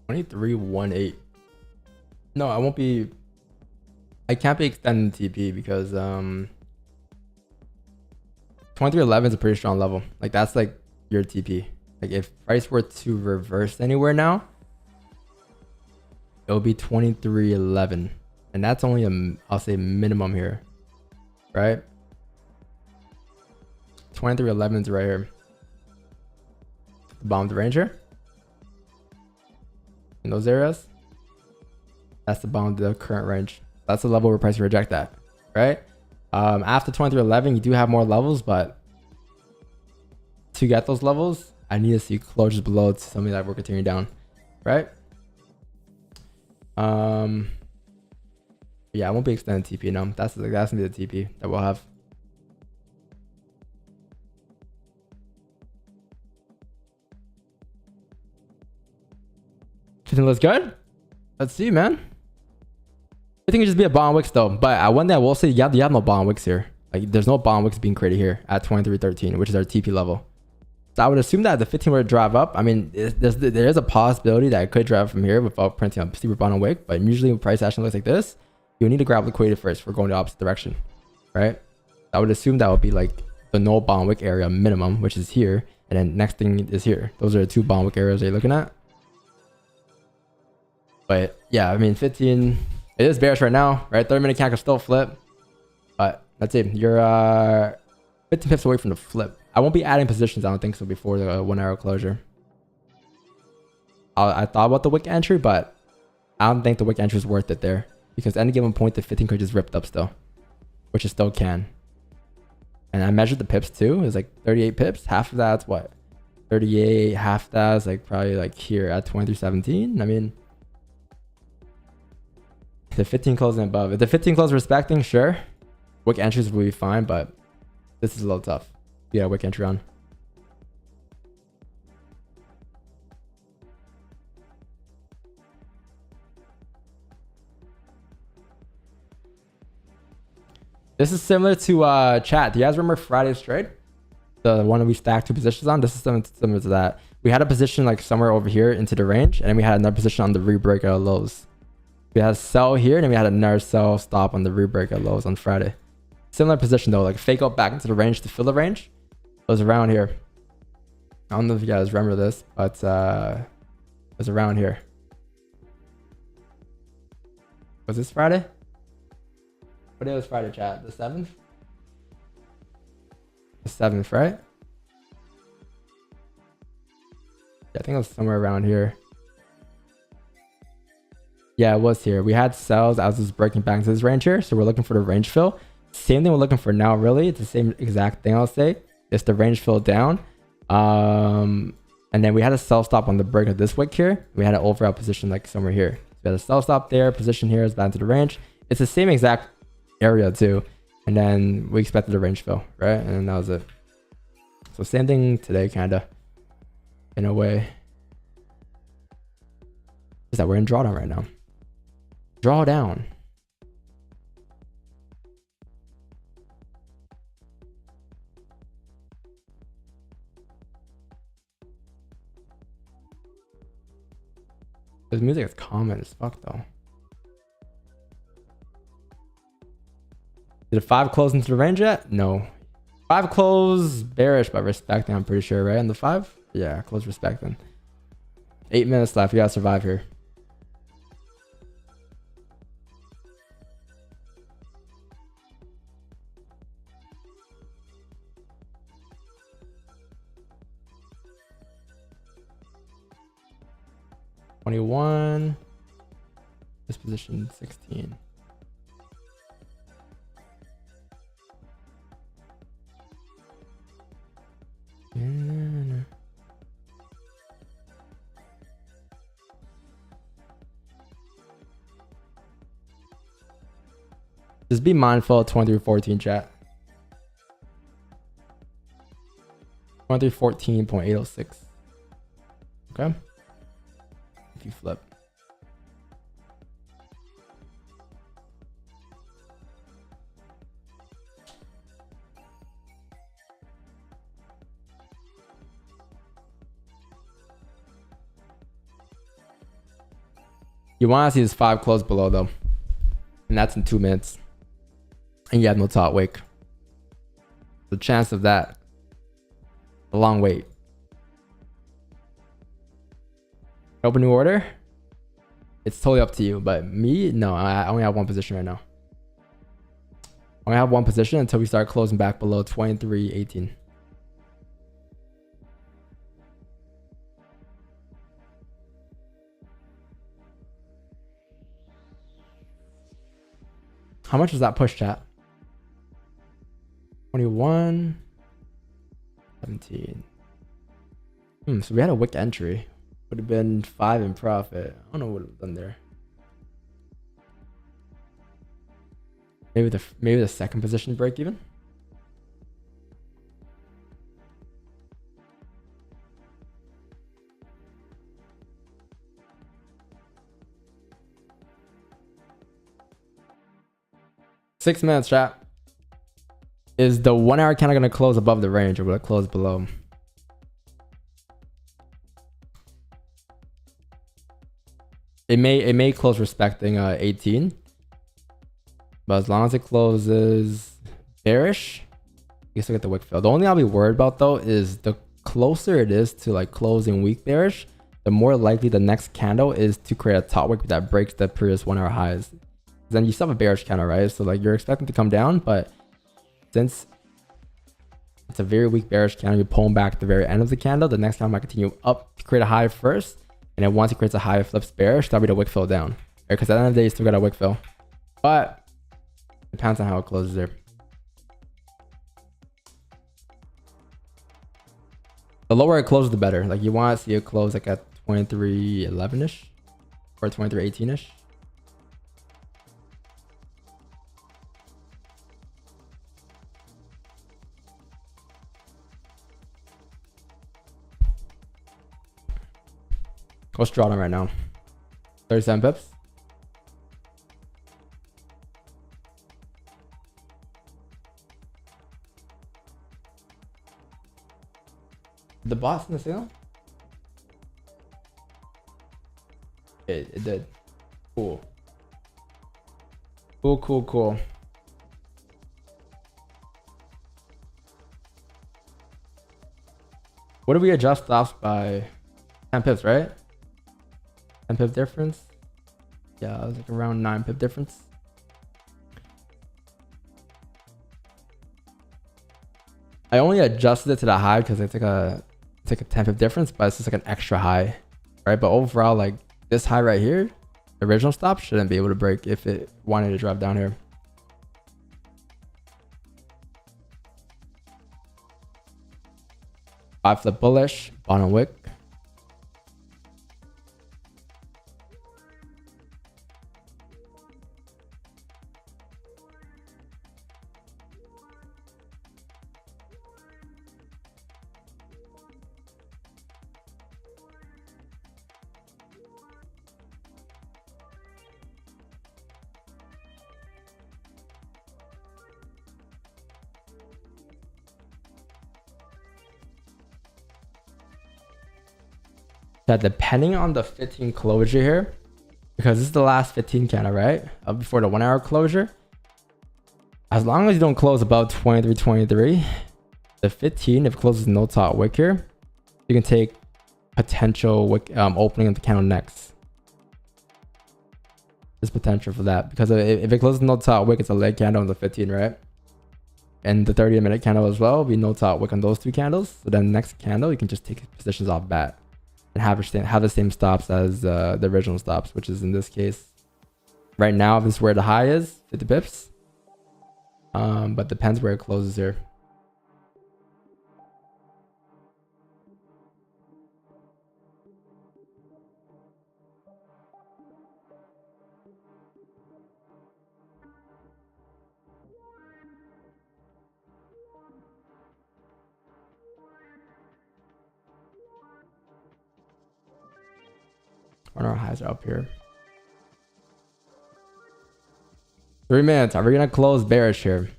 $23.18. No, I won't be. I can't be extending TP because 23.11 is a pretty strong level. Like that's like your TP. Like if price were to reverse anywhere now, it'll be 23.11, and that's only a, I'll say minimum here, right? 23.11 is right here. The bottom of the range here. In those areas, that's the bottom of the current range. That's the level where price will reject that, right? After 23.11, you do have more levels, but to get those levels, I need to see closures below to tell me that we're continuing down, right? Yeah, I won't be extending TP now. That's gonna be the TP that we'll have. Everything looks good. Let's see, man. I think it just be a bond wicks though. But one thing I will say, you have no bond wicks here. Like there's no bond wicks being created here at 23.13, which is our TP level. So I would assume that the 15 were to drive up. I mean, there is a possibility that it could drive from here without printing a steeper bond wick. But usually when price action looks like this, you need to grab liquidity first for going the opposite direction, right? I would assume that would be like the no bond wick area minimum, which is here, and then next thing is here. Those are the two bond wick areas you're looking at. But yeah, I mean, 15. It is bearish right now, right? 30-minute candle can still flip, but that's it. You're 15 pips away from the flip. I won't be adding positions, I don't think so, before the 1 hour closure. I thought about the wick entry, but I don't think the wick entry is worth it there, because at any given point, the 15 could just ripped up still, which it still can. And I measured the pips too. It's like 38 pips. Half of that's what? 38. Half of that's like probably like here at 23.17. I mean, the 15 closing above. If the 15 close respecting, sure, wick entries will be fine, but this is a little tough. Yeah, wick entry on. This is similar to chat. Do you guys remember Friday's trade? The one that we stacked 2 positions on? This is similar to that. We had a position like somewhere over here into the range, and then we had another position on the rebreak of lows. We had a sell here, and then we had another sell stop on the rebreak of lows on Friday. Similar position though, like fake out back into the range to fill the range. It was around here. I don't know if you guys remember this, but it was around here. Was this Friday? What day was Friday, chat? The 7th? The 7th, right? Yeah, I think it was somewhere around here. Yeah, it was here. We had sells as it was breaking back into this range here. So we're looking for the range fill. Same thing we're looking for now, really. It's the same exact thing, I'll say. It's the range fill down. And then we had a sell stop on the break of this wick here. We had an overall position like somewhere here. we had a sell stop there. Position here is back to the range. It's the same exact area too. And then we expected a range fill, right? And then that was it. So same thing today, kind of, in a way. Is that we're in drawdown right now. Drawdown. This music is common as fuck though. Did a 5 close into the range yet? No. 5 close bearish, but respecting, I'm pretty sure, right? On the 5? Yeah, close respecting. 8 minutes left. You gotta survive here. $21. This position 16. Just be mindful of 2314 chat. 2314.806. Okay. If you flip. You want to see this 5 close below though. And that's in 2 minutes. And you have no top wake. The chance of that, a long wait. Open new order? It's totally up to you. But me, no, I only have one position right now. I only have one position until we start closing back below 23.18. How much was that push, chat? 21, 17. So we had a wick entry. Would have been 5 in profit. I don't know what would have done there. Maybe the second position break even. Six minutes, chat. Is the 1 hour candle going to close above the range or will it close below? It may close respecting 18. But as long as it closes bearish, you still get the wick fill. The only thing I'll be worried about though is the closer it is to like closing weak bearish, the more likely the next candle is to create a top wick that breaks the previous 1 hour highs. Then you still have a bearish candle, right? So like you're expecting to come down, but since it's a very weak bearish candle, you're pulling back at the very end of the candle. The next candle might continue up to create a high first, and then once it creates a high, flips bearish, that'll be the wick fill down. Because at the end of the day, you still got a wick fill, but depends on how it closes there. The lower it closes, the better. Like you want to see it close like at 23.11ish or 23.18ish. What's drawdown right now? 37 pips. The boss in the signal? It did. Cool. Cool. What did we adjust stops by? 10 pips, right? 10 pip difference. Yeah, it was like around 9 pip difference. I only adjusted it to the high because it's like a 10 pip difference, but it's just like an extra high, right? But overall, like this high right here, the original stop shouldn't be able to break if it wanted to drop down here. Five flip bullish, bottom wick. That depending on the 15 closure here, because this is the last 15 candle, right? Before the 1 hour closure. As long as you don't close above 23.23, the 15, if it closes no top wick here, you can take potential wick, opening of the candle next. There's potential for that because if it closes no top wick, it's a leg candle on the 15, right? And the 30-minute candle as well will be no top wick on those two candles. So then the next candle, you can just take positions off bat and have the same stops as the original stops, which is in this case, right now, this is where the high is, 50 pips. But depends where it closes here. When our highs are up here. 3 minutes. Are we gonna close bearish here?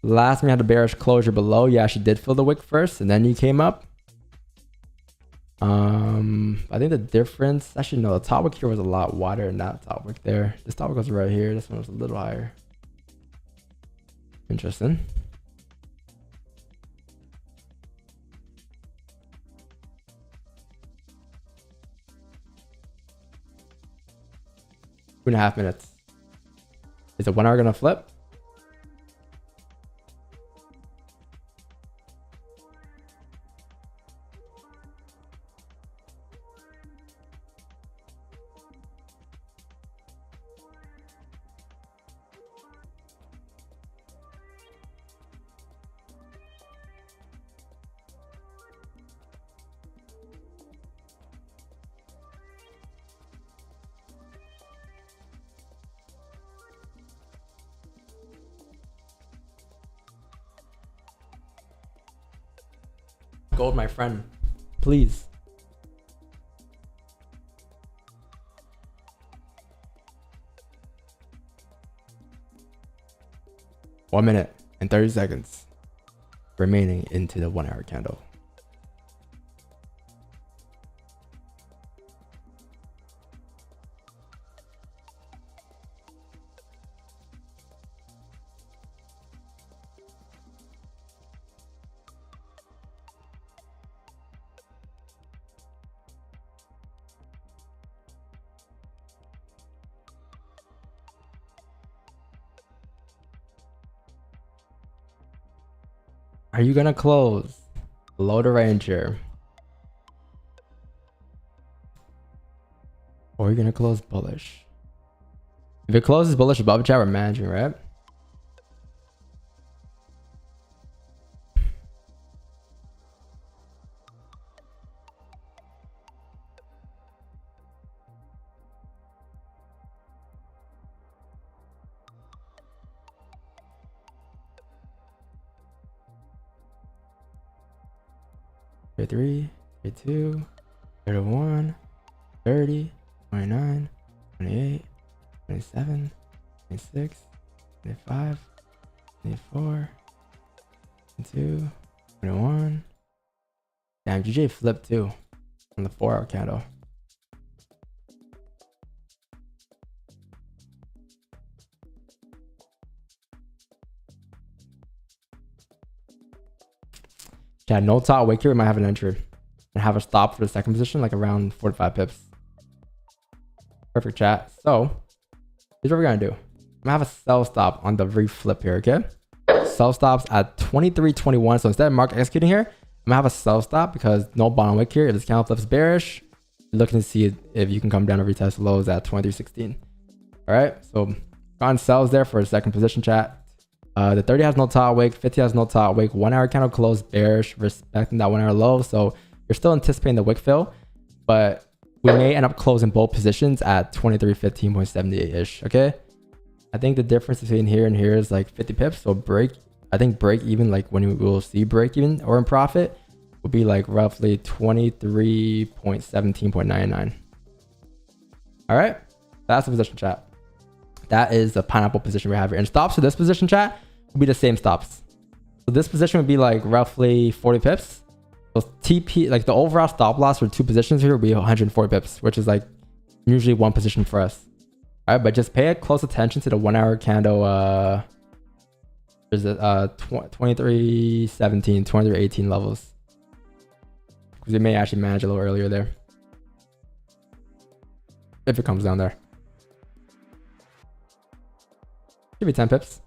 Last time we had a bearish closure below. Yeah, she did fill the wick first, and then you came up. I think the difference. Actually, no. The top wick here was a lot wider than that top wick there. This top wick was right here. This one was a little higher. Interesting. Two and a half minutes. Is the 1 hour gonna flip? Gold, my friend, please. One minute and 30 seconds remaining into the 1 hour candle. Are you gonna close below the range here? Or are you gonna close bullish? If it closes bullish above chat, we're managing, right? Three, 32, 31, 30, 29, 28, 27, 26, 25, 24, 22, 21. Damn, GJ flipped too on the 4 hour candle. Yeah, no top wick here. We might have an entry and have a stop for the second position, like around 45 pips. Perfect, chat. So here's what we're gonna do. I'm gonna have a sell stop on the reflip here. Okay, sell stops at 23.21. So instead of market executing here, I'm gonna have a sell stop because no bottom wick here. If this candle flips bearish, you're looking to see if you can come down and retest lows at 23.16. All right, so on sells there for a second position, chat. The 30 has no top wick, 50 has no top wick. 1 hour candle closed bearish, respecting that 1 hour low. So you're still anticipating the wick fill, but we may end up closing both positions at 23.15.78 ish. Okay, I think the difference between here and here is like 50 pips. So I think break even, like when we will see break even or in profit, will be like roughly 23.17.99. All right, that's the position, chat. That is the pineapple position we have here. And stops for this position, chat, will be the same stops. So this position would be like roughly 40 pips. So TP, like the overall stop loss for 2 positions here would be 140 pips, which is like usually 1 position for us. All right, but just pay close attention to the 1 hour candle. There's a 2317, 2318 levels. Because we may actually manage a little earlier there. If it comes down there. Give me 10 pips.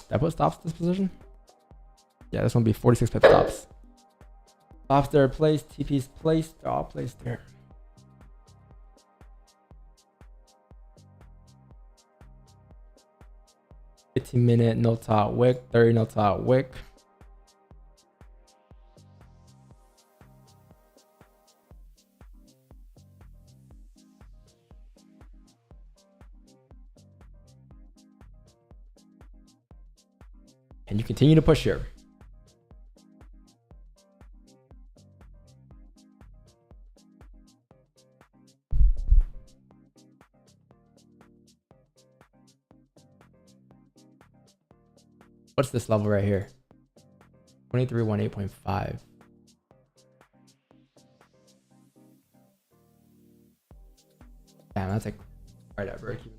Did I put stops this position? Yeah, this one will be 46 pip stops. Stops there placed, TP's placed, they're all placed there. $15-minute no top wick, 30 no top wick. And you continue to push here. What's this level right here? 2318.5. Damn, that's like right at break even.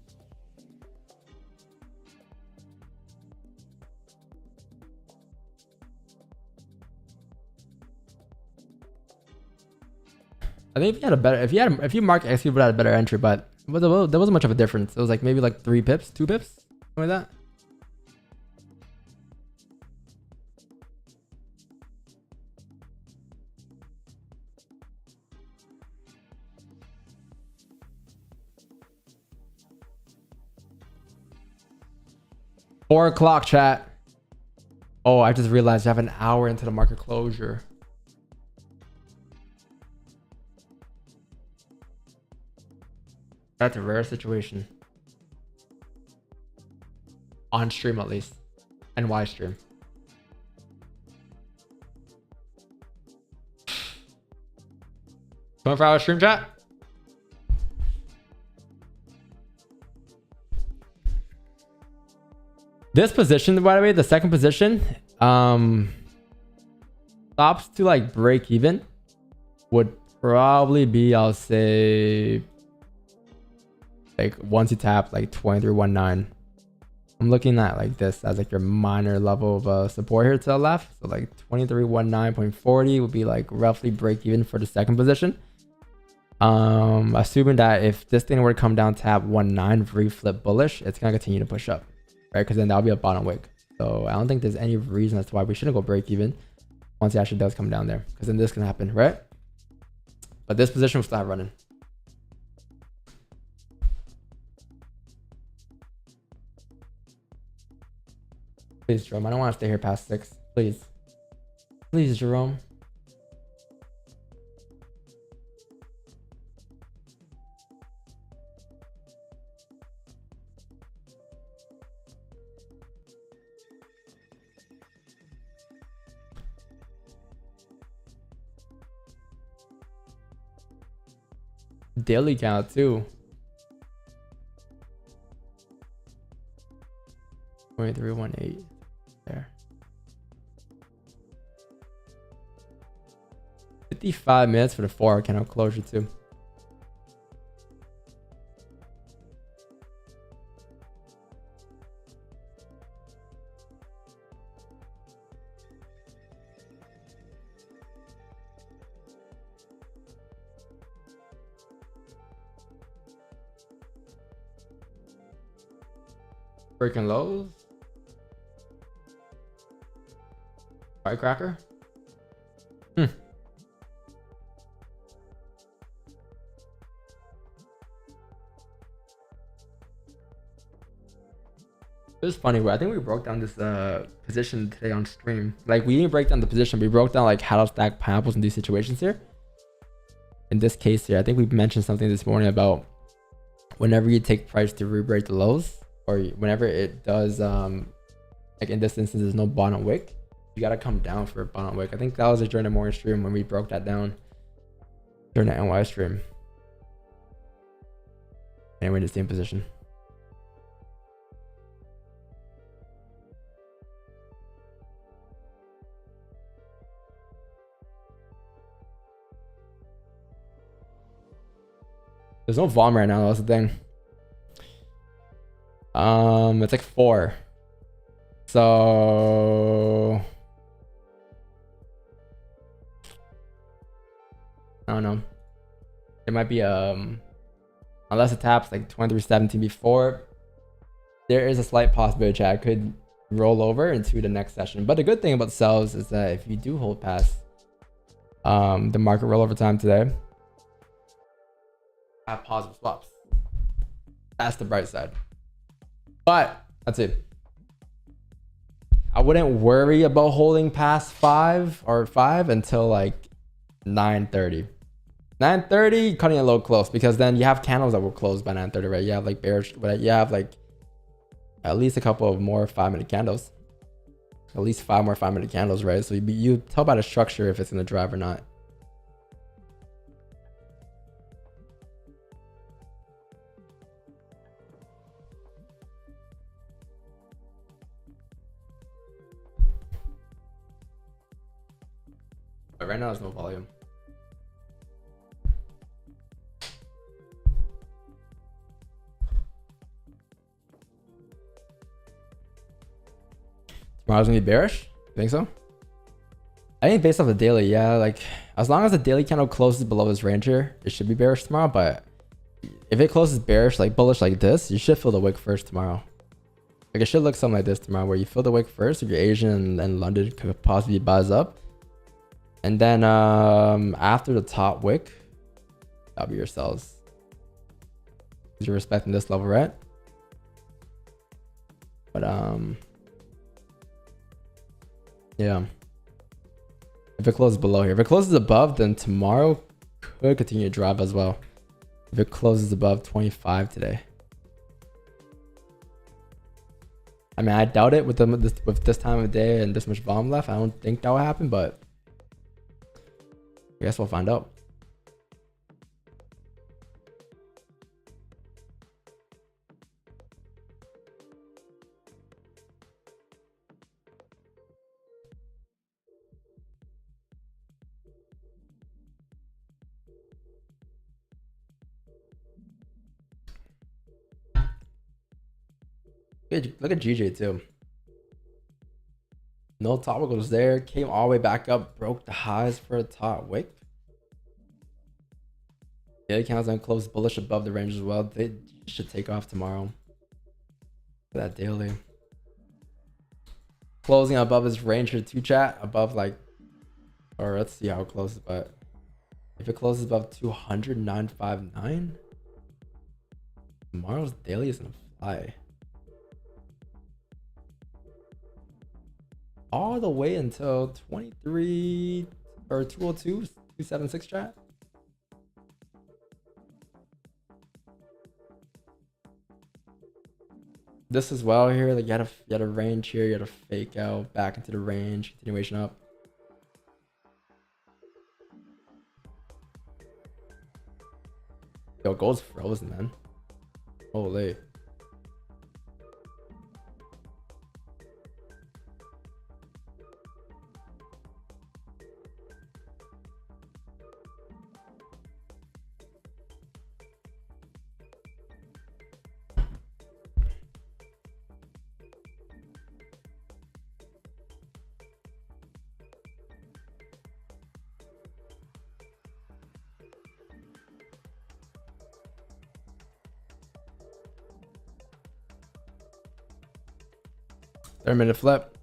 I think if you had a better, if you mark X, you would have a better entry, but there wasn't much of a difference. It was like maybe like 3 pips, 2 pips, something like that. Four o'clock, chat. Oh, I just realized I have an hour into the market closure. That's a rare situation. On stream, at least. And Y stream. Going for our stream, chat? This position, by the way, the second position, stops to like break even would probably be, I'll say, like once you tap like 2319. I'm looking at like this as like your minor level of support here to the left. So like 2319.40 would be like roughly break even for the second position. Assuming that if this thing were to come down, tap 19, reflip bullish, it's gonna continue to push up, right? Because then that'll be a bottom wick. So I don't think there's any reason as to why we shouldn't go break even once it actually does come down there, because then this can happen, right? But this position will start running. Please, Jerome. I don't want to stay here past 6. Please. Please, Jerome. Daily count too. 2318 there. 55 minutes for the 4-hour candle closure too. Breaking lows. Firecracker. It was funny, but I think we broke down this position today on stream. Like, we didn't break down the position, we broke down like how to stack pineapples in these situations here. In this case here, I think we mentioned something this morning about whenever you take price to re-break the lows, or whenever it does, like in this instance, there's no bottom wick, you gotta come down for a bottom wick. I think that was during the morning stream when we broke that down during the NY stream. And we're in the same position. There's no volume right now, that's the thing. It's like 4. So I don't know. It might be unless it taps like 23.17 before, there is a slight possibility chat it could roll over into the next session. But the good thing about sells is that if you do hold past the market rollover time today, have positive swaps. That's the bright side. But that's it. I wouldn't worry about holding past 5 until like 9:30. 9:30, cutting it low close, because then you have candles that will close by 9:30, right? You have like bearish, but you have like at least a couple of more 5-minute candles. At least 5 more 5-minute candles, right? So you tell by the structure if it's gonna drive or not. But right now there's no volume. Tomorrow's gonna be bearish? You think so? I think based off the daily, yeah, like as long as the daily candle closes below this range here, it should be bearish tomorrow. But if it closes bearish, like bullish like this, you should fill the wick first tomorrow. Like it should look something like this tomorrow, where you fill the wick first if you're Asian and London could possibly buzz up. And then after the top wick, that'll be your sells. Because you're respecting this level, right? But yeah. If it closes below here. If it closes above, then tomorrow could continue to drop as well. If it closes above 25 today. I mean, I doubt it with this time of day and this much volume left. I don't think that will happen, but I guess we'll find out. Look at GJ too. No top wick was there. Came all the way back up. Broke the highs for a top wick. The other candles and close bullish above the range as well. They should take off tomorrow. Look at that daily. Closing above his range here too, chat. Above like, or let's see how it closes. But if it closes above 200,959, tomorrow's daily is gonna fly. All the way until 23 or 202, 276 chat. This as well here, like you had a range here, you had a fake out back into the range, continuation up. Yo, gold's frozen, man. Holy. Minute flip.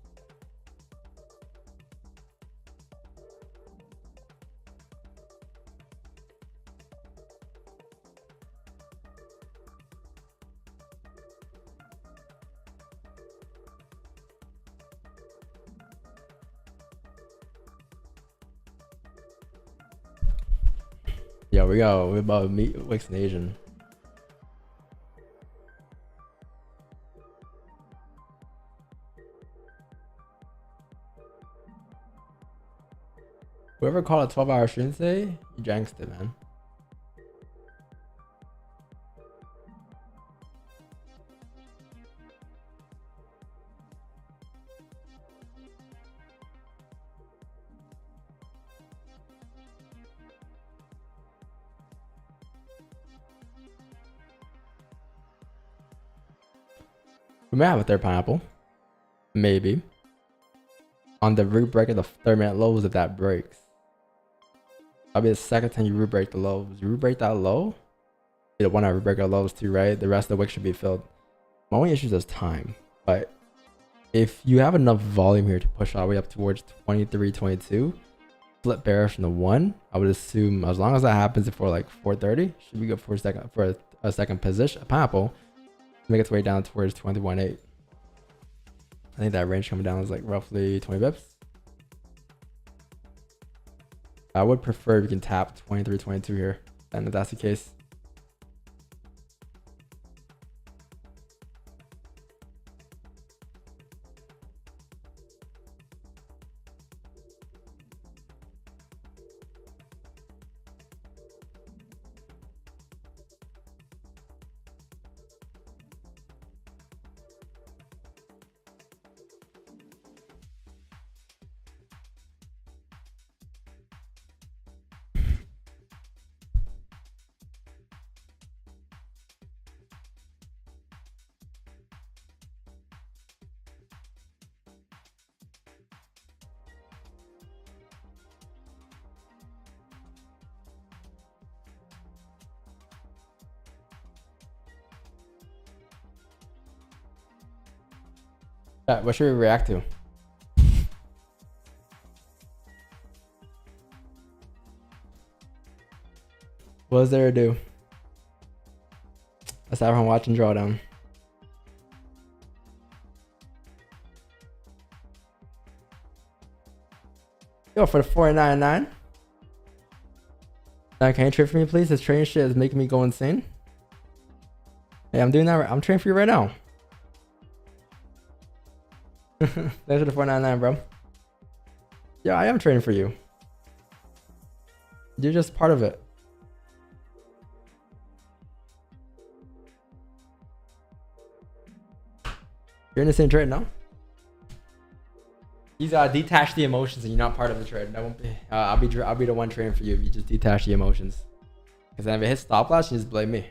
Yeah, we go. We're about to meet Wix and Asian. Whoever called a 12-hour stream today, you janked it, man. We may have a third pineapple. Maybe. On the root break of the 30-minute lows if that breaks. That'll be the second time you root break the lows. You root break that low? Be the 1 hour root break of the lows too, right? The rest of the wick should be filled. My only issue is time. But if you have enough volume here to push all the way up towards 23, 22, flip bearish in the 1, I would assume as long as that happens before like 4:30, should be good for a second position, a pineapple, make its way down towards 21.8. I think that range coming down is like roughly 20 bips. I would prefer if you can tap 23, 22 here, and if that's the case. What should we react to? What is there to do? Let's have everyone watching drawdown. Yo, for the 4.99. Now, can you trade for me, please? This trading shit is making me go insane. Hey, I'm doing that. I'm trading for you right now. Thanks for the 4.99, bro. Yeah, I am trading for you. You're just part of it. You're in the same trade now. You detach the emotions, and you're not part of the trade. That won't be. I'll be the one trading for you if you just detach the emotions. Because then if it hits stop loss, you just blame me.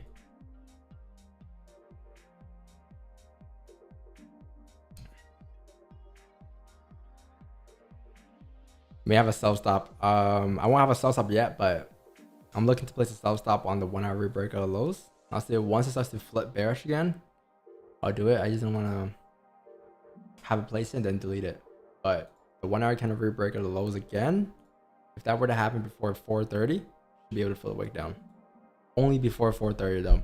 May have a self stop. I won't have a self stop yet, but I'm looking to place a self stop on the 1 hour rebreak of the lows. I'll say once it starts to flip bearish again, I'll do it. I just don't want to have it placed and then delete it. But the 1 hour kind of rebreak of the lows again, if that were to happen before 4:30, you'll be able to fill the wick down. Only before 4:30 though.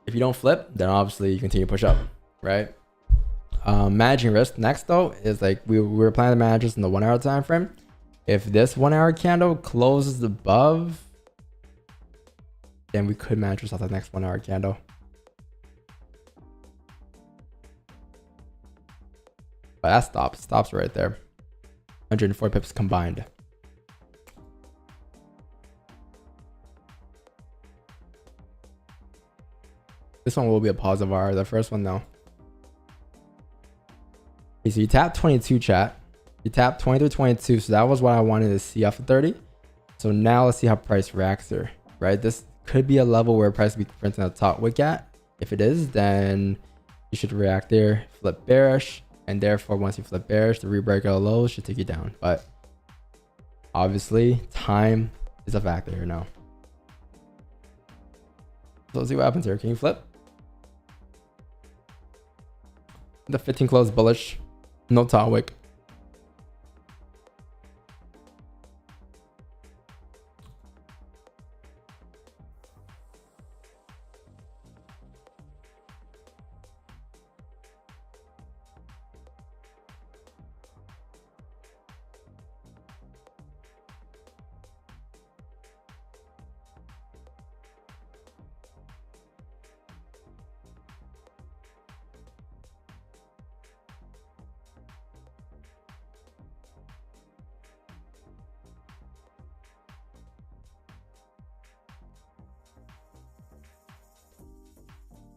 If you don't flip, then obviously you continue to push up. Right. Managing risk next though is like we were planning to manage this in the 1 hour time frame. If this 1 hour candle closes above, then we could manage this off the next 1 hour candle. But that stops right there. 104 pips combined. This one will be a positive R. The first one though. Okay, so you tap 22 chat. You tap 23, 22. So that was what I wanted to see off of 30. So now let's see how price reacts here, right? This could be a level where price will be printing a top wick at. If it is, then you should react there, flip bearish. And therefore, once you flip bearish, the rebreak of the lows should take you down. But obviously, time is a factor here now. So let's see what happens here. Can you flip? The 15 close bullish. No top wick.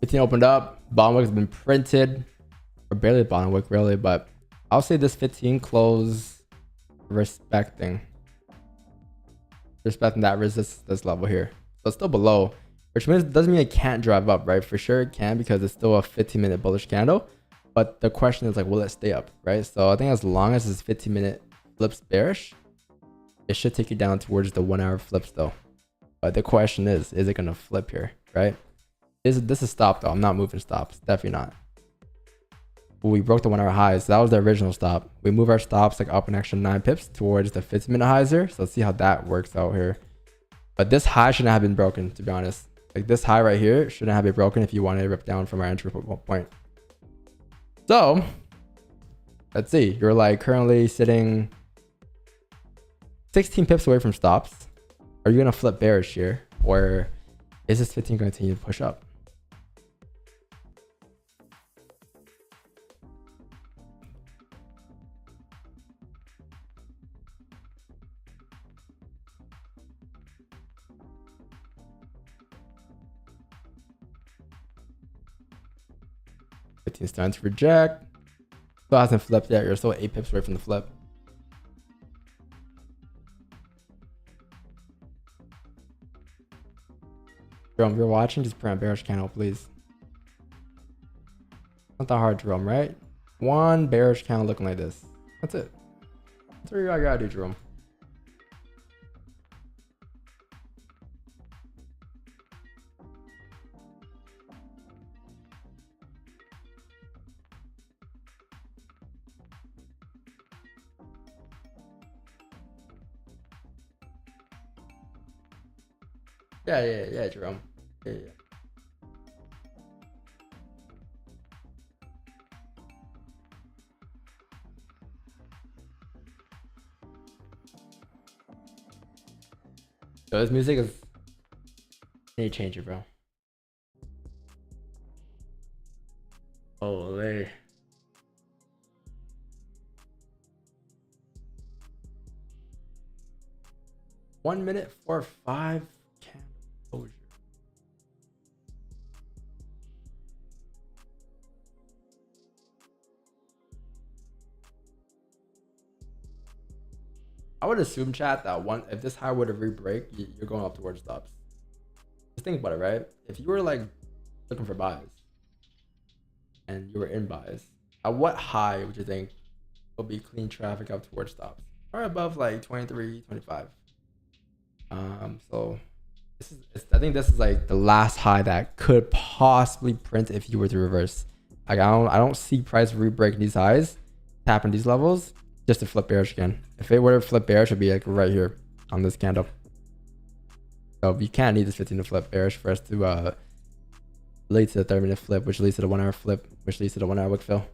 15 opened up. Bottom wick has been printed. Or barely bottom wick, really. But I'll say this 15 close respecting that resistance level here. So it's still below, which means doesn't mean it can't drive up, right? For sure it can, because it's still a 15-minute bullish candle. But the question is like, will it stay up, right? So I think as long as this 15-minute flips bearish, it should take you down towards the 1 hour flips though. But the question is it gonna flip here, right? This is stop though. I'm not moving stops, definitely not. But we broke the 1 hour highs. So that was the original stop. We move our stops like up an extra 9 pips towards the 15-minute highs here. So let's see how that works out here. But this high shouldn't have been broken, to be honest. Like this high right here shouldn't have been broken if you wanted to rip down from our entry point. So let's see. You're like currently sitting 16 pips away from stops. Are you gonna flip bearish here, or is this 15 going to continue to push up? It's starting to reject. Still hasn't flipped yet. You're still 8 pips away from the flip. Jerome, if you're watching, just print a bearish candle, please. Not that hard, Jerome, right? One bearish candle looking like this. That's it. That's what you gotta do, Jerome. Yeah, Jerome. Yeah. So this music is... I need to change it, bro. Holy. One minute for 5 candle closure. I would assume, chat, that if this high were to re-break, you're going up towards stops. Just think about it, right? If you were like looking for buys and you were in buys, at what high would you think will be clean traffic up towards stops? Or above like 23, 25. So I think this is like the last high that could possibly print if you were to reverse. Like I don't see price re-breaking these highs, tapping these levels just to flip bearish again. If it were to flip bearish, it'd be like right here on this candle. So you can't need this 15 to flip bearish for us to lead to the 30-minute flip, which leads to the 1 hour flip, which leads to the 1 hour wick fill.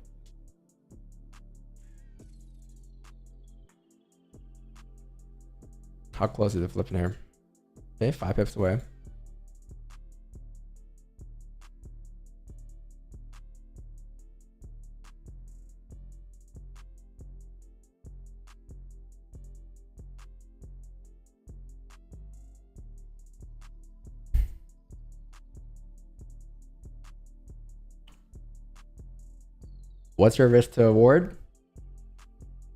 How close is it flipping here? Okay, 5 pips away. What's your risk to reward?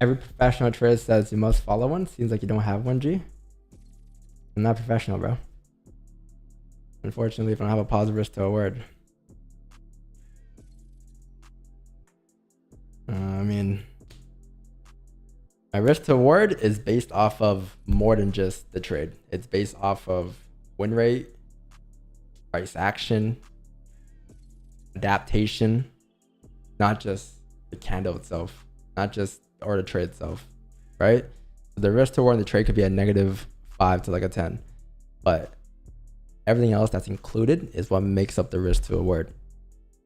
Every professional trader says you must follow one. Seems like you don't have one, G. I'm not professional, bro. Unfortunately, if I don't have a positive risk to reward. I mean, my risk to reward is based off of more than just the trade. It's based off of win rate, price action, adaptation, not just the candle itself, not just or the trade itself, right? So the risk to reward in the trade could be a -5 to like a 10, but everything else that's included is what makes up the risk to reward.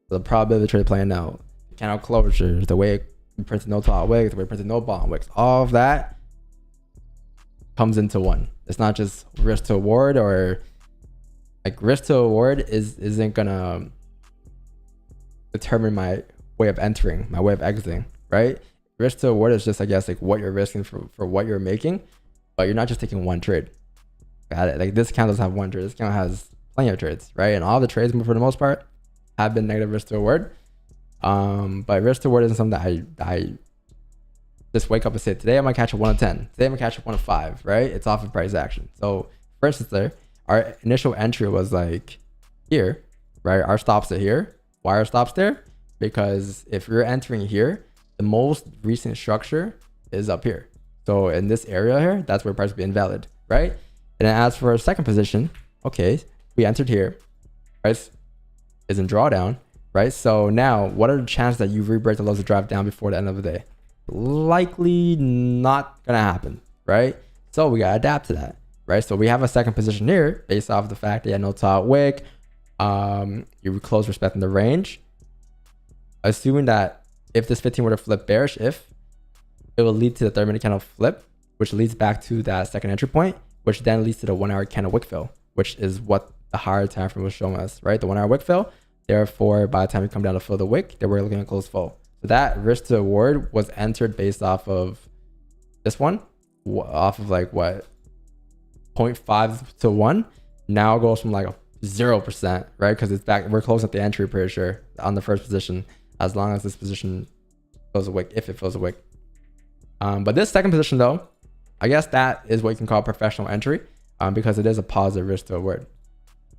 So the probability of the trade playing out, the candle closures, the way it printed no top wicks, the way it printed no bottom wicks, all of that comes into one. It's not just risk to reward, or like risk to reward isn't gonna determine my way of entering, my way of exiting, right? Risk to reward is just, I guess, like what you're risking for what you're making, but you're not just taking one trade. Got it? Like this candle doesn't have one trade. This candle has plenty of trades, right? And all the trades, for the most part, have been negative risk to reward. But risk to reward isn't something that I just wake up and say, today I'm gonna catch a 1 of 10. Today I'm gonna catch a 1 of 5, right? It's off of price action. So for instance, our initial entry was like here, right? Our stops are here. Why are stops there? Because if you're entering here, the most recent structure is up here. So in this area here, that's where price would be invalid, right? And then as for our second position, okay, we entered here, price is in drawdown, right? So now what are the chances that you re-break the lows to drive down before the end of the day? Likely not gonna happen, right? So we gotta adapt to that, right? So we have a second position here based off the fact that you had no top wick, you close respecting the range, assuming that if this 15 were to flip bearish, if it will lead to the 30-minute candle flip, which leads back to that second entry point, which then leads to the 1 hour candle wick fill, which is what the higher time frame was showing us, right? The 1 hour wick fill. Therefore, by the time we come down to fill the wick, then we're looking at close full. So that risk to reward was entered based off of this one, off of like what, 0.5 to 1. Now it goes from like 0%, right? Because it's back, we're close at the entry, pretty sure, on the first position, as long as this position fills a wick, if it fills a wick. But this second position though, I guess that is what you can call professional entry, because it is a positive risk to reward,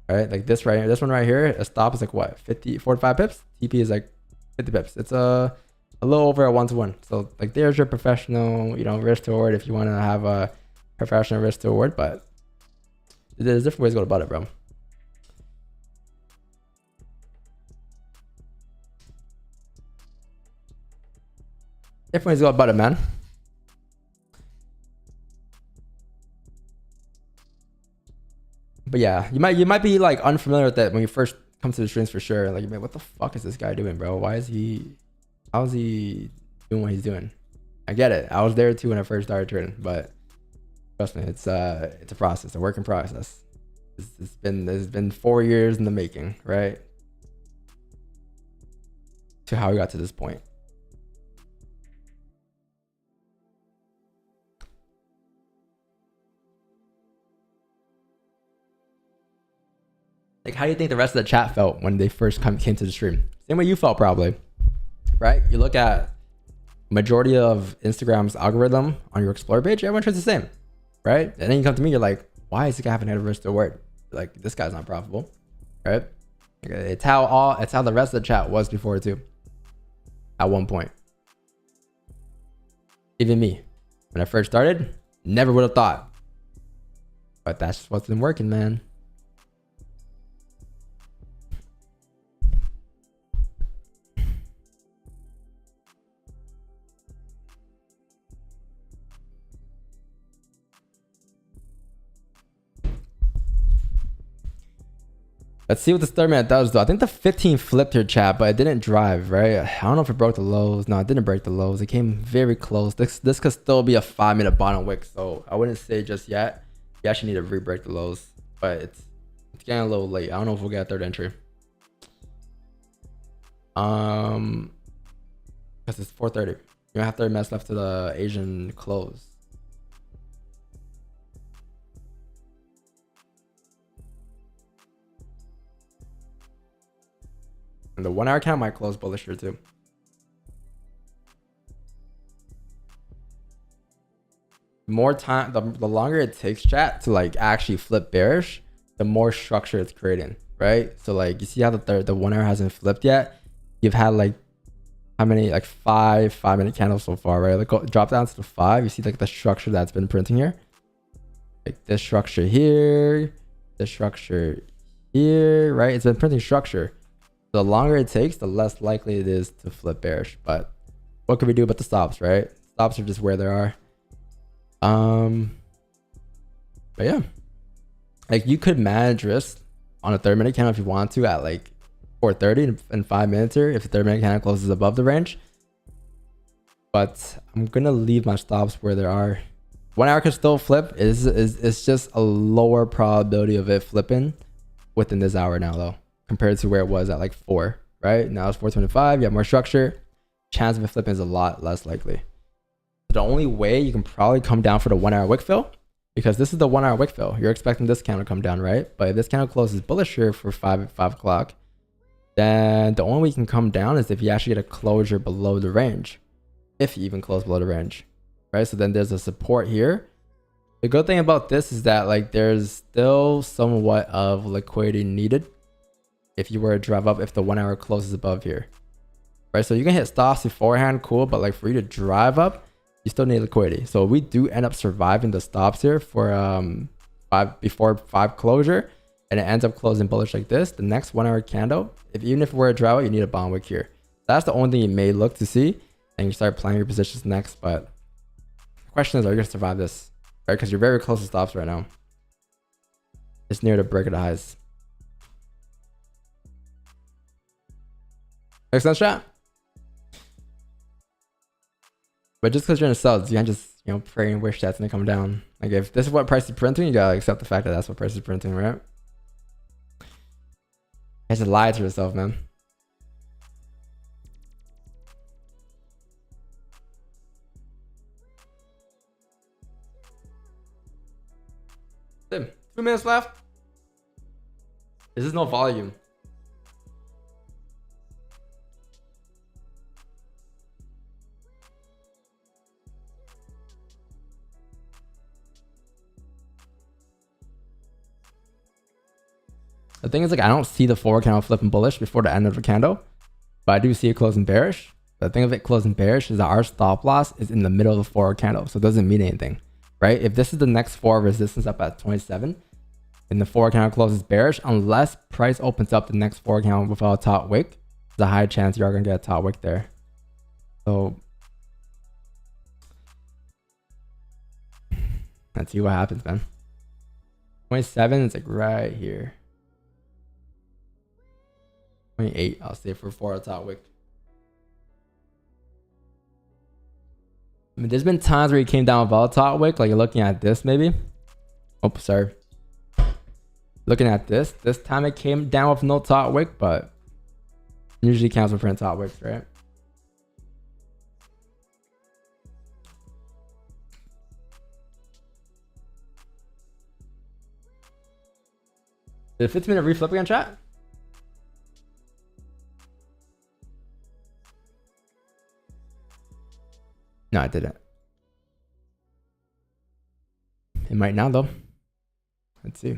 right? Like this right here, this one right here, a stop is like what, 45 pips? TP is like 50 pips. It's a little over a 1-to-1. So like there's your professional, you know, risk to reward if you want to have a professional risk to reward, but there's different ways to go about it, bro. Different ways to go about it, man. But yeah, you might be like unfamiliar with that when you first come to the streams for sure. Like, man, what the fuck is this guy doing, bro? How is he doing what he's doing? I get it. I was there too when I first started trading, but trust me, it's a process, a work in process. It's been 4 years in the making, right? To how we got to this point. Like, how do you think the rest of the chat felt when they first came to the stream? Same way you felt probably, right? You look at majority of Instagram's algorithm on your Explore page, everyone trades the same, right? And then you come to me, you're like, why is this guy having a risk to reward? Like, this guy's not profitable, right? It's how the rest of the chat was before too. At one point, even me, when I first started, never would have thought, but that's what's been working, man. Let's see what this 30-minute does though. I think the 15 flipped here, chat, but it didn't drive, right? I don't know if it broke the lows. No, it didn't break the lows. It came very close. This could still be a 5-minute bottom wick, so I wouldn't say just yet. You actually need to re-break the lows, but it's getting a little late. I don't know if we'll get a third entry. Because it's 4:30. You don't have 30 minutes left to the Asian close. And the 1 hour count might close bullish here too. More time, the longer it takes, chat, to like actually flip bearish, the more structure it's creating, right? So like you see how the 1 hour hasn't flipped yet. You've had like how many, like 5-minute candles so far, right? Like drop down to the 5. You see like the structure that's been printing here, like this structure here, this structure here, right? It's been printing structure. The longer it takes, the less likely it is to flip bearish. But what can we do about the stops, right? Stops are just where they are. But yeah, like you could manage risk on a 30-minute candle if you want to at like 4:30 and 5 minutes here if the 30-minute candle closes above the range. But I'm gonna leave my stops where they are. 1 hour could still flip. It's just a lower probability of it flipping within this hour now though, compared to where it was at like 4, right? Now it's 4:25. You have more structure. Chance of it flipping is a lot less likely. The only way you can probably come down for the 1 hour wick fill, because this is the 1 hour wick fill. You're expecting this candle to come down, right? But if this candle closes bullish here for 5 o'clock, then the only way you can come down is if you actually get a closure below the range, if you even close below the range, right? So then there's a support here. The good thing about this is that like there's still somewhat of liquidity needed if you were to drive up if the 1 hour closes above here, right? So you can hit stops beforehand, cool, but like for you to drive up, you still need liquidity. So we do end up surviving the stops here for before 5 closure, and it ends up closing bullish like this. The next 1 hour candle, even if we're a drive out, you need a bond wick here. That's the only thing you may look to see, and you start planning your positions next. But the question is, are you gonna survive this, right? Because you're very close to stops right now. It's near the break of the highs. Makes sense, chat? But just because you're in a sell, you can't just, you know, pray and wish that's gonna come down. Like if this is what price is printing, you gotta accept the fact that that's what price is printing, right? You have to lie to yourself, man. Tim, 2 minutes left. This is no volume. The thing is, like, I don't see the forward candle flipping bullish before the end of the candle, but I do see it closing bearish. The thing of it closing bearish is that our stop loss is in the middle of the forward candle, so it doesn't mean anything, right? If this is the next forward resistance up at 27, and the forward candle closes bearish, unless price opens up the next forward candle without a top wick, there's a high chance you are gonna get a top wick there. So let's see what happens, man. 27 is like right here. 28, I'll say for a top wick. I mean, there's been times where he came down without a top wick, like you're looking at this maybe. Oh, sorry. Looking at this time it came down with no top wick, but usually counts for print top wicks, right? Did the 15-minute reflip again, chat? No, I didn't. It might now though. Let's see.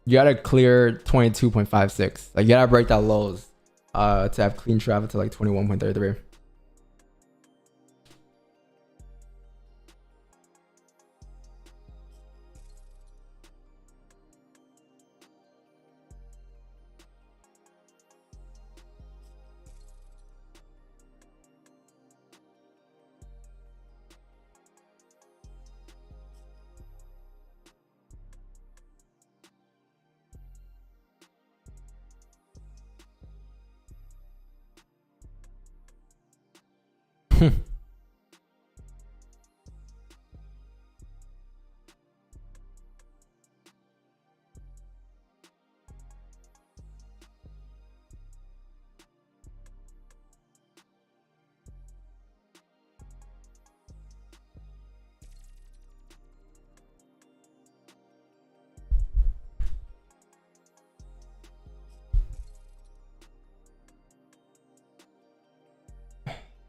You gotta clear 22.56. Like you gotta break that lows to have clean traffic to like 21.33.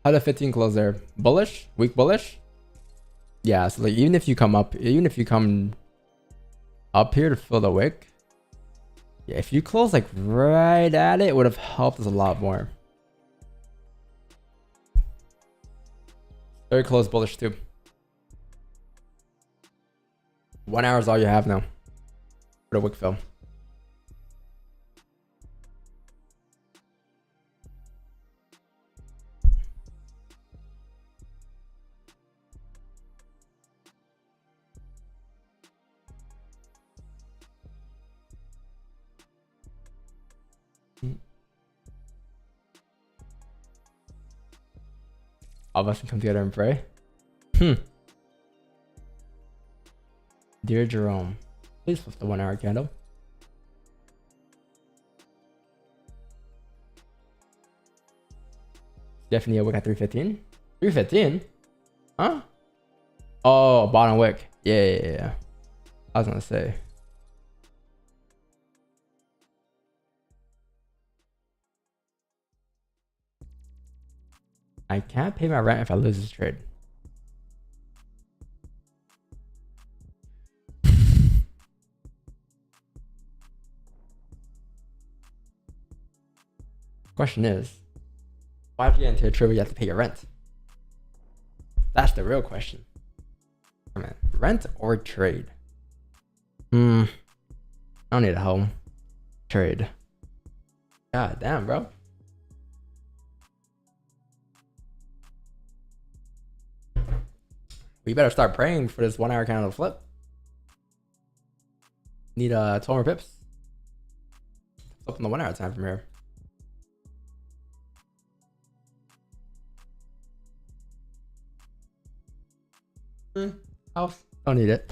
How did 15 close there? Bullish? Weak bullish? Yeah, so like even if you come up here to fill the wick, yeah, if you close like right at it, it would have helped us a lot more. Very close bullish too. 1 hour is all you have now for the wick fill. All of us can come together and pray. Dear Jerome, please flip the 1 hour candle. Definitely a wick at 315. 315? Huh? Oh, bottom wick. Yeah. I was gonna say. I can't pay my rent if I lose this trade. Question is, why if you get into a trade where you have to pay your rent? That's the real question. I mean, rent or trade? I don't need a home. Trade. God damn, bro. We better start praying for this 1 hour candle flip. Need 12 more pips. Flip in the 1 hour time from here. House. Don't need it.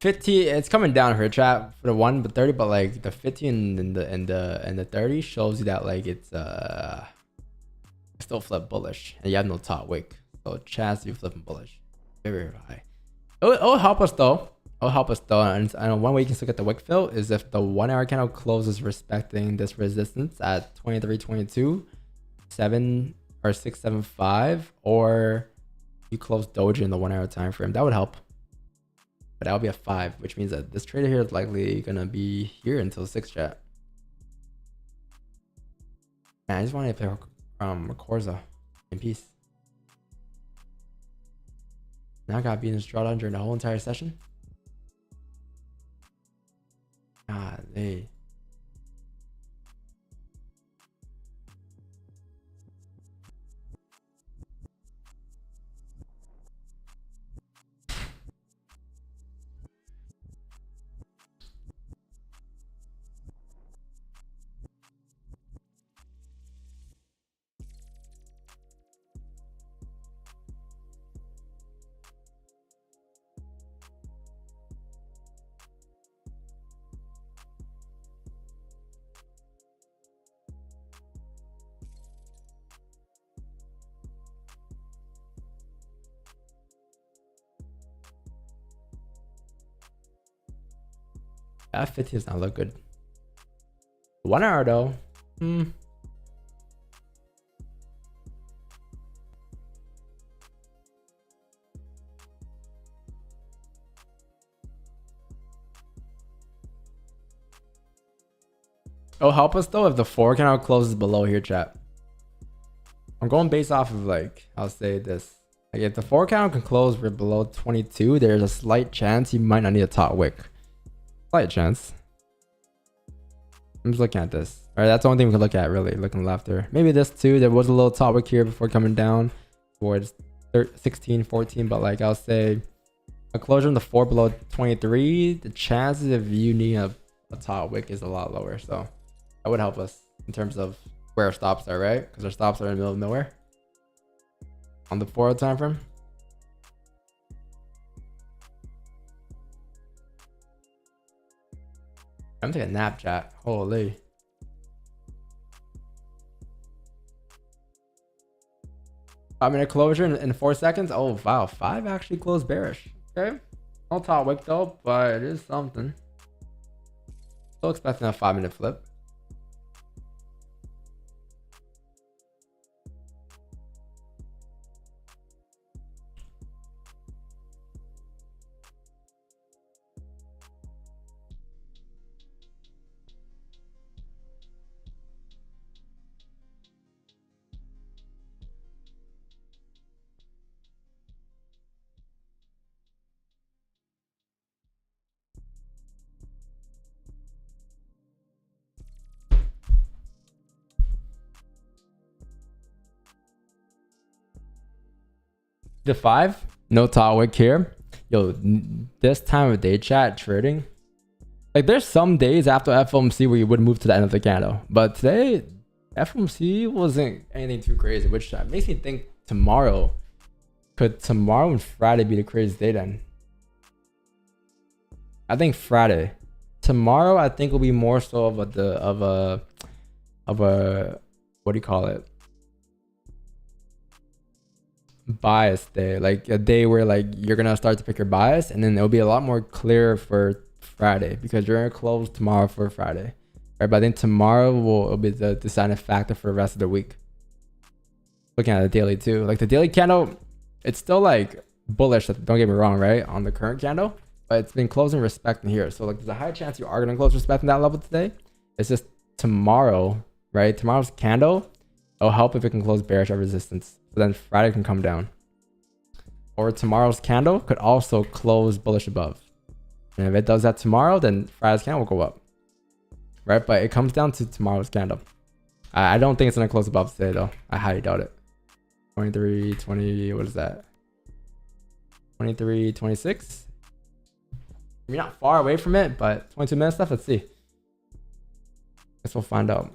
50, it's coming down here, chat, for the 1 but 30, but like the 50 and the 30 shows you that like it's still flip bullish and you have no top wick, so chance you flipping bullish very, very high. It'll help us though. And I know one way you can look at the wick fill is if the 1 hour candle closes respecting this resistance at 23.22, 7 or 675, or you close doji in the 1 hour time frame. That would help. But that would be a 5, which means that this trader here is likely gonna be here until 6, chat. Man, I just want to play Corza in peace. Now I gotta be in this drawdown during the whole entire session. God, hey. That 50 does not look good. 1 hour though. It'll help us though if the 4 candle closes below here, chat. I'm going based off of like, I'll say this. Like if the 4 candle can close below 22, there's a slight chance you might not need a top wick. Slight chance. I'm just looking at this. All right, that's the only thing we can look at, really. Looking left there. Maybe this too. There was a little top wick here before coming down towards 16, 14. But like I'll say, a closure in the 4 below 23, the chances of you needing a top wick is a lot lower. So that would help us in terms of where our stops are, right? Because our stops are in the middle of nowhere on the 4 time frame. I'm taking a nap, chat. Holy. I'm in a closure in 4 seconds. Oh, wow. 5 actually closed bearish. Okay. No top wick though, but it is something. Still expecting a 5-minute flip. The 5, no top wick here. Yo, this time of day, chat, trading. Like there's some days after FOMC where you would move to the end of the candle. But today, FOMC wasn't anything too crazy, which makes me think tomorrow Could tomorrow and Friday be the craziest day then? I think Friday. Tomorrow I think will be more so of a what do you call it? Bias day. Like a day where like you're gonna start to pick your bias, and then it'll be a lot more clear for Friday because you're gonna close tomorrow for Friday. Right, but I think tomorrow will be the deciding factor for the rest of the week. Looking at the daily too. Like the daily candle, it's still like bullish, don't get me wrong, right? On the current candle. But it's been closing respecting here. So like there's a high chance you are gonna close respecting that level today. It's just tomorrow, right? Tomorrow's candle, it'll help if it can close bearish at resistance. So then Friday can come down. Or tomorrow's candle could also close bullish above. And if it does that tomorrow, then Friday's candle will go up. Right? But it comes down to tomorrow's candle. I don't think it's gonna close above today though. I highly doubt it. 23, 20, what is that? 23, 26? You're not far away from it, but 22 minutes left. Let's see. Guess we'll find out. Am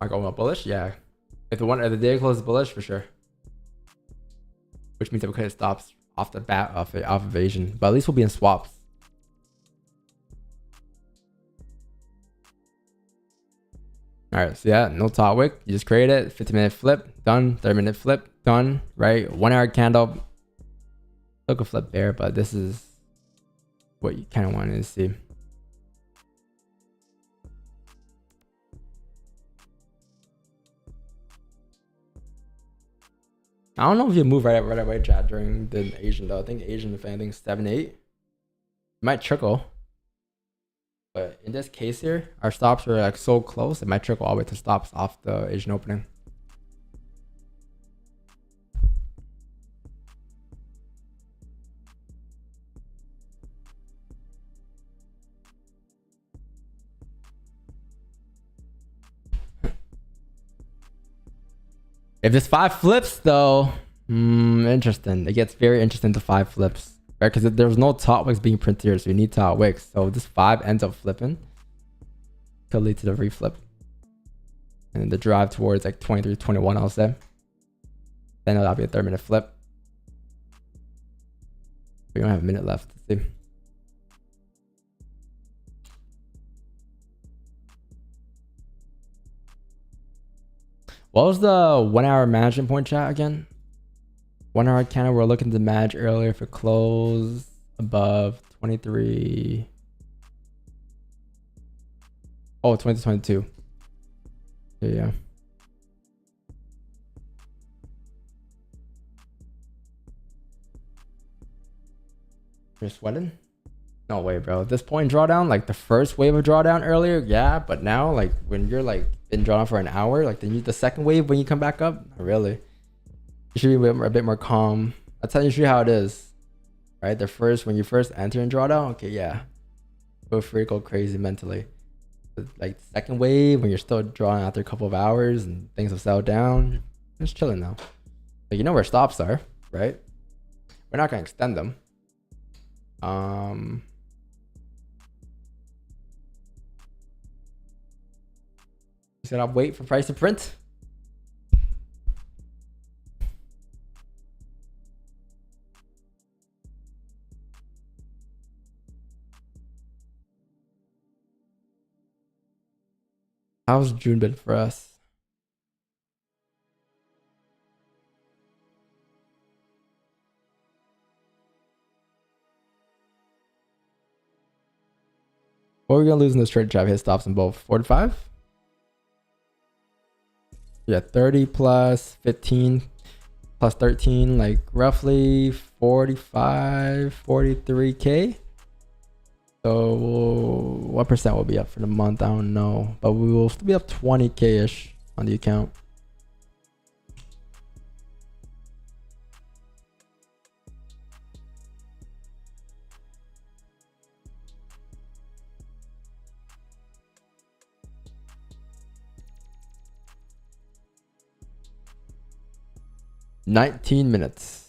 I going up bullish? Yeah. If the day closes bullish, for sure. Which means that we could have stops off the bat off of Asian, but at least we'll be in swaps. All right, so yeah, no top wick. You just create it. 50-minute flip, done. 30-minute flip, done. Right, 1 hour candle. Look a flip there, but this is what you kind of wanted to see. I don't know if you move right away, chat, during the Asian though. I think Asian, if anything, 7-8. It might trickle. But in this case here, our stops are like so close, it might trickle all the way to stops off the Asian opening. If there's 5 flips though, interesting. It gets very interesting to 5 flips. Right, because there's no top wicks being printed here, so you need top wicks. So this 5 ends up flipping, could lead to the reflip, and then the drive towards like 23, 21. I'll say. Then that'll be a 30-minute flip. We don't have a minute left. Let's see. What was the 1 hour management point, chat, again? 1 hour candle we're looking to manage earlier if it closed above 23. Oh, 2022. Yeah. You're sweating? No way, bro. At this point drawdown, like the first wave of drawdown earlier, yeah, but now like when you're like been drawn for an hour, like the second wave when you come back up, not really. You should be a bit more calm. I'll tell you how it is, right? When you first enter in drawdown, okay, yeah, feel free to go crazy mentally. But like the second wave, when you're still drawing after a couple of hours and things have settled down, just chilling now. Like you know where stops are, right? We're not gonna extend them. Just gonna wait for price to print. How's June been for us? What are we gonna lose in this trade job? Hit stops in both 45. Yeah, 30 plus 15 plus 13, like roughly 45, 43K. So what percent will be up for the month? I don't know, but we will still be up 20K-ish on the account. $19 minutes.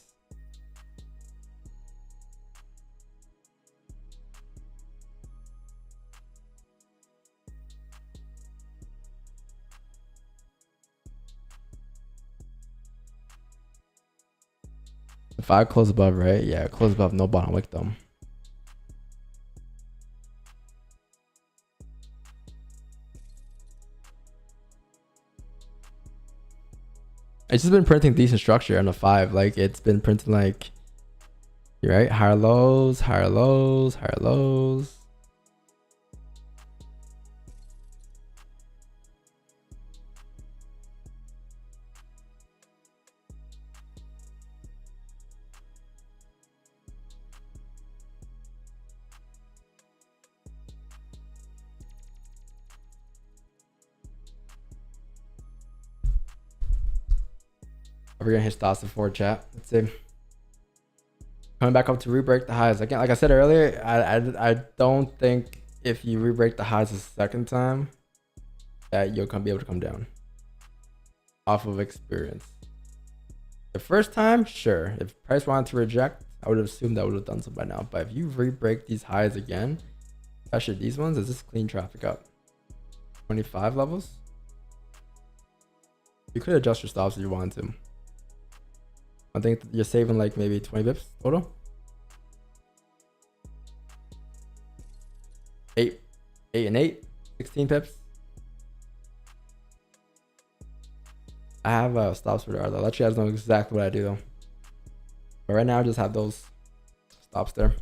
If I close above, right? Yeah, close above, no bottom wick though. It's just been printing decent structure on the 5. Like it's been printing like, you're right, higher lows, higher lows, higher lows. We're gonna hit stops before chat. Let's see. Coming back up to re-break the highs again. Like I said earlier, I don't think if you re-break the highs a second time that you'll be able to come down off of experience. The first time, sure. If price wanted to reject, I would have assumed that would have done so by now. But if you re-break these highs again, especially these ones, is this clean traffic up? 25 levels? You could adjust your stops if you wanted to. I think you're saving like maybe 20 bips total. 8 and 8, 16 pips. I have stops for the I'll let you guys know exactly what I do though. But right now I just have those stops there.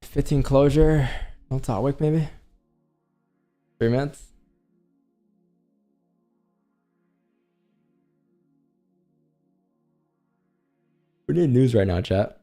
15 closure. No top wick maybe. 3 minutes. We need news right now, chat.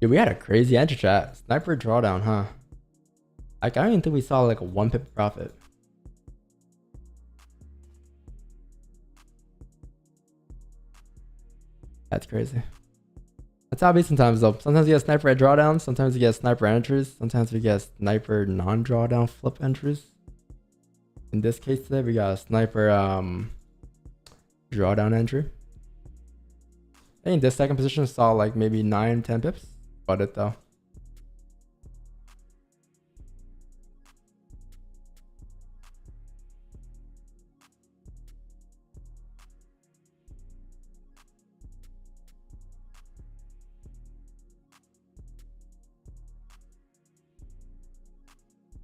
Yeah, we had a crazy entry chat. Sniper drawdown, huh? Like, I don't even think we saw like a 1 pip profit. That's crazy. That's how it be sometimes though. Sometimes you get sniper at drawdown, sometimes you get sniper entries, sometimes we get sniper non-drawdown flip entries. In this case today, we got a sniper drawdown entry. I think this second position saw like maybe 9-10 pips. About it though.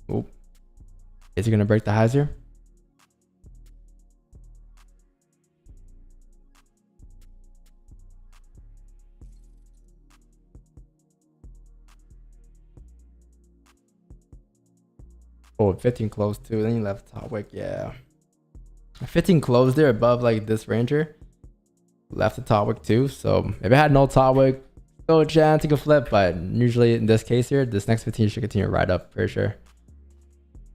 Oh, is he gonna break the highs here? Oh, 15 closed too. Then he left top wick. Yeah. 15 closed there above like this ranger. Left the top wick too. So if it had no top wick, still a chance to go flip. But usually in this case here, this next 15 should continue right up. Pretty sure.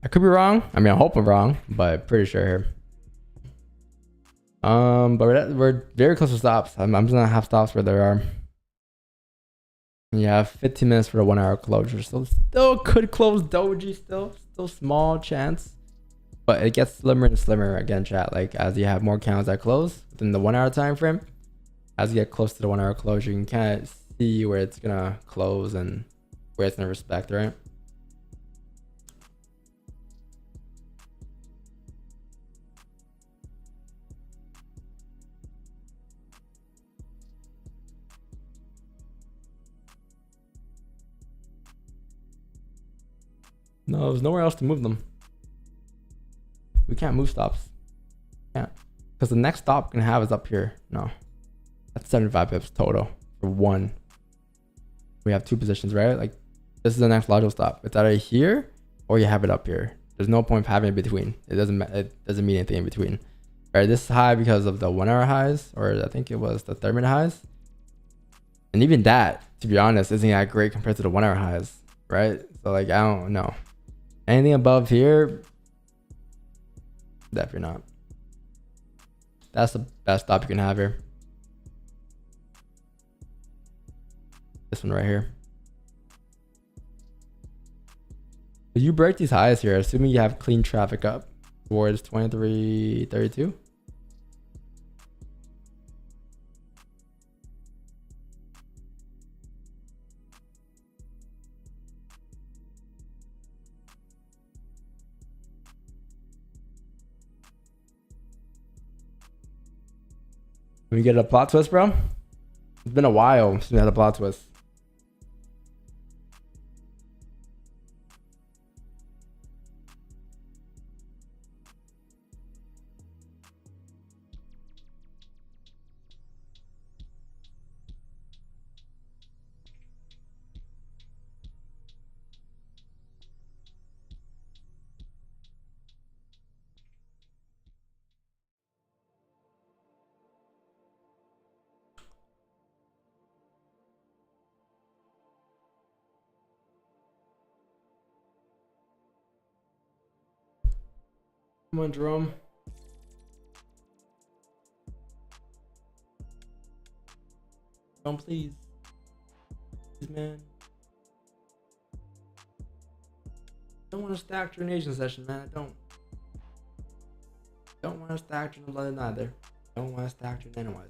I could be wrong. I mean, I hope I'm wrong, but pretty sure here. But we're very close to stops. I'm just gonna have stops where there are. Yeah, 15 minutes for the 1 hour closure. So still could close doji still small chance. But it gets slimmer and slimmer again, chat. Like as you have more candles that close within the 1 hour time frame. As you get close to the 1 hour closure, you can kind of see where it's gonna close and where it's gonna respect, right? No, there's nowhere else to move them. We can't move stops. Can't. Because the next stop we're going to have is up here. No. That's 75 pips total for or 1. We have 2 positions, right? Like this is the next logical stop. It's either here or you have it up here. There's no point of having it between. It doesn't mean anything in between. Right, this is high because of the 1 hour highs, or I think it was the 30-minute highs. And even that, to be honest, isn't that great compared to the 1 hour highs, right? So like, I don't know. Anything above here, definitely not. That's the best stop you can have here. This one right here. If you break these highs here, assuming you have clean traffic up towards 23.32. Can we get a plot twist, bro? It's been a while since we had a plot twist. Come on, Jerome. Jerome, please. Please, man. I don't want to stack during Asian session, man. I don't. Don't want to stack during London either. Don't want to stack during NY.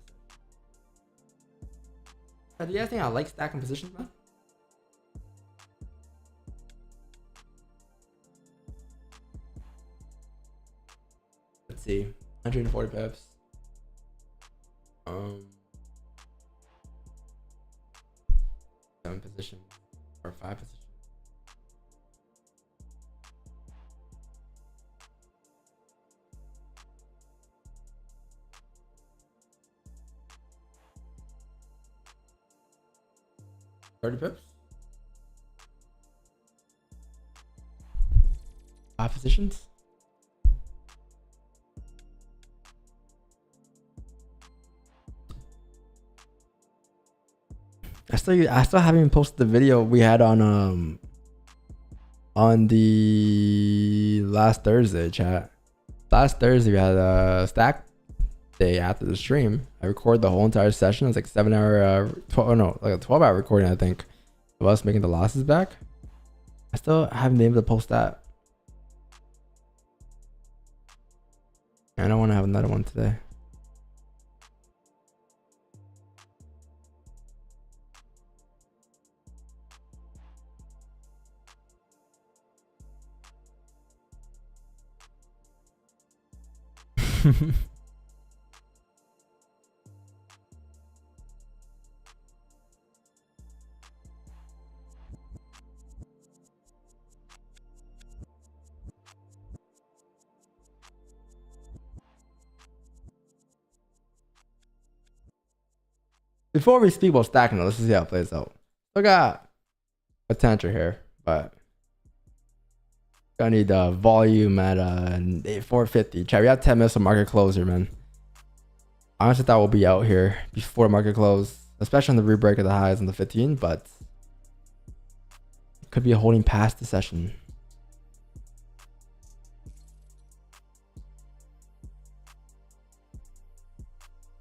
Do you guys think I like stacking positions, man? Let's see, 140 pips. 7 position or 5 position. $30 pips. 5 positions. I still haven't even posted the video we had on the last Thursday, chat. Last Thursday we had a stack day after the stream. I recorded the whole entire session. It's like 7-hour, 12-hour recording, I think, of us making the losses back. I still haven't been able to post that. I don't want to have another one today. Before we speak about stacking, let's just see how it plays out. I got potential here, but gonna need volume at 450. Chat, we have 10 minutes of market close here, man. I honestly thought we'll be out here before market close, especially on the rebreak of the highs on the 15, but could be holding past the session.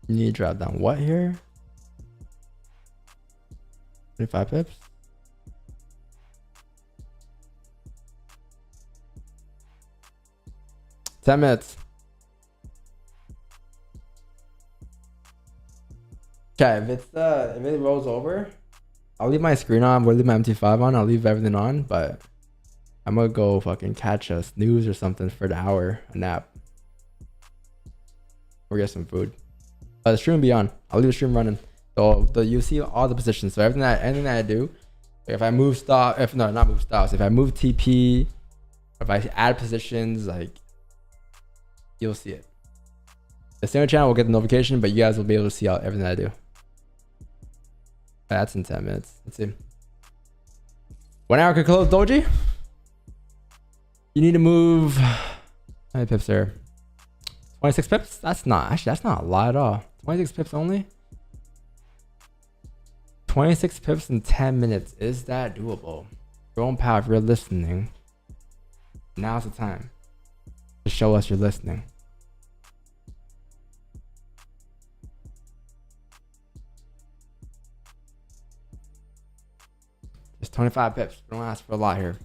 You need to drop down what here? 25 pips. $10 minutes. Okay, if it rolls over, I'll leave my screen on. We'll leave my MT5 on. I'll leave everything on, but I'm gonna go fucking catch a snooze or something for the hour, a nap, or get some food. But the stream will be on. I'll leave the stream running. So you see all the positions. So anything that I do, if I move stop, not move stops, if I move TP, if I add positions, like, you'll see it. The standard channel will get the notification, but you guys will be able to see everything that I do. That's in 10 minutes. Let's see. 1 hour could close doji. You need to move. How many pips there? 26 pips? That's not, actually, that's not a lot at all. 26 pips only? 26 pips in 10 minutes. Is that doable? Your own pal, if you're listening, now's the time to show us you're listening. Just 25 pips. We don't ask for a lot here.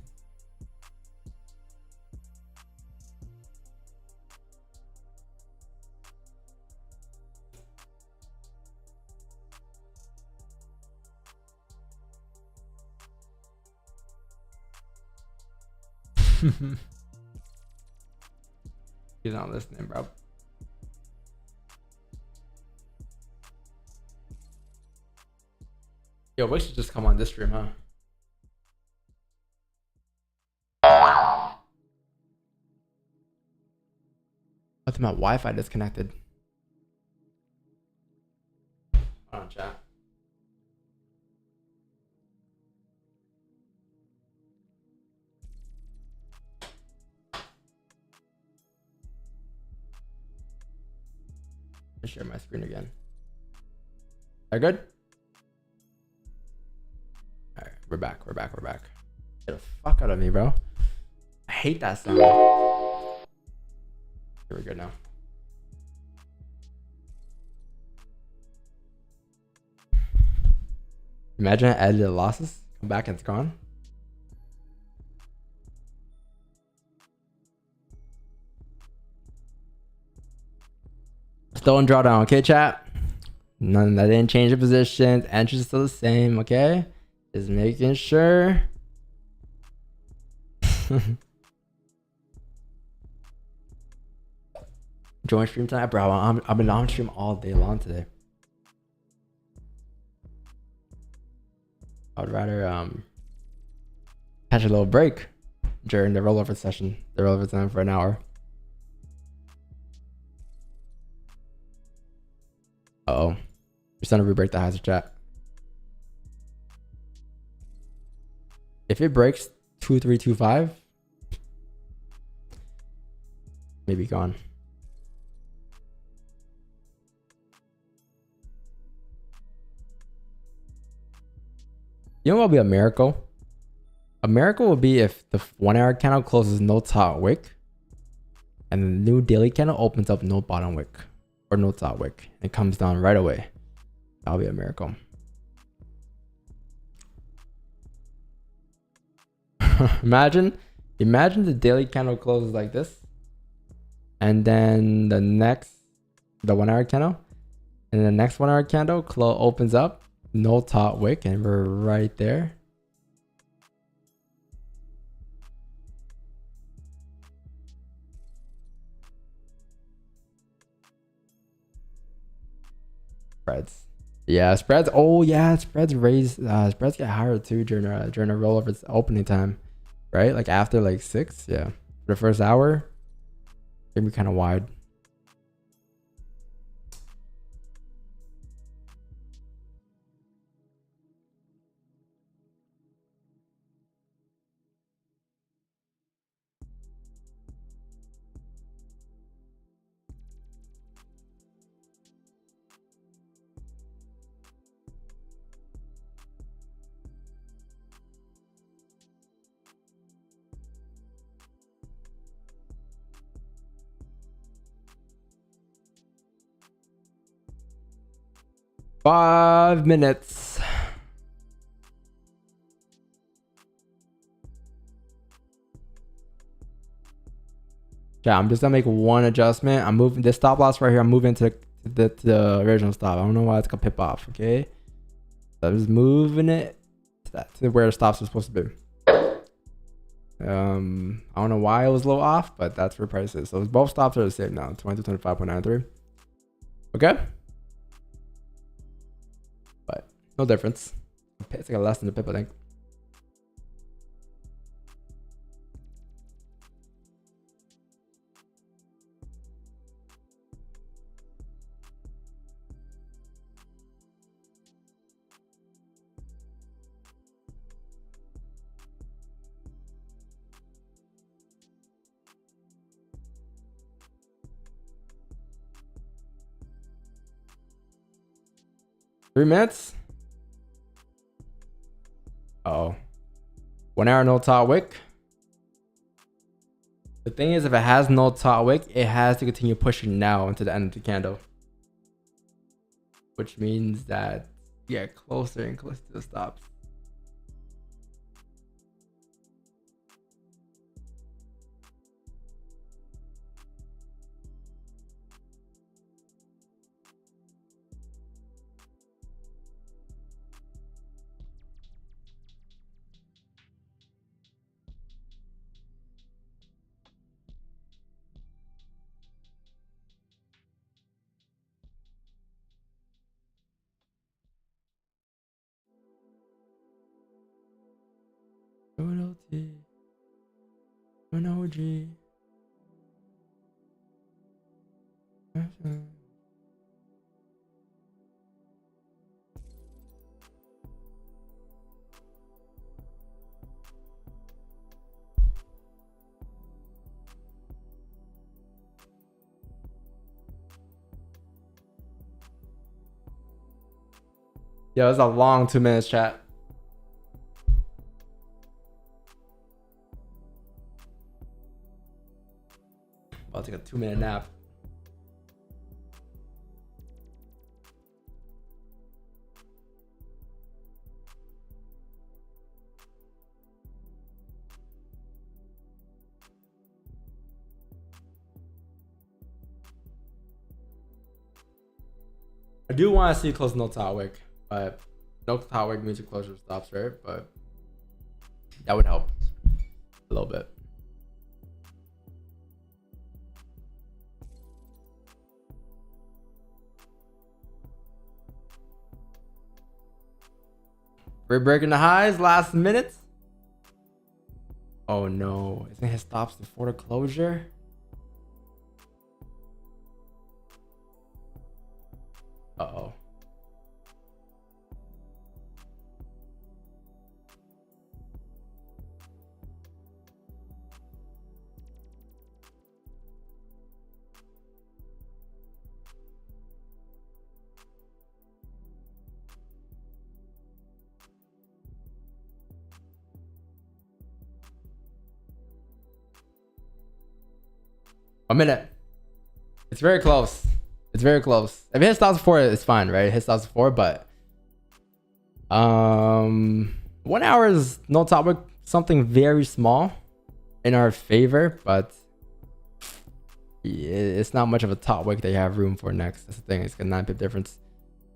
He's not listening, bro. Yo, we should just come on this stream, huh? I think my Wi-Fi disconnected. Hold on, chat. Let's share my screen again. Are good? All right, we're back. We're back. We're back. Get the fuck out of me, bro. I hate that sound. Here we go now. Imagine I added the losses. Come back and it's gone. Still in drawdown, okay, chat? None that didn't change the position. Entries still the same, okay? Just making sure. Join stream tonight, bro. I've been on stream all day long today. I would rather catch a little break during the rollover session, the rollover time for an hour. Uh-oh. You're starting to re-break the hazard, chat. If it breaks 2325, maybe gone. You know what will be a miracle? A miracle will be if the 1 hour candle closes no top wick and the new daily candle opens up no bottom wick or no top wick. It comes down right away. That'll be a miracle. Imagine the daily candle closes like this, and then the 1 hour candle, and the next 1 hour candle opens up, no top wick, and we're right there. Spreads. Yeah, spreads. Oh yeah, spreads raise. Spreads get higher too during a rollover opening time, right? Like after like 6. Yeah, for the first hour, it can be kind of wide. Five minutes. Yeah, I'm just gonna make one adjustment. I'm moving this stop loss right here. I'm moving to the original stop. I don't know why it's gonna pip off. Okay, so I'm just moving it to where the stops are supposed to be. I don't know why it was a little off, but that's where price is. So both stops are the same now. 2225.93. Okay. But no difference. It's like a less than a pip, I think. 3 minutes. Uh-oh. 1 hour no top wick. The thing is, if it has no top wick, it has to continue pushing now into the end of the candle. Which means that you get closer and closer to the stops. An OG. Yo, it's a long 2 minutes, chat. I'll take a 2-minute nap. I do want to see close no top wick, but no top wick means a closer stops, right? But that would help a little bit. We're breaking the highs last minute. Oh no, isn't it stops before the closure? Uh-oh. A minute. It's very close. It's very close. If it hits stops before, it's fine, right? It hits stops before, but 1 hour is no top wick, something very small in our favor, but it's not much of a top wick that you have room for next. That's the thing. It's got 9 pip difference.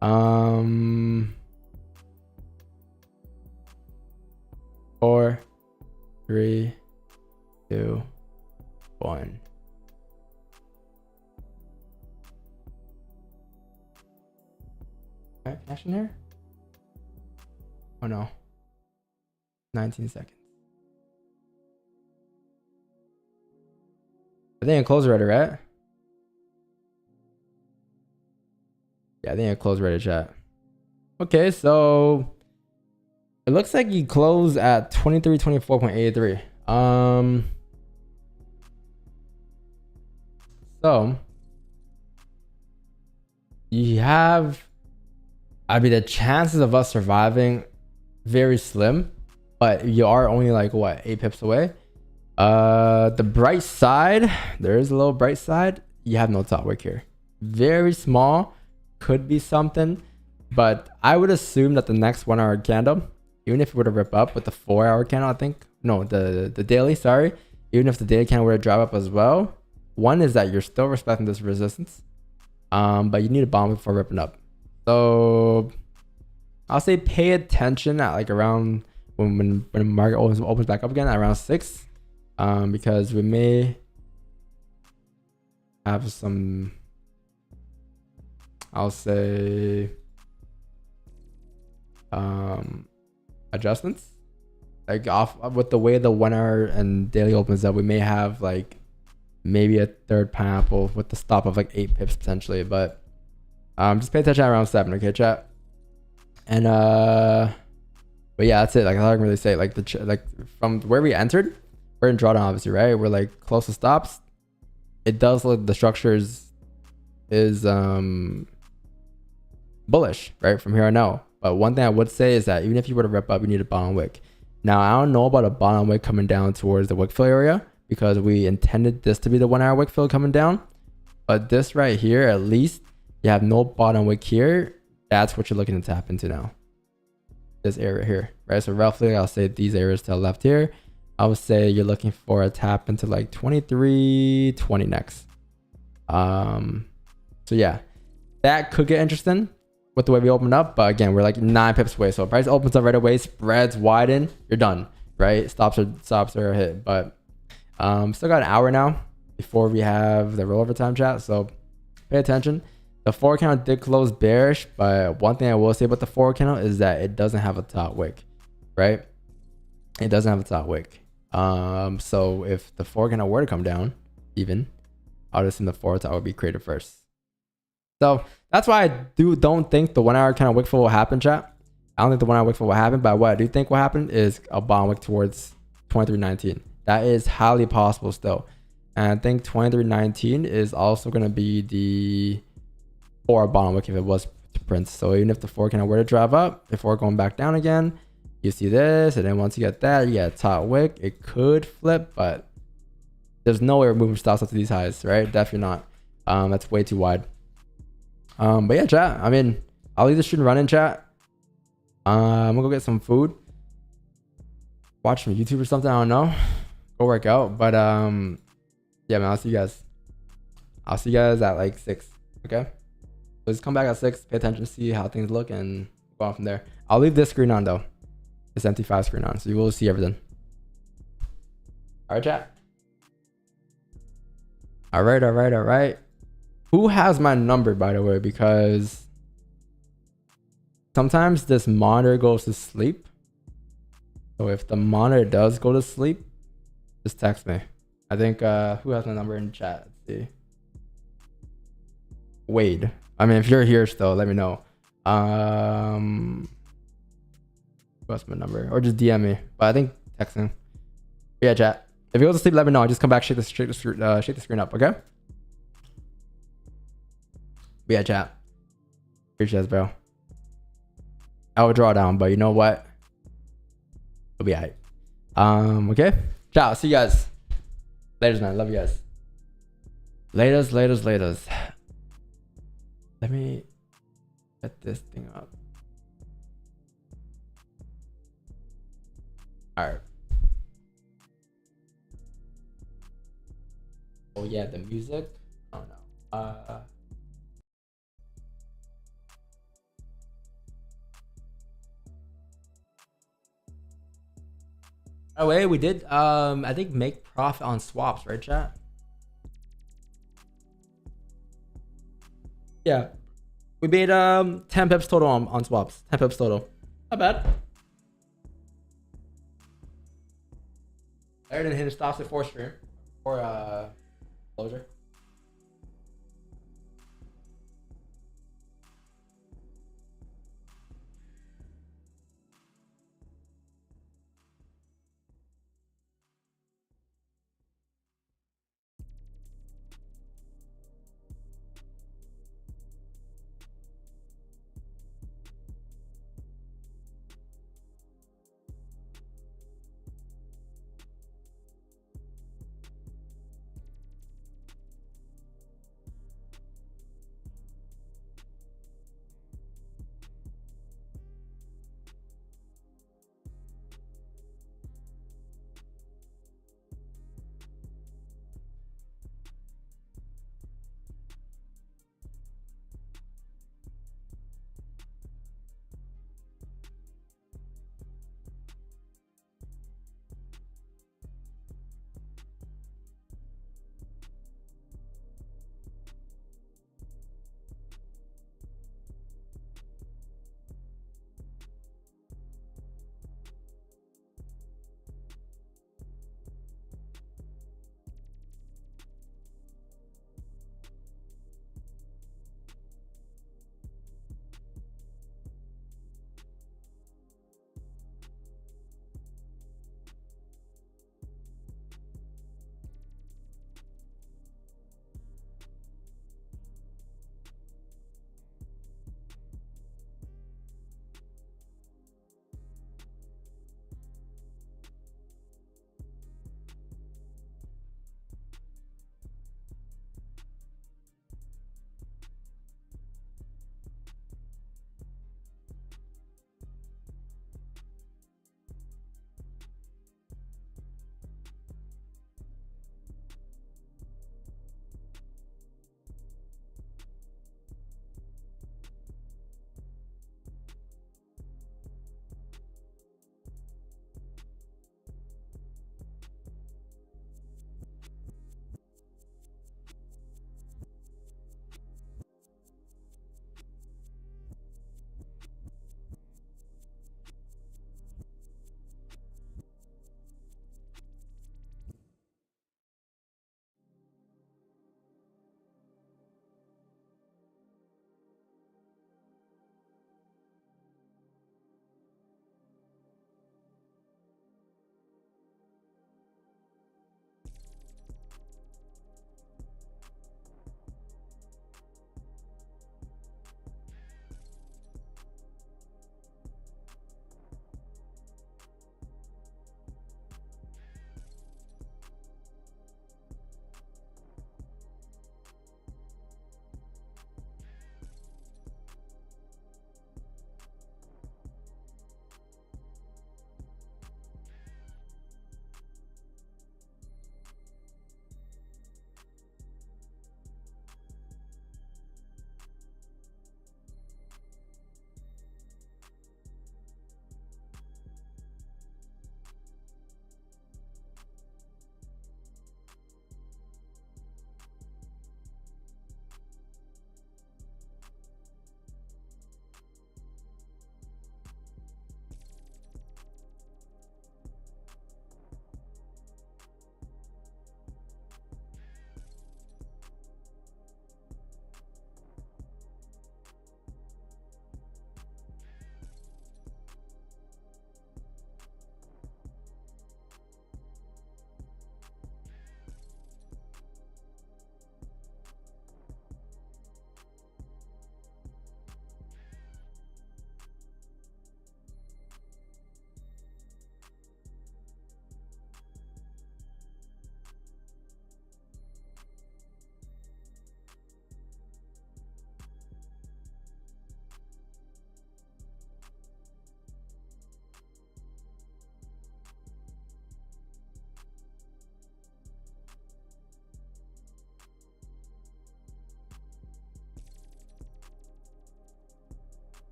4, 3, 2, 1. All right, cash in here. Oh no. 19 seconds. I think it closed already, right? Yeah, I think it closed already, chat. Okay, so it looks like you closed at 2324.83. So you have, I mean, the chances of us surviving very slim, but you are only like what, 8 pips away. The bright side, there is a little bright side. You have no top wick here. Very small, could be something, but I would assume that the next 1 hour candle, even if it were to rip up with the 4 hour candle, I think, no, the daily, sorry, even if the daily candle were to drop up as well, one is that you're still respecting this resistance, but you need a bomb before ripping up. So I'll say pay attention at like around when the market opens back up again at around 6, because we may have some, I'll say, adjustments, like off with the way the 1 hour and daily opens up. We may have like maybe a third pineapple with the stop of like 8 pips potentially, but just pay attention at around 7, okay, chat? And but yeah, that's it. Like I can really say, like like from where we entered, we're in drawdown obviously, right? We're like close to stops. It does look the structure is bullish, right? From here on out. But one thing I would say is that even if you were to rip up, you need a bottom wick. Now, I don't know about a bottom wick coming down towards the wick fill area because we intended this to be the 1 hour wick fill coming down. But this right here, at least, you have no bottom wick here. That's what you're looking to tap into now. This area here, right? So roughly, I'll say these areas to the left here. I would say you're looking for a tap into like 23.20 next. So yeah, that could get interesting with the way we open up. But again, we're like 9 pips away. So if price opens up right away, spreads widen, you're done, right? Stops are hit. But still got an hour now before we have the rollover time chat. So pay attention. The 4 candle did close bearish, but one thing I will say about the 4 candle is that it doesn't have a top wick, right? It doesn't have a top wick. So if the 4 candle were to come down, even, I'll assume the 4 top would be created first. So that's why I don't think the 1 hour kind of wick fill will happen, chat. I don't think the 1 hour wick fill will happen, but what I do think will happen is a bottom wick towards 23.19. That is highly possible still. And I think 23.19 is also going to be the 4 bottom wick if it was to print. So even if the 4 candle were to drive up before going back down again, you see this, and then once you get that, you get a top wick. It could flip, but there's no way we're moving stops up to these highs, right? Definitely not. That's way too wide. But yeah, chat. I mean, I'll leave this shooting running, chat. I'm gonna go get some food, watch some YouTube or something. I don't know. Go work out. But yeah, man. I'll see you guys. I'll see you guys at like 6. Okay. So just come back at 6. Pay attention, see how things look, and go on from there. I'll leave this screen on though. This MT5 screen on, so you will see everything. All right, chat. All right. Who has my number, by the way? Because sometimes this monitor goes to sleep. So if the monitor does go to sleep, just text me. I think who has my number in chat? Let's see. Wade. I mean, if you're here still, let me know. What's my number? Or just DM me. But I think texting. Yeah, chat. If it goes to sleep, let me know. Just come back, shake the screen up, okay? But yeah, chat. Appreciate it, bro. I will draw down, but you know what? It'll be alright. Okay. Ciao. See you guys. Laters, man. Love you guys. Laters. Let me set this thing up. Alright. Oh yeah, the music. Oh no. By the way, we did I think make profit on swaps, right, chat? Yeah. We made 10 pips total on swaps. 10 pips total. Not bad. I didn't hit a stops at 4 stream or closure.